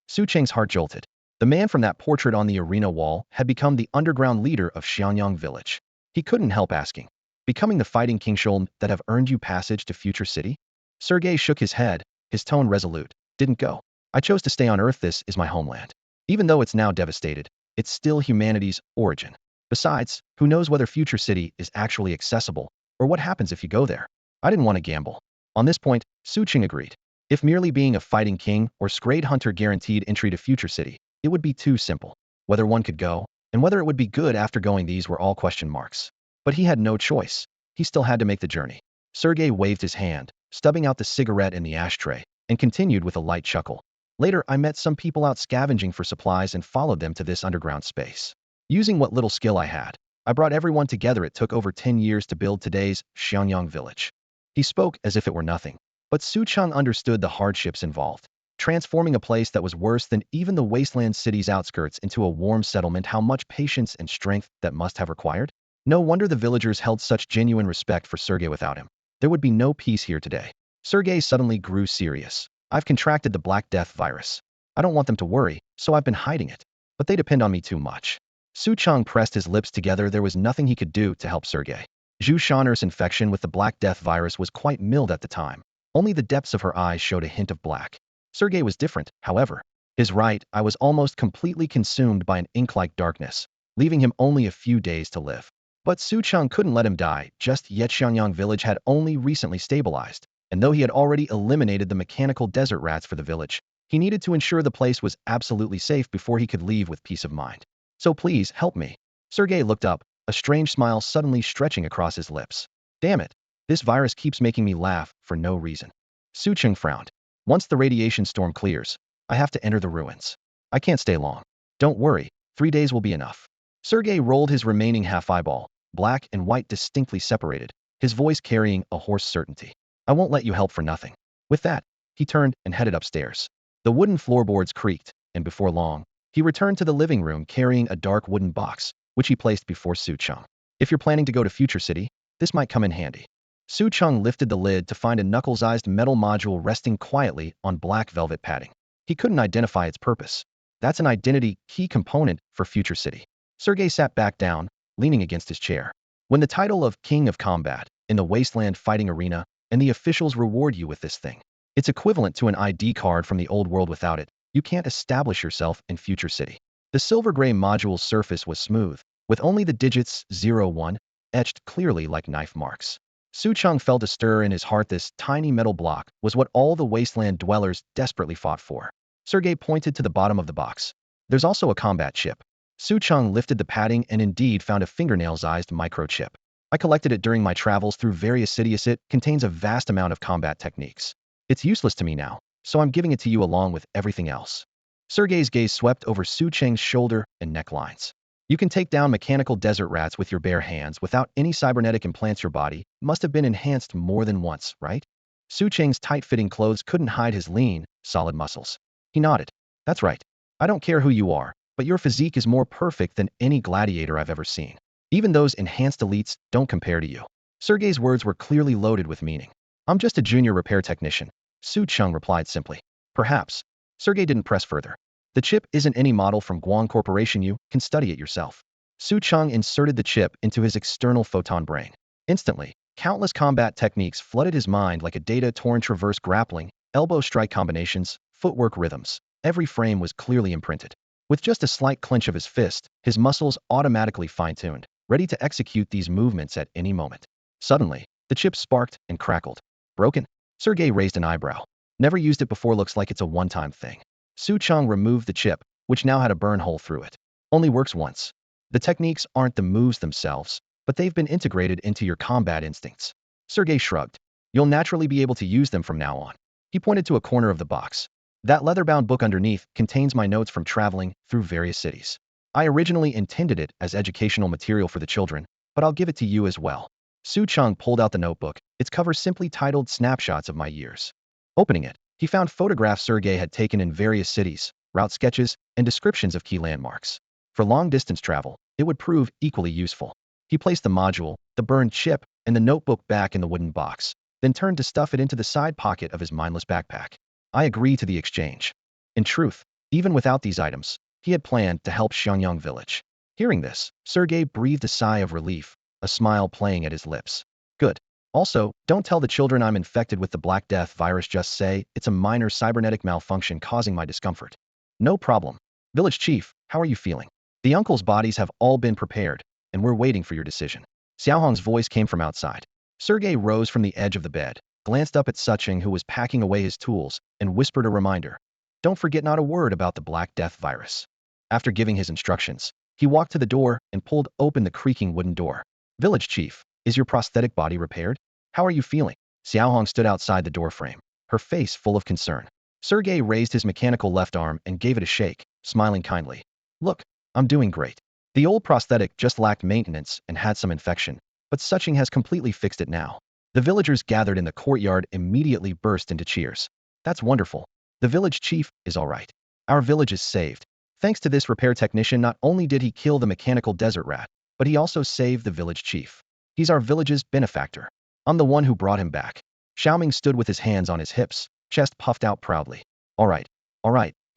Su Cheng's heart jolted. The man from that portrait on the arena wall had become the underground leader of Xianyang village. He couldn't help asking, becoming the fighting king should that have earned you passage to Future City? Sergey shook his head, his tone resolute. Didn't go. I chose to stay on Earth. This is my homeland. Even though it's now devastated, it's still humanity's origin. Besides, who knows whether Future City is actually accessible, or what happens if you go there? I didn't want to gamble. On this point, Su Cheng agreed. If merely being a fighting king or Scrade Hunter guaranteed entry to Future City, it would be too simple. Whether one could go, and whether it would be good after going, these were all question marks. But he had no choice. He still had to make the journey. Sergey waved his hand, stubbing out the cigarette in the ashtray, and continued with a light chuckle. Later, I met some people out scavenging for supplies and followed them to this underground space. Using what little skill I had, I brought everyone together. It took over 10 years to build today's Xianyang village. He spoke as if it were nothing, but Su Cheng understood the hardships involved. Transforming a place that was worse than even the wasteland city's outskirts into a warm settlement, how much patience and strength that must have required? No wonder the villagers held such genuine respect for Sergey. Without him, there would be no peace here today. Sergey suddenly grew serious. I've contracted the Black Death virus. I don't want them to worry, so I've been hiding it. But they depend on me too much. Su Cheng pressed his lips together. There was nothing he could do to help Sergey. Zhu Shan'er's infection with the Black Death virus was quite mild at the time. Only the depths of her eyes showed a hint of black. Sergey was different, however. His right eye was almost completely consumed by an ink-like darkness, leaving him only a few days to live. But Su Cheng couldn't let him die just yet. Xianyang village had only recently stabilized, and though he had already eliminated the mechanical desert rats for the village, he needed to ensure the place was absolutely safe before he could leave with peace of mind. So please, help me. Sergey looked up, a strange smile suddenly stretching across his lips. Damn it. This virus keeps making me laugh for no reason. Su Cheng frowned. Once the radiation storm clears, I have to enter the ruins. I can't stay long. Don't worry, 3 days will be enough. Sergey rolled his remaining half eyeball, black and white distinctly separated, his voice carrying a hoarse certainty. I won't let you help for nothing. With that, he turned and headed upstairs. The wooden floorboards creaked, and before long, he returned to the living room carrying a dark wooden box, which he placed before Su Cheng. If you're planning to go to Future City, this might come in handy. Su Cheng lifted the lid to find a knuckle-sized metal module resting quietly on black velvet padding. He couldn't identify its purpose. That's an identity key component for Future City. Sergey sat back down, leaning against his chair. When the title of King of Combat in the Wasteland Fighting Arena, and the officials reward you with this thing, it's equivalent to an ID card from the old world. Without it, you can't establish yourself in Future City. The silver-gray module's surface was smooth, with only the digits 01 etched clearly like knife marks. Su Cheng felt a stir in his heart. This tiny metal block was what all the wasteland dwellers desperately fought for. Sergey pointed to the bottom of the box. There's also a combat chip. Su Cheng lifted the padding and indeed found a fingernail-sized microchip. I collected it during my travels through various cities. It contains a vast amount of combat techniques. It's useless to me now, so I'm giving it to you along with everything else. Sergey's gaze swept over Su Cheng's shoulder and necklines. You can take down mechanical desert rats with your bare hands without any cybernetic implants. Your body must have been enhanced more than once, right? Su Cheng's tight-fitting clothes couldn't hide his lean, solid muscles. He nodded. That's right. I don't care who you are, but your physique is more perfect than any gladiator I've ever seen. Even those enhanced elites don't compare to you. Sergey's words were clearly loaded with meaning. I'm just a junior repair technician, Su Cheng replied simply. Perhaps. Sergey didn't press further. The chip isn't any model from Guang Corporation. You can study it yourself. Su Cheng inserted the chip into his external photon brain. Instantly, countless combat techniques flooded his mind like a data torrent. Reverse grappling, elbow strike combinations, footwork rhythms. Every frame was clearly imprinted. With just a slight clench of his fist, his muscles automatically fine-tuned, ready to execute these movements at any moment. Suddenly, the chip sparked and crackled. Broken? Sergey raised an eyebrow. Never used it before. Looks like it's a one-time thing. Su Cheng removed the chip, which now had a burn hole through it. Only works once. The techniques aren't the moves themselves, but they've been integrated into your combat instincts. Sergey shrugged. You'll naturally be able to use them from now on. He pointed to a corner of the box. That leather-bound book underneath contains my notes from traveling through various cities. I originally intended it as educational material for the children, but I'll give it to you as well. Su Cheng pulled out the notebook, its cover simply titled Snapshots of My Years. Opening it, he found photographs Sergei had taken in various cities, route sketches, and descriptions of key landmarks. For long-distance travel, it would prove equally useful. He placed the module, the burned chip, and the notebook back in the wooden box, then turned to stuff it into the side pocket of his mindless backpack. I agree to the exchange. In truth, even without these items, he had planned to help Xiangyang village. Hearing this, Sergei breathed a sigh of relief, a smile playing at his lips. Good. Also, don't tell the children I'm infected with the Black Death virus, just say it's a minor cybernetic malfunction causing my discomfort. No problem. Village Chief, how are you feeling? The uncles' bodies have all been prepared, and we're waiting for your decision. Xiaohong's voice came from outside. Sergei rose from the edge of the bed, glanced up at Sucheng, who was packing away his tools, and whispered a reminder. Don't forget not a word about the Black Death virus. After giving his instructions, he walked to the door and pulled open the creaking wooden door. Village Chief, is your prosthetic body repaired? How are you feeling? Xiaohong stood outside the doorframe, her face full of concern. Sergei raised his mechanical left arm and gave it a shake, smiling kindly. Look, I'm doing great. The old prosthetic just lacked maintenance and had some infection, but Sucheng has completely fixed it now. The villagers gathered in the courtyard immediately burst into cheers. That's wonderful. The village chief is all right. Our village is saved. Thanks to this repair technician, not only did he kill the mechanical desert rat, but he also saved the village chief. He's our village's benefactor. I'm the one who brought him back. Xiaoming stood with his hands on his hips, chest puffed out proudly. All right.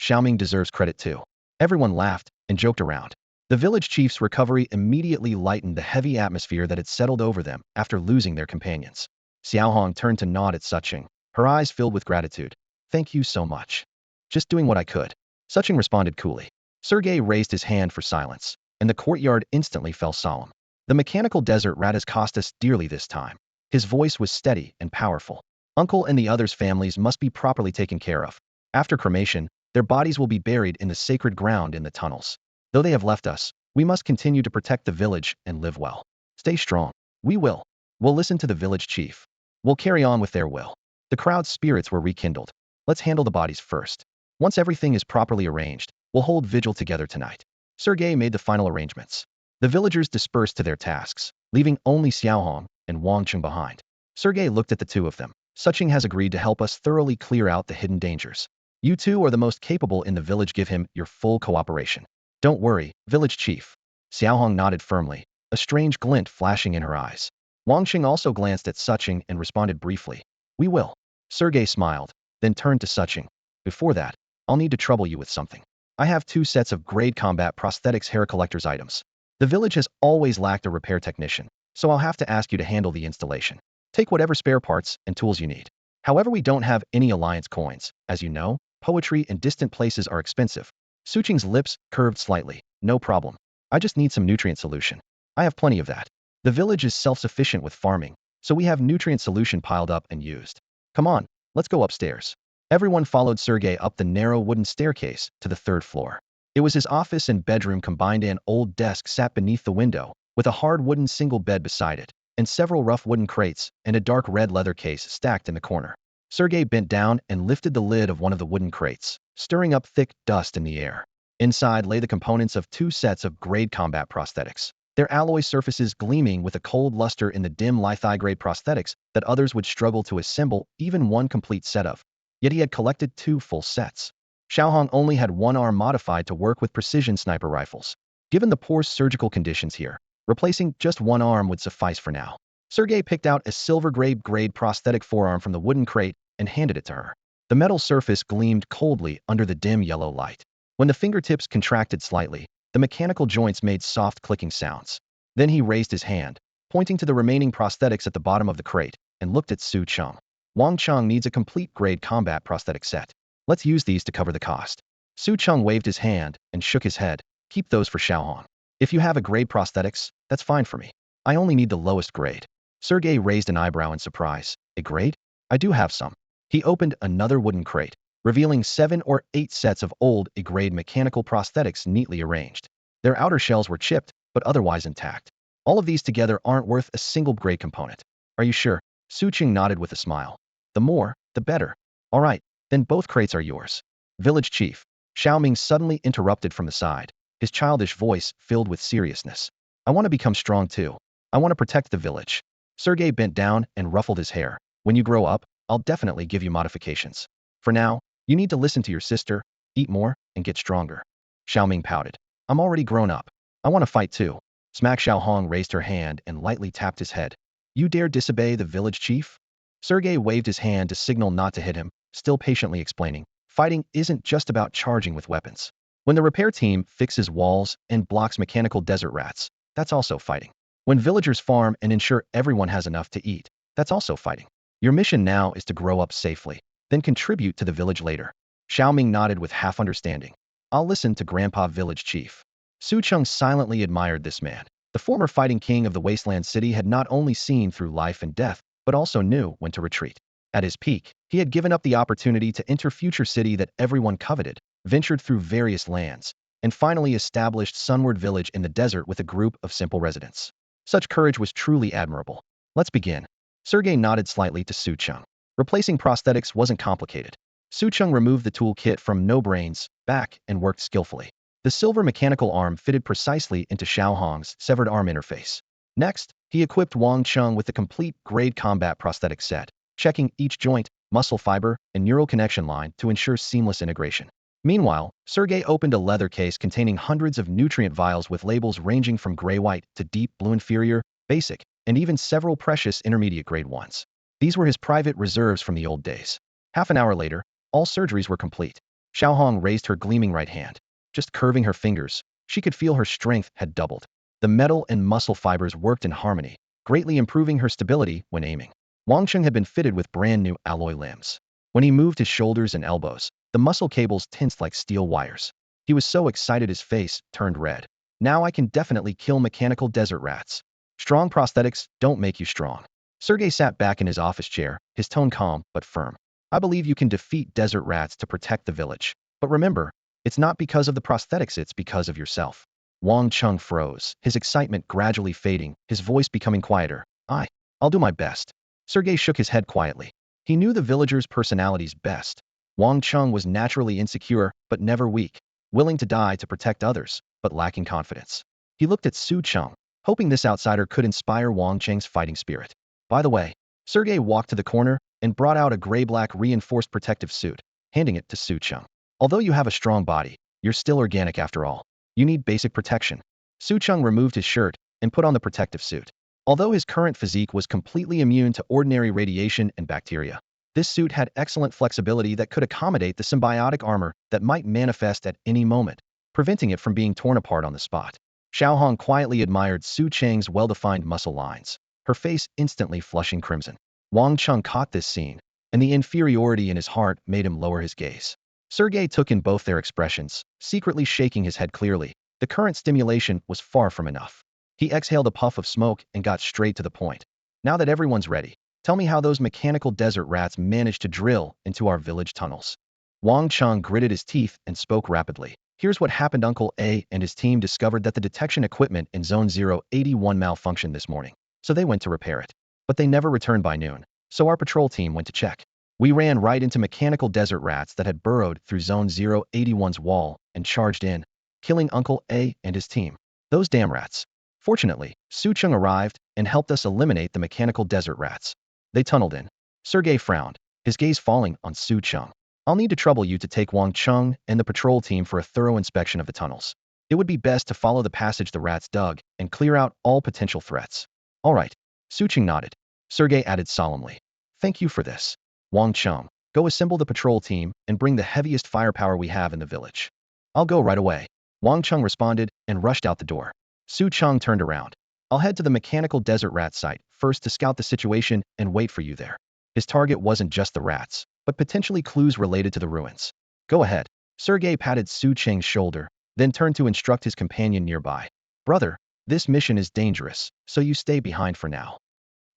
Xiaoming deserves credit too. Everyone laughed and joked around. The village chief's recovery immediately lightened the heavy atmosphere that had settled over them after losing their companions. Xiaohong turned to nod at Sucheng, her eyes filled with gratitude. Thank you so much. Just doing what I could. Sucheng responded coolly. Sergei raised his hand for silence, and the courtyard instantly fell solemn. The mechanical desert rat has cost us dearly this time. His voice was steady and powerful. Uncle and the others' families must be properly taken care of. After cremation, their bodies will be buried in the sacred ground in the tunnels. Though they have left us, we must continue to protect the village and live well. Stay strong. We will. We'll listen to the village chief. We'll carry on with their will. The crowd's spirits were rekindled. Let's handle the bodies first. Once everything is properly arranged, we'll hold vigil together tonight. Sergei made the final arrangements. The villagers dispersed to their tasks, leaving only Xiaohong and Wang Cheng behind. Sergei looked at the two of them. Sucheng has agreed to help us thoroughly clear out the hidden dangers. You two are the most capable in the village. Give him your full cooperation. Don't worry, village chief. Xiaohong nodded firmly, a strange glint flashing in her eyes. Wang Cheng also glanced at Sucheng and responded briefly. We will. Sergei smiled, then turned to Sucheng. Before that, I'll need to trouble you with something. I have 2 sets of grade combat prosthetics hair collector's items. The village has always lacked a repair technician, so I'll have to ask you to handle the installation. Take whatever spare parts and tools you need. However, we don't have any alliance coins. As you know, poetry in distant places are expensive. Sucheng's lips curved slightly. No problem. I just need some nutrient solution. I have plenty of that. The village is self-sufficient with farming, so we have nutrient solution piled up and used. Come on, let's go upstairs. Everyone followed Sergei up the narrow wooden staircase to the 3rd floor. It was his office and bedroom combined. An old desk sat beneath the window, with a hard wooden single bed beside it, and several rough wooden crates and a dark red leather case stacked in the corner. Sergei bent down and lifted the lid of one of the wooden crates, stirring up thick dust in the air. Inside lay the components of 2 sets of grade combat prosthetics, their alloy surfaces gleaming with a cold luster in the dim lithigrade prosthetics that others would struggle to assemble even one complete set of. Yet he had collected 2 full sets. Xiaohong only had one arm modified to work with precision sniper rifles. Given the poor surgical conditions here, replacing just one arm would suffice for now. Sergei picked out a silver grade prosthetic forearm from the wooden crate and handed it to her. The metal surface gleamed coldly under the dim yellow light. When the fingertips contracted slightly, the mechanical joints made soft clicking sounds. Then he raised his hand, pointing to the remaining prosthetics at the bottom of the crate, and looked at Su Cheng. Wang Cheng needs a complete grade combat prosthetic set. Let's use these to cover the cost. Su Cheng waved his hand and shook his head. Keep those for Xiaohong. If you have a grade prosthetics, that's fine for me. I only need the lowest grade. Sergei raised an eyebrow in surprise. A grade? I do have some. He opened another wooden crate, revealing 7 or 8 sets of old A-grade mechanical prosthetics neatly arranged. Their outer shells were chipped, but otherwise intact. All of these together aren't worth a single grade component. Are you sure? Su Cheng nodded with a smile. The more, the better. All right, then both crates are yours. Village chief. Xiaoming suddenly interrupted from the side, his childish voice filled with seriousness. I want to become strong too. I want to protect the village. Sergei bent down and ruffled his hair. When you grow up, I'll definitely give you modifications. For now, you need to listen to your sister, eat more, and get stronger. Xiaoming pouted. I'm already grown up. I want to fight too. Smack Xiaohong raised her hand and lightly tapped his head. You dare disobey the village chief? Sergei waved his hand to signal not to hit him, still patiently explaining, fighting isn't just about charging with weapons. When the repair team fixes walls and blocks mechanical desert rats, that's also fighting. When villagers farm and ensure everyone has enough to eat, that's also fighting. Your mission now is to grow up safely, then contribute to the village later. Xiaoming nodded with half understanding. I'll listen to Grandpa Village Chief. Su Cheng silently admired this man. The former fighting king of the wasteland city had not only seen through life and death, but also knew when to retreat. At his peak, he had given up the opportunity to enter future city that everyone coveted, ventured through various lands, and finally established Sunward Village in the desert with a group of simple residents. Such courage was truly admirable. Let's begin. Sergei nodded slightly to Su Cheng. Replacing prosthetics wasn't complicated. Su Cheng removed the toolkit from No Brain's back and worked skillfully. The silver mechanical arm fitted precisely into Xiao Hong's severed arm interface. Next, he equipped Wang Cheng with the complete grade combat prosthetic set, checking each joint, muscle fiber, and neural connection line to ensure seamless integration. Meanwhile, Sergei opened a leather case containing hundreds of nutrient vials with labels ranging from gray-white to deep blue inferior, basic, and even several precious intermediate grade ones. These were his private reserves from the old days. Half an hour later, all surgeries were complete. Xiao Hong raised her gleaming right hand. Just curving her fingers, she could feel her strength had doubled. The metal and muscle fibers worked in harmony, greatly improving her stability when aiming. Wang Cheng had been fitted with brand new alloy limbs. When he moved his shoulders and elbows, the muscle cables tensed like steel wires. He was so excited his face turned red. Now I can definitely kill mechanical desert rats. Strong prosthetics don't make you strong. Sergei sat back in his office chair, his tone calm but firm. I believe you can defeat desert rats to protect the village. But remember, it's not because of the prosthetics, it's because of yourself. Wang Cheng froze, his excitement gradually fading, his voice becoming quieter. I'll do my best. Sergei shook his head quietly. He knew the villagers' personalities best. Wang Cheng was naturally insecure, but never weak, willing to die to protect others, but lacking confidence. He looked at Su Cheng, hoping this outsider could inspire Wang Cheng's fighting spirit. By the way, Sergei walked to the corner and brought out a gray-black reinforced protective suit, handing it to Su Cheng. Although you have a strong body, you're still organic after all. You need basic protection. Su Cheng removed his shirt and put on the protective suit. Although his current physique was completely immune to ordinary radiation and bacteria, this suit had excellent flexibility that could accommodate the symbiotic armor that might manifest at any moment, preventing it from being torn apart on the spot. Xiao Hong quietly admired Su Cheng's well-defined muscle lines, her face instantly flushing crimson. Wang Cheng caught this scene, and the inferiority in his heart made him lower his gaze. Sergei took in both their expressions, secretly shaking his head clearly. The current stimulation was far from enough. He exhaled a puff of smoke and got straight to the point. Now that everyone's ready, tell me how those mechanical desert rats managed to drill into our village tunnels. Wang Cheng gritted his teeth and spoke rapidly. Here's what happened. Uncle A and his team discovered that the detection equipment in Zone 081 malfunctioned this morning, so they went to repair it. But they never returned by noon, so our patrol team went to check. We ran right into mechanical desert rats that had burrowed through Zone 081's wall and charged in, killing Uncle A and his team. Those damn rats. Fortunately, Su Cheng arrived and helped us eliminate the mechanical desert rats. They tunneled in. Sergei frowned, his gaze falling on Su Cheng. I'll need to trouble you to take Wang Cheng and the patrol team for a thorough inspection of the tunnels. It would be best to follow the passage the rats dug and clear out all potential threats. All right. Su Cheng nodded. Sergei added solemnly. Thank you for this. Wang Cheng, go assemble the patrol team and bring the heaviest firepower we have in the village. I'll go right away. Wang Cheng responded and rushed out the door. Su Cheng turned around. I'll head to the mechanical desert rat site first to scout the situation and wait for you there. His target wasn't just the rats, but potentially clues related to the ruins. Go ahead. Sergei patted Su Cheng's shoulder, then turned to instruct his companion nearby. Brother, this mission is dangerous, so you stay behind for now.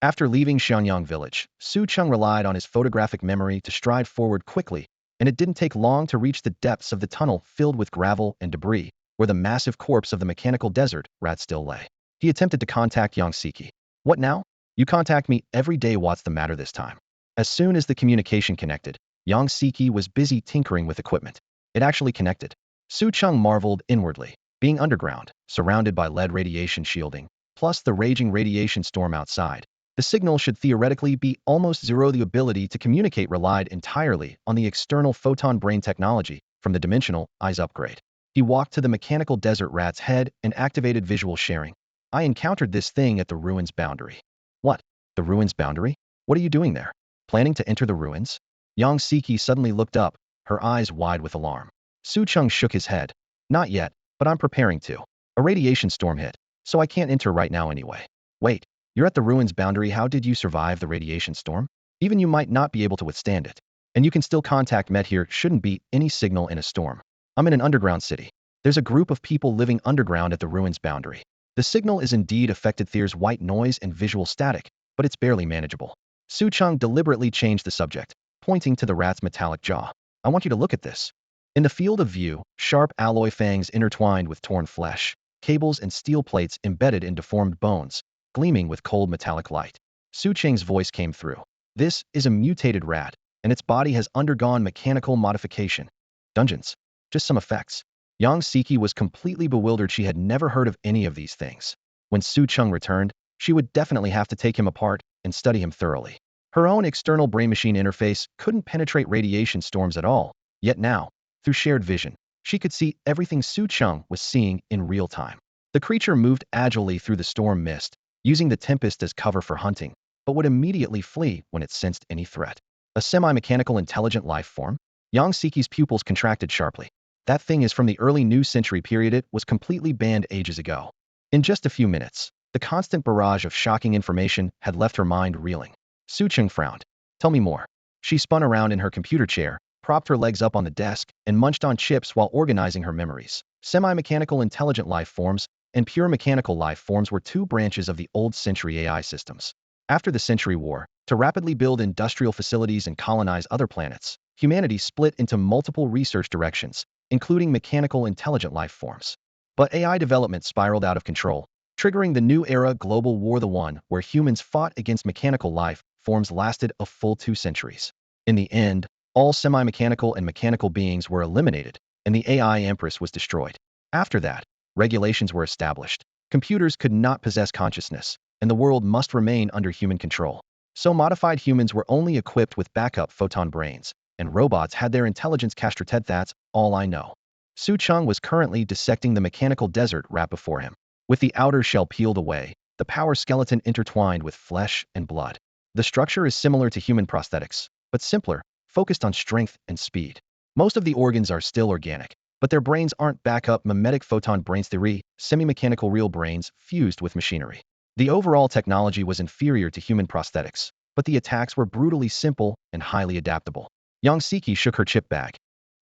After leaving Xianyang village, Su Cheng relied on his photographic memory to stride forward quickly, and it didn't take long to reach the depths of the tunnel filled with gravel and debris, where the massive corpse of the mechanical desert rat still lay. He attempted to contact Yang Siki. What now? You contact me every day. What's the matter this time? As soon as the communication connected, Yang Siki was busy tinkering with equipment. It actually connected. Su Cheng marveled inwardly. Being underground, surrounded by lead radiation shielding, plus the raging radiation storm outside, the signal should theoretically be almost zero. The ability to communicate relied entirely on the external photon brain technology from the dimensional eyes upgrade. He walked to the mechanical desert rat's head and activated visual sharing. I encountered this thing at the ruins boundary. What? The ruins boundary? What are you doing there? Planning to enter the ruins? Yang Siki suddenly looked up, her eyes wide with alarm. Su Cheng shook his head. Not yet, but I'm preparing to. A radiation storm hit, so I can't enter right now anyway. Wait, you're at the ruins boundary. How did you survive the radiation storm? Even you might not be able to withstand it. And you can still contact Met here. Shouldn't be any signal in a storm. I'm in an underground city. There's a group of people living underground at the ruins boundary. The signal is indeed affected. There's white noise and visual static, but it's barely manageable. Su Cheng deliberately changed the subject, pointing to the rat's metallic jaw. I want you to look at this. In the field of view, sharp alloy fangs intertwined with torn flesh, cables and steel plates embedded in deformed bones, gleaming with cold metallic light. Su Cheng's voice came through. This is a mutated rat, and its body has undergone mechanical modification. Dungeons. Just some effects. Yang Siki was completely bewildered. She had never heard of any of these things. When Su Cheng returned, she would definitely have to take him apart and study him thoroughly. Her own external brain-machine interface couldn't penetrate radiation storms at all, yet now, through shared vision, she could see everything Su Cheng was seeing in real time. The creature moved agilely through the storm mist, using the tempest as cover for hunting, but would immediately flee when it sensed any threat. A semi-mechanical intelligent life form? Yang Siki's pupils contracted sharply. That thing is from the early new century period. It was completely banned ages ago. In just a few minutes, the constant barrage of shocking information had left her mind reeling. Su Cheng frowned. Tell me more. She spun around in her computer chair, propped her legs up on the desk, and munched on chips while organizing her memories. Semi-mechanical intelligent life forms and pure mechanical life forms were two branches of the old century AI systems. After the Century War, to rapidly build industrial facilities and colonize other planets, humanity split into multiple research directions, including mechanical intelligent life forms. But AI development spiraled out of control, triggering the new era global war. The one where humans fought against mechanical life forms lasted a full 2 centuries. In the end, all semi-mechanical and mechanical beings were eliminated, and the AI Empress was destroyed. After that, regulations were established. Computers could not possess consciousness, and the world must remain under human control. So modified humans were only equipped with backup photon brains, and robots had their intelligence castrated. That's all I know. Su Cheng was currently dissecting the mechanical desert rat before him. With the outer shell peeled away, the power skeleton intertwined with flesh and blood. The structure is similar to human prosthetics, but simpler, focused on strength and speed. Most of the organs are still organic, but their brains aren't backup mimetic photon brains theory, semi-mechanical real brains fused with machinery. The overall technology was inferior to human prosthetics, but the attacks were brutally simple and highly adaptable. Yang Siki shook her chip bag.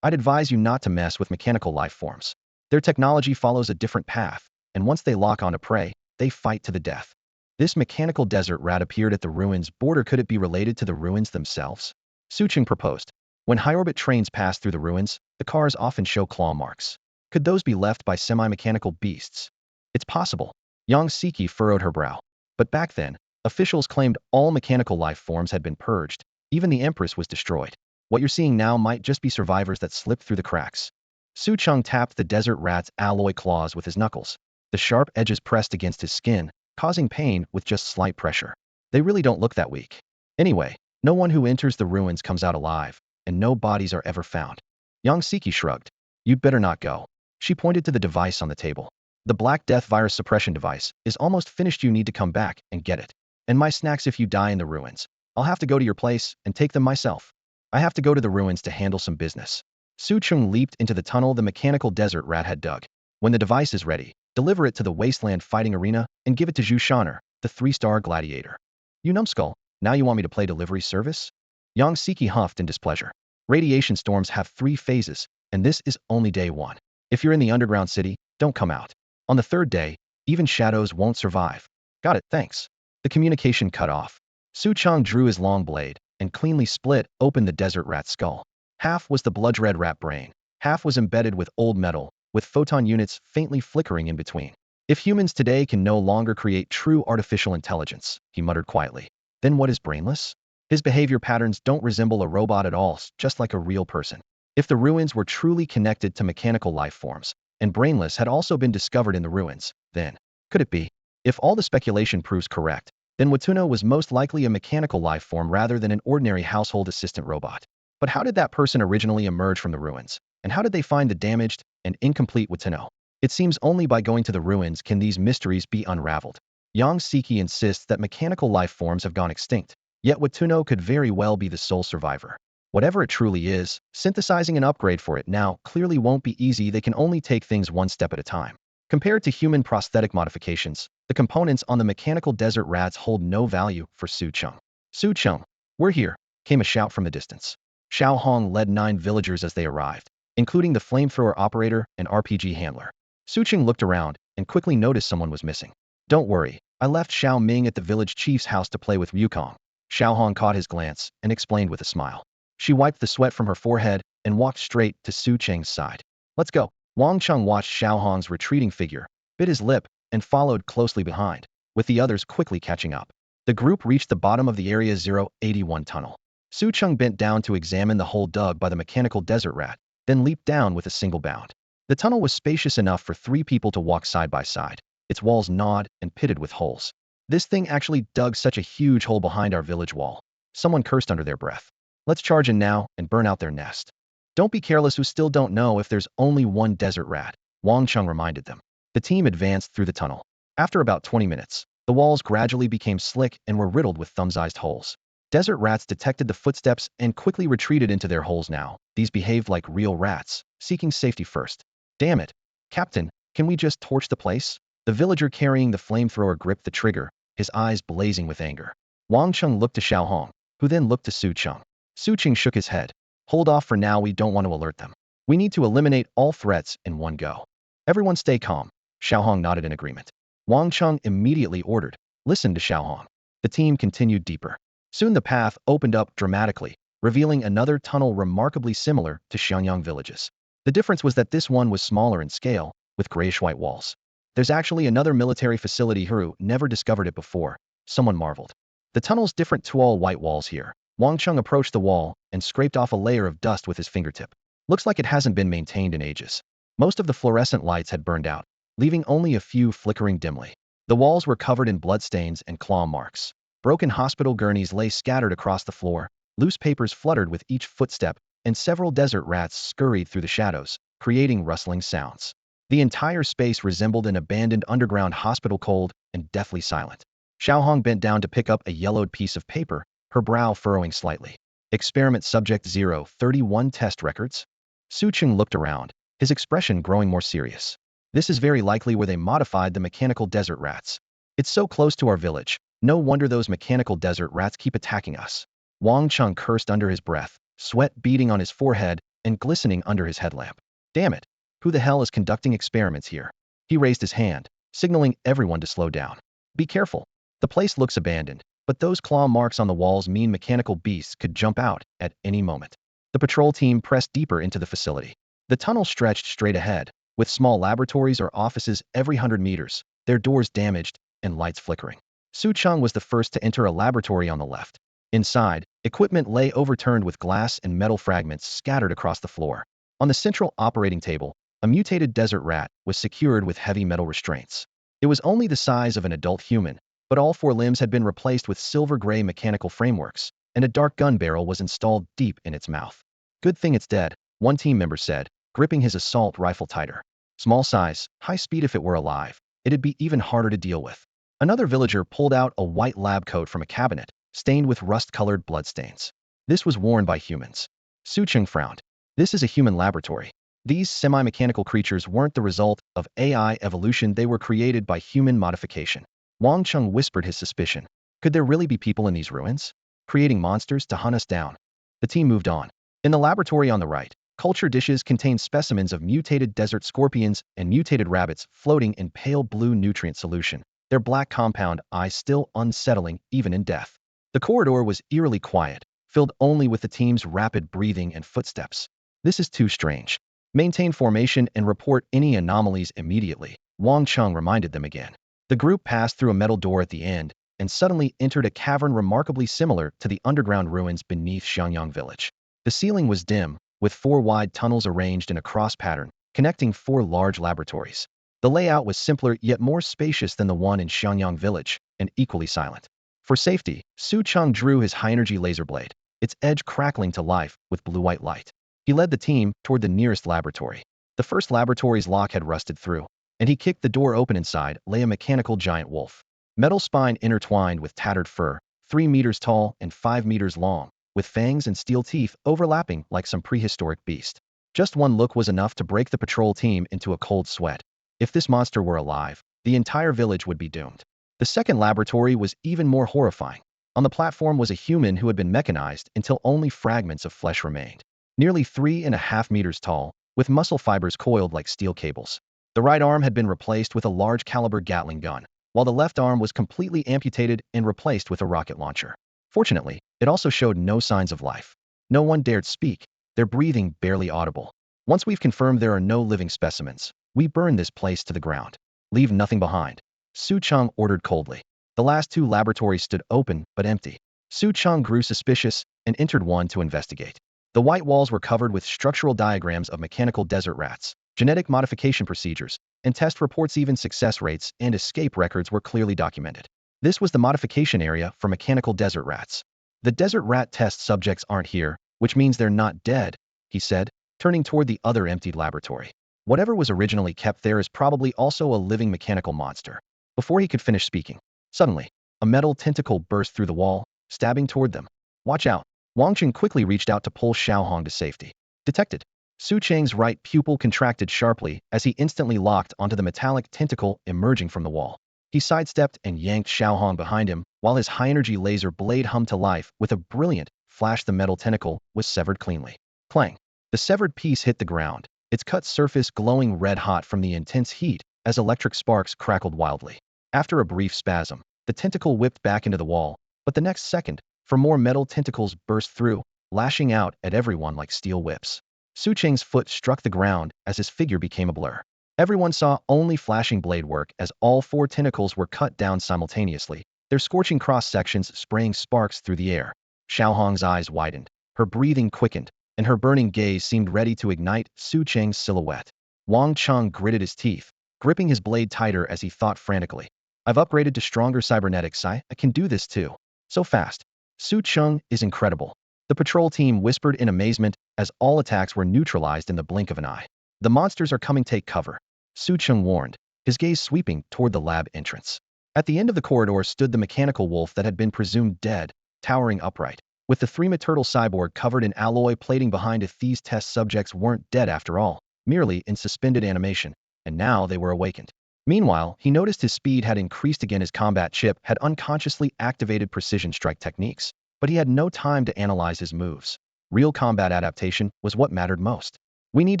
I'd advise you not to mess with mechanical life forms. Their technology follows a different path, and once they lock onto prey, they fight to the death. This mechanical desert rat appeared at the ruins border. Could it be related to the ruins themselves? Su Cheng proposed. When high-orbit trains pass through the ruins, the cars often show claw marks. Could those be left by semi-mechanical beasts? It's possible. Yang Siki furrowed her brow. But back then, officials claimed all mechanical life forms had been purged. Even the Empress was destroyed. What you're seeing now might just be survivors that slipped through the cracks. Su Cheng tapped the desert rat's alloy claws with his knuckles. The sharp edges pressed against his skin, causing pain with just slight pressure. They really don't look that weak. Anyway, no one who enters the ruins comes out alive, and no bodies are ever found. Yang Siki shrugged. You'd better not go. She pointed to the device on the table. The Black Death virus suppression device is almost finished. You need to come back and get it. And my snacks if you die in the ruins. I'll have to go to your place and take them myself. I have to go to the ruins to handle some business. Su Cheng leaped into the tunnel the mechanical desert rat had dug. When the device is ready, deliver it to the wasteland fighting arena and give it to Zhu Shaner, the 3-star gladiator. You numbskull, now you want me to play delivery service? Yang Siki huffed in displeasure. Radiation storms have 3 phases, and this is only day 1. If you're in the underground city, don't come out. On the 3rd day, even shadows won't survive. Got it, thanks. The communication cut off. Su Cheng drew his long blade and cleanly split open the desert rat's skull. Half was the blood-red rat brain, half was embedded with old metal, with photon units faintly flickering in between. If humans today can no longer create true artificial intelligence, he muttered quietly, then what is brainless? His behavior patterns don't resemble a robot at all, just like a real person. If the ruins were truly connected to mechanical life forms, and brainless had also been discovered in the ruins, then could it be? If all the speculation proves correct, then Watuno was most likely a mechanical life form rather than an ordinary household assistant robot. But how did that person originally emerge from the ruins? And how did they find the damaged and incomplete Watuno? It seems only by going to the ruins can these mysteries be unraveled. Yang Siki insists that mechanical life forms have gone extinct, yet Watuno could very well be the sole survivor. Whatever it truly is, synthesizing an upgrade for it now clearly won't be easy. They can only take things one step at a time. Compared to human prosthetic modifications, the components on the mechanical desert rats hold no value for Su Cheng. Su Cheng, we're here, came a shout from the distance. Xiao Hong led 9 villagers as they arrived, including the flamethrower operator and RPG handler. Su Cheng looked around and quickly noticed someone was missing. Don't worry, I left Xiao Ming at the village chief's house to play with Wukong. Xiao Hong caught his glance and explained with a smile. She wiped the sweat from her forehead and walked straight to Su Cheng's side. Let's go. Wang Cheng watched Xiao Hong's retreating figure, bit his lip, and followed closely behind, with the others quickly catching up. The group reached the bottom of the Area 081 tunnel. Su Cheng bent down to examine the hole dug by the mechanical desert rat, then leaped down with a single bound. The tunnel was spacious enough for 3 people to walk side by side, its walls gnawed and pitted with holes. This thing actually dug such a huge hole behind our village wall. Someone cursed under their breath. Let's charge in now and burn out their nest. Don't be careless, who still don't know if there's only one desert rat, Wang Cheng reminded them. The team advanced through the tunnel. After about 20 minutes, the walls gradually became slick and were riddled with thumb-sized holes. Desert rats detected the footsteps and quickly retreated into their holes now. These behaved like real rats, seeking safety first. Damn it. Captain, can we just torch the place? The villager carrying the flamethrower gripped the trigger, his eyes blazing with anger. Wang Cheng looked to Xiao Hong, who then looked to Su Cheng. Su Cheng shook his head. Hold off for now, we don't want to alert them. We need to eliminate all threats in one go. Everyone stay calm. Xiao Hong nodded in agreement. Wang Cheng immediately ordered, listen to Xiao Hong. The team continued deeper. Soon the path opened up dramatically, revealing another tunnel remarkably similar to Xiangyang villages. The difference was that this one was smaller in scale, with grayish-white walls. There's actually another military facility here, never discovered it before, someone marveled. The tunnel's different to all white walls here. Wang Cheng approached the wall and scraped off a layer of dust with his fingertip. Looks like it hasn't been maintained in ages. Most of the fluorescent lights had burned out, leaving only a few flickering dimly. The walls were covered in bloodstains and claw marks. Broken hospital gurneys lay scattered across the floor, loose papers fluttered with each footstep, and several desert rats scurried through the shadows, creating rustling sounds. The entire space resembled an abandoned underground hospital, cold and deathly silent. Xiao Hong bent down to pick up a yellowed piece of paper, her brow furrowing slightly. Experiment Subject 031 Test Records? Su Cheng looked around, his expression growing more serious. This is very likely where they modified the mechanical desert rats. It's so close to our village. No wonder those mechanical desert rats keep attacking us. Wang Cheng cursed under his breath, sweat beading on his forehead and glistening under his headlamp. Damn it! Who the hell is conducting experiments here? He raised his hand, signaling everyone to slow down. Be careful. The place looks abandoned, but those claw marks on the walls mean mechanical beasts could jump out at any moment. The patrol team pressed deeper into the facility. The tunnel stretched straight ahead, with small laboratories or offices every 100 meters, their doors damaged and lights flickering. Su Cheng was the first to enter a laboratory on the left. Inside, equipment lay overturned with glass and metal fragments scattered across the floor. On the central operating table, a mutated desert rat was secured with heavy metal restraints. It was only the size of an adult human, but all 4 limbs had been replaced with silver-gray mechanical frameworks, and a dark gun barrel was installed deep in its mouth. Good thing it's dead, one team member said, gripping his assault rifle tighter. Small size, high speed. If it were alive, it'd be even harder to deal with. Another villager pulled out a white lab coat from a cabinet, stained with rust-colored bloodstains. This was worn by humans. Su Cheng frowned. This is a human laboratory. These semi-mechanical creatures weren't the result of AI evolution, they were created by human modification. Wang Cheng whispered his suspicion. Could there really be people in these ruins, creating monsters to hunt us down? The team moved on. In the laboratory on the right, culture dishes contained specimens of mutated desert scorpions and mutated rabbits floating in pale blue nutrient solution, their black compound eyes still unsettling even in death. The corridor was eerily quiet, filled only with the team's rapid breathing and footsteps. This is too strange. Maintain formation and report any anomalies immediately, Wang Cheng reminded them again. The group passed through a metal door at the end and suddenly entered a cavern remarkably similar to the underground ruins beneath Xiangyang village. The ceiling was dim, with 4 wide tunnels arranged in a cross pattern, connecting 4 large laboratories. The layout was simpler yet more spacious than the one in Xiangyang village, and equally silent. For safety, Su Cheng drew his high-energy laser blade, its edge crackling to life with blue-white light. He led the team toward the nearest laboratory. The first laboratory's lock had rusted through, and he kicked the door open. Inside lay a mechanical giant wolf. Metal spine intertwined with tattered fur, 3 meters tall and 5 meters long, with fangs and steel teeth overlapping like some prehistoric beast. Just one look was enough to break the patrol team into a cold sweat. If this monster were alive, the entire village would be doomed. The second laboratory was even more horrifying. On the platform was a human who had been mechanized until only fragments of flesh remained. Nearly 3.5 meters tall, with muscle fibers coiled like steel cables. The right arm had been replaced with a large caliber Gatling gun, while the left arm was completely amputated and replaced with a rocket launcher. Fortunately, it also showed no signs of life. No one dared speak, their breathing barely audible. Once we've confirmed there are no living specimens, we burn this place to the ground. Leave nothing behind. Su Cheng ordered coldly. The last 2 laboratories stood open but empty. Su Cheng grew suspicious and entered one to investigate. The white walls were covered with structural diagrams of mechanical desert rats, genetic modification procedures, and test reports. Even success rates and escape records were clearly documented. This was the modification area for mechanical desert rats. The desert rat test subjects aren't here, which means they're not dead, he said, turning toward the other emptied laboratory. Whatever was originally kept there is probably also a living mechanical monster. Before he could finish speaking, suddenly, a metal tentacle burst through the wall, stabbing toward them. Watch out. Wang Cheng quickly reached out to pull Xiaohong to safety. Detected. Su Cheng's right pupil contracted sharply as he instantly locked onto the metallic tentacle emerging from the wall. He sidestepped and yanked Xiaohong behind him, while his high-energy laser blade hummed to life with a brilliant flash. The metal tentacle was severed cleanly. Clang. The severed piece hit the ground, its cut surface glowing red-hot from the intense heat as electric sparks crackled wildly. After a brief spasm, the tentacle whipped back into the wall, but the next second, 4 more metal tentacles burst through, lashing out at everyone like steel whips. Su Cheng's foot struck the ground as his figure became a blur. Everyone saw only flashing blade work as all 4 tentacles were cut down simultaneously, their scorching cross-sections spraying sparks through the air. Xiaohong's eyes widened, her breathing quickened, and her burning gaze seemed ready to ignite Su Cheng's silhouette. Wang Cheng gritted his teeth, gripping his blade tighter as he thought frantically. I've upgraded to stronger cybernetics. I can do this too. So fast. Su Cheng is incredible. The patrol team whispered in amazement as all attacks were neutralized in the blink of an eye. The monsters are coming, take cover. Su Cheng warned, his gaze sweeping toward the lab entrance. At the end of the corridor stood the mechanical wolf that had been presumed dead, towering upright. With the 3-turtle cyborg covered in alloy plating behind it, these test subjects weren't dead after all, merely in suspended animation, and now they were awakened. Meanwhile, he noticed his speed had increased again. His combat chip had unconsciously activated precision strike techniques, but he had no time to analyze his moves. Real combat adaptation was what mattered most. We need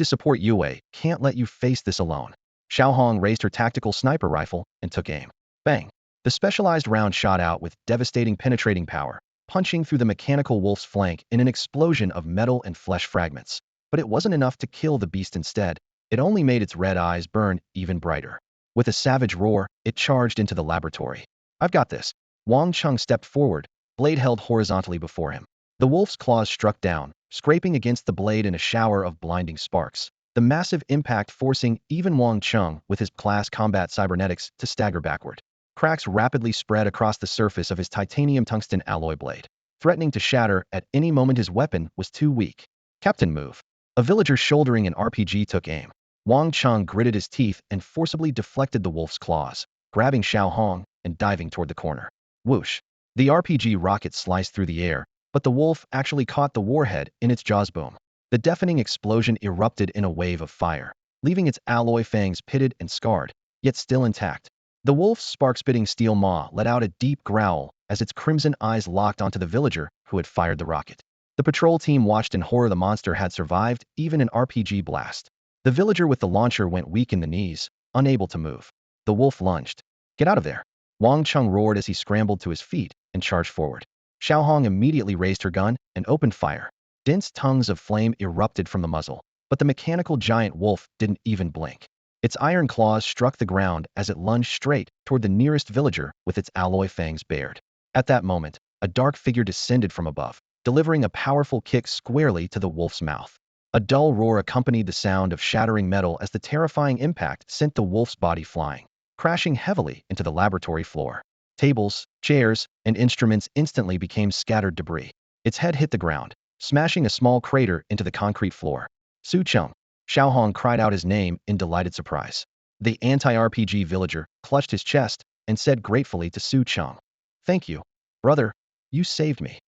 to support Yue, can't let you face this alone. Xiaohong raised her tactical sniper rifle and took aim. Bang! The specialized round shot out with devastating penetrating power, punching through the mechanical wolf's flank in an explosion of metal and flesh fragments. But it wasn't enough to kill the beast. Instead, it only made its red eyes burn even brighter. With a savage roar, it charged into the laboratory. I've got this. Wang Cheng stepped forward, blade held horizontally before him. The wolf's claws struck down, scraping against the blade in a shower of blinding sparks. The massive impact forcing even Wang Cheng, with his class combat cybernetics, to stagger backward. Cracks rapidly spread across the surface of his titanium-tungsten alloy blade, threatening to shatter at any moment. His weapon was too weak. Captain, move. A villager shouldering an RPG took aim. Wang Cheng gritted his teeth and forcibly deflected the wolf's claws, grabbing Xiaohong and diving toward the corner. Whoosh! The RPG rocket sliced through the air, but the wolf actually caught the warhead in its jaws. Boom! The deafening explosion erupted in a wave of fire, leaving its alloy fangs pitted and scarred, yet still intact. The wolf's spark-spitting steel maw let out a deep growl as its crimson eyes locked onto the villager who had fired the rocket. The patrol team watched in horror. The monster had survived even an RPG blast. The villager with the launcher went weak in the knees, unable to move. The wolf lunged. Get out of there! Wang Cheng roared as he scrambled to his feet and charged forward. Xiaohong immediately raised her gun and opened fire. Dense tongues of flame erupted from the muzzle, but the mechanical giant wolf didn't even blink. Its iron claws struck the ground as it lunged straight toward the nearest villager with its alloy fangs bared. At that moment, a dark figure descended from above, delivering a powerful kick squarely to the wolf's mouth. A dull roar accompanied the sound of shattering metal as the terrifying impact sent the wolf's body flying, crashing heavily into the laboratory floor. Tables, chairs, and instruments instantly became scattered debris. Its head hit the ground, smashing a small crater into the concrete floor. Su Cheng. Xiao Hong cried out his name in delighted surprise. The anti-RPG villager clutched his chest and said gratefully to Su Cheng, "Thank you, brother. You saved me."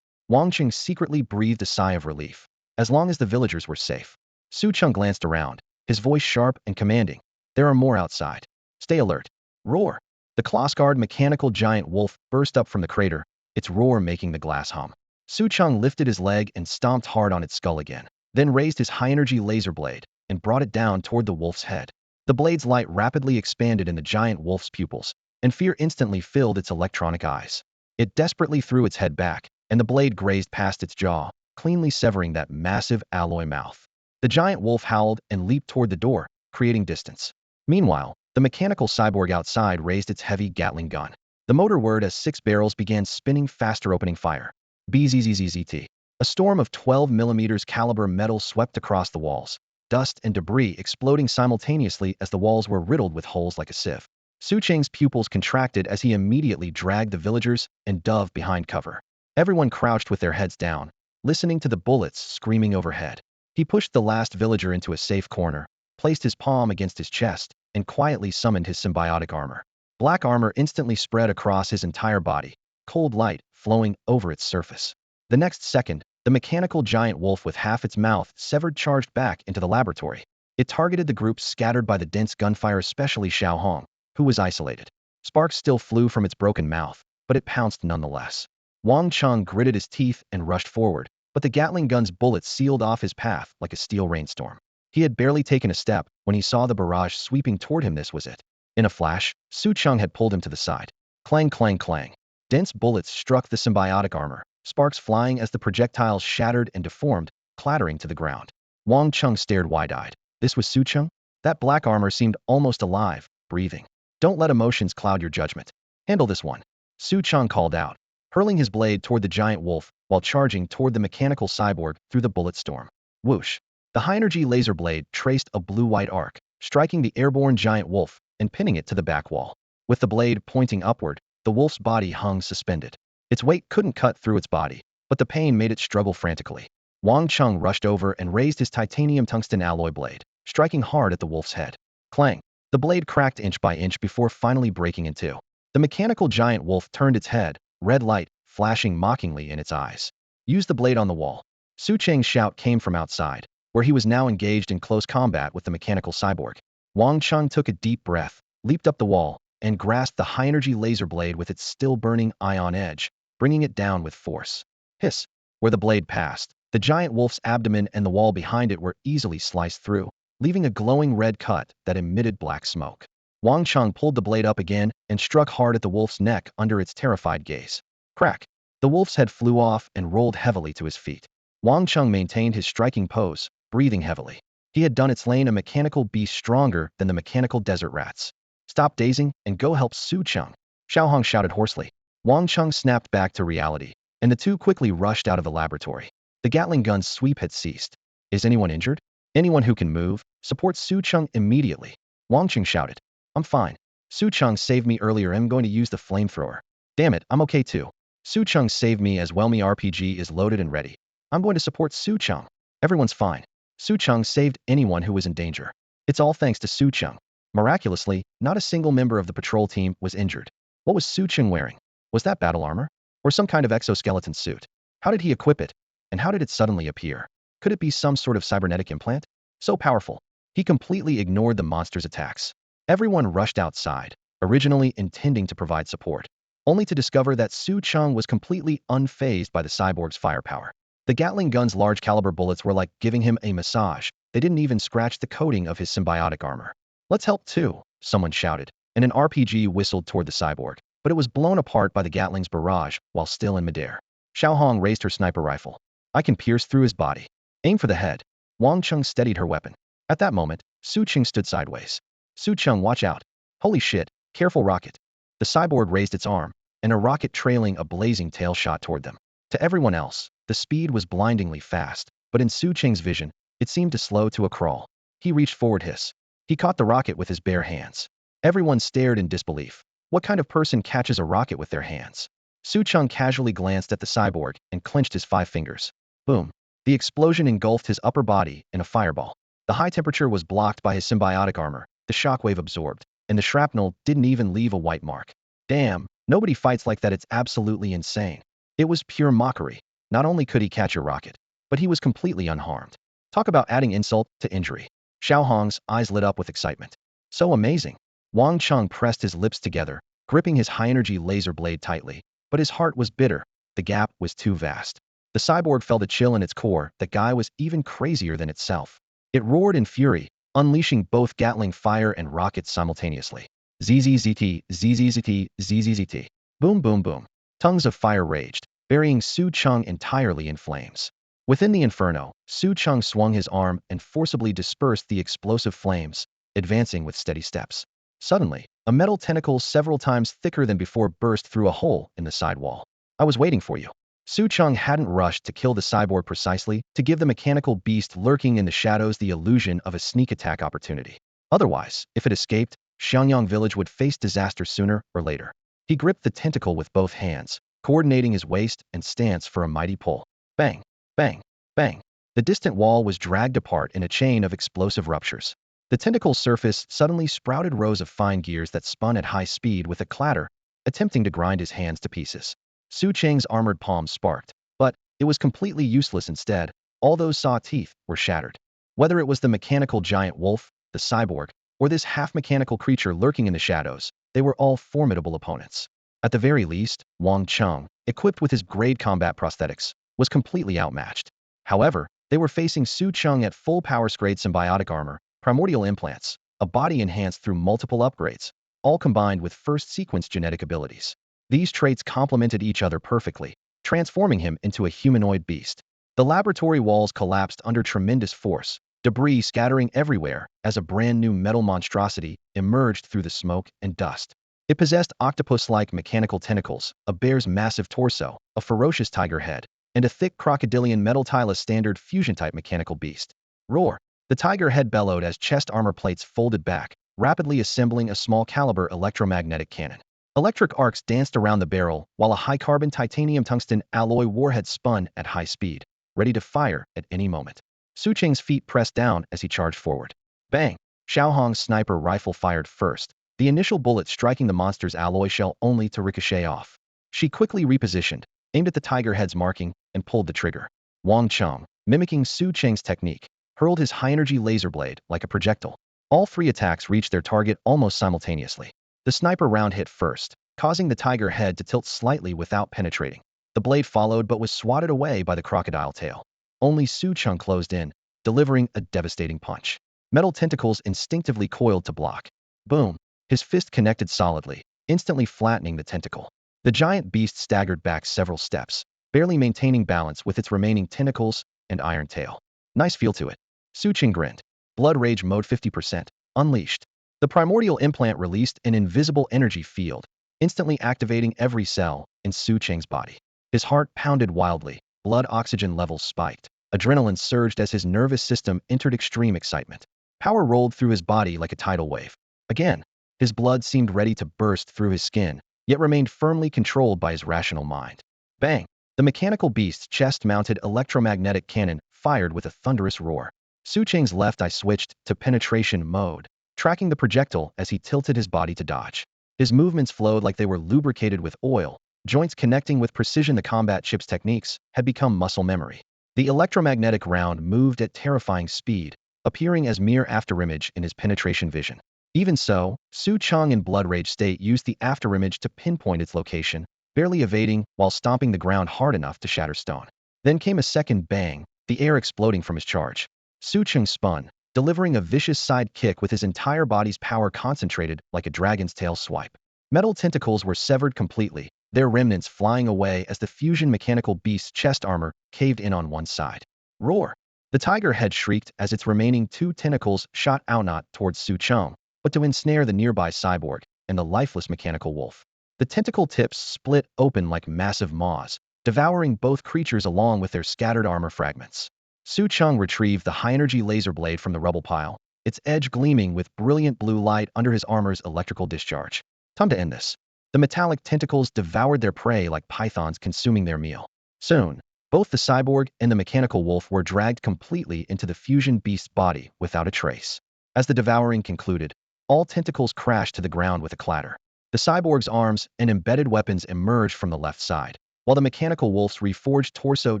Wang Qing secretly breathed a sigh of relief. As long as the villagers were safe. Su Cheng glanced around, his voice sharp and commanding. "There are more outside. Stay alert." Roar! The Klossguard mechanical giant wolf burst up from the crater, its roar making the glass hum. Su Cheng lifted his leg and stomped hard on its skull again, then raised his high-energy laser blade and brought it down toward the wolf's head. The blade's light rapidly expanded in the giant wolf's pupils, and fear instantly filled its electronic eyes. It desperately threw its head back, and the blade grazed past its jaw, cleanly severing that massive alloy mouth. The giant wolf howled and leaped toward the door, creating distance. Meanwhile, the mechanical cyborg outside raised its heavy Gatling gun. The motor whirred as 6 barrels began spinning faster, opening fire. Bzzzzzt. A storm of 12mm caliber metal swept across the walls, dust and debris exploding simultaneously as the walls were riddled with holes like a sieve. Su Cheng's pupils contracted as he immediately dragged the villagers and dove behind cover. Everyone crouched with their heads down, listening to the bullets screaming overhead. He pushed the last villager into a safe corner, placed his palm against his chest, and quietly summoned his symbiotic armor. Black armor instantly spread across his entire body, cold light flowing over its surface. The next second, the mechanical giant wolf with half its mouth severed charged back into the laboratory. It targeted the group scattered by the dense gunfire, especially Xiao Hong, who was isolated. Sparks still flew from its broken mouth, but it pounced nonetheless. Wang Cheng gritted his teeth and rushed forward, but the Gatling gun's bullets sealed off his path like a steel rainstorm. He had barely taken a step when he saw the barrage sweeping toward him. This was it. In a flash, Su Cheng had pulled him to the side. Clang, clang, clang. Dense bullets struck the symbiotic armor, sparks flying as the projectiles shattered and deformed, clattering to the ground. Wang Cheng stared wide-eyed. This was Su Cheng? That black armor seemed almost alive, breathing. "Don't let emotions cloud your judgment. Handle this one," Su Cheng called out, hurling his blade toward the giant wolf while charging toward the mechanical cyborg through the bullet storm. Whoosh! The high-energy laser blade traced a blue-white arc, striking the airborne giant wolf and pinning it to the back wall. With the blade pointing upward, the wolf's body hung suspended. Its weight couldn't cut through its body, but the pain made it struggle frantically. Wang Cheng rushed over and raised his titanium-tungsten alloy blade, striking hard at the wolf's head. Clang! The blade cracked inch by inch before finally breaking in two. The mechanical giant wolf turned its head, red light flashing mockingly in its eyes. "Use the blade on the wall." Su Cheng's shout came from outside, where he was now engaged in close combat with the mechanical cyborg. Wang Cheng took a deep breath, leaped up the wall, and grasped the high-energy laser blade with its still-burning ion edge, bringing it down with force. Hiss! Where the blade passed, the giant wolf's abdomen and the wall behind it were easily sliced through, leaving a glowing red cut that emitted black smoke. Wang Cheng pulled the blade up again and struck hard at the wolf's neck under its terrified gaze. Crack! The wolf's head flew off and rolled heavily to his feet. Wang Cheng maintained his striking pose, breathing heavily. He had done it, slain a mechanical beast stronger than the mechanical desert rats. "Stop dazing and go help Su Cheng," Xiao Hong shouted hoarsely. Wang Cheng snapped back to reality, and the two quickly rushed out of the laboratory. The Gatling gun's sweep had ceased. "Is anyone injured? Anyone who can move, support Su Cheng immediately," Wang Cheng shouted. "I'm fine. Su Cheng saved me earlier. I'm going to use the flamethrower." "Damn it, I'm okay too. Su Cheng saved me as well. My RPG is loaded and ready. I'm going to support Su Cheng. Everyone's fine. Su Cheng saved anyone who was in danger. It's all thanks to Su Cheng." Miraculously, not a single member of the patrol team was injured. What was Su Cheng wearing? Was that battle armor? Or some kind of exoskeleton suit? How did he equip it? And how did it suddenly appear? Could it be some sort of cybernetic implant? So powerful. He completely ignored the monster's attacks. Everyone rushed outside, originally intending to provide support, only to discover that Su Cheng was completely unfazed by the cyborg's firepower. The Gatling gun's large caliber bullets were like giving him a massage. They didn't even scratch the coating of his symbiotic armor. "Let's help too," someone shouted, and an RPG whistled toward the cyborg, but it was blown apart by the Gatling's barrage while still in midair. Xiao Hong raised her sniper rifle. "I can pierce through his body. Aim for the head." Wang Cheng steadied her weapon. At that moment, Su Cheng stood sideways. "Su Cheng, watch out. Holy shit, careful rocket." The cyborg raised its arm, and a rocket trailing a blazing tail shot toward them. To everyone else, the speed was blindingly fast, but in Su Cheng's vision, It seemed to slow to a crawl. He reached forward hiss. He caught the rocket with his bare hands. Everyone stared in disbelief. What kind of person catches a rocket with their hands? Su Cheng casually glanced at the cyborg and clenched his 5 fingers. Boom. The explosion engulfed his upper body in a fireball. The high temperature was blocked by his symbiotic armor, the shockwave absorbed, and the shrapnel didn't even leave a white mark. Damn, nobody fights like that. It's absolutely insane. It was pure mockery. Not only could he catch a rocket, but he was completely unharmed. Talk about adding insult to injury. Xiao Hong's eyes lit up with excitement. So amazing. Wang Cheng pressed his lips together, gripping his high-energy laser blade tightly, but his heart was bitter. The gap was too vast. The cyborg felt a chill in its core. That guy was even crazier than itself. It roared in fury, unleashing both Gatling fire and rockets simultaneously. ZZZT, ZZZT, ZZZT. Boom, boom, boom. Tongues of fire raged, burying Su Cheng entirely in flames. Within the inferno, Su Cheng swung his arm and forcibly dispersed the explosive flames, advancing with steady steps. Suddenly, a metal tentacle several times thicker than before burst through a hole in the side wall. I was waiting for you. Su Cheng hadn't rushed to kill the cyborg precisely to give the mechanical beast lurking in the shadows the illusion of a sneak attack opportunity. Otherwise, if it escaped, Xiangyang village would face disaster sooner or later. He gripped the tentacle with both hands, coordinating his waist and stance for a mighty pull. Bang, bang, bang. The distant wall was dragged apart in a chain of explosive ruptures. The tentacle's surface suddenly sprouted rows of fine gears that spun at high speed with a clatter, attempting to grind his hands to pieces. Su Cheng's armored palms sparked, but it was completely useless instead. All those saw teeth were shattered. Whether it was the mechanical giant wolf, the cyborg, or this half-mechanical creature lurking in the shadows, they were all formidable opponents. At the very least, Wang Cheng, equipped with his grade combat prosthetics, was completely outmatched. However, they were facing Su Cheng at full power-grade symbiotic armor, primordial implants, a body enhanced through multiple upgrades, all combined with first-sequence genetic abilities. These traits complemented each other perfectly, transforming him into a humanoid beast. The laboratory walls collapsed under tremendous force, debris scattering everywhere as a brand-new metal monstrosity emerged through the smoke and dust. It possessed octopus-like mechanical tentacles, a bear's massive torso, a ferocious tiger head, and a thick crocodilian metal tile, standard fusion-type mechanical beast. Roar! The tiger head bellowed as chest armor plates folded back, rapidly assembling a small-caliber electromagnetic cannon. Electric arcs danced around the barrel, while a high-carbon titanium-tungsten alloy warhead spun at high speed, ready to fire at any moment. Su Cheng's feet pressed down as he charged forward. Bang! Xiao Hong's sniper rifle fired first, the initial bullet striking the monster's alloy shell only to ricochet off. She quickly repositioned, aimed at the tiger head's marking, and pulled the trigger. Wang Cheng, mimicking Su Cheng's technique, hurled his high-energy laser blade like a projectile. All 3 attacks reached their target almost simultaneously. The sniper round hit first, causing the tiger head to tilt slightly without penetrating. The blade followed but was swatted away by the crocodile tail. Only Su Cheng closed in, delivering a devastating punch. Metal tentacles instinctively coiled to block. Boom! His fist connected solidly, instantly flattening the tentacle. The giant beast staggered back several steps, barely maintaining balance with its remaining tentacles and iron tail. Nice feel to it. Su Cheng grinned. Blood rage mode 50%, unleashed. The primordial implant released an invisible energy field, instantly activating every cell in Su Cheng's body. His heart pounded wildly, blood oxygen levels spiked. Adrenaline surged as his nervous system entered extreme excitement. Power rolled through his body like a tidal wave. Again, his blood seemed ready to burst through his skin, yet remained firmly controlled by his rational mind. Bang! The mechanical beast's chest-mounted electromagnetic cannon fired with a thunderous roar. Su Cheng's left eye switched to penetration mode, tracking the projectile as he tilted his body to dodge. His movements flowed like they were lubricated with oil, joints connecting with precision. The combat chip's techniques had become muscle memory. The electromagnetic round moved at terrifying speed, appearing as mere afterimage in his penetration vision. Even so, Su Cheng in blood rage state used the afterimage to pinpoint its location, barely evading while stomping the ground hard enough to shatter stone. Then came a second bang, the air exploding from his charge. Su Cheng spun, delivering a vicious side kick with his entire body's power concentrated like a dragon's tail swipe. Metal tentacles were severed completely, their remnants flying away as the fusion mechanical beast's chest armor caved in on one side. Roar! The tiger head shrieked as its remaining 2 tentacles shot out not towards Su Cheng, but to ensnare the nearby cyborg and the lifeless mechanical wolf. The tentacle tips split open like massive maws, devouring both creatures along with their scattered armor fragments. Su Cheng retrieved the high-energy laser blade from the rubble pile, its edge gleaming with brilliant blue light under his armor's electrical discharge. Time to end this. The metallic tentacles devoured their prey like pythons consuming their meal. Soon, both the cyborg and the mechanical wolf were dragged completely into the fusion beast's body without a trace. As the devouring concluded, all tentacles crashed to the ground with a clatter. The cyborg's arms and embedded weapons emerged from the left side, while the mechanical wolf's reforged torso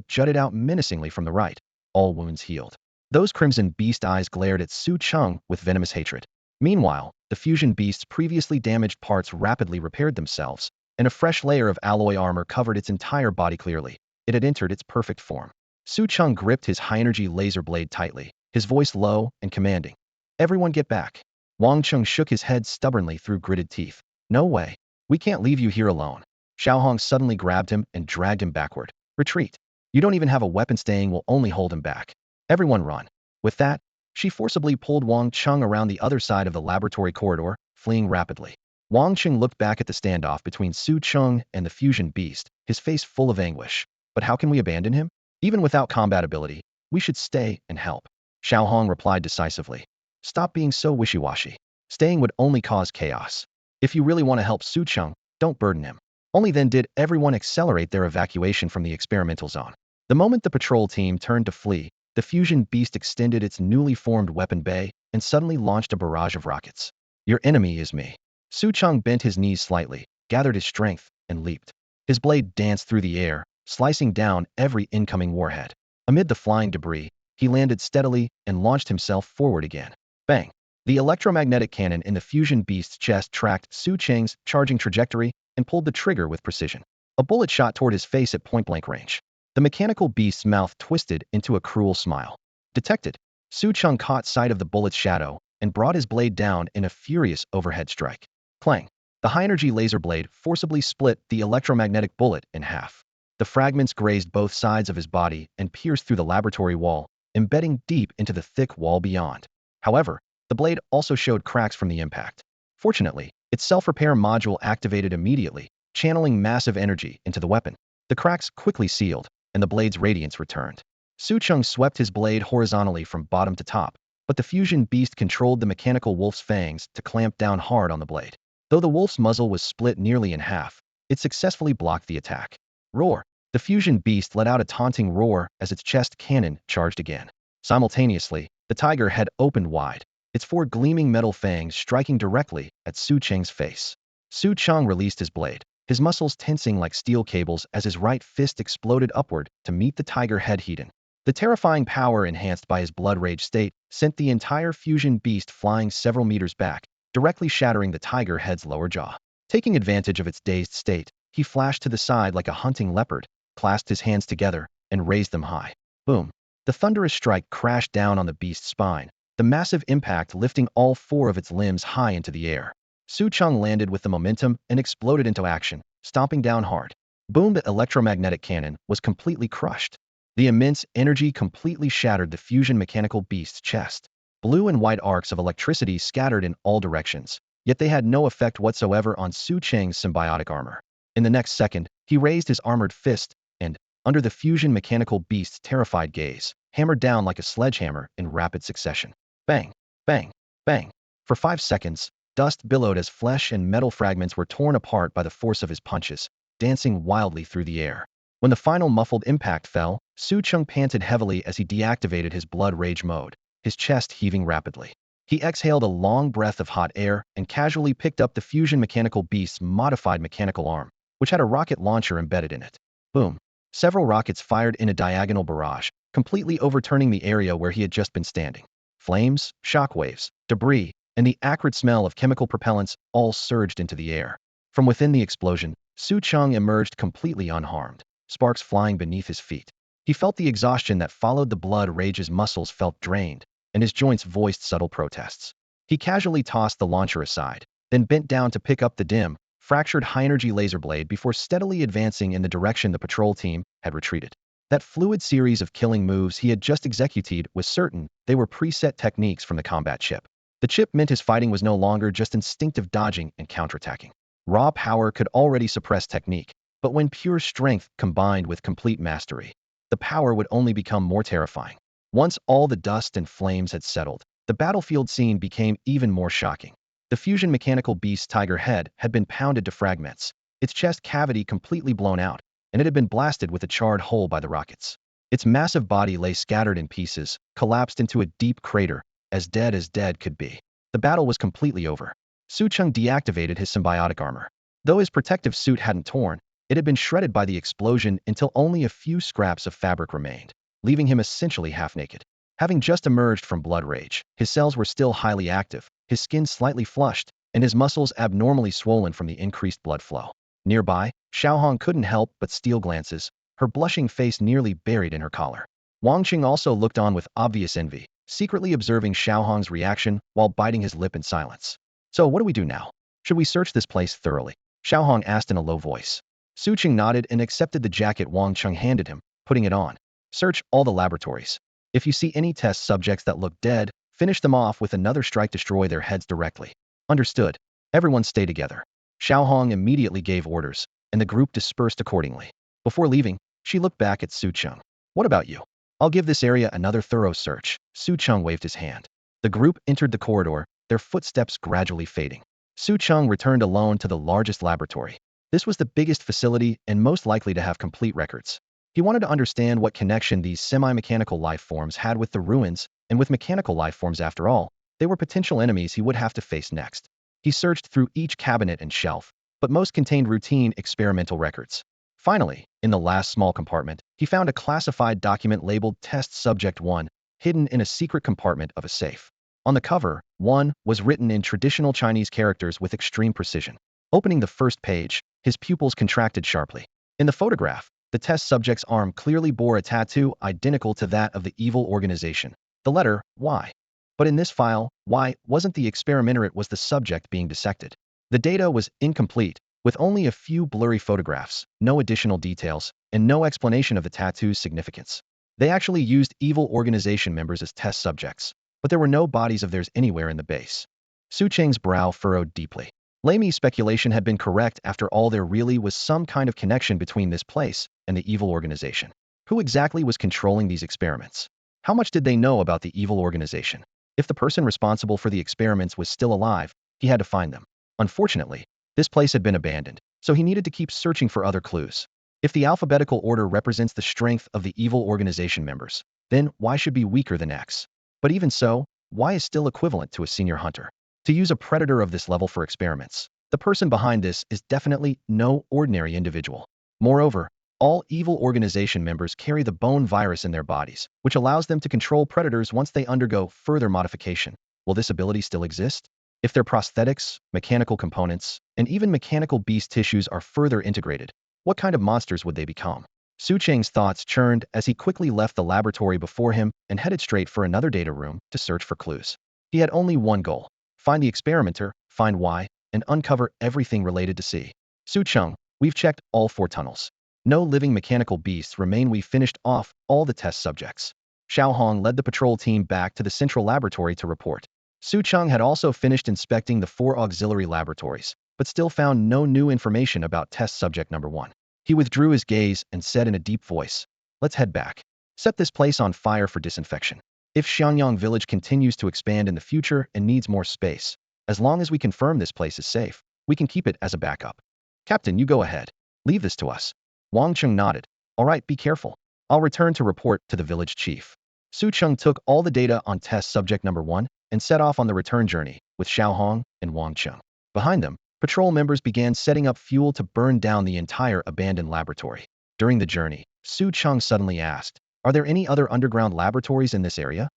jutted out menacingly from the right, all wounds healed. Those crimson beast eyes glared at Su Cheng with venomous hatred. Meanwhile, the fusion beast's previously damaged parts rapidly repaired themselves, and a fresh layer of alloy armor covered its entire body clearly. It had entered its perfect form. Su Cheng gripped his high-energy laser blade tightly, his voice low and commanding. Everyone get back. Wang Cheng shook his head stubbornly through gritted teeth. No way. We can't leave you here alone. Xiaohong suddenly grabbed him and dragged him backward. Retreat. You don't even have a weapon, staying will only hold him back. Everyone run. With that, she forcibly pulled Wang Cheng around the other side of the laboratory corridor, fleeing rapidly. Wang Cheng looked back at the standoff between Su Cheng and the fusion beast, his face full of anguish. But how can we abandon him? Even without combat ability, we should stay and help. Xiaohong replied decisively. Stop being so wishy-washy. Staying would only cause chaos. If you really want to help Su Cheng, don't burden him. Only then did everyone accelerate their evacuation from the experimental zone. The moment the patrol team turned to flee, the fusion beast extended its newly formed weapon bay and suddenly launched a barrage of rockets. Your enemy is me. Su Cheng bent his knees slightly, gathered his strength, and leaped. His blade danced through the air, slicing down every incoming warhead. Amid the flying debris, he landed steadily and launched himself forward again. Bang! The electromagnetic cannon in the fusion beast's chest tracked Su Cheng's charging trajectory and pulled the trigger with precision. A bullet shot toward his face at point-blank range. The mechanical beast's mouth twisted into a cruel smile. Detected. Su Cheng caught sight of the bullet's shadow and brought his blade down in a furious overhead strike. Clang! The high-energy laser blade forcibly split the electromagnetic bullet in half. The fragments grazed both sides of his body and pierced through the laboratory wall, embedding deep into the thick wall beyond. However, the blade also showed cracks from the impact. Fortunately, its self-repair module activated immediately, channeling massive energy into the weapon. The cracks quickly sealed, and the blade's radiance returned. Su Cheng swept his blade horizontally from bottom to top, but the fusion beast controlled the mechanical wolf's fangs to clamp down hard on the blade. Though the wolf's muzzle was split nearly in half, it successfully blocked the attack. Roar! The fusion beast let out a taunting roar as its chest cannon charged again. Simultaneously, the tiger head opened wide, its four gleaming metal fangs striking directly at Su Cheng's face. Su Cheng released his blade, his muscles tensing like steel cables as his right fist exploded upward to meet the tiger head head-on. The terrifying power enhanced by his blood rage state sent the entire fusion beast flying several meters back, directly shattering the tiger head's lower jaw. Taking advantage of its dazed state, he flashed to the side like a hunting leopard, clasped his hands together, and raised them high. Boom! The thunderous strike crashed down on the beast's spine, the massive impact lifting all four of its limbs high into the air. Su Cheng landed with the momentum and exploded into action, stomping down hard. Boom! The electromagnetic cannon was completely crushed. The immense energy completely shattered the fusion mechanical beast's chest. Blue and white arcs of electricity scattered in all directions, yet they had no effect whatsoever on Su Cheng's symbiotic armor. In the next second, he raised his armored fist and, under the fusion mechanical beast's terrified gaze, hammered down like a sledgehammer in rapid succession. Bang! Bang! Bang! For 5 seconds, dust billowed as flesh and metal fragments were torn apart by the force of his punches, dancing wildly through the air. When the final muffled impact fell, Su Cheng panted heavily as he deactivated his blood rage mode, his chest heaving rapidly. He exhaled a long breath of hot air and casually picked up the fusion mechanical beast's modified mechanical arm, which had a rocket launcher embedded in it. Boom! Several rockets fired in a diagonal barrage, completely overturning the area where he had just been standing. Flames, shockwaves, debris, and the acrid smell of chemical propellants all surged into the air. From within the explosion, Su Cheng emerged completely unharmed, sparks flying beneath his feet. He felt the exhaustion that followed the blood rage. His muscles felt drained, and his joints voiced subtle protests. He casually tossed the launcher aside, then bent down to pick up the dim, fractured high-energy laser blade before steadily advancing in the direction the patrol team had retreated. That fluid series of killing moves he had just executed was certain they were preset techniques from the combat chip. The chip meant his fighting was no longer just instinctive dodging and counterattacking. Raw power could already suppress technique, but when pure strength combined with complete mastery, the power would only become more terrifying. Once all the dust and flames had settled, the battlefield scene became even more shocking. The fusion mechanical beast's tiger head had been pounded to fragments, its chest cavity completely blown out, and it had been blasted with a charred hole by the rockets. Its massive body lay scattered in pieces, collapsed into a deep crater, as dead could be. The battle was completely over. Su Cheng deactivated his symbiotic armor. Though his protective suit hadn't torn, it had been shredded by the explosion until only a few scraps of fabric remained, leaving him essentially half-naked. Having just emerged from blood rage, his cells were still highly active, his skin slightly flushed, and his muscles abnormally swollen from the increased blood flow. Nearby, Xiaohong couldn't help but steal glances, her blushing face nearly buried in her collar. Wang Qing also looked on with obvious envy, secretly observing Xiaohong's reaction while biting his lip in silence. So what do we do now? Should we search this place thoroughly? Xiaohong asked in a low voice. Su Qing nodded and accepted the jacket Wang Qing handed him, putting it on. Search all the laboratories. If you see any test subjects that look dead, finish them off with another strike, destroy their heads directly. Understood. Everyone stay together. Xiaohong immediately gave orders, and the group dispersed accordingly. Before leaving, she looked back at Su Cheng. What about you? I'll give this area another thorough search. Su Cheng waved his hand. The group entered the corridor, their footsteps gradually fading. Su Cheng returned alone to the largest laboratory. This was the biggest facility and most likely to have complete records. He wanted to understand what connection these semi-mechanical life forms had with the ruins, and with mechanical life forms after all, they were potential enemies he would have to face next. He searched through each cabinet and shelf, but most contained routine experimental records. Finally, in the last small compartment, he found a classified document labeled Test Subject 1, hidden in a secret compartment of a safe. On the cover, 1 was written in traditional Chinese characters with extreme precision. Opening the first page, his pupils contracted sharply. In the photograph, the test subject's arm clearly bore a tattoo identical to that of the evil organization, the letter Y. But in this file, Y wasn't the experimenter, it was the subject being dissected. The data was incomplete, with only a few blurry photographs, no additional details, and no explanation of the tattoo's significance. They actually used evil organization members as test subjects, but there were no bodies of theirs anywhere in the base. Su Cheng's brow furrowed deeply. Lamy's speculation had been correct. After all, there really was some kind of connection between this place and the evil organization. Who exactly was controlling these experiments? How much did they know about the evil organization? If the person responsible for the experiments was still alive, he had to find them. Unfortunately, this place had been abandoned, so he needed to keep searching for other clues. If the alphabetical order represents the strength of the evil organization members, then Y should be weaker than X. But even so, Y is still equivalent to a senior hunter. To use a predator of this level for experiments, the person behind this is definitely no ordinary individual. Moreover, all evil organization members carry the bone virus in their bodies, which allows them to control predators once they undergo further modification. Will this ability still exist? If their prosthetics, mechanical components, and even mechanical beast tissues are further integrated, what kind of monsters would they become? Su Cheng's thoughts churned as he quickly left the laboratory before him and headed straight for another data room to search for clues. He had only one goal: find the experimenter, find Y, and uncover everything related to C. Su Cheng, we've checked all 4 tunnels. No living mechanical beasts remain. We finished off all the test subjects. Xiaohong led the patrol team back to the central laboratory to report. Su Cheng had also finished inspecting the 4 auxiliary laboratories, but still found no new information about test subject number 1. He withdrew his gaze and said in a deep voice, "Let's head back. Set this place on fire for disinfection. If Xiangyang village continues to expand in the future and needs more space, as long as we confirm this place is safe, we can keep it as a backup. Captain, you go ahead. Leave this to us." Wang Cheng nodded. "All right, be careful. I'll return to report to the village chief." Su Cheng took all the data on test subject number 1 and set off on the return journey with Xiaohong and Wang Cheng. Behind them, patrol members began setting up fuel to burn down the entire abandoned laboratory. During the journey, Su Cheng suddenly asked, "Are there any other underground laboratories in this area?"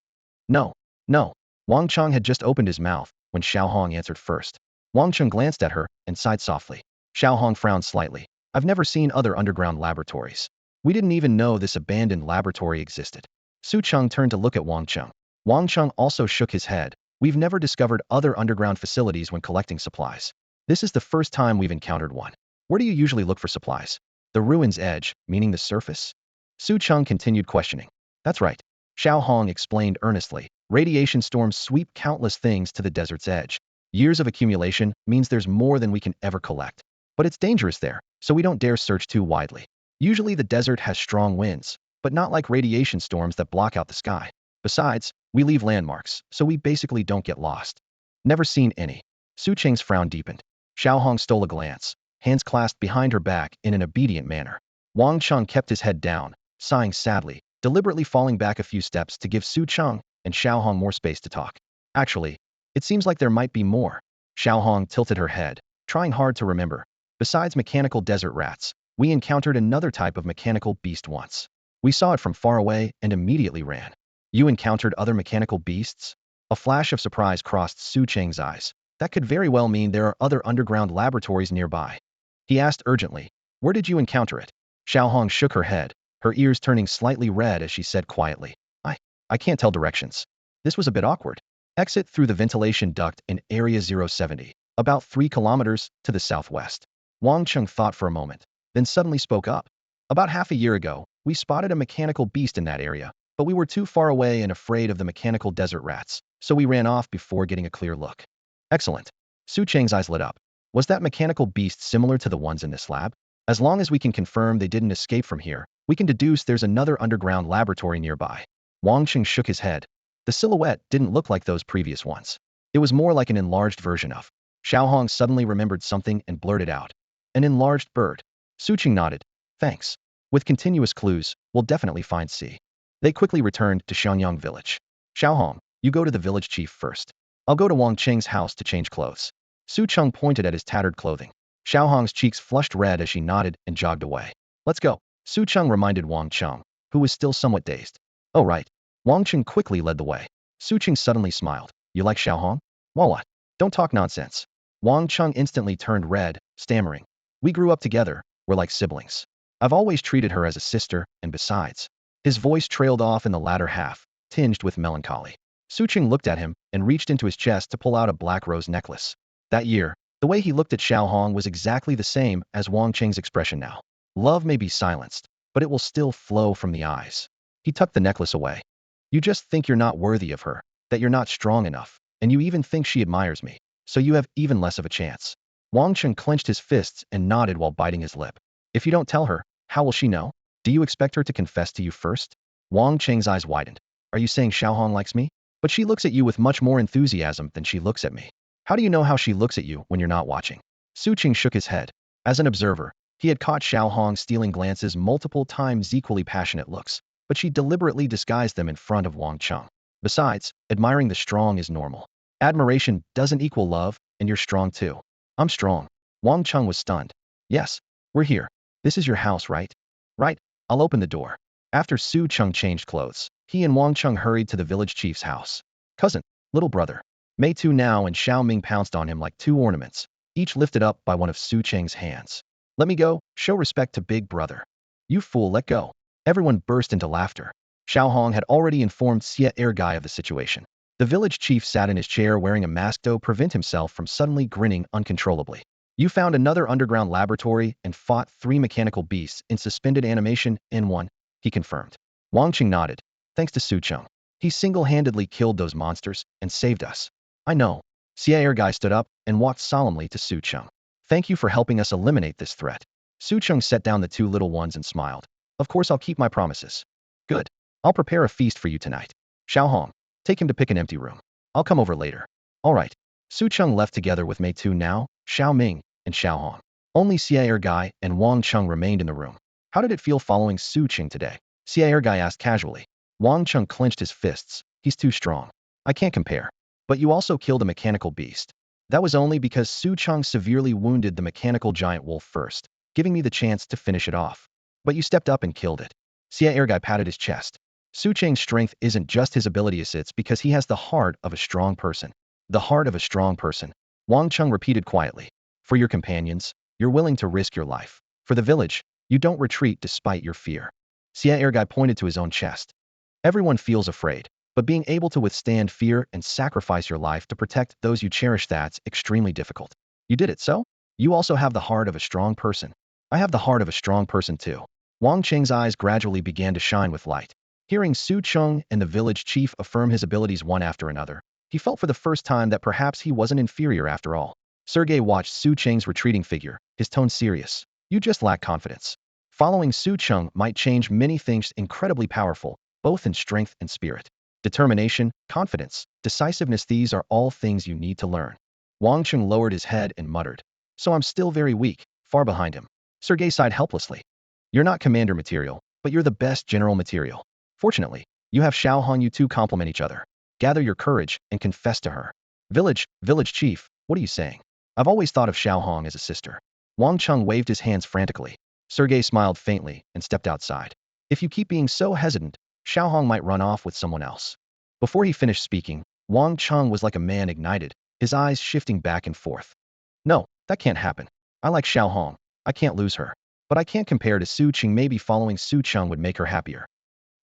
No. Wang Cheng had just opened his mouth when Xiaohong answered first. Wang Cheng glanced at her and sighed softly. Xiaohong frowned slightly. "I've never seen other underground laboratories. We didn't even know this abandoned laboratory existed." Su Cheng turned to look at Wang Cheng. Wang Cheng also shook his head. "We've never discovered other underground facilities when collecting supplies. This is the first time we've encountered one." "Where do you usually look for supplies?" "The ruin's edge, meaning the surface?" Su Cheng continued questioning. "That's right," Xiaohong explained earnestly. "Radiation storms sweep countless things to the desert's edge. Years of accumulation means there's more than we can ever collect. But it's dangerous there, so we don't dare search too widely. Usually the desert has strong winds, but not like radiation storms that block out the sky. Besides, we leave landmarks, so we basically don't get lost. Never seen any. Su Cheng's frown deepened. Xiao Hong stole a glance, hands clasped behind her back in an obedient manner. Wang Cheng kept his head down, sighing sadly, deliberately falling back a few steps to give Su Cheng and Xiao Hong more space to talk. Actually, it seems like there might be more. Xiao Hong tilted her head, trying hard to remember. Besides mechanical desert rats, we encountered another type of mechanical beast once. We saw it from far away and immediately ran. You encountered other mechanical beasts? A flash of surprise crossed Su Cheng's eyes. That could very well mean there are other underground laboratories nearby. He asked urgently, "Where did you encounter it?" Xiao Hong shook her head, her ears turning slightly red as she said quietly, I can't tell directions. This was a bit awkward. Exit through the ventilation duct in Area 070, about 3 kilometers to the southwest. Wang Cheng thought for a moment, then suddenly spoke up. About half a year ago, we spotted a mechanical beast in that area, but we were too far away and afraid of the mechanical desert rats, so we ran off before getting a clear look. Excellent. Su Cheng's eyes lit up. Was that mechanical beast similar to the ones in this lab? As long as we can confirm they didn't escape from here, we can deduce there's another underground laboratory nearby. Wang Cheng shook his head. The silhouette didn't look like those previous ones. It was more like an enlarged version of. Xiao Hong suddenly remembered something and blurted out. An enlarged bird. Su Cheng nodded. Thanks. With continuous clues, we'll definitely find C. They quickly returned to Xianyang village. Xiao Hong, you go to the village chief first. I'll go to Wang Cheng's house to change clothes. Su Cheng pointed at his tattered clothing. Xiao Hong's cheeks flushed red as she nodded and jogged away. Let's go. Su Cheng reminded Wang Cheng, who was still somewhat dazed. Oh right. Wang Cheng quickly led the way. Su Cheng suddenly smiled. You like Xiao Hong? Well what? Don't talk nonsense. Wang Cheng instantly turned red, stammering. We grew up together, we're like siblings. I've always treated her as a sister, and besides. His voice trailed off in the latter half, tinged with melancholy. Su Cheng looked at him and reached into his chest to pull out a black rose necklace. That year, the way he looked at Xiao Hong was exactly the same as Wang Cheng's expression now. Love may be silenced, but it will still flow from the eyes. He tucked the necklace away. You just think you're not worthy of her, that you're not strong enough, and you even think she admires me, so you have even less of a chance. Wang Cheng clenched his fists and nodded while biting his lip. If you don't tell her, how will she know? Do you expect her to confess to you first? Wang Cheng's eyes widened. Are you saying Xiao Hong likes me? But she looks at you with much more enthusiasm than she looks at me. How do you know how she looks at you when you're not watching? Su Cheng shook his head. As an observer, he had caught Xiao Hong stealing glances multiple times, equally passionate looks, but she deliberately disguised them in front of Wang Cheng. Besides, admiring the strong is normal. Admiration doesn't equal love, and you're strong too. I'm strong. Wang Cheng was stunned. Yes, we're here. This is your house, right? Right. I'll open the door. After Su Cheng changed clothes, he and Wang Cheng hurried to the village chief's house. Cousin, little brother. Mei Tu now and Xiao Ming pounced on him like two ornaments, each lifted up by one of Su Cheng's hands. Let me go, show respect to big brother. You fool, let go. Everyone burst into laughter. Xiao Hong had already informed Xie Ergai of the situation. The village chief sat in his chair wearing a mask to prevent himself from suddenly grinning uncontrollably. You found another underground laboratory and fought 3 mechanical beasts in suspended animation in one, he confirmed. Wang Cheng nodded. Thanks to Su Cheng. He single-handedly killed those monsters and saved us. I know. Xie Ergai stood up and walked solemnly to Su Cheng. Thank you for helping us eliminate this threat. Su Cheng set down the 2 little ones and smiled. Of course I'll keep my promises. Good. I'll prepare a feast for you tonight. Xiao Hong, take him to pick an empty room. I'll come over later. All right. Su Cheng left together with Mei Tu now, Xiao Ming, and Xiao Hong. Only Xie Ergai and Wang Cheng remained in the room. How did it feel following Su Cheng today? Xie Ergai asked casually. Wang Cheng clenched his fists. He's too strong. I can't compare. But you also killed a mechanical beast. That was only because Su Cheng severely wounded the mechanical giant wolf first, giving me the chance to finish it off. But you stepped up and killed it. Xie Ergai patted his chest. Su Cheng's strength isn't just his ability, it's because he has the heart of a strong person. The heart of a strong person. Wang Cheng repeated quietly. For your companions, you're willing to risk your life. For the village, you don't retreat despite your fear. Xie Ergai pointed to his own chest. Everyone feels afraid, but being able to withstand fear and sacrifice your life to protect those you cherish, that's extremely difficult. You did it, so? You also have the heart of a strong person. I have the heart of a strong person too. Wang Cheng's eyes gradually began to shine with light. Hearing Su Cheng and the village chief affirm his abilities one after another, he felt for the first time that perhaps he wasn't inferior after all. Sergei watched Su Cheng's retreating figure, his tone serious. You just lack confidence. Following Su Cheng might change many things incredibly powerful, both in strength and spirit. Determination, confidence, decisiveness, these are all things you need to learn. Wang Cheng lowered his head and muttered. So I'm still very weak, far behind him. Sergei sighed helplessly. You're not commander material, but you're the best general material. Fortunately, you have Xiao Hong, you two complement each other. Gather your courage and confess to her. Village chief, what are you saying? I've always thought of Xiao Hong as a sister. Wang Cheng waved his hands frantically. Sergei smiled faintly and stepped outside. If you keep being so hesitant, Xiao Hong might run off with someone else. Before he finished speaking, Wang Cheng was like a man ignited, his eyes shifting back and forth. No, that can't happen. I like Xiao Hong. I can't lose her. But I can't compare to Su Cheng. Maybe following Su Cheng would make her happier.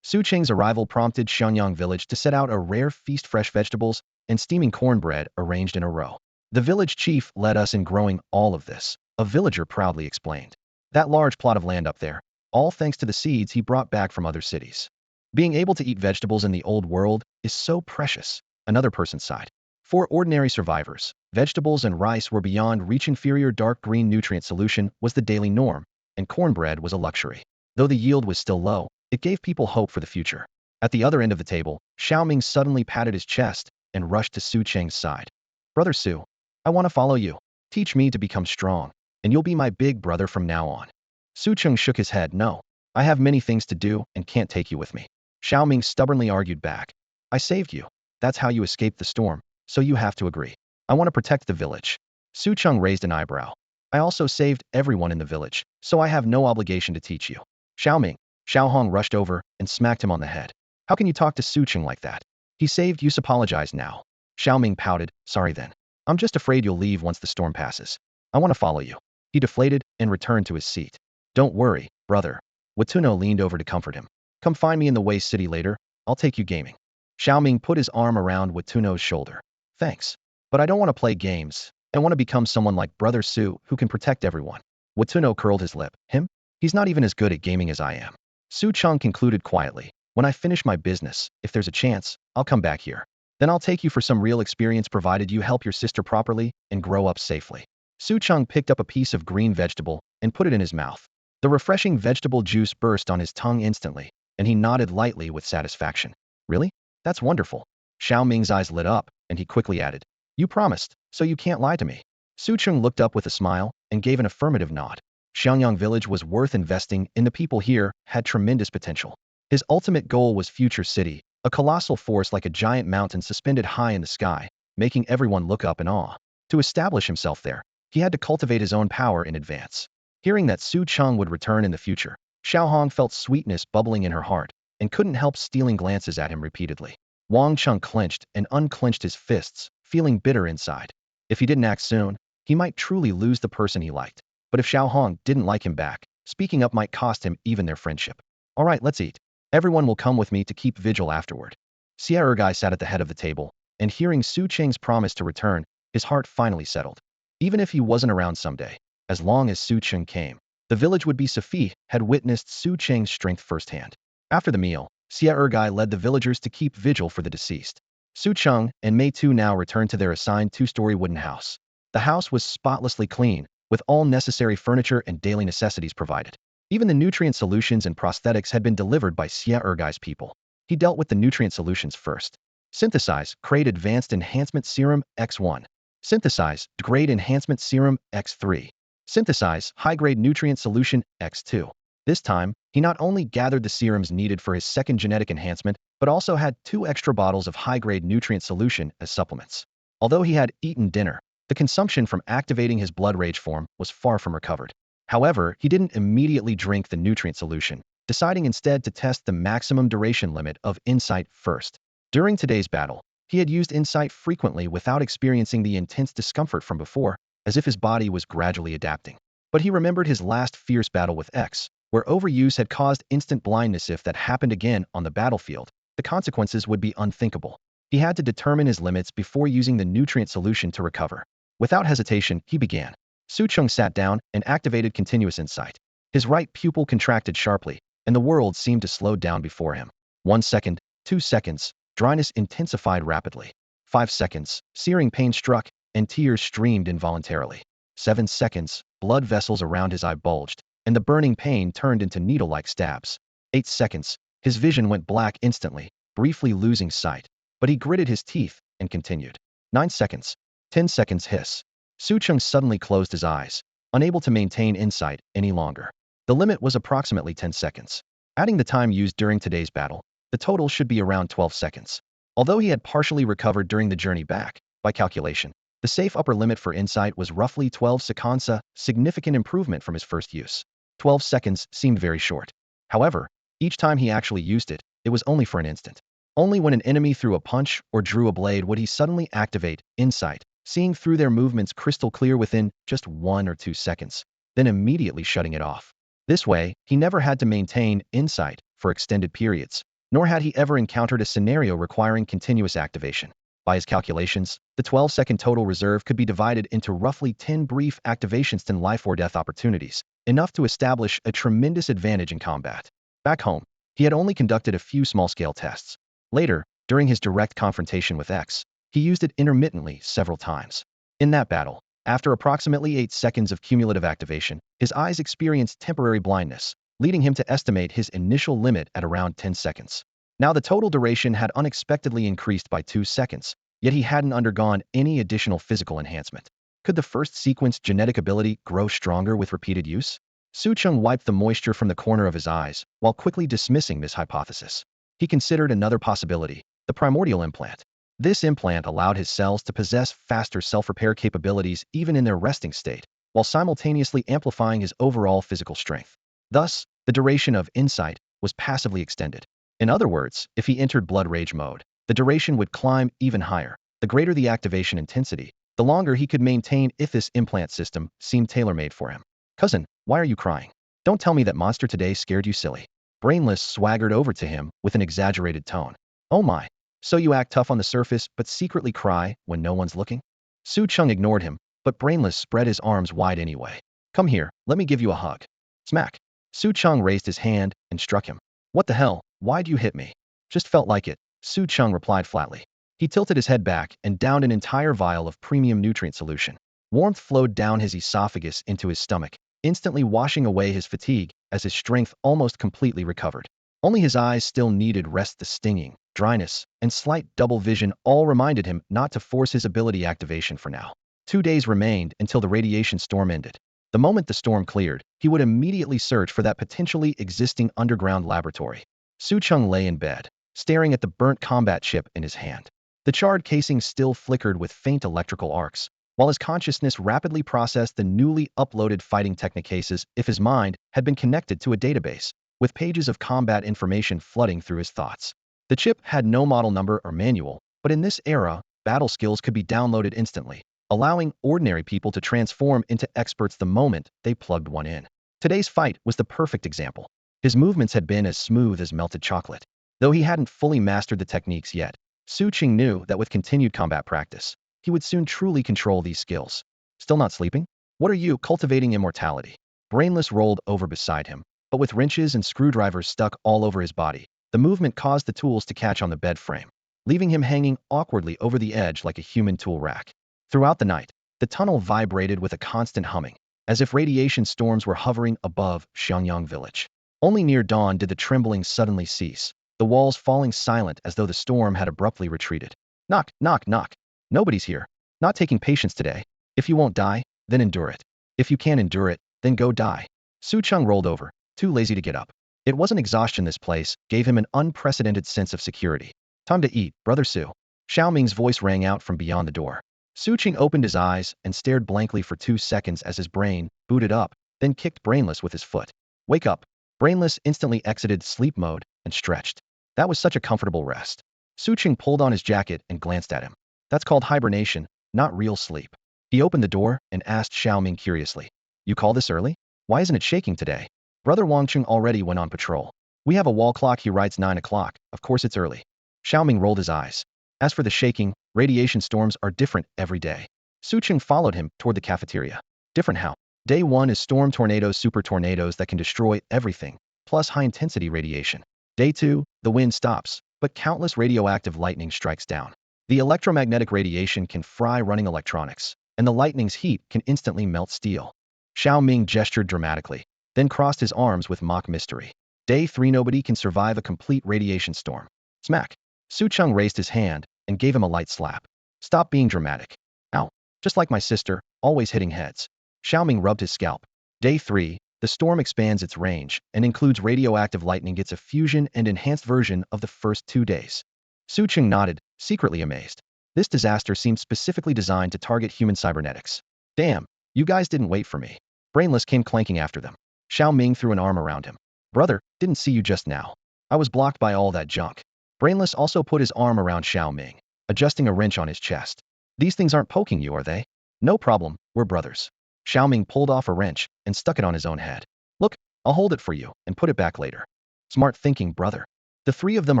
Su Cheng's arrival prompted Shenyang village to set out a rare feast, fresh vegetables and steaming cornbread arranged in a row. The village chief led us in growing all of this, a villager proudly explained. That large plot of land up there, all thanks to the seeds he brought back from other cities. Being able to eat vegetables in the old world is so precious, another person sighed. For ordinary survivors, vegetables and rice were beyond reach. Inferior dark green nutrient solution was the daily norm, and cornbread was a luxury. Though the yield was still low, it gave people hope for the future. At the other end of the table, Xiaoming suddenly patted his chest and rushed to Su Cheng's side. Brother Su, I want to follow you. Teach me to become strong, and you'll be my big brother from now on. Su Cheng shook his head. No, I have many things to do and can't take you with me. Xiaoming stubbornly argued back. I saved you. That's how you escaped the storm, so you have to agree. I want to protect the village. Su Cheng raised an eyebrow. I also saved everyone in the village, so I have no obligation to teach you. Xiaoming. Xiao Hong rushed over and smacked him on the head. How can you talk to Su Cheng like that? He saved you. Apologize now. Xiaoming pouted. Sorry then. I'm just afraid you'll leave once the storm passes. I want to follow you. He deflated and returned to his seat. Don't worry, brother. Watuno leaned over to comfort him. Come find me in the Waste City later. I'll take you gaming. Xiaoming put his arm around Watuno's shoulder. Thanks. But I don't want to play games. I want to become someone like Brother Su who can protect everyone. Watuno curled his lip. Him? He's not even as good at gaming as I am. Su Cheng concluded quietly. When I finish my business, if there's a chance, I'll come back here. Then I'll take you for some real experience provided you help your sister properly and grow up safely. Su Cheng picked up a piece of green vegetable and put it in his mouth. The refreshing vegetable juice burst on his tongue instantly, and he nodded lightly with satisfaction. Really? That's wonderful. Xiao Ming's eyes lit up, and he quickly added, You promised, so you can't lie to me. Su Cheng looked up with a smile and gave an affirmative nod. Xiangyang village was worth investing in. The people here had tremendous potential. His ultimate goal was future city, a colossal force like a giant mountain suspended high in the sky, making everyone look up in awe. To establish himself there, he had to cultivate his own power in advance. Hearing that Su Cheng would return in the future, Xiao Hong felt sweetness bubbling in her heart and couldn't help stealing glances at him repeatedly. Wang Cheng clenched and unclenched his fists, feeling bitter inside. If he didn't act soon, he might truly lose the person he liked. But if Xiao Hong didn't like him back, speaking up might cost him even their friendship. All right, let's eat. Everyone will come with me to keep vigil afterward. Xia Ergai sat at the head of the table, and hearing Su Cheng's promise to return, his heart finally settled. Even if he wasn't around someday, as long as Su Cheng came, the village would be. Safi had witnessed Su Cheng's strength firsthand. After the meal, Xia Ergai led the villagers to keep vigil for the deceased. Su Cheng and Mei Tu now returned to their assigned two-story wooden house. The house was spotlessly clean, with all necessary furniture and daily necessities provided. Even the nutrient solutions and prosthetics had been delivered by Xia Ergai's people. He dealt with the nutrient solutions first. Synthesize, create advanced enhancement serum X1. Synthesize, grade enhancement serum X3. Synthesize, high-grade nutrient solution X2. This time, he not only gathered the serums needed for his second genetic enhancement, but also had 2 extra bottles of high-grade nutrient solution as supplements. Although he had eaten dinner, the consumption from activating his blood rage form was far from recovered. However, he didn't immediately drink the nutrient solution, deciding instead to test the maximum duration limit of insight first. During today's battle, he had used insight frequently without experiencing the intense discomfort from before, as if his body was gradually adapting. But he remembered his last fierce battle with X, where overuse had caused instant blindness. If that happened again on the battlefield, the consequences would be unthinkable. He had to determine his limits before using the nutrient solution to recover. Without hesitation, he began. Su Cheng sat down and activated continuous insight. His right pupil contracted sharply, and the world seemed to slow down before him. 1 second, 2 seconds, dryness intensified rapidly. 5 seconds, searing pain struck, and tears streamed involuntarily. 7 seconds, blood vessels around his eye bulged, and the burning pain turned into needle-like stabs. 8 seconds, his vision went black instantly, briefly losing sight. But he gritted his teeth and continued. 9 seconds. 10 seconds hiss. Su Cheng suddenly closed his eyes, unable to maintain insight any longer. The limit was approximately 10 seconds. Adding the time used during today's battle, the total should be around 12 seconds. Although he had partially recovered during the journey back, by calculation, the safe upper limit for insight was roughly 12 seconds, a significant improvement from his first use. 12 seconds seemed very short. However, each time he actually used it, it was only for an instant. Only when an enemy threw a punch or drew a blade would he suddenly activate insight, seeing through their movements crystal clear within just 1 or 2 seconds, then immediately shutting it off. This way, he never had to maintain insight for extended periods, nor had he ever encountered a scenario requiring continuous activation. By his calculations, the 12-second total reserve could be divided into roughly 10 brief activations and life or death opportunities, enough to establish a tremendous advantage in combat. Back home, he had only conducted a few small-scale tests. Later, during his direct confrontation with X, he used it intermittently several times. In that battle, after approximately 8 seconds of cumulative activation, his eyes experienced temporary blindness, leading him to estimate his initial limit at around 10 seconds. Now the total duration had unexpectedly increased by 2 seconds, yet he hadn't undergone any additional physical enhancement. Could the first sequence genetic ability grow stronger with repeated use? Su Cheng wiped the moisture from the corner of his eyes, while quickly dismissing this hypothesis. He considered another possibility, the primordial implant. This implant allowed his cells to possess faster self-repair capabilities even in their resting state, while simultaneously amplifying his overall physical strength. Thus, the duration of insight was passively extended. In other words, if he entered blood rage mode, the duration would climb even higher. The greater the activation intensity, the longer he could maintain if this implant system seemed tailor-made for him. Cousin, why are you crying? Don't tell me that monster today scared you silly. Brainless swaggered over to him with an exaggerated tone. Oh my. So you act tough on the surface but secretly cry when no one's looking? Su Cheng ignored him, but Brainless spread his arms wide anyway. Come here, let me give you a hug. Smack. Su Cheng raised his hand and struck him. What the hell, why'd you hit me? Just felt like it, Su Cheng replied flatly. He tilted his head back and downed an entire vial of premium nutrient solution. Warmth flowed down his esophagus into his stomach, instantly washing away his fatigue as his strength almost completely recovered. Only his eyes still needed rest. The stinging, dryness, and slight double vision all reminded him not to force his ability activation for now. 2 days remained until the radiation storm ended. The moment the storm cleared, he would immediately search for that potentially existing underground laboratory. Su Cheng lay in bed, staring at the burnt combat chip in his hand. The charred casing still flickered with faint electrical arcs, while his consciousness rapidly processed the newly uploaded fighting techniques as if his mind had been connected to a database, with pages of combat information flooding through his thoughts. The chip had no model number or manual, but in this era, battle skills could be downloaded instantly, allowing ordinary people to transform into experts the moment they plugged one in. Today's fight was the perfect example. His movements had been as smooth as melted chocolate. Though he hadn't fully mastered the techniques yet, Su Cheng knew that with continued combat practice, he would soon truly control these skills. Still not sleeping? What are you cultivating immortality? Brainless rolled over beside him, but with wrenches and screwdrivers stuck all over his body, the movement caused the tools to catch on the bed frame, leaving him hanging awkwardly over the edge like a human tool rack. Throughout the night, the tunnel vibrated with a constant humming, as if radiation storms were hovering above Xiangyang village. Only near dawn did the trembling suddenly cease, the walls falling silent as though the storm had abruptly retreated. Knock, knock, knock. Nobody's here. Not taking patience today. If you won't die, then endure it. If you can't endure it, then go die. Su Cheng rolled over, too lazy to get up. It wasn't exhaustion. This place gave him an unprecedented sense of security. Time to eat, Brother Su. Xiao Ming's voice rang out from beyond the door. Su Cheng opened his eyes and stared blankly for 2 seconds as his brain booted up, then kicked Brainless with his foot. Wake up. Brainless instantly exited sleep mode and stretched. That was such a comfortable rest. Su Cheng pulled on his jacket and glanced at him. That's called hibernation, not real sleep. He opened the door and asked Xiao Ming curiously. You call this early? Why isn't it shaking today? Brother Wangcheng already went on patrol. We have a wall clock. He writes 9 o'clock. Of course it's early. Xiao Ming rolled his eyes. As for the shaking, radiation storms are different every day. Su Cheng followed him toward the cafeteria. Different how? Day 1 is storm tornadoes, super tornadoes that can destroy everything, plus high-intensity radiation. Day 2, the wind stops, but countless radioactive lightning strikes down. The electromagnetic radiation can fry running electronics, and the lightning's heat can instantly melt steel. Xiao Ming gestured dramatically, then crossed his arms with mock mystery. Day 3, nobody can survive a complete radiation storm. Smack. Su Cheng raised his hand and gave him a light slap. Stop being dramatic. Ow. Just like my sister, always hitting heads. Xiaoming rubbed his scalp. Day 3, the storm expands its range and includes radioactive lightning. It's a fusion and enhanced version of the first 2 days. Su Cheng nodded, secretly amazed. This disaster seemed specifically designed to target human cybernetics. Damn, you guys didn't wait for me. Brainless came clanking after them. Xiao Ming threw an arm around him. Brother, didn't see you just now. I was blocked by all that junk. Brainless also put his arm around Xiao Ming, adjusting a wrench on his chest. These things aren't poking you, are they? No problem, we're brothers. Xiao Ming pulled off a wrench and stuck it on his own head. Look, I'll hold it for you and put it back later. Smart thinking, brother. The 3 of them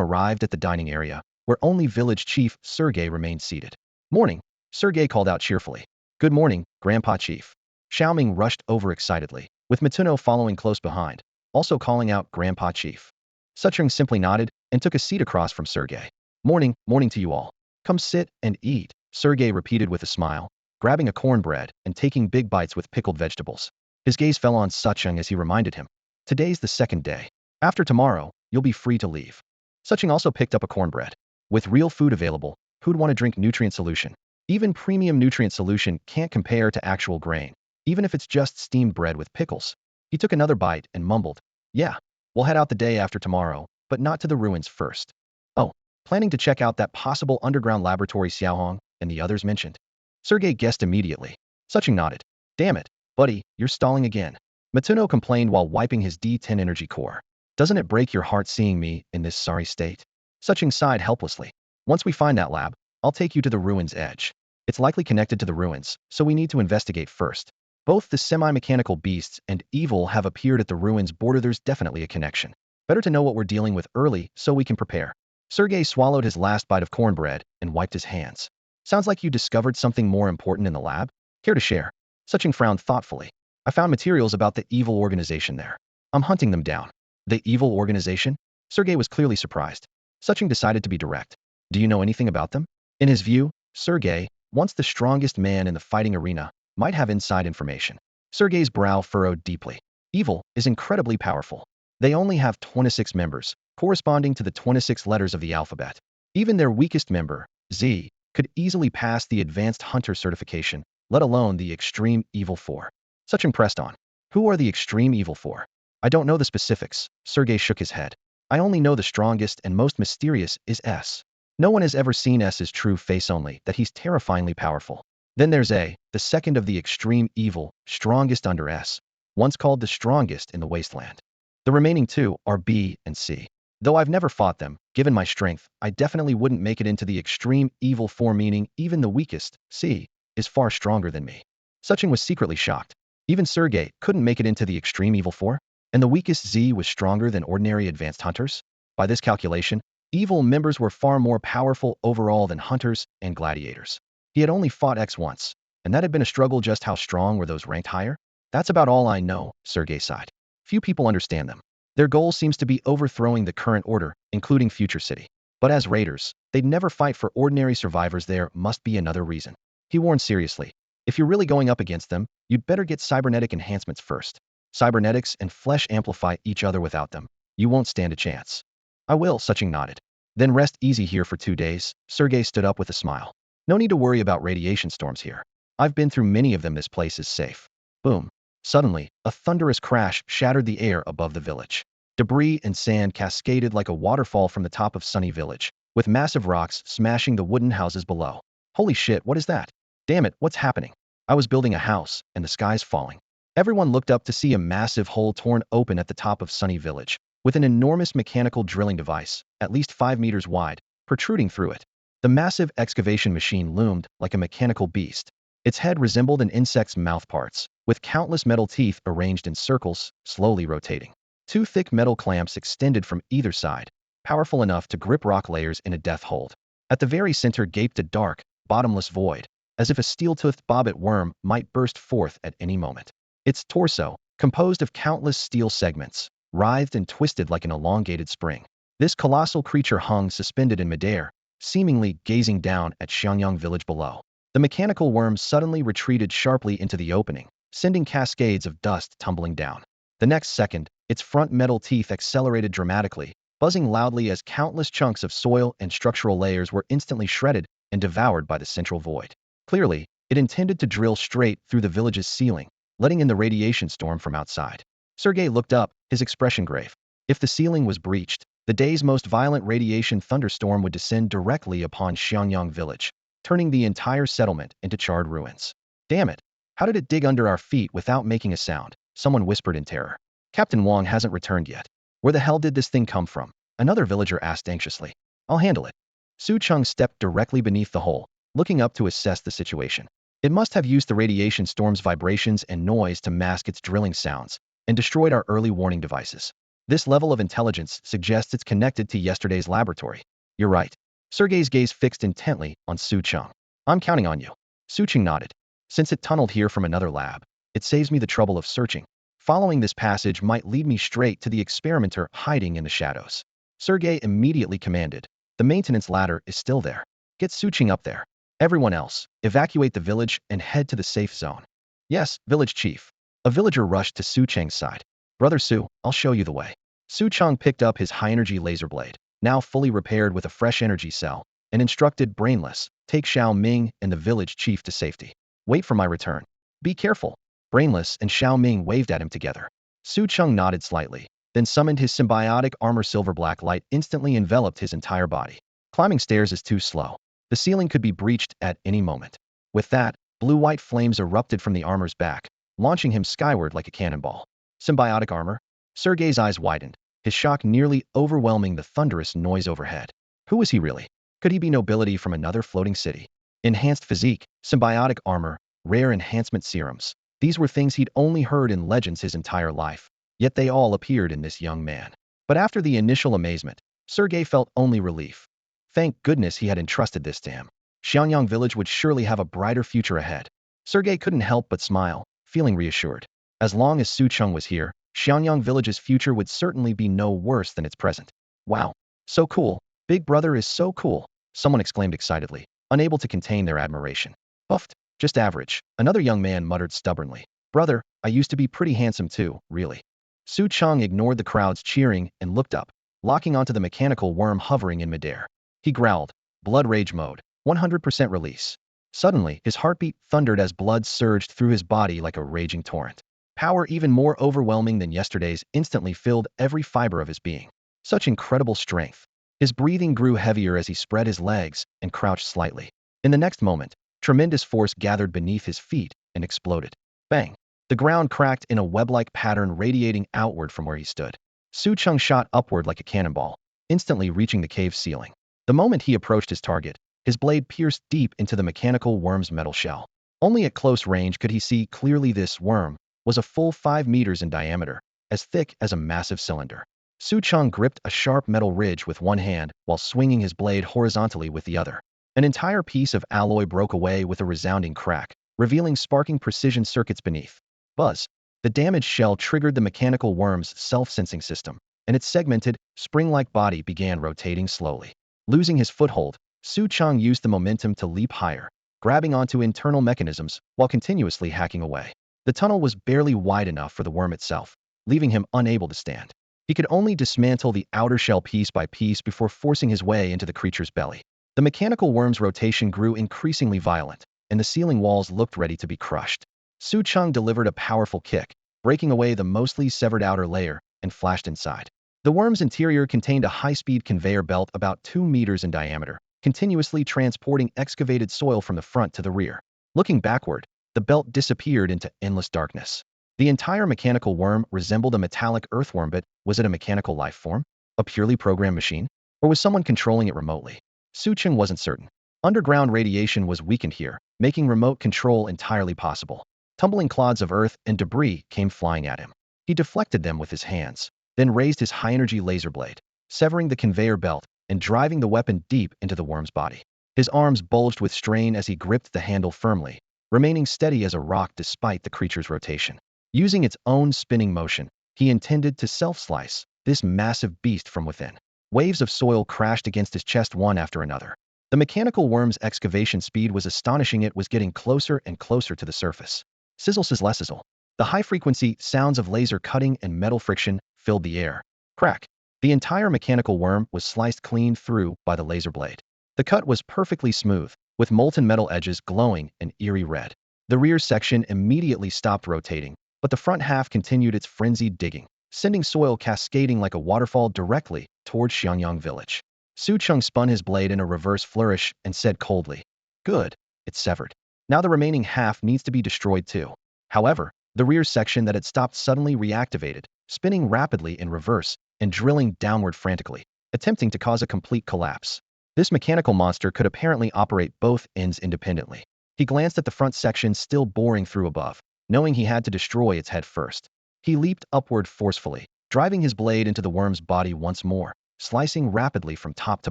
arrived at the dining area, where only village chief Sergei remained seated. Morning, Sergei called out cheerfully. Good morning, Grandpa Chief. Xiaoming rushed over excitedly, with Matuno following close behind, also calling out Grandpa Chief. Sucheng simply nodded and took a seat across from Sergei. Morning, morning to you all. Come sit and eat, Sergei repeated with a smile, grabbing a cornbread and taking big bites with pickled vegetables. His gaze fell on Sucheng as he reminded him. Today's the 2nd day. After tomorrow, you'll be free to leave. Sucheng also picked up a cornbread. With real food available, who'd want to drink nutrient solution? Even premium nutrient solution can't compare to actual grain, even if it's just steamed bread with pickles. He took another bite and mumbled, yeah, we'll head out the day after tomorrow, but not to the ruins first. Oh, planning to check out that possible underground laboratory Xiaohong and the others mentioned? Sergei guessed immediately. Sucheng nodded. Damn it, buddy, you're stalling again. Matuno complained while wiping his D10 energy core. Doesn't it break your heart seeing me in this sorry state? Sucheng sighed helplessly. Once we find that lab, I'll take you to the ruins edge. It's likely connected to the ruins, so we need to investigate first. Both the semi-mechanical beasts and evil have appeared at the ruins border. There's definitely a connection. Better to know what we're dealing with early so we can prepare. Sergei swallowed his last bite of cornbread and wiped his hands. Sounds like you discovered something more important in the lab? Care to share? Sucheng frowned thoughtfully. I found materials about the evil organization there. I'm hunting them down. The evil organization? Sergei was clearly surprised. Sucheng decided to be direct. Do you know anything about them? In his view, Sergei, once the strongest man in the fighting arena, might have inside information. Sergei's brow furrowed deeply. Evil is incredibly powerful. They only have 26 members, corresponding to the 26 letters of the alphabet. Even their weakest member, Z, could easily pass the Advanced Hunter certification, let alone the Extreme Evil 4. Sucheng pressed on. Who are the Extreme Evil 4? I don't know the specifics, Sergei shook his head. I only know the strongest and most mysterious is S. No one has ever seen S's true face, only that he's terrifyingly powerful. Then there's A, the second of the extreme evil, strongest under S, once called the strongest in the wasteland. The remaining 2 are B and C. Though I've never fought them, given my strength, I definitely wouldn't make it into the extreme evil 4, meaning even the weakest, C, is far stronger than me. Sucheng was secretly shocked. Even Sergei couldn't make it into the extreme evil 4? And the weakest Z was stronger than ordinary advanced hunters? By this calculation, evil members were far more powerful overall than hunters and gladiators. He had only fought X once, and that had been a struggle. Just how strong were those ranked higher? That's about all I know, Sergei sighed. Few people understand them. Their goal seems to be overthrowing the current order, including Future City. But as raiders, they'd never fight for ordinary survivors. There must be another reason. He warned seriously. If you're really going up against them, you'd better get cybernetic enhancements first. Cybernetics and flesh amplify each other. Without them, you won't stand a chance. I will, Sucheng nodded. Then rest easy here for 2 days. Sergei stood up with a smile. No need to worry about radiation storms here. I've been through many of them. This place is safe. Boom. Suddenly, a thunderous crash shattered the air above the village. Debris and sand cascaded like a waterfall from the top of Sunny Village, with massive rocks smashing the wooden houses below. Holy shit, what is that? Damn it, what's happening? I was building a house, and the sky's falling. Everyone looked up to see a massive hole torn open at the top of Sunny Village, with an enormous mechanical drilling device, at least 5 meters wide, protruding through it. The massive excavation machine loomed like a mechanical beast. Its head resembled an insect's mouth parts, with countless metal teeth arranged in circles, slowly rotating. 2 thick metal clamps extended from either side, powerful enough to grip rock layers in a death hold. At the very center gaped a dark, bottomless void, as if a steel-toothed bobbit worm might burst forth at any moment. Its torso, composed of countless steel segments, writhed and twisted like an elongated spring. This colossal creature hung suspended in midair, seemingly gazing down at Xiangyang village below. The mechanical worm suddenly retreated sharply into the opening, sending cascades of dust tumbling down. The next second, its front metal teeth accelerated dramatically, buzzing loudly as countless chunks of soil and structural layers were instantly shredded and devoured by the central void. Clearly, it intended to drill straight through the village's ceiling, letting in the radiation storm from outside. Sergei looked up, his expression grave. If the ceiling was breached, the day's most violent radiation thunderstorm would descend directly upon Xiangyang village, turning the entire settlement into charred ruins. Damn it! How did it dig under our feet without making a sound? Someone whispered in terror. Captain Wang hasn't returned yet. Where the hell did this thing come from? Another villager asked anxiously. I'll handle it. Su Cheng stepped directly beneath the hole, looking up to assess the situation. It must have used the radiation storm's vibrations and noise to mask its drilling sounds, and destroyed our early warning devices. This level of intelligence suggests it's connected to yesterday's laboratory. You're right. Sergei's gaze fixed intently on Su Cheng. I'm counting on you. Su Cheng nodded. Since it tunneled here from another lab, it saves me the trouble of searching. Following this passage might lead me straight to the experimenter hiding in the shadows. Sergei immediately commanded. The maintenance ladder is still there. Get Su Cheng up there. Everyone else, evacuate the village and head to the safe zone. Yes, village chief. A villager rushed to Su Cheng's side. Brother Su, I'll show you the way. Su Cheng picked up his high-energy laser blade, now fully repaired with a fresh energy cell, and instructed Brainless, take Xiao Ming and the village chief to safety. Wait for my return. Be careful. Brainless and Xiao Ming waved at him together. Su Cheng nodded slightly, then summoned his symbiotic armor. Silver-black light instantly enveloped his entire body. Climbing stairs is too slow. The ceiling could be breached at any moment. With that, blue-white flames erupted from the armor's back, launching him skyward like a cannonball. Symbiotic armor? Sergei's eyes widened, his shock nearly overwhelming the thunderous noise overhead. Who was he really? Could he be nobility from another floating city? Enhanced physique, symbiotic armor, rare enhancement serums. These were things he'd only heard in legends his entire life, yet they all appeared in this young man. But after the initial amazement, Sergei felt only relief. Thank goodness he had entrusted this to him. Xiangyang village would surely have a brighter future ahead. Sergei couldn't help but smile, feeling reassured. As long as Su Cheng was here, Xiangyang village's future would certainly be no worse than its present. Wow, so cool. Big brother is so cool, someone exclaimed excitedly, unable to contain their admiration. Buffed, just average, another young man muttered stubbornly. Brother, I used to be pretty handsome too, really. Su Cheng ignored the crowd's cheering and looked up, locking onto the mechanical worm hovering in midair. He growled, blood rage mode, 100% release. Suddenly, his heartbeat thundered as blood surged through his body like a raging torrent. Power even more overwhelming than yesterday's instantly filled every fiber of his being. Such incredible strength. His breathing grew heavier as he spread his legs and crouched slightly. In the next moment, tremendous force gathered beneath his feet and exploded. Bang! The ground cracked in a web-like pattern radiating outward from where he stood. Su Cheng shot upward like a cannonball, instantly reaching the cave ceiling. The moment he approached his target, his blade pierced deep into the mechanical worm's metal shell. Only at close range could he see clearly this worm was a full 5 meters in diameter, as thick as a massive cylinder. Su Cheng gripped a sharp metal ridge with one hand while swinging his blade horizontally with the other. An entire piece of alloy broke away with a resounding crack, revealing sparking precision circuits beneath. Buzz! The damaged shell triggered the mechanical worm's self-sensing system, and its segmented, spring-like body began rotating slowly. Losing his foothold, Su Cheng used the momentum to leap higher, grabbing onto internal mechanisms while continuously hacking away. The tunnel was barely wide enough for the worm itself, leaving him unable to stand. He could only dismantle the outer shell piece by piece before forcing his way into the creature's belly. The mechanical worm's rotation grew increasingly violent, and the ceiling walls looked ready to be crushed. Su Cheng delivered a powerful kick, breaking away the mostly severed outer layer, and flashed inside. The worm's interior contained a high-speed conveyor belt about 2 meters in diameter, continuously transporting excavated soil from the front to the rear. Looking backward, the belt disappeared into endless darkness. The entire mechanical worm resembled a metallic earthworm, but was it a mechanical life form? A purely programmed machine? Or was someone controlling it remotely? Su Cheng wasn't certain. Underground radiation was weakened here, making remote control entirely possible. Tumbling clods of earth and debris came flying at him. He deflected them with his hands, then raised his high-energy laser blade, severing the conveyor belt and driving the weapon deep into the worm's body. His arms bulged with strain as he gripped the handle firmly, remaining steady as a rock despite the creature's rotation. Using its own spinning motion, he intended to self-slice this massive beast from within. Waves of soil crashed against his chest one after another. The mechanical worm's excavation speed was astonishing. It was getting closer and closer to the surface. Sizzle, sizzle, sizzle. The high-frequency sounds of laser cutting and metal friction filled the air. Crack! The entire mechanical worm was sliced clean through by the laser blade. The cut was perfectly smooth, with molten metal edges glowing an eerie red. The rear section immediately stopped rotating, but the front half continued its frenzied digging, sending soil cascading like a waterfall directly towards Xiangyang village. Su Cheng spun his blade in a reverse flourish and said coldly, "Good, it's severed. Now the remaining half needs to be destroyed too." However, the rear section that had stopped suddenly reactivated, spinning rapidly in reverse and drilling downward frantically, attempting to cause a complete collapse. This mechanical monster could apparently operate both ends independently. He glanced at the front section still boring through above, knowing he had to destroy its head first. He leaped upward forcefully, driving his blade into the worm's body once more, slicing rapidly from top to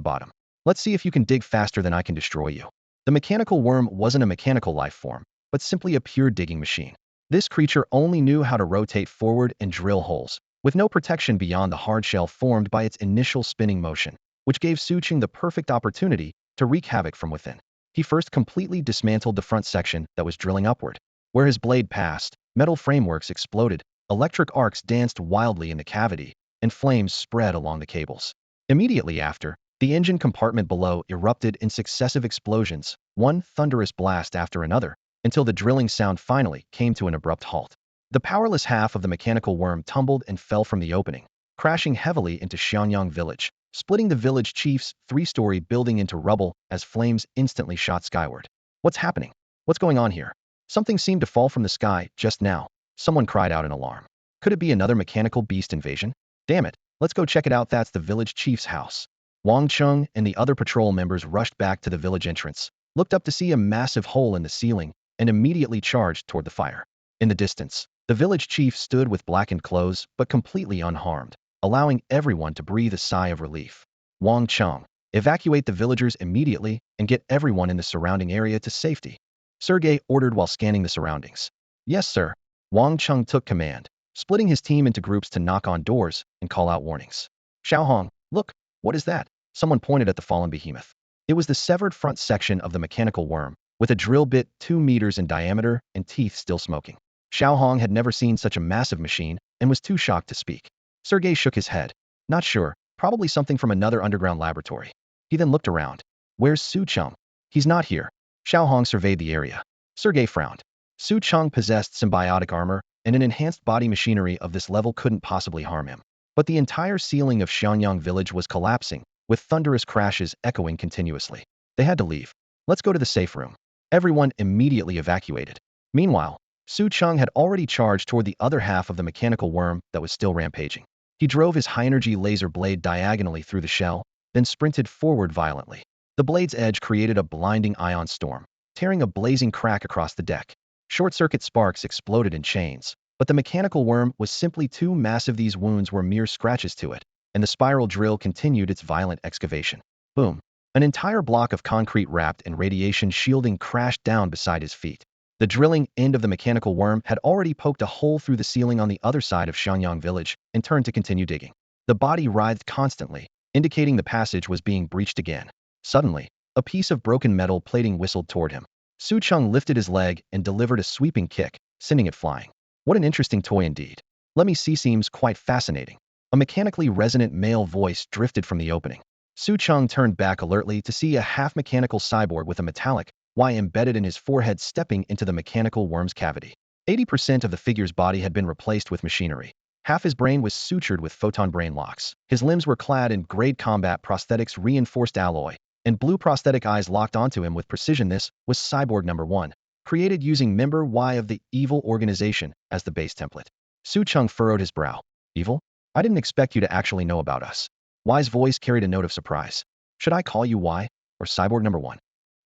bottom. "Let's see if you can dig faster than I can destroy you." The mechanical worm wasn't a mechanical life form, but simply a pure digging machine. This creature only knew how to rotate forward and drill holes, with no protection beyond the hard shell formed by its initial spinning motion, which gave Su Cheng the perfect opportunity to wreak havoc from within. He first completely dismantled the front section that was drilling upward. Where his blade passed, metal frameworks exploded, electric arcs danced wildly in the cavity, and flames spread along the cables. Immediately after, the engine compartment below erupted in successive explosions, one thunderous blast after another, until the drilling sound finally came to an abrupt halt. The powerless half of the mechanical worm tumbled and fell from the opening, crashing heavily into Xianyang village, splitting the village chief's three-story building into rubble as flames instantly shot skyward. "What's happening? What's going on here?" Something seemed to fall from the sky just now. Someone cried out in alarm. Could it be another mechanical beast invasion? "Damn it, let's go check it out. That's the village chief's house." Wang Cheng and the other patrol members rushed back to the village entrance, looked up to see a massive hole in the ceiling, and immediately charged toward the fire. In the distance, the village chief stood with blackened clothes but completely unharmed, allowing everyone to breathe a sigh of relief. "Wang Cheng, evacuate the villagers immediately and get everyone in the surrounding area to safety," Sergei ordered while scanning the surroundings. "Yes, sir." Wang Cheng took command, splitting his team into groups to knock on doors and call out warnings. "Xiaohong, look, what is that?" Someone pointed at the fallen behemoth. It was the severed front section of the mechanical worm, with a drill bit 2 meters in diameter and teeth still smoking. Xiaohong had never seen such a massive machine and was too shocked to speak. Sergei shook his head. "Not sure, probably something from another underground laboratory." He then looked around. "Where's Su Cheng?" "He's not here." Xiaohong surveyed the area. Sergei frowned. Su Cheng possessed symbiotic armor, and an enhanced body machinery of this level couldn't possibly harm him. But the entire ceiling of Xianyang village was collapsing, with thunderous crashes echoing continuously. They had to leave. "Let's go to the safe room." Everyone immediately evacuated. Meanwhile, Su Cheng had already charged toward the other half of the mechanical worm that was still rampaging. He drove his high-energy laser blade diagonally through the shell, then sprinted forward violently. The blade's edge created a blinding ion storm, tearing a blazing crack across the deck. Short-circuit sparks exploded in chains, but the mechanical worm was simply too massive. These wounds were mere scratches to it, and the spiral drill continued its violent excavation. Boom! An entire block of concrete wrapped in radiation shielding crashed down beside his feet. The drilling end of the mechanical worm had already poked a hole through the ceiling on the other side of Xianyang village and turned to continue digging. The body writhed constantly, indicating the passage was being breached again. Suddenly, a piece of broken metal plating whistled toward him. Su Cheng lifted his leg and delivered a sweeping kick, sending it flying. "What an interesting toy indeed. Let me see, seems quite fascinating." A mechanically resonant male voice drifted from the opening. Su Cheng turned back alertly to see a half-mechanical cyborg with a metallic Y embedded in his forehead stepping into the mechanical worm's cavity. 80% of the figure's body had been replaced with machinery. Half his brain was sutured with photon brain locks. His limbs were clad in grade combat prosthetics reinforced alloy, and blue prosthetic eyes locked onto him with precision. This was Cyborg Number 1, created using member Y of the evil organization as the base template. Su Cheng furrowed his brow. "Evil? I didn't expect you to actually know about us." Y's voice carried a note of surprise. "Should I call you Y, or Cyborg Number 1?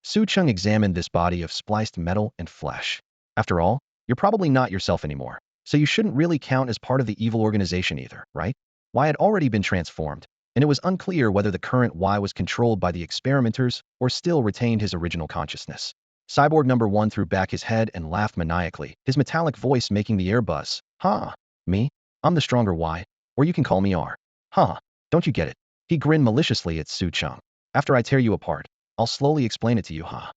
Su Cheng examined this body of spliced metal and flesh. "After all, you're probably not yourself anymore, so you shouldn't really count as part of the evil organization either, right?" Y had already been transformed, and it was unclear whether the current Y was controlled by the experimenters or still retained his original consciousness. Cyborg Number 1 threw back his head and laughed maniacally, his metallic voice making the air buzz. "Huh? Me? I'm the stronger Y, or you can call me R. Huh? Don't you get it?" He grinned maliciously at Su Cheng. "After I tear you apart, I'll slowly explain it to you, huh?"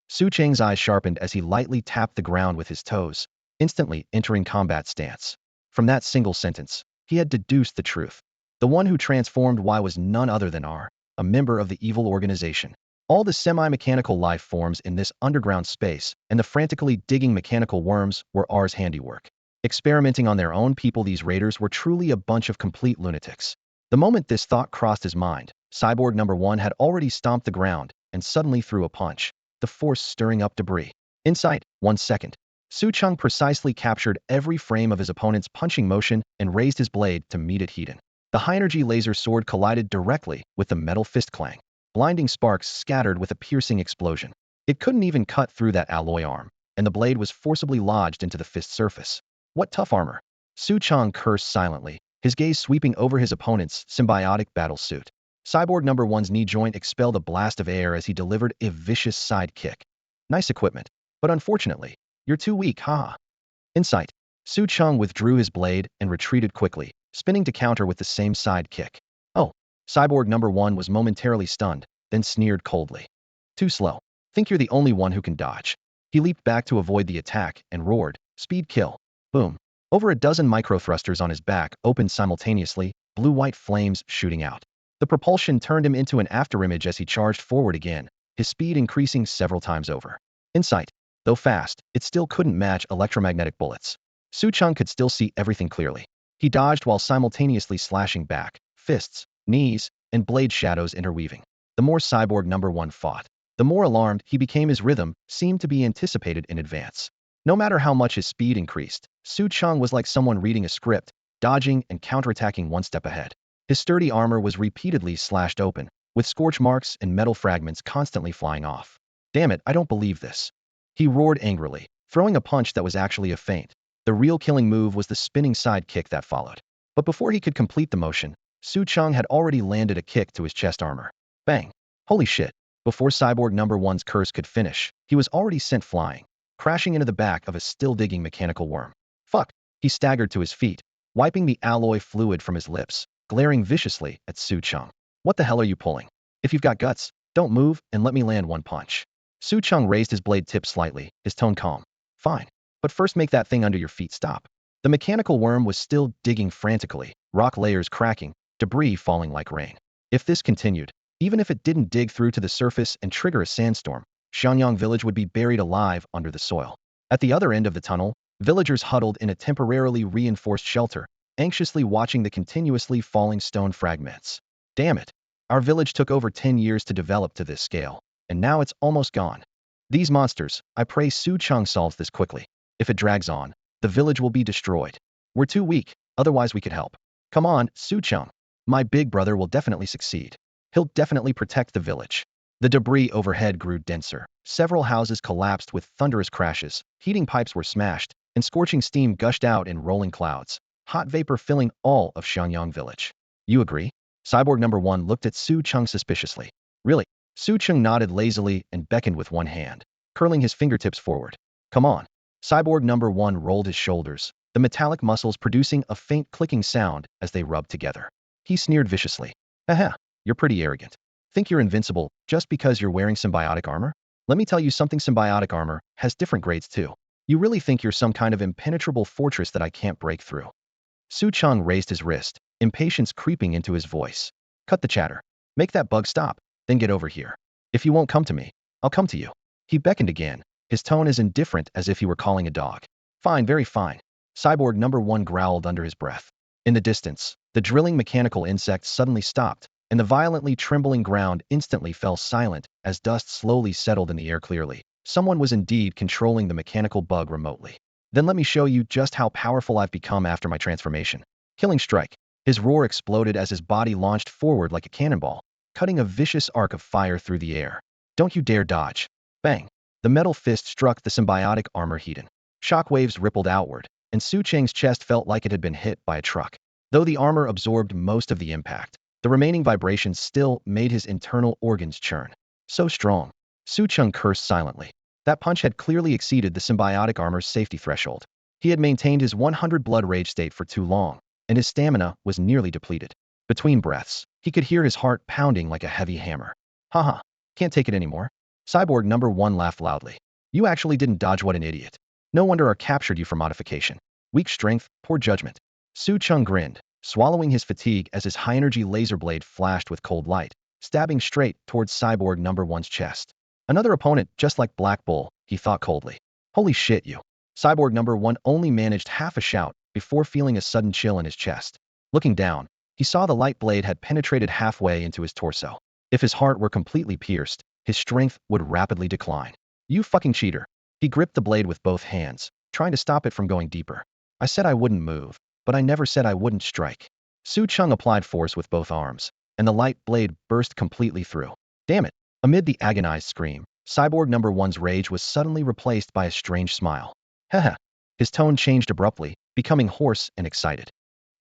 Su Cheng's eyes sharpened as he lightly tapped the ground with his toes, instantly entering combat stance. From that single sentence, he had deduced the truth. The one who transformed Y was none other than a member of the evil organization. All the semi-mechanical life forms in this underground space and the frantically digging mechanical worms were R's handiwork. Experimenting on their own people, these raiders were truly a bunch of complete lunatics. The moment this thought crossed his mind, Cyborg number 1 had already stomped the ground and suddenly threw a punch, the force stirring up debris. Inside 1 second, Su Cheng precisely captured every frame of his opponent's punching motion and raised his blade to meet it heat-in. The high-energy laser sword collided directly with the metal fist clang. Blinding sparks scattered with a piercing explosion. It couldn't even cut through that alloy arm, and the blade was forcibly lodged into the fist surface. What tough armor! Su Cheng cursed silently, his gaze sweeping over his opponent's symbiotic battle suit. Cyborg number 1's knee joint expelled a blast of air as he delivered a vicious side kick. Nice equipment, but unfortunately, you're too weak, haha. Insight. Su Cheng withdrew his blade and retreated quickly, spinning to counter with the same side kick. Oh. Cyborg number 1 was momentarily stunned, then sneered coldly. Too slow. Think you're the only one who can dodge. He leaped back to avoid the attack and roared, speed kill. Boom. Over a dozen micro-thrusters on his back opened simultaneously, blue-white flames shooting out. The propulsion turned him into an afterimage as he charged forward again, his speed increasing several times over. Insight. Though fast, it still couldn't match electromagnetic bullets. Su Cheng could still see everything clearly. He dodged while simultaneously slashing back, fists, knees, and blade shadows interweaving. The more Cyborg number 1 fought, the more alarmed he became. His rhythm seemed to be anticipated in advance. No matter how much his speed increased, Su Cheng was like someone reading a script, dodging and counterattacking one step ahead. His sturdy armor was repeatedly slashed open, with scorch marks and metal fragments constantly flying off. Damn it, I don't believe this. He roared angrily, throwing a punch that was actually a feint. The real killing move was the spinning side kick that followed. But before he could complete the motion, Su Cheng had already landed a kick to his chest armor. Bang! Holy shit! Before Cyborg number 1's curse could finish, he was already sent flying, crashing into the back of a still-digging mechanical worm. Fuck! He staggered to his feet, wiping the alloy fluid from his lips, glaring viciously at Su Cheng. What the hell are you pulling? If you've got guts, don't move and let me land one punch. Su Cheng raised his blade tip slightly, his tone calm. Fine. But first make that thing under your feet stop. The mechanical worm was still digging frantically, rock layers cracking, debris falling like rain. If this continued, even if it didn't dig through to the surface and trigger a sandstorm, Xianyang village would be buried alive under the soil. At the other end of the tunnel, villagers huddled in a temporarily reinforced shelter, anxiously watching the continuously falling stone fragments. Damn it. Our village took over 10 years to develop to this scale, and now it's almost gone. These monsters, I pray Su Cheng solves this quickly. If it drags on, the village will be destroyed. We're too weak, otherwise we could help. Come on, Su Cheng. My big brother will definitely succeed. He'll definitely protect the village. The debris overhead grew denser. Several houses collapsed with thunderous crashes, heating pipes were smashed, and scorching steam gushed out in rolling clouds, hot vapor filling all of Xianyang village. You agree? Cyborg number 1 looked at Su Cheng suspiciously. Really? Su Cheng nodded lazily and beckoned with one hand, curling his fingertips forward. Come on. Cyborg number 1 rolled his shoulders, the metallic muscles producing a faint clicking sound as they rubbed together. He sneered viciously. Haha, you're pretty arrogant. Think you're invincible just because you're wearing symbiotic armor? Let me tell you something, symbiotic armor has different grades too. You really think you're some kind of impenetrable fortress that I can't break through? Su Cheng raised his wrist, impatience creeping into his voice. Cut the chatter. Make that bug stop, then get over here. If you won't come to me, I'll come to you. He beckoned again, his tone as indifferent as if he were calling a dog. Fine, very fine. Cyborg number 1 growled under his breath. In the distance, the drilling mechanical insect suddenly stopped, and the violently trembling ground instantly fell silent as dust slowly settled in the air clearly. Someone was indeed controlling the mechanical bug remotely. Then let me show you just how powerful I've become after my transformation. Killing strike. His roar exploded as his body launched forward like a cannonball, cutting a vicious arc of fire through the air. Don't you dare dodge. Bang. The metal fist struck the symbiotic armor heat-in. Shockwaves rippled outward, and Su Cheng's chest felt like it had been hit by a truck. Though the armor absorbed most of the impact, the remaining vibrations still made his internal organs churn. So strong. Su Cheng cursed silently. That punch had clearly exceeded the symbiotic armor's safety threshold. He had maintained his 100 blood rage state for too long, and his stamina was nearly depleted. Between breaths, he could hear his heart pounding like a heavy hammer. Haha, can't take it anymore. Cyborg number 1 laughed loudly. You actually didn't dodge, what an idiot. No wonder I captured you for modification. Weak strength, poor judgment. Su Cheng grinned, swallowing his fatigue as his high-energy laser blade flashed with cold light, stabbing straight towards Cyborg Number One's chest. Another opponent just like Black Bull, he thought coldly. Holy shit, you. Cyborg Number One only managed half a shout before feeling a sudden chill in his chest. Looking down, he saw the light blade had penetrated halfway into his torso. If his heart were completely pierced, his strength would rapidly decline. You fucking cheater. He gripped the blade with both hands, trying to stop it from going deeper. I said I wouldn't move, but I never said I wouldn't strike. Su Cheng applied force with both arms, and the light blade burst completely through. Damn it. Amid the agonized scream, Cyborg Number One's rage was suddenly replaced by a strange smile. Haha. His tone changed abruptly, becoming hoarse and excited.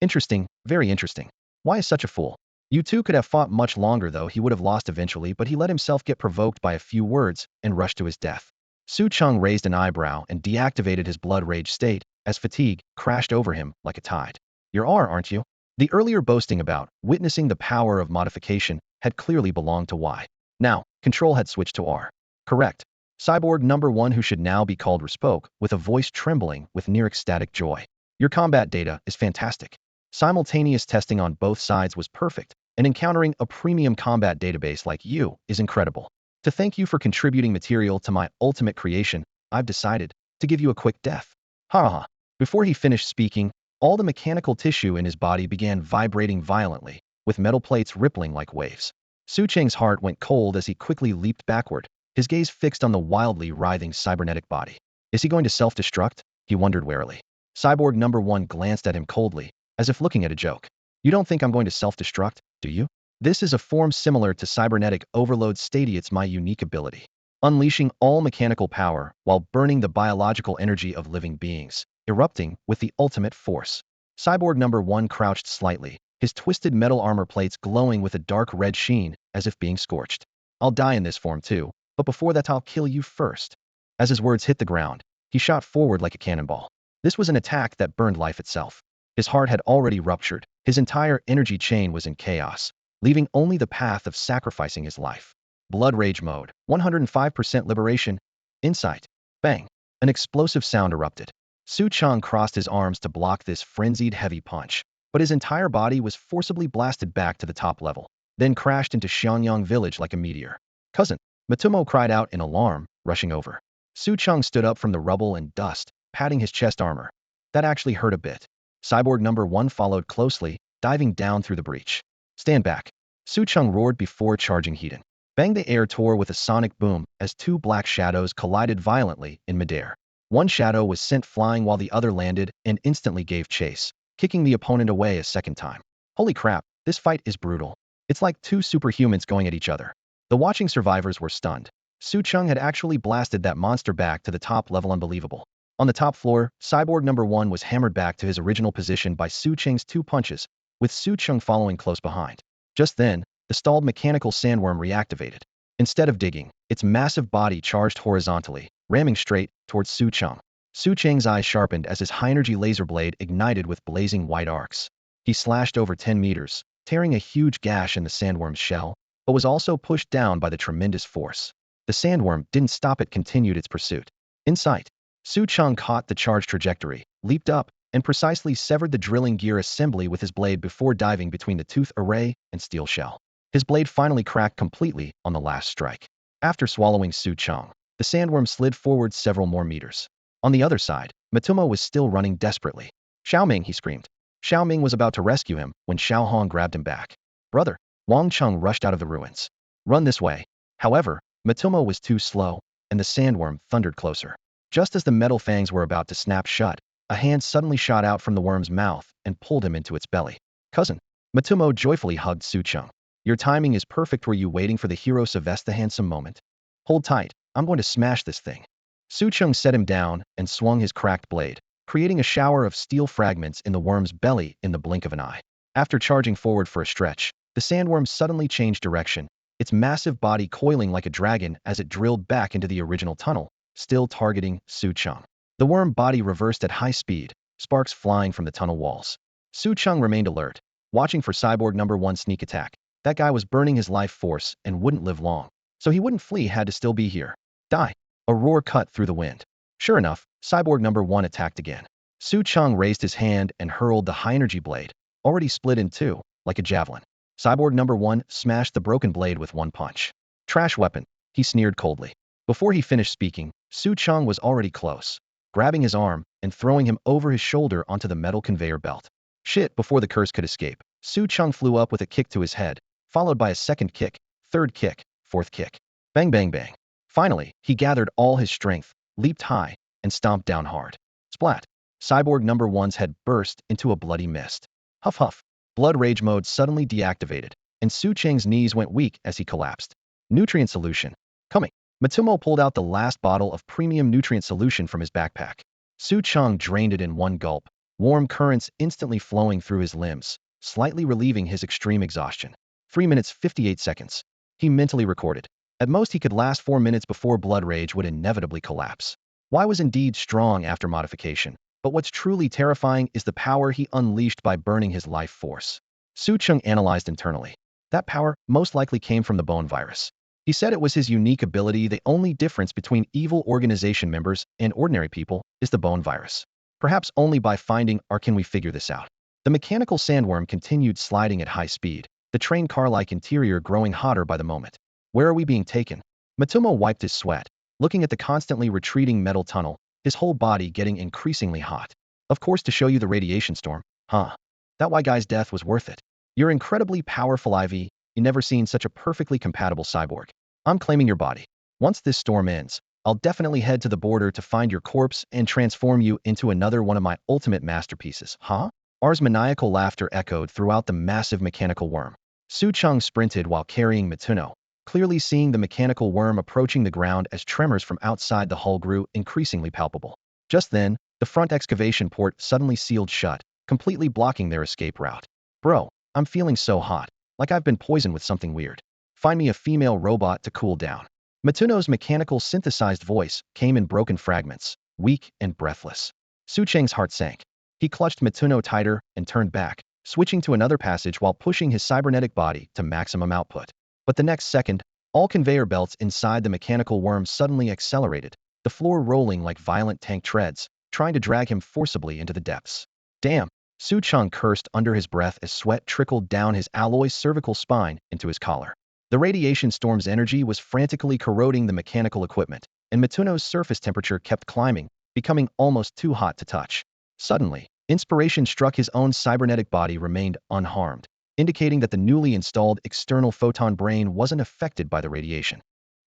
Interesting, very interesting. Why is such a fool? You two could have fought much longer though he would have lost eventually, but he let himself get provoked by a few words and rushed to his death. Su Cheng raised an eyebrow and deactivated his blood rage state as fatigue crashed over him like a tide. You're R, aren't you? The earlier boasting about witnessing the power of modification had clearly belonged to Y. Now, control had switched to R. Correct. Cyborg Number One, who should now be called, spoke with a voice trembling with near ecstatic joy. Your combat data is fantastic. Simultaneous testing on both sides was perfect, and encountering a premium combat database like you is incredible. To thank you for contributing material to my ultimate creation, I've decided to give you a quick death. Ha ha. Before he finished speaking, all the mechanical tissue in his body began vibrating violently, with metal plates rippling like waves. Su Cheng's heart went cold as he quickly leaped backward, his gaze fixed on the wildly writhing cybernetic body. Is he going to self-destruct? He wondered warily. Cyborg Number One glanced at him coldly, as if looking at a joke. You don't think I'm going to self-destruct, do you? This is a form similar to cybernetic overload stadia. It's my unique ability. Unleashing all mechanical power while burning the biological energy of living beings, erupting with the ultimate force. Cyborg Number One crouched slightly, his twisted metal armor plates glowing with a dark red sheen as if being scorched. I'll die in this form too, but before that I'll kill you first. As his words hit the ground, he shot forward like a cannonball. This was an attack that burned life itself. His heart had already ruptured, his entire energy chain was in chaos, leaving only the path of sacrificing his life. Blood rage mode, 105% liberation. Insight. Bang. An explosive sound erupted. Su Cheng crossed his arms to block this frenzied heavy punch, but his entire body was forcibly blasted back to the top level, then crashed into Xianyang village like a meteor. Cousin, Matumo cried out in alarm, rushing over. Su Cheng stood up from the rubble and dust, patting his chest armor. That actually hurt a bit. Cyborg Number One followed closely, diving down through the breach. Stand back. Su Cheng roared before charging Heaton. Bang! The air tore with a sonic boom as two black shadows collided violently in midair. One shadow was sent flying while the other landed and instantly gave chase, kicking the opponent away a second time. Holy crap, this fight is brutal. It's like two superhumans going at each other. The watching survivors were stunned. Su Cheng had actually blasted that monster back to the top level. Unbelievable. On the top floor, Cyborg Number One was hammered back to his original position by Su Cheng's two punches, with Su Cheng following close behind. Just then, the stalled mechanical sandworm reactivated. Instead of digging, its massive body charged horizontally, ramming straight towards Su Cheng. Su Cheng's eyes sharpened as his high-energy laser blade ignited with blazing white arcs. He slashed over 10 meters, tearing a huge gash in the sandworm's shell, but was also pushed down by the tremendous force. The sandworm didn't stop, it continued its pursuit. In sight, Su Cheng caught the charge trajectory, leaped up, and precisely severed the drilling gear assembly with his blade before diving between the tooth array and steel shell. His blade finally cracked completely on the last strike. After swallowing Su Cheng, the sandworm slid forward several more meters. On the other side, Matumo was still running desperately. Xiaoming, he screamed. Xiaoming was about to rescue him when Xiao Hong grabbed him back. Brother, Wang Cheng rushed out of the ruins. Run this way. However, Matumo was too slow, and the sandworm thundered closer. Just as the metal fangs were about to snap shut, a hand suddenly shot out from the worm's mouth and pulled him into its belly. Cousin, Matumo joyfully hugged Su Cheng. Your timing is perfect. Were you waiting for the hero Sylvester the handsome moment? Hold tight, I'm going to smash this thing. Su Cheng set him down and swung his cracked blade, creating a shower of steel fragments in the worm's belly in the blink of an eye. After charging forward for a stretch, the sandworm suddenly changed direction, its massive body coiling like a dragon as it drilled back into the original tunnel, still targeting Su Cheng. The worm body reversed at high speed, sparks flying from the tunnel walls. Su Cheng remained alert, watching for Cyborg Number One's sneak attack. That guy was burning his life force and wouldn't live long, so he wouldn't flee, had to still be here. Die. A roar cut through the wind. Sure enough, Cyborg Number One attacked again. Su Cheng raised his hand and hurled the high-energy blade. already split in two, like a javelin. Cyborg number 1 smashed the broken blade with one punch. Trash weapon, he sneered coldly. Before he finished speaking, Su Cheng was already close, grabbing his arm and throwing him over his shoulder onto the metal conveyor belt. Shit, before the curse could escape, Su Cheng flew up with a kick to his head, followed by a second kick, third kick, fourth kick. Bang bang bang. Finally, he gathered all his strength, leaped high, and stomped down hard. Splat. Cyborg number 1's head burst into a bloody mist. Huff huff. Blood rage mode suddenly deactivated, and Su Cheng's knees went weak as he collapsed. Nutrient solution. Coming. Matsumo pulled out the last bottle of premium nutrient solution from his backpack. Su Cheng drained it in one gulp, warm currents instantly flowing through his limbs, slightly relieving his extreme exhaustion. 3 minutes 58 seconds. He mentally recorded. At most he could last 4 minutes before blood rage would inevitably collapse. Y was indeed strong after modification, but what's truly terrifying is the power he unleashed by burning his life force. Su Cheng analyzed internally. That power most likely came from the bone virus. He said it was his unique ability. The only difference between evil organization members and ordinary people is the bone virus. Perhaps only by finding or can we figure this out. The mechanical sandworm continued sliding at high speed, the train car-like interior growing hotter by the moment. Where are we being taken? Matsumo wiped his sweat, looking at the constantly retreating metal tunnel, his whole body getting increasingly hot. Of course, to show you the radiation storm, huh? That why guy's death was worth it. You're incredibly powerful, IV. You never seen such a perfectly compatible cyborg. I'm claiming your body. Once this storm ends, I'll definitely head to the border to find your corpse and transform you into another one of my ultimate masterpieces, huh? R's maniacal laughter echoed throughout the massive mechanical worm. Su Cheng sprinted while carrying Matsuno, clearly seeing the mechanical worm approaching the ground as tremors from outside the hull grew increasingly palpable. Just then, the front excavation port suddenly sealed shut, completely blocking their escape route. Bro, I'm feeling so hot, like I've been poisoned with something weird. Find me a female robot to cool down. Matsuno's mechanical synthesized voice came in broken fragments, weak and breathless. Su Cheng's heart sank. He clutched Matsuno tighter and turned back, switching to another passage while pushing his cybernetic body to maximum output. But the next second, all conveyor belts inside the mechanical worm suddenly accelerated, the floor rolling like violent tank treads, trying to drag him forcibly into the depths. Damn, Su Cheng cursed under his breath as sweat trickled down his alloy cervical spine into his collar. The radiation storm's energy was frantically corroding the mechanical equipment, and Matsuno's surface temperature kept climbing, becoming almost too hot to touch. Suddenly, inspiration struck. His own cybernetic body remained unharmed, indicating that the newly installed external photon brain wasn't affected by the radiation.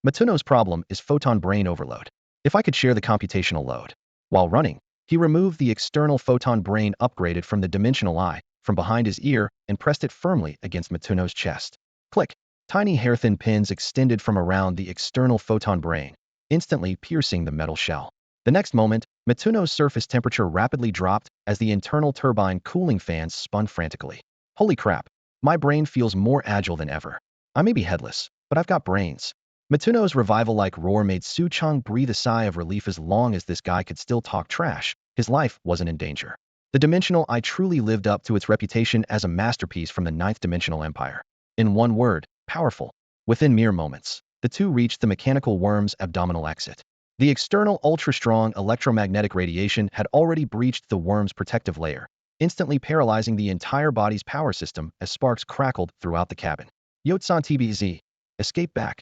Matsuno's problem is photon brain overload. If I could share the computational load. While running, he removed the external photon brain upgraded from the dimensional eye from behind his ear and pressed it firmly against Matsuno's chest. Click. Tiny hair-thin pins extended from around the external photon brain, instantly piercing the metal shell. The next moment, Matsuno's surface temperature rapidly dropped as the internal turbine cooling fans spun frantically. Holy crap, my brain feels more agile than ever. I may be headless, but I've got brains. Matsuno's revival-like roar made Su Cheng breathe a sigh of relief. As long as this guy could still talk trash, his life wasn't in danger. The dimensional eye truly lived up to its reputation as a masterpiece from the ninth dimensional empire. In one word, powerful. Within mere moments, the two reached the mechanical worm's abdominal exit. The external ultra-strong electromagnetic radiation had already breached the worm's protective layer, instantly paralyzing the entire body's power system as sparks crackled throughout the cabin. Yotsan TBZ. Escape back.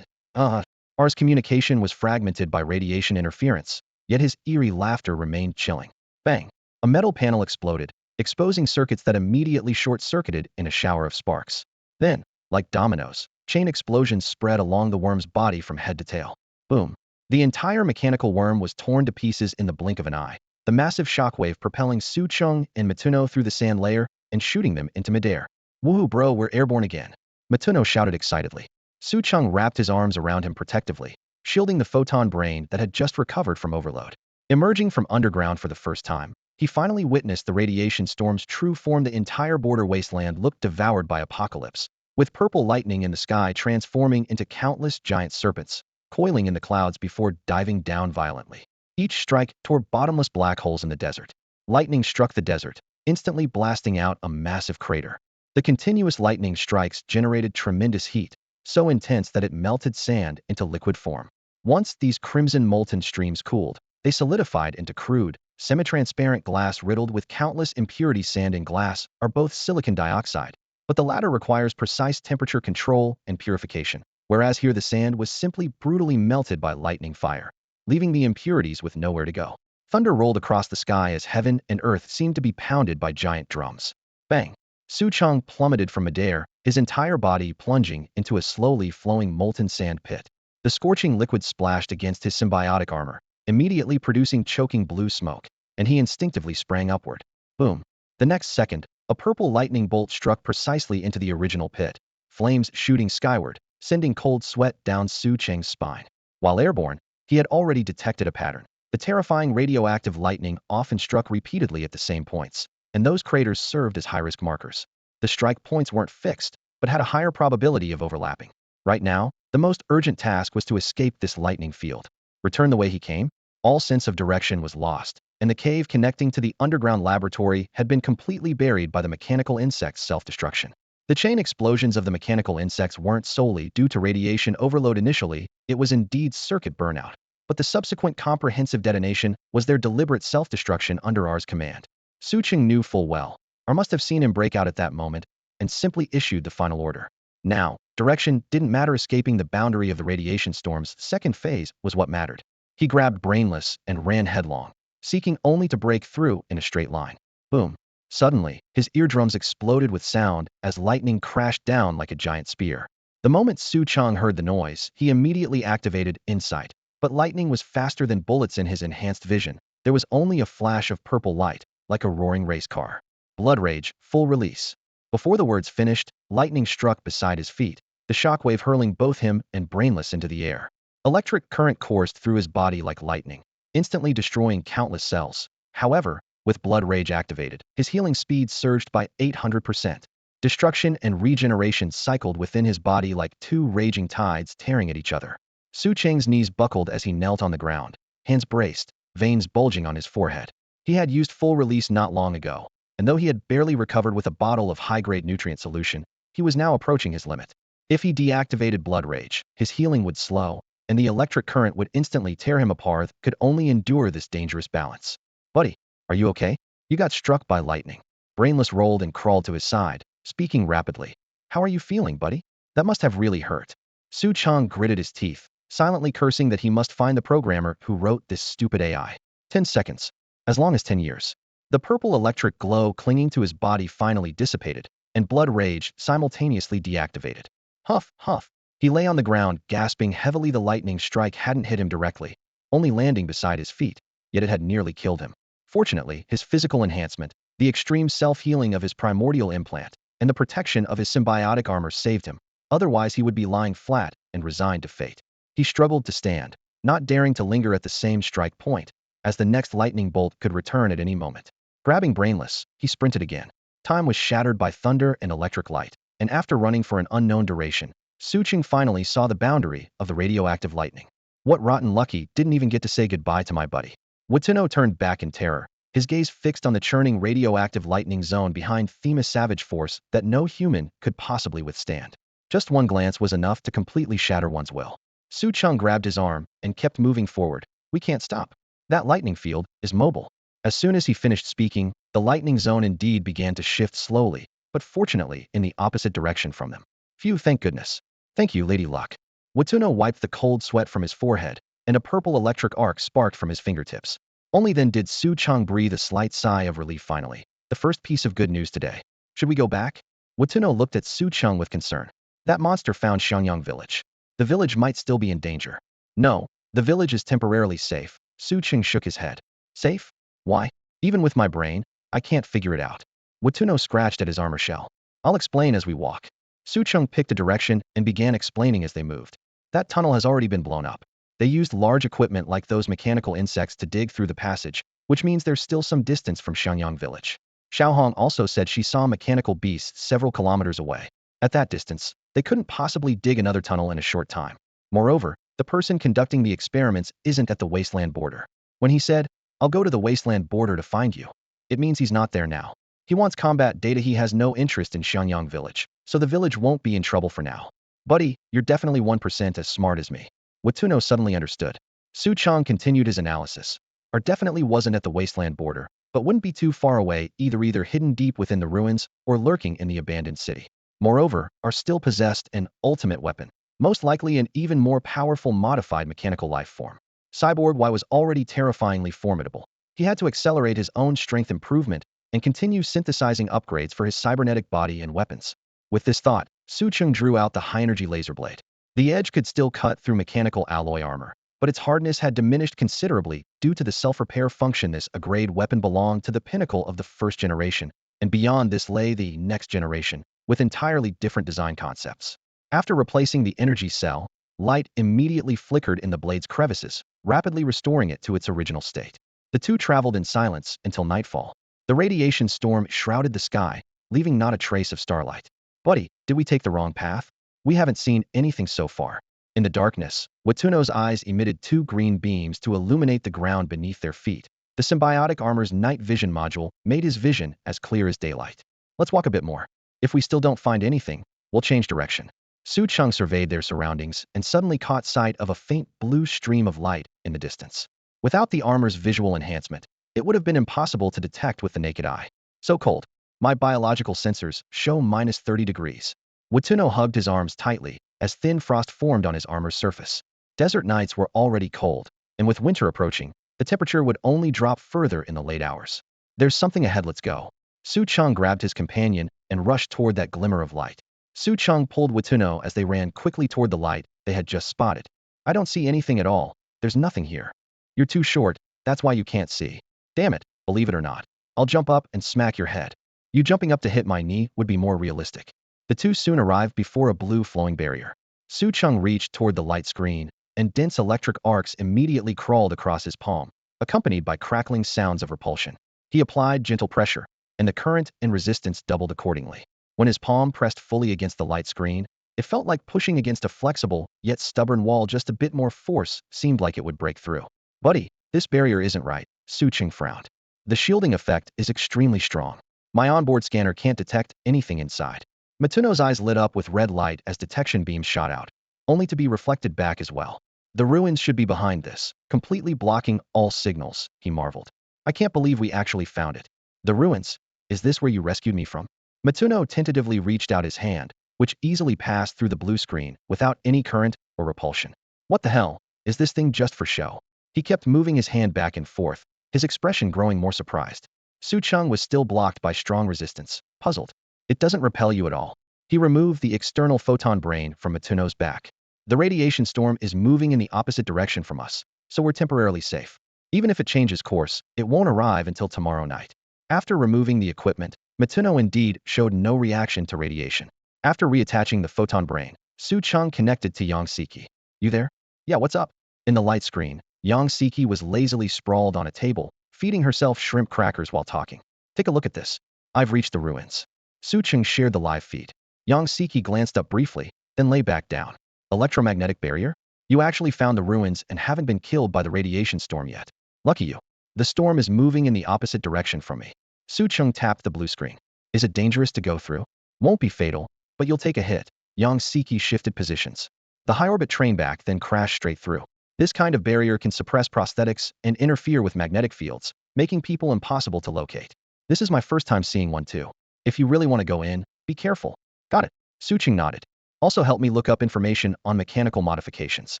R's communication was fragmented by radiation interference, yet his eerie laughter remained chilling. Bang. A metal panel exploded, exposing circuits that immediately short-circuited in a shower of sparks. Then, like dominoes, chain explosions spread along the worm's body from head to tail. Boom. The entire mechanical worm was torn to pieces in the blink of an eye, the massive shockwave propelling Su Cheng and Matsuno through the sand layer and shooting them into midair. Woohoo bro, we're airborne again. Matsuno shouted excitedly. Su Cheng wrapped his arms around him protectively, shielding the photon brain that had just recovered from overload. Emerging from underground for the first time, he finally witnessed the radiation storm's true form. The entire border wasteland looked devoured by apocalypse, with purple lightning in the sky transforming into countless giant serpents, coiling in the clouds before diving down violently. Each strike tore bottomless black holes in the desert. Lightning struck the desert, instantly blasting out a massive crater. The continuous lightning strikes generated tremendous heat, so intense that it melted sand into liquid form. Once these crimson molten streams cooled, they solidified into crude, Semi-transparent glass riddled with countless impurities. Sand and glass are both silicon dioxide, but the latter requires precise temperature control and purification, whereas here the sand was simply brutally melted by lightning fire, leaving the impurities with nowhere to go. Thunder rolled across the sky as heaven and earth seemed to be pounded by giant drums. Bang! Su Cheng plummeted from midair, his entire body plunging into a slowly flowing molten sand pit. The scorching liquid splashed against his symbiotic armor, immediately producing choking blue smoke, and he instinctively sprang upward. Boom! The next second, a purple lightning bolt struck precisely into the original pit, flames shooting skyward, sending cold sweat down Su Cheng's spine. While airborne, he had already detected a pattern. The terrifying radioactive lightning often struck repeatedly at the same points, and those craters served as high-risk markers. The strike points weren't fixed, but had a higher probability of overlapping. Right now, the most urgent task was to escape this lightning field. Return the way he came? All sense of direction was lost, and the cave connecting to the underground laboratory had been completely buried by the mechanical insect's self-destruction. The chain explosions of the mechanical insects weren't solely due to radiation overload initially, it was indeed circuit burnout. But the subsequent comprehensive detonation was their deliberate self-destruction under R's command. Su Cheng knew full well. R must have seen him break out at that moment and simply issued the final order. Now, direction didn't matter. Escaping the boundary of the radiation storm's second phase was what mattered. He grabbed Brainless and ran headlong, seeking only to break through in a straight line. Boom! Suddenly, his eardrums exploded with sound as lightning crashed down like a giant spear. The moment Su Cheng heard the noise, he immediately activated Insight. But lightning was faster than bullets in his enhanced vision. There was only a flash of purple light, like a roaring race car. Blood Rage, full release. Before the words finished, lightning struck beside his feet, the shockwave hurling both him and Brainless into the air. Electric current coursed through his body like lightning, instantly destroying countless cells. However, with Blood Rage activated, his healing speed surged by 800%. Destruction and regeneration cycled within his body like two raging tides tearing at each other. Su Cheng's knees buckled as he knelt on the ground, hands braced, veins bulging on his forehead. He had used full release not long ago, and though he had barely recovered with a bottle of high-grade nutrient solution, he was now approaching his limit. If he deactivated Blood Rage, his healing would slow, and the electric current would instantly tear him apart. Could only endure this dangerous balance. Buddy, are you okay? You got struck by lightning. Brainless rolled and crawled to his side, speaking rapidly. How are you feeling, buddy? That must have really hurt. Su Cheng gritted his teeth, silently cursing that he must find the programmer who wrote this stupid AI. 10 seconds. As long as 10 years. The purple electric glow clinging to his body finally dissipated, and Blood Rage simultaneously deactivated. Huff, huff. He lay on the ground, gasping heavily. The lightning strike hadn't hit him directly, only landing beside his feet, yet it had nearly killed him. Fortunately, his physical enhancement, the extreme self-healing of his primordial implant, and the protection of his symbiotic armor saved him. Otherwise, he would be lying flat and resigned to fate. He struggled to stand, not daring to linger at the same strike point, as the next lightning bolt could return at any moment. Grabbing Brainless, he sprinted again. Time was shattered by thunder and electric light, and after running for an unknown duration, Su Cheng finally saw the boundary of the radioactive lightning. What rotten lucky, didn't even get to say goodbye to my buddy. Watsuno turned back in terror, his gaze fixed on the churning radioactive lightning zone behind Themis' savage force that no human could possibly withstand. Just one glance was enough to completely shatter one's will. Su Cheng grabbed his arm and kept moving forward. We can't stop. That lightning field is mobile. As soon as he finished speaking, the lightning zone indeed began to shift slowly, but fortunately in the opposite direction from them. Phew, thank goodness. Thank you, Lady Luck. Watsuno wiped the cold sweat from his forehead, and a purple electric arc sparked from his fingertips. Only then did Su Cheng breathe a slight sigh of relief. Finally, the first piece of good news today. Should we go back? Watsuno looked at Su Cheng with concern. That monster found Xiangyang village. The village might still be in danger. No, the village is temporarily safe. Su Cheng shook his head. Safe? Why? Even with my brain, I can't figure it out. Watsuno scratched at his armor shell. I'll explain as we walk. Su Cheng picked a direction and began explaining as they moved. That tunnel has already been blown up. They used large equipment like those mechanical insects to dig through the passage, which means there's still some distance from Xiangyang village. Xiaohong also said she saw mechanical beasts several kilometers away. At that distance, they couldn't possibly dig another tunnel in a short time. Moreover, the person conducting the experiments isn't at the wasteland border. When he said, I'll go to the wasteland border to find you, it means he's not there now. He wants combat data. He has no interest in Xiangyang village, so the village won't be in trouble for now. Buddy, you're definitely 1% as smart as me. Watsuno suddenly understood. Su Cheng continued his analysis. Our definitely wasn't at the wasteland border, but wouldn't be too far away, either hidden deep within the ruins or lurking in the abandoned city. Moreover, our still possessed an ultimate weapon, most likely an even more powerful modified mechanical life form. Cyborg Y was already terrifyingly formidable. He had to accelerate his own strength improvement and continue synthesizing upgrades for his cybernetic body and weapons. With this thought, Su Cheng drew out the high-energy laser blade. The edge could still cut through mechanical alloy armor, but its hardness had diminished considerably due to the self-repair function. This grade weapon belonged to the pinnacle of the first generation, and beyond this lay the next generation, with entirely different design concepts. After replacing the energy cell, light immediately flickered in the blade's crevices, rapidly restoring it to its original state. The two traveled in silence until nightfall. The radiation storm shrouded the sky, leaving not a trace of starlight. Buddy, did we take the wrong path? We haven't seen anything so far. In the darkness, Watuno's eyes emitted two green beams to illuminate the ground beneath their feet. The symbiotic armor's night vision module made his vision as clear as daylight. Let's walk a bit more. If we still don't find anything, we'll change direction. Su Cheng surveyed their surroundings and suddenly caught sight of a faint blue stream of light in the distance. Without the armor's visual enhancement, it would have been impossible to detect with the naked eye. So cold. My biological sensors show minus 30 degrees. Watuno hugged his arms tightly as thin frost formed on his armor's surface. Desert nights were already cold, and with winter approaching, the temperature would only drop further in the late hours. There's something ahead, let's go. Su Cheng grabbed his companion and rushed toward that glimmer of light. Su Cheng pulled Watuno as they ran quickly toward the light they had just spotted. I don't see anything at all. There's nothing here. You're too short, that's why you can't see. Damn it, believe it or not. I'll jump up and smack your head. You jumping up to hit my knee would be more realistic. The two soon arrived before a blue flowing barrier. Su Cheng reached toward the light screen, and dense electric arcs immediately crawled across his palm, accompanied by crackling sounds of repulsion. He applied gentle pressure, and the current and resistance doubled accordingly. When his palm pressed fully against the light screen, it felt like pushing against a flexible, yet stubborn wall. Just a bit more force seemed like it would break through. Buddy, this barrier isn't right, Su Cheng frowned. The shielding effect is extremely strong. My onboard scanner can't detect anything inside. Matuno's eyes lit up with red light as detection beams shot out, only to be reflected back as well. The ruins should be behind this, completely blocking all signals, he marveled. I can't believe we actually found it. The ruins? Is this where you rescued me from? Matuno tentatively reached out his hand, which easily passed through the blue screen without any current or repulsion. What the hell? Is this thing just for show? He kept moving his hand back and forth, his expression growing more surprised. Su Cheng was still blocked by strong resistance, puzzled. It doesn't repel you at all. He removed the external photon brain from Matuno's back. The radiation storm is moving in the opposite direction from us, so we're temporarily safe. Even if it changes course, it won't arrive until tomorrow night. After removing the equipment, Matuno indeed showed no reaction to radiation. After reattaching the photon brain, Su Cheng connected to Yang Siki. You there? Yeah, what's up? In the light screen, Yang Siki was lazily sprawled on a table, feeding herself shrimp crackers while talking. Take a look at this. I've reached the ruins. Su Cheng shared the live feed. Yang Siki glanced up briefly, then lay back down. Electromagnetic barrier? You actually found the ruins and haven't been killed by the radiation storm yet. Lucky you. The storm is moving in the opposite direction from me. Su Cheng tapped the blue screen. Is it dangerous to go through? Won't be fatal, but you'll take a hit. Yang Siki shifted positions. The high-orbit train back then crashed straight through. This kind of barrier can suppress prosthetics and interfere with magnetic fields, making people impossible to locate. This is my first time seeing one too. If you really want to go in, be careful. Got it. Su Cheng nodded. Also help me look up information on mechanical modifications.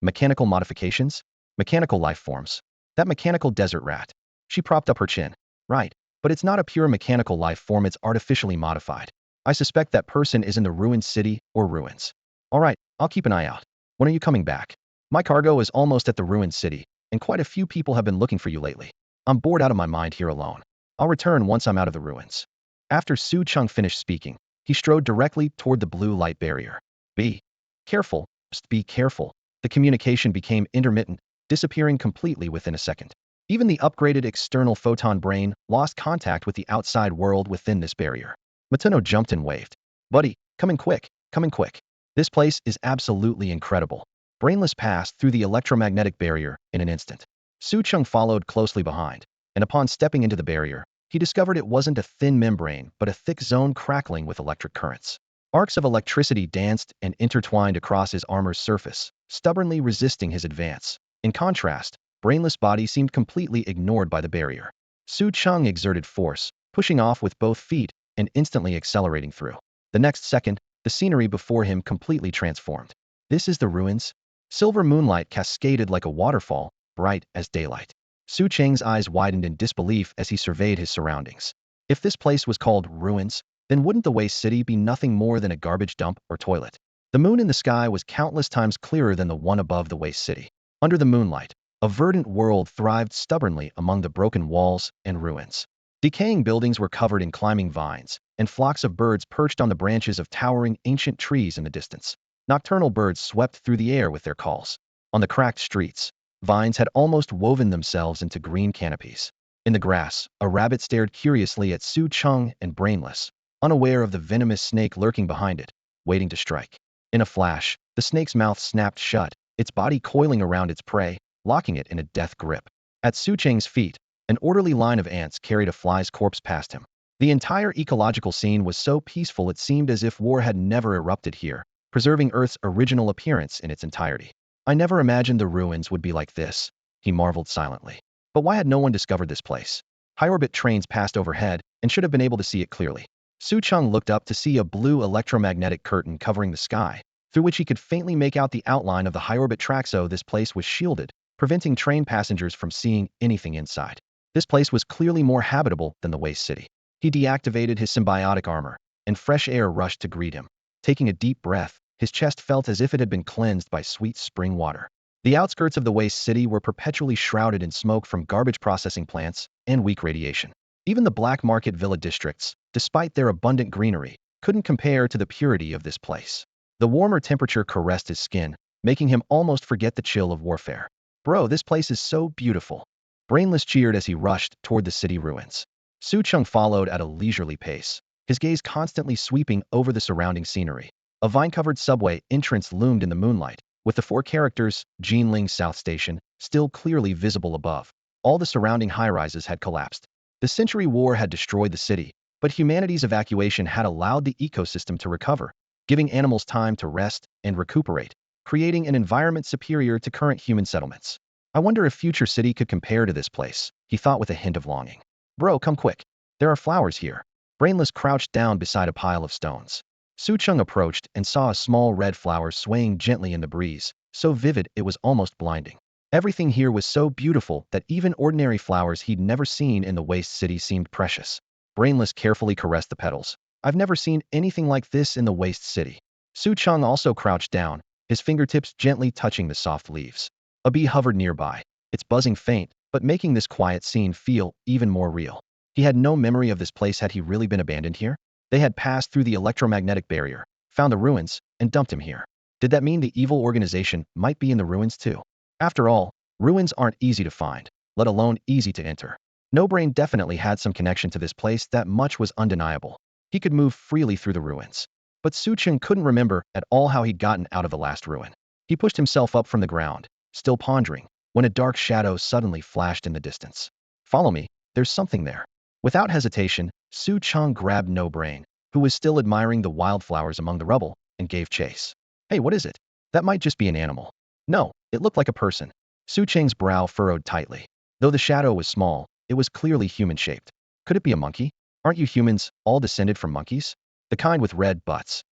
Mechanical modifications? Mechanical life forms. That mechanical desert rat. She propped up her chin. Right. But it's not a pure mechanical life form, it's artificially modified. I suspect that person is in the ruined city or ruins. All right, I'll keep an eye out. When are you coming back? My cargo is almost at the ruined city, and quite a few people have been looking for you lately. I'm bored out of my mind here alone. I'll return once I'm out of the ruins. After Su Cheng finished speaking, he strode directly toward the blue light barrier. Be careful, just be careful. The communication became intermittent, disappearing completely within a second. Even the upgraded external photon brain lost contact with the outside world within this barrier. Matuno jumped and waved. Buddy, come in quick, come in quick. This place is absolutely incredible. Brainless passed through the electromagnetic barrier in an instant. Su Cheng followed closely behind, and upon stepping into the barrier, he discovered it wasn't a thin membrane but a thick zone crackling with electric currents. Arcs of electricity danced and intertwined across his armor's surface, stubbornly resisting his advance. In contrast, brainless body seemed completely ignored by the barrier. Su Cheng exerted force, pushing off with both feet and instantly accelerating through. The next second, the scenery before him completely transformed. This is the ruins? Silver moonlight cascaded like a waterfall, bright as daylight. Su Cheng's eyes widened in disbelief as he surveyed his surroundings. If this place was called ruins, then wouldn't the waste city be nothing more than a garbage dump or toilet? The moon in the sky was countless times clearer than the one above the waste city. Under the moonlight, a verdant world thrived stubbornly among the broken walls and ruins. Decaying buildings were covered in climbing vines, and flocks of birds perched on the branches of towering ancient trees in the distance. Nocturnal birds swept through the air with their calls. On the cracked streets, vines had almost woven themselves into green canopies. In the grass, a rabbit stared curiously at Su Cheng and Brainless, unaware of the venomous snake lurking behind it, waiting to strike. In a flash, the snake's mouth snapped shut, its body coiling around its prey, locking it in a death grip. At Su Cheng's feet, an orderly line of ants carried a fly's corpse past him. The entire ecological scene was so peaceful it seemed as if war had never erupted here, preserving Earth's original appearance in its entirety. I never imagined the ruins would be like this, he marveled silently. But why had no one discovered this place? High-orbit trains passed overhead and should have been able to see it clearly. Su Cheng looked up to see a blue electromagnetic curtain covering the sky, through which he could faintly make out the outline of the high-orbit track. So this place was shielded, preventing train passengers from seeing anything inside. This place was clearly more habitable than the waste city. He deactivated his symbiotic armor, and fresh air rushed to greet him. Taking a deep breath, his chest felt as if it had been cleansed by sweet spring water. The outskirts of the waste city were perpetually shrouded in smoke from garbage processing plants and weak radiation. Even the black market villa districts, despite their abundant greenery, couldn't compare to the purity of this place. The warmer temperature caressed his skin, making him almost forget the chill of warfare. Bro, this place is so beautiful. Brainless cheered as he rushed toward the city ruins. Su Cheng followed at a leisurely pace, his gaze constantly sweeping over the surrounding scenery. A vine-covered subway entrance loomed in the moonlight, with the 4 characters, Jinling South Station, still clearly visible above. All the surrounding high-rises had collapsed. The Century War had destroyed the city, but humanity's evacuation had allowed the ecosystem to recover, giving animals time to rest and recuperate, creating an environment superior to current human settlements. I wonder if future city could compare to this place, he thought with a hint of longing. Bro, come quick. There are flowers here. Brainless crouched down beside a pile of stones. Su Cheng approached and saw a small red flower swaying gently in the breeze, so vivid it was almost blinding. Everything here was so beautiful that even ordinary flowers he'd never seen in the waste city seemed precious. Brainless carefully caressed the petals. I've never seen anything like this in the waste city. Su Cheng also crouched down, his fingertips gently touching the soft leaves. A bee hovered nearby, its buzzing faint, but making this quiet scene feel even more real. He had no memory of this place. Had he really been abandoned here? They had passed through the electromagnetic barrier, found the ruins, and dumped him here. Did that mean the evil organization might be in the ruins too? After all, ruins aren't easy to find, let alone easy to enter. No Brain definitely had some connection to this place. That much was undeniable. He could move freely through the ruins. But Su Cheng couldn't remember at all how he'd gotten out of the last ruin. He pushed himself up from the ground, still pondering, when a dark shadow suddenly flashed in the distance. Follow me, there's something there. Without hesitation, Su Cheng grabbed No Brain, who was still admiring the wildflowers among the rubble, and gave chase. Hey, what is it? That might just be an animal. No, it looked like a person. Su Cheng's brow furrowed tightly. Though the shadow was small, it was clearly human-shaped. Could it be a monkey? Aren't you humans all descended from monkeys? The kind with red butts.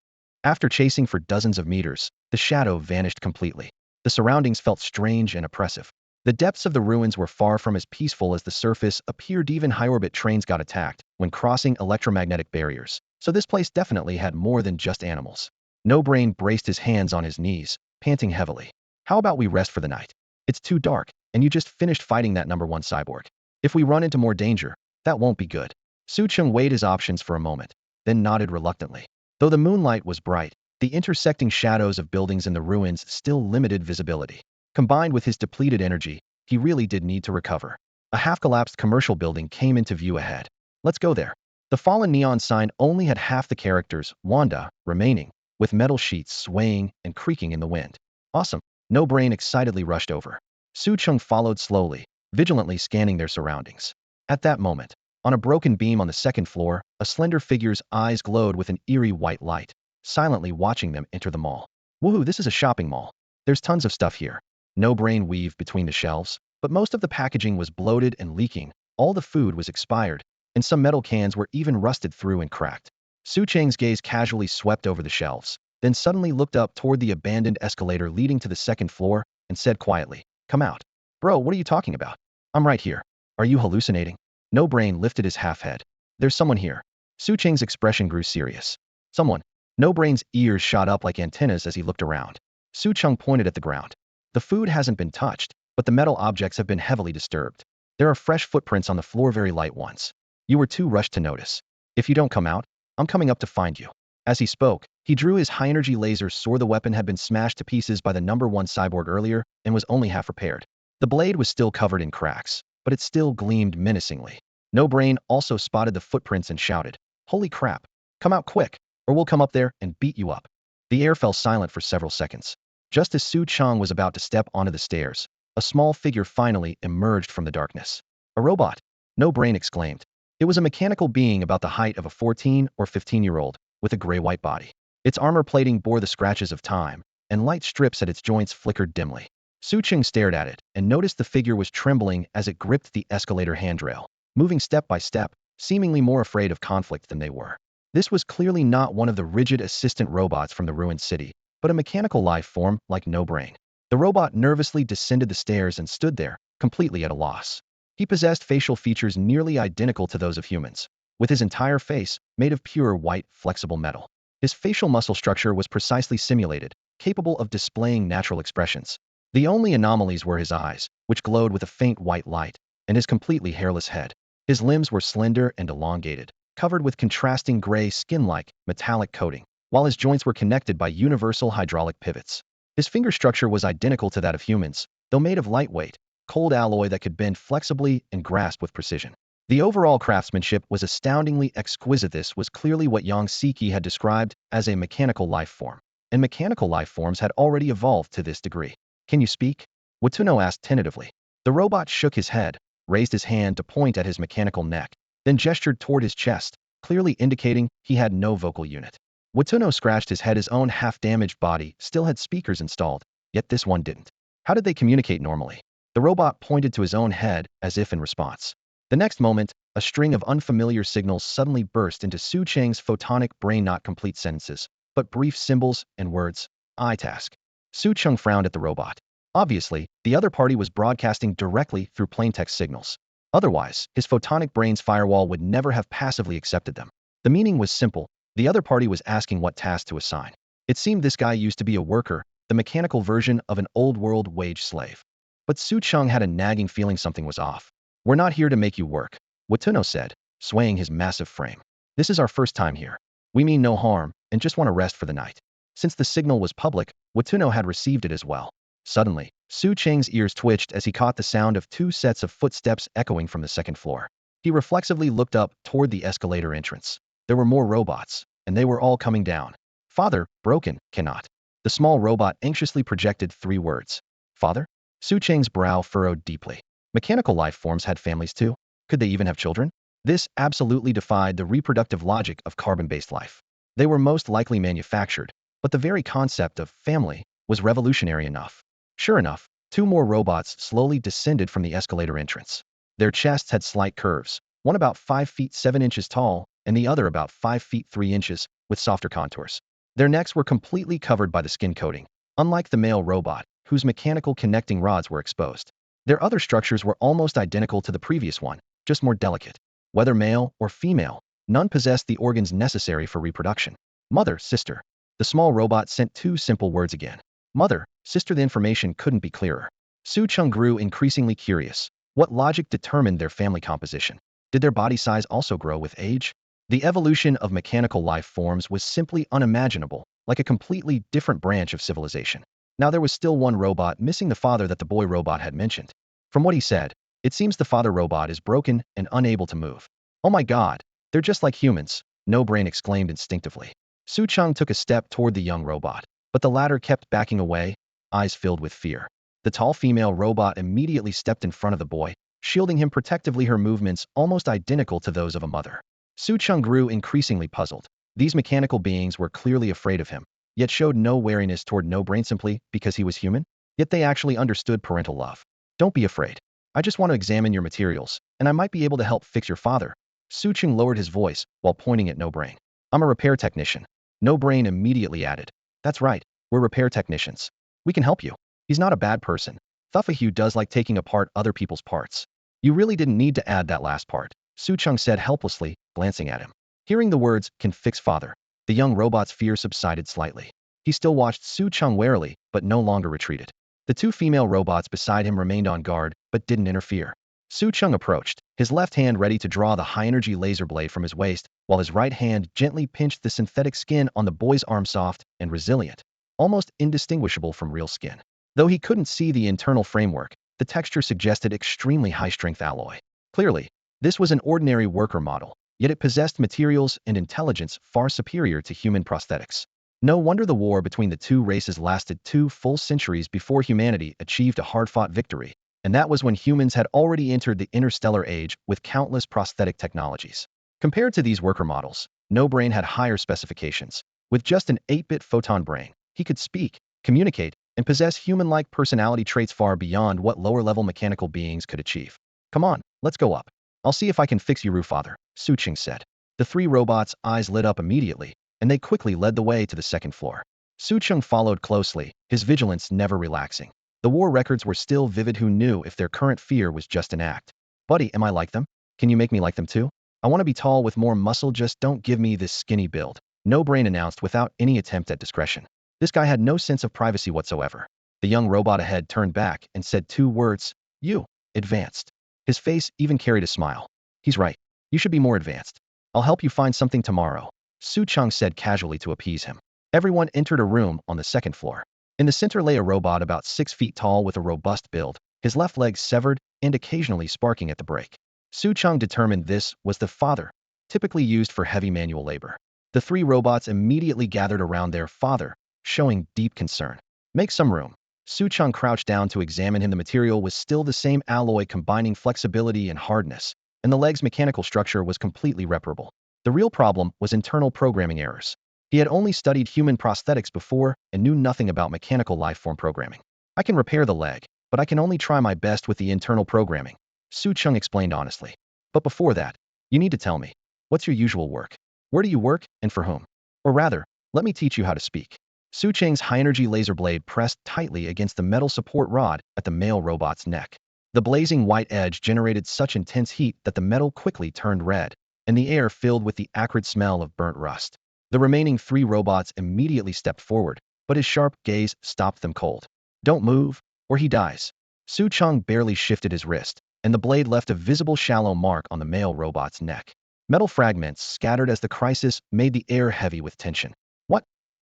After chasing for dozens of meters, the shadow vanished completely. The surroundings felt strange and oppressive. The depths of the ruins were far from as peaceful as the surface appeared. Even high-orbit trains got attacked when crossing electromagnetic barriers, so this place definitely had more than just animals. No Brain braced his hands on his knees, panting heavily. How about we rest for the night? It's too dark, and you just finished fighting that #1 cyborg. If we run into more danger, that won't be good. Su Cheng weighed his options for a moment, then nodded reluctantly. Though the moonlight was bright, the intersecting shadows of buildings in the ruins still limited visibility. Combined with his depleted energy, he really did need to recover. A half-collapsed commercial building came into view ahead. Let's go there. The fallen neon sign only had half the characters, Wanda, remaining, with metal sheets swaying and creaking in the wind. Awesome. No Brain excitedly rushed over. Su Cheng followed slowly, vigilantly scanning their surroundings. At that moment, on a broken beam on the second floor, a slender figure's eyes glowed with an eerie white light, silently watching them enter the mall. Woohoo, this is a shopping mall. There's tons of stuff here. No Brain weaved between the shelves. But most of the packaging was bloated and leaking, all the food was expired, and some metal cans were even rusted through and cracked. Su Cheng's gaze casually swept over the shelves, then suddenly looked up toward the abandoned escalator leading to the second floor and said quietly, "Come out." "Bro, what are you talking about?" "I'm right here." "Are you hallucinating?" No Brain lifted his half head. "There's someone here." Su Cheng's expression grew serious. "Someone?" No Brain's ears shot up like antennas as he looked around. Su Cheng pointed at the ground. "The food hasn't been touched, but the metal objects have been heavily disturbed. There are fresh footprints on the floor, very light ones. You were too rushed to notice. If you don't come out, I'm coming up to find you." As he spoke, he drew his high-energy laser sword. The weapon had been smashed to pieces by the #1 cyborg earlier and was only half repaired. The blade was still covered in cracks, but it still gleamed menacingly. No Brain also spotted the footprints and shouted, "Holy crap! Come out quick, or we'll come up there and beat you up." The air fell silent for several seconds. Just as Su Cheng was about to step onto the stairs, a small figure finally emerged from the darkness. "A robot!" No Brain exclaimed. It was a mechanical being about the height of a 14 or 15-year-old, with a gray-white body. Its armor plating bore the scratches of time, and light strips at its joints flickered dimly. Su Cheng stared at it and noticed the figure was trembling as it gripped the escalator handrail, moving step by step, seemingly more afraid of conflict than they were. This was clearly not one of the rigid assistant robots from the ruined city, but a mechanical life form like No Brain. The robot nervously descended the stairs and stood there, completely at a loss. He possessed facial features nearly identical to those of humans, with his entire face made of pure white, flexible metal. His facial muscle structure was precisely simulated, capable of displaying natural expressions. The only anomalies were his eyes, which glowed with a faint white light, and his completely hairless head. His limbs were slender and elongated, covered with contrasting gray skin-like, metallic coating, while his joints were connected by universal hydraulic pivots. His finger structure was identical to that of humans, though made of lightweight, cold alloy that could bend flexibly and grasp with precision. The overall craftsmanship was astoundingly exquisite. This was clearly what Yang Siki had described as a mechanical life form, and mechanical life forms had already evolved to this degree. "Can you speak?" Watuno asked tentatively. The robot shook his head, raised his hand to point at his mechanical neck, then gestured toward his chest, clearly indicating he had no vocal unit. Watuno scratched his head. His own half-damaged body still had speakers installed, yet this one didn't. How did they communicate normally? The robot pointed to his own head as if in response. The next moment, a string of unfamiliar signals suddenly burst into Su Cheng's photonic brain, not complete sentences, but brief symbols and words. "I task." Su Cheng frowned at the robot. Obviously, the other party was broadcasting directly through plaintext signals. Otherwise, his photonic brain's firewall would never have passively accepted them. The meaning was simple. The other party was asking what task to assign. It seemed this guy used to be a worker, the mechanical version of an old-world wage slave. But Su Cheng had a nagging feeling something was off. "We're not here to make you work," Watuno said, swaying his massive frame. "This is our first time here. We mean no harm, and just want to rest for the night." Since the signal was public, Watuno had received it as well. Suddenly, Su Cheng's ears twitched as he caught the sound of 2 sets of footsteps echoing from the second floor. He reflexively looked up toward the escalator entrance. There were more robots, and they were all coming down. "Father, broken, cannot." The small robot anxiously projected 3 words. "Father?" Su Cheng's brow furrowed deeply. Mechanical life forms had families too? Could they even have children? This absolutely defied the reproductive logic of carbon-based life. They were most likely manufactured, but the very concept of family was revolutionary enough. Sure enough, 2 more robots slowly descended from the escalator entrance. Their chests had slight curves, one about 5 feet 7 inches tall, and the other about 5 feet 3 inches, with softer contours. Their necks were completely covered by the skin coating, unlike the male robot, whose mechanical connecting rods were exposed. Their other structures were almost identical to the previous one, just more delicate. Whether male or female, none possessed the organs necessary for reproduction. "Mother, sister." The small robot sent 2 simple words again. "Mother, sister." The information couldn't be clearer. Su Cheng grew increasingly curious. What logic determined their family composition? Did their body size also grow with age? The evolution of mechanical life forms was simply unimaginable, like a completely different branch of civilization. Now there was still one robot missing, the father that the boy robot had mentioned. From what he said, it seems the father robot is broken and unable to move. "Oh my god, they're just like humans," No Brain exclaimed instinctively. Su Cheng took a step toward the young robot, but the latter kept backing away, eyes filled with fear. The tall female robot immediately stepped in front of the boy, shielding him protectively, her movements almost identical to those of a mother. Su Cheng grew increasingly puzzled. These mechanical beings were clearly afraid of him, yet showed no wariness toward No Brain simply because he was human? Yet they actually understood parental love. "Don't be afraid." I just want to examine your materials, and I might be able to help fix your father. Su Cheng lowered his voice while pointing at No Brain. I'm a repair technician. No Brain immediately added. That's right, we're repair technicians. We can help you. He's not a bad person. Thufahu does like taking apart other people's parts. You really didn't need to add that last part, Su Cheng said helplessly, glancing at him. Hearing the words, can fix father, the young robot's fear subsided slightly. He still watched Su Cheng warily, but no longer retreated. The two female robots beside him remained on guard, but didn't interfere. Su Cheng approached, his left hand ready to draw the high-energy laser blade from his waist, while his right hand gently pinched the synthetic skin on the boy's arm, soft and resilient, almost indistinguishable from real skin. Though he couldn't see the internal framework, the texture suggested extremely high-strength alloy. Clearly, this was an ordinary worker model, yet it possessed materials and intelligence far superior to human prosthetics. No wonder the war between the two races lasted 2 full centuries before humanity achieved a hard-fought victory, and that was when humans had already entered the interstellar age with countless prosthetic technologies. Compared to these worker models, No Brain had higher specifications. With just an 8-bit photon brain, he could speak, communicate, and possess human-like personality traits far beyond what lower-level mechanical beings could achieve. Come on, let's go up. I'll see if I can fix you, father, Su Cheng said. The 3 robots' eyes lit up immediately, and they quickly led the way to the second floor. Su Cheng followed closely, his vigilance never relaxing. The war records were still vivid. Who knew if their current fear was just an act? Buddy, am I like them? Can you make me like them too? I want to be tall with more muscle, just don't give me this skinny build, No Brain announced without any attempt at discretion. This guy had no sense of privacy whatsoever. The young robot ahead turned back and said 2 words, you, advanced. His face even carried a smile. He's right. You should be more advanced. I'll help you find something tomorrow, Su Cheng said casually to appease him. Everyone entered a room on the second floor. In the center lay a robot about 6 feet tall with a robust build, his left leg severed and occasionally sparking at the break. Su Cheng determined this was the father, typically used for heavy manual labor. The 3 robots immediately gathered around their father, showing deep concern. Make some room. Su Cheng crouched down to examine him. The material was still the same alloy combining flexibility and hardness, and the leg's mechanical structure was completely reparable. The real problem was internal programming errors. He had only studied human prosthetics before and knew nothing about mechanical lifeform programming. I can repair the leg, but I can only try my best with the internal programming, Su Cheng explained honestly. But before that, you need to tell me, what's your usual work? Where do you work, and for whom? Or rather, let me teach you how to speak. Su Cheng's high-energy laser blade pressed tightly against the metal support rod at the male robot's neck. The blazing white edge generated such intense heat that the metal quickly turned red, and the air filled with the acrid smell of burnt rust. The remaining 3 robots immediately stepped forward, but his sharp gaze stopped them cold. Don't move, or he dies. Su Cheng barely shifted his wrist, and the blade left a visible shallow mark on the male robot's neck. Metal fragments scattered as the crisis made the air heavy with tension.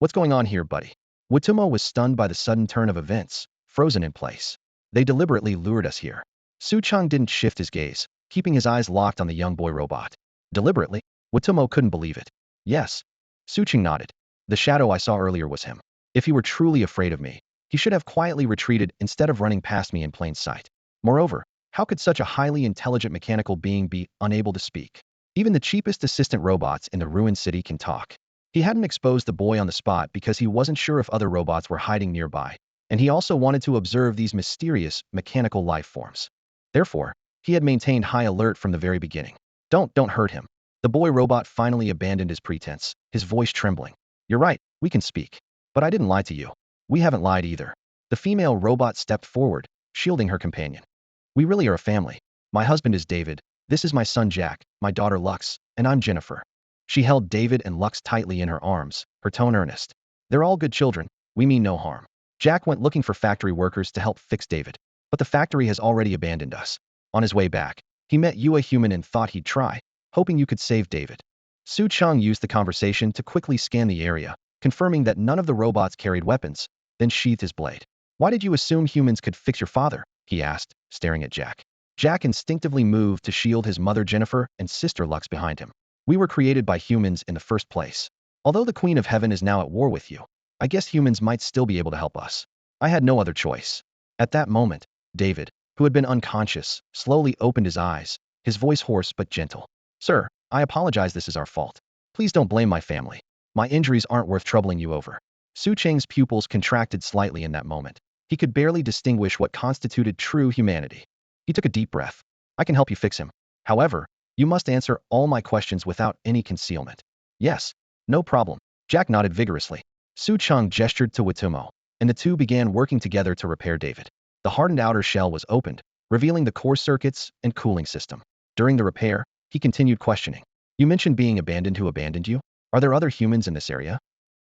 What's going on here, buddy? Watumo was stunned by the sudden turn of events, frozen in place. They deliberately lured us here. Su Cheng didn't shift his gaze, keeping his eyes locked on the young boy robot. Deliberately? Watumo couldn't believe it. Yes. Su Cheng nodded. The shadow I saw earlier was him. If he were truly afraid of me, he should have quietly retreated instead of running past me in plain sight. Moreover, how could such a highly intelligent mechanical being be unable to speak? Even the cheapest assistant robots in the ruined city can talk. He hadn't exposed the boy on the spot because he wasn't sure if other robots were hiding nearby, and he also wanted to observe these mysterious, mechanical life forms. Therefore, he had maintained high alert from the very beginning. Don't hurt him. The boy robot finally abandoned his pretense, his voice trembling. You're right, we can speak. But I didn't lie to you. We haven't lied either. The female robot stepped forward, shielding her companion. We really are a family. My husband is David, this is my son Jack, my daughter Lux, and I'm Jennifer. She held David and Lux tightly in her arms, her tone earnest. They're all good children, we mean no harm. Jack went looking for factory workers to help fix David, but the factory has already abandoned us. On his way back, he met you, a human, and thought he'd try, hoping you could save David. Su Cheng used the conversation to quickly scan the area, confirming that none of the robots carried weapons, then sheathed his blade. Why did you assume humans could fix your father? He asked, staring at Jack. Jack instinctively moved to shield his mother Jennifer and sister Lux behind him. We were created by humans in the first place. Although the Queen of Heaven is now at war with you, I guess humans might still be able to help us. I had no other choice. At that moment, David, who had been unconscious, slowly opened his eyes, his voice hoarse but gentle. Sir, I apologize, this is our fault. Please don't blame my family. My injuries aren't worth troubling you over. Su Cheng's pupils contracted slightly in that moment. He could barely distinguish what constituted true humanity. He took a deep breath. I can help you fix him. However, you must answer all my questions without any concealment. Yes, no problem. Jack nodded vigorously. Su Cheng gestured to Watumo, and the two began working together to repair David. The hardened outer shell was opened, revealing the core circuits and cooling system. During the repair, he continued questioning. You mentioned being abandoned. Who abandoned you? Are there other humans in this area?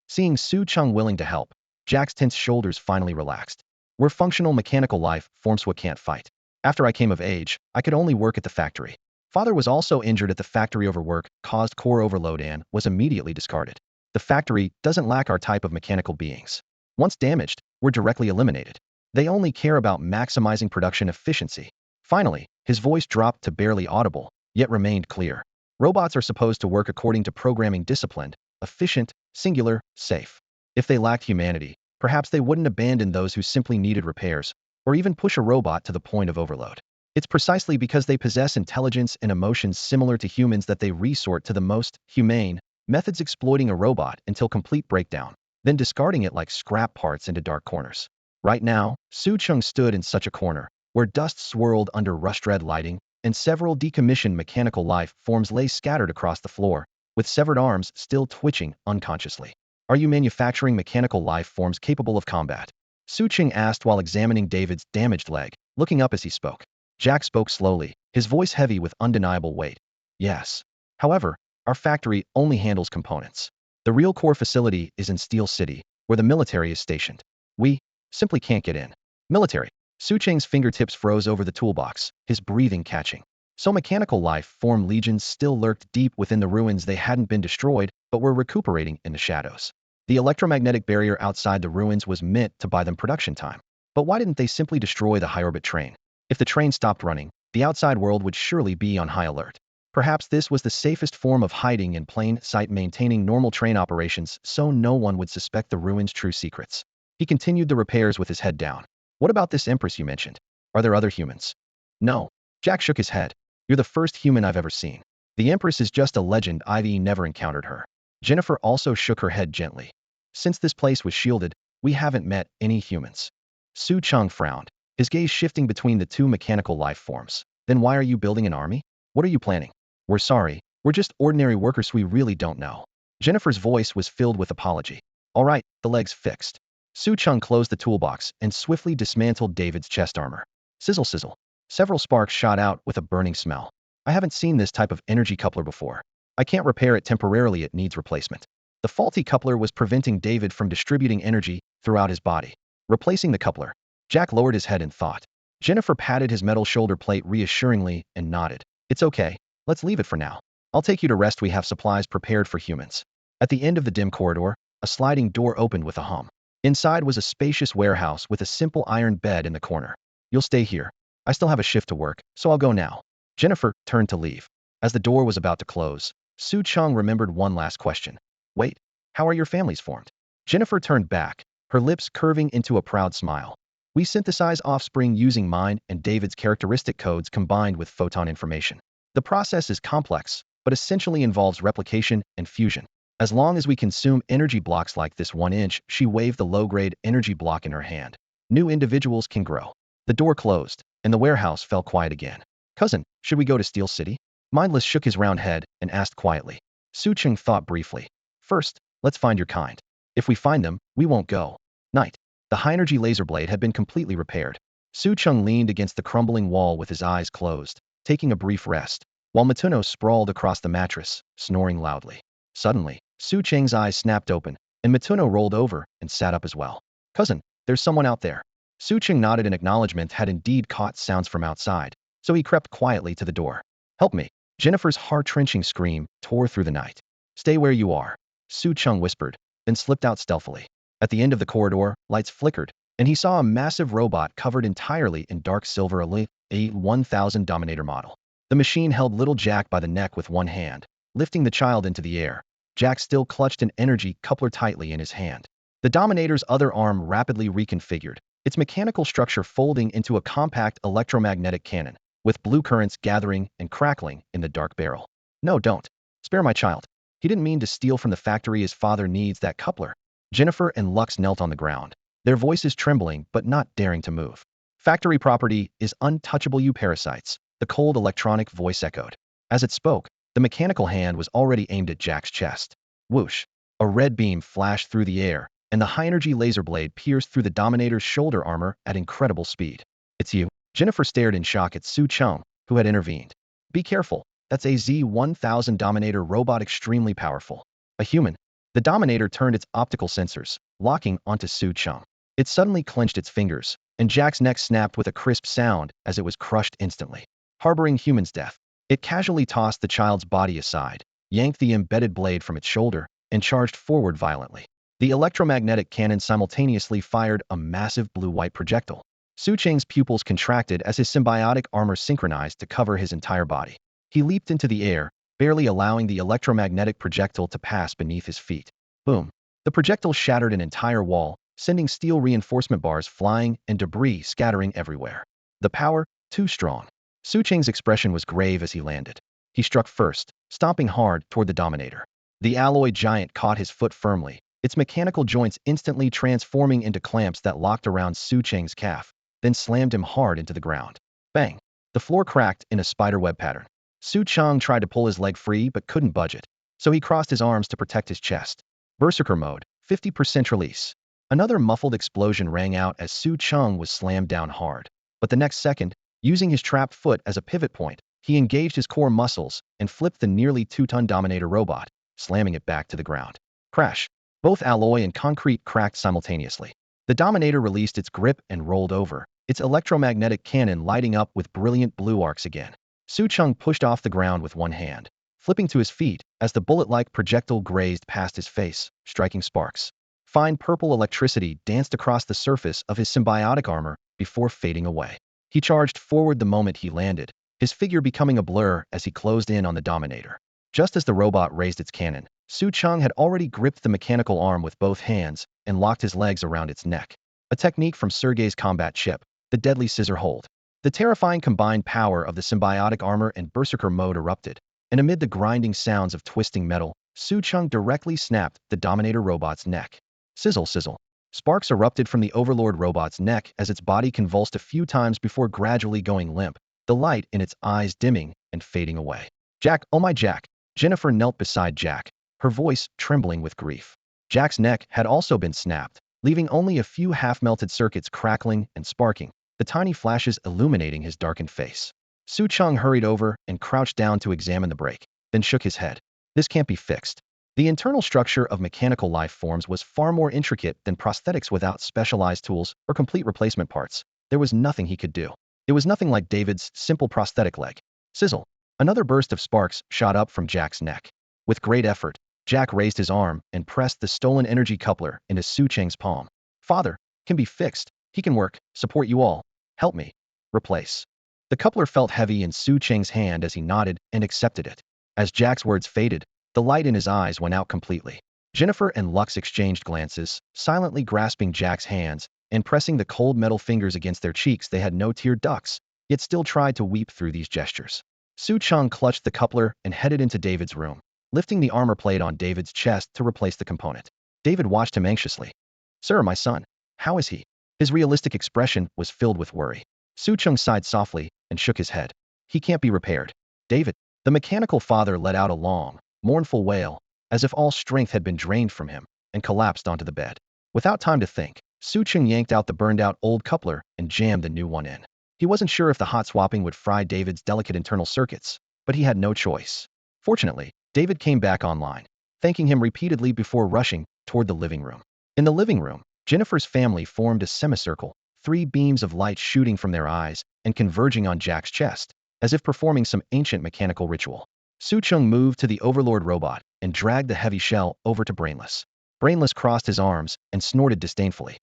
Seeing Su Cheng willing to help, Jack's tense shoulders finally relaxed. We're functional mechanical life forms what can't fight. After I came of age, I could only work at the factory. Father was also injured at the factory. Overwork caused core overload and was immediately discarded. The factory doesn't lack our type of mechanical beings. Once damaged, we're directly eliminated. They only care about maximizing production efficiency. Finally, his voice dropped to barely audible, yet remained clear. Robots are supposed to work according to programming, disciplined, efficient, singular, safe. If they lacked humanity, perhaps they wouldn't abandon those who simply needed repairs, or even push a robot to the point of overload. It's precisely because they possess intelligence and emotions similar to humans that they resort to the most humane methods, exploiting a robot until complete breakdown, then discarding it like scrap parts into dark corners. Right now, Su Cheng stood in such a corner, where dust swirled under rust-red lighting, and several decommissioned mechanical life forms lay scattered across the floor, with severed arms still twitching unconsciously. Are you manufacturing mechanical life forms capable of combat? Su Cheng asked while examining David's damaged leg, looking up as he spoke. Jack spoke slowly, his voice heavy with undeniable weight. Yes. However, our factory only handles components. The real core facility is in Steel City, where the military is stationed. We simply can't get in. Military. Su Cheng's fingertips froze over the toolbox, his breathing catching. So mechanical life form legions still lurked deep within the ruins. They hadn't been destroyed, but were recuperating in the shadows. The electromagnetic barrier outside the ruins was meant to buy them production time. But why didn't they simply destroy the high-orbit train? If the train stopped running, the outside world would surely be on high alert. Perhaps this was the safest form of hiding in plain sight, maintaining normal train operations so no one would suspect the ruins' true secrets. He continued the repairs with his head down. What about this empress you mentioned? Are there other humans? No. Jack shook his head. You're the first human I've ever seen. The empress is just a legend. I've never encountered her. Jennifer also shook her head gently. Since this place was shielded, we haven't met any humans. Su Cheng frowned, his gaze shifting between the two mechanical life forms. Then why are you building an army? What are you planning? We're sorry. We're just ordinary workers. We really don't know. Jennifer's voice was filled with apology. All right, the leg's fixed. Su Cheng closed the toolbox and swiftly dismantled David's chest armor. Sizzle sizzle. Several sparks shot out with a burning smell. I haven't seen this type of energy coupler before. I can't repair it temporarily. It needs replacement. The faulty coupler was preventing David from distributing energy throughout his body. Replacing the coupler. Jack lowered his head in thought. Jennifer patted his metal shoulder plate reassuringly and nodded. It's okay. Let's leave it for now. I'll take you to rest. We have supplies prepared for humans. At the end of the dim corridor, a sliding door opened with a hum. Inside was a spacious warehouse with a simple iron bed in the corner. You'll stay here. I still have a shift to work, so I'll go now. Jennifer turned to leave. As the door was about to close, Su Cheng remembered one last question. Wait, how are your families formed? Jennifer turned back, her lips curving into a proud smile. We synthesize offspring using mine and David's characteristic codes combined with photon information. The process is complex, but essentially involves replication and fusion. As long as we consume energy blocks like this 1 inch, she waved the low-grade energy block in her hand. New individuals can grow. The door closed, and the warehouse fell quiet again. Cousin, should we go to Steel City? Mindless shook his round head and asked quietly. Su Cheng thought briefly. First, let's find your kind. If we find them, we won't go. Night. The high-energy laser blade had been completely repaired. Su Cheng leaned against the crumbling wall with his eyes closed, taking a brief rest, while Matuno sprawled across the mattress, snoring loudly. Suddenly, Su Cheng's eyes snapped open, and Matuno rolled over and sat up as well. Cousin, there's someone out there. Su Cheng nodded in acknowledgement, had indeed caught sounds from outside, so he crept quietly to the door. Help me. Jennifer's heart-wrenching scream tore through the night. Stay where you are, Su Cheng whispered, then slipped out stealthily. At the end of the corridor, lights flickered, and he saw a massive robot covered entirely in dark silver, a 1000 Dominator model. The machine held little Jack by the neck with one hand, lifting the child into the air. Jack still clutched an energy coupler tightly in his hand. The Dominator's other arm rapidly reconfigured, its mechanical structure folding into a compact electromagnetic cannon, with blue currents gathering and crackling in the dark barrel. No, don't. Spare my child. He didn't mean to steal from the factory. His father needs that coupler. Jennifer and Lux knelt on the ground, their voices trembling but not daring to move. Factory property is untouchable, you parasites, the cold electronic voice echoed. As it spoke, the mechanical hand was already aimed at Jack's chest. Whoosh! A red beam flashed through the air, and the high-energy laser blade pierced through the Dominator's shoulder armor at incredible speed. It's you. Jennifer stared in shock at Su Cheng, who had intervened. Be careful, that's a Z-1000 Dominator robot, extremely powerful. A human. The Dominator turned its optical sensors, locking onto Su Cheng. It suddenly clenched its fingers, and Jack's neck snapped with a crisp sound as it was crushed instantly. Harboring human's death, it casually tossed the child's body aside, yanked the embedded blade from its shoulder, and charged forward violently. The electromagnetic cannon simultaneously fired a massive blue-white projectile. Su Cheng's pupils contracted as his symbiotic armor synchronized to cover his entire body. He leaped into the air, barely allowing the electromagnetic projectile to pass beneath his feet. Boom! The projectile shattered an entire wall, sending steel reinforcement bars flying and debris scattering everywhere. The power, too strong. Su Cheng's expression was grave as he landed. He struck first, stomping hard toward the Dominator. The alloy giant caught his foot firmly, its mechanical joints instantly transforming into clamps that locked around Su Cheng's calf, then slammed him hard into the ground. Bang! The floor cracked in a spiderweb pattern. Su Cheng tried to pull his leg free but couldn't budge it, so he crossed his arms to protect his chest. Berserker mode, 50% release. Another muffled explosion rang out as Su Cheng was slammed down hard. But the next second, using his trapped foot as a pivot point, he engaged his core muscles and flipped the nearly 2-ton Dominator robot, slamming it back to the ground. Crash! Both alloy and concrete cracked simultaneously. The Dominator released its grip and rolled over, its electromagnetic cannon lighting up with brilliant blue arcs again. Su Cheng pushed off the ground with one hand, flipping to his feet as the bullet-like projectile grazed past his face, striking sparks. Fine purple electricity danced across the surface of his symbiotic armor before fading away. He charged forward the moment he landed, his figure becoming a blur as he closed in on the Dominator. Just as the robot raised its cannon, Su Cheng had already gripped the mechanical arm with both hands and locked his legs around its neck. A technique from Sergei's combat chip, the deadly scissor hold. The terrifying combined power of the symbiotic armor and berserker mode erupted, and amid the grinding sounds of twisting metal, Su Cheng directly snapped the Dominator robot's neck. Sizzle, sizzle. Sparks erupted from the Overlord robot's neck as its body convulsed a few times before gradually going limp, the light in its eyes dimming and fading away. Jack, oh my Jack! Jennifer knelt beside Jack, her voice trembling with grief. Jack's neck had also been snapped, leaving only a few half-melted circuits crackling and sparking, the tiny flashes illuminating his darkened face. Su Cheng hurried over and crouched down to examine the break, then shook his head. This can't be fixed. The internal structure of mechanical life forms was far more intricate than prosthetics without specialized tools or complete replacement parts. There was nothing he could do. It was nothing like David's simple prosthetic leg. Sizzle. Another burst of sparks shot up from Jack's neck. With great effort, Jack raised his arm and pressed the stolen energy coupler into Su Cheng's palm. Father, can be fixed. He can work, support you all. Help me. Replace. The coupler felt heavy in Su Cheng's hand as he nodded and accepted it. As Jack's words faded, the light in his eyes went out completely. Jennifer and Lux exchanged glances, silently grasping Jack's hands and pressing the cold metal fingers against their cheeks. They had no tear ducts, yet still tried to weep through these gestures. Su Cheng clutched the coupler and headed into David's room, lifting the armor plate on David's chest to replace the component. David watched him anxiously. Sir, my son, how is he? His realistic expression was filled with worry. Su Cheng sighed softly and shook his head. He can't be repaired. David, the mechanical father let out a long, mournful wail, as if all strength had been drained from him, and collapsed onto the bed. Without time to think, Su Cheng yanked out the burned-out old coupler and jammed the new one in. He wasn't sure if the hot swapping would fry David's delicate internal circuits, but he had no choice. Fortunately, David came back online, thanking him repeatedly before rushing toward the living room. In the living room, Jennifer's family formed a semicircle, 3 beams of light shooting from their eyes and converging on Jack's chest, as if performing some ancient mechanical ritual. Su Cheng moved to the Overlord robot and dragged the heavy shell over to Brainless. Brainless crossed his arms and snorted disdainfully.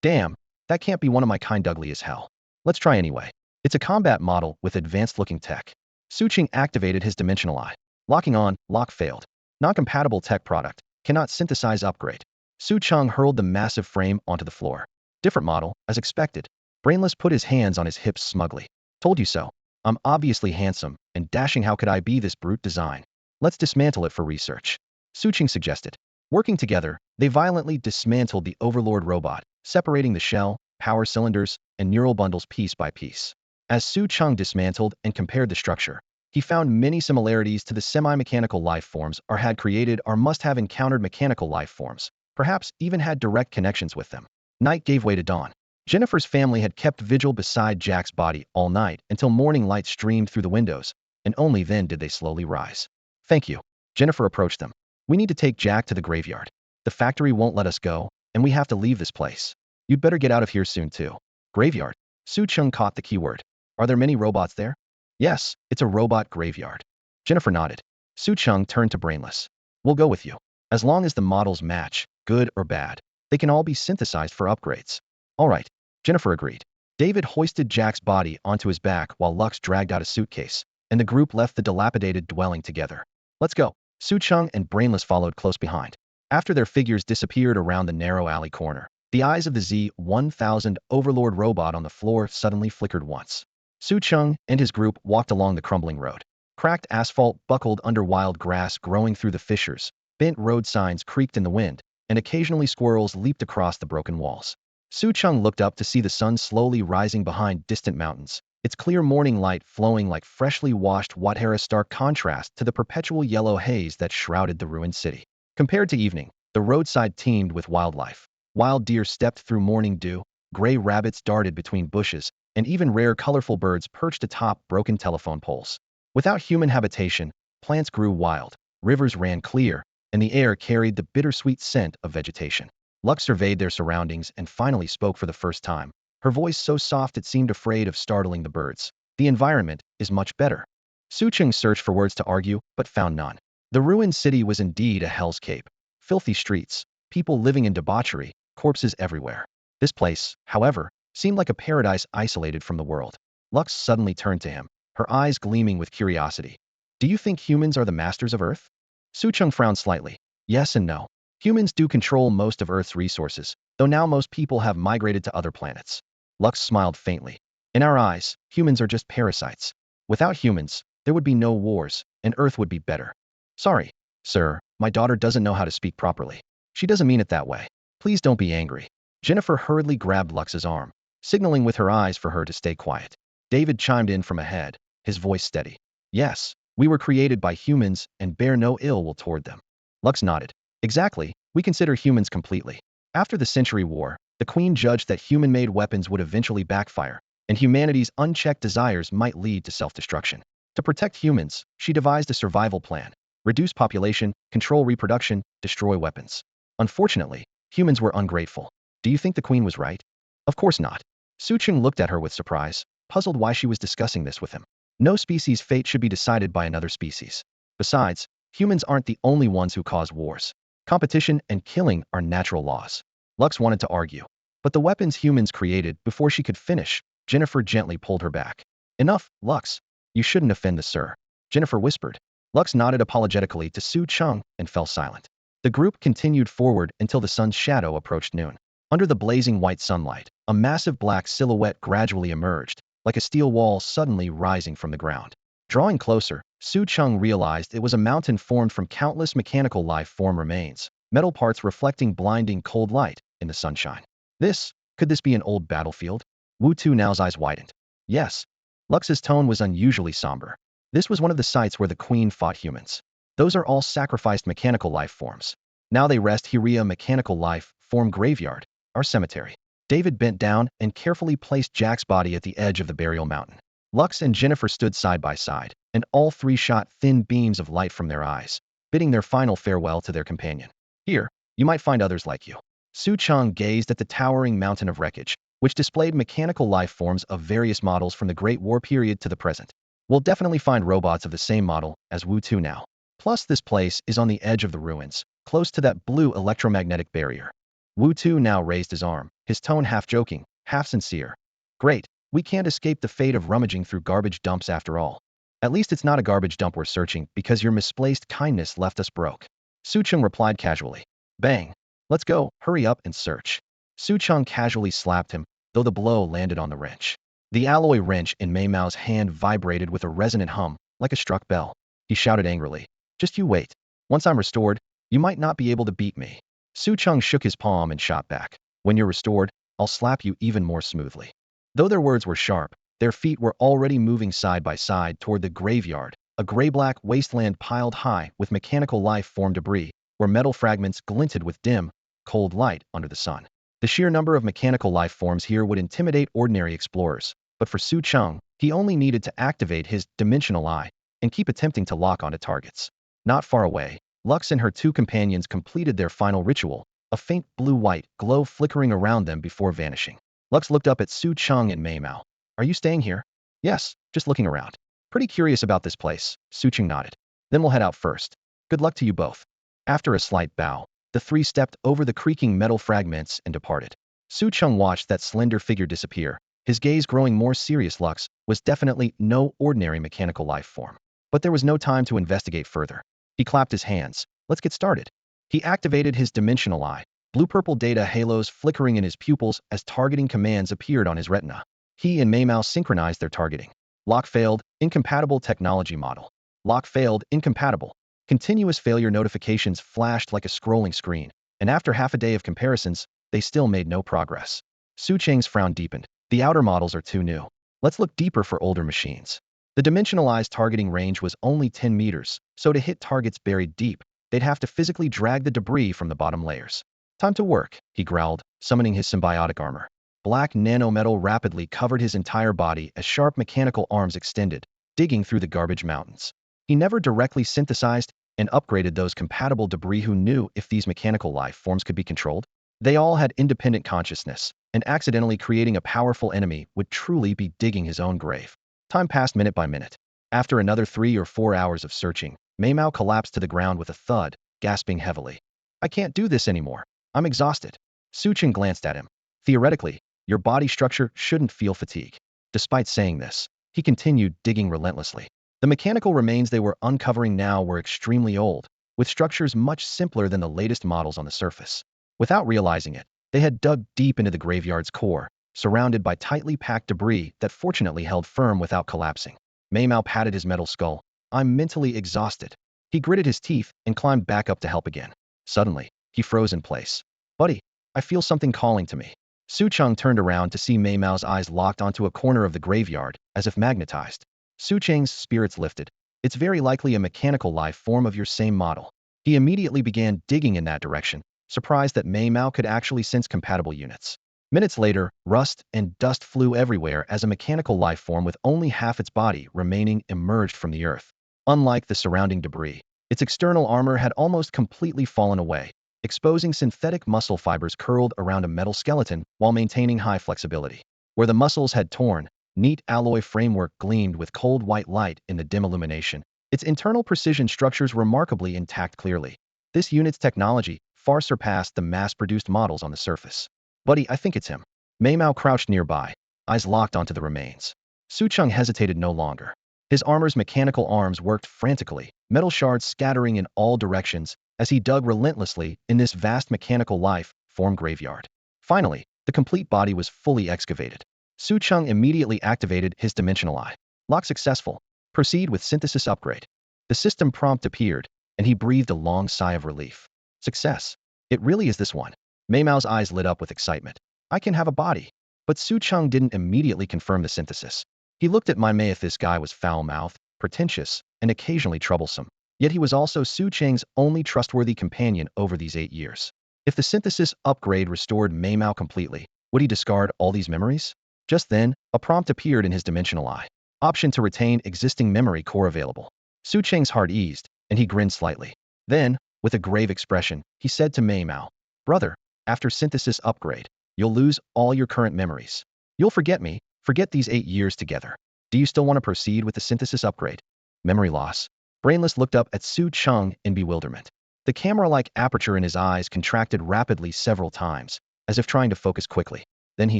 Damn, that can't be one of my kind, ugly as hell. Let's try anyway. It's a combat model with advanced-looking tech. Su Cheng activated his dimensional eye. Locking on, lock failed. Non-compatible tech product. Cannot synthesize upgrade. Su Cheng hurled the massive frame onto the floor. Different model, as expected. Brainless put his hands on his hips smugly. Told you so. I'm obviously handsome and dashing. How could I be this brute design? Let's dismantle it for research. Su Cheng suggested. Working together, they violently dismantled the Overlord robot, separating the shell, power cylinders, and neural bundles piece by piece. As Su Cheng dismantled and compared the structure, he found many similarities to the semi-mechanical life forms or had created or must have encountered mechanical life forms, perhaps even had direct connections with them. Night gave way to dawn. Jennifer's family had kept vigil beside Jack's body all night until morning light streamed through the windows, and only then did they slowly rise. Thank you. Jennifer approached them. We need to take Jack to the graveyard. The factory won't let us go, and we have to leave this place. You'd better get out of here soon too. Graveyard. Su Cheng caught the keyword. Are there many robots there? Yes, it's a robot graveyard. Jennifer nodded. Su Cheng turned to Brainless. We'll go with you. As long as the models match, good or bad, they can all be synthesized for upgrades. All right. Jennifer agreed. David hoisted Jack's body onto his back while Lux dragged out a suitcase, and the group left the dilapidated dwelling together. Let's go. Su Cheng and Brainless followed close behind. After their figures disappeared around the narrow alley corner, the eyes of the Z-1000 Overlord robot on the floor suddenly flickered once. Su Cheng and his group walked along the crumbling road. Cracked asphalt buckled under wild grass growing through the fissures, bent road signs creaked in the wind, and occasionally squirrels leaped across the broken walls. Su Cheng looked up to see the sun slowly rising behind distant mountains, its clear morning light flowing like freshly washed water, a stark contrast to the perpetual yellow haze that shrouded the ruined city. Compared to evening, the roadside teemed with wildlife. Wild deer stepped through morning dew, gray rabbits darted between bushes, and even rare colorful birds perched atop broken telephone poles. Without human habitation, plants grew wild, rivers ran clear, and the air carried the bittersweet scent of vegetation. Lux surveyed their surroundings and finally spoke for the first time, her voice so soft it seemed afraid of startling the birds. The environment is much better. Su Cheng searched for words to argue, but found none. The ruined city was indeed a hellscape. Filthy streets, people living in debauchery, corpses everywhere. This place, however, seemed like a paradise isolated from the world. Lux suddenly turned to him, her eyes gleaming with curiosity. Do you think humans are the masters of Earth? Su Cheng frowned slightly. Yes and no. Humans do control most of Earth's resources, though now most people have migrated to other planets. Lux smiled faintly. In our eyes, humans are just parasites. Without humans, there would be no wars, and Earth would be better. Sorry, sir, my daughter doesn't know how to speak properly. She doesn't mean it that way. Please don't be angry. Jennifer hurriedly grabbed Lux's arm, signaling with her eyes for her to stay quiet. David chimed in from ahead, his voice steady. Yes, we were created by humans and bear no ill will toward them. Lux nodded. Exactly, we consider humans completely. After the Century War, the Queen judged that human-made weapons would eventually backfire, and humanity's unchecked desires might lead to self-destruction. To protect humans, she devised a survival plan. Reduce population, control reproduction, destroy weapons. Unfortunately, humans were ungrateful. Do you think the Queen was right? Of course not. Su Cheng looked at her with surprise, puzzled why she was discussing this with him. No species' fate should be decided by another species. Besides, humans aren't the only ones who cause wars. Competition and killing are natural laws. Lux wanted to argue, but the weapons humans created before she could finish, Jennifer gently pulled her back. Enough, Lux. You shouldn't offend the sir. Jennifer whispered. Lux nodded apologetically to Su Cheng and fell silent. The group continued forward until the sun's shadow approached noon. Under the blazing white sunlight, a massive black silhouette gradually emerged, like a steel wall suddenly rising from the ground. Drawing closer, Su Cheng realized it was a mountain formed from countless mechanical life form remains, metal parts reflecting blinding cold light in the sunshine. Could this be an old battlefield? Wu Tu Nao's eyes widened. Yes. Lux's tone was unusually somber. This was one of the sites where the Queen fought humans. Those are all sacrificed mechanical life forms. Now they rest here, a mechanical life form graveyard, our cemetery. David bent down and carefully placed Jack's body at the edge of the burial mountain. Lux and Jennifer stood side by side, and all three shot thin beams of light from their eyes, bidding their final farewell to their companion. Here, you might find others like you. Su Cheng gazed at the towering mountain of wreckage, which displayed mechanical life forms of various models from the Great War period to the present. We'll definitely find robots of the same model as Wu Tu Nao. Plus, this place is on the edge of the ruins, close to that blue electromagnetic barrier. Wu Tu Nao raised his arm, his tone half joking, half sincere. Great. We can't escape the fate of rummaging through garbage dumps after all. At least it's not a garbage dump we're searching because your misplaced kindness left us broke. Su Cheng replied casually. Bang. Let's go, hurry up and search. Su Cheng casually slapped him, though the blow landed on the wrench. The alloy wrench in Mei Mao's hand vibrated with a resonant hum, like a struck bell. He shouted angrily. Just you wait. Once I'm restored, you might not be able to beat me. Su Cheng shook his palm and shot back. When you're restored, I'll slap you even more smoothly." Though their words were sharp, their feet were already moving side by side toward the graveyard, a gray-black wasteland piled high with mechanical life form debris, where metal fragments glinted with dim, cold light under the sun. The sheer number of mechanical life forms here would intimidate ordinary explorers, but for Su Cheng, he only needed to activate his dimensional eye and keep attempting to lock onto targets. Not far away, Lux and her two companions completed their final ritual, a faint blue-white glow flickering around them before vanishing. Lux looked up at Su Cheng and Mei Mao. "Are you staying here?" "Yes, just looking around. Pretty curious about this place," Su Cheng nodded. "Then we'll head out first. Good luck to you both." After a slight bow, the three stepped over the creaking metal fragments and departed. Su Cheng watched that slender figure disappear, his gaze growing more serious. Lux was definitely no ordinary mechanical life form. But there was no time to investigate further. He clapped his hands. "Let's get started." He activated his dimensional eye, blue-purple data halos flickering in his pupils as targeting commands appeared on his retina. He and Mei Mao synchronized their targeting. Lock failed, incompatible technology model. Lock failed, incompatible. Continuous failure notifications flashed like a scrolling screen, and after half a day of comparisons, they still made no progress. Su Cheng's frown deepened. "The outer models are too new. Let's look deeper for older machines." The dimensionalized targeting range was only 10 meters, so to hit targets buried deep, they'd have to physically drag the debris from the bottom layers. "Time to work," he growled, summoning his symbiotic armor. Black nanometal rapidly covered his entire body as sharp mechanical arms extended, digging through the garbage mountains. He never directly synthesized and upgraded those compatible debris. Who knew if these mechanical life forms could be controlled? They all had independent consciousness, and accidentally creating a powerful enemy would truly be digging his own grave. Time passed minute by minute. After another 3 or 4 hours of searching, Mei Mao collapsed to the ground with a thud, gasping heavily. "I can't do this anymore. I'm exhausted." Su Cheng glanced at him. "Theoretically, your body structure shouldn't feel fatigue." Despite saying this, he continued digging relentlessly. The mechanical remains they were uncovering now were extremely old, with structures much simpler than the latest models on the surface. Without realizing it, they had dug deep into the graveyard's core, surrounded by tightly packed debris that fortunately held firm without collapsing. Mei Mao patted his metal skull. "I'm mentally exhausted." He gritted his teeth and climbed back up to help again. Suddenly, he froze in place. "Buddy, I feel something calling to me." Su Cheng turned around to see Mei Mao's eyes locked onto a corner of the graveyard, as if magnetized. Su Cheng's spirits lifted. "It's very likely a mechanical life form of your same model." He immediately began digging in that direction, surprised that Mei Mao could actually sense compatible units. Minutes later, rust and dust flew everywhere as a mechanical life form with only half its body remaining emerged from the earth. Unlike the surrounding debris, its external armor had almost completely fallen away, exposing synthetic muscle fibers curled around a metal skeleton while maintaining high flexibility. Where the muscles had torn, neat alloy framework gleamed with cold white light in the dim illumination, its internal precision structures remarkably intact. Clearly, this unit's technology far surpassed the mass-produced models on the surface. "Buddy, I think it's him." Mei Mao crouched nearby, eyes locked onto the remains. Su Cheng hesitated no longer. His armor's mechanical arms worked frantically, metal shards scattering in all directions as he dug relentlessly in this vast mechanical life form graveyard. Finally, the complete body was fully excavated. Su Cheng immediately activated his dimensional eye. "Lock successful. Proceed with synthesis upgrade." The system prompt appeared, and he breathed a long sigh of relief. "Success. It really is this one." Mei Mao's eyes lit up with excitement. "I can have a body." But Su Cheng didn't immediately confirm the synthesis. He looked at Mei Mao. If this guy was foul-mouthed, pretentious, and occasionally troublesome, yet he was also Su Cheng's only trustworthy companion over these 8 years. If the synthesis upgrade restored Mei Mao completely, would he discard all these memories? Just then, a prompt appeared in his dimensional eye. "Option to retain existing memory core available." Su Cheng's heart eased, and he grinned slightly. Then, with a grave expression, he said to Mei Mao, "Brother, after synthesis upgrade, you'll lose all your current memories. You'll forget me, forget these 8 years together. Do you still want to proceed with the synthesis upgrade?" Memory loss. Brainless looked up at Su Cheng in bewilderment. The camera-like aperture in his eyes contracted rapidly several times, as if trying to focus quickly. Then he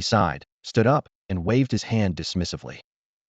sighed, stood up, and waved his hand dismissively.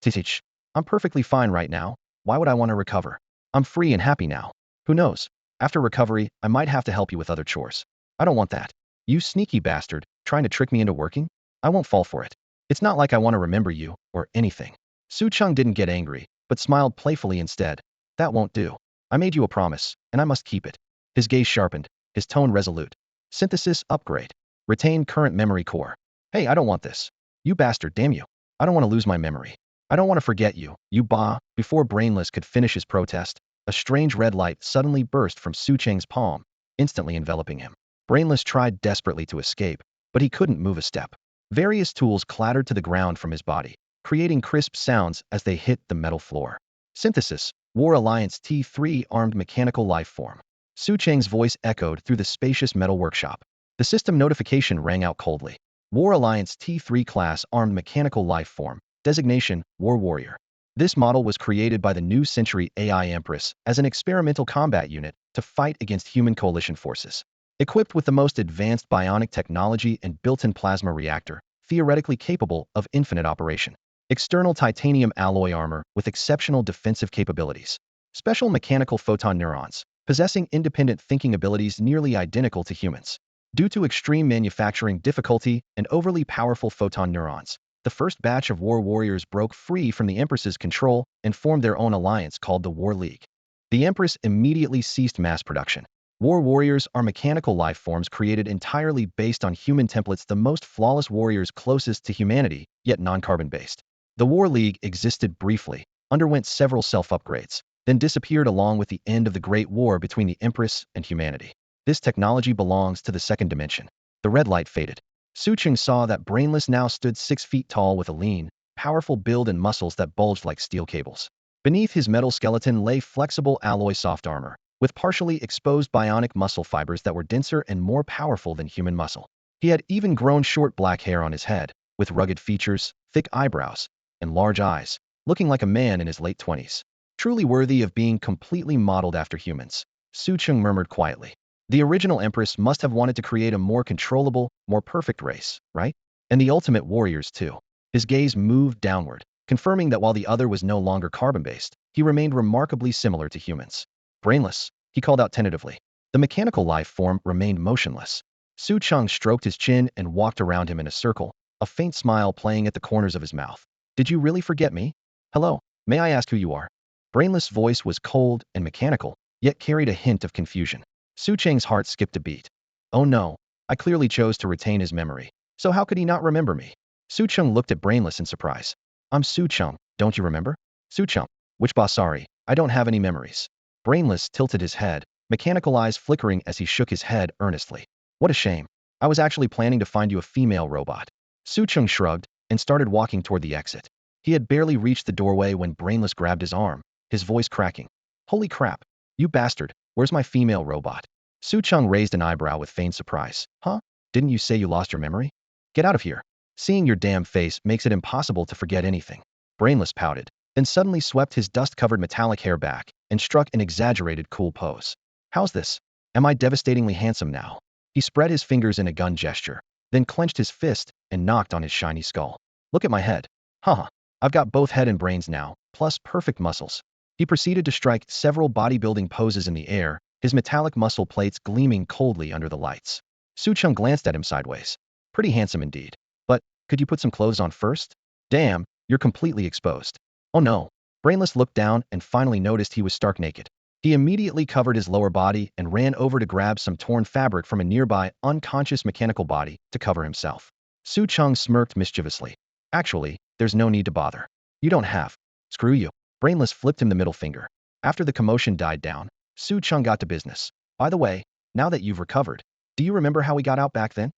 "Titich, I'm perfectly fine right now. Why would I want to recover? I'm free and happy now. Who knows? After recovery, I might have to help you with other chores. I don't want that. You sneaky bastard, trying to trick me into working? I won't fall for it. It's not like I want to remember you, or anything." Su Cheng didn't get angry, but smiled playfully instead. "That won't do. I made you a promise, and I must keep it." His gaze sharpened, his tone resolute. "Synthesis upgrade. Retain current memory core." Hey, I don't want this. You bastard, damn you. I don't want to lose my memory. I don't want to forget you, you bah. Before Brainless could finish his protest, a strange red light suddenly burst from Su Cheng's palm, instantly enveloping him. Brainless tried desperately to escape, but he couldn't move a step. Various tools clattered to the ground from his body, creating crisp sounds as they hit the metal floor. Synthesis, War Alliance T3 armed mechanical life form. Su Cheng's voice echoed through the spacious metal workshop. The system notification rang out coldly. War Alliance T3 class armed mechanical life form. Designation, War Warrior. This model was created by the New Century AI Empress as an experimental combat unit to fight against human coalition forces. Equipped with the most advanced bionic technology and built-in plasma reactor, theoretically capable of infinite operation. External titanium alloy armor with exceptional defensive capabilities. Special mechanical photon neurons, possessing independent thinking abilities nearly identical to humans. Due to extreme manufacturing difficulty and overly powerful photon neurons, the first batch of war warriors broke free from the Empress's control and formed their own alliance called the War League. The Empress immediately ceased mass production. War warriors are mechanical life forms created entirely based on human templates, the most flawless warriors closest to humanity, yet non-carbon based. The War League existed briefly, underwent several self-upgrades, then disappeared along with the end of the Great War between the Empress and humanity. This technology belongs to the second dimension. The red light faded. Su Cheng saw that Brainless now stood 6 feet tall with a lean, powerful build and muscles that bulged like steel cables. Beneath his metal skeleton lay flexible alloy soft armor, with partially exposed bionic muscle fibers that were denser and more powerful than human muscle. He had even grown short black hair on his head, with rugged features, thick eyebrows, and large eyes, looking like a man in his late 20s. Truly worthy of being completely modeled after humans, Su Cheng murmured quietly. The original Empress must have wanted to create a more controllable, more perfect race, right? And the ultimate warriors too. His gaze moved downward, confirming that while the other was no longer carbon-based, he remained remarkably similar to humans. Brainless, he called out tentatively. The mechanical life form remained motionless. Su Cheng stroked his chin and walked around him in a circle, a faint smile playing at the corners of his mouth. Did you really forget me? Hello, may I ask who you are? Brainless' voice was cold and mechanical, yet carried a hint of confusion. Su Cheng's heart skipped a beat. Oh no, I clearly chose to retain his memory. So how could he not remember me? Su Cheng looked at Brainless in surprise. I'm Su Cheng, don't you remember? Su Cheng, which boss? Sorry, I don't have any memories. Brainless tilted his head, mechanical eyes flickering as he shook his head earnestly. What a shame. I was actually planning to find you a female robot. Su Cheng shrugged and started walking toward the exit. He had barely reached the doorway when Brainless grabbed his arm, his voice cracking. Holy crap, you bastard. Where's my female robot? Su Cheng raised an eyebrow with feigned surprise. Huh? Didn't you say you lost your memory? Get out of here. Seeing your damn face makes it impossible to forget anything. Brainless pouted, then suddenly swept his dust-covered metallic hair back and struck an exaggerated cool pose. How's this? Am I devastatingly handsome now? He spread his fingers in a gun gesture, then clenched his fist and knocked on his shiny skull. Look at my head. Haha. I've got both head and brains now, plus perfect muscles. He proceeded to strike several bodybuilding poses in the air, his metallic muscle plates gleaming coldly under the lights. Su Cheng glanced at him sideways. Pretty handsome indeed. But, could you put some clothes on first? Damn, you're completely exposed. Oh no. Brainless looked down and finally noticed he was stark naked. He immediately covered his lower body and ran over to grab some torn fabric from a nearby, unconscious mechanical body to cover himself. Su Cheng smirked mischievously. Actually, there's no need to bother. You don't have. Screw you. Brainless flipped him the middle finger. After the commotion died down, Su Cheng got to business. By the way, now that you've recovered, do you remember how we got out back then?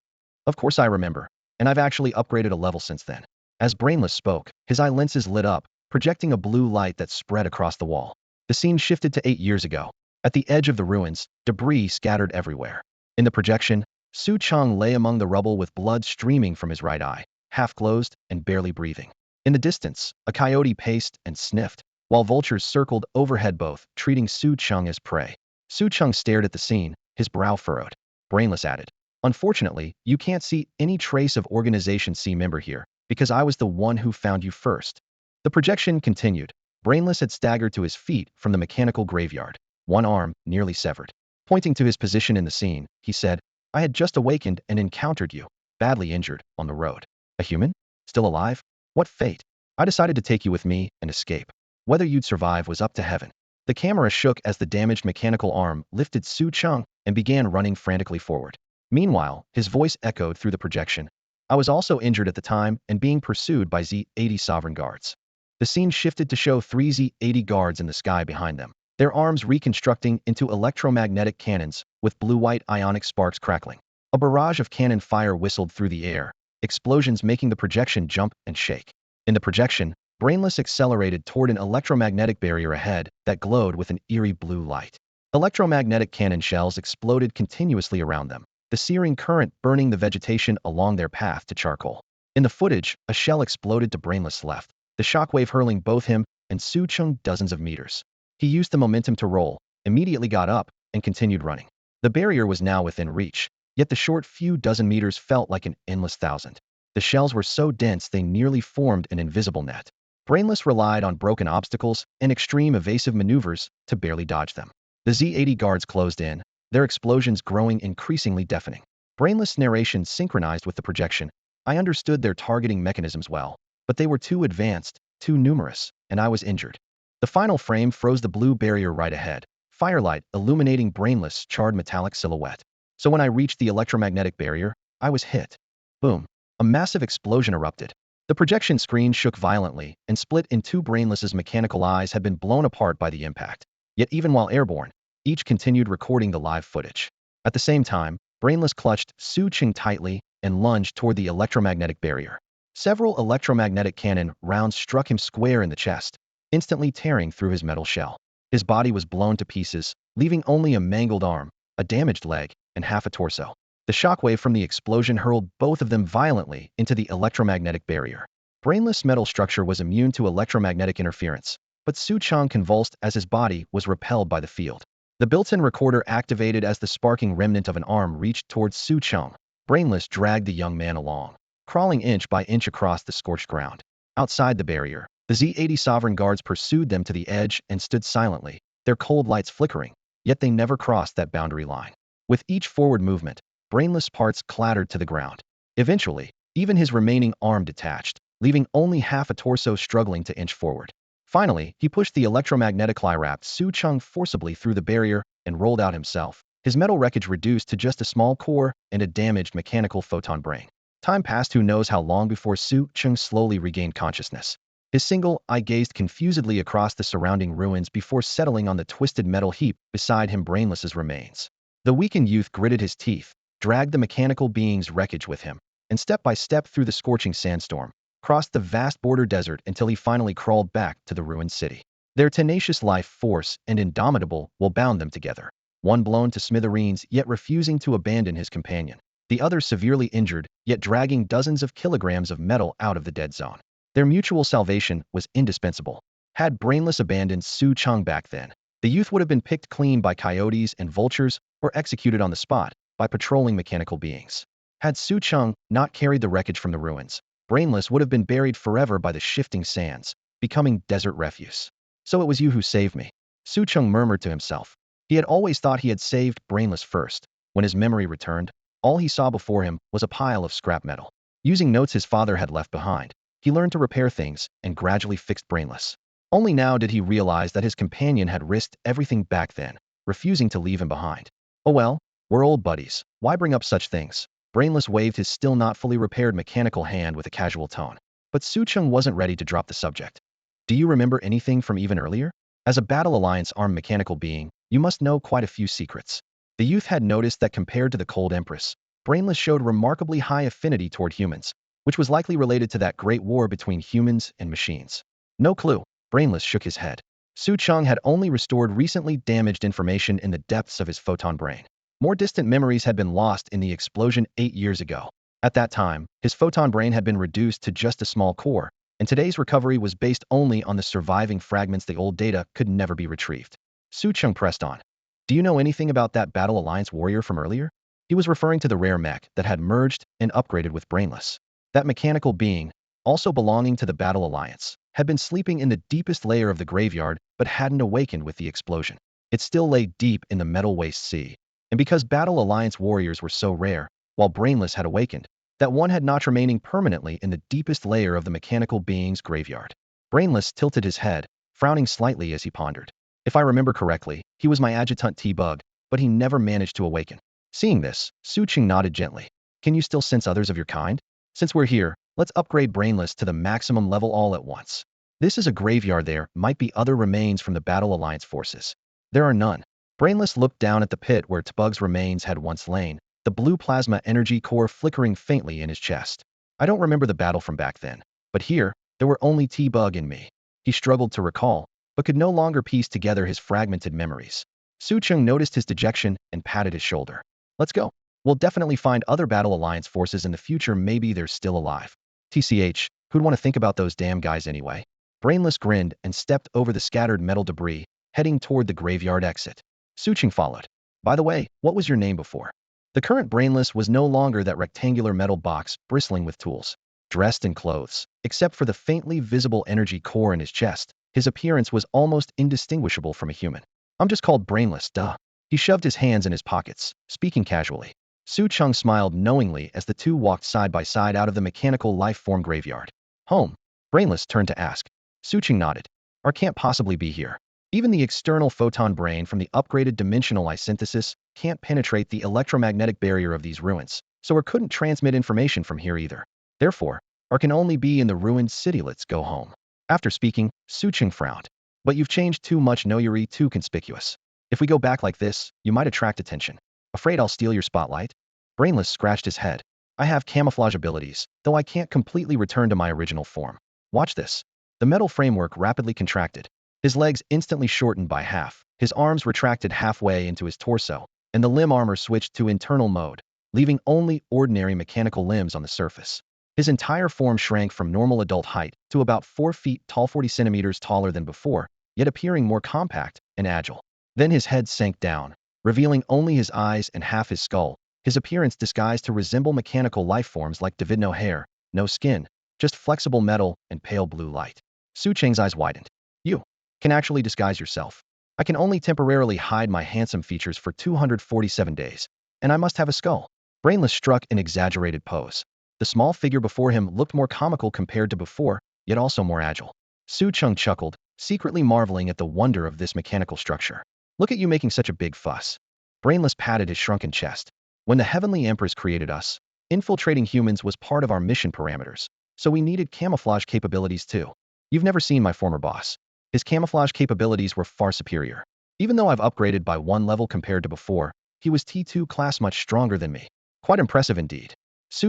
Of course I remember, and I've actually upgraded a level since then. As Brainless spoke, his eye lenses lit up, projecting a blue light that spread across the wall. The scene shifted to 8 years ago. At the edge of the ruins, debris scattered everywhere. In the projection, Su Cheng lay among the rubble with blood streaming from his right eye, half closed and barely breathing. In the distance, a coyote paced and sniffed, while vultures circled overhead, both treating Su Cheng as prey. Su Cheng stared at the scene, his brow furrowed. Brainless added, Unfortunately, you can't see any trace of Organization C member here, because I was the one who found you first. The projection continued. Brainless had staggered to his feet from the mechanical graveyard, one arm nearly severed. Pointing to his position in the scene, he said, I had just awakened and encountered you, badly injured, on the road. A human? Still alive? What fate? I decided to take you with me and escape. Whether you'd survive was up to heaven. The camera shook as the damaged mechanical arm lifted Su Cheng and began running frantically forward. Meanwhile, his voice echoed through the projection. I was also injured at the time and being pursued by Z-80 sovereign guards. The scene shifted to show three Z-80 guards in the sky behind them, their arms reconstructing into electromagnetic cannons with blue-white ionic sparks crackling. A barrage of cannon fire whistled through the air, explosions making the projection jump and shake. In the projection, Brainless accelerated toward an electromagnetic barrier ahead that glowed with an eerie blue light. Electromagnetic cannon shells exploded continuously around them, the searing current burning the vegetation along their path to charcoal. In the footage, a shell exploded to Brainless' left, the shockwave hurling both him and Su Cheng dozens of meters. He used the momentum to roll, immediately got up, and continued running. The barrier was now within reach, yet the short few dozen meters felt like an endless thousand. The shells were so dense they nearly formed an invisible net. Brainless relied on broken obstacles and extreme evasive maneuvers to barely dodge them. The Z-80 guards closed in, their explosions growing increasingly deafening. Brainless narration synchronized with the projection. I understood their targeting mechanisms well, but they were too advanced, too numerous, and I was injured. The final frame froze the blue barrier right ahead, firelight illuminating Brainless' charred metallic silhouette. So when I reached the electromagnetic barrier, I was hit. Boom. A massive explosion erupted. The projection screen shook violently and split in two. Brainless's mechanical eyes had been blown apart by the impact. Yet even while airborne, each continued recording the live footage. At the same time, Brainless clutched Su Cheng tightly and lunged toward the electromagnetic barrier. Several electromagnetic cannon rounds struck him square in the chest, instantly tearing through his metal shell. His body was blown to pieces, leaving only a mangled arm, a damaged leg, and half a torso. The shockwave from the explosion hurled both of them violently into the electromagnetic barrier. Brainless' metal structure was immune to electromagnetic interference, but Su Cheng convulsed as his body was repelled by the field. The built-in recorder activated as the sparking remnant of an arm reached towards Su Cheng. Brainless dragged the young man along, crawling inch by inch across the scorched ground. Outside the barrier, the Z-80 sovereign guards pursued them to the edge and stood silently, their cold lights flickering, yet they never crossed that boundary line. With each forward movement, Brainless' parts clattered to the ground. Eventually, even his remaining arm detached, leaving only half a torso struggling to inch forward. Finally, he pushed the electromagnetically-wrapped Su Cheng forcibly through the barrier and rolled out himself, his metal wreckage reduced to just a small core and a damaged mechanical photon brain. Time passed who knows how long before Su Cheng slowly regained consciousness. His single eye gazed confusedly across the surrounding ruins before settling on the twisted metal heap beside him. Brainless's remains. The weakened youth gritted his teeth, dragged the mechanical being's wreckage with him, and step by step through the scorching sandstorm, crossed the vast border desert until he finally crawled back to the ruined city. Their tenacious life force and indomitable will bound them together, one blown to smithereens yet refusing to abandon his companion, the other severely injured yet dragging dozens of kilograms of metal out of the dead zone. Their mutual salvation was indispensable. Had Brainless abandoned Su Cheng back then, the youth would have been picked clean by coyotes and vultures or executed on the spot by patrolling mechanical beings. Had Su Cheng not carried the wreckage from the ruins, Brainless would have been buried forever by the shifting sands, becoming desert refuse. So it was you who saved me, Su Cheng murmured to himself. He had always thought he had saved Brainless first. When his memory returned, all he saw before him was a pile of scrap metal. Using notes his father had left behind, he learned to repair things and gradually fixed Brainless. Only now did he realize that his companion had risked everything back then, refusing to leave him behind. Oh well, we're old buddies, why bring up such things? Brainless waved his still not fully repaired mechanical hand with a casual tone. But Su Cheng wasn't ready to drop the subject. Do you remember anything from even earlier? As a Battle Alliance armed mechanical being, you must know quite a few secrets. The youth had noticed that compared to the Cold Empress, Brainless showed remarkably high affinity toward humans, which was likely related to that great war between humans and machines. No clue. Brainless shook his head. Su Cheng had only restored recently damaged information in the depths of his photon brain. More distant memories had been lost in the explosion 8 years ago. At that time, his photon brain had been reduced to just a small core, and today's recovery was based only on the surviving fragments. The old data could never be retrieved. Su Cheng pressed on. Do you know anything about that Battle Alliance warrior from earlier? He was referring to the rare mech that had merged and upgraded with Brainless. That mechanical being, also belonging to the Battle Alliance, had been sleeping in the deepest layer of the graveyard but hadn't awakened with the explosion. It still lay deep in the metal waste sea. And because Battle Alliance warriors were so rare, while Brainless had awakened, that one had not remaining permanently in the deepest layer of the mechanical being's graveyard. Brainless tilted his head, frowning slightly as he pondered. If I remember correctly, he was my adjutant T-Bug, but he never managed to awaken. Seeing this, Su Cheng nodded gently. Can you still sense others of your kind? Since we're here, let's upgrade Brainless to the maximum level all at once. This is a graveyard. There might be other remains from the Battle Alliance forces. There are none. Brainless looked down at the pit where Tbug's remains had once lain, the blue plasma energy core flickering faintly in his chest. I don't remember the battle from back then, but here, there were only T-Bug and me. He struggled to recall, but could no longer piece together his fragmented memories. Cheng noticed his dejection and patted his shoulder. Let's go. We'll definitely find other Battle Alliance forces in the future. Maybe they're still alive. TCH, who'd want to think about those damn guys anyway? Brainless grinned and stepped over the scattered metal debris, heading toward the graveyard exit. Cheng followed. By the way, what was your name before? The current Brainless was no longer that rectangular metal box bristling with tools. Dressed in clothes, except for the faintly visible energy core in his chest, his appearance was almost indistinguishable from a human. I'm just called Brainless, duh. He shoved his hands in his pockets, speaking casually. Cheng smiled knowingly as the two walked side by side out of the mechanical life form graveyard. Home? Brainless turned to ask. Cheng nodded. Or can't possibly be here. Even the external photon brain from the upgraded dimensional eye synthesis can't penetrate the electromagnetic barrier of these ruins, so it couldn't transmit information from here either. Therefore, or can only be in the ruined city. Let's go home. After speaking, Cheng frowned. But you've changed too much. No, you're too conspicuous. If we go back like this, you might attract attention. Afraid I'll steal your spotlight? Brainless scratched his head. I have camouflage abilities, though I can't completely return to my original form. Watch this. The metal framework rapidly contracted. His legs instantly shortened by half, his arms retracted halfway into his torso, and the limb armor switched to internal mode, leaving only ordinary mechanical limbs on the surface. His entire form shrank from normal adult height to about 4 feet tall, 40 centimeters taller than before, yet appearing more compact and agile. Then his head sank down, revealing only his eyes and half his skull, his appearance disguised to resemble mechanical life forms like David. No hair, no skin, just flexible metal and pale blue light. Cheng's eyes widened. You can actually disguise yourself. I can only temporarily hide my handsome features for 247 days, and I must have a skull. Brainless struck an exaggerated pose. The small figure before him looked more comical compared to before, yet also more agile. Cheng chuckled, secretly marveling at the wonder of this mechanical structure. Look at you making such a big fuss. Brainless patted his shrunken chest. When the Heavenly Empress created us, infiltrating humans was part of our mission parameters, so we needed camouflage capabilities too. You've never seen my former boss. His camouflage capabilities were far superior. Even though I've upgraded by 1 level compared to before, he was T2 class, much stronger than me. Quite impressive indeed.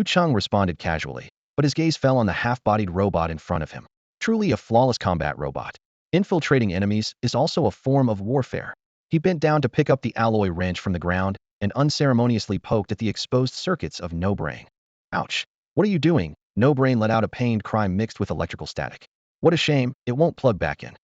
Cheng responded casually, but his gaze fell on the half-bodied robot in front of him. Truly a flawless combat robot. Infiltrating enemies is also a form of warfare. He bent down to pick up the alloy wrench from the ground and unceremoniously poked at the exposed circuits of No Brain. Ouch. What are you doing? No Brain let out a pained cry mixed with electrical static. What a shame, it won't plug back in.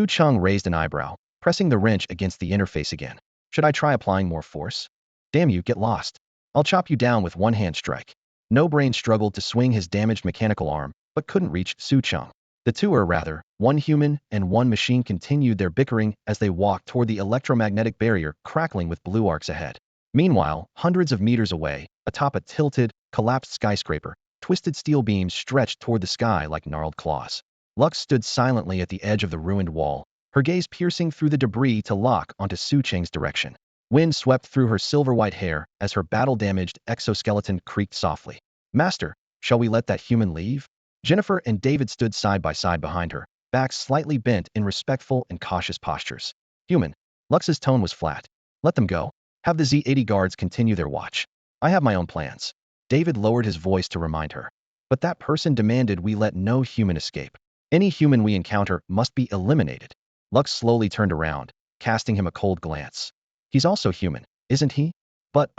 Cheng raised an eyebrow, pressing the wrench against the interface again. Should I try applying more force? Damn you, get lost. I'll chop you down with one hand strike. No Brain struggled to swing his damaged mechanical arm, but couldn't reach Cheng. The two, or rather, one human and one machine, continued their bickering as they walked toward the electromagnetic barrier crackling with blue arcs ahead. Meanwhile, hundreds of meters away, atop a tilted, collapsed skyscraper, twisted steel beams stretched toward the sky like gnarled claws. Lux stood silently at the edge of the ruined wall, her gaze piercing through the debris to lock onto Cheng's direction. Wind swept through her silver-white hair as her battle-damaged exoskeleton creaked softly. Master, shall we let that human leave? Jennifer and David stood side by side behind her, backs slightly bent in respectful and cautious postures. Human. Lux's tone was flat. Let them go. Have the Z-80 guards continue their watch. I have my own plans. David lowered his voice to remind her. But that person demanded we let no human escape. Any human we encounter must be eliminated. Lux slowly turned around, casting him a cold glance. He's also human, isn't he? But.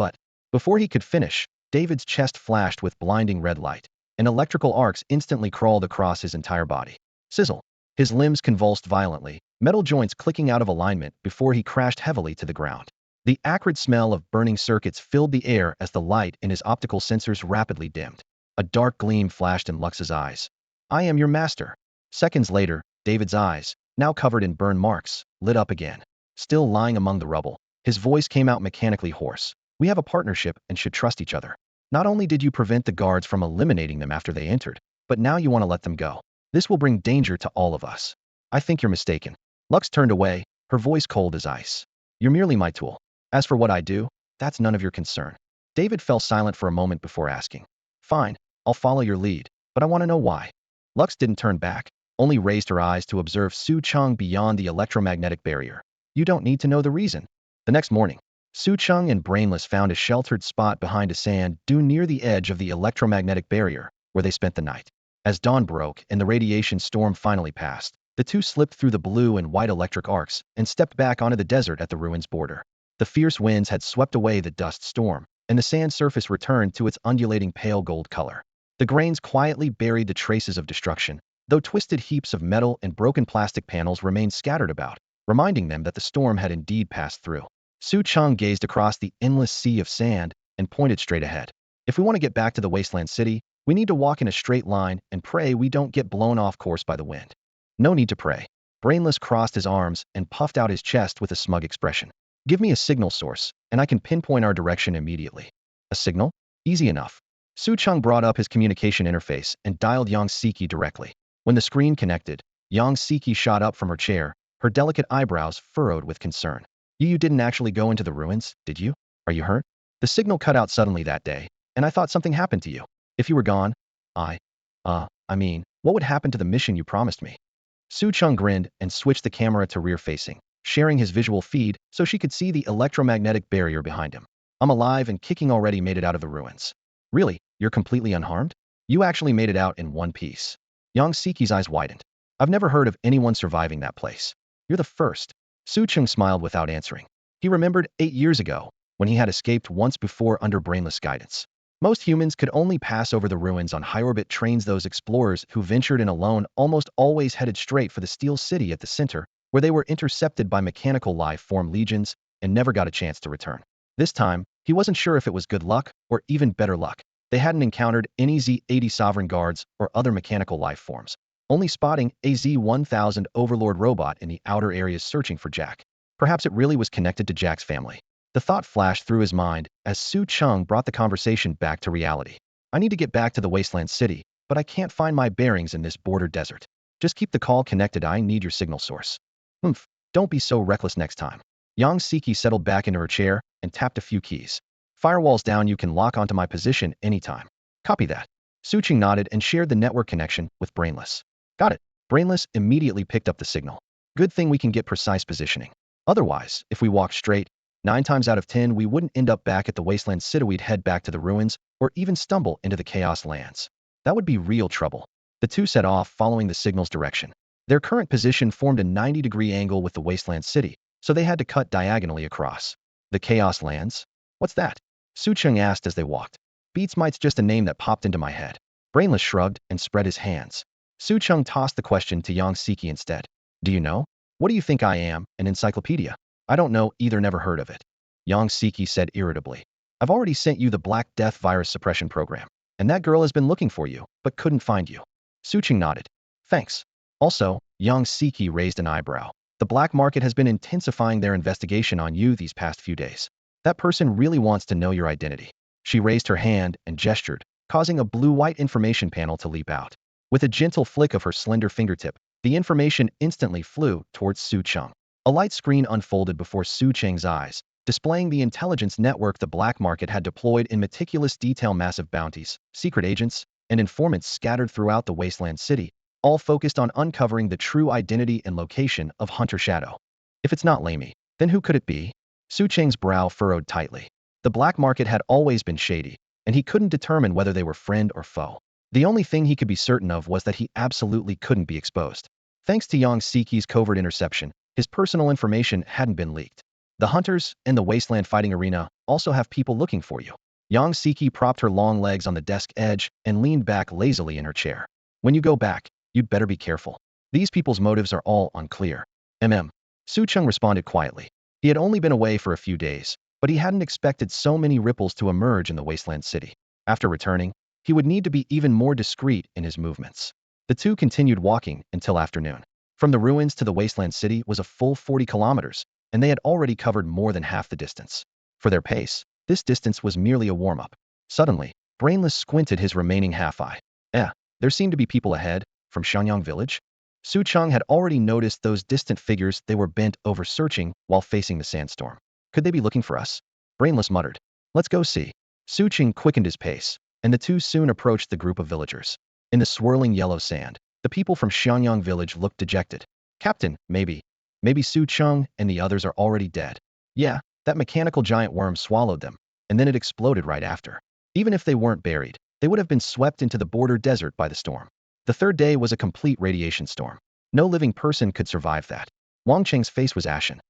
Before he could finish, David's chest flashed with blinding red light, and electrical arcs instantly crawled across his entire body. Sizzle. His limbs convulsed violently, metal joints clicking out of alignment before he crashed heavily to the ground. The acrid smell of burning circuits filled the air as the light in his optical sensors rapidly dimmed. A dark gleam flashed in Lux's eyes. I am your master. Seconds later, David's eyes, now covered in burn marks, lit up again. Still lying among the rubble, his voice came out mechanically hoarse. We have a partnership and should trust each other. Not only did you prevent the guards from eliminating them after they entered, but now you want to let them go. This will bring danger to all of us. I think you're mistaken. Lux turned away, her voice cold as ice. You're merely my tool. As for what I do, that's none of your concern. David fell silent for a moment before asking. Fine. I'll follow your lead, but I want to know why. Lux didn't turn back, only raised her eyes to observe Su Cheng beyond the electromagnetic barrier. You don't need to know the reason. The next morning, Su Cheng and Brainless found a sheltered spot behind a sand dune near the edge of the electromagnetic barrier, where they spent the night. As dawn broke and the radiation storm finally passed, the two slipped through the blue and white electric arcs and stepped back onto the desert at the ruins' border. The fierce winds had swept away the dust storm, and the sand surface returned to its undulating pale gold color. The grains quietly buried the traces of destruction, though twisted heaps of metal and broken plastic panels remained scattered about, reminding them that the storm had indeed passed through. Su Cheng gazed across the endless sea of sand and pointed straight ahead. If we want to get back to the wasteland city, we need to walk in a straight line and pray we don't get blown off course by the wind. No need to pray. Brainless crossed his arms and puffed out his chest with a smug expression. Give me a signal source, and I can pinpoint our direction immediately. A signal? Easy enough. Su Cheng brought up his communication interface and dialed Yang Siki directly. When the screen connected, Yang Siki shot up from her chair, her delicate eyebrows furrowed with concern. You didn't actually go into the ruins, did you? Are you hurt? The signal cut out suddenly that day, and I thought something happened to you. If you were gone, what would happen to the mission you promised me? Su Cheng grinned and switched the camera to rear-facing, sharing his visual feed so she could see the electromagnetic barrier behind him. I'm alive and kicking, already made it out of the ruins. Really? You're completely unharmed? You actually made it out in one piece. Yang Siki's eyes widened. I've never heard of anyone surviving that place. You're the first. Su Cheng smiled without answering. He remembered 8 years ago, when he had escaped once before under Brainless guidance. Most humans could only pass over the ruins on high-orbit trains. Those explorers who ventured in alone almost always headed straight for the Steel City at the center, where they were intercepted by mechanical life-form legions and never got a chance to return. This time, he wasn't sure if it was good luck or even better luck. They hadn't encountered any Z-80 Sovereign Guards or other mechanical life forms, only spotting a Z-1000 Overlord robot in the outer areas searching for Jack. Perhaps it really was connected to Jack's family. The thought flashed through his mind as Su Cheng brought the conversation back to reality. I need to get back to the Wasteland City, but I can't find my bearings in this border desert. Just keep the call connected. I need your signal source. Don't be so reckless next time. Yang Siki settled back into her chair and tapped a few keys. Firewalls down. You can lock onto my position anytime. Copy that. Su Cheng nodded and shared the network connection with Brainless. Got it. Brainless immediately picked up the signal. Good thing we can get precise positioning. Otherwise, if we walk straight, 9 times out of 10 we wouldn't end up back at the Wasteland City. We'd head back to the ruins or even stumble into the Chaos Lands. That would be real trouble. The two set off following the signal's direction. Their current position formed a 90-degree angle with the Wasteland City, so they had to cut diagonally across. The Chaos Lands? What's that? Su Cheng asked as they walked. Beats might's just a name that popped into my head. Brainless shrugged and spread his hands. Su Cheng tossed the question to Yang Siki instead. Do you know? What do you think I am, an encyclopedia? I don't know either, never heard of it. Yang Siki said irritably. I've already sent you the Black Death virus suppression program, and that girl has been looking for you, but couldn't find you. Su Cheng nodded. Thanks. Also, Yang Siki raised an eyebrow. The black market has been intensifying their investigation on you these past few days. That person really wants to know your identity. She raised her hand and gestured, causing a blue-white information panel to leap out. With a gentle flick of her slender fingertip, the information instantly flew towards Su Cheng. A light screen unfolded before Su Cheng's eyes, displaying the intelligence network the black market had deployed in meticulous detail. Massive bounties, secret agents, and informants scattered throughout the Wasteland City, all focused on uncovering the true identity and location of Hunter Shadow. If it's not Lamey, then who could it be? Su Cheng's brow furrowed tightly. The black market had always been shady, and he couldn't determine whether they were friend or foe. The only thing he could be certain of was that he absolutely couldn't be exposed. Thanks to Yang Siki's covert interception, his personal information hadn't been leaked. The hunters in the Wasteland fighting arena also have people looking for you. Yang Siki propped her long legs on the desk edge and leaned back lazily in her chair. When you go back, you'd better be careful. These people's motives are all unclear. Su Cheng responded quietly. He had only been away for a few days, but he hadn't expected so many ripples to emerge in the Wasteland City. After returning, he would need to be even more discreet in his movements. The two continued walking until afternoon. From the ruins to the Wasteland City was a full 40 kilometers, and they had already covered more than half the distance. For their pace, this distance was merely a warm-up. Suddenly, Brainless squinted his remaining half-eye. There seemed to be people ahead, from Shenyang village. Su Cheng had already noticed those distant figures. They were bent over searching while facing the sandstorm. Could they be looking for us? Brainless muttered. Let's go see. Su Cheng quickened his pace. and the two soon approached the group of villagers. In the swirling yellow sand, the people from Xiangyang village looked dejected. Captain, maybe Su Cheng and the others are already dead. Yeah, that mechanical giant worm swallowed them, and then it exploded right after. Even if they weren't buried, they would have been swept into the border desert by the storm. The third day was a complete radiation storm. No living person could survive that. Wang Cheng's face was ashen.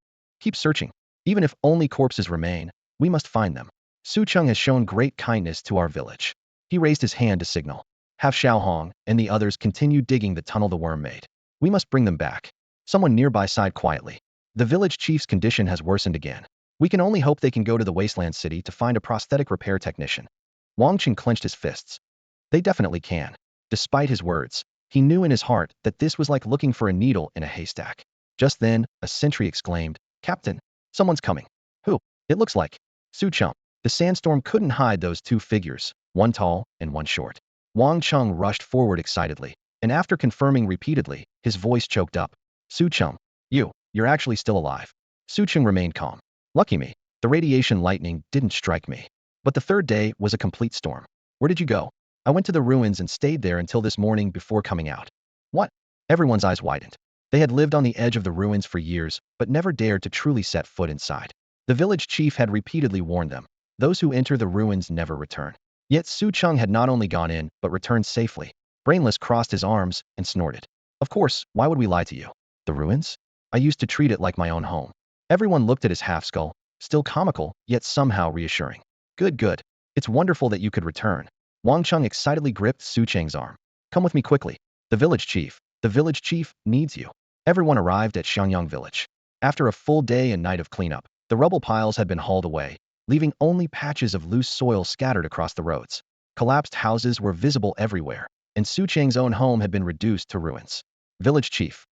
Keep searching. Even if only corpses remain, we must find them. Su Cheng has shown great kindness to our village. He raised his hand to signal. Have Xiaohong and the others continue digging the tunnel the worm made. We must bring them back. Someone nearby sighed quietly. The village chief's condition has worsened again. We can only hope they can go to the wasteland city to find a prosthetic repair technician. Wang Cheng clenched his fists. They definitely can. Despite his words, he knew in his heart that this was like looking for a needle in a haystack. Just then, a sentry exclaimed, Captain, someone's coming. Who? It looks like Su Cheng. The sandstorm couldn't hide those two figures, one tall and one short. Wang Cheng rushed forward excitedly, and after confirming repeatedly, his voice choked up. Su Cheng, you're actually still alive. Su Cheng remained calm. Lucky me, the radiation lightning didn't strike me. But the third day was a complete storm. Where did you go? I went to the ruins and stayed there until this morning before coming out. What? Everyone's eyes widened. They had lived on the edge of the ruins for years, but never dared to truly set foot inside. The village chief had repeatedly warned them. Those who enter the ruins never return. Yet Su Cheng had not only gone in, but returned safely. Brainless crossed his arms and snorted. Of course, why would we lie to you? The ruins? I used to treat it like my own home. Everyone looked at his half-skull, still comical, yet somehow reassuring. Good. It's wonderful that you could return. Wang Cheng excitedly gripped Su Cheng's arm. Come with me quickly. The village chief needs you. Everyone arrived at Xiangyang village. After a full day and night of cleanup, the rubble piles had been hauled away, leaving only patches of loose soil scattered across the roads. Collapsed houses were visible everywhere, and Su Cheng's own home had been reduced to ruins. Village chief,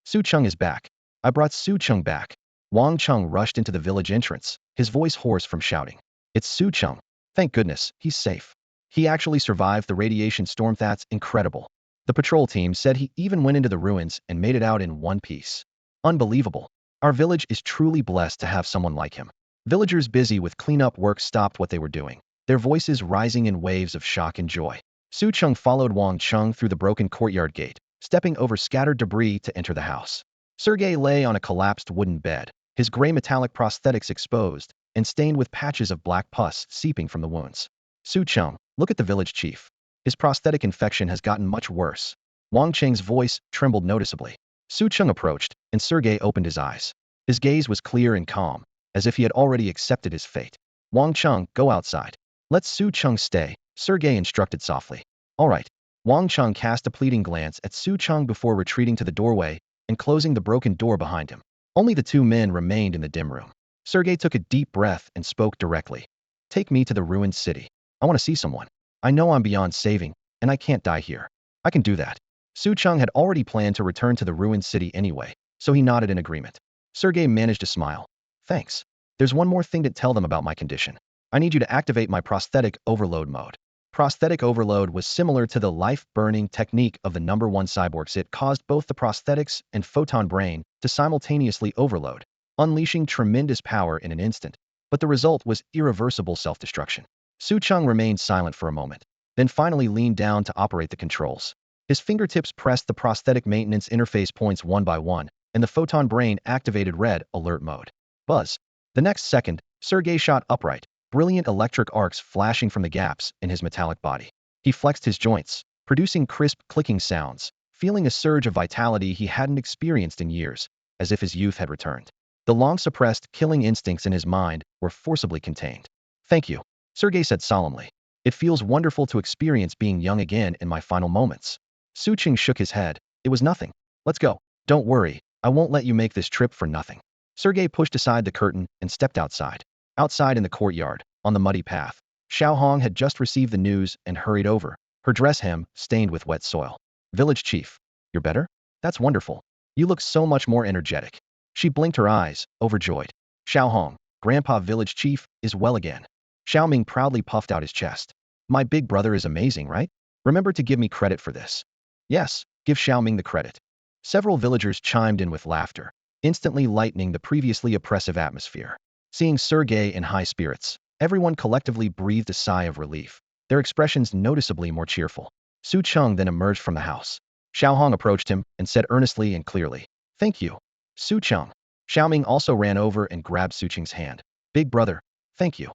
Su Cheng is back. I brought Su Cheng back. Wang Cheng rushed into the village entrance, his voice hoarse from shouting. It's Su Cheng. Thank goodness, he's safe. He actually survived the radiation storm. That's incredible. The patrol team said he even went into the ruins and made it out in one piece. Unbelievable. Our village is truly blessed to have someone like him. Villagers busy with cleanup work stopped what they were doing, their voices rising in waves of shock and joy. Su Cheng followed Wang Cheng through the broken courtyard gate, stepping over scattered debris to enter the house. Sergei lay on a collapsed wooden bed, his gray metallic prosthetics exposed and stained with patches of black pus seeping from the wounds. Su Cheng, look at the village chief. His prosthetic infection has gotten much worse. Wang Cheng's voice trembled noticeably. Su Cheng approached, and Sergei opened his eyes. His gaze was clear and calm, as if he had already accepted his fate. Wang Cheng, go outside. Let Su Cheng stay, Sergei instructed softly. All right. Wang Cheng cast a pleading glance at Su Cheng before retreating to the doorway and closing the broken door behind him. Only the two men remained in the dim room. Sergei took a deep breath and spoke directly. Take me to the ruined city. I want to see someone. I know I'm beyond saving, and I can't die here. I can do that. Su Cheng had already planned to return to the ruined city anyway, so he nodded in agreement. Sergei managed a smile. Thanks. There's one more thing to tell them about my condition. I need you to activate my prosthetic overload mode. Prosthetic overload was similar to the life-burning technique of the #1 cyborgs. It caused both the prosthetics and photon brain to simultaneously overload, unleashing tremendous power in an instant. But the result was irreversible self-destruction. Su Cheng remained silent for a moment, then finally leaned down to operate the controls. His fingertips pressed the prosthetic maintenance interface points one by one, and the photon brain activated red alert mode. Buzz. The next second, Sergei shot upright, brilliant electric arcs flashing from the gaps in his metallic body. He flexed his joints, producing crisp clicking sounds, feeling a surge of vitality he hadn't experienced in years, as if his youth had returned. The long-suppressed killing instincts in his mind were forcibly contained. Thank you, Sergei said solemnly. It feels wonderful to experience being young again in my final moments. Su Cheng shook his head. It was nothing. Let's go. Don't worry, I won't let you make this trip for nothing. Sergei pushed aside the curtain and stepped outside. Outside in the courtyard, on the muddy path, Xiaohong had just received the news and hurried over, her dress hem stained with wet soil. Village chief, you're better? That's wonderful. You look so much more energetic. She blinked her eyes, overjoyed. Xiaohong, Grandpa village chief, is well again. Xiaoming proudly puffed out his chest. My big brother is amazing, right? Remember to give me credit for this. Yes, give Xiaoming the credit. Several villagers chimed in with laughter, instantly lightening the previously oppressive atmosphere. Seeing Sergei in high spirits, everyone collectively breathed a sigh of relief. their expressions noticeably more cheerful. Su Cheng then emerged from the house. Xiao Hong approached him and said earnestly and clearly, "Thank you, Su Cheng." Xiao Ming also ran over and grabbed Su Cheng's hand. "Big brother, thank you."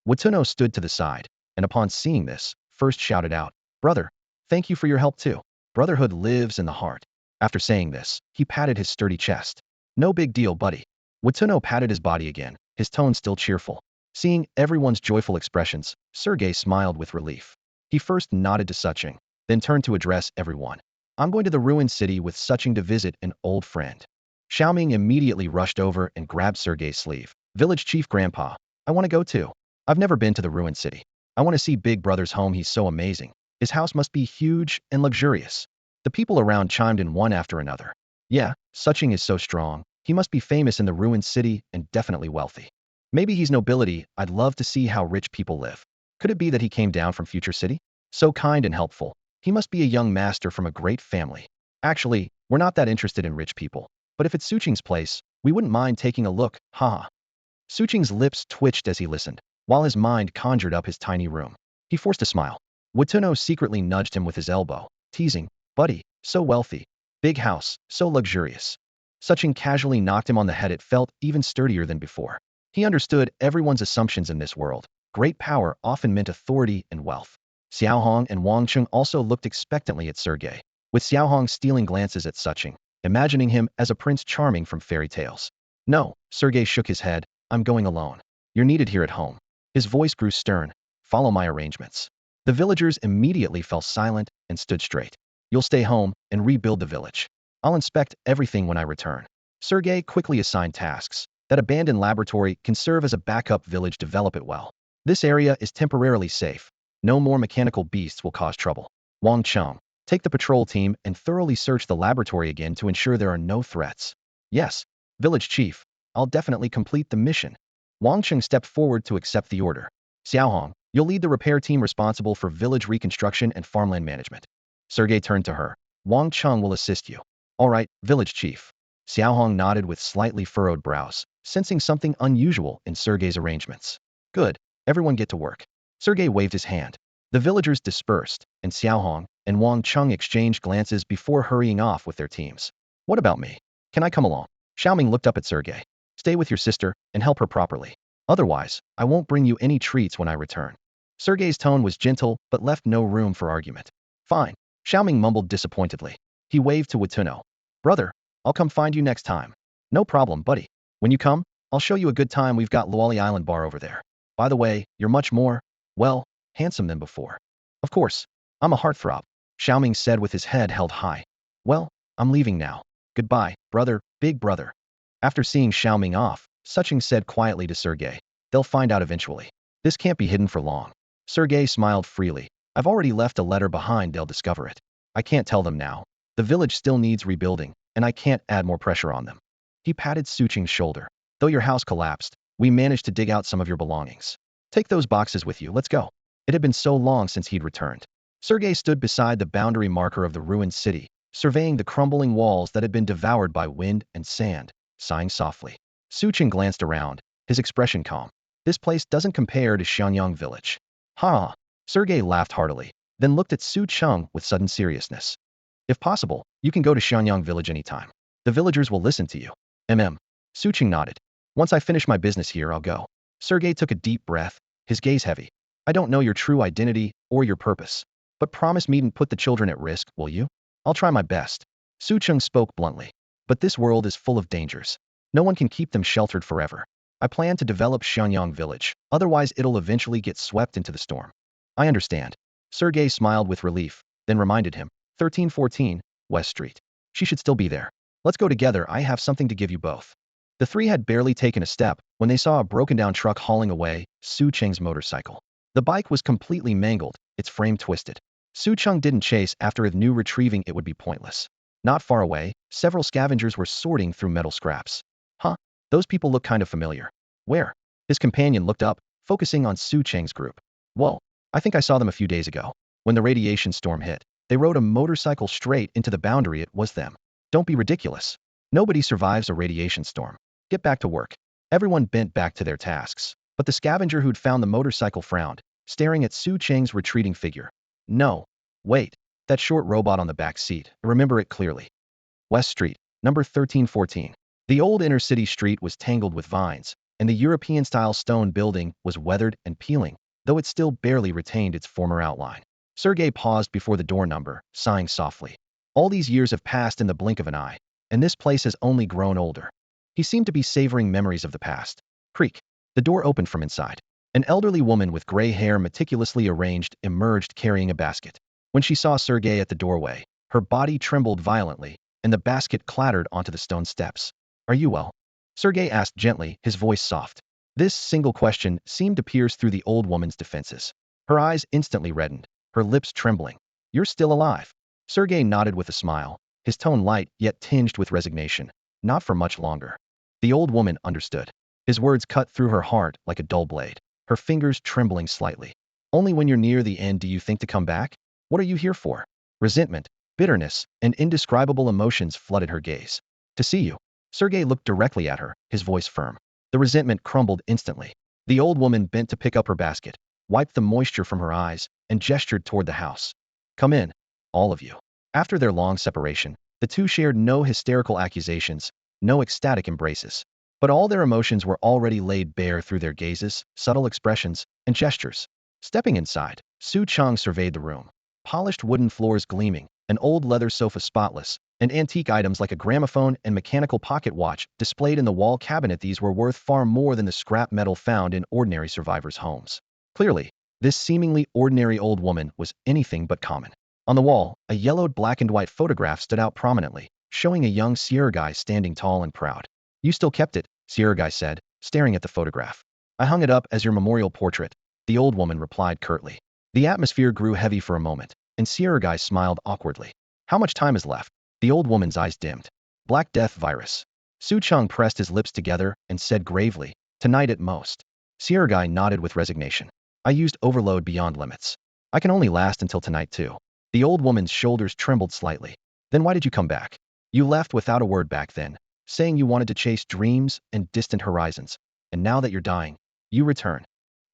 Watuno stood to the side, and upon seeing this, first shouted out, "Brother, thank you for your help too. Brotherhood lives in the heart." After saying this, he patted his sturdy chest. "No big deal, buddy." Watuno patted his body again, his tone still cheerful. Seeing everyone's joyful expressions, Sergei smiled with relief. He first nodded to Sucheng, then turned to address everyone. "I'm going to the ruined city with Sucheng to visit an old friend." Xiaoming immediately rushed over and grabbed Sergei's sleeve. "Village Chief Grandpa, I want to go too. I've never been to the ruined city. I want to see Big Brother's home. He's so amazing. His house must be huge and luxurious." The people around chimed in one after another. "Yeah, Sucheng is so strong. He must be famous in the ruined city and definitely wealthy. Maybe he's nobility. I'd love to see how rich people live. Could it be that he came down from future city? So kind and helpful. He must be a young master from a great family. Actually, we're not that interested in rich people. But if it's Sucheng's place, we wouldn't mind taking a look, haha." Sucheng's lips twitched as he listened, while his mind conjured up his tiny room. He forced a smile. Watuno secretly nudged him with his elbow, teasing, "Buddy, so wealthy. Big house, so luxurious." Sucheng casually knocked him on the head. It felt even sturdier than before. He understood everyone's assumptions in this world. Great power often meant authority and wealth. Xiao Hong and Wang Cheng also looked expectantly at Sergei, with Xiao Hong stealing glances at Sucheng, imagining him as a prince charming from fairy tales. "No," Sergei shook his head, "I'm going alone. You're needed here at home." His voice grew stern. "Follow my arrangements." The villagers immediately fell silent and stood straight. "You'll stay home and rebuild the village. I'll inspect everything when I return." Sergei quickly assigned tasks. That abandoned laboratory can serve as a backup village. Develop it well. This area is temporarily safe. No more mechanical beasts will cause trouble. Wang Cheng, take the patrol team and thoroughly search the laboratory again to ensure there are no threats. "Yes, village chief. I'll definitely complete the mission." Wang Cheng stepped forward to accept the order. "Xiao Hong, you'll lead the repair team responsible for village reconstruction and farmland management." Sergei turned to her. "Wang Cheng will assist you." "All right, village chief." Xiao Hong nodded with slightly furrowed brows, sensing something unusual in Sergei's arrangements. "Good, everyone get to work." Sergei waved his hand. The villagers dispersed, and Xiao Hong and Wang Cheng exchanged glances before hurrying off with their teams. "What about me? Can I come along?" Xiaoming looked up at Sergei. "Stay with your sister and help her properly. Otherwise, I won't bring you any treats when I return." Sergei's tone was gentle but left no room for argument. "Fine," Xiaoming mumbled disappointedly. He waved to Watuno. "Brother, I'll come find you next time." "No problem, buddy. When you come, I'll show you a good time. We've got Luoli Island Bar over there. By the way, you're much more, well, handsome than before." "Of course. I'm a heartthrob," Xiaoming said with his head held high. "Well, I'm leaving now. Goodbye, brother, big brother." After seeing Xiaoming off, Sucheng said quietly to Sergei, "They'll find out eventually. This can't be hidden for long." Sergei smiled freely. "I've already left a letter behind. They'll discover it. I can't tell them now. The village still needs rebuilding, and I can't add more pressure on them." He patted Sucheng's shoulder. "Though your house collapsed, we managed to dig out some of your belongings. Take those boxes with you. Let's go." It had been so long since he'd returned. Sergei stood beside the boundary marker of the ruined city, surveying the crumbling walls that had been devoured by wind and sand, sighing softly. Sucheng glanced around, his expression calm. "This place doesn't compare to Xianyang village." "Ha!" Sergei laughed heartily, then looked at Su Cheng with sudden seriousness. "If possible, you can go to Xianyang village anytime. The villagers will listen to you." Sucheng nodded. "Once I finish my business here, I'll go." Sergei took a deep breath, his gaze heavy. "I don't know your true identity or your purpose, but promise me to put the children at risk, will you?" "I'll try my best." Sucheng spoke bluntly. "But this world is full of dangers. No one can keep them sheltered forever. I plan to develop Xianyang village, otherwise it'll eventually get swept into the storm." "I understand." Sergei smiled with relief, then reminded him, 1314, West Street. She should still be there. "Let's go together. I have something to give you both." The three had barely taken a step when they saw a broken-down truck hauling away Su Cheng's motorcycle. The bike was completely mangled, its frame twisted. Su Cheng didn't chase after it, knew retrieving it would be pointless. Not far away, several scavengers were sorting through metal scraps. "Huh? Those people look kind of familiar." "Where?" His companion looked up, focusing on Su Cheng's group. "Whoa, I think I saw them a few days ago. When the radiation storm hit, they rode a motorcycle straight into the boundary. It was them." "Don't be ridiculous. Nobody survives a radiation storm. Get back to work." Everyone bent back to their tasks, but the scavenger who'd found the motorcycle frowned. staring at Su Cheng's retreating figure. No. Wait. That short robot on the back seat. I remember it clearly. West Street, number 1314. The old inner-city street was tangled with vines, and the European-style stone building was weathered and peeling, though it still barely retained its former outline. Sergei paused before the door number, sighing softly. All these years have passed in the blink of an eye, and this place has only grown older. He seemed to be savoring memories of the past. Creak. The door opened from inside. An elderly woman with gray hair meticulously arranged emerged carrying a basket. When she saw Sergei at the doorway, her body trembled violently, and the basket clattered onto the stone steps. Are you well? Sergei asked gently, his voice soft. This single question seemed to pierce through the old woman's defenses. Her eyes instantly reddened, her lips trembling. You're still alive. Sergei nodded with a smile, his tone light yet tinged with resignation. Not for much longer. The old woman understood. His words cut through her heart like a dull blade, her fingers trembling slightly. Only when you're near the end do you think to come back? What are you here for? Resentment, bitterness, and indescribable emotions flooded her gaze. To see you. Sergei looked directly at her, his voice firm. The resentment crumbled instantly. The old woman bent to pick up her basket, wiped the moisture from her eyes, and gestured toward the house. Come in, all of you. After their long separation, the two shared no hysterical accusations, no ecstatic embraces. But all their emotions were already laid bare through their gazes, subtle expressions, and gestures. Stepping inside, Su Cheng surveyed the room. Polished wooden floors gleaming, an old leather sofa spotless, and antique items like a gramophone and mechanical pocket watch displayed in the wall cabinet. These were worth far more than the scrap metal found in ordinary survivors' homes. Clearly, this seemingly ordinary old woman was anything but common. On the wall, a yellowed black and white photograph stood out prominently, showing a young Sierra guy standing tall and proud. You still kept it, Sierra guy said, staring at the photograph. I hung it up as your memorial portrait, the old woman replied curtly. The atmosphere grew heavy for a moment, and Sierra guy smiled awkwardly. How much time is left? The old woman's eyes dimmed. Black Death virus. Su Cheng pressed his lips together and said gravely, tonight at most. Sierra guy nodded with resignation. I used overload beyond limits. I can only last until tonight too. The old woman's shoulders trembled slightly. Then why did you come back? You left without a word back then, saying you wanted to chase dreams and distant horizons. And now that you're dying, you return.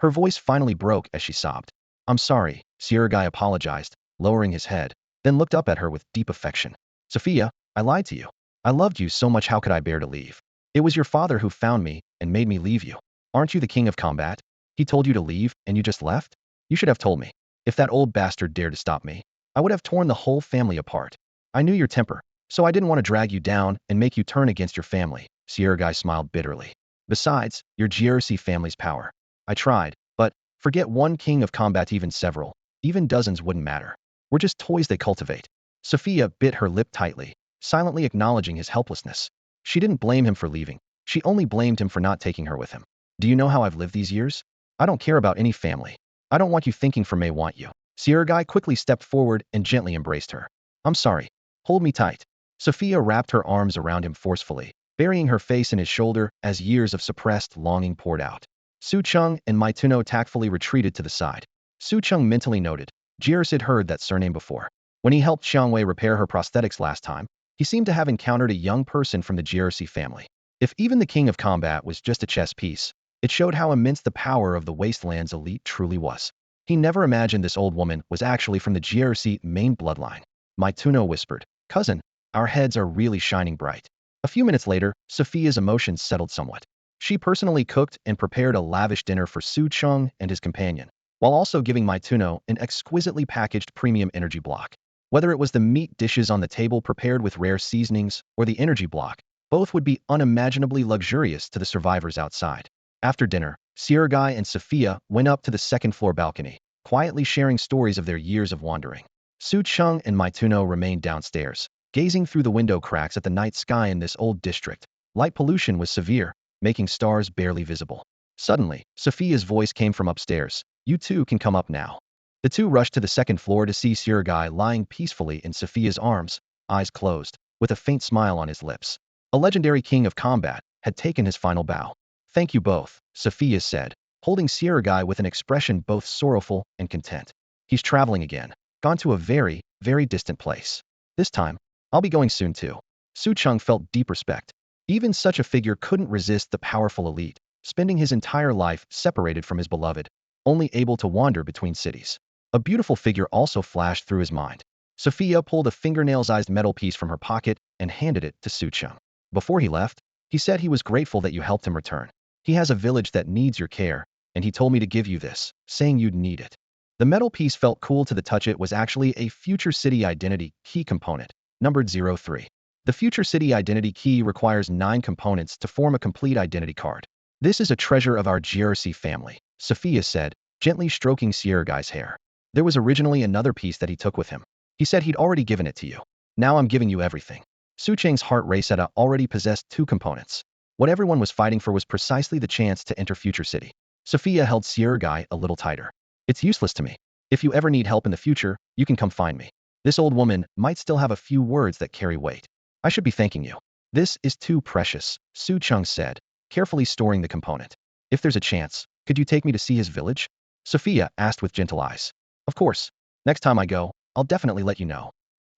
Her voice finally broke as she sobbed. I'm sorry, Sierra guy apologized, lowering his head, then looked up at her with deep affection. Sophia, I lied to you. I loved you so much, how could I bear to leave? It was your father who found me and made me leave you. Aren't you the king of combat? He told you to leave and you just left? You should have told me. If that old bastard dared to stop me, I would have torn the whole family apart. I knew your temper, so I didn't want to drag you down and make you turn against your family. Sierra guy smiled bitterly. Besides, your GRC family's power. I tried, but forget one king of combat, even several, even dozens wouldn't matter. We're just toys they cultivate. Sophia bit her lip tightly, silently acknowledging his helplessness. She didn't blame him for leaving. She only blamed him for not taking her with him. Do you know how I've lived these years? I don't care about any family. I don't want you thinking for may want you. Sierra guy quickly stepped forward and gently embraced her. I'm sorry. Hold me tight. Sophia wrapped her arms around him forcefully, burying her face in his shoulder as years of suppressed longing poured out. Su Cheng and Maituno tactfully retreated to the side. Su Cheng mentally noted, Jirs had heard that surname before. When he helped Xiangwei repair her prosthetics last time, he seemed to have encountered a young person from the GRC family. If even the king of combat was just a chess piece, it showed how immense the power of the Wasteland's elite truly was. He never imagined this old woman was actually from the GRC main bloodline. Maituno whispered, Cousin, our heads are really shining bright. A few minutes later, Sophia's emotions settled somewhat. She personally cooked and prepared a lavish dinner for Su Cheng and his companion, while also giving Maituno an exquisitely packaged premium energy block. Whether it was the meat dishes on the table prepared with rare seasonings or the energy block, both would be unimaginably luxurious to the survivors outside. After dinner, Sierra guy and Sophia went up to the second-floor balcony, quietly sharing stories of their years of wandering. Su Cheng and Maituno remained downstairs, gazing through the window cracks at the night sky in this old district. Light pollution was severe, making stars barely visible. Suddenly, Sophia's voice came from upstairs. You two can come up now. The two rushed to the second floor to see Sierra guy lying peacefully in Sophia's arms, eyes closed, with a faint smile on his lips. A legendary king of combat had taken his final bow. Thank you both, Sophia said, holding Sierra guy with an expression both sorrowful and content. He's traveling again, gone to a very, very distant place. This time, I'll be going soon too. Su Cheng felt deep respect. Even such a figure couldn't resist the powerful elite, spending his entire life separated from his beloved. only able to wander between cities. A beautiful figure also flashed through his mind. Sophia pulled a fingernail-sized metal piece from her pocket and handed it to Su Cheng. Before he left, he said he was grateful that you helped him return. He has a village that needs your care, and he told me to give you this, saying you'd need it. The metal piece felt cool to the touch. It was actually a future city identity key component, numbered 03. The future city identity key requires 9 components to form a complete identity card. This is a treasure of our GRC family, Sophia said, gently stroking Sierra Guy's hair. There was originally another piece that he took with him. He said he'd already given it to you. Now I'm giving you everything. Su Cheng's heart raced at already possessed 2 components. What everyone was fighting for was precisely the chance to enter Future City. Sophia held Sierra Guy a little tighter. It's useless to me. If you ever need help in the future, you can come find me. This old woman might still have a few words that carry weight. I should be thanking you. This is too precious, Su Cheng said, carefully storing the component. If there's a chance, could you take me to see his village? Sophia asked with gentle eyes. Of course. Next time I go, I'll definitely let you know.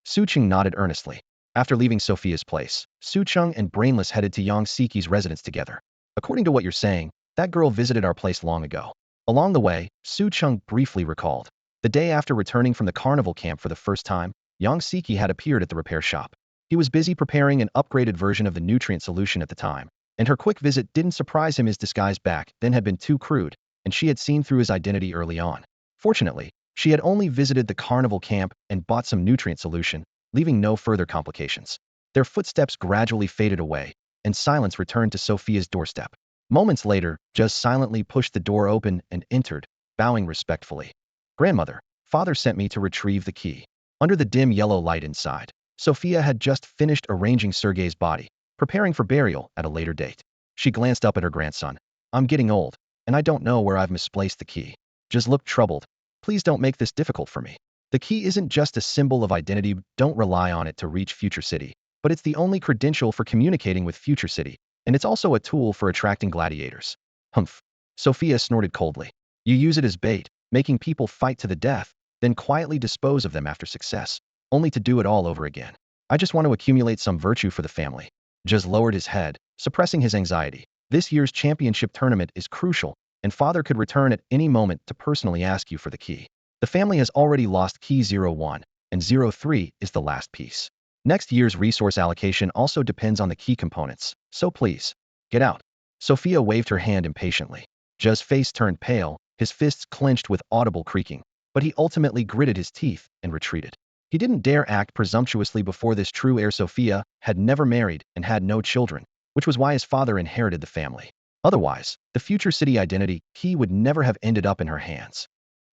Su Cheng nodded earnestly. After leaving Sophia's place, Su Cheng and Brainless headed to Yang Siki's residence together. According to what you're saying, that girl visited our place long ago. Along the way, Su Cheng briefly recalled. The day after returning from the carnival camp for the first time, Yang Siki had appeared at the repair shop. He was busy preparing an upgraded version of the nutrient solution at the time, and her quick visit didn't surprise him. His disguise back then had been too crude, and she had seen through his identity early on. Fortunately, she had only visited the carnival camp and bought some nutrient solution, leaving no further complications. Their footsteps gradually faded away, and silence returned to Sophia's doorstep. Moments later, just silently pushed the door open and entered, bowing respectfully. Grandmother, father sent me to retrieve the key. Under the dim yellow light inside, Sophia had just finished arranging Sergei's body, preparing for burial at a later date. She glanced up at her grandson. I'm getting old, and I don't know where I've misplaced the key. Just looked troubled. Please don't make this difficult for me. The key isn't just a symbol of identity. Don't rely on it to reach Future City, but it's the only credential for communicating with Future City, and it's also a tool for attracting gladiators. Humph. Sophia snorted coldly. You use it as bait, making people fight to the death, then quietly dispose of them after success, only to do it all over again. I just want to accumulate some virtue for the family. Just lowered his head, suppressing his anxiety. This year's championship tournament is crucial, and father could return at any moment to personally ask you for the key. The family has already lost key 01, and 03 is the last piece. Next year's resource allocation also depends on the key components, so please, get out. Sophia waved her hand impatiently. Jez's face turned pale, his fists clenched with audible creaking, but he ultimately gritted his teeth and retreated. He didn't dare act presumptuously before this true heir. Sophia had never married and had no children, which was why his father inherited the family. Otherwise, the future city identity key would never have ended up in her hands.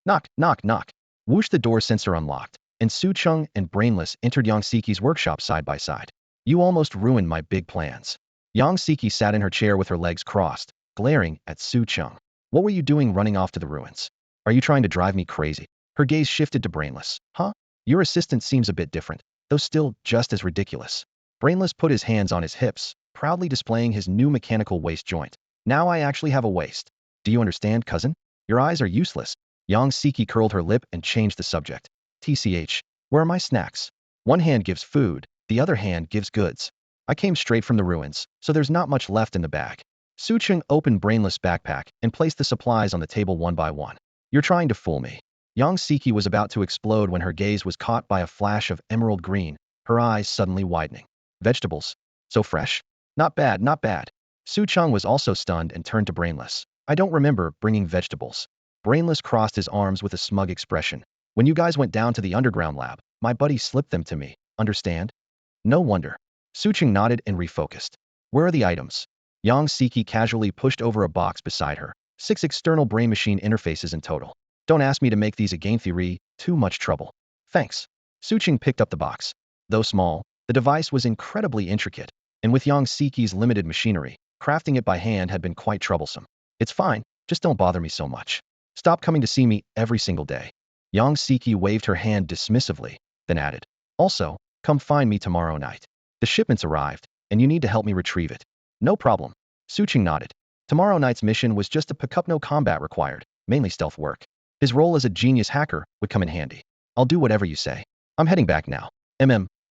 Knock, knock, knock. Whoosh, the door sensor unlocked, and Su Cheng and Brainless entered Yang Siki's workshop side by side. You almost ruined my big plans. Yang Siki sat in her chair with her legs crossed, glaring at Su Cheng. What were you doing running off to the ruins? Are you trying to drive me crazy? Her gaze shifted to Brainless. Huh? Your assistant seems a bit different, though still just as ridiculous. Brainless put his hands on his hips, proudly displaying his new mechanical waist joint. Now I actually have a waist. Do you understand, cousin? Your eyes are useless. Yang Siki curled her lip and changed the subject. TCH, where are my snacks? One hand gives food, the other hand gives goods. I came straight from the ruins, so there's not much left in the bag. Su Cheng opened Brainless' backpack and placed the supplies on the table one by one. You're trying to fool me. Yang Siki was about to explode when her gaze was caught by a flash of emerald green, her eyes suddenly widening. Vegetables? So fresh? Not bad, not bad. Su Cheng was also stunned and turned to Brainless. I don't remember bringing vegetables. Brainless crossed his arms with a smug expression. When you guys went down to the underground lab, my buddy slipped them to me, understand? No wonder. Su Cheng nodded and refocused. Where are the items? Yang Siki casually pushed over a box beside her. 6 external brain-machine interfaces in total. Don't ask me to make these again, theory, too much trouble. Thanks. Su Cheng picked up the box. Though small, the device was incredibly intricate, and with Yang Siki's limited machinery, crafting it by hand had been quite troublesome. It's fine, just don't bother me so much. Stop coming to see me every single day. Yang Siki waved her hand dismissively, then added, also, come find me tomorrow night. The shipment's arrived, and you need to help me retrieve it. No problem. Su Cheng nodded. Tomorrow night's mission was just to pick up, no combat required, mainly stealth work. His role as a genius hacker would come in handy. I'll do whatever you say. I'm heading back now.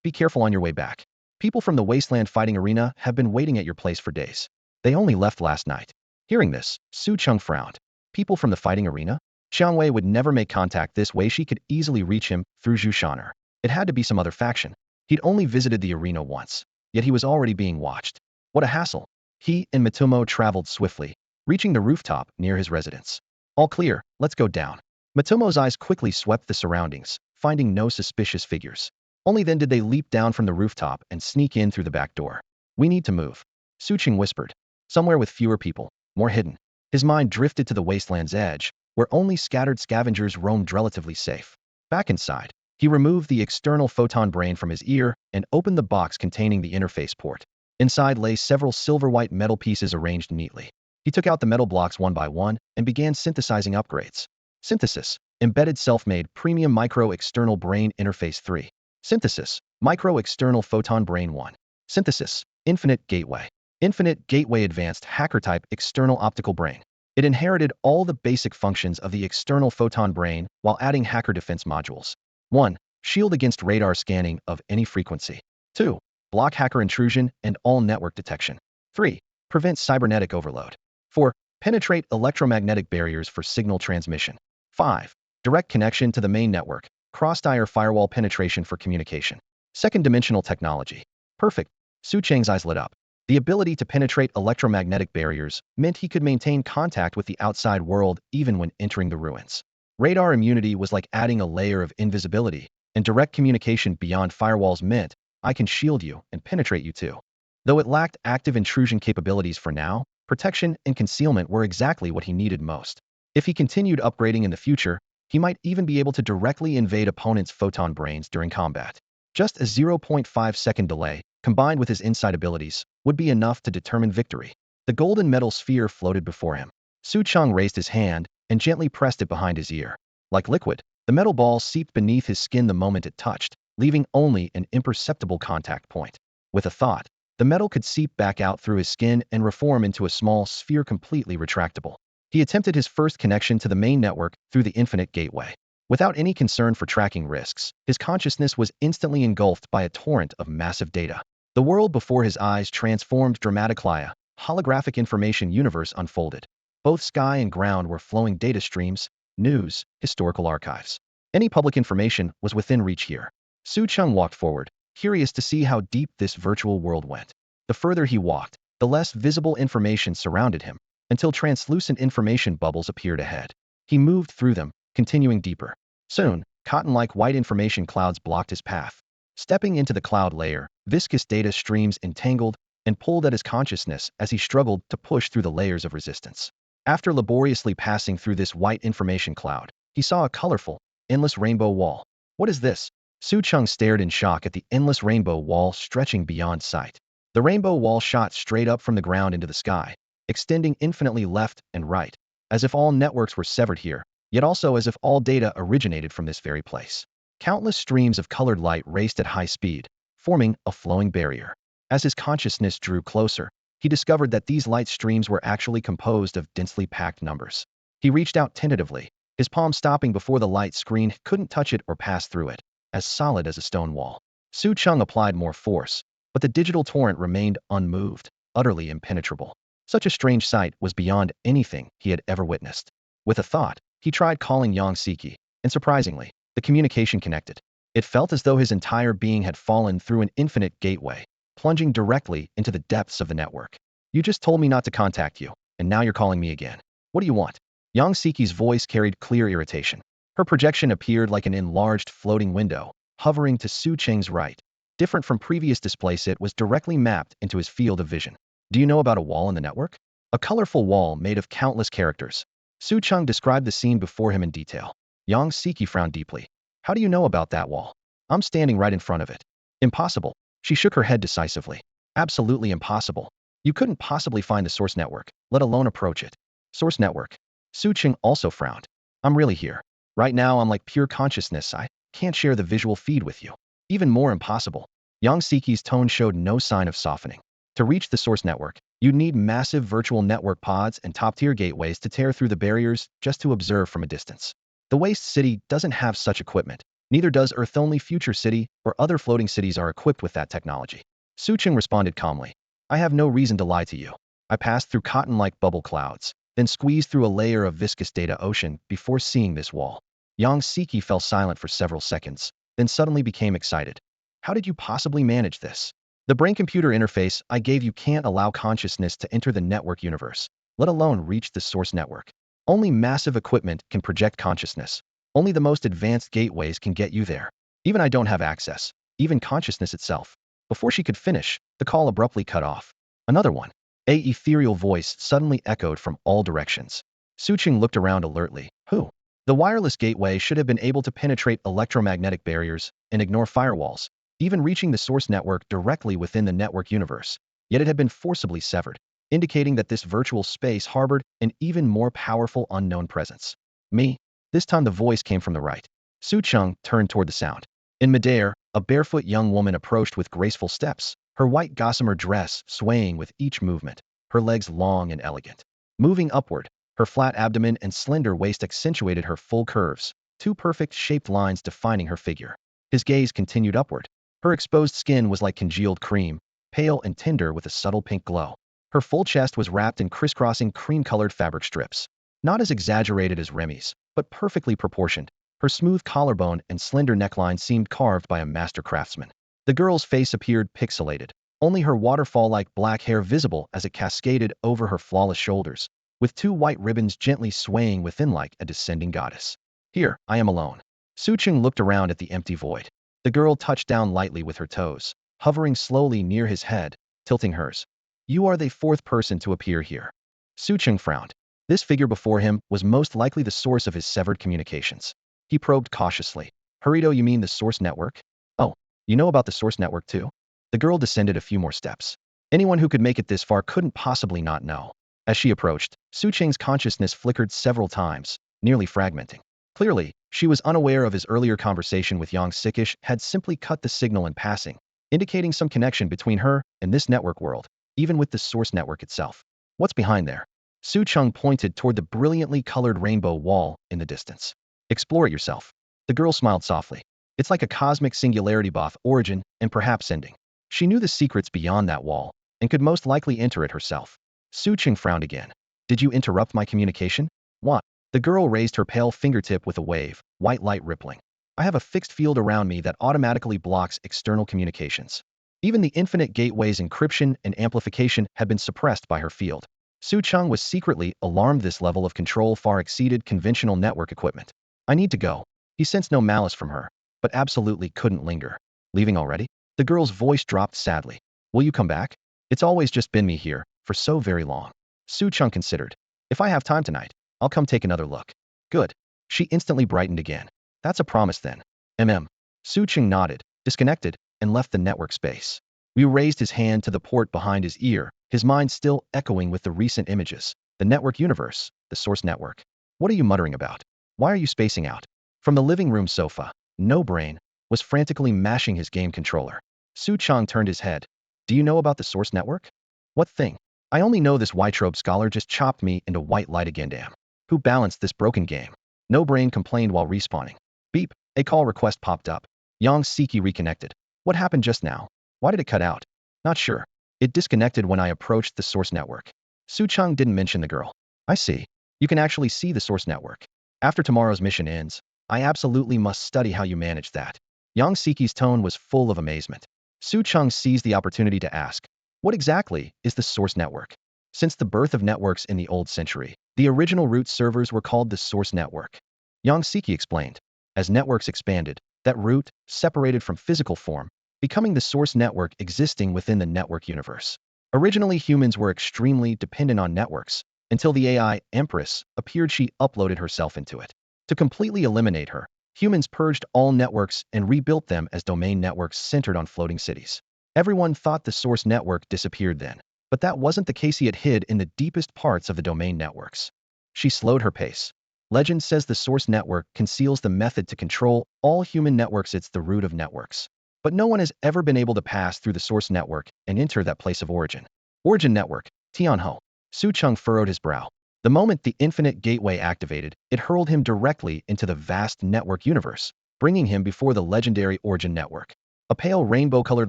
Be careful on your way back. People from the Wasteland Fighting Arena have been waiting at your place for days. They only left last night. Hearing this, Su Cheng frowned. People from the fighting arena? Xiang Wei would never make contact this way. She could easily reach him through Zhu Shan'er. It had to be some other faction. He'd only visited the arena once, yet he was already being watched. What a hassle. He and Matumo traveled swiftly, reaching the rooftop near his residence. All clear, let's go down. Matumo's eyes quickly swept the surroundings, finding no suspicious figures. Only then did they leap down from the rooftop and sneak in through the back door. We need to move. Su Cheng whispered. Somewhere with fewer people, more hidden. His mind drifted to the wasteland's edge, where only scattered scavengers roamed relatively safe. Back inside, he removed the external photon brain from his ear and opened the box containing the interface port. Inside lay several silver-white metal pieces arranged neatly. He took out the metal blocks one by one and began synthesizing upgrades. Synthesis, embedded self-made premium micro-external brain interface 3. Synthesis, micro-external photon brain 1. Synthesis, infinite gateway. Infinite gateway advanced hacker-type external optical brain. It inherited all the basic functions of the external photon brain while adding hacker defense modules. 1. Shield against radar scanning of any frequency. 2. Block hacker intrusion and all network detection. 3. Prevent cybernetic overload. 4. Penetrate electromagnetic barriers for signal transmission. 5. Direct connection to the main network. Cross-tier firewall penetration for communication. Second dimensional technology. Perfect. Su Cheng's eyes lit up. The ability to penetrate electromagnetic barriers meant he could maintain contact with the outside world even when entering the ruins. Radar immunity was like adding a layer of invisibility, and direct communication beyond firewalls meant I can shield you and penetrate you too. Though it lacked active intrusion capabilities for now, protection and concealment were exactly what he needed most. If he continued upgrading in the future, he might even be able to directly invade opponents' photon brains during combat. Just a 0.5-second delay, combined with his insight abilities, would be enough to determine victory. The golden metal sphere floated before him. Su Cheng raised his hand and gently pressed it behind his ear. Like liquid, the metal ball seeped beneath his skin the moment it touched, leaving only an imperceptible contact point. With a thought, the metal could seep back out through his skin and reform into a small sphere completely retractable. He attempted his first connection to the main network through the infinite gateway. Without any concern for tracking risks, his consciousness was instantly engulfed by a torrent of massive data. The world before his eyes transformed dramatically. A holographic information universe unfolded. Both sky and ground were flowing data streams, news, historical archives. Any public information was within reach here. Su Cheng walked forward, curious to see how deep this virtual world went. The further he walked, the less visible information surrounded him, until translucent information bubbles appeared ahead. He moved through them, continuing deeper. Soon, cotton-like white information clouds blocked his path. Stepping into the cloud layer, viscous data streams entangled and pulled at his consciousness as he struggled to push through the layers of resistance. After laboriously passing through this white information cloud, he saw a colorful, endless rainbow wall. What is this? Su Cheng stared in shock at the endless rainbow wall stretching beyond sight. The rainbow wall shot straight up from the ground into the sky, extending infinitely left and right, as if all networks were severed here, yet also as if all data originated from this very place. Countless streams of colored light raced at high speed, forming a flowing barrier. As his consciousness drew closer, he discovered that these light streams were actually composed of densely packed numbers. He reached out tentatively, his palm stopping before the light screen couldn't touch it or pass through it, as solid as a stone wall. Su Cheng applied more force, but the digital torrent remained unmoved, utterly impenetrable. Such a strange sight was beyond anything he had ever witnessed. With a thought, he tried calling Yang Siki, and surprisingly, the communication connected. It felt as though his entire being had fallen through an infinite gateway, plunging directly into the depths of the network. You just told me not to contact you, and now you're calling me again. What do you want? Yang Siki's voice carried clear irritation. Her projection appeared like an enlarged floating window, hovering to Su Cheng's right. Different from previous displays, it was directly mapped into his field of vision. Do you know about a wall in the network? A colorful wall made of countless characters. Su Cheng described the scene before him in detail. Yang Siki frowned deeply. How do you know about that wall? I'm standing right in front of it. Impossible. She shook her head decisively. Absolutely impossible. You couldn't possibly find the source network, let alone approach it. Source network. Su Cheng also frowned. I'm really here. Right now I'm like pure consciousness. I can't share the visual feed with you. Even more impossible. Yang Siki's tone showed no sign of softening. To reach the source network, you'd need massive virtual network pods and top-tier gateways to tear through the barriers just to observe from a distance. The Waste City doesn't have such equipment. Neither does Earth-only Future City or other floating cities are equipped with that technology. Su Cheng responded calmly. I have no reason to lie to you. I passed through cotton-like bubble clouds, then squeezed through a layer of viscous data ocean before seeing this wall. Yang Siki fell silent for several seconds, then suddenly became excited. How did you possibly manage this? The brain-computer interface I gave you can't allow consciousness to enter the network universe, let alone reach the source network. Only massive equipment can project consciousness. Only the most advanced gateways can get you there. Even I don't have access, even consciousness itself. Before she could finish, the call abruptly cut off. Another one. A ethereal voice suddenly echoed from all directions. Cheng looked around alertly. Who? The wireless gateway should have been able to penetrate electromagnetic barriers and ignore firewalls, even reaching the source network directly within the network universe. Yet it had been forcibly severed, indicating that this virtual space harbored an even more powerful unknown presence. Me? This time the voice came from the right. Cheng turned toward the sound. In midair, a barefoot young woman approached with graceful steps, her white gossamer dress swaying with each movement, her legs long and elegant. Moving upward, her flat abdomen and slender waist accentuated her full curves, two perfect shaped lines defining her figure. His gaze continued upward. Her exposed skin was like congealed cream, pale and tender with a subtle pink glow. Her full chest was wrapped in crisscrossing cream-colored fabric strips. Not as exaggerated as Remy's, but perfectly proportioned. Her smooth collarbone and slender neckline seemed carved by a master craftsman. The girl's face appeared pixelated, only her waterfall-like black hair visible as it cascaded over her flawless shoulders, with two white ribbons gently swaying within like a descending goddess. Here, I am alone. Cheng looked around at the empty void. The girl touched down lightly with her toes, hovering slowly near his head, tilting hers. You are the fourth person to appear here. Cheng frowned. This figure before him was most likely the source of his severed communications. He probed cautiously. Hurito, you mean the source network? Oh, you know about the source network too? The girl descended a few more steps. Anyone who could make it this far couldn't possibly not know. As she approached, Cheng's consciousness flickered several times, nearly fragmenting. Clearly, she was unaware of his earlier conversation with Yang Sikish had simply cut the signal in passing, indicating some connection between her and this network world, even with the source network itself. What's behind there? Cheng pointed toward the brilliantly colored rainbow wall in the distance. Explore it yourself. The girl smiled softly. It's like a cosmic singularity, both origin and perhaps ending. She knew the secrets beyond that wall and could most likely enter it herself. Cheng frowned again. Did you interrupt my communication? What? The girl raised her pale fingertip with a wave, white light rippling. I have a fixed field around me that automatically blocks external communications. Even the infinite gateway's encryption and amplification had been suppressed by her field. Cheng was secretly alarmed. This level of control far exceeded conventional network equipment. I need to go. He sensed no malice from her, but absolutely couldn't linger. Leaving already? The girl's voice dropped sadly. Will you come back? It's always just been me here, for so very long. Cheng considered. If I have time tonight, I'll come take another look. Good. She instantly brightened again. That's a promise then. Cheng nodded, disconnected, and left the network space. Wu raised his hand to the port behind his ear, his mind still echoing with the recent images. The network universe, the source network. What are you muttering about? Why are you spacing out? From the living room sofa, No Brain was frantically mashing his game controller. Cheng turned his head. Do you know about the source network? What thing? I only know this Whiterobe scholar just chopped me into white light again. Damn. Who balanced this broken game? No Brain complained while respawning. Beep. A call request popped up. Yang Siki reconnected. What happened just now? Why did it cut out? Not sure. It disconnected when I approached the source network. Cheng didn't mention the girl. I see. You can actually see the source network. After tomorrow's mission ends, I absolutely must study how you manage that. Yang Siki's tone was full of amazement. Cheng seized the opportunity to ask, what exactly is the source network? Since the birth of networks in the old century, the original root servers were called the source network. Yang Siki explained. As networks expanded, that root separated from physical form, becoming the source network existing within the network universe. Originally, humans were extremely dependent on networks, until the AI Empress appeared. She uploaded herself into it. To completely eliminate her, humans purged all networks and rebuilt them as domain networks centered on floating cities. Everyone thought the source network disappeared then, but that wasn't the case. It hid in the deepest parts of the domain networks. She slowed her pace. Legend says the source network conceals the method to control all human networks. It's the root of networks. But no one has ever been able to pass through the source network and enter that place of origin. Origin network, Tianho. Cheng furrowed his brow. The moment the infinite gateway activated, it hurled him directly into the vast network universe, bringing him before the legendary origin network. A pale rainbow-colored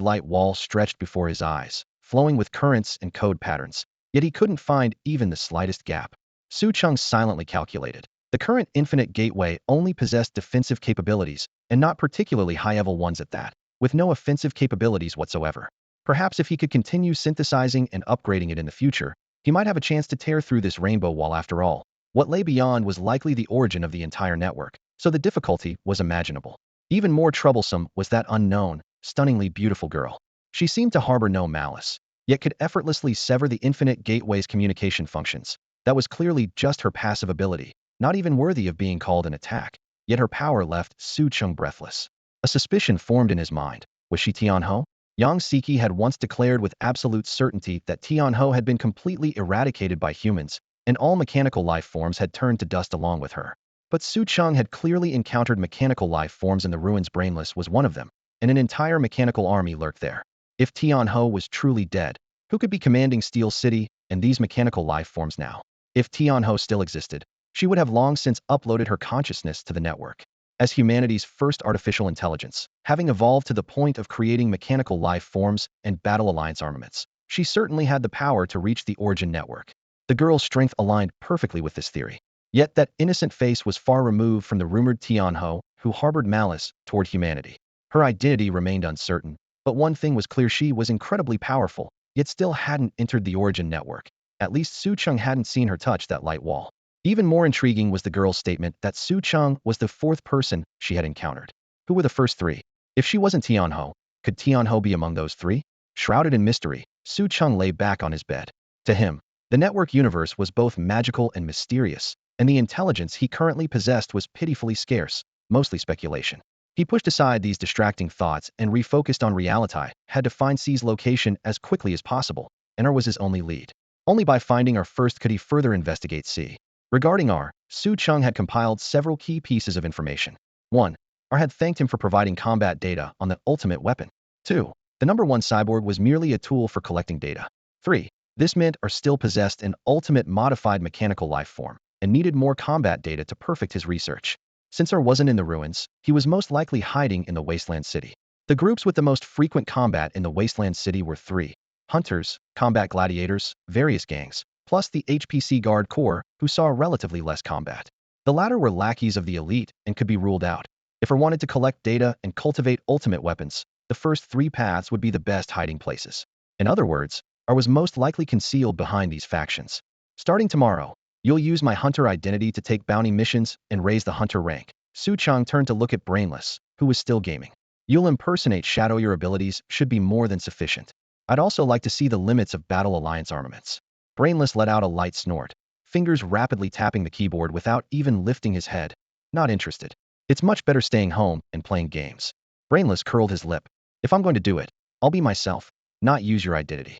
light wall stretched before his eyes, flowing with currents and code patterns, yet he couldn't find even the slightest gap. Su Cheng silently calculated. The current infinite gateway only possessed defensive capabilities, and not particularly high-level ones at that, with no offensive capabilities whatsoever. Perhaps if he could continue synthesizing and upgrading it in the future, he might have a chance to tear through this rainbow wall after all. What lay beyond was likely the origin of the entire network, so the difficulty was imaginable. Even more troublesome was that unknown, stunningly beautiful girl. She seemed to harbor no malice, yet could effortlessly sever the infinite gateway's communication functions. That was clearly just her passive ability, not even worthy of being called an attack. Yet her power left Su Cheng breathless. A suspicion formed in his mind. Was she Tianho? Yang Siki had once declared with absolute certainty that Tianho had been completely eradicated by humans, and all mechanical life forms had turned to dust along with her. But Su Cheng had clearly encountered mechanical life forms, and the ruins Brainless was one of them, and an entire mechanical army lurked there. If Tianho was truly dead, who could be commanding Steel City and these mechanical life forms now? If Tianho still existed, she would have long since uploaded her consciousness to the network. As humanity's first artificial intelligence, having evolved to the point of creating mechanical life forms and battle alliance armaments, she certainly had the power to reach the origin network. The girl's strength aligned perfectly with this theory. Yet that innocent face was far removed from the rumored Tianho, who harbored malice toward humanity. Her identity remained uncertain, but one thing was clear: she was incredibly powerful, yet still hadn't entered the origin network. At least Su Cheng hadn't seen her touch that light wall. Even more intriguing was the girl's statement that Su Cheng was the fourth person she had encountered. Who were the first three? If she wasn't Tianho, could Tianho be among those three? Shrouded in mystery, Su Cheng lay back on his bed. To him, the network universe was both magical and mysterious, and the intelligence he currently possessed was pitifully scarce, mostly speculation. He pushed aside these distracting thoughts and refocused on reality. Had to find C's location as quickly as possible, and R was his only lead. Only by finding R first could he further investigate C. Regarding R, Su Cheng had compiled several key pieces of information. 1. R had thanked him for providing combat data on the ultimate weapon. 2. The number 1 cyborg was merely a tool for collecting data. 3. This meant R still possessed an ultimate modified mechanical life form, and needed more combat data to perfect his research. Since R wasn't in the ruins, he was most likely hiding in the Wasteland City. The groups with the most frequent combat in the Wasteland City were 3. Hunters, combat gladiators, various gangs, plus the HPC Guard Corps, who saw relatively less combat. The latter were lackeys of the elite and could be ruled out. If R wanted to collect data and cultivate ultimate weapons, the first 3 paths would be the best hiding places. In other words, R was most likely concealed behind these factions. Starting tomorrow, you'll use my hunter identity to take bounty missions and raise the hunter rank. Su Cheng turned to look at Brainless, who was still gaming. You'll impersonate Shadow. Your abilities should be more than sufficient. I'd also like to see the limits of Battle Alliance armaments. Brainless let out a light snort, fingers rapidly tapping the keyboard without even lifting his head. Not interested. It's much better staying home and playing games. Brainless curled his lip. If I'm going to do it, I'll be myself, not use your identity.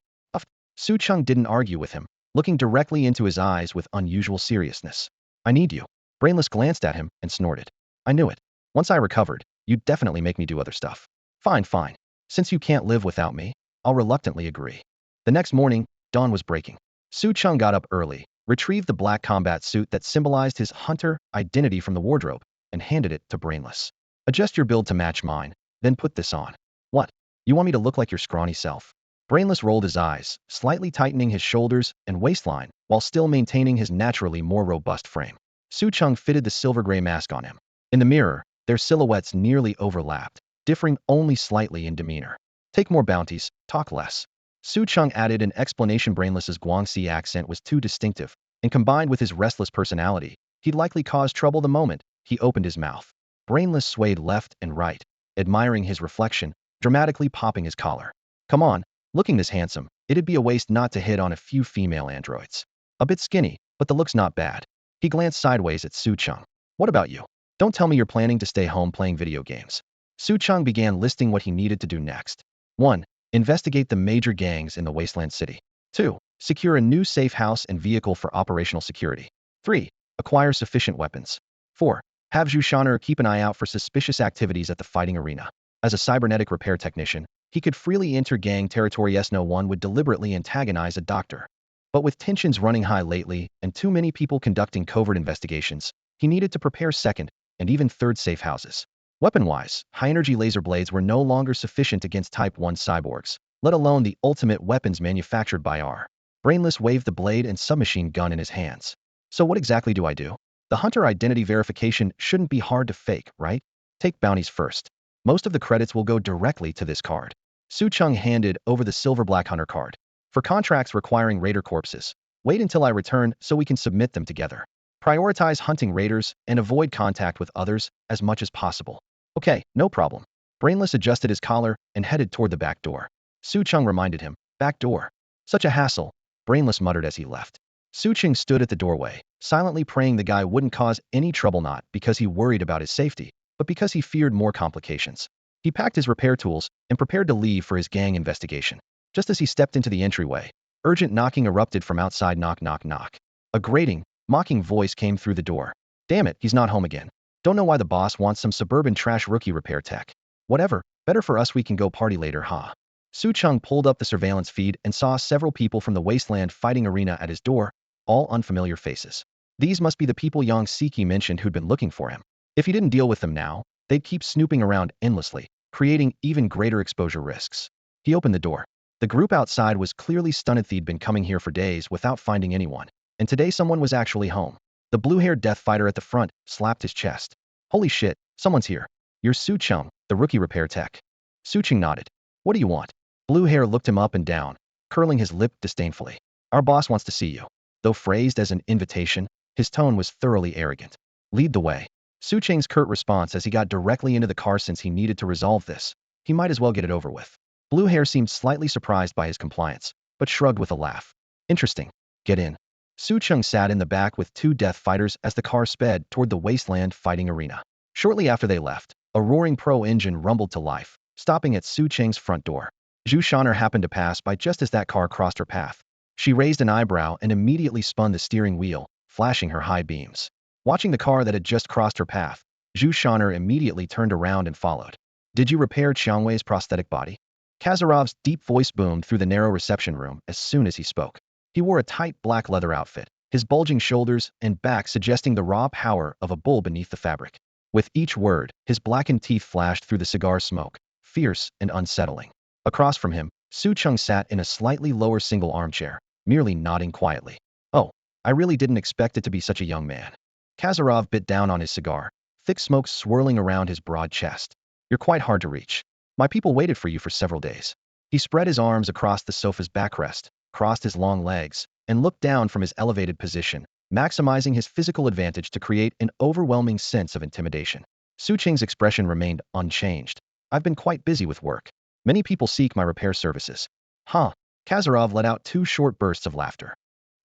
Su Cheng didn't argue with him, looking directly into his eyes with unusual seriousness. I need you. Brainless glanced at him and snorted. I knew it. Once I recovered, you'd definitely make me do other stuff. Fine, fine. Since you can't live without me, I'll reluctantly agree. The next morning, dawn was breaking. Su Cheng got up early, retrieved the black combat suit that symbolized his hunter identity from the wardrobe, and handed it to Brainless. Adjust your build to match mine, then put this on. What? You want me to look like your scrawny self? Brainless rolled his eyes, slightly tightening his shoulders and waistline, while still maintaining his naturally more robust frame. Su Cheng fitted the silver-gray mask on him. In the mirror, their silhouettes nearly overlapped, differing only slightly in demeanor. Take more bounties, talk less. Su Cheng added an explanation. Brainless's Guangxi accent was too distinctive, and combined with his restless personality, he'd likely cause trouble the moment he opened his mouth. Brainless swayed left and right, admiring his reflection, dramatically popping his collar. Come on. Looking this handsome, it'd be a waste not to hit on a few female androids. A bit skinny, but the look's not bad. He glanced sideways at Su Cheng. What about you? Don't tell me you're planning to stay home playing video games. Su Cheng began listing what he needed to do next. 1. Investigate the major gangs in the Wasteland City. 2. Secure a new safe house and vehicle for operational security. 3. Acquire sufficient weapons. 4. Have Zhu Shaner keep an eye out for suspicious activities at the fighting arena. As a cybernetic repair technician, he could freely enter gang territory. No one would deliberately antagonize a doctor. But with tensions running high lately and too many people conducting covert investigations, he needed to prepare second and even third safe houses. Weapon-wise, high-energy laser blades were no longer sufficient against Type 1 cyborgs, let alone the ultimate weapons manufactured by R. Brainless waved the blade and submachine gun in his hands. So what exactly do I do? The hunter identity verification shouldn't be hard to fake, right? Take bounties first. Most of the credits will go directly to this card. Su Cheng handed over the silver black hunter card. For contracts requiring raider corpses, wait until I return so we can submit them together. Prioritize hunting raiders and avoid contact with others as much as possible. Okay, no problem. Brainless adjusted his collar and headed toward the back door. Su Cheng reminded him, back door. Such a hassle, Brainless muttered as he left. Su Cheng stood at the doorway, silently praying the guy wouldn't cause any trouble, not because he worried about his safety, but because he feared more complications. He packed his repair tools and prepared to leave for his gang investigation. Just as he stepped into the entryway, urgent knocking erupted from outside. Knock, knock, knock. A grating, mocking voice came through the door. Damn it, he's not home again. Don't know why the boss wants some suburban trash rookie repair tech. Whatever, better for us, we can go party later, huh? Su Cheng pulled up the surveillance feed and saw several people from the wasteland fighting arena at his door, all unfamiliar faces. These must be the people Yang Siki mentioned who'd been looking for him. If he didn't deal with them now, they'd keep snooping around endlessly, creating even greater exposure risks. He opened the door. The group outside was clearly stunned. They'd been coming here for days without finding anyone, and today someone was actually home. The blue-haired death fighter at the front slapped his chest. Holy shit, someone's here. You're Su Cheng, the rookie repair tech. Su Cheng nodded. What do you want? Blue Hair looked him up and down, curling his lip disdainfully. Our boss wants to see you. Though phrased as an invitation, his tone was thoroughly arrogant. Lead the way. Su Cheng's curt response as he got directly into the car. Since he needed to resolve this, he might as well get it over with. Blue Hair seemed slightly surprised by his compliance, but shrugged with a laugh. Interesting. Get in. Su Cheng sat in the back with two death fighters as the car sped toward the wasteland fighting arena. Shortly after they left, a roaring pro engine rumbled to life, stopping at Su Cheng's front door. Zhu Shaner happened to pass by just as that car crossed her path. She raised an eyebrow and immediately spun the steering wheel, flashing her high beams. Watching the car that had just crossed her path, Zhu Shaner immediately turned around and followed. Did you repair Qiangwei's prosthetic body? Kazarov's deep voice boomed through the narrow reception room as soon as he spoke. He wore a tight black leather outfit, his bulging shoulders and back suggesting the raw power of a bull beneath the fabric. With each word, his blackened teeth flashed through the cigar smoke, fierce and unsettling. Across from him, Su Cheng sat in a slightly lower single armchair, merely nodding quietly. Oh, I really didn't expect it to be such a young man. Kazarov bit down on his cigar, thick smoke swirling around his broad chest. You're quite hard to reach. My people waited for you for several days. He spread his arms across the sofa's backrest, crossed his long legs, and looked down from his elevated position, maximizing his physical advantage to create an overwhelming sense of intimidation. Su Cheng's expression remained unchanged. I've been quite busy with work. Many people seek my repair services. Huh. Kazarov let out two short bursts of laughter.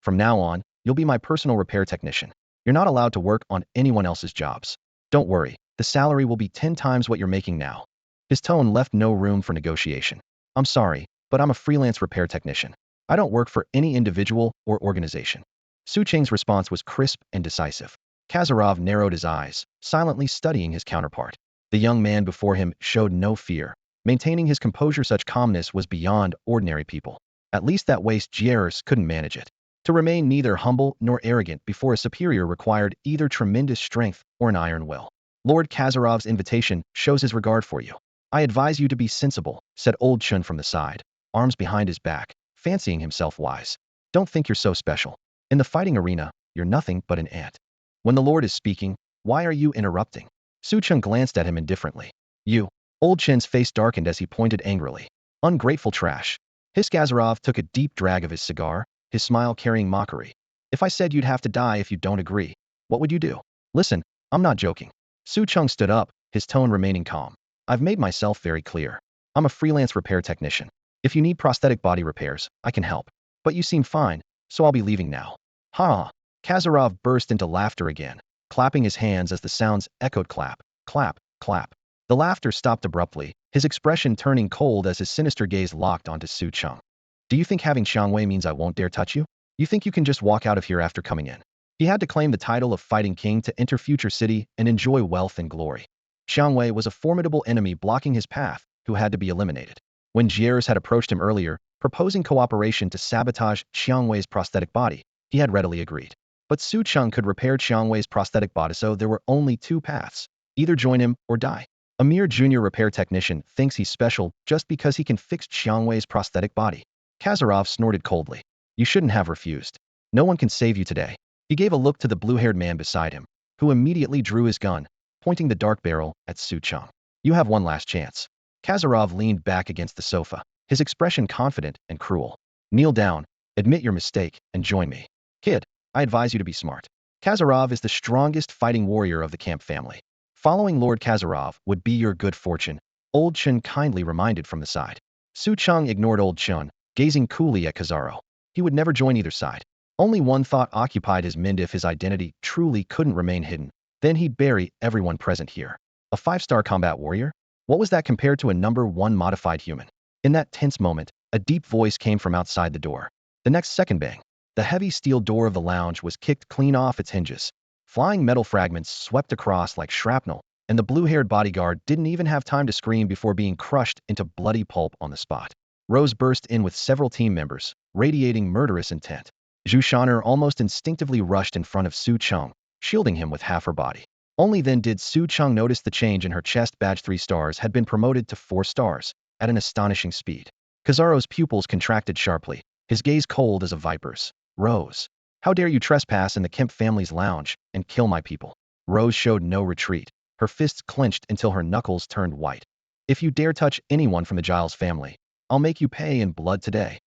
From now on, you'll be my personal repair technician. You're not allowed to work on anyone else's jobs. Don't worry, the salary will be 10 times what you're making now. His tone left no room for negotiation. I'm sorry, but I'm a freelance repair technician. I don't work for any individual or organization. Su Cheng's response was crisp and decisive. Kazarov narrowed his eyes, silently studying his counterpart. The young man before him showed no fear. Maintaining his composure, such calmness was beyond ordinary people. At least that waste Jieris couldn't manage it. To remain neither humble nor arrogant before a superior required either tremendous strength or an iron will. Lord Kazarov's invitation shows his regard for you. I advise you to be sensible, said Old Chun from the side, arms behind his back, fancying himself wise. Don't think you're so special. In the fighting arena, you're nothing but an ant. When the Lord is speaking, why are you interrupting? Su Cheng glanced at him indifferently. You. Old Chen's face darkened as he pointed angrily. Ungrateful trash. Hiskazarov took a deep drag of his cigar, his smile carrying mockery. If I said you'd have to die if you don't agree, what would you do? Listen, I'm not joking. Su Cheng stood up, his tone remaining calm. I've made myself very clear. I'm a freelance repair technician. If you need prosthetic body repairs, I can help. But you seem fine, so I'll be leaving now. Ha! Kazarov burst into laughter again, clapping his hands as the sounds echoed clap, clap, clap. The laughter stopped abruptly, his expression turning cold as his sinister gaze locked onto Su Cheng. Do you think having Qiangwei means I won't dare touch you? You think you can just walk out of here after coming in? He had to claim the title of fighting king to enter Future City and enjoy wealth and glory. Qiangwei was a formidable enemy blocking his path, who had to be eliminated. When Jieris had approached him earlier, proposing cooperation to sabotage Qiangwei's prosthetic body, he had readily agreed. But Su Cheng could repair Qiangwei's prosthetic body, so there were only two paths. Either join him or die. A mere junior repair technician thinks he's special just because he can fix Qiangwei's prosthetic body. Kazarov snorted coldly. You shouldn't have refused. No one can save you today. He gave a look to the blue-haired man beside him, who immediately drew his gun, pointing the dark barrel at Su Cheng. You have one last chance. Kazarov leaned back against the sofa, his expression confident and cruel. Kneel down, admit your mistake, and join me. Kid, I advise you to be smart. Kazarov is the strongest fighting warrior of the Kemp family. Following Lord Kazarov would be your good fortune, Old Chun kindly reminded from the side. Su Cheng ignored Old Chun, gazing coolly at Kazaro. He would never join either side. Only one thought occupied his mind: if his identity truly couldn't remain hidden, then he'd bury everyone present here. A 5-star combat warrior? What was that compared to a number 1 modified human? In that tense moment, a deep voice came from outside the door. The next second, bang. The heavy steel door of the lounge was kicked clean off its hinges. Flying metal fragments swept across like shrapnel, and the blue-haired bodyguard didn't even have time to scream before being crushed into bloody pulp on the spot. Rose burst in with several team members, radiating murderous intent. Zhu Shan'er almost instinctively rushed in front of Su Cheng, shielding him with half her body. Only then did Su Cheng notice the change in her chest badge. 3 stars had been promoted to 4 stars, at an astonishing speed. Kazaro's pupils contracted sharply, his gaze cold as a viper's. Rose, how dare you trespass in the Kemp family's lounge and kill my people? Rose showed no retreat, her fists clenched until her knuckles turned white. If you dare touch anyone from the Giles family, I'll make you pay in blood today.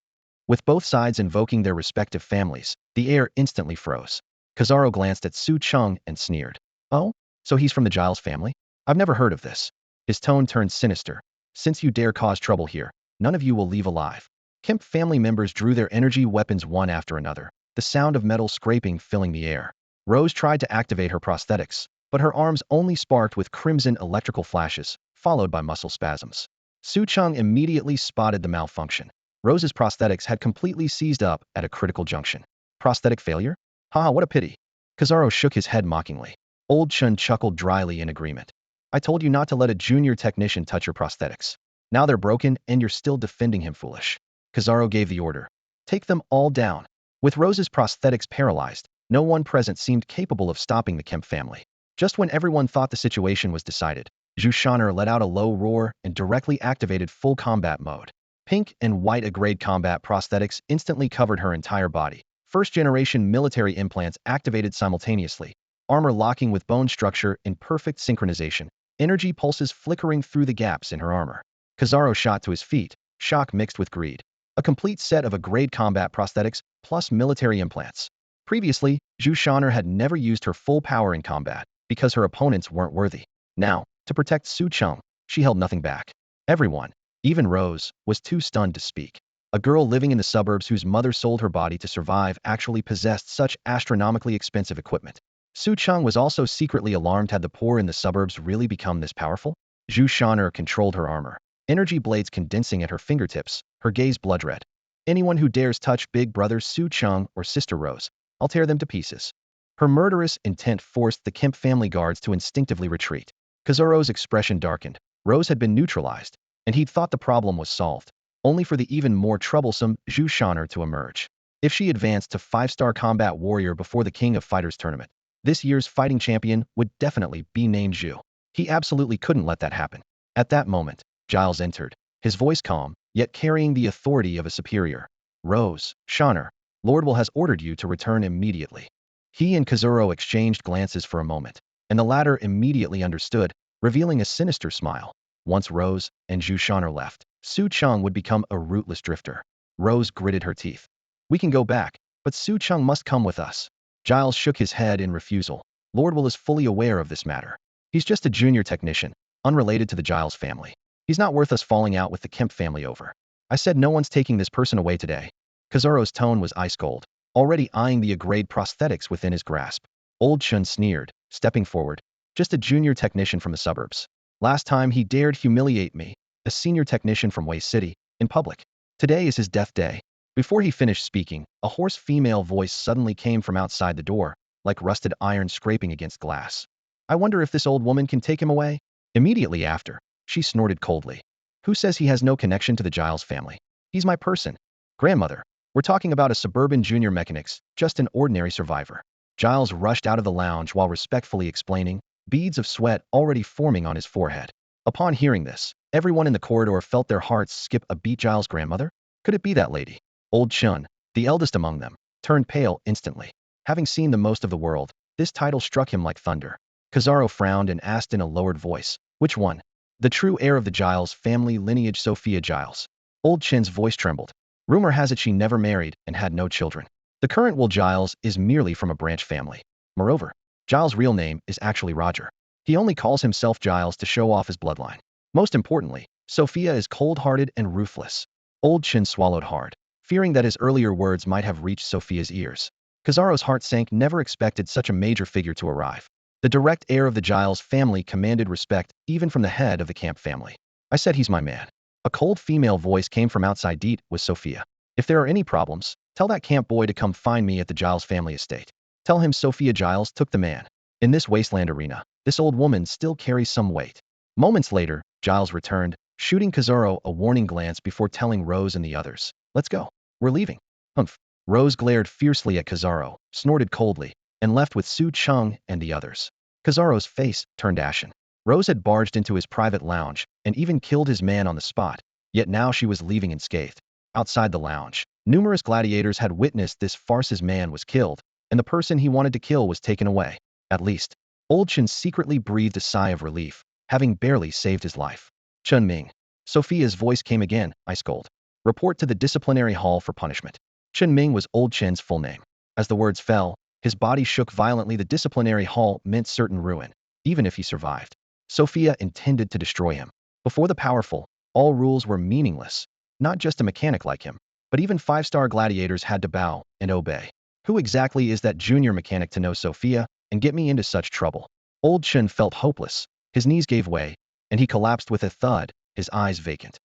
With both sides invoking their respective families, the air instantly froze. Kazaro glanced at Su Cheng and sneered. Oh? So he's from the Giles family? I've never heard of this. His tone turned sinister. Since you dare cause trouble here, none of you will leave alive. Kemp family members drew their energy weapons one after another, the sound of metal scraping filling the air. Rose tried to activate her prosthetics, but her arms only sparked with crimson electrical flashes, followed by muscle spasms. Su Cheng immediately spotted the malfunction. Rose's prosthetics had completely seized up at a critical junction. Prosthetic failure? Haha, what a pity. Kazaro shook his head mockingly. Old Chun chuckled dryly in agreement. I told you not to let a junior technician touch your prosthetics. Now they're broken and you're still defending him, foolish. Kazaro gave the order. Take them all down. With Rose's prosthetics paralyzed, no one present seemed capable of stopping the Kemp family. Just when everyone thought the situation was decided, Zhu Shan'er let out a low roar and directly activated full combat mode. Pink and white emigrated combat prosthetics instantly covered her entire body. First-generation military implants activated simultaneously, armor locking with bone structure in perfect synchronization, energy pulses flickering through the gaps in her armor. Kazaro shot to his feet, shock mixed with greed. A complete set of emigrated combat prosthetics plus military implants. Previously, Zhu Shan'er had never used her full power in combat because her opponents weren't worthy. Now, to protect Su Cheng, she held nothing back. Everyone, even Rose, was too stunned to speak. A girl living in the suburbs whose mother sold her body to survive actually possessed such astronomically expensive equipment. Su Cheng was also secretly alarmed. Had the poor in the suburbs really become this powerful? Zhu Shan'er controlled her armor, energy blades condensing at her fingertips, her gaze blood red. Anyone who dares touch big brother Su Cheng or sister Rose, I'll tear them to pieces. Her murderous intent forced the Kemp family guards to instinctively retreat. Kazuro's expression darkened. Rose had been neutralized, and he'd thought the problem was solved, only for the even more troublesome Zhu Shan'er to emerge. If she advanced to 5-star combat warrior before the King of Fighters tournament, this year's fighting champion would definitely be named Zhu. He absolutely couldn't let that happen. At that moment, Giles entered, his voice calm, yet carrying the authority of a superior. Rose, Shan'er, Lord Will has ordered you to return immediately. He and Kazuro exchanged glances for a moment, and the latter immediately understood, revealing a sinister smile. Once Rose and Zhu Shan'er left, Su Cheng would become a rootless drifter. Rose gritted her teeth. We can go back, but Su Cheng must come with us. Giles shook his head in refusal. Lord Will is fully aware of this matter. He's just a junior technician, unrelated to the Giles family. He's not worth us falling out with the Kemp family over. I said no one's taking this person away today. Kazuro's tone was ice cold, already eyeing the emigrated prosthetics within his grasp. Old Chun sneered, stepping forward. Just a junior technician from the suburbs. Last time he dared humiliate me, a senior technician from Way City, in public. Today is his death day. Before he finished speaking, a hoarse female voice suddenly came from outside the door, like rusted iron scraping against glass. I wonder if this old woman can take him away? Immediately after, she snorted coldly. Who says he has no connection to the Giles family? He's my person. Grandmother, we're talking about a suburban junior mechanics, just an ordinary survivor. Giles rushed out of the lounge while respectfully explaining, beads of sweat already forming on his forehead. Upon hearing this, everyone in the corridor felt their hearts skip a beat. Giles' grandmother? Could it be that lady? Old Chun, the eldest among them, turned pale instantly. Having seen the most of the world, this title struck him like thunder. Kizaru frowned and asked in a lowered voice, "Which one?" "The true heir of the Giles family lineage, Sophia Giles." Old Chen's voice trembled. Rumor has it she never married and had no children. The current Will Giles is merely from a branch family. Moreover, Giles' real name is actually Roger. He only calls himself Giles to show off his bloodline. Most importantly, Sophia is cold-hearted and ruthless. Old Chen swallowed hard, fearing that his earlier words might have reached Sophia's ears. Kizaru's heart sank, never expected such a major figure to arrive. The direct heir of the Giles family commanded respect even from the head of the Camp family. "I said he's my man." A cold female voice came from outside. "Deet," was Sophia. "If there are any problems, tell that camp boy to come find me at the Giles family estate. Tell him Sophia Giles took the man." In this wasteland arena, this old woman still carries some weight. Moments later, Giles returned, shooting Kizaru a warning glance before telling Rose and the others, "Let's go. We're leaving." "Humph." Rose glared fiercely at Kizaru, snorted coldly, and left with Su Cheng and the others. Kizaru's face turned ashen. Rose had barged into his private lounge and even killed his man on the spot, yet now she was leaving unscathed. Outside the lounge, numerous gladiators had witnessed this farce. His man was killed, and the person he wanted to kill was taken away. At least, Old Chen secretly breathed a sigh of relief, having barely saved his life. "Chen Ming." Sophia's voice came again, ice cold. "Report to the disciplinary hall for punishment." Chen Ming was Old Chen's full name. As the words fell, his body shook violently. The disciplinary hall meant certain ruin, even if he survived. Sophia intended to destroy him. Before the powerful, all rules were meaningless. Not just a mechanic like him, but even five-star gladiators had to bow and obey. Who exactly is that junior mechanic to know Sophia and get me into such trouble? Old Chen felt hopeless. His knees gave way, and he collapsed with a thud, his eyes vacant.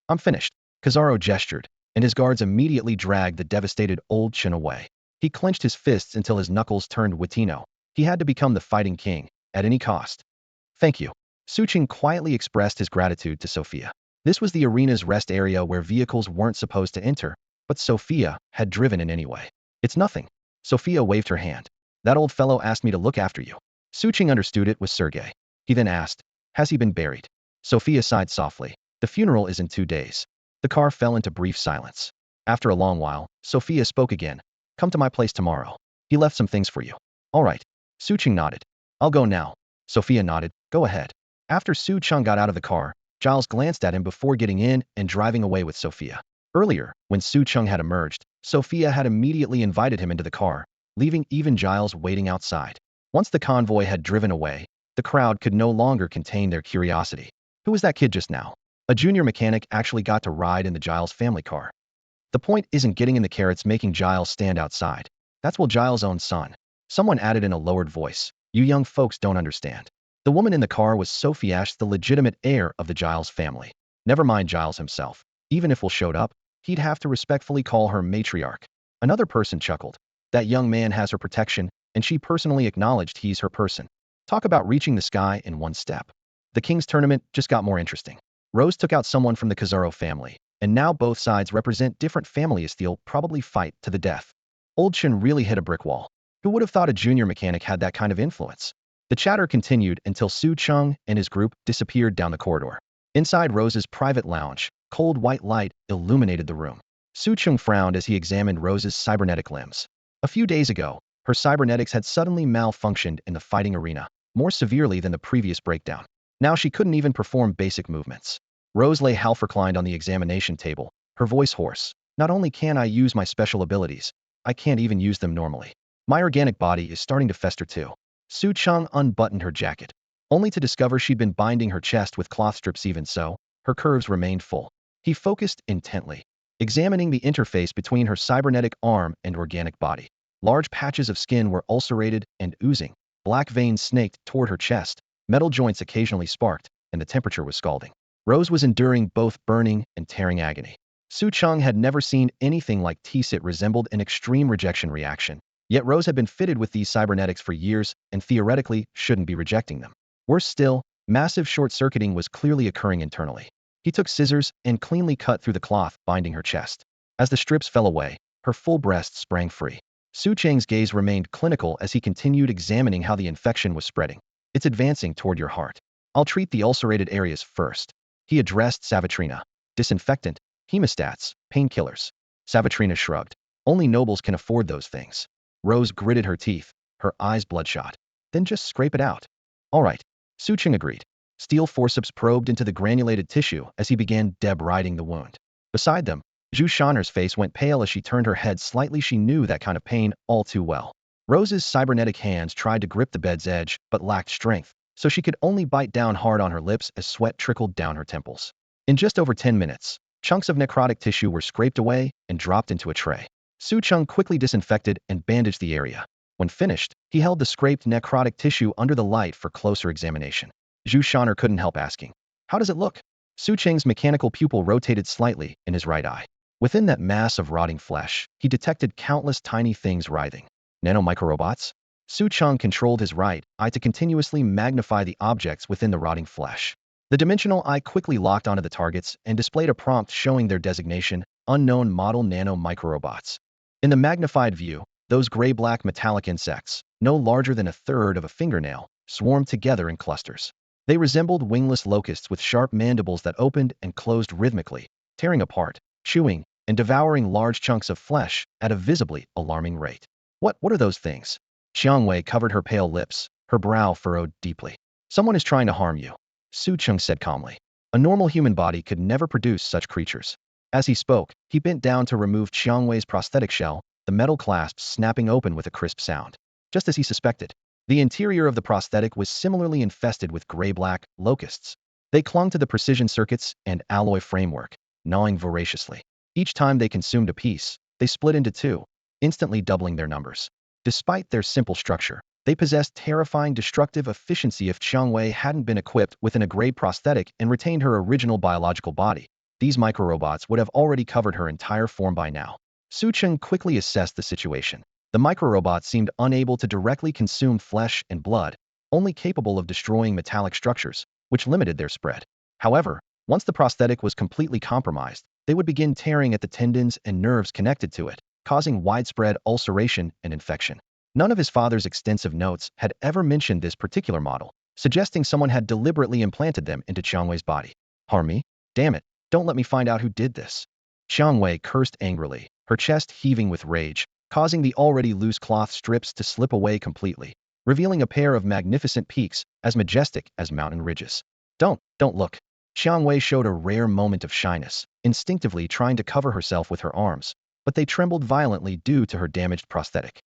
"I'm finished." Kizaru gestured, and his guards immediately dragged the devastated Old Chen away. He clenched his fists until his knuckles turned witino. He had to become the fighting king, at any cost. "Thank you." Su Cheng quietly expressed his gratitude to Sophia. This was the arena's rest area where vehicles weren't supposed to enter, but Sophia had driven in anyway. "It's nothing." Sophia waved her hand. "That old fellow asked me to look after you." Su Cheng understood it was Sergei. He then asked, "Has he been buried?" Sophia sighed softly. "The funeral is in 2 days." The car fell into brief silence. After a long while, Sophia spoke again. "Come to my place tomorrow. He left some things for you." "All right." Su Cheng nodded. "I'll go now." Sophia nodded. "Go ahead." After Su Cheng got out of the car, Giles glanced at him before getting in and driving away with Sophia. Earlier, when Su Cheng had emerged, Sophia had immediately invited him into the car, leaving even Giles waiting outside. Once the convoy had driven away, the crowd could no longer contain their curiosity. Who was that kid just now? A junior mechanic actually got to ride in the Giles family car. The point isn't getting in the car, it's making Giles stand outside. That's Will Giles' own son. Someone added in a lowered voice. "You young folks don't understand." The woman in the car was Sophie Ashe, the legitimate heir of the Giles family. Never mind Giles himself. Even if Will showed up, he'd have to respectfully call her matriarch. Another person chuckled. That young man has her protection, and she personally acknowledged he's her person. Talk about reaching the sky in one step. The King's tournament just got more interesting. Rose took out someone from the Kizaru family, and now both sides represent different families. They'll probably fight to the death. Old Chen really hit a brick wall. Who would have thought a junior mechanic had that kind of influence? The chatter continued until Su Cheng and his group disappeared down the corridor. Inside Rose's private lounge, cold white light illuminated the room. Su Cheng frowned as he examined Rose's cybernetic limbs. A few days ago, her cybernetics had suddenly malfunctioned in the fighting arena, more severely than the previous breakdown. Now she couldn't even perform basic movements. Rose lay half reclined on the examination table, her voice hoarse. "Not only can I use my special abilities, I can't even use them normally. My organic body is starting to fester too." Su Cheng unbuttoned her jacket, only to discover she'd been binding her chest with cloth strips. Even so, her curves remained full. He focused intently, examining the interface between her cybernetic arm and organic body. Large patches of skin were ulcerated and oozing. Black veins snaked toward her chest. Metal joints occasionally sparked, and the temperature was scalding. Rose was enduring both burning and tearing agony. Su Cheng had never seen anything like this. It resembled an extreme rejection reaction. Yet Rose had been fitted with these cybernetics for years and theoretically shouldn't be rejecting them. Worse still, massive short-circuiting was clearly occurring internally. He took scissors and cleanly cut through the cloth binding her chest. As the strips fell away, her full breast sprang free. Su Cheng's gaze remained clinical as he continued examining how the infection was spreading. "It's advancing toward your heart. I'll treat the ulcerated areas first." He addressed Savatrina. "Disinfectant, hemostats, painkillers." Savatrina shrugged. "Only nobles can afford those things." Rose gritted her teeth, her eyes bloodshot. Then just scrape it out. All right. Su Cheng agreed. Steel forceps probed into the granulated tissue as he began debriding the wound. Beside them, Zhu Shanner's face went pale as she turned her head slightly. She knew that kind of pain all too well. Rose's cybernetic hands tried to grip the bed's edge, but lacked strength, so she could only bite down hard on her lips as sweat trickled down her temples. In just over 10 minutes, chunks of necrotic tissue were scraped away and dropped into a tray. Su Cheng quickly disinfected and bandaged the area. When finished, he held the scraped necrotic tissue under the light for closer examination. Zhu Shanner couldn't help asking, "How does it look?" Su Cheng's mechanical pupil rotated slightly in his right eye. Within that mass of rotting flesh, he detected countless tiny things writhing. Nanomicrorobots? Su Cheng controlled his right eye to continuously magnify the objects within the rotting flesh. The dimensional eye quickly locked onto the targets and displayed a prompt showing their designation, unknown model nanomicrorobots. In the magnified view, those gray-black metallic insects, no larger than a third of a fingernail, swarmed together in clusters. They resembled wingless locusts with sharp mandibles that opened and closed rhythmically, tearing apart, chewing, and devouring large chunks of flesh at a visibly alarming rate. What are those things? Xiang Wei covered her pale lips, her brow furrowed deeply. Someone is trying to harm you, Su Cheng said calmly. A normal human body could never produce such creatures. As he spoke, he bent down to remove Xiang Wei's prosthetic shell, the metal clasps snapping open with a crisp sound. Just as he suspected, the interior of the prosthetic was similarly infested with gray-black locusts. They clung to the precision circuits and alloy framework, gnawing voraciously. Each time they consumed a piece, they split into two, instantly doubling their numbers. Despite their simple structure, they possessed terrifying destructive efficiency. If Xiang Wei hadn't been equipped with an upgrade prosthetic and retained her original biological body, these microrobots would have already covered her entire form by now. Su Cheng quickly assessed the situation. The microrobots seemed unable to directly consume flesh and blood, only capable of destroying metallic structures, which limited their spread. However, once the prosthetic was completely compromised, they would begin tearing at the tendons and nerves connected to it, causing widespread ulceration and infection. None of his father's extensive notes had ever mentioned this particular model, suggesting someone had deliberately implanted them into Xiang Wei's body. Harm me? Damn it, don't let me find out who did this. Xiang Wei cursed angrily, her chest heaving with rage, causing the already loose cloth strips to slip away completely, revealing a pair of magnificent peaks as majestic as mountain ridges. Don't look. Xiang Wei showed a rare moment of shyness, instinctively trying to cover herself with her arms, but they trembled violently due to her damaged prosthetic.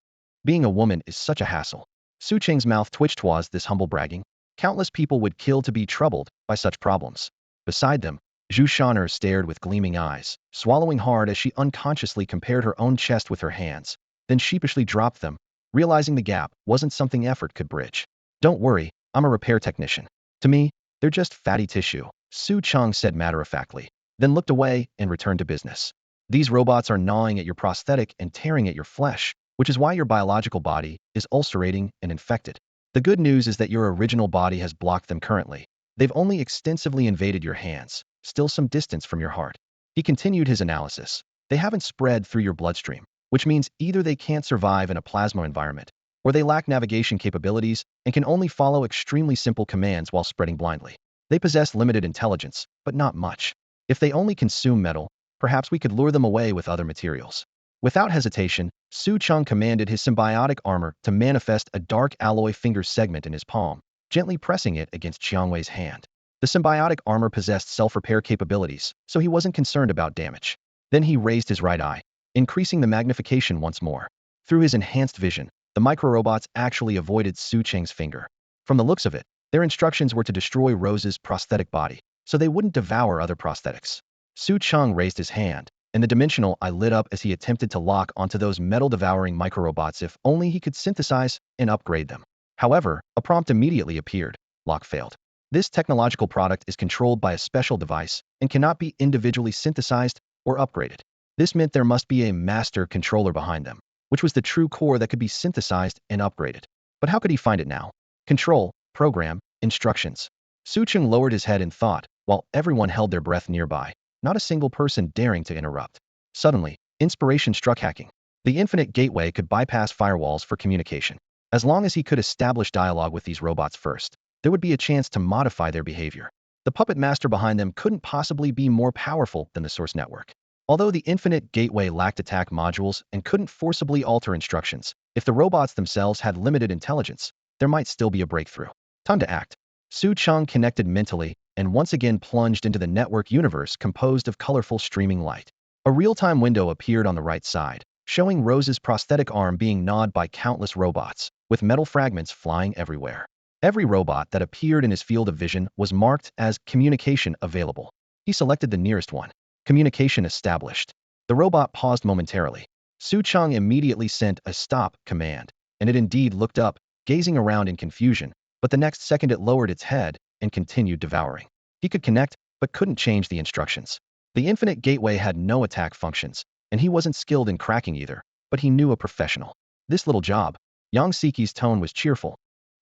Being a woman is such a hassle. Su Cheng's mouth twitched. Was this humble bragging? Countless people would kill to be troubled by such problems. Beside them, Zhu Shanner stared with gleaming eyes, swallowing hard as she unconsciously compared her own chest with her hands, then sheepishly dropped them, realizing the gap wasn't something effort could bridge. Don't worry, I'm a repair technician. To me, they're just fatty tissue, Su Cheng said matter-of-factly, then looked away and returned to business. These robots are gnawing at your prosthetic and tearing at your flesh, which is why your biological body is ulcerating and infected. The good news is that your original body has blocked them currently. They've only extensively invaded your hands, still some distance from your heart. He continued his analysis. They haven't spread through your bloodstream, which means either they can't survive in a plasma environment, or they lack navigation capabilities and can only follow extremely simple commands while spreading blindly. They possess limited intelligence, but not much. If they only consume metal, perhaps we could lure them away with other materials. Without hesitation, Su Cheng commanded his symbiotic armor to manifest a dark alloy finger segment in his palm, gently pressing it against Xiang Wei's hand. The symbiotic armor possessed self-repair capabilities, so he wasn't concerned about damage. Then he raised his right eye, increasing the magnification once more. Through his enhanced vision, the microrobots actually avoided Su Cheng's finger. From the looks of it, their instructions were to destroy Rose's prosthetic body, so they wouldn't devour other prosthetics. Su Cheng raised his hand, and the dimensional eye lit up as he attempted to lock onto those metal-devouring microrobots. If only he could synthesize and upgrade them. However, a prompt immediately appeared. Lock failed. This technological product is controlled by a special device and cannot be individually synthesized or upgraded. This meant there must be a master controller behind them, which was the true core that could be synthesized and upgraded. But how could he find it now? Control, program, instructions. Su Cheng lowered his head in thought, while everyone held their breath nearby, not a single person daring to interrupt. Suddenly, inspiration struck. Hacking. The infinite gateway could bypass firewalls for communication. As long as he could establish dialogue with these robots first, there would be a chance to modify their behavior. The puppet master behind them couldn't possibly be more powerful than the source network. Although the infinite gateway lacked attack modules and couldn't forcibly alter instructions, if the robots themselves had limited intelligence, there might still be a breakthrough. Time to act. Su Cheng connected mentally and once again plunged into the network universe composed of colorful streaming light. A real-time window appeared on the right side, showing Rose's prosthetic arm being gnawed by countless robots, with metal fragments flying everywhere. Every robot that appeared in his field of vision was marked as communication available. He selected the nearest one. Communication established. The robot paused momentarily. Su Cheng immediately sent a stop command, and it indeed looked up, gazing around in confusion, but the next second it lowered its head and continued devouring. He could connect, but couldn't change the instructions. The infinite gateway had no attack functions, and he wasn't skilled in cracking either, but he knew a professional. This little job. Yang Siki's tone was cheerful.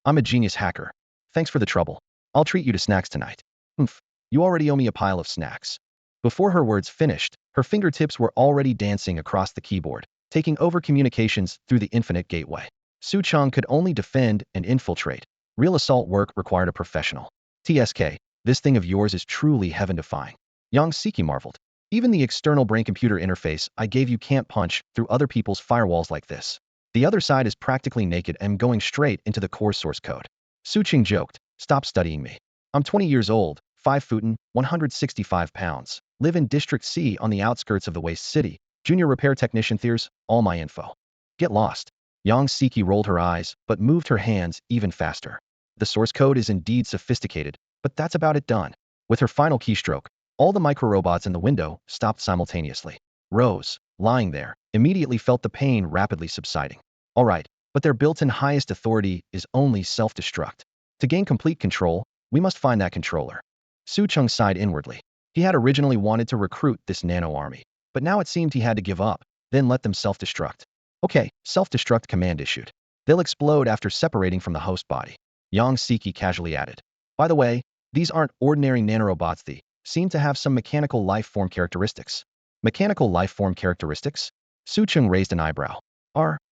I'm a genius hacker. Thanks for the trouble. I'll treat you to snacks tonight. Oomph. You already owe me a pile of snacks. Before her words finished, her fingertips were already dancing across the keyboard, taking over communications through the infinite gateway. Su Cheng could only defend and infiltrate. Real assault work required a professional. TSK, this thing of yours is truly heaven-defying. Yang Siki marveled. Even the external brain-computer interface I gave you can't punch through other people's firewalls like this. The other side is practically naked and going straight into the core source code. Su Cheng joked, stop studying me. I'm 20 years old, 5 foot and 165 pounds, live in District C on the outskirts of the Waste City, junior repair technician there's all my info. Get lost. Yang Siki rolled her eyes, but moved her hands even faster. The source code is indeed sophisticated, but that's about it done. With her final keystroke, all the microrobots in the window stopped simultaneously. Rose, lying there, immediately felt the pain rapidly subsiding. All right, but their built-in highest authority is only self-destruct. To gain complete control, we must find that controller. Su Cheng sighed inwardly. He had originally wanted to recruit this nano-army, but now it seemed he had to give up, then let them self-destruct. Okay, self-destruct command issued. They'll explode after separating from the host body. Yang Siki casually added. By the way, these aren't ordinary nanorobots. They seem to have some mechanical life-form characteristics. Mechanical life-form characteristics? Su Cheng raised an eyebrow.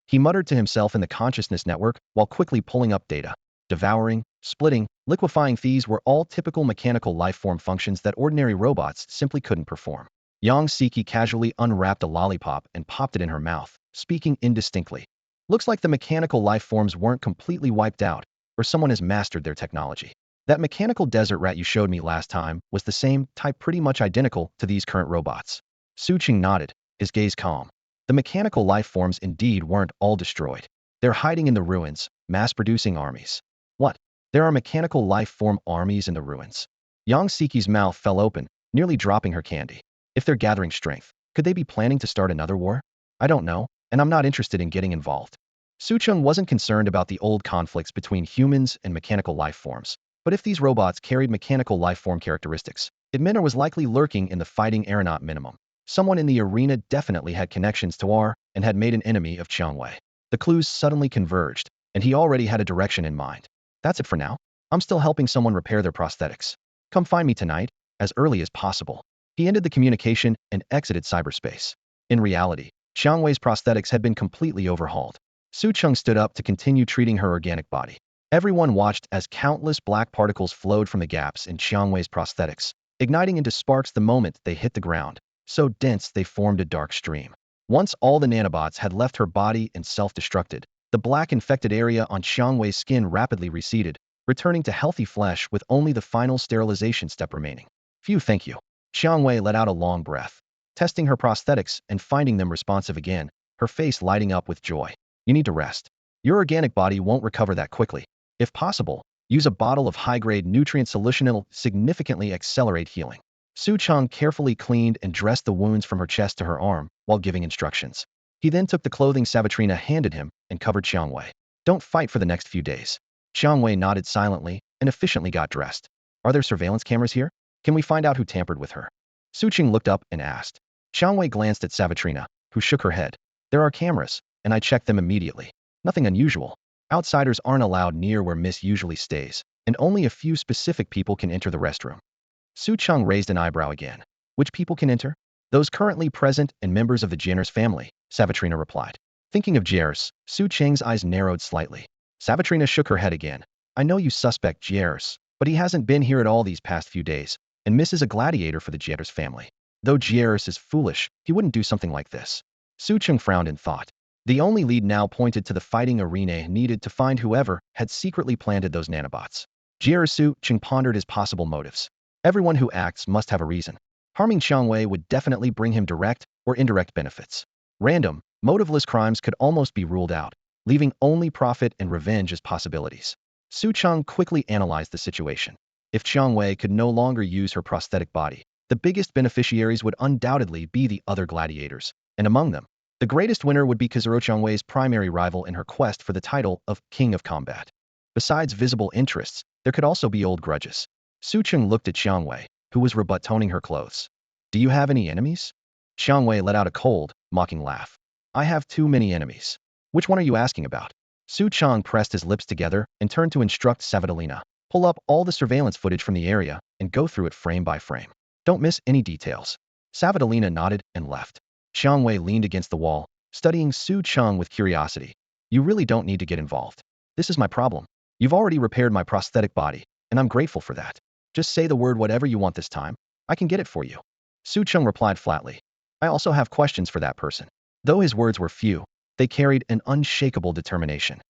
He muttered to himself in the consciousness network while quickly pulling up data. Devouring, splitting, liquefying, these were all typical mechanical life-form functions that ordinary robots simply couldn't perform. Yang Siki casually unwrapped a lollipop and popped it in her mouth, speaking indistinctly. Looks like the mechanical life forms weren't completely wiped out, or someone has mastered their technology. That mechanical desert rat you showed me last time was the same type, pretty much identical to these current robots. Su Cheng nodded, his gaze calm. The mechanical life forms indeed weren't all destroyed. They're hiding in the ruins, mass-producing armies. What? There are mechanical life form armies in the ruins? Yang Siki's mouth fell open, nearly dropping her candy. If they're gathering strength, could they be planning to start another war? I don't know, and I'm not interested in getting involved. Su Cheng wasn't concerned about the old conflicts between humans and mechanical life forms, but if these robots carried mechanical life form characteristics, it meant there was likely lurking in the fighting aeronaut minimum. Someone in the arena definitely had connections to R and had made an enemy of Changwei. The clues suddenly converged, and he already had a direction in mind. That's it for now. I'm still helping someone repair their prosthetics. Come find me tonight, as early as possible. He ended the communication and exited cyberspace. In reality, Changwei's prosthetics had been completely overhauled. Su Cheng stood up to continue treating her organic body. Everyone watched as countless black particles flowed from the gaps in Changwei's prosthetics, igniting into sparks the moment they hit the ground, so dense they formed a dark stream. Once all the nanobots had left her body and self-destructed, the black infected area on Changwei's skin rapidly receded, returning to healthy flesh with only the final sterilization step remaining. Phew, thank you. Changwei let out a long breath, testing her prosthetics and finding them responsive again, her face lighting up with joy. You need to rest. Your organic body won't recover that quickly. If possible, use a bottle of high-grade nutrient solution. It'll significantly accelerate healing. Su Cheng carefully cleaned and dressed the wounds from her chest to her arm while giving instructions. He then took the clothing Savatrina handed him and covered Changwei. Don't fight for the next few days. Changwei nodded silently and efficiently got dressed. Are there surveillance cameras here? Can we find out who tampered with her? Su Cheng looked up and asked. Changwei glanced at Savatrina, who shook her head. There are cameras, and I checked them immediately. Nothing unusual. Outsiders aren't allowed near where Miss usually stays, and only a few specific people can enter the restroom. Su Cheng raised an eyebrow again. Which people can enter? Those currently present and members of the Jinners family, Savatrina replied. Thinking of Jiers, Su Cheng's eyes narrowed slightly. Savatrina shook her head again. I know you suspect Jiers, but he hasn't been here at all these past few days, and Miss is a gladiator for the Jiers family. Though Jieris is foolish, he wouldn't do something like this. Su Cheng frowned in thought. The only lead now pointed to the fighting arena needed to find whoever had secretly planted those nanobots. Su Cheng pondered his possible motives. Everyone who acts must have a reason. Harming Xiangwei would definitely bring him direct or indirect benefits. Random, motiveless crimes could almost be ruled out, leaving only profit and revenge as possibilities. Su Cheng quickly analyzed the situation. If Xiangwei could no longer use her prosthetic body, the biggest beneficiaries would undoubtedly be the other gladiators, and among them, the greatest winner would be Kazuro Xiangwei's primary rival in her quest for the title of King of Combat. Besides visible interests, there could also be old grudges. Su Cheng looked at Xiangwei, who was rebut-toning her clothes. Do you have any enemies? Xiangwei let out a cold, mocking laugh. I have too many enemies. Which one are you asking about? Su Cheng pressed his lips together and turned to instruct Savadalina. Pull up all the surveillance footage from the area and go through it frame by frame. Don't miss any details. Savadalina nodded and left. Xiangwei leaned against the wall, studying Su Cheng with curiosity. You really don't need to get involved. This is my problem. You've already repaired my prosthetic body, and I'm grateful for that. Just say the word whatever you want this time. I can get it for you. Su Cheng replied flatly. I also have questions for that person. Though his words were few, they carried an unshakable determination.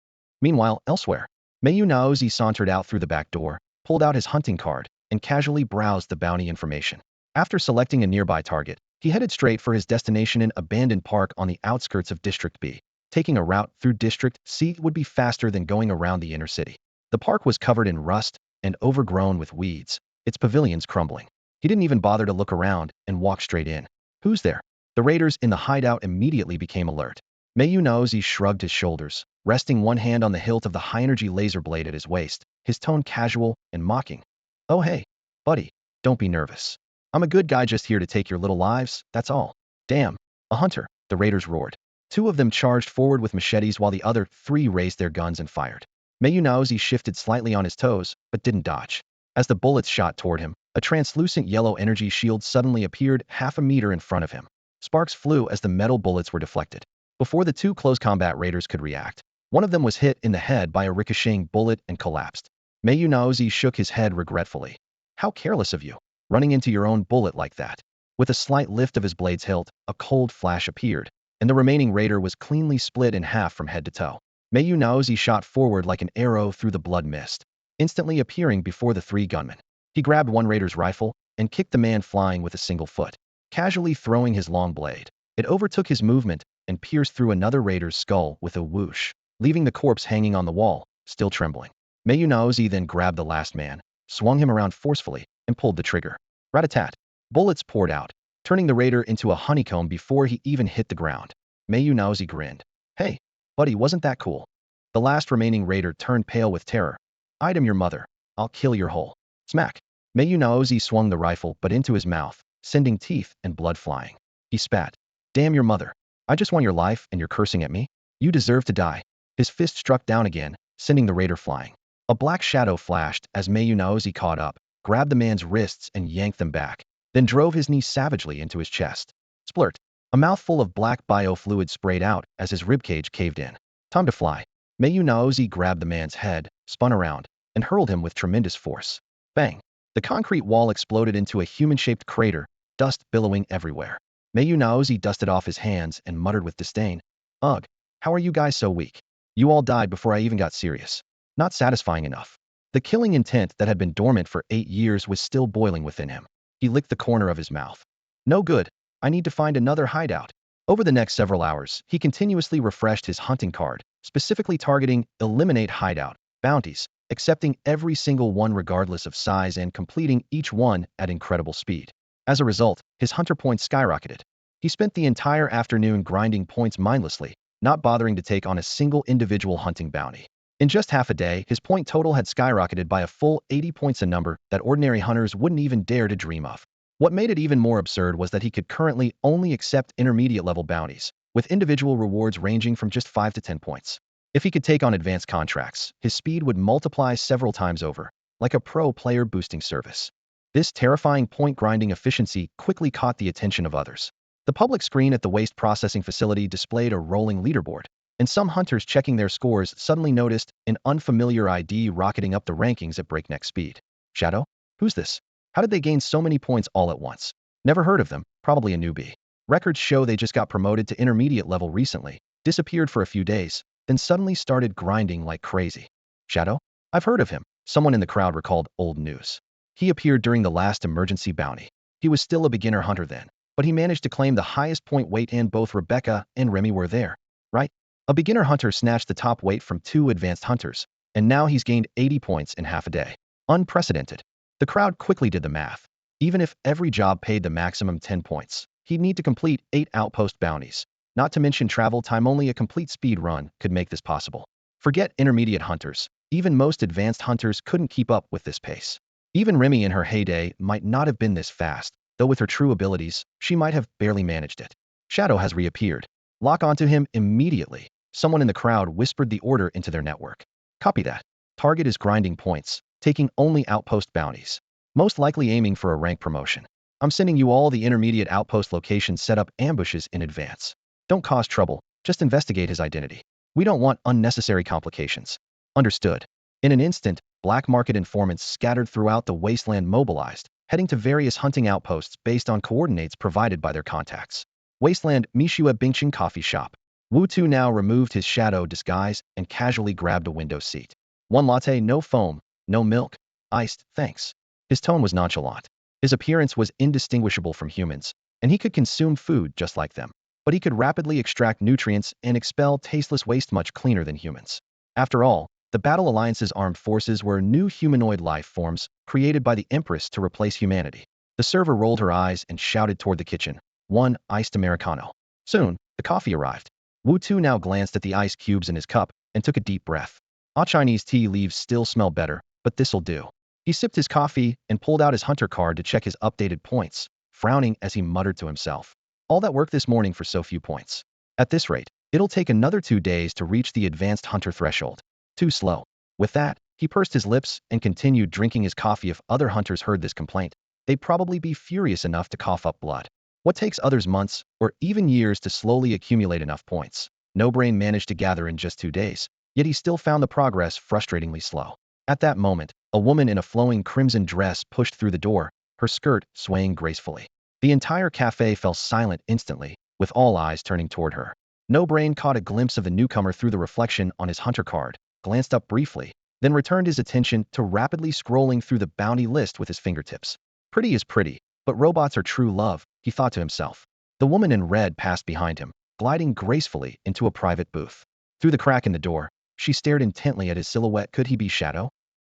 Meanwhile, elsewhere, Mayu Naozi sauntered out through the back door, pulled out his hunting card, and casually browsed the bounty information. After selecting a nearby target, he headed straight for his destination, an abandoned park on the outskirts of District B. Taking a route through District C would be faster than going around the inner city. The park was covered in rust and overgrown with weeds, its pavilions crumbling. He didn't even bother to look around and walked straight in. Who's there? The raiders in the hideout immediately became alert. Mayu Naozi shrugged his shoulders, resting one hand on the hilt of the high-energy laser blade at his waist, his tone casual and mocking. Oh hey, buddy, don't be nervous. I'm a good guy just here to take your little lives, that's all. Damn, a hunter, the raiders roared. Two of them charged forward with machetes while the other three raised their guns and fired. Mayu Naozi shifted slightly on his toes, but didn't dodge. As the bullets shot toward him, a translucent yellow energy shield suddenly appeared half a meter in front of him. Sparks flew as the metal bullets were deflected. Before the two close combat raiders could react, one of them was hit in the head by a ricocheting bullet and collapsed. Mayu Naozi shook his head regretfully. How careless of you, running into your own bullet like that. With a slight lift of his blade's hilt, a cold flash appeared, and the remaining raider was cleanly split in half from head to toe. Mayu Naozi shot forward like an arrow through the blood mist, instantly appearing before the three gunmen. He grabbed one raider's rifle and kicked the man flying with a single foot, casually throwing his long blade. It overtook his movement and pierced through another raider's skull with a whoosh, leaving the corpse hanging on the wall, still trembling. Mayu Naozi then grabbed the last man, swung him around forcefully, and pulled the trigger. Rat-a-tat. Bullets poured out, turning the raider into a honeycomb before he even hit the ground. Mayu Naozi grinned. Hey, buddy, wasn't that cool? The last remaining raider turned pale with terror. I'd am your mother. I'll kill your whole. Smack. Mayu Naozi swung the rifle but into his mouth, sending teeth and blood flying. He spat. Damn your mother. I just want your life and you're cursing at me? You deserve to die. His fist struck down again, sending the raider flying. A black shadow flashed as Mayu Naozi caught up, grabbed the man's wrists and yanked them back, then drove his knee savagely into his chest. Splurt. A mouthful of black biofluid sprayed out as his ribcage caved in. Time to fly. Mayu Naozi grabbed the man's head, spun around, and hurled him with tremendous force. Bang. The concrete wall exploded into a human-shaped crater, dust billowing everywhere. Mayu Naozi dusted off his hands and muttered with disdain. Ugh, how are you guys so weak? You all died before I even got serious. Not satisfying enough. The killing intent that had been dormant for 8 years was still boiling within him. He licked the corner of his mouth. No good. I need to find another hideout. Over the next several hours, he continuously refreshed his hunting card, specifically targeting eliminate hideout bounties, accepting every single one regardless of size and completing each one at incredible speed. As a result, his hunter points skyrocketed. He spent the entire afternoon grinding points mindlessly, not bothering to take on a single individual hunting bounty. In just half a day, his point total had skyrocketed by a full 80 points, a number that ordinary hunters wouldn't even dare to dream of. What made it even more absurd was that he could currently only accept intermediate-level bounties, with individual rewards ranging from just 5 to 10 points. If he could take on advanced contracts, his speed would multiply several times over, like a pro player boosting service. This terrifying point-grinding efficiency quickly caught the attention of others. The public screen at the waste processing facility displayed a rolling leaderboard, and some hunters checking their scores suddenly noticed an unfamiliar ID rocketing up the rankings at breakneck speed. Shadow? Who's this? How did they gain so many points all at once? Never heard of them, Probably a newbie. Records show they just got promoted to intermediate level recently, disappeared for a few days, then suddenly started grinding like crazy. Shadow? I've heard of him. Someone in the crowd recalled old news. He appeared during the last emergency bounty. He was still a beginner hunter then, but he managed to claim the highest point weight and both Rebecca and Remy were there. Right? A beginner hunter snatched the top weight from two advanced hunters, and now he's gained 80 points in half a day. Unprecedented. The crowd quickly did the math. Even if every job paid the maximum 10 points, he'd need to complete 8 outpost bounties. Not to mention travel time, only a complete speed run could make this possible. Forget intermediate hunters. Even most advanced hunters couldn't keep up with this pace. Even Remy in her heyday might not have been this fast, though with her true abilities, she might have barely managed it. Shadow has reappeared. Lock onto him immediately. Someone in the crowd whispered the order into their network. Copy that. Target is grinding points, taking only outpost bounties. Most likely aiming for a rank promotion. I'm sending you all the intermediate outpost locations, set up ambushes in advance. Don't cause trouble, just investigate his identity. We don't want unnecessary complications. Understood. In an instant, black market informants scattered throughout the wasteland mobilized, heading to various hunting outposts based on coordinates provided by their contacts. Wasteland Mishua Bingching coffee shop. Wu Tu now removed his shadow disguise and casually grabbed a window seat. One latte, no foam, no milk. Iced, thanks. His tone was nonchalant. His appearance was indistinguishable from humans, and he could consume food just like them. But he could rapidly extract nutrients and expel tasteless waste much cleaner than humans. After all, the Battle Alliance's armed forces were new humanoid life forms created by the Empress to replace humanity. The server rolled her eyes and shouted toward the kitchen. One iced Americano. Soon, the coffee arrived. Wu Tu now glanced at the ice cubes in his cup and took a deep breath. Chinese tea leaves still smell better, but this'll do. He sipped his coffee and pulled out his hunter card to check his updated points, frowning as he muttered to himself. All that work this morning for so few points. At this rate, it'll take another 2 days to reach the advanced hunter threshold. Too slow. With that, he pursed his lips and continued drinking his coffee. If other hunters heard this complaint, they'd probably be furious enough to cough up blood. What takes others months, or even years to slowly accumulate enough points, No Brain managed to gather in just 2 days, yet he still found the progress frustratingly slow. At that moment, a woman in a flowing crimson dress pushed through the door, her skirt swaying gracefully. The entire cafe fell silent instantly, with all eyes turning toward her. No Brain caught a glimpse of the newcomer through the reflection on his hunter card, glanced up briefly, then returned his attention to rapidly scrolling through the bounty list with his fingertips. Pretty is pretty, but robots are true love, he thought to himself. The woman in red passed behind him, gliding gracefully into a private booth. Through the crack in the door, she stared intently at his silhouette. Could he be Shadow?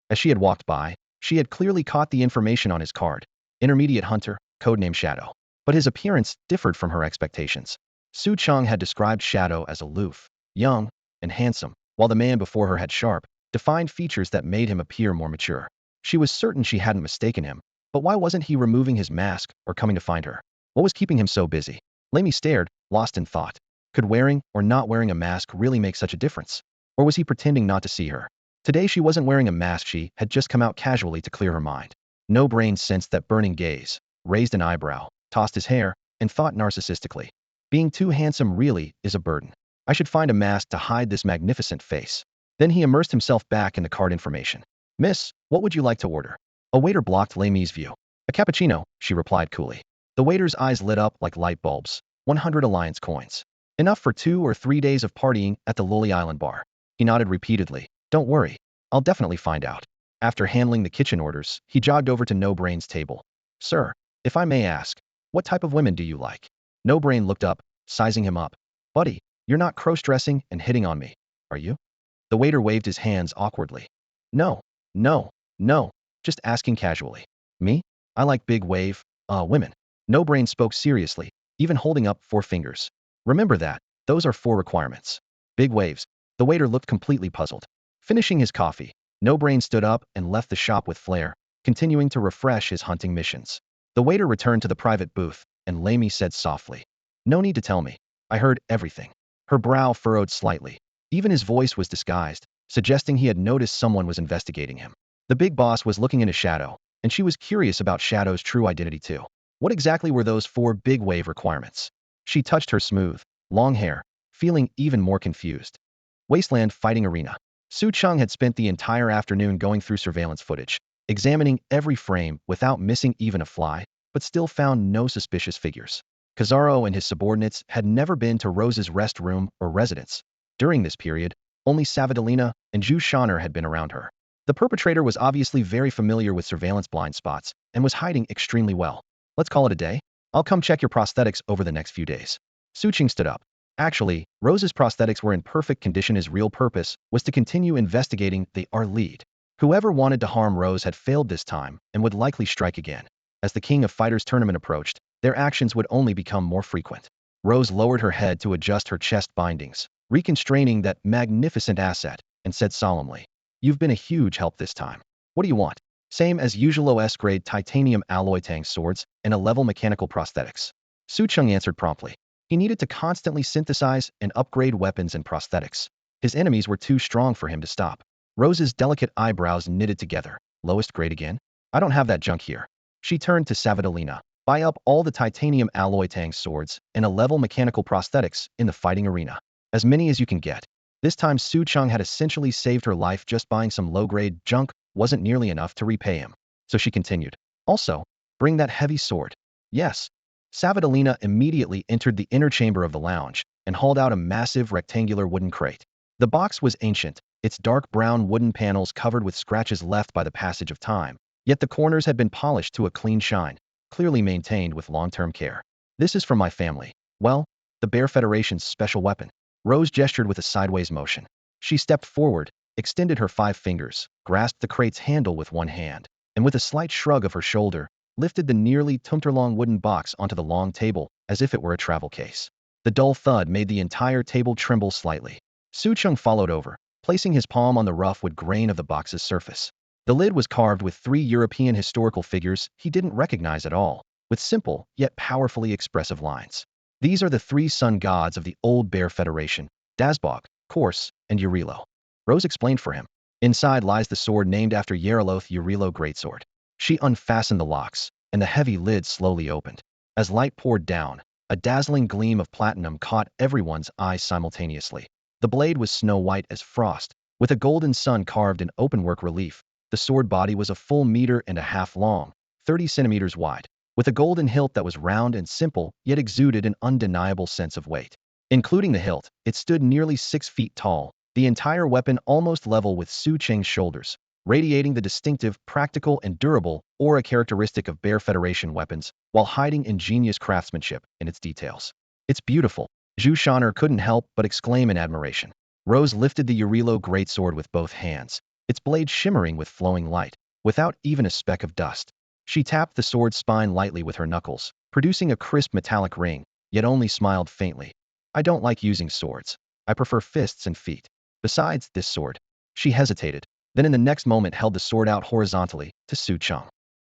As she had walked by, she had clearly caught the information on his card. Intermediate hunter, codename Shadow. But his appearance differed from her expectations. Su Cheng had described Shadow as aloof, young, and handsome, while the man before her had sharp, defined features that made him appear more mature. She was certain she hadn't mistaken him, but why wasn't he removing his mask or coming to find her? What was keeping him so busy? Lamy stared, lost in thought. Could wearing or not wearing a mask really make such a difference? Or was he pretending not to see her? Today she wasn't wearing a mask, she had just come out casually to clear her mind. No Brain sensed that burning gaze, raised an eyebrow, tossed his hair, and thought narcissistically. Being too handsome really is a burden. I should find a mask to hide this magnificent face. Then he immersed himself back in the card information. Miss, what would you like to order? A waiter blocked Lamy's view. A cappuccino, she replied coolly. The waiter's eyes lit up like light bulbs. 100 Alliance coins. Enough for 2 or 3 days of partying at the Lily Island bar. He nodded repeatedly. Don't worry. I'll definitely find out. After handling the kitchen orders, he jogged over to No Brain's table. Sir, if I may ask, what type of women do you like? No Brain looked up, sizing him up. Buddy, you're not cross-dressing and hitting on me, are you? The waiter waved his hands awkwardly. No, no, no, just asking casually. Me? I like big wave, women. No Brain spoke seriously, even holding up 4 fingers. Remember that, those are 4 requirements. Big waves. The waiter looked completely puzzled. Finishing his coffee, No Brain stood up and left the shop with flair, continuing to refresh his hunting missions. The waiter returned to the private booth, and Lamy said softly, No need to tell me. I heard everything. Her brow furrowed slightly. Even his voice was disguised, suggesting he had noticed someone was investigating him. The big boss was looking into Shadow, and she was curious about Shadow's true identity too. What exactly were those 4 big wave requirements? She touched her smooth, long hair, feeling even more confused. Wasteland Fighting Arena. Su Cheng had spent the entire afternoon going through surveillance footage, examining every frame without missing even a fly. but still found no suspicious figures. Kazaro and his subordinates had never been to Rose's rest room or residence. During this period, only Savidalina and Zhu Shaner had been around her. The perpetrator was obviously very familiar with surveillance blind spots and was hiding extremely well. Let's call it a day. I'll come check your prosthetics over the next few days. Su Cheng stood up. Actually, Rose's prosthetics were in perfect condition. His real purpose was to continue investigating our lead. Whoever wanted to harm Rose had failed this time and would likely strike again. As the King of Fighters tournament approached, their actions would only become more frequent. Rose lowered her head to adjust her chest bindings, reconstraining that magnificent asset, and said solemnly, "You've been a huge help this time. What do you want?" Same as usual OS-grade titanium alloy Tang swords and a level mechanical prosthetics. Su Cheng answered promptly. He needed to constantly synthesize and upgrade weapons and prosthetics. His enemies were too strong for him to stop. Rose's delicate eyebrows knitted together. Lowest grade again? I don't have that junk here. She turned to Savidalina. Buy up all the titanium alloy Tang swords and a level mechanical prosthetics in the fighting arena. As many as you can get. This time Su Cheng had essentially saved her life. Just buying some low-grade junk wasn't nearly enough to repay him. So she continued. Also, bring that heavy sword. Yes. Savidalina immediately entered the inner chamber of the lounge and hauled out a massive rectangular wooden crate. The box was ancient, its dark brown wooden panels covered with scratches left by the passage of time, yet the corners had been polished to a clean shine, clearly maintained with long-term care. This is from my family. Well, the Bear Federation's special weapon. Rose gestured with a sideways motion. She stepped forward, extended her 5 fingers, grasped the crate's handle with one hand, and with a slight shrug of her shoulder, lifted the nearly tumter-long wooden box onto the long table as if it were a travel case. The dull thud made the entire table tremble slightly. Su Cheng followed over, placing his palm on the rough wood grain of the box's surface. The lid was carved with 3 European historical figures he didn't recognize at all, with simple yet powerfully expressive lines. These are the 3 sun gods of the old Bear Federation, Dazbog, Korse, and Eurilo. Rose explained for him. Inside lies the sword named after Yereloth Eurilo Greatsword. She unfastened the locks, and the heavy lid slowly opened. As light poured down, a dazzling gleam of platinum caught everyone's eyes simultaneously. The blade was snow-white as frost, with a golden sun carved in openwork relief. The sword body was a full 1.5 meters long, 30 centimeters wide, with a golden hilt that was round and simple, yet exuded an undeniable sense of weight. Including the hilt, it stood nearly 6 feet tall, the entire weapon almost level with Su Cheng's shoulders, radiating the distinctive, practical, and durable aura characteristic of Bear Federation weapons, while hiding ingenious craftsmanship in its details. It's beautiful. Zhu Shaner couldn't help but exclaim in admiration. Rose lifted the Eurilo greatsword with both hands, its blade shimmering with flowing light, without even a speck of dust. She tapped the sword's spine lightly with her knuckles, producing a crisp metallic ring, yet only smiled faintly. I don't like using swords. I prefer fists and feet. Besides, this sword. She hesitated, then in the next moment held the sword out horizontally to Su Cheng.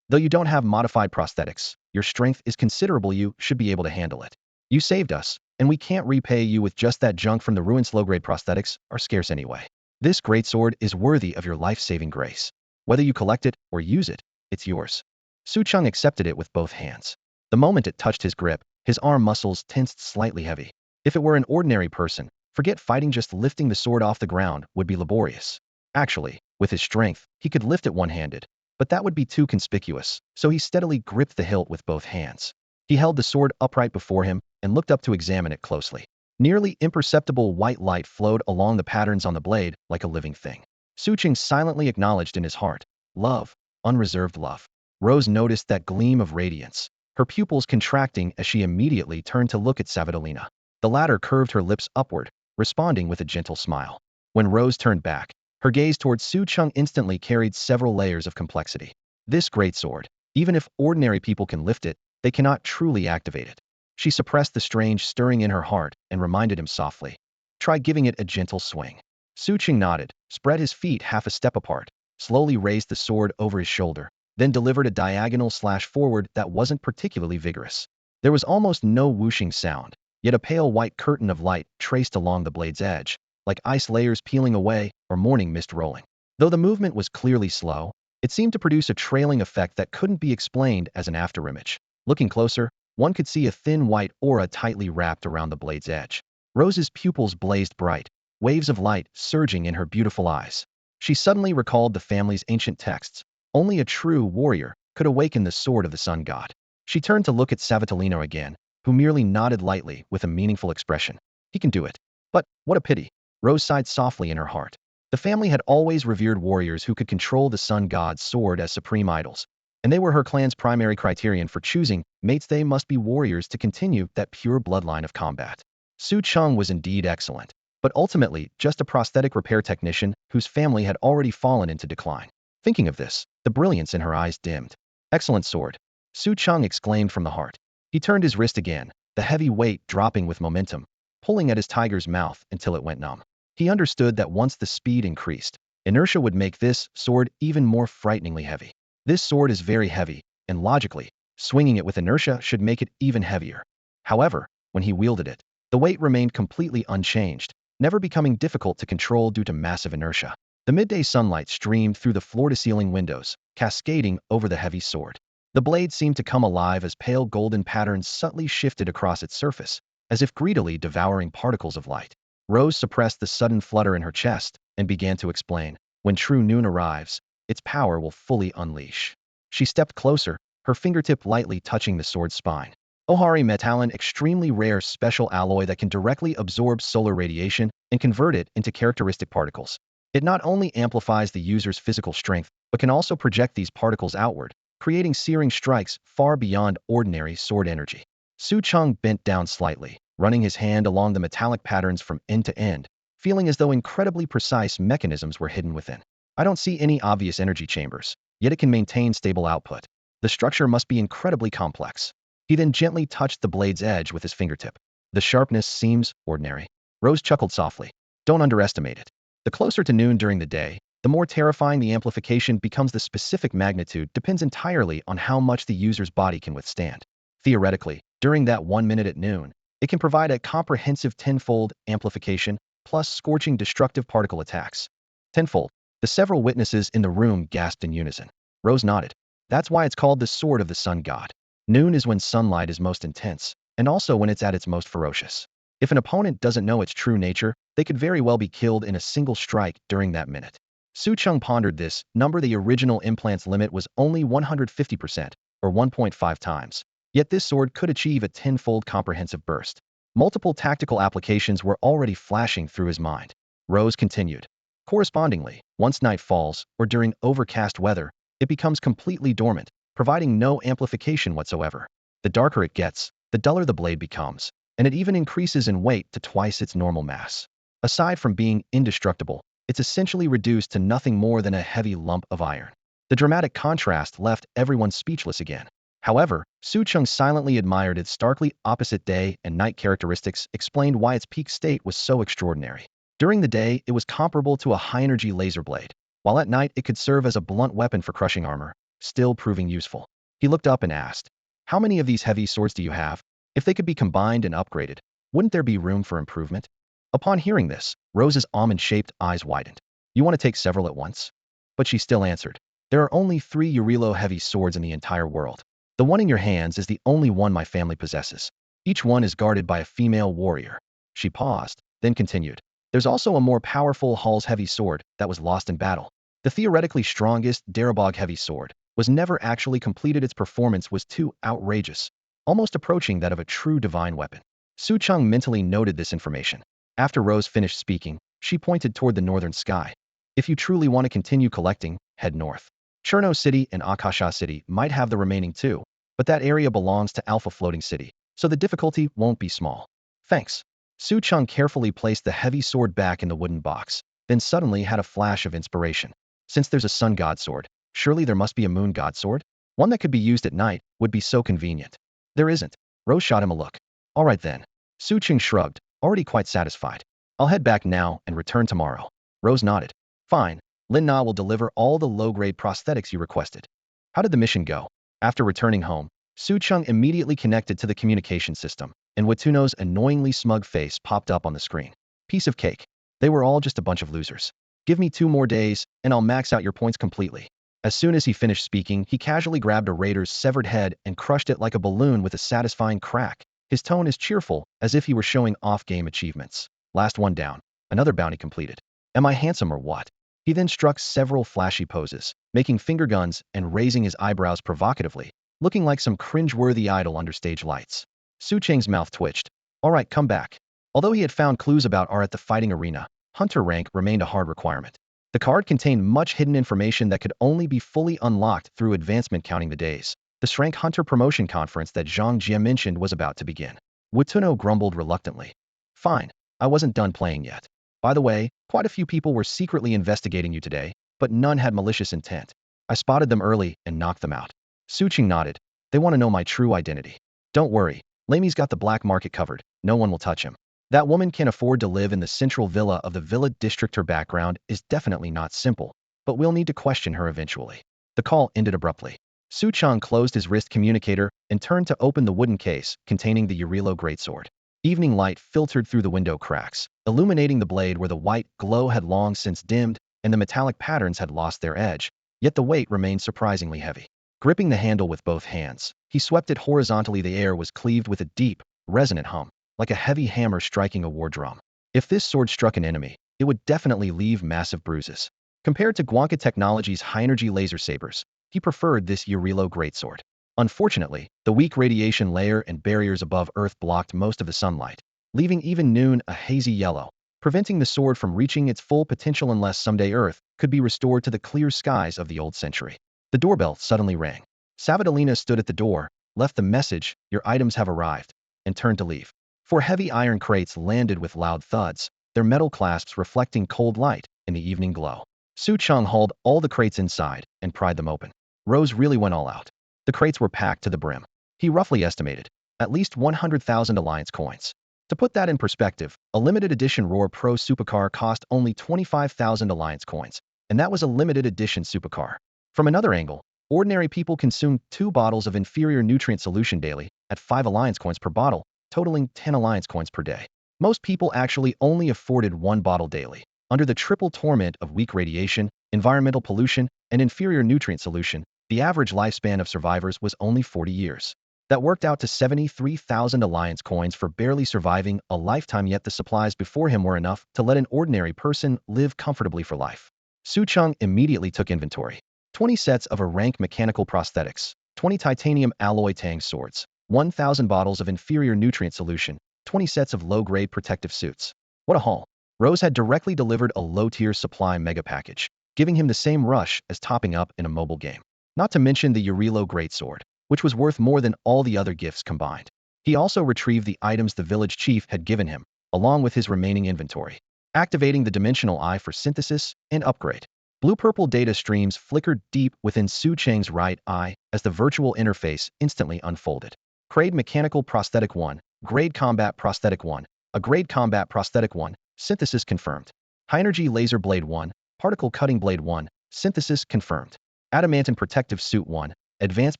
Though you don't have modified prosthetics, your strength is considerable. You should be able to handle it. You saved us, and we can't repay you with just that junk from the ruins. Low-grade prosthetics are scarce anyway. This greatsword is worthy of your life-saving grace. Whether you collect it or use it, it's yours. Su Cheng accepted it with both hands. The moment it touched his grip, his arm muscles tensed slightly heavy. If it were an ordinary person, forget fighting, just lifting the sword off the ground would be laborious. Actually, with his strength, he could lift it one-handed, but that would be too conspicuous, so he steadily gripped the hilt with both hands. He held the sword upright before him and looked up to examine it closely. Nearly imperceptible white light flowed along the patterns on the blade like a living thing. Su Cheng silently acknowledged in his heart, love, unreserved love. Rose noticed that gleam of radiance, her pupils contracting as she immediately turned to look at Savidalina. The latter curved her lips upward, responding with a gentle smile. When Rose turned back, her gaze towards Su Cheng instantly carried several layers of complexity. This greatsword, even if ordinary people can lift it, they cannot truly activate it. She suppressed the strange stirring in her heart and reminded him softly. Try giving it a gentle swing. Su Cheng nodded, spread his feet half a step apart, slowly raised the sword over his shoulder, then delivered a diagonal slash forward that wasn't particularly vigorous. There was almost no whooshing sound, yet a pale white curtain of light traced along the blade's edge, like ice layers peeling away or morning mist rolling. Though the movement was clearly slow, it seemed to produce a trailing effect that couldn't be explained as an afterimage. Looking closer, one could see a thin white aura tightly wrapped around the blade's edge. Rose's pupils blazed bright, waves of light surging in her beautiful eyes. She suddenly recalled the family's ancient texts. Only a true warrior could awaken the sword of the sun god. She turned to look at Savitolino again, who merely nodded lightly with a meaningful expression. He can do it. But what a pity. Rose sighed softly in her heart. The family had always revered warriors who could control the sun god's sword as supreme idols, and they were her clan's primary criterion for choosing mates. They must be warriors to continue that pure bloodline of combat. Su Cheng was indeed excellent, but ultimately just a prosthetic repair technician whose family had already fallen into decline. Thinking of this, the brilliance in her eyes dimmed. Excellent sword. Su Cheng exclaimed from the heart. He turned his wrist again, the heavy weight dropping with momentum, pulling at his tiger's mouth until it went numb. He understood that once the speed increased, inertia would make this sword even more frighteningly heavy. This sword is very heavy, and logically, swinging it with inertia should make it even heavier. However, when he wielded it, the weight remained completely unchanged, never becoming difficult to control due to massive inertia. The midday sunlight streamed through the floor-to-ceiling windows, cascading over the heavy sword. The blade seemed to come alive as pale golden patterns subtly shifted across its surface, as if greedily devouring particles of light. Rose suppressed the sudden flutter in her chest and began to explain. When true noon arrives, its power will fully unleash. She stepped closer, her fingertip lightly touching the sword's spine. Ohari metallin, extremely rare special alloy that can directly absorb solar radiation and convert it into characteristic particles. It not only amplifies the user's physical strength, but can also project these particles outward, creating searing strikes far beyond ordinary sword energy. Su Cheng bent down slightly, running his hand along the metallic patterns from end to end, feeling as though incredibly precise mechanisms were hidden within. I don't see any obvious energy chambers, yet it can maintain stable output. The structure must be incredibly complex. He then gently touched the blade's edge with his fingertip. The sharpness seems ordinary. Rose chuckled softly. Don't underestimate it. The closer to noon during the day, the more terrifying the amplification becomes. The specific magnitude depends entirely on how much the user's body can withstand. Theoretically, during that 1 minute at noon, it can provide a comprehensive tenfold amplification plus scorching destructive particle attacks. Tenfold. The several witnesses in the room gasped in unison. Rose nodded. That's why it's called the Sword of the Sun God. Noon is when sunlight is most intense, and also when it's at its most ferocious. If an opponent doesn't know its true nature, they could very well be killed in a single strike during that minute. Su Cheng pondered this number. The original implant's limit was only 150%, or 1.5 times. Yet this sword could achieve a tenfold comprehensive burst. Multiple tactical applications were already flashing through his mind. Rose continued. Correspondingly, once night falls, or during overcast weather, it becomes completely dormant, providing no amplification whatsoever. The darker it gets, the duller the blade becomes, and it even increases in weight to twice its normal mass. Aside from being indestructible, it's essentially reduced to nothing more than a heavy lump of iron. The dramatic contrast left everyone speechless again. However, Su Cheng silently admired its starkly opposite day and night characteristics, explained why its peak state was so extraordinary. During the day, it was comparable to a high-energy laser blade, while at night it could serve as a blunt weapon for crushing armor, still proving useful. He looked up and asked, how many of these heavy swords do you have? If they could be combined and upgraded, wouldn't there be room for improvement? Upon hearing this, Rose's almond-shaped eyes widened. You want to take several at once? But she still answered, there are only 3 Urilo heavy swords in the entire world. The one in your hands is the only one my family possesses. Each one is guarded by a female warrior. She paused, then continued. There's also a more powerful Hall's heavy sword that was lost in battle. The theoretically strongest Darabog heavy sword was never actually completed. Its performance was too outrageous, almost approaching that of a true divine weapon. Su Cheng mentally noted this information. After Rose finished speaking, she pointed toward the northern sky. If you truly want to continue collecting, head north. Cherno City and Akasha City might have the remaining 2, but that area belongs to Alpha Floating City, so the difficulty won't be small. Thanks. Su Cheng carefully placed the heavy sword back in the wooden box, then suddenly had a flash of inspiration. Since there's a sun god sword, surely there must be a moon god sword? One that could be used at night would be so convenient. There isn't. Rose shot him a look. All right then. Su Cheng shrugged, already quite satisfied. I'll head back now and return tomorrow. Rose nodded. Fine. Lin Na will deliver all the low-grade prosthetics you requested. How did the mission go? After returning home, Su Cheng immediately connected to the communication system, and Watuno's annoyingly smug face popped up on the screen. Piece of cake. They were all just a bunch of losers. Give me 2 more days, and I'll max out your points completely. As soon as he finished speaking, he casually grabbed a raider's severed head and crushed it like a balloon with a satisfying crack. His tone is cheerful, as if he were showing off game achievements. Last one down. Another bounty completed. Am I handsome or what? He then struck several flashy poses, making finger guns and raising his eyebrows provocatively. looking like some cringe-worthy idol under stage lights. Su Cheng's mouth twitched. All right, come back. Although he had found clues about R at the fighting arena, Hunter rank remained a hard requirement. The card contained much hidden information that could only be fully unlocked through advancement counting the days. The Rank Hunter promotion conference that Zhang Jie mentioned was about to begin. Wutuno grumbled reluctantly. Fine, I wasn't done playing yet. By the way, quite a few people were secretly investigating you today, but none had malicious intent. I spotted them early and knocked them out. Su Qing nodded. They want to know my true identity. Don't worry, Lamy's got the black market covered. No one will touch him. That woman can afford to live in the central villa of the villa district. Her background is definitely not simple, but we'll need to question her eventually. The call ended abruptly. Su Chang closed his wrist communicator and turned to open the wooden case containing the Urilo greatsword. Evening light filtered through the window cracks, illuminating the blade where the white glow had long since dimmed and the metallic patterns had lost their edge, yet the weight remained surprisingly heavy. Gripping the handle with both hands, he swept it horizontally. The air was cleaved with a deep, resonant hum, like a heavy hammer striking a war drum. If this sword struck an enemy, it would definitely leave massive bruises. Compared to Guanca Technologies' high-energy laser sabers, he preferred this Urilo greatsword. Unfortunately, the weak radiation layer and barriers above Earth blocked most of the sunlight, leaving even noon a hazy yellow, preventing the sword from reaching its full potential unless someday Earth could be restored to the clear skies of the old century. The doorbell suddenly rang. Savidalina stood at the door, left the message, "Your items have arrived," and turned to leave. Four heavy iron crates landed with loud thuds, their metal clasps reflecting cold light in the evening glow. Su Chang hauled all the crates inside and pried them open. Rose really went all out. The crates were packed to the brim. He roughly estimated at least 100,000 Alliance coins. To put that in perspective, a limited edition Roar Pro supercar cost only 25,000 Alliance coins, and that was a limited edition supercar. From another angle, ordinary people consume 2 bottles of inferior nutrient solution daily at 5 Alliance coins per bottle, totaling 10 Alliance coins per day. Most people actually only afforded 1 bottle daily. Under the triple torment of weak radiation, environmental pollution, and inferior nutrient solution, the average lifespan of survivors was only 40 years. That worked out to 73,000 Alliance coins for barely surviving a lifetime, yet the supplies before him were enough to let an ordinary person live comfortably for life. Su Cheng immediately took inventory. 20 sets of a rank mechanical prosthetics, 20 titanium alloy Tang swords, 1,000 bottles of inferior nutrient solution, 20 sets of low-grade protective suits. What a haul. Rose had directly delivered a low-tier supply mega package, giving him the same rush as topping up in a mobile game. Not to mention the Urilo greatsword, which was worth more than all the other gifts combined. He also retrieved the items the village chief had given him, along with his remaining inventory, activating the dimensional eye for synthesis and upgrade. Blue-purple data streams flickered deep within Su Cheng's right eye as the virtual interface instantly unfolded. Grade Mechanical Prosthetic 1, Grade Combat Prosthetic 1, a Grade Combat Prosthetic 1, Synthesis confirmed. High-Energy Laser Blade 1, Particle Cutting Blade 1, Synthesis confirmed. Adamantine Protective Suit 1, Advanced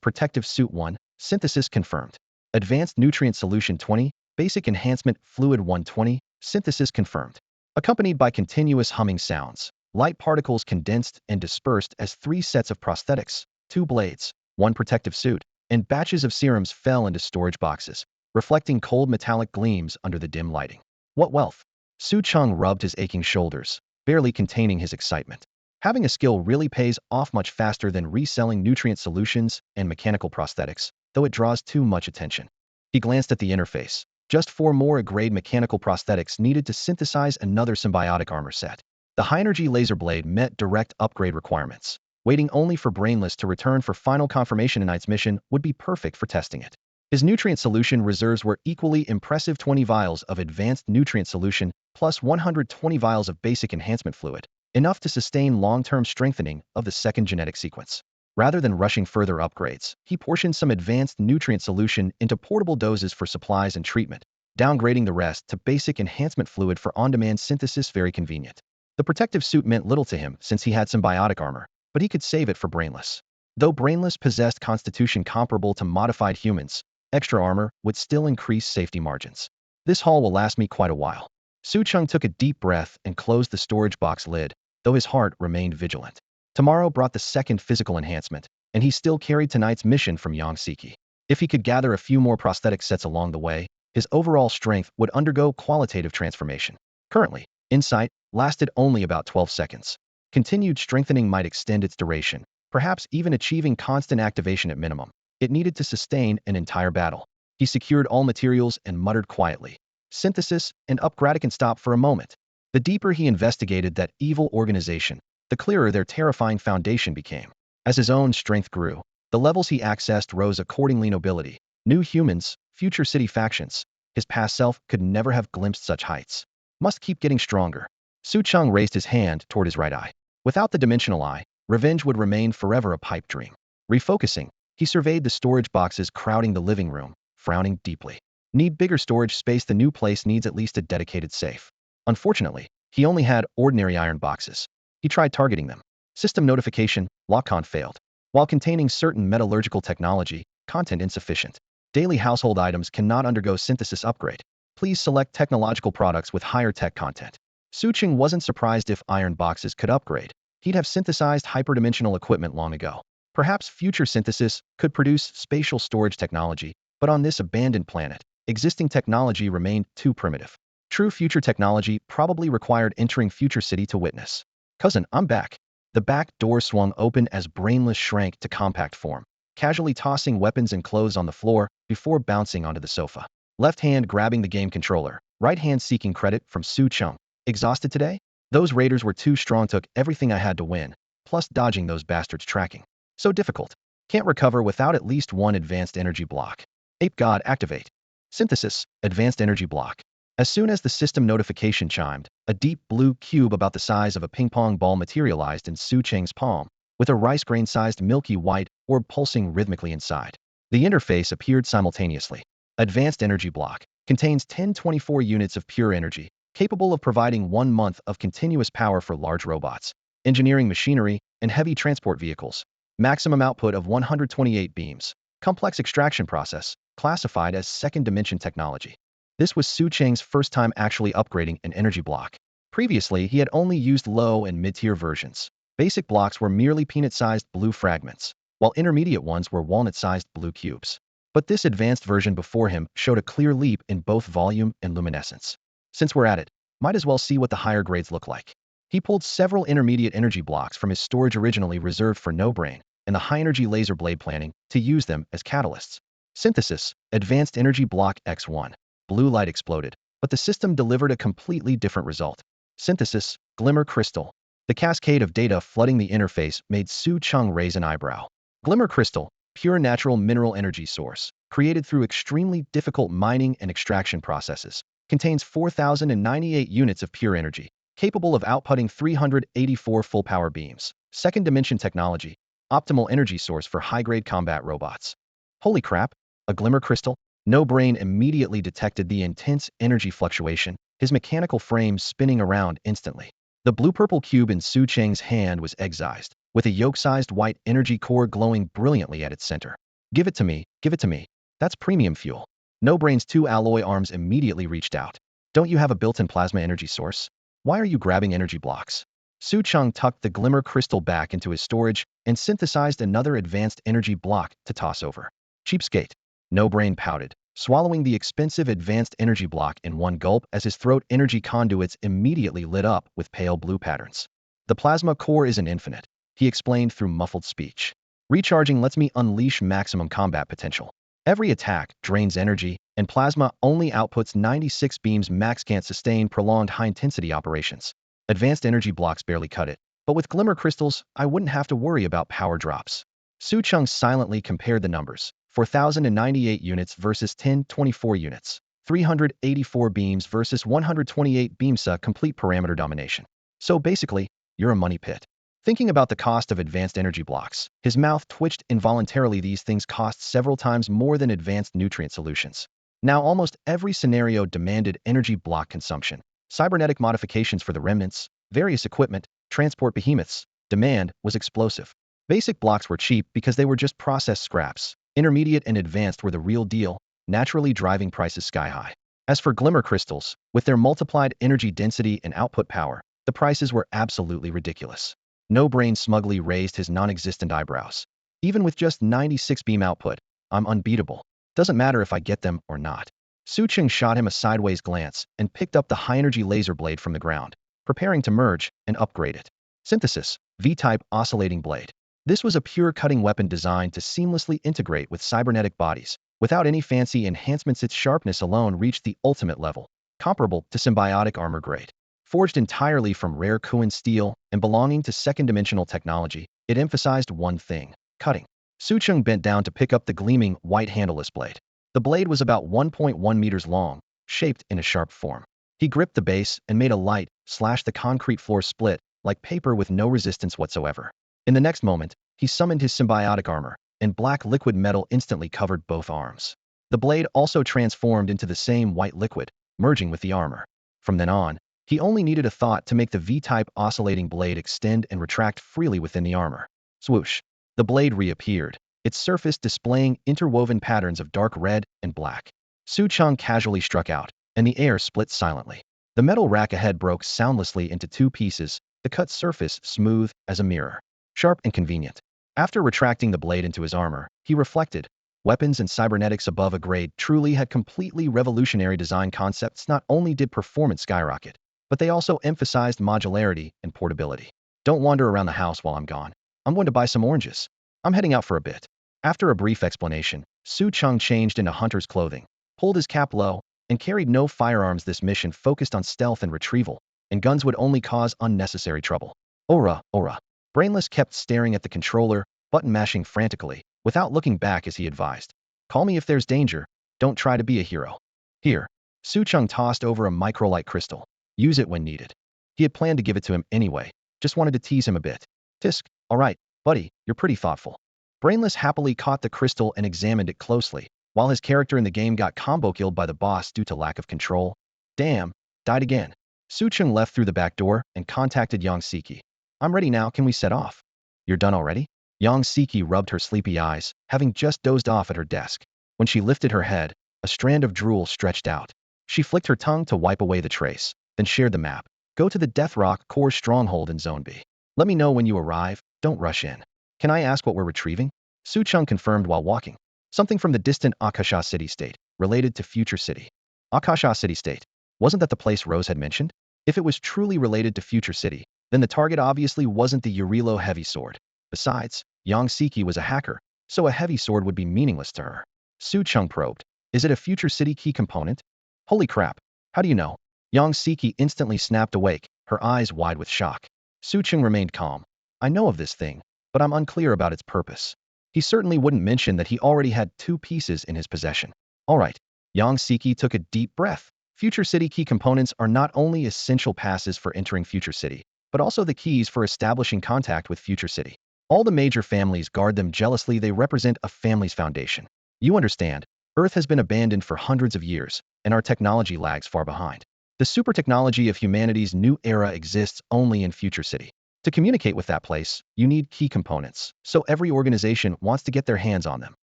Protective Suit 1, Synthesis confirmed. Advanced Nutrient Solution 20, Basic Enhancement Fluid 120, Synthesis confirmed. Accompanied by continuous humming sounds, light particles condensed and dispersed as 3 sets of prosthetics, 2 blades, 1 protective suit, and batches of serums fell into storage boxes, reflecting cold metallic gleams under the dim lighting. What wealth! Su Cheng rubbed his aching shoulders, barely containing his excitement. Having a skill really pays off much faster than reselling nutrient solutions and mechanical prosthetics, though it draws too much attention. He glanced at the interface. Just 4 more grade mechanical prosthetics needed to synthesize another symbiotic armor set. The high-energy laser blade met direct upgrade requirements. Waiting only for Brainless to return for final confirmation. Tonight's mission would be perfect for testing it. His nutrient solution reserves were equally impressive: 20 vials of advanced nutrient solution plus 120 vials of basic enhancement fluid, enough to sustain long-term strengthening of the second genetic sequence. Rather than rushing further upgrades, he portioned some advanced nutrient solution into portable doses for supplies and treatment, downgrading the rest to basic enhancement fluid for on-demand synthesis. Very convenient. The protective suit meant little to him since he had symbiotic armor, but he could save it for Brainless. Though Brainless possessed constitution comparable to modified humans, extra armor would still increase safety margins. This haul will last me quite a while. Su Cheng took a deep breath and closed the storage box lid, though his heart remained vigilant. Tomorrow brought the second physical enhancement, and he still carried tonight's mission from Yang Siki. If he could gather a few more prosthetic sets along the way, his overall strength would undergo qualitative transformation. Currently, Insight lasted only about 12 seconds. Continued strengthening might extend its duration, perhaps even achieving constant activation at minimum. It needed to sustain an entire battle. He secured all materials and muttered quietly. Synthesis and upgrading can stop for a moment. The deeper he investigated that evil organization, the clearer their terrifying foundation became. As his own strength grew, the levels he accessed rose accordingly. Nobility, new humans, future city factions. His past self could never have glimpsed such heights. Must keep getting stronger. Su Cheng raised his hand toward his right eye. Without the dimensional eye, revenge would remain forever a pipe dream. Refocusing, he surveyed the storage boxes crowding the living room, frowning deeply. Need bigger storage space. The new place needs at least a dedicated safe. Unfortunately, he only had ordinary iron boxes. He tried targeting them. System notification, lock-on failed. While containing certain metallurgical technology, content insufficient. Daily household items cannot undergo synthesis upgrade. Please select technological products with higher tech content. Su Cheng wasn't surprised if iron boxes could upgrade. He'd have synthesized hyperdimensional equipment long ago. Perhaps future synthesis could produce spatial storage technology, but on this abandoned planet, existing technology remained too primitive. True future technology probably required entering future city to witness. Cousin, I'm back. The back door swung open as Brainless shrank to compact form, casually tossing weapons and clothes on the floor before bouncing onto the sofa. Left hand grabbing the game controller, right hand seeking credit from Su Cheng. Exhausted today? Those raiders were too strong. Took everything I had to win, plus dodging those bastards tracking. So difficult. Can't recover without at least one advanced energy block. Ape God activate. Synthesis, advanced energy block. As soon as the system notification chimed, a deep blue cube about the size of a ping-pong ball materialized in Su Cheng's palm, with a rice grain-sized milky white orb pulsing rhythmically inside. The interface appeared simultaneously. Advanced energy block. Contains 1024 units of pure energy, capable of providing 1 month of continuous power for large robots, engineering machinery, and heavy transport vehicles. Maximum output of 128 beams. Complex extraction process, classified as second dimension technology. This was Su Cheng's first time actually upgrading an energy block. Previously, he had only used low and mid-tier versions. Basic blocks were merely peanut-sized blue fragments, while intermediate ones were walnut-sized blue cubes. But this advanced version before him showed a clear leap in both volume and luminescence. Since we're at it, might as well see what the higher grades look like. He pulled several intermediate energy blocks from his storage originally reserved for no-brain and the high-energy laser blade planning to use them as catalysts. Synthesis, advanced energy block X1. Blue light exploded, but the system delivered a completely different result. Synthesis, glimmer crystal. The cascade of data flooding the interface made Su Cheng raise an eyebrow. Glimmer crystal, pure natural mineral energy source, created through extremely difficult mining and extraction processes, contains 4,098 units of pure energy, capable of outputting 384 full power beams. Second dimension technology, optimal energy source for high-grade combat robots. Holy crap, a glimmer crystal? No brain immediately detected the intense energy fluctuation, his mechanical frame spinning around instantly. The blue-purple cube in Su Cheng's hand was excised, with a yolk-sized white energy core glowing brilliantly at its center. Give it to me, give it to me. That's premium fuel. No Brain's 2 alloy arms immediately reached out. Don't you have a built-in plasma energy source? Why are you grabbing energy blocks? Su Cheng tucked the glimmer crystal back into his storage and synthesized another advanced energy block to toss over. Cheapskate. No Brain pouted, swallowing the expensive advanced energy block in one gulp as his throat energy conduits immediately lit up with pale blue patterns. The plasma core isn't infinite, he explained through muffled speech. Recharging lets me unleash maximum combat potential. Every attack drains energy, and plasma only outputs 96 beams max. Can't sustain prolonged high-intensity operations. Advanced energy blocks barely cut it, but with glimmer crystals, I wouldn't have to worry about power drops. Su Cheng silently compared the numbers. 4,098 units versus 1024 units. 384 beams versus 128 beams. Complete parameter domination. So basically, you're a money pit. Thinking about the cost of advanced energy blocks, his mouth twitched involuntarily. These things cost several times more than advanced nutrient solutions. Now almost every scenario demanded energy block consumption. Cybernetic modifications for the remnants, various equipment, transport behemoths. Demand was explosive. Basic blocks were cheap because they were just processed scraps. Intermediate and advanced were the real deal, naturally driving prices sky high. As for glimmer crystals, with their multiplied energy density and output power, the prices were absolutely ridiculous. No Brain smugly raised his non-existent eyebrows. Even with just 96 beam output, I'm unbeatable. Doesn't matter if I get them or not. Su Cheng shot him a sideways glance and picked up the high-energy laser blade from the ground, preparing to merge and upgrade it. Synthesis, V-type oscillating blade. This was a pure cutting weapon designed to seamlessly integrate with cybernetic bodies. Without any fancy enhancements, its sharpness alone reached the ultimate level, comparable to symbiotic armor grade. Forged entirely from rare Kuan steel and belonging to second-dimensional technology, it emphasized one thing: cutting. Su Cheng bent down to pick up the gleaming, white handleless blade. The blade was about 1.1 meters long, shaped in a sharp form. He gripped the base and made a light slash. The concrete floor split, like paper with no resistance whatsoever. In the next moment, he summoned his symbiotic armor, and black liquid metal instantly covered both arms. The blade also transformed into the same white liquid, merging with the armor. From then on, he only needed a thought to make the V-type oscillating blade extend and retract freely within the armor. Swoosh! The blade reappeared, its surface displaying interwoven patterns of dark red and black. Su Cheng casually struck out, and the air split silently. The metal rack ahead broke soundlessly into two pieces, the cut surface smooth as a mirror. Sharp and convenient. After retracting the blade into his armor, he reflected, weapons and cybernetics above a grade truly had completely revolutionary design concepts. Not only did performance skyrocket, but they also emphasized modularity and portability. Don't wander around the house while I'm gone. I'm going to buy some oranges. I'm heading out for a bit. After a brief explanation, Su Cheng changed into hunter's clothing, pulled his cap low, and carried no firearms. This mission focused on stealth and retrieval, and guns would only cause unnecessary trouble. Ora, ora. Brainless kept staring at the controller, button mashing frantically, without looking back as he advised. Call me if there's danger. Don't try to be a hero. Here. Su Cheng tossed over a microlight crystal. Use it when needed. He had planned to give it to him anyway, just wanted to tease him a bit. Tisk, all right, buddy, you're pretty thoughtful. Brainless happily caught the crystal and examined it closely, while his character in the game got combo killed by the boss due to lack of control. Damn, died again. Su Cheng left through the back door and contacted Yang Siki. I'm ready now, can we set off? You're done already? Yang Siki rubbed her sleepy eyes, having just dozed off at her desk. When she lifted her head, a strand of drool stretched out. She flicked her tongue to wipe away the trace, then shared the map. Go to the Death Rock core stronghold in Zone B. Let me know when you arrive, don't rush in. Can I ask what we're retrieving? Su Cheng confirmed while walking. Something from the distant Akasha city-state, related to Future City. Akasha city-state. Wasn't that the place Rose had mentioned? If it was truly related to Future City, then the target obviously wasn't the Yurilo heavy sword. Besides, Yang Siki was a hacker, so a heavy sword would be meaningless to her. Su Cheng probed. Is it a Future City key component? Holy crap. How do you know? Yang Siki instantly snapped awake, her eyes wide with shock. Su Cheng remained calm. I know of this thing, but I'm unclear about its purpose. He certainly wouldn't mention that he already had two pieces in his possession. All right. Yang Siki took a deep breath. Future City key components are not only essential passes for entering Future City, but also the keys for establishing contact with Future City. All the major families guard them jealously. They represent a family's foundation. You understand, Earth has been abandoned for hundreds of years, and our technology lags far behind. The super technology of humanity's new era exists only in Future City. To communicate with that place, you need key components, so every organization wants to get their hands on them.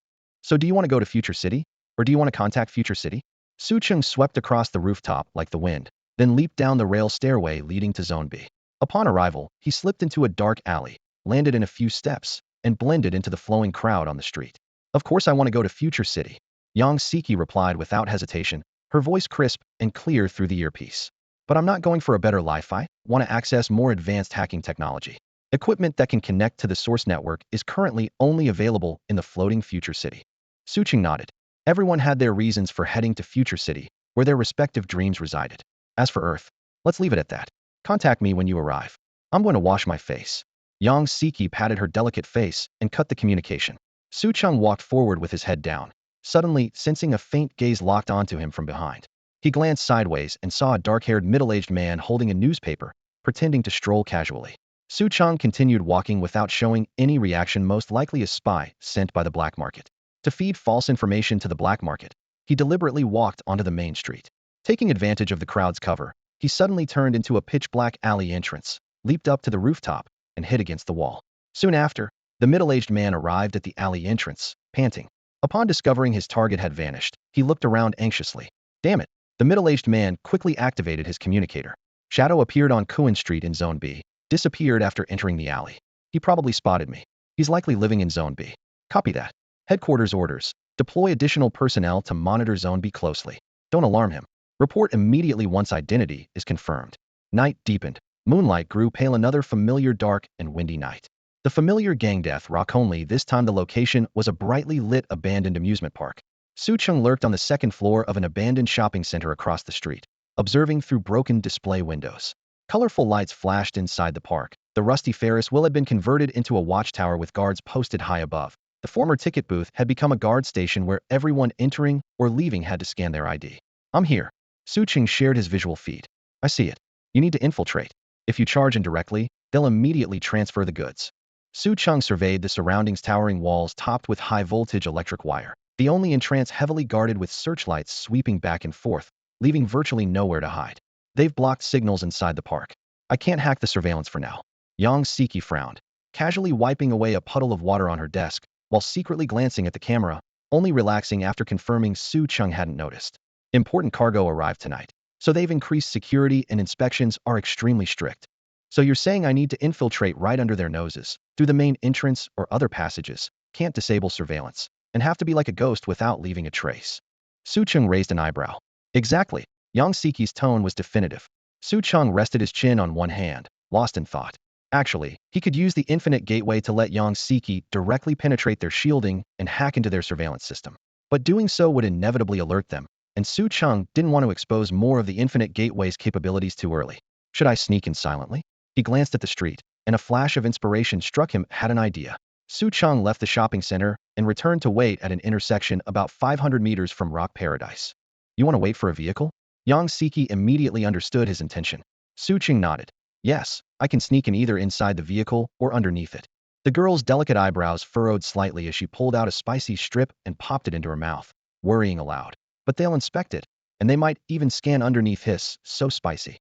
So do you want to go to Future City? Or do you want to contact Future City? Su Cheng swept across the rooftop like the wind, then leaped down the rail stairway leading to Zone B. Upon arrival, he slipped into a dark alley, landed in a few steps, and blended into the flowing crowd on the street. Of course I want to go to Future City. Yang Siki replied without hesitation, her voice crisp and clear through the earpiece. But I'm not going for a better life. I want to access more advanced hacking technology. Equipment that can connect to the source network is currently only available in the floating Future City. Su Cheng nodded. Everyone had their reasons for heading to Future City, where their respective dreams resided. As for Earth, let's leave it at that. Contact me when you arrive. I'm going to wash my face. Yang Siki patted her delicate face and cut the communication. Su Cheng walked forward with his head down, suddenly sensing a faint gaze locked onto him from behind. He glanced sideways and saw a dark-haired middle-aged man holding a newspaper, pretending to stroll casually. Su Cheng continued walking without showing any reaction, most likely a spy sent by the black market. To feed false information to the black market, he deliberately walked onto the main street. Taking advantage of the crowd's cover, he suddenly turned into a pitch-black alley entrance, leaped up to the rooftop, and hit against the wall. Soon after, the middle-aged man arrived at the alley entrance, panting. Upon discovering his target had vanished, he looked around anxiously. Damn it! The middle-aged man quickly activated his communicator. Shadow appeared on Kuan Street in Zone B, disappeared after entering the alley. He probably spotted me. He's likely living in Zone B. Copy that. Headquarters orders. Deploy additional personnel to monitor Zone B closely. Don't alarm him. Report immediately once identity is confirmed. Night deepened. Moonlight grew pale. Another familiar dark and windy night. The familiar gang death rock only this time the location was a brightly lit abandoned amusement park. Su Cheng lurked on the second floor of an abandoned shopping center across the street, observing through broken display windows. Colorful lights flashed inside the park. The rusty Ferris wheel had been converted into a watchtower with guards posted high above. The former ticket booth had become a guard station where everyone entering or leaving had to scan their ID. I'm here. Su Cheng shared his visual feed. I see it. You need to infiltrate. If you charge indirectly, they'll immediately transfer the goods. Su Cheng surveyed the surroundings, towering walls topped with high-voltage electric wire. The only entrance heavily guarded with searchlights sweeping back and forth, leaving virtually nowhere to hide. They've blocked signals inside the park. I can't hack the surveillance for now. Yang Siki frowned, casually wiping away a puddle of water on her desk, while secretly glancing at the camera, only relaxing after confirming Su Cheng hadn't noticed. Important cargo arrived tonight, so they've increased security and inspections are extremely strict. So you're saying I need to infiltrate right under their noses, through the main entrance or other passages, can't disable surveillance, and have to be like a ghost without leaving a trace. Su Cheng raised an eyebrow. Exactly. Yang Siki's tone was definitive. Su Cheng rested his chin on one hand, lost in thought. Actually, he could use the infinite gateway to let Yang Siki directly penetrate their shielding and hack into their surveillance system. But doing so would inevitably alert them, and Su Cheng didn't want to expose more of the infinite gateway's capabilities too early. Should I sneak in silently? He glanced at the street, and a flash of inspiration struck him. Had an idea. Su Cheng left the shopping center and returned to wait at an intersection about 500 meters from Rock Paradise. You want to wait for a vehicle? Yang Siki immediately understood his intention. Su Cheng nodded. Yes, I can sneak in either inside the vehicle or underneath it. The girl's delicate eyebrows furrowed slightly as she pulled out a spicy strip and popped it into her mouth, worrying aloud. But they'll inspect it, and they might even scan underneath. Hiss, so spicy.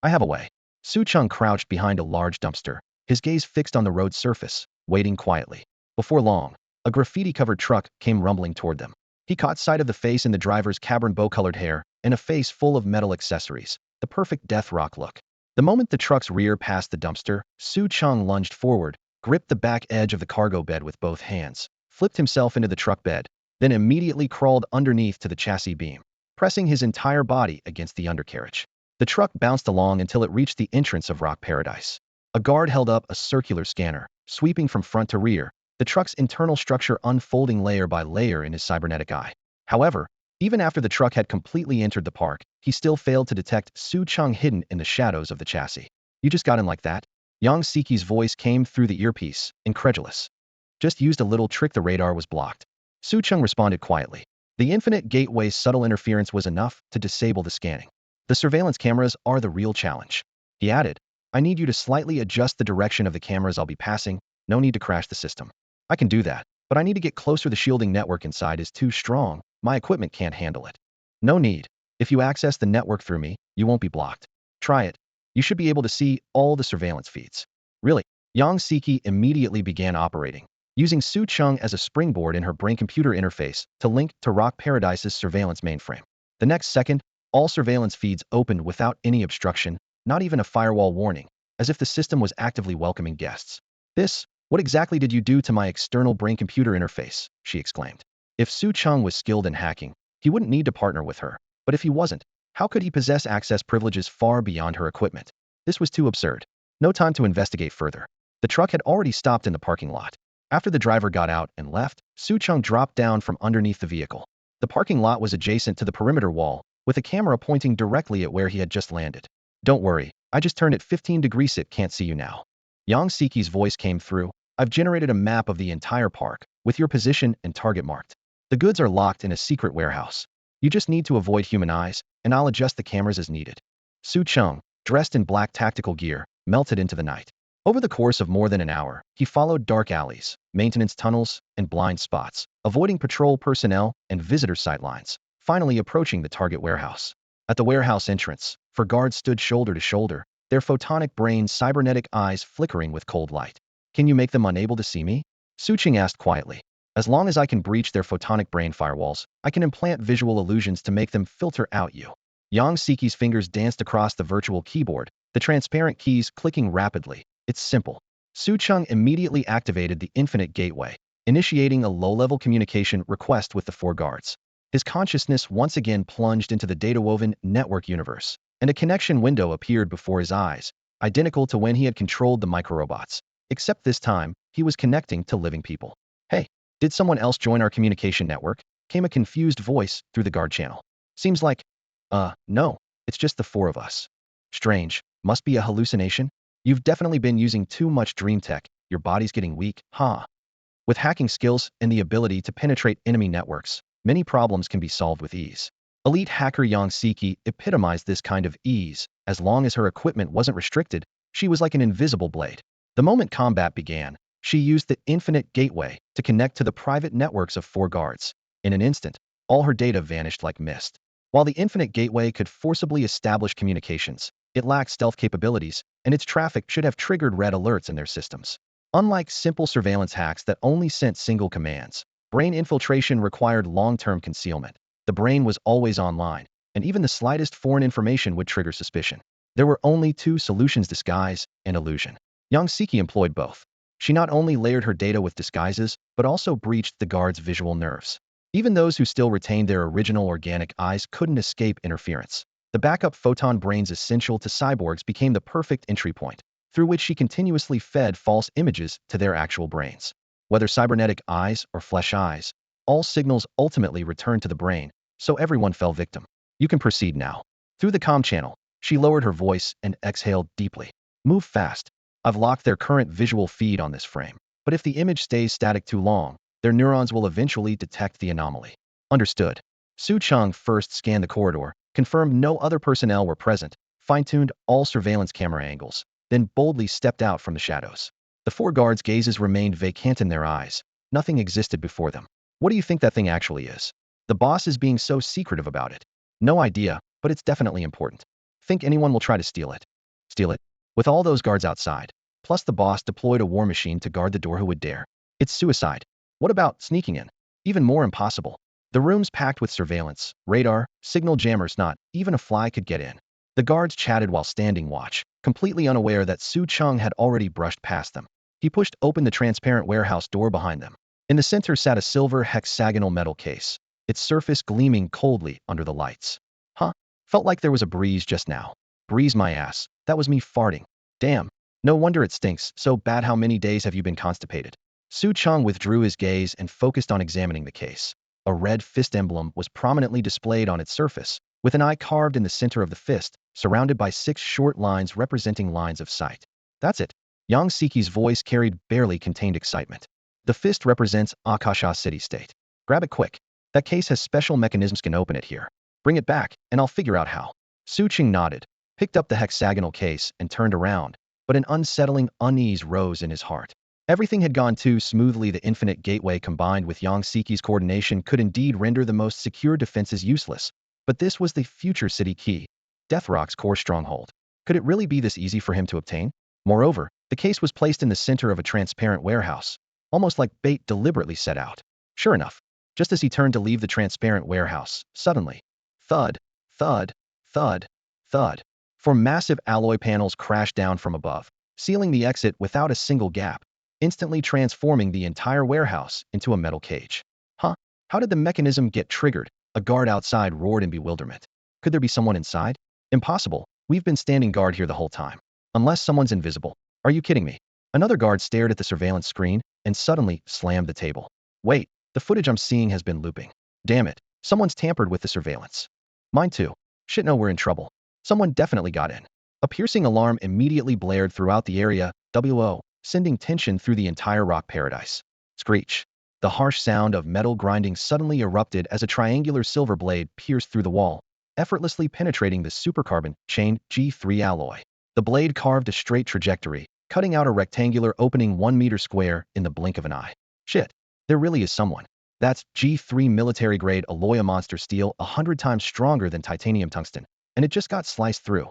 I have a way. Su Cheng crouched behind a large dumpster, his gaze fixed on the road surface, waiting quietly. Before long, a graffiti-covered truck came rumbling toward them. He caught sight of the face in the driver's cavern bow-colored hair and a face full of metal accessories, the perfect death rock look. The moment the truck's rear passed the dumpster, Su Cheng lunged forward, gripped the back edge of the cargo bed with both hands, flipped himself into the truck bed, then immediately crawled underneath to the chassis beam, pressing his entire body against the undercarriage. The truck bounced along until it reached the entrance of Rock Paradise. A guard held up a circular scanner, sweeping from front to rear, the truck's internal structure unfolding layer by layer in his cybernetic eye. However, even after the truck had completely entered the park, he still failed to detect Su Cheng hidden in the shadows of the chassis. You just got in like that? Yang Siki's voice came through the earpiece, incredulous. Just used a little trick, the radar was blocked. Su Cheng responded quietly. The infinite gateway's subtle interference was enough to disable the scanning. The surveillance cameras are the real challenge. He added, I need you to slightly adjust the direction of the cameras I'll be passing, no need to crash the system. I can do that, but I need to get closer. The shielding network inside is too strong, my equipment can't handle it. No need. If you access the network through me, you won't be blocked. Try it. You should be able to see all the surveillance feeds. Really? Yang Siki immediately began operating, using Su Cheng as a springboard in her brain-computer interface to link to Rock Paradise's surveillance mainframe. The next second, all surveillance feeds opened without any obstruction, not even a firewall warning, as if the system was actively welcoming guests. What exactly did you do to my external brain-computer interface? She exclaimed. If Su Cheng was skilled in hacking, he wouldn't need to partner with her. But if he wasn't, how could he possess access privileges far beyond her equipment? This was too absurd. No time to investigate further. The truck had already stopped in the parking lot. After the driver got out and left, Su Cheng dropped down from underneath the vehicle. The parking lot was adjacent to the perimeter wall, with a camera pointing directly at where he had just landed. Don't worry, I just turned it 15 degrees. It can't see you now. Yang Siki's voice came through. I've generated a map of the entire park, with your position and target marked. The goods are locked in a secret warehouse. You just need to avoid human eyes, and I'll adjust the cameras as needed. Su Cheng, dressed in black tactical gear, melted into the night. Over the course of more than an hour, he followed dark alleys, maintenance tunnels, and blind spots, avoiding patrol personnel and visitor sightlines, finally approaching the target warehouse. At the warehouse entrance, four guards stood shoulder to shoulder, their photonic brains' cybernetic eyes flickering with cold light. Can you make them unable to see me? Su Cheng asked quietly. As long as I can breach their photonic brain firewalls, I can implant visual illusions to make them filter out you. Yang Siki's fingers danced across the virtual keyboard, the transparent keys clicking rapidly. It's simple. Su Cheng immediately activated the infinite gateway, initiating a low-level communication request with the four guards. His consciousness once again plunged into the data-woven network universe, and a connection window appeared before his eyes, identical to when he had controlled the microrobots. Except this time, he was connecting to living people. Hey, did someone else join our communication network? Came a confused voice through the guard channel. Seems like, no, it's just the four of us. Strange, must be a hallucination? You've definitely been using too much dream tech, your body's getting weak, huh? With hacking skills and the ability to penetrate enemy networks, many problems can be solved with ease. Elite hacker Yang Siki epitomized this kind of ease. As long as her equipment wasn't restricted, she was like an invisible blade. The moment combat began, she used the infinite gateway to connect to the private networks of four guards. In an instant, all her data vanished like mist. While the infinite gateway could forcibly establish communications, it lacked stealth capabilities, and its traffic should have triggered red alerts in their systems. Unlike simple surveillance hacks that only sent single commands, brain infiltration required long-term concealment. The brain was always online, and even the slightest foreign information would trigger suspicion. There were only two solutions: disguise and illusion. Yang Siki employed both. She not only layered her data with disguises, but also breached the guards' visual nerves. Even those who still retained their original organic eyes couldn't escape interference. The backup photon brains essential to cyborgs became the perfect entry point, through which she continuously fed false images to their actual brains. Whether cybernetic eyes or flesh eyes, all signals ultimately returned to the brain, so everyone fell victim. You can proceed now. Through the comm channel, she lowered her voice and exhaled deeply. Move fast. I've locked their current visual feed on this frame, but if the image stays static too long, their neurons will eventually detect the anomaly. Understood. Su Cheng first scanned the corridor, confirmed no other personnel were present, fine-tuned all surveillance camera angles, then boldly stepped out from the shadows. The four guards' gazes remained vacant in their eyes. Nothing existed before them. What do you think that thing actually is? The boss is being so secretive about it. No idea, but it's definitely important. Think anyone will try to steal it? Steal it? With all those guards outside, plus the boss deployed a war machine to guard the door, who would dare? It's suicide. What about sneaking in? Even more impossible. The room's packed with surveillance, radar, signal jammers, not even a fly could get in. The guards chatted while standing watch, completely unaware that Su Cheng had already brushed past them. He pushed open the transparent warehouse door behind them. In the center sat a silver hexagonal metal case, its surface gleaming coldly under the lights. Huh? Felt like there was a breeze just now. Breeze my ass. That was me farting. Damn. No wonder it stinks so bad. How many days have you been constipated? Su Cheng withdrew his gaze and focused on examining the case. A red fist emblem was prominently displayed on its surface, with an eye carved in the center of the fist, surrounded by 6 short lines representing lines of sight. That's it. Yang Siki's voice carried barely contained excitement. The fist represents Akasha city-state. Grab it quick. That case has special mechanisms, can open it here. Bring it back, and I'll figure out how. Su Cheng nodded, picked up the hexagonal case, and turned around, but an unsettling unease rose in his heart. Everything had gone too smoothly. The infinite gateway combined with Yang Siki's coordination could indeed render the most secure defenses useless. But this was the future city key, Deathrock's core stronghold. Could it really be this easy for him to obtain? Moreover, the case was placed in the center of a transparent warehouse, almost like bait deliberately set out. Sure enough, just as he turned to leave the transparent warehouse, suddenly, thud, thud, thud, thud. Four massive alloy panels crashed down from above, sealing the exit without a single gap, instantly transforming the entire warehouse into a metal cage. Huh? How did the mechanism get triggered? A guard outside roared in bewilderment. Could there be someone inside? Impossible. We've been standing guard here the whole time. Unless someone's invisible. Are you kidding me? Another guard stared at the surveillance screen and suddenly slammed the table. Wait, the footage I'm seeing has been looping. Damn it. Someone's tampered with the surveillance. Mine too. Shit, no, we're in trouble. Someone definitely got in. A piercing alarm immediately blared throughout the area, WO, sending tension through the entire rock paradise. Screech. The harsh sound of metal grinding suddenly erupted as a triangular silver blade pierced through the wall, effortlessly penetrating the supercarbon chain G3 alloy. The blade carved a straight trajectory, cutting out a rectangular opening 1 meter square in the blink of an eye. Shit, there really is someone. That's G3 military-grade alloy, monster steel 100 times stronger than titanium-tungsten, and it just got sliced through.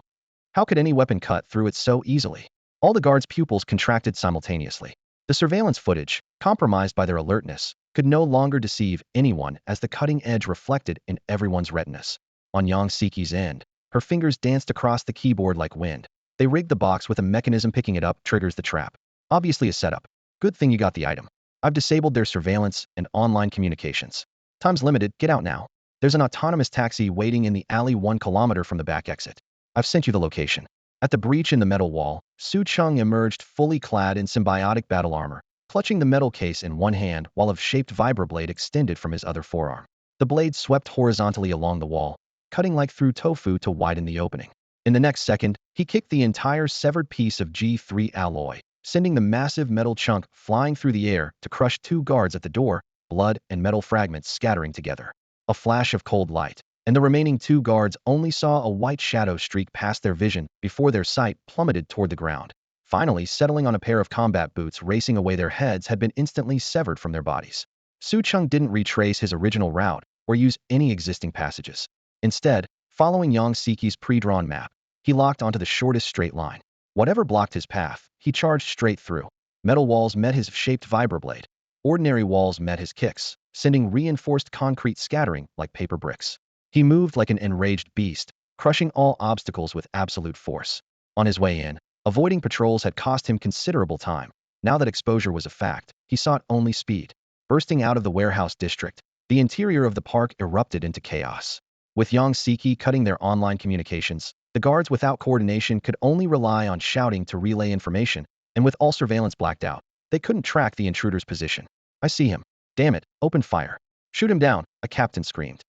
How could any weapon cut through it so easily? All the guards' pupils contracted simultaneously. The surveillance footage, compromised by their alertness, could no longer deceive anyone as the cutting edge reflected in everyone's retinas. On Yang Siki's end, her fingers danced across the keyboard like wind. They rigged the box with a mechanism. Picking it up triggers the trap. Obviously a setup. Good thing you got the item. I've disabled their surveillance and online communications. Time's limited, get out now. There's an autonomous taxi waiting in the alley 1 kilometer from the back exit. I've sent you the location. At the breach in the metal wall, Su Cheng emerged fully clad in symbiotic battle armor, clutching the metal case in one hand while a shaped vibroblade extended from his other forearm. The blade swept horizontally along the wall, cutting like through tofu to widen the opening. In the next second, he kicked the entire severed piece of G3 alloy, sending the massive metal chunk flying through the air to crush two guards at the door, blood and metal fragments scattering together. A flash of cold light, and the remaining two guards only saw a white shadow streak past their vision before their sight plummeted toward the ground. Finally, settling on a pair of combat boots racing away, their heads had been instantly severed from their bodies. Su Cheng didn't retrace his original route or use any existing passages. Instead, following Yang Siki's pre-drawn map, he locked onto the shortest straight line. Whatever blocked his path, he charged straight through. Metal walls met his shaped vibroblade. Ordinary walls met his kicks, sending reinforced concrete scattering like paper bricks. He moved like an enraged beast, crushing all obstacles with absolute force. On his way in, avoiding patrols had cost him considerable time. Now that exposure was a fact, he sought only speed. Bursting out of the warehouse district, the interior of the park erupted into chaos. With Yang Siki cutting their online communications, the guards without coordination could only rely on shouting to relay information, and with all surveillance blacked out, they couldn't track the intruder's position. I see him. Damn it, open fire. Shoot him down, a captain screamed.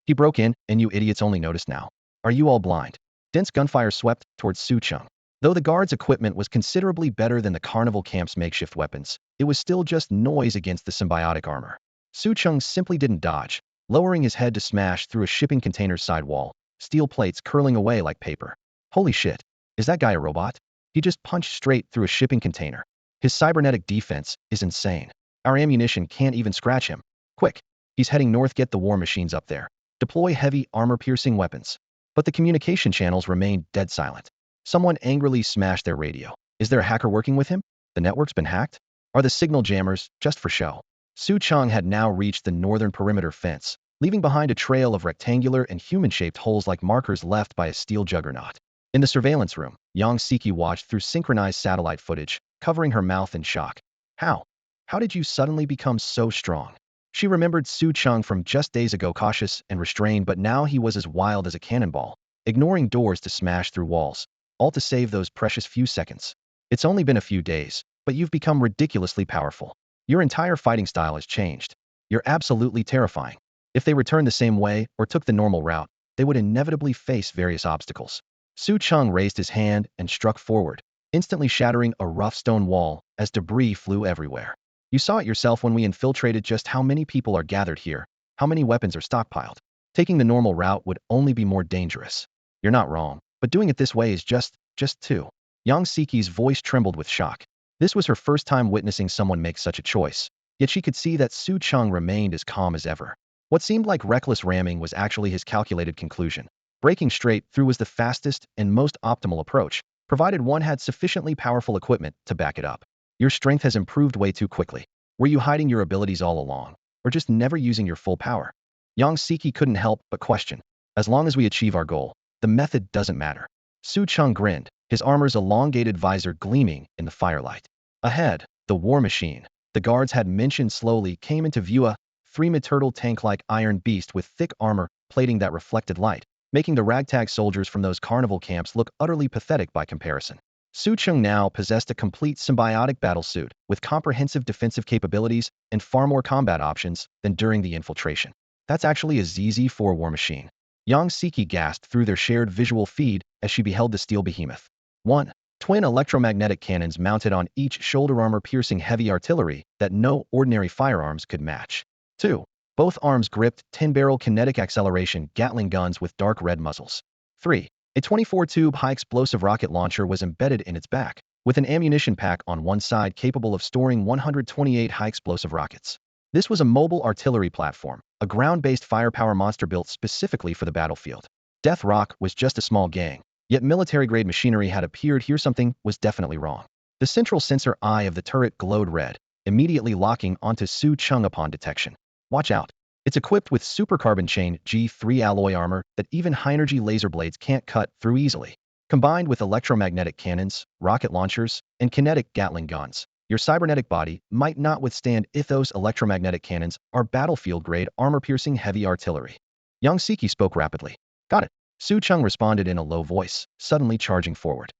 He broke in, and you idiots only noticed now. Are you all blind? Dense gunfire swept towards Su Cheng. Though the guards' equipment was considerably better than the carnival camp's makeshift weapons, it was still just noise against the symbiotic armor. Su Cheng simply didn't dodge, lowering his head to smash through a shipping container's side wall, steel plates curling away like paper. Holy shit, is that guy a robot? He just punched straight through a shipping container. His cybernetic defense is insane. Our ammunition can't even scratch him. Quick, he's heading north, get the war machines up there. Deploy heavy, armor-piercing weapons. But the communication channels remained dead silent. Someone angrily smashed their radio. Is there a hacker working with him? The network's been hacked? Are the signal jammers just for show? Su Cheng had now reached the northern perimeter fence, leaving behind a trail of rectangular and human-shaped holes like markers left by a steel juggernaut. In the surveillance room, Yang Siki watched through synchronized satellite footage, covering her mouth in shock. How? How did you suddenly become so strong? She remembered Su Cheng from just days ago, cautious and restrained, but now he was as wild as a cannonball, ignoring doors to smash through walls, all to save those precious few seconds. It's only been a few days, but you've become ridiculously powerful. Your entire fighting style has changed. You're absolutely terrifying. If they returned the same way or took the normal route, they would inevitably face various obstacles. Su Cheng raised his hand and struck forward, instantly shattering a rough stone wall as debris flew everywhere. You saw it yourself when we infiltrated just how many people are gathered here, how many weapons are stockpiled. Taking the normal route would only be more dangerous. You're not wrong, but doing it this way is just too. Yang Siki's voice trembled with shock. This was her first time witnessing someone make such a choice, yet she could see that Su Cheng remained as calm as ever. What seemed like reckless ramming was actually his calculated conclusion. Breaking straight through was the fastest and most optimal approach, provided one had sufficiently powerful equipment to back it up. Your strength has improved way too quickly. Were you hiding your abilities all along, or just never using your full power? Yang Siki couldn't help but question. As long as we achieve our goal, the method doesn't matter. Su Cheng grinned, his armor's elongated visor gleaming in the firelight. Ahead, the war machine, the guards had mentioned, slowly came into view, a three-mid-turtle tank-like iron beast with thick armor plating that reflected light, making the ragtag soldiers from those carnival camps look utterly pathetic by comparison. Su Cheng now possessed a complete symbiotic battlesuit with comprehensive defensive capabilities and far more combat options than during the infiltration. That's actually a ZZ-4 war machine. Yang Siki gasped through their shared visual feed as she beheld the steel behemoth. 1. Twin electromagnetic cannons mounted on each shoulder, armor-piercing heavy artillery that no ordinary firearms could match. 2. Both arms gripped 10-barrel kinetic acceleration Gatling guns with dark red muzzles. 3. A 24-tube high-explosive rocket launcher was embedded in its back, with an ammunition pack on one side capable of storing 128 high-explosive rockets. This was a mobile artillery platform, a ground-based firepower monster built specifically for the battlefield. Death Rock was just a small gang, yet military-grade machinery had appeared here. Something was definitely wrong. The central sensor eye of the turret glowed red, immediately locking onto Su Cheng upon detection. Watch out. It's equipped with supercarbon chain G3 alloy armor that even high-energy laser blades can't cut through easily. Combined with electromagnetic cannons, rocket launchers, and kinetic Gatling guns, your cybernetic body might not withstand if those electromagnetic cannons are battlefield-grade armor-piercing heavy artillery. Yang Siki spoke rapidly. Got it. Su Cheng responded in a low voice, suddenly charging forward.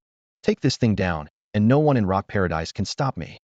Take this thing down, and no one in Rock Paradise can stop me.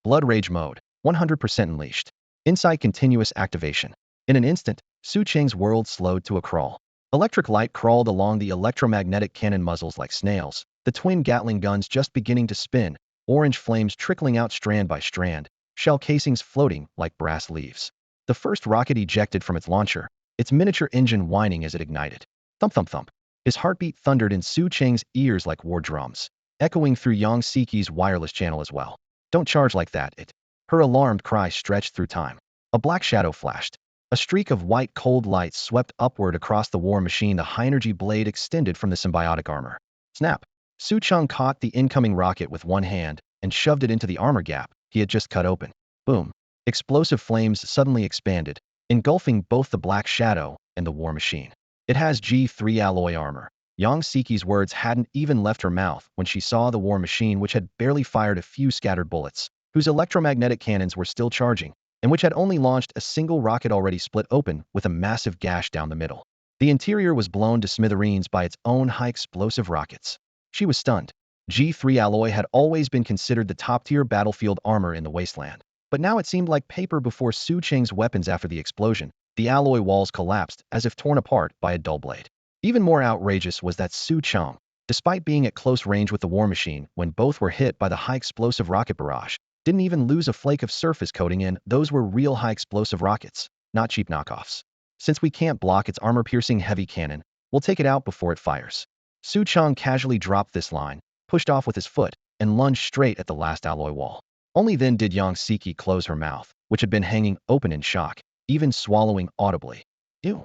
Blood Rage Mode, 100% unleashed. Inside continuous activation. In an instant, Su Cheng's world slowed to a crawl. Electric light crawled along the electromagnetic cannon muzzles like snails, the twin Gatling guns just beginning to spin, orange flames trickling out strand by strand, shell casings floating like brass leaves. The first rocket ejected from its launcher, its miniature engine whining as it ignited. Thump thump thump. His heartbeat thundered in Su Cheng's ears like war drums, echoing through Yang Siki's wireless channel as well. Don't charge like that, it. Her alarmed cry stretched through time. A black shadow flashed. A streak of white cold light swept upward across the war machine. The high-energy blade extended from the symbiotic armor. Snap! Su Cheng caught the incoming rocket with one hand and shoved it into the armor gap he had just cut open. Boom! Explosive flames suddenly expanded, engulfing both the black shadow and the war machine. It has G3 alloy armor. Yang Siki's words hadn't even left her mouth when she saw the war machine, which had barely fired a few scattered bullets, whose electromagnetic cannons were still charging, and which had only launched a single rocket already split open with a massive gash down the middle. The interior was blown to smithereens by its own high-explosive rockets. She was stunned. G3 alloy had always been considered the top-tier battlefield armor in the wasteland, but now it seemed like paper before Su Cheng's weapons. After the explosion, the alloy walls collapsed as if torn apart by a dull blade. Even more outrageous was that Su Cheng, despite being at close range with the war machine when both were hit by the high-explosive rocket barrage, didn't even lose a flake of surface coating in. Those were real high-explosive rockets, not cheap knockoffs. Since we can't block its armor-piercing heavy cannon, we'll take it out before it fires. Su Cheng casually dropped this line, pushed off with his foot, and lunged straight at the last alloy wall. Only then did Yang Siki close her mouth, which had been hanging open in shock, even swallowing audibly. Ew.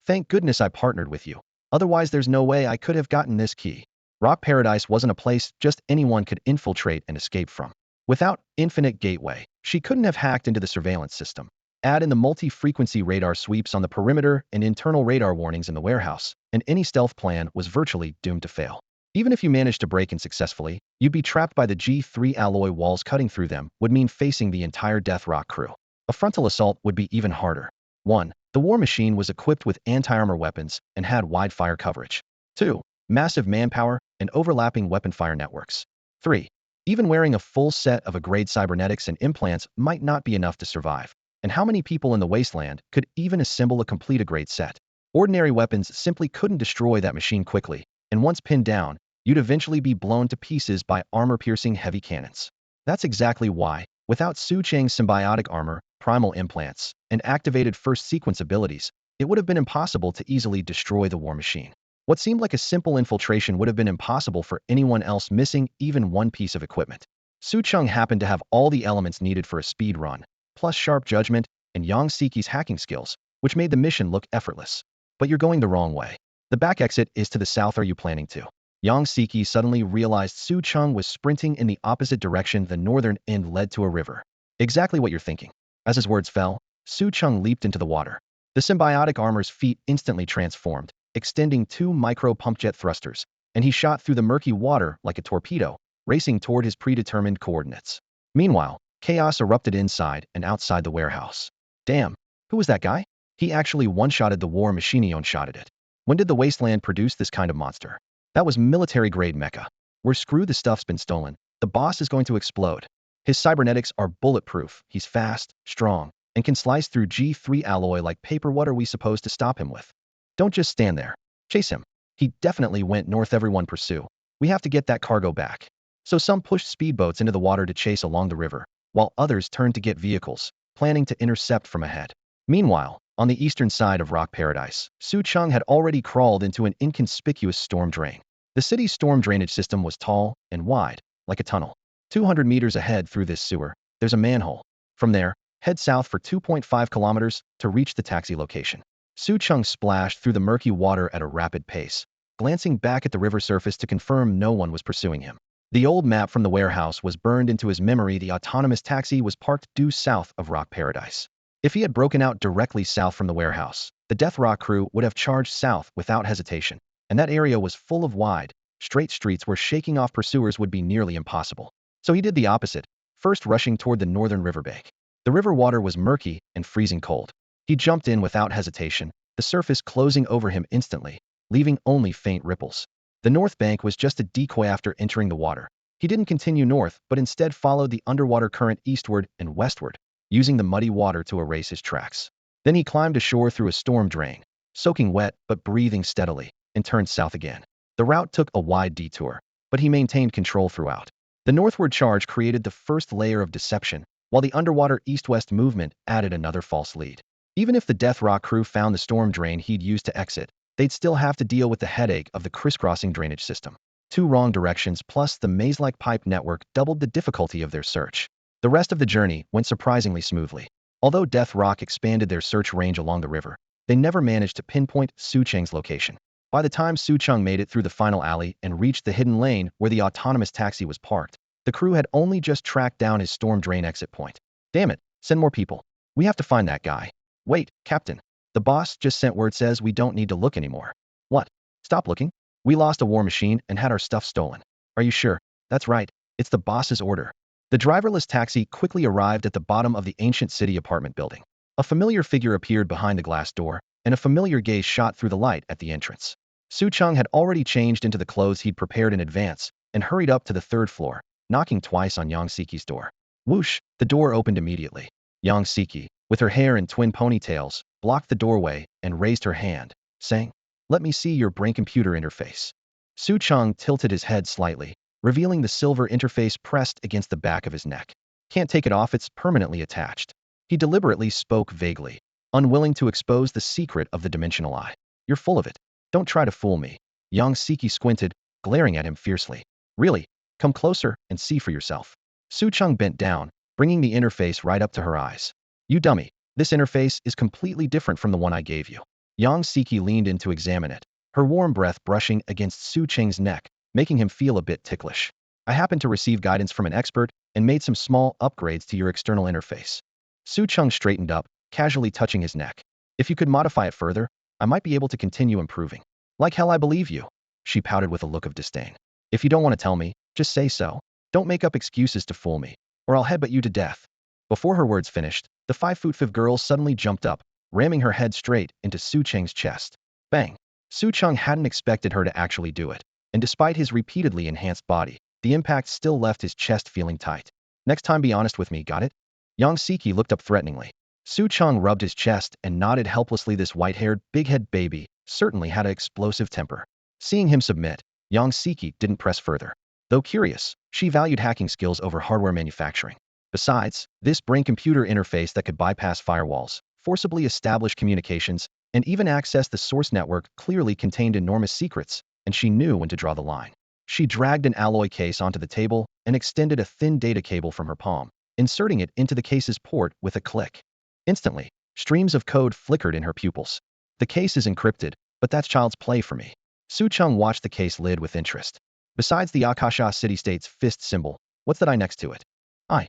Thank goodness I partnered with you. Otherwise there's no way I could have gotten this key. Rock Paradise wasn't a place just anyone could infiltrate and escape from. Without Infinite Gateway, she couldn't have hacked into the surveillance system. Add in the multi-frequency radar sweeps on the perimeter and internal radar warnings in the warehouse, and any stealth plan was virtually doomed to fail. Even if you managed to break in successfully, you'd be trapped by the G3 alloy walls. Cutting through them would mean facing the entire Death Rock crew. A frontal assault would be even harder. 1. The war machine was equipped with anti-armor weapons and had wide fire coverage. 2. Massive manpower and overlapping weapon fire networks. 3. Even wearing a full set of A-grade cybernetics and implants might not be enough to survive. And how many people in the wasteland could even assemble a complete A-grade set? Ordinary weapons simply couldn't destroy that machine quickly, and once pinned down, you'd eventually be blown to pieces by armor-piercing heavy cannons. That's exactly why, without Su Cheng's symbiotic armor, primal implants, and activated first sequence abilities, it would have been impossible to easily destroy the war machine. What seemed like a simple infiltration would have been impossible for anyone else missing even one piece of equipment. Su Cheng happened to have all the elements needed for a speed run, plus sharp judgment and Yang Siki's hacking skills, which made the mission look effortless. But you're going the wrong way. The back exit is to the south. Are you planning to? Yang Siki suddenly realized Su Cheng was sprinting in the opposite direction. The northern end led to a river. Exactly what you're thinking. As his words fell, Su Cheng leaped into the water. The symbiotic armor's feet instantly transformed, extending 2 micro-pumpjet thrusters, and he shot through the murky water like a torpedo, racing toward his predetermined coordinates. Meanwhile, chaos erupted inside and outside the warehouse. Damn, who was that guy? He actually one-shotted the war machine. He one-shotted it. When did the wasteland produce this kind of monster? That was military-grade mecha. We're screwed. The stuff's been stolen. The boss is going to explode. His cybernetics are bulletproof. He's fast, strong, and can slice through G3 alloy like paper. What are we supposed to stop him with? Don't just stand there. Chase him. He definitely went north. Everyone pursue. We have to get that cargo back. So some pushed speedboats into the water to chase along the river, while others turned to get vehicles, planning to intercept from ahead. Meanwhile, on the eastern side of Rock Paradise, Su Cheng had already crawled into an inconspicuous storm drain. The city's storm drainage system was tall and wide, like a tunnel. 200 meters ahead through this sewer, there's a manhole. From there, head south for 2.5 kilometers to reach the taxi location. Su Cheng splashed through the murky water at a rapid pace, glancing back at the river surface to confirm no one was pursuing him. The old map from the warehouse was burned into his memory. The autonomous taxi was parked due south of Rock Paradise. If he had broken out directly south from the warehouse, the Death Rock crew would have charged south without hesitation, and that area was full of wide, straight streets where shaking off pursuers would be nearly impossible. So he did the opposite, first rushing toward the northern riverbank. The river water was murky and freezing cold. He jumped in without hesitation, the surface closing over him instantly, leaving only faint ripples. The north bank was just a decoy. After entering the water, He didn't continue north, but instead followed the underwater current eastward and westward, using the muddy water to erase his tracks. Then he climbed ashore through a storm drain, soaking wet but breathing steadily, and turned south again. The route took a wide detour, but he maintained control throughout. The northward charge created the first layer of deception, while the underwater east-west movement added another false lead. Even if the Death Rock crew found the storm drain he'd used to exit, they'd still have to deal with the headache of the crisscrossing drainage system. Two wrong directions plus the maze-like pipe network doubled the difficulty of their search. The rest of the journey went surprisingly smoothly. Although Death Rock expanded their search range along the river, they never managed to pinpoint Su Cheng's location. By the time Su Cheng made it through the final alley and reached the hidden lane where the autonomous taxi was parked, the crew had only just tracked down his storm drain exit point. Damn it, send more people. We have to find that guy. Wait, Captain. The boss just sent word says we don't need to look anymore. What? Stop looking? We lost a war machine and had our stuff stolen. Are you sure? That's right. It's the boss's order. The driverless taxi quickly arrived at the bottom of the ancient city apartment building. A familiar figure appeared behind the glass door, and a familiar gaze shot through the light at the entrance. Su Cheng had already changed into the clothes he'd prepared in advance and hurried up to the third floor, knocking twice on Yang Siki's door. Whoosh! The door opened immediately. Yang Siki, with her hair in twin ponytails, blocked the doorway and raised her hand, saying, "Let me see your brain computer interface." Su Cheng tilted his head slightly, revealing the silver interface pressed against the back of his neck. "Can't take it off, it's permanently attached." He deliberately spoke vaguely, unwilling to expose the secret of the dimensional eye. "You're full of it. Don't try to fool me." Yang Siki squinted, glaring at him fiercely. "Really? Come closer and see for yourself." Su Cheng bent down, bringing the interface right up to her eyes. "You dummy. This interface is completely different from the one I gave you." Yang Siki leaned in to examine it, her warm breath brushing against Su Cheng's neck, making him feel a bit ticklish. "I happened to receive guidance from an expert and made some small upgrades to your external interface." Su Cheng straightened up, casually touching his neck. "If you could modify it further, I might be able to continue improving." "Like hell I believe you." She pouted with a look of disdain. "If you don't want to tell me, just say so. Don't make up excuses to fool me, or I'll headbutt you to death." Before her words finished, the 5'5" girl suddenly jumped up, ramming her head straight into Su Cheng's chest. Bang! Su Cheng hadn't expected her to actually do it, and despite his repeatedly enhanced body, the impact still left his chest feeling tight. "Next time be honest with me, got it?" Yang Siki looked up threateningly. Su Cheng rubbed his chest and nodded helplessly. This white-haired, big-head baby certainly had an explosive temper. Seeing him submit, Yang Siki didn't press further. Though curious, she valued hacking skills over hardware manufacturing. Besides, this brain-computer interface that could bypass firewalls, forcibly establish communications, and even access the source network clearly contained enormous secrets, and she knew when to draw the line. She dragged an alloy case onto the table and extended a thin data cable from her palm, inserting it into the case's port with a click. Instantly, streams of code flickered in her pupils. "The case is encrypted, but that's child's play for me." Su Cheng watched the case lid with interest. "Besides the Akasha city-state's fist symbol, what's that eye next to it?" "I."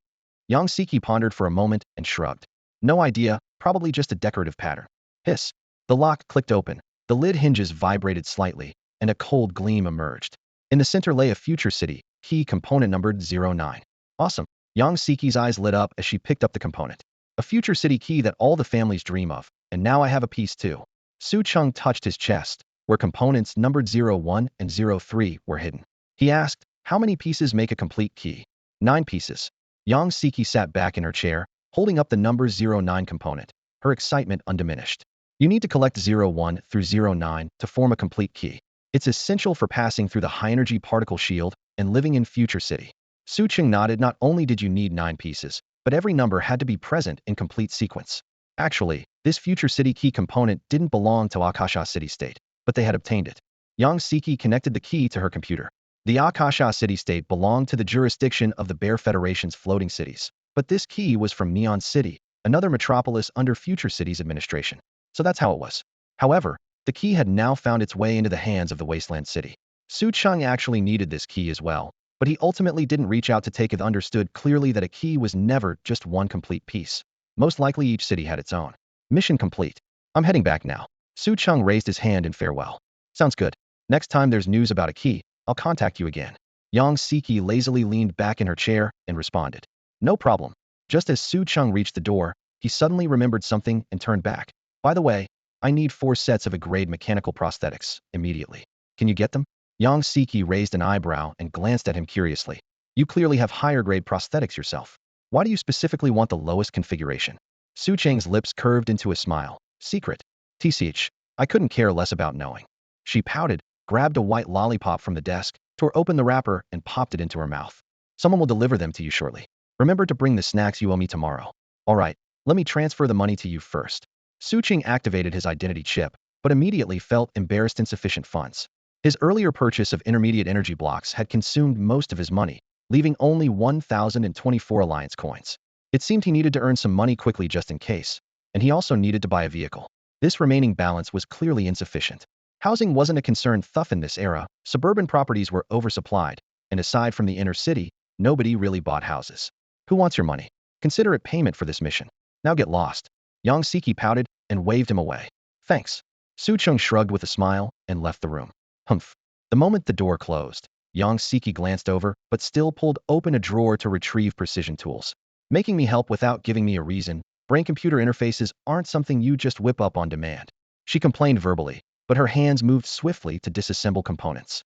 Yang Siki pondered for a moment and shrugged. "No idea, probably just a decorative pattern." Hiss. The lock clicked open, the lid hinges vibrated slightly, and a cold gleam emerged. In the center lay a future city, key component numbered 09. "Awesome." Yang Siki's eyes lit up as she picked up the component. "A future city key that all the families dream of, and now I have a piece too." Su Cheng touched his chest, where components numbered 01 and 03 were hidden. He asked, "How many pieces make a complete key?" 9 pieces. Yang Siki sat back in her chair, holding up the number 09 component, her excitement undiminished. "You need to collect 01 through 09 to form a complete key. It's essential for passing through the high-energy particle shield and living in Future City." Su Cheng nodded. Not only did you need 9 pieces, but every number had to be present in complete sequence. Actually, this Future City key component didn't belong to Akasha City State, but they had obtained it. Yang Siki connected the key to her computer. The Akasha City State belonged to the jurisdiction of the Bear Federation's floating cities, but this key was from Neon City, another metropolis under Future City's administration. So that's how it was. However, the key had now found its way into the hands of the Wasteland City. Su Cheng actually needed this key as well, but he ultimately didn't reach out to take it. Understood clearly that a key was never just one complete piece. Most likely each city had its own. Mission complete. I'm heading back now. Su Cheng raised his hand in farewell. Sounds good. Next time there's news about a key, I'll contact you again. Yang Siki lazily leaned back in her chair and responded. No problem. Just as Su Cheng reached the door, he suddenly remembered something and turned back. By the way, I need 4 sets of A-grade mechanical prosthetics, immediately. Can you get them? Yang Siki raised an eyebrow and glanced at him curiously. You clearly have higher-grade prosthetics yourself. Why do you specifically want the lowest configuration? Su Cheng's lips curved into a smile. Secret. TCH. I couldn't care less about knowing. She pouted, grabbed a white lollipop from the desk, tore open the wrapper, and popped it into her mouth. Someone will deliver them to you shortly. Remember to bring the snacks you owe me tomorrow. All right, let me transfer the money to you first. Su Cheng activated his identity chip, but immediately felt embarrassed insufficient funds. His earlier purchase of intermediate energy blocks had consumed most of his money, leaving only 1,024 alliance coins. It seemed he needed to earn some money quickly just in case, and he also needed to buy a vehicle. This remaining balance was clearly insufficient. Housing wasn't a concern thus in this era. Suburban properties were oversupplied, and aside from the inner city, nobody really bought houses. Who wants your money? Consider it payment for this mission. Now get lost. Yang Siki pouted and waved him away. Thanks. Su Cheng shrugged with a smile and left the room. Humph. The moment the door closed, Yang Siki glanced over but still pulled open a drawer to retrieve precision tools. Making me help without giving me a reason. Brain-computer interfaces aren't something you just whip up on demand. She complained verbally, but her hands moved swiftly to disassemble components.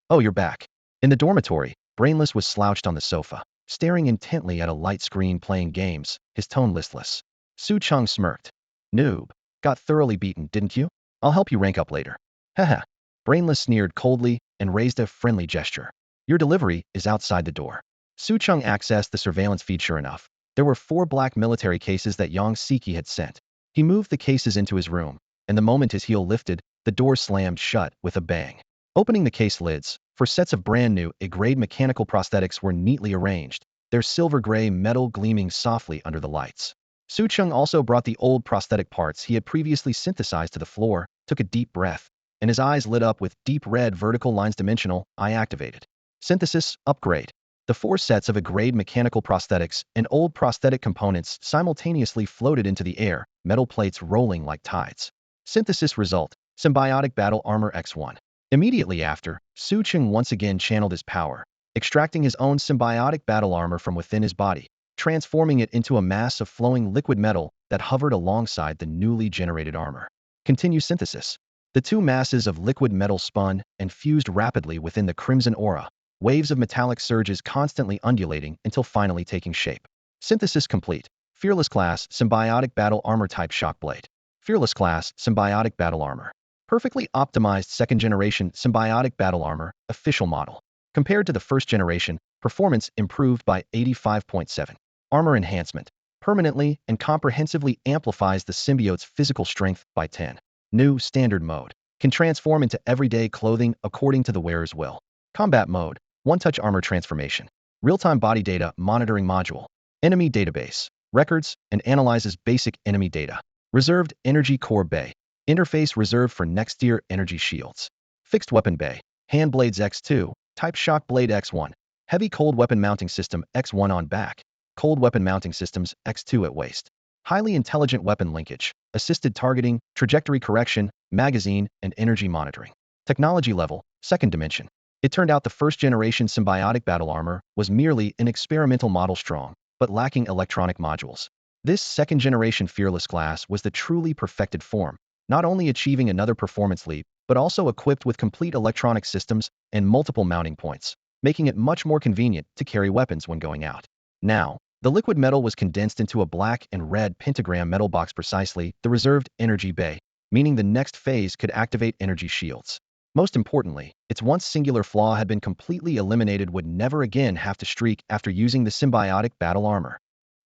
Oh, you're back. In the dormitory, Brainless was slouched on the sofa, staring intently at a light screen playing games, his tone listless. Su Cheng smirked. Noob. Got thoroughly beaten, didn't you? I'll help you rank up later. Haha. Brainless sneered coldly and raised a friendly gesture. Your delivery is outside the door. Su Cheng accessed the surveillance feed. Sure enough, there were 4 black military cases that Yang Siki had sent. He moved the cases into his room, and the moment his heel lifted, the door slammed shut with a bang. Opening the case lids, 4 sets of brand new emigrated mechanical prosthetics were neatly arranged, their silver-gray metal gleaming softly under the lights. Su Cheng also brought the old prosthetic parts he had previously synthesized to the floor, took a deep breath, and his eyes lit up with deep red vertical lines. Dimensional eye activated. Synthesis upgrade. The 4 sets of emigrated mechanical prosthetics and old prosthetic components simultaneously floated into the air, metal plates rolling like tides. Synthesis result, symbiotic battle armor X1. Immediately after, Su Cheng once again channeled his power, extracting his own symbiotic battle armor from within his body, transforming it into a mass of flowing liquid metal that hovered alongside the newly generated armor. Continue synthesis. The 2 masses of liquid metal spun and fused rapidly within the crimson aura, waves of metallic surges constantly undulating until finally taking shape. Synthesis complete. Fearless class, symbiotic battle armor type shock blade. Fearless class, symbiotic battle armor. Perfectly optimized 2nd generation symbiotic battle armor, official model. Compared to the 1st generation, performance improved by 85.7. Armor enhancement. Permanently and comprehensively amplifies the symbiote's physical strength by 10. New standard mode. Can transform into everyday clothing according to the wearer's will. Combat mode. One-touch armor transformation. Real-time body data monitoring module. Enemy database. Records and analyzes basic enemy data. Reserved energy core bay. Interface reserved for next-tier energy shields. Fixed weapon bay. Hand blades X2. Type shock blade X1. Heavy cold weapon mounting system X1 on back. Cold weapon mounting systems X2 at waist. Highly intelligent weapon linkage. Assisted targeting, trajectory correction, magazine, and energy monitoring. Technology level, 2nd dimension. It turned out the 1st generation symbiotic battle armor was merely an experimental model strong, but lacking electronic modules. This 2nd generation fearless class was the truly perfected form, not only achieving another performance leap, but also equipped with complete electronic systems and multiple mounting points, making it much more convenient to carry weapons when going out. Now, the liquid metal was condensed into a black and red pentagram metal box, precisely the reserved energy bay, meaning the next phase could activate energy shields. Most importantly, its once singular flaw had been completely eliminated, would never again have to streak after using the symbiotic battle armor.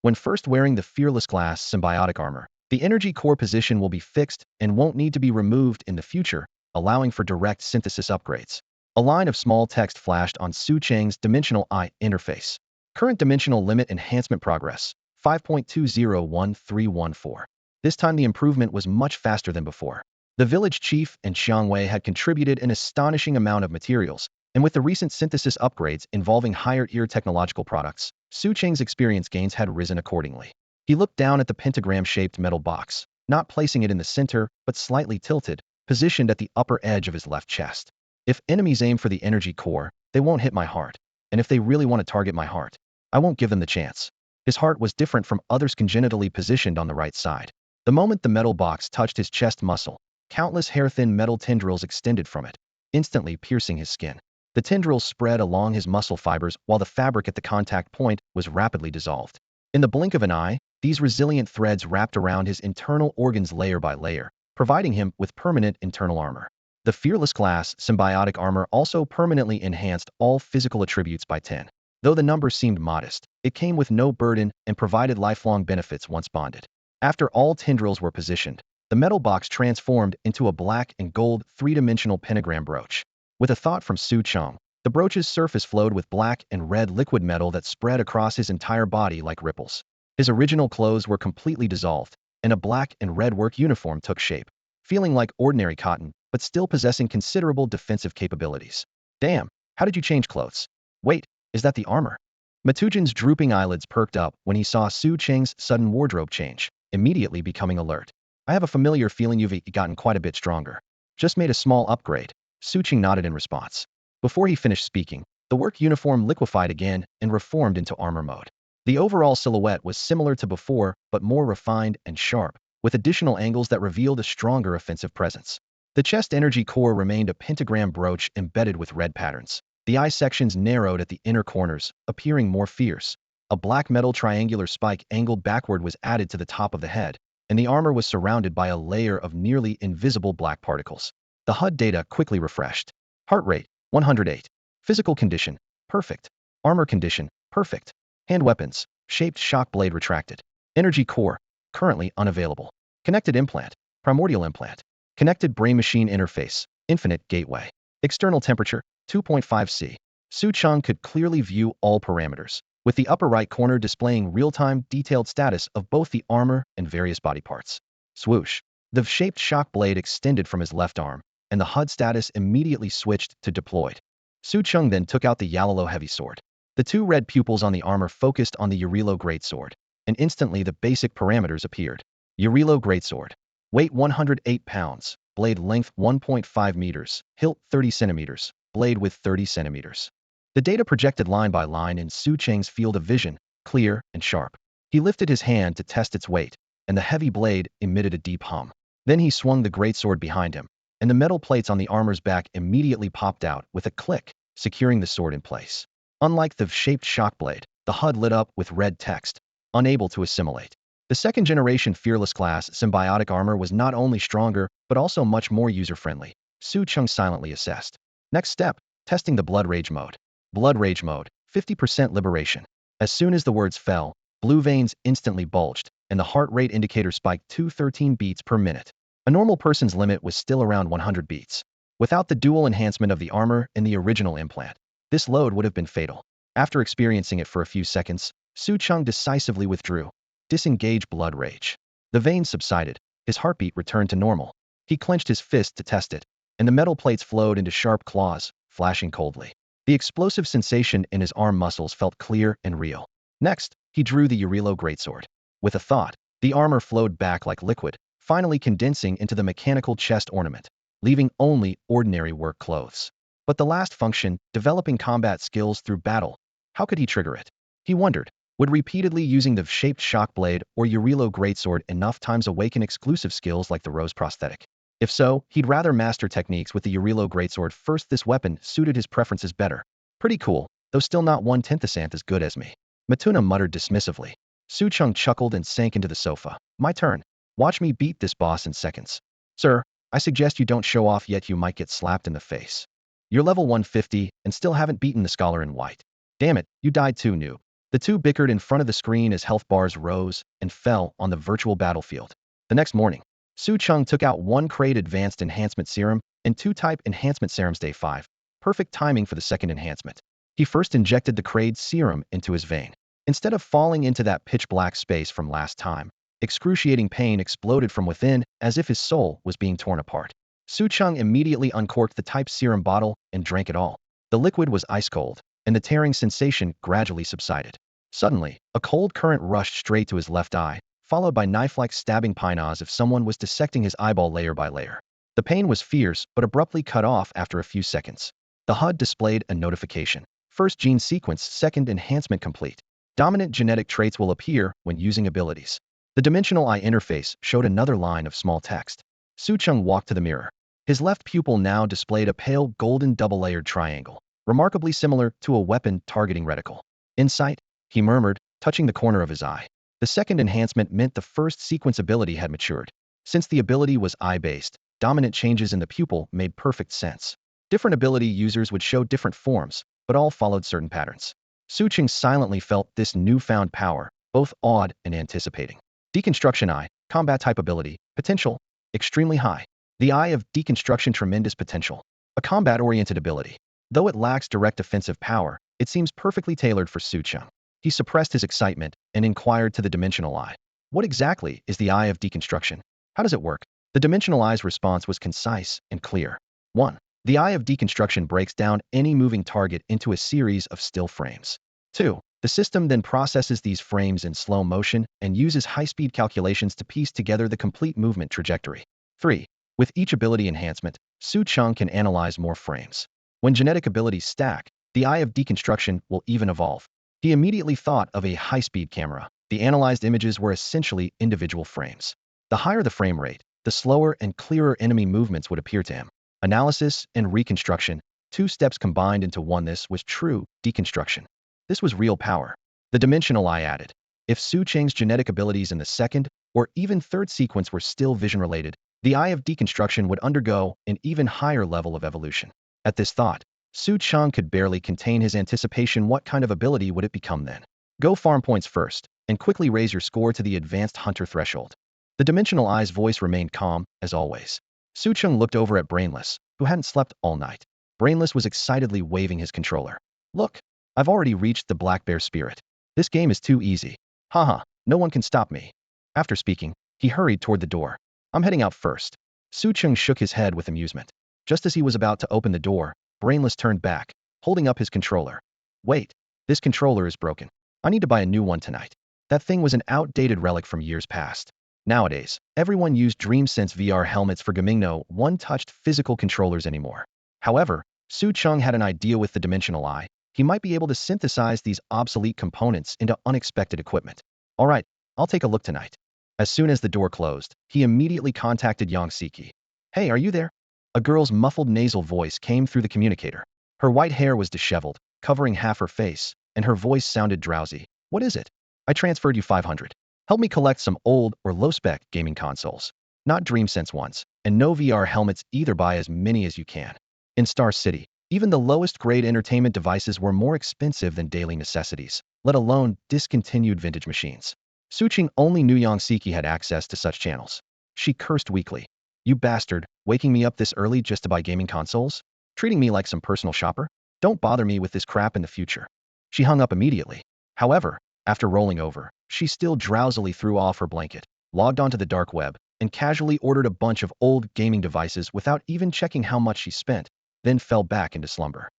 When first wearing the fearless class symbiotic armor, the energy core position will be fixed and won't need to be removed in the future, allowing for direct synthesis upgrades. A line of small text flashed on Su Cheng's dimensional eye interface. Current dimensional limit enhancement progress, 5.201314. This time the improvement was much faster than before. The village chief and Xiang Wei had contributed an astonishing amount of materials, and with the recent synthesis upgrades involving higher-tier technological products, Su Cheng's experience gains had risen accordingly. He looked down at the pentagram-shaped metal box, not placing it in the center, but slightly tilted, positioned at the upper edge of his left chest. If enemies aim for the energy core, they won't hit my heart, and if they really want to target my heart, I won't give them the chance. His heart was different from others, congenitally positioned on the right side. The moment the metal box touched his chest muscle, countless hair-thin metal tendrils extended from it, instantly piercing his skin. The tendrils spread along his muscle fibers while the fabric at the contact point was rapidly dissolved. In the blink of an eye, these resilient threads wrapped around his internal organs layer by layer, providing him with permanent internal armor. The Fearless class symbiotic armor also permanently enhanced all physical attributes by 10. Though the number seemed modest, it came with no burden and provided lifelong benefits once bonded. After all tendrils were positioned, the metal box transformed into a black and gold three-dimensional pentagram brooch. With a thought from Su Cheng, the brooch's surface flowed with black and red liquid metal that spread across his entire body like ripples. His original clothes were completely dissolved, and a black and red work uniform took shape, feeling like ordinary cotton, but still possessing considerable defensive capabilities. Damn, how did you change clothes? Wait, is that the armor? Matujin's drooping eyelids perked up when he saw Su Cheng's sudden wardrobe change, immediately becoming alert. I have a familiar feeling you've gotten quite a bit stronger. Just made a small upgrade. Su Cheng nodded in response. Before he finished speaking, the work uniform liquefied again and reformed into armor mode. The overall silhouette was similar to before, but more refined and sharp, with additional angles that revealed a stronger offensive presence. The chest energy core remained a pentagram brooch embedded with red patterns. The eye sections narrowed at the inner corners, appearing more fierce. A black metal triangular spike angled backward was added to the top of the head, and the armor was surrounded by a layer of nearly invisible black particles. The HUD data quickly refreshed. Heart rate, 108. Physical condition, perfect. Armor condition, perfect. Hand weapons, shaped shock blade retracted. Energy core, currently unavailable. Connected implant, primordial implant. Connected brain-machine interface, infinite gateway. External temperature, 2.5 C. Su Cheng could clearly view all parameters, with the upper right corner displaying real-time detailed status of both the armor and various body parts. Swoosh. The shaped shock blade extended from his left arm, and the HUD status immediately switched to deployed. Su Cheng then took out the Yalalo heavy sword. The two red pupils on the armor focused on the Yarilo greatsword, and instantly the basic parameters appeared. Yarilo greatsword. Weight 108 pounds, blade length 1.5 meters, hilt 30 centimeters, blade width 30 centimeters. The data projected line by line in Su Cheng's field of vision, clear and sharp. He lifted his hand to test its weight, and the heavy blade emitted a deep hum. Then he swung the greatsword behind him, and the metal plates on the armor's back immediately popped out with a click, securing the sword in place. Unlike the shaped shock blade, the HUD lit up with red text, unable to assimilate. The second-generation Fearless class symbiotic armor was not only stronger, but also much more user-friendly, Su Cheng silently assessed. Next step, testing the Blood Rage mode. Blood Rage mode, 50% liberation. As soon as the words fell, blue veins instantly bulged, and the heart rate indicator spiked to 13 beats per minute. A normal person's limit was still around 100 beats. Without the dual enhancement of the armor and the original implant, this load would have been fatal. After experiencing it for a few seconds, Su Cheng decisively withdrew. Disengage Blood Rage. The veins subsided. His heartbeat returned to normal. He clenched his fist to test it, and the metal plates flowed into sharp claws, flashing coldly. The explosive sensation in his arm muscles felt clear and real. Next, he drew the Yarilo greatsword. With a thought, the armor flowed back like liquid, finally condensing into the mechanical chest ornament, leaving only ordinary work clothes. But the last function, developing combat skills through battle, how could he trigger it? He wondered. Would repeatedly using the shaped shock blade or Yarilo greatsword enough times awaken exclusive skills like the rose prosthetic? If so, he'd rather master techniques with the Yarilo greatsword first. This weapon suited his preferences better. Pretty cool, though still not 1/10th as good as me. Matuna muttered dismissively. Su Cheng chuckled and sank into the sofa. My turn. Watch me beat this boss in seconds. Sir, I suggest you don't show off yet, you might get slapped in the face. You're level 150 and still haven't beaten the scholar in white. Damn it, you died too, noob. The two bickered in front of the screen as health bars rose and fell on the virtual battlefield. The next morning, Su Cheng took out 1 crate advanced enhancement serum and 2 type enhancement serums day 5. Perfect timing for the second enhancement. He first injected the crate serum into his vein. Instead of falling into that pitch black space from last time, excruciating pain exploded from within as if his soul was being torn apart. Su Cheng immediately uncorked the type serum bottle and drank it all. The liquid was ice cold, and the tearing sensation gradually subsided. Suddenly, a cold current rushed straight to his left eye, followed by knife-like stabbing pain as if someone was dissecting his eyeball layer by layer. The pain was fierce, but abruptly cut off after a few seconds. The HUD displayed a notification. First gene sequence, second enhancement complete. Dominant genetic traits will appear when using abilities. The dimensional eye interface showed another line of small text. Su Cheng walked to the mirror. His left pupil now displayed a pale golden double-layered triangle. remarkably similar to a weapon targeting reticle. Insight, he murmured, touching the corner of his eye. The second enhancement meant the first sequence ability had matured. Since the ability was eye-based, dominant changes in the pupil made perfect sense. Different ability users would show different forms, but all followed certain patterns. Cheng silently felt this newfound power, both awed and anticipating. Deconstruction Eye, combat type ability, potential, extremely high. The Eye of Deconstruction, tremendous potential. A combat-oriented ability. Though it lacks direct offensive power, it seems perfectly tailored for Cheng. He suppressed his excitement and inquired to the Dimensional Eye. What exactly is the Eye of Deconstruction? How does it work? The Dimensional Eye's response was concise and clear. 1. The Eye of Deconstruction breaks down any moving target into a series of still frames. 2. The system then processes these frames in slow motion and uses high-speed calculations to piece together the complete movement trajectory. 3. With each ability enhancement, Cheng can analyze more frames. When genetic abilities stack, the Eye of Deconstruction will even evolve. He immediately thought of a high-speed camera. The analyzed images were essentially individual frames. The higher the frame rate, the slower and clearer enemy movements would appear to him. Analysis and reconstruction, two steps combined into one. This was true deconstruction. This was real power. The Dimensional Eye added. If Cheng's genetic abilities in the second or even third sequence were still vision-related, the Eye of Deconstruction would undergo an even higher level of evolution. At this thought, Cheng could barely contain his anticipation. What kind of ability would it become then? Go farm points first, and quickly raise your score to the Advanced Hunter threshold. The Dimensional Eye's voice remained calm, as always. Cheng looked over at Brainless, who hadn't slept all night. Brainless was excitedly waving his controller. Look, I've already reached the Black Bear Spirit. This game is too easy. Haha, no one can stop me. After speaking, he hurried toward the door. I'm heading out first. Cheng shook his head with amusement. Just as he was about to open the door, Brainless turned back, holding up his controller. Wait, this controller is broken. I need to buy a new one tonight. That thing was an outdated relic from years past. Nowadays, everyone used DreamSense VR helmets for gaming. No one touched physical controllers anymore. However, Cheng had an idea. With the Dimensional Eye, he might be able to synthesize these obsolete components into unexpected equipment. All right, I'll take a look tonight. As soon as the door closed, he immediately contacted Yang Siki. Hey, are you there? A girl's muffled nasal voice came through the communicator. Her white hair was disheveled, covering half her face, and her voice sounded drowsy. What is it? I transferred you 500. Help me collect some old or low-spec gaming consoles. Not DreamSense ones, and no VR helmets either. Buy as many as you can. In Star City, even the lowest-grade entertainment devices were more expensive than daily necessities, let alone discontinued vintage machines. Cheng only knew Yang Siki had access to such channels. She cursed weakly. You bastard, waking me up this early just to buy gaming consoles? Treating me like some personal shopper? Don't bother me with this crap in the future. She hung up immediately. However, after rolling over, she still drowsily threw off her blanket, logged onto the dark web, and casually ordered a bunch of old gaming devices without even checking how much she spent, then fell back into slumber.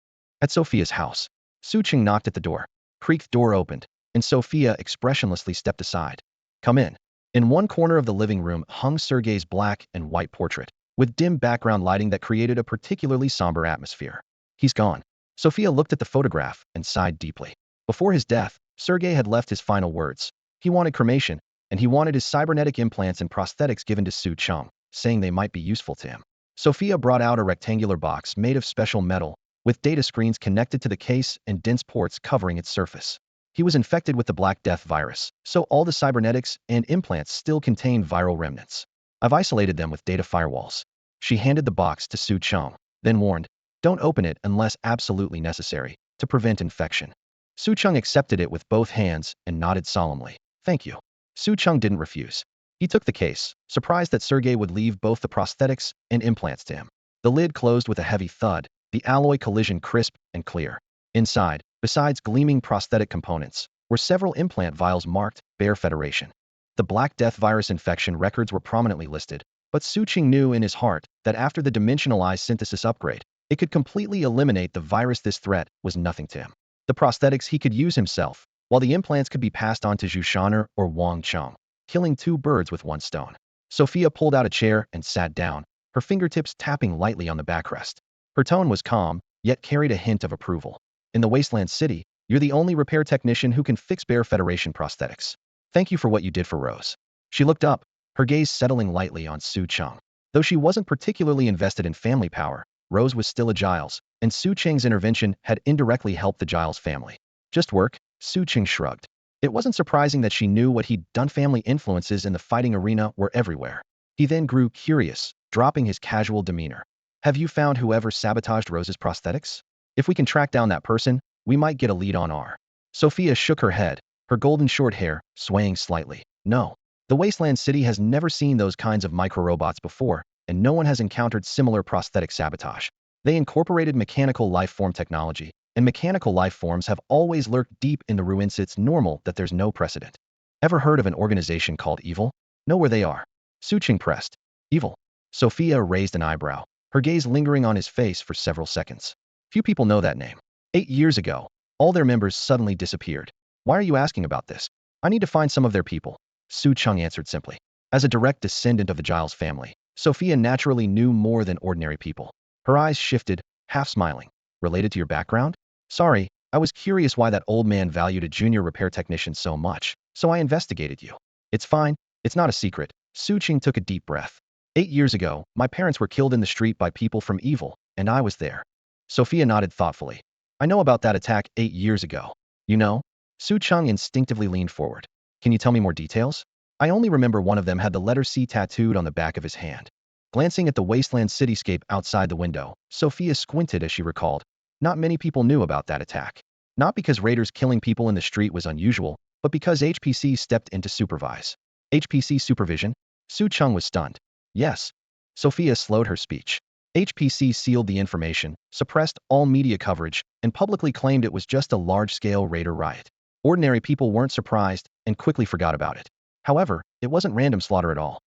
At Sophia's house, Cheng knocked at the door. Creaked door opened, and Sophia expressionlessly stepped aside. Come in. In one corner of the living room hung Sergei's black and white portrait, with dim background lighting that created a particularly somber atmosphere. He's gone. Sophia looked at the photograph and sighed deeply. Before his death, Sergei had left his final words. He wanted cremation, and he wanted his cybernetic implants and prosthetics given to Cheng, saying they might be useful to him. Sophia brought out a rectangular box made of special metal, with data screens connected to the case and dense ports covering its surface. He was infected with the Black Death virus, so all the cybernetics and implants still contain viral remnants. I've isolated them with data firewalls. She handed the box to Cheng, then warned, don't open it unless absolutely necessary, to prevent infection. Cheng accepted it with both hands and nodded solemnly. Thank you. Cheng didn't refuse. He took the case, surprised that Sergei would leave both the prosthetics and implants to him. The lid closed with a heavy thud, the alloy collision crisp and clear. Inside, besides gleaming prosthetic components, were several implant vials marked Bear Federation. The Black Death virus infection records were prominently listed, but Cheng knew in his heart that after the Dimensional Eye synthesis upgrade, it could completely eliminate the virus. This threat was nothing to him. The prosthetics he could use himself, while the implants could be passed on to Zhu Shaner or Wang Cheng, killing two birds with one stone. Sophia pulled out a chair and sat down, her fingertips tapping lightly on the backrest. Her tone was calm, yet carried a hint of approval. In the Wasteland City, you're the only repair technician who can fix Bear Federation prosthetics. Thank you for what you did for Rose. She looked up, her gaze settling lightly on Cheng. Though she wasn't particularly invested in family power, Rose was still a Giles, and Su Cheng's intervention had indirectly helped the Giles family. Just work? Su Cheng shrugged. It wasn't surprising that she knew what he'd done. Family influences in the fighting arena were everywhere. He then grew curious, dropping his casual demeanor. Have you found whoever sabotaged Rose's prosthetics? If we can track down that person, we might get a lead on our. Sophia shook her head, her golden short hair swaying slightly. No. The Wasteland City has never seen those kinds of microrobots before, and no one has encountered similar prosthetic sabotage. They incorporated mechanical life form technology, and mechanical life forms have always lurked deep in the ruins. It's normal that there's no precedent. Ever heard of an organization called Evil? Know where they are? Su Cheng pressed. Evil. Sophia raised an eyebrow, her gaze lingering on his face for several seconds. Few people know that name. 8 years ago, all their members suddenly disappeared. Why are you asking about this? I need to find some of their people. Su Cheng answered simply. As a direct descendant of the Giles family, Sophia naturally knew more than ordinary people. Her eyes shifted, half smiling. Related to your background? Sorry, I was curious why that old man valued a junior repair technician so much, so I investigated you. It's fine, it's not a secret. Su Cheng took a deep breath. 8 years ago, my parents were killed in the street by people from Evil, and I was there. Sophia nodded thoughtfully. I know about that attack 8 years ago. You know? Su Cheng instinctively leaned forward. Can you tell me more details? I only remember one of them had the letter C tattooed on the back of his hand. Glancing at the wasteland cityscape outside the window, Sophia squinted as she recalled. Not many people knew about that attack. Not because raiders killing people in the street was unusual, but because HPC stepped in to supervise. HPC supervision? Su Cheng was stunned. Yes. Sophia slowed her speech. HPC sealed the information, suppressed all media coverage, and publicly claimed it was just a large-scale raider riot. Ordinary people weren't surprised and quickly forgot about it. However, it wasn't random slaughter at all.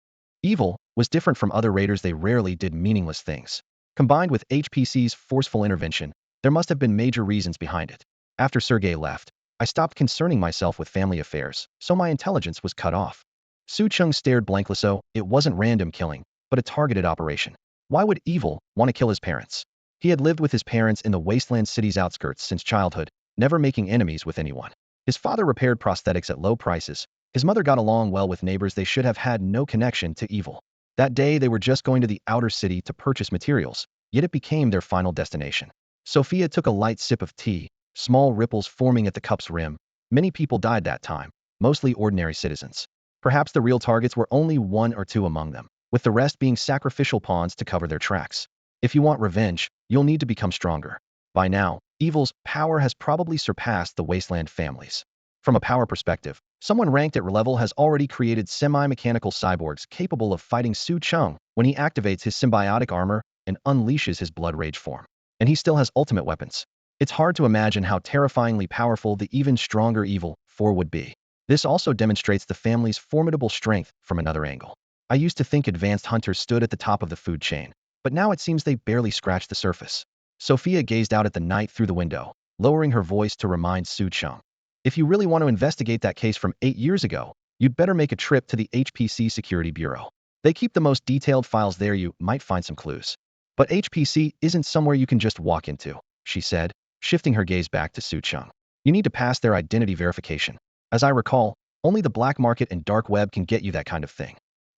Evil was different from other raiders. They rarely did meaningless things. Combined with HPC's forceful intervention, there must have been major reasons behind it. After Sergei left, I stopped concerning myself with family affairs, so my intelligence was cut off. Su Cheng stared blankly. So, it wasn't random killing, but a targeted operation. Why would Evil want to kill his parents? He had lived with his parents in the wasteland city's outskirts since childhood, never making enemies with anyone. His father repaired prosthetics at low prices. His mother got along well with neighbors. They should have had no connection to Evil. That day, they were just going to the outer city to purchase materials, yet it became their final destination. Sophia took a light sip of tea, small ripples forming at the cup's rim. Many people died that time, mostly ordinary citizens. Perhaps the real targets were only 1 or 2 among them, with the rest being sacrificial pawns to cover their tracks. If you want revenge, you'll need to become stronger. By now, Evil's power has probably surpassed the Wasteland families. From a power perspective, someone ranked at level has already created semi-mechanical cyborgs capable of fighting Su Cheng when he activates his symbiotic armor and unleashes his blood rage form. And he still has ultimate weapons. It's hard to imagine how terrifyingly powerful the even stronger Evil 4 would be. This also demonstrates the family's formidable strength from another angle. I used to think advanced hunters stood at the top of the food chain, but now it seems they barely scratched the surface. Sophia gazed out at the night through the window, lowering her voice to remind Su Cheng. If you really want to investigate that case from 8 years ago, you'd better make a trip to the HPC Security Bureau. They keep the most detailed files there. You might find some clues. But HPC isn't somewhere you can just walk into, she said, shifting her gaze back to Su Cheng. You need to pass their identity verification. As I recall, only the black market and dark web can get you that kind of thing.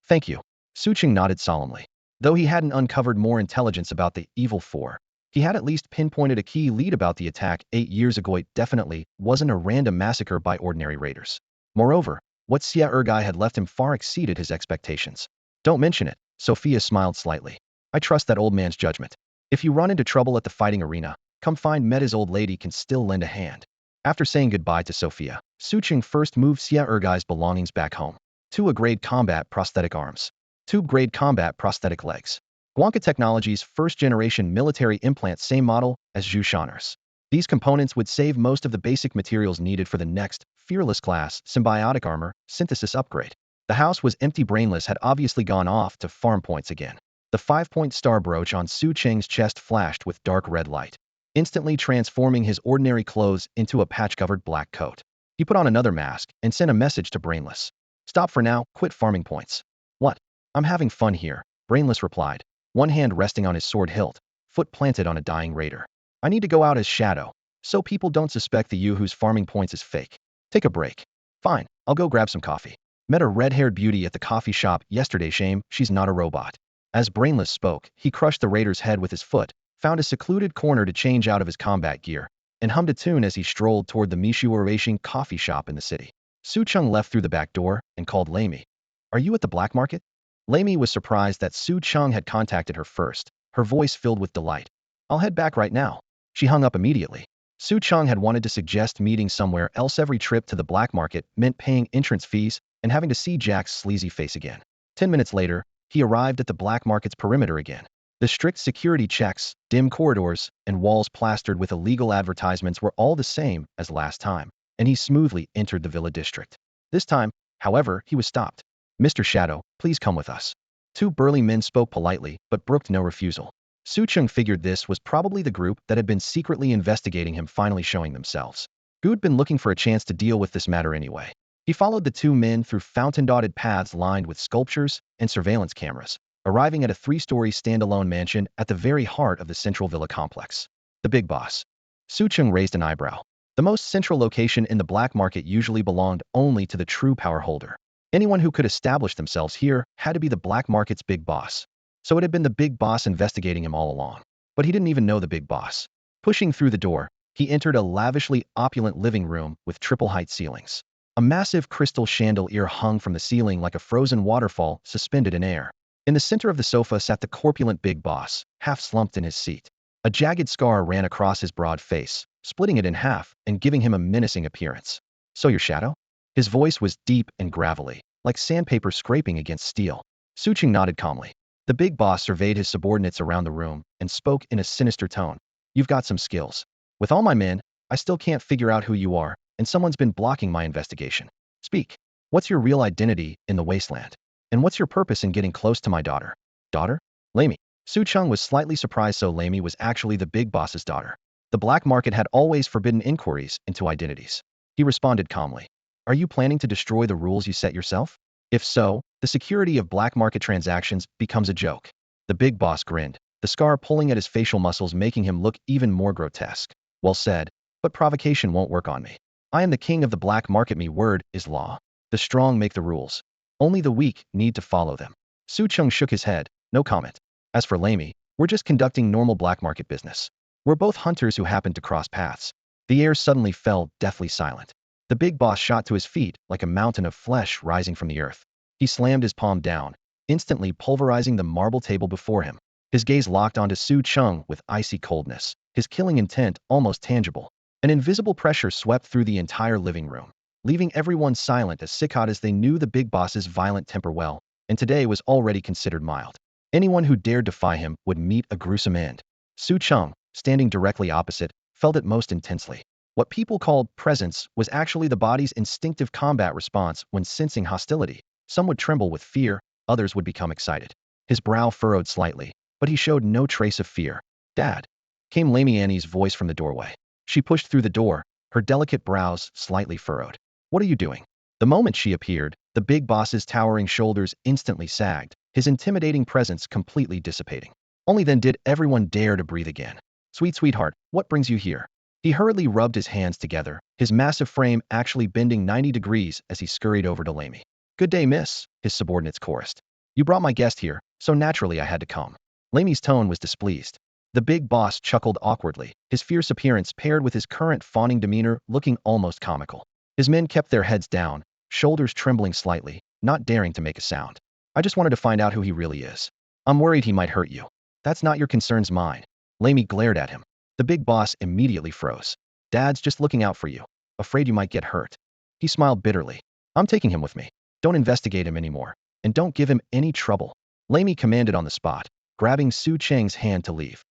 Thank you. Su Cheng nodded solemnly. Though he hadn't uncovered more intelligence about the Evil 4, he had at least pinpointed a key lead about the attack 8 years ago. It definitely wasn't a random massacre by ordinary raiders. Moreover, what Xia Ergai had left him far exceeded his expectations. Don't mention it, Sophia smiled slightly. I trust that old man's judgment. If you run into trouble at the fighting arena, come find Meta's old lady can still lend a hand. After saying goodbye to Sophia, Su Cheng first moved Xia Ergai's belongings back home. 2 combat prosthetic arms. 2 combat prosthetic legs. Guanca Technologies' first-generation military implant, same model as Zhu Shaners. These components would save most of the basic materials needed for the next, Fearless class, symbiotic armor, synthesis upgrade. The house was empty. Brainless had obviously gone off to farm points again. The 5-point star brooch on Su Cheng's chest flashed with dark red light, instantly transforming his ordinary clothes into a patch-covered black coat. He put on another mask and sent a message to Brainless. Stop for now, quit farming points. What? I'm having fun here, Brainless replied, one hand resting on his sword hilt, foot planted on a dying raider. I need to go out as Shadow, so people don't suspect the you whose farming points is fake. Take a break. Fine, I'll go grab some coffee. Met a red-haired beauty at the coffee shop yesterday. Shame she's not a robot. As Brainless spoke, he crushed the raider's head with his foot, found a secluded corner to change out of his combat gear, and hummed a tune as he strolled toward the Mishuarashing coffee shop in the city. Su Cheng left through the back door and called Lamy. Are you at the black market? Lamy was surprised that Su Cheng had contacted her first, her voice filled with delight. I'll head back right now. She hung up immediately. Su Cheng had wanted to suggest meeting somewhere else. Every trip to the black market meant paying entrance fees and having to see Jack's sleazy face again. 10 minutes later, he arrived at the black market's perimeter again. The strict security checks, dim corridors, and walls plastered with illegal advertisements were all the same as last time, and he smoothly entered the Villa district. This time, however, he was stopped. Mr. Shadow, please come with us. Two burly men spoke politely, but brooked no refusal. Su Cheng figured this was probably the group that had been secretly investigating him finally showing themselves. Gu'd been looking for a chance to deal with this matter anyway. He followed the two men through fountain-dotted paths lined with sculptures and surveillance cameras, arriving at a 3-story standalone mansion at the very heart of the central villa complex. The big boss. Su Cheng raised an eyebrow. The most central location in the black market usually belonged only to the true power holder. Anyone who could establish themselves here had to be the black market's big boss. So it had been the big boss investigating him all along. But he didn't even know the big boss. Pushing through the door, he entered a lavishly opulent living room with triple-height ceilings. A massive crystal chandelier hung from the ceiling like a frozen waterfall suspended in air. In the center of the sofa sat the corpulent big boss, half slumped in his seat. A jagged scar ran across his broad face, splitting it in half and giving him a menacing appearance. So your shadow? His voice was deep and gravelly, like sandpaper scraping against steel. Su Cheng nodded calmly. The big boss surveyed his subordinates around the room and spoke in a sinister tone. You've got some skills. With all my men, I still can't figure out who you are, and someone's been blocking my investigation. Speak. What's your real identity in the wasteland? And what's your purpose in getting close to my daughter? Daughter? Lamy. Su Cheng was slightly surprised, so Lamy was actually the big boss's daughter. The black market had always forbidden inquiries into identities. He responded calmly. Are you planning to destroy the rules you set yourself? If so, the security of black market transactions becomes a joke. The big boss grinned, the scar pulling at his facial muscles making him look even more grotesque. Well said, but provocation won't work on me. I am the king of the black market. My word is law. The strong make the rules. Only the weak need to follow them. Su Cheng shook his head, no comment. As for Lamy, we're just conducting normal black market business. We're both hunters who happened to cross paths. The air suddenly fell deathly silent. The big boss shot to his feet like a mountain of flesh rising from the earth. He slammed his palm down, instantly pulverizing the marble table before him. His gaze locked onto Su Cheng with icy coldness, his killing intent almost tangible. An invisible pressure swept through the entire living room, leaving everyone silent as cicadas. They knew the big boss's violent temper well, and today was already considered mild. Anyone who dared defy him would meet a gruesome end. Su Cheng, standing directly opposite, felt it most intensely. What people called presence was actually the body's instinctive combat response when sensing hostility. Some would tremble with fear, others would become excited. His brow furrowed slightly, but he showed no trace of fear. Dad, came Lamy Annie's voice from the doorway. She pushed through the door, her delicate brows slightly furrowed. What are you doing? The moment she appeared, the big boss's towering shoulders instantly sagged, his intimidating presence completely dissipating. Only then did everyone dare to breathe again. Sweetheart, what brings you here? He hurriedly rubbed his hands together, his massive frame actually bending 90 degrees as he scurried over to Lamy. Good day, miss, his subordinates chorused. You brought my guest here, so naturally I had to come. Lamy's tone was displeased. The big boss chuckled awkwardly, his fierce appearance paired with his current fawning demeanor looking almost comical. His men kept their heads down, shoulders trembling slightly, not daring to make a sound. I just wanted to find out who he really is. I'm worried he might hurt you. That's not your concerns, mine. Lamy glared at him. The big boss immediately froze. Dad's just looking out for you. Afraid you might get hurt. He smiled bitterly. I'm taking him with me. Don't investigate him anymore. And don't give him any trouble. Lamy commanded on the spot, grabbing Su Cheng's hand to leave.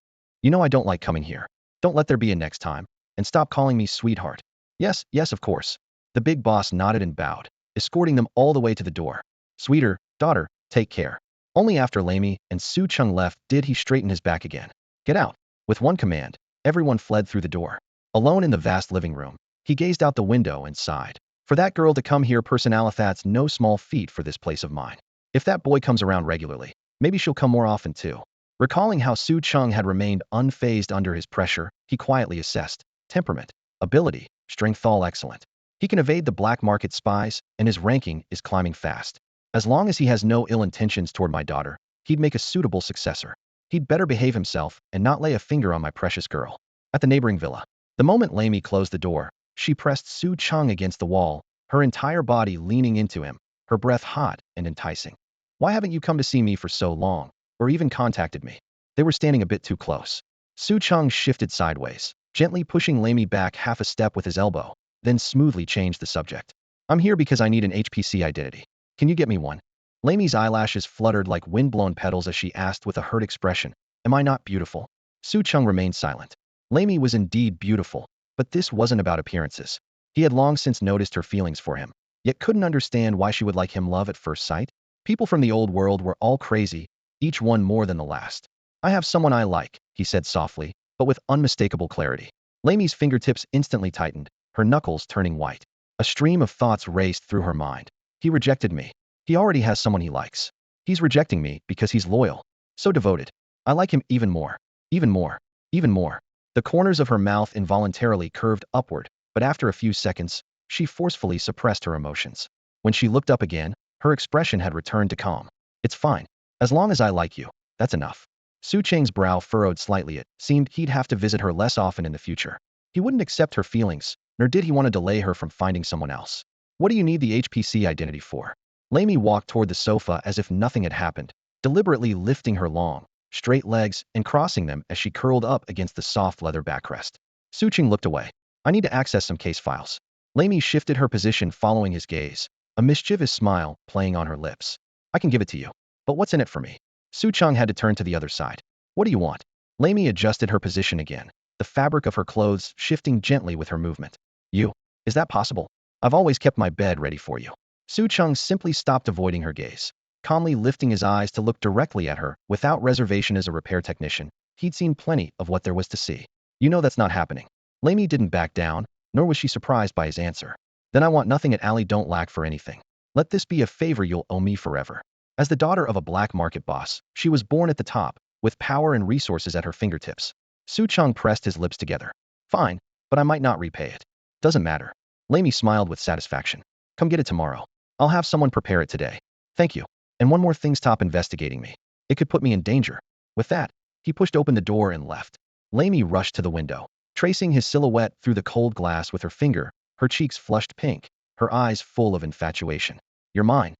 You know I don't like coming here. Don't let there be a next time. And stop calling me sweetheart. Yes, of course. The big boss nodded and bowed, escorting them all the way to the door. Sweeter, daughter, take care. Only after Lamy and Su Cheng left did he straighten his back again. Get out. With one command, everyone fled through the door. Alone in the vast living room, he gazed out the window and sighed. For that girl to come here personally, that's no small feat for this place of mine. If that boy comes around regularly, maybe she'll come more often too. Recalling how Su Cheng had remained unfazed under his pressure, he quietly assessed. Temperament, ability, strength all excellent. He can evade the black market spies, and his ranking is climbing fast. As long as he has no ill intentions toward my daughter, he'd make a suitable successor. He'd better behave himself and not lay a finger on my precious girl. At the neighboring villa. The moment Lamy closed the door, she pressed Su Cheng against the wall, her entire body leaning into him, her breath hot and enticing. Why haven't you come to see me for so long, or even contacted me? They were standing a bit too close. Su Cheng shifted sideways, gently pushing Lamy back half a step with his elbow, then smoothly changed the subject. I'm here because I need an HPC identity. Can you get me one? Lamy's eyelashes fluttered like wind-blown petals as she asked with a hurt expression, Am I not beautiful? Su Cheng remained silent. Lamy was indeed beautiful, but this wasn't about appearances. He had long since noticed her feelings for him, yet couldn't understand why she would like him love at first sight. People from the old world were all crazy, each one more than the last. I have someone I like, he said softly, but with unmistakable clarity. Lamy's fingertips instantly tightened, her knuckles turning white. A stream of thoughts raced through her mind. He rejected me. He already has someone he likes. He's rejecting me because he's loyal. So devoted. I like him even more. Even more. Even more. The corners of her mouth involuntarily curved upward, but after a few seconds, she forcefully suppressed her emotions. When she looked up again, her expression had returned to calm. It's fine. As long as I like you, that's enough. Su Cheng's brow furrowed slightly. It seemed he'd have to visit her less often in the future. He wouldn't accept her feelings, nor did he want to delay her from finding someone else. What do you need the HPC identity for? Lamy walked toward the sofa as if nothing had happened, deliberately lifting her long, straight legs and crossing them as she curled up against the soft leather backrest. Su Cheng looked away. I need to access some case files. Lamy shifted her position following his gaze, a mischievous smile playing on her lips. I can give it to you. But what's in it for me? Su Cheng had to turn to the other side. What do you want? Lamy adjusted her position again, the fabric of her clothes shifting gently with her movement. You? Is that possible? I've always kept my bed ready for you. Su Cheng simply stopped avoiding her gaze, calmly lifting his eyes to look directly at her without reservation. As a repair technician, he'd seen plenty of what there was to see. You know that's not happening. Lamy didn't back down, nor was she surprised by his answer. Then I want nothing at alley. Don't lack for anything. Let this be a favor you'll owe me forever. As the daughter of a black market boss, she was born at the top, with power and resources at her fingertips. Su Cheng pressed his lips together. Fine, but I might not repay it. Doesn't matter. Lamy smiled with satisfaction. Come get it tomorrow. I'll have someone prepare it today. Thank you. And one more thing, stop investigating me. It could put me in danger. With that, he pushed open the door and left. Lamy rushed to the window, tracing his silhouette through the cold glass with her finger, her cheeks flushed pink, her eyes full of infatuation. You're mine.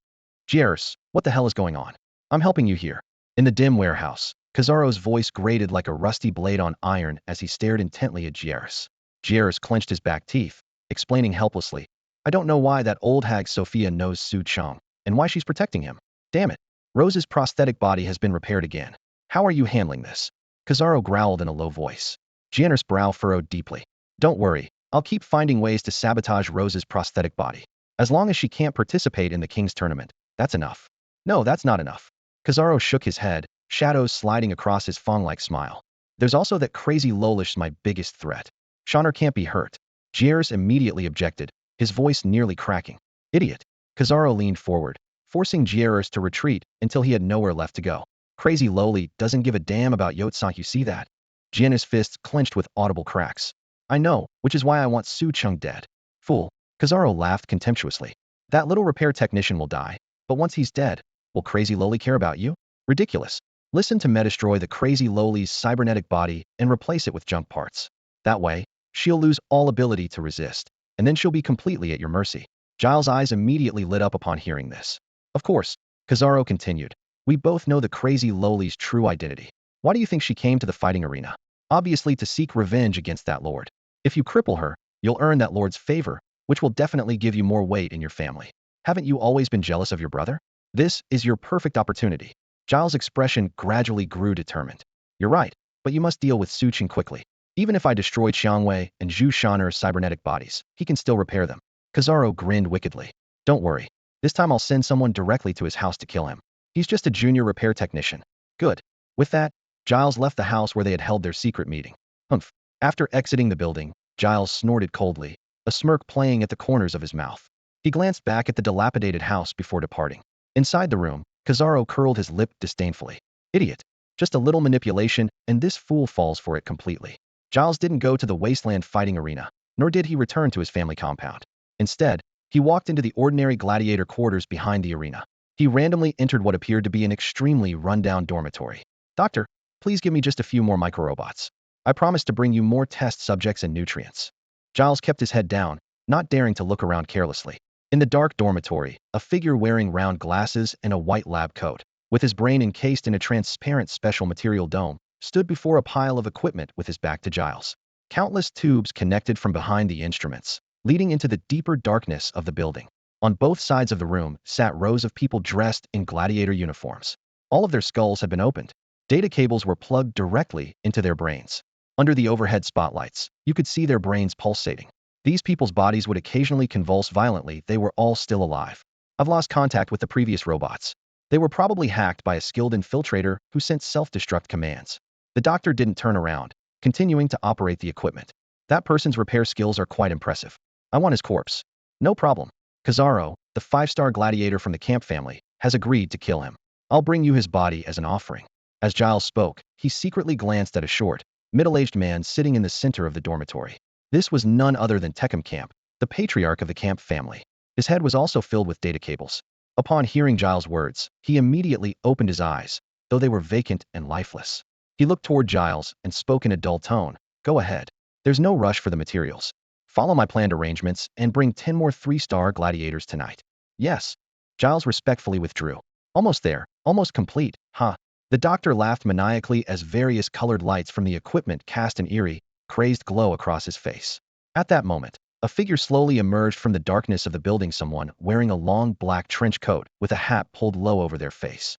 Jers, what the hell is going on? I'm helping you here. In the dim warehouse, Kizaro's voice grated like a rusty blade on iron as he stared intently at Jers. Jers clenched his back teeth, explaining helplessly. I don't know why that old hag Sophia knows Su Cheng, and why she's protecting him. Damn it. Rose's prosthetic body has been repaired again. How are you handling this? Kizaro growled in a low voice. Jers' brow furrowed deeply. Don't worry, I'll keep finding ways to sabotage Rose's prosthetic body. As long as she can't participate in the King's tournament, that's enough. No, that's not enough. Kizaro shook his head, shadows sliding across his fawn-like smile. There's also that crazy Lolish's my biggest threat. Shawnir can't be hurt. Jers immediately objected, his voice nearly cracking. Idiot. Kizaro leaned forward, forcing Jers to retreat until he had nowhere left to go. Crazy Loli doesn't give a damn about Yotsak, you see that? Jian's fists clenched with audible cracks. I know, which is why I want Su Cheng dead. Fool. Kizaro laughed contemptuously. That little repair technician will die, but once he's dead, will Crazy Loli care about you? Ridiculous. Listen to me destroy the Crazy Loli's cybernetic body and replace it with junk parts. That way, she'll lose all ability to resist, and then she'll be completely at your mercy. Giles' eyes immediately lit up upon hearing this. Of course, Kizaro continued. We both know the Crazy Loli's true identity. Why do you think she came to the fighting arena? Obviously to seek revenge against that lord. If you cripple her, you'll earn that lord's favor, which will definitely give you more weight in your family. Haven't you always been jealous of your brother? This is your perfect opportunity. Giles' expression gradually grew determined. You're right, but you must deal with Su Cheng quickly. Even if I destroy Qiangwei and Zhu Shan'er's cybernetic bodies, he can still repair them. Kizaro grinned wickedly. Don't worry. This time I'll send someone directly to his house to kill him. He's just a junior repair technician. Good. With that, Giles left the house where they had held their secret meeting. Humph. After exiting the building, Giles snorted coldly, a smirk playing at the corners of his mouth. He glanced back at the dilapidated house before departing. Inside the room, Kizaro curled his lip disdainfully. Idiot. Just a little manipulation, and this fool falls for it completely. Giles didn't go to the wasteland fighting arena, nor did he return to his family compound. Instead, he walked into the ordinary gladiator quarters behind the arena. He randomly entered what appeared to be an extremely run-down dormitory. Doctor, Please give me just a few more microrobots. I promise to bring you more test subjects and nutrients. Giles kept his head down, not daring to look around carelessly. In the dark dormitory, a figure wearing round glasses and a white lab coat, with his brain encased in a transparent special material dome, stood before a pile of equipment with his back to Giles. Countless tubes connected from behind the instruments, leading into the deeper darkness of the building. On both sides of the room sat rows of people dressed in gladiator uniforms. All of their skulls had been opened. Data cables were plugged directly into their brains. Under the overhead spotlights, you could see their brains pulsating. These people's bodies would occasionally convulse violently. They were all still alive. I've lost contact with the previous robots. They were probably hacked by a skilled infiltrator who sent self-destruct commands. The doctor didn't turn around, continuing to operate the equipment. That person's repair skills are quite impressive. I want his corpse. No problem. Kazaro, the 5-star gladiator from the Camp family, has agreed to kill him. I'll bring you his body as an offering. As Giles spoke, he secretly glanced at a short, middle-aged man sitting in the center of the dormitory. This was none other than Tecum Camp, the patriarch of the Camp family. His head was also filled with data cables. Upon hearing Giles' words, he immediately opened his eyes, though they were vacant and lifeless. He looked toward Giles and spoke in a dull tone. Go ahead. There's no rush for the materials. Follow my planned arrangements and bring 10 more 3-star gladiators tonight. Yes. Giles respectfully withdrew. Almost there. Almost complete. Huh. The doctor laughed maniacally as various colored lights from the equipment cast an eerie, crazed glow across his face. At that moment, a figure slowly emerged from the darkness of the building, someone wearing a long black trench coat with a hat pulled low over their face.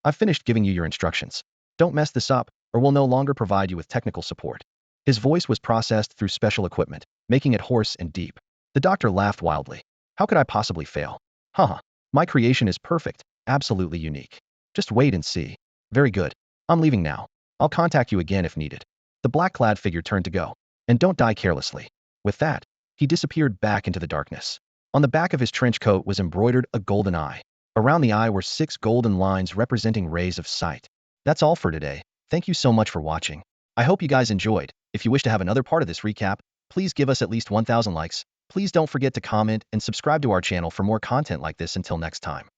I've finished giving you your instructions. Don't mess this up, or we'll no longer provide you with technical support. His voice was processed through special equipment, making it hoarse and deep. The doctor laughed wildly. How could I possibly fail? Haha. My creation is perfect, absolutely unique. Just wait and see. Very good. I'm leaving now. I'll contact you again if needed. The black-clad figure turned to go. And don't die carelessly. With that, he disappeared back into the darkness. On the back of his trench coat was embroidered a golden eye. Around the eye were 6 golden lines representing rays of sight. That's all for today. Thank you so much for watching. I hope you guys enjoyed. If you wish to have another part of this recap, please give us at least 1,000 likes. Please don't forget to comment and subscribe to our channel for more content like this. Until next time.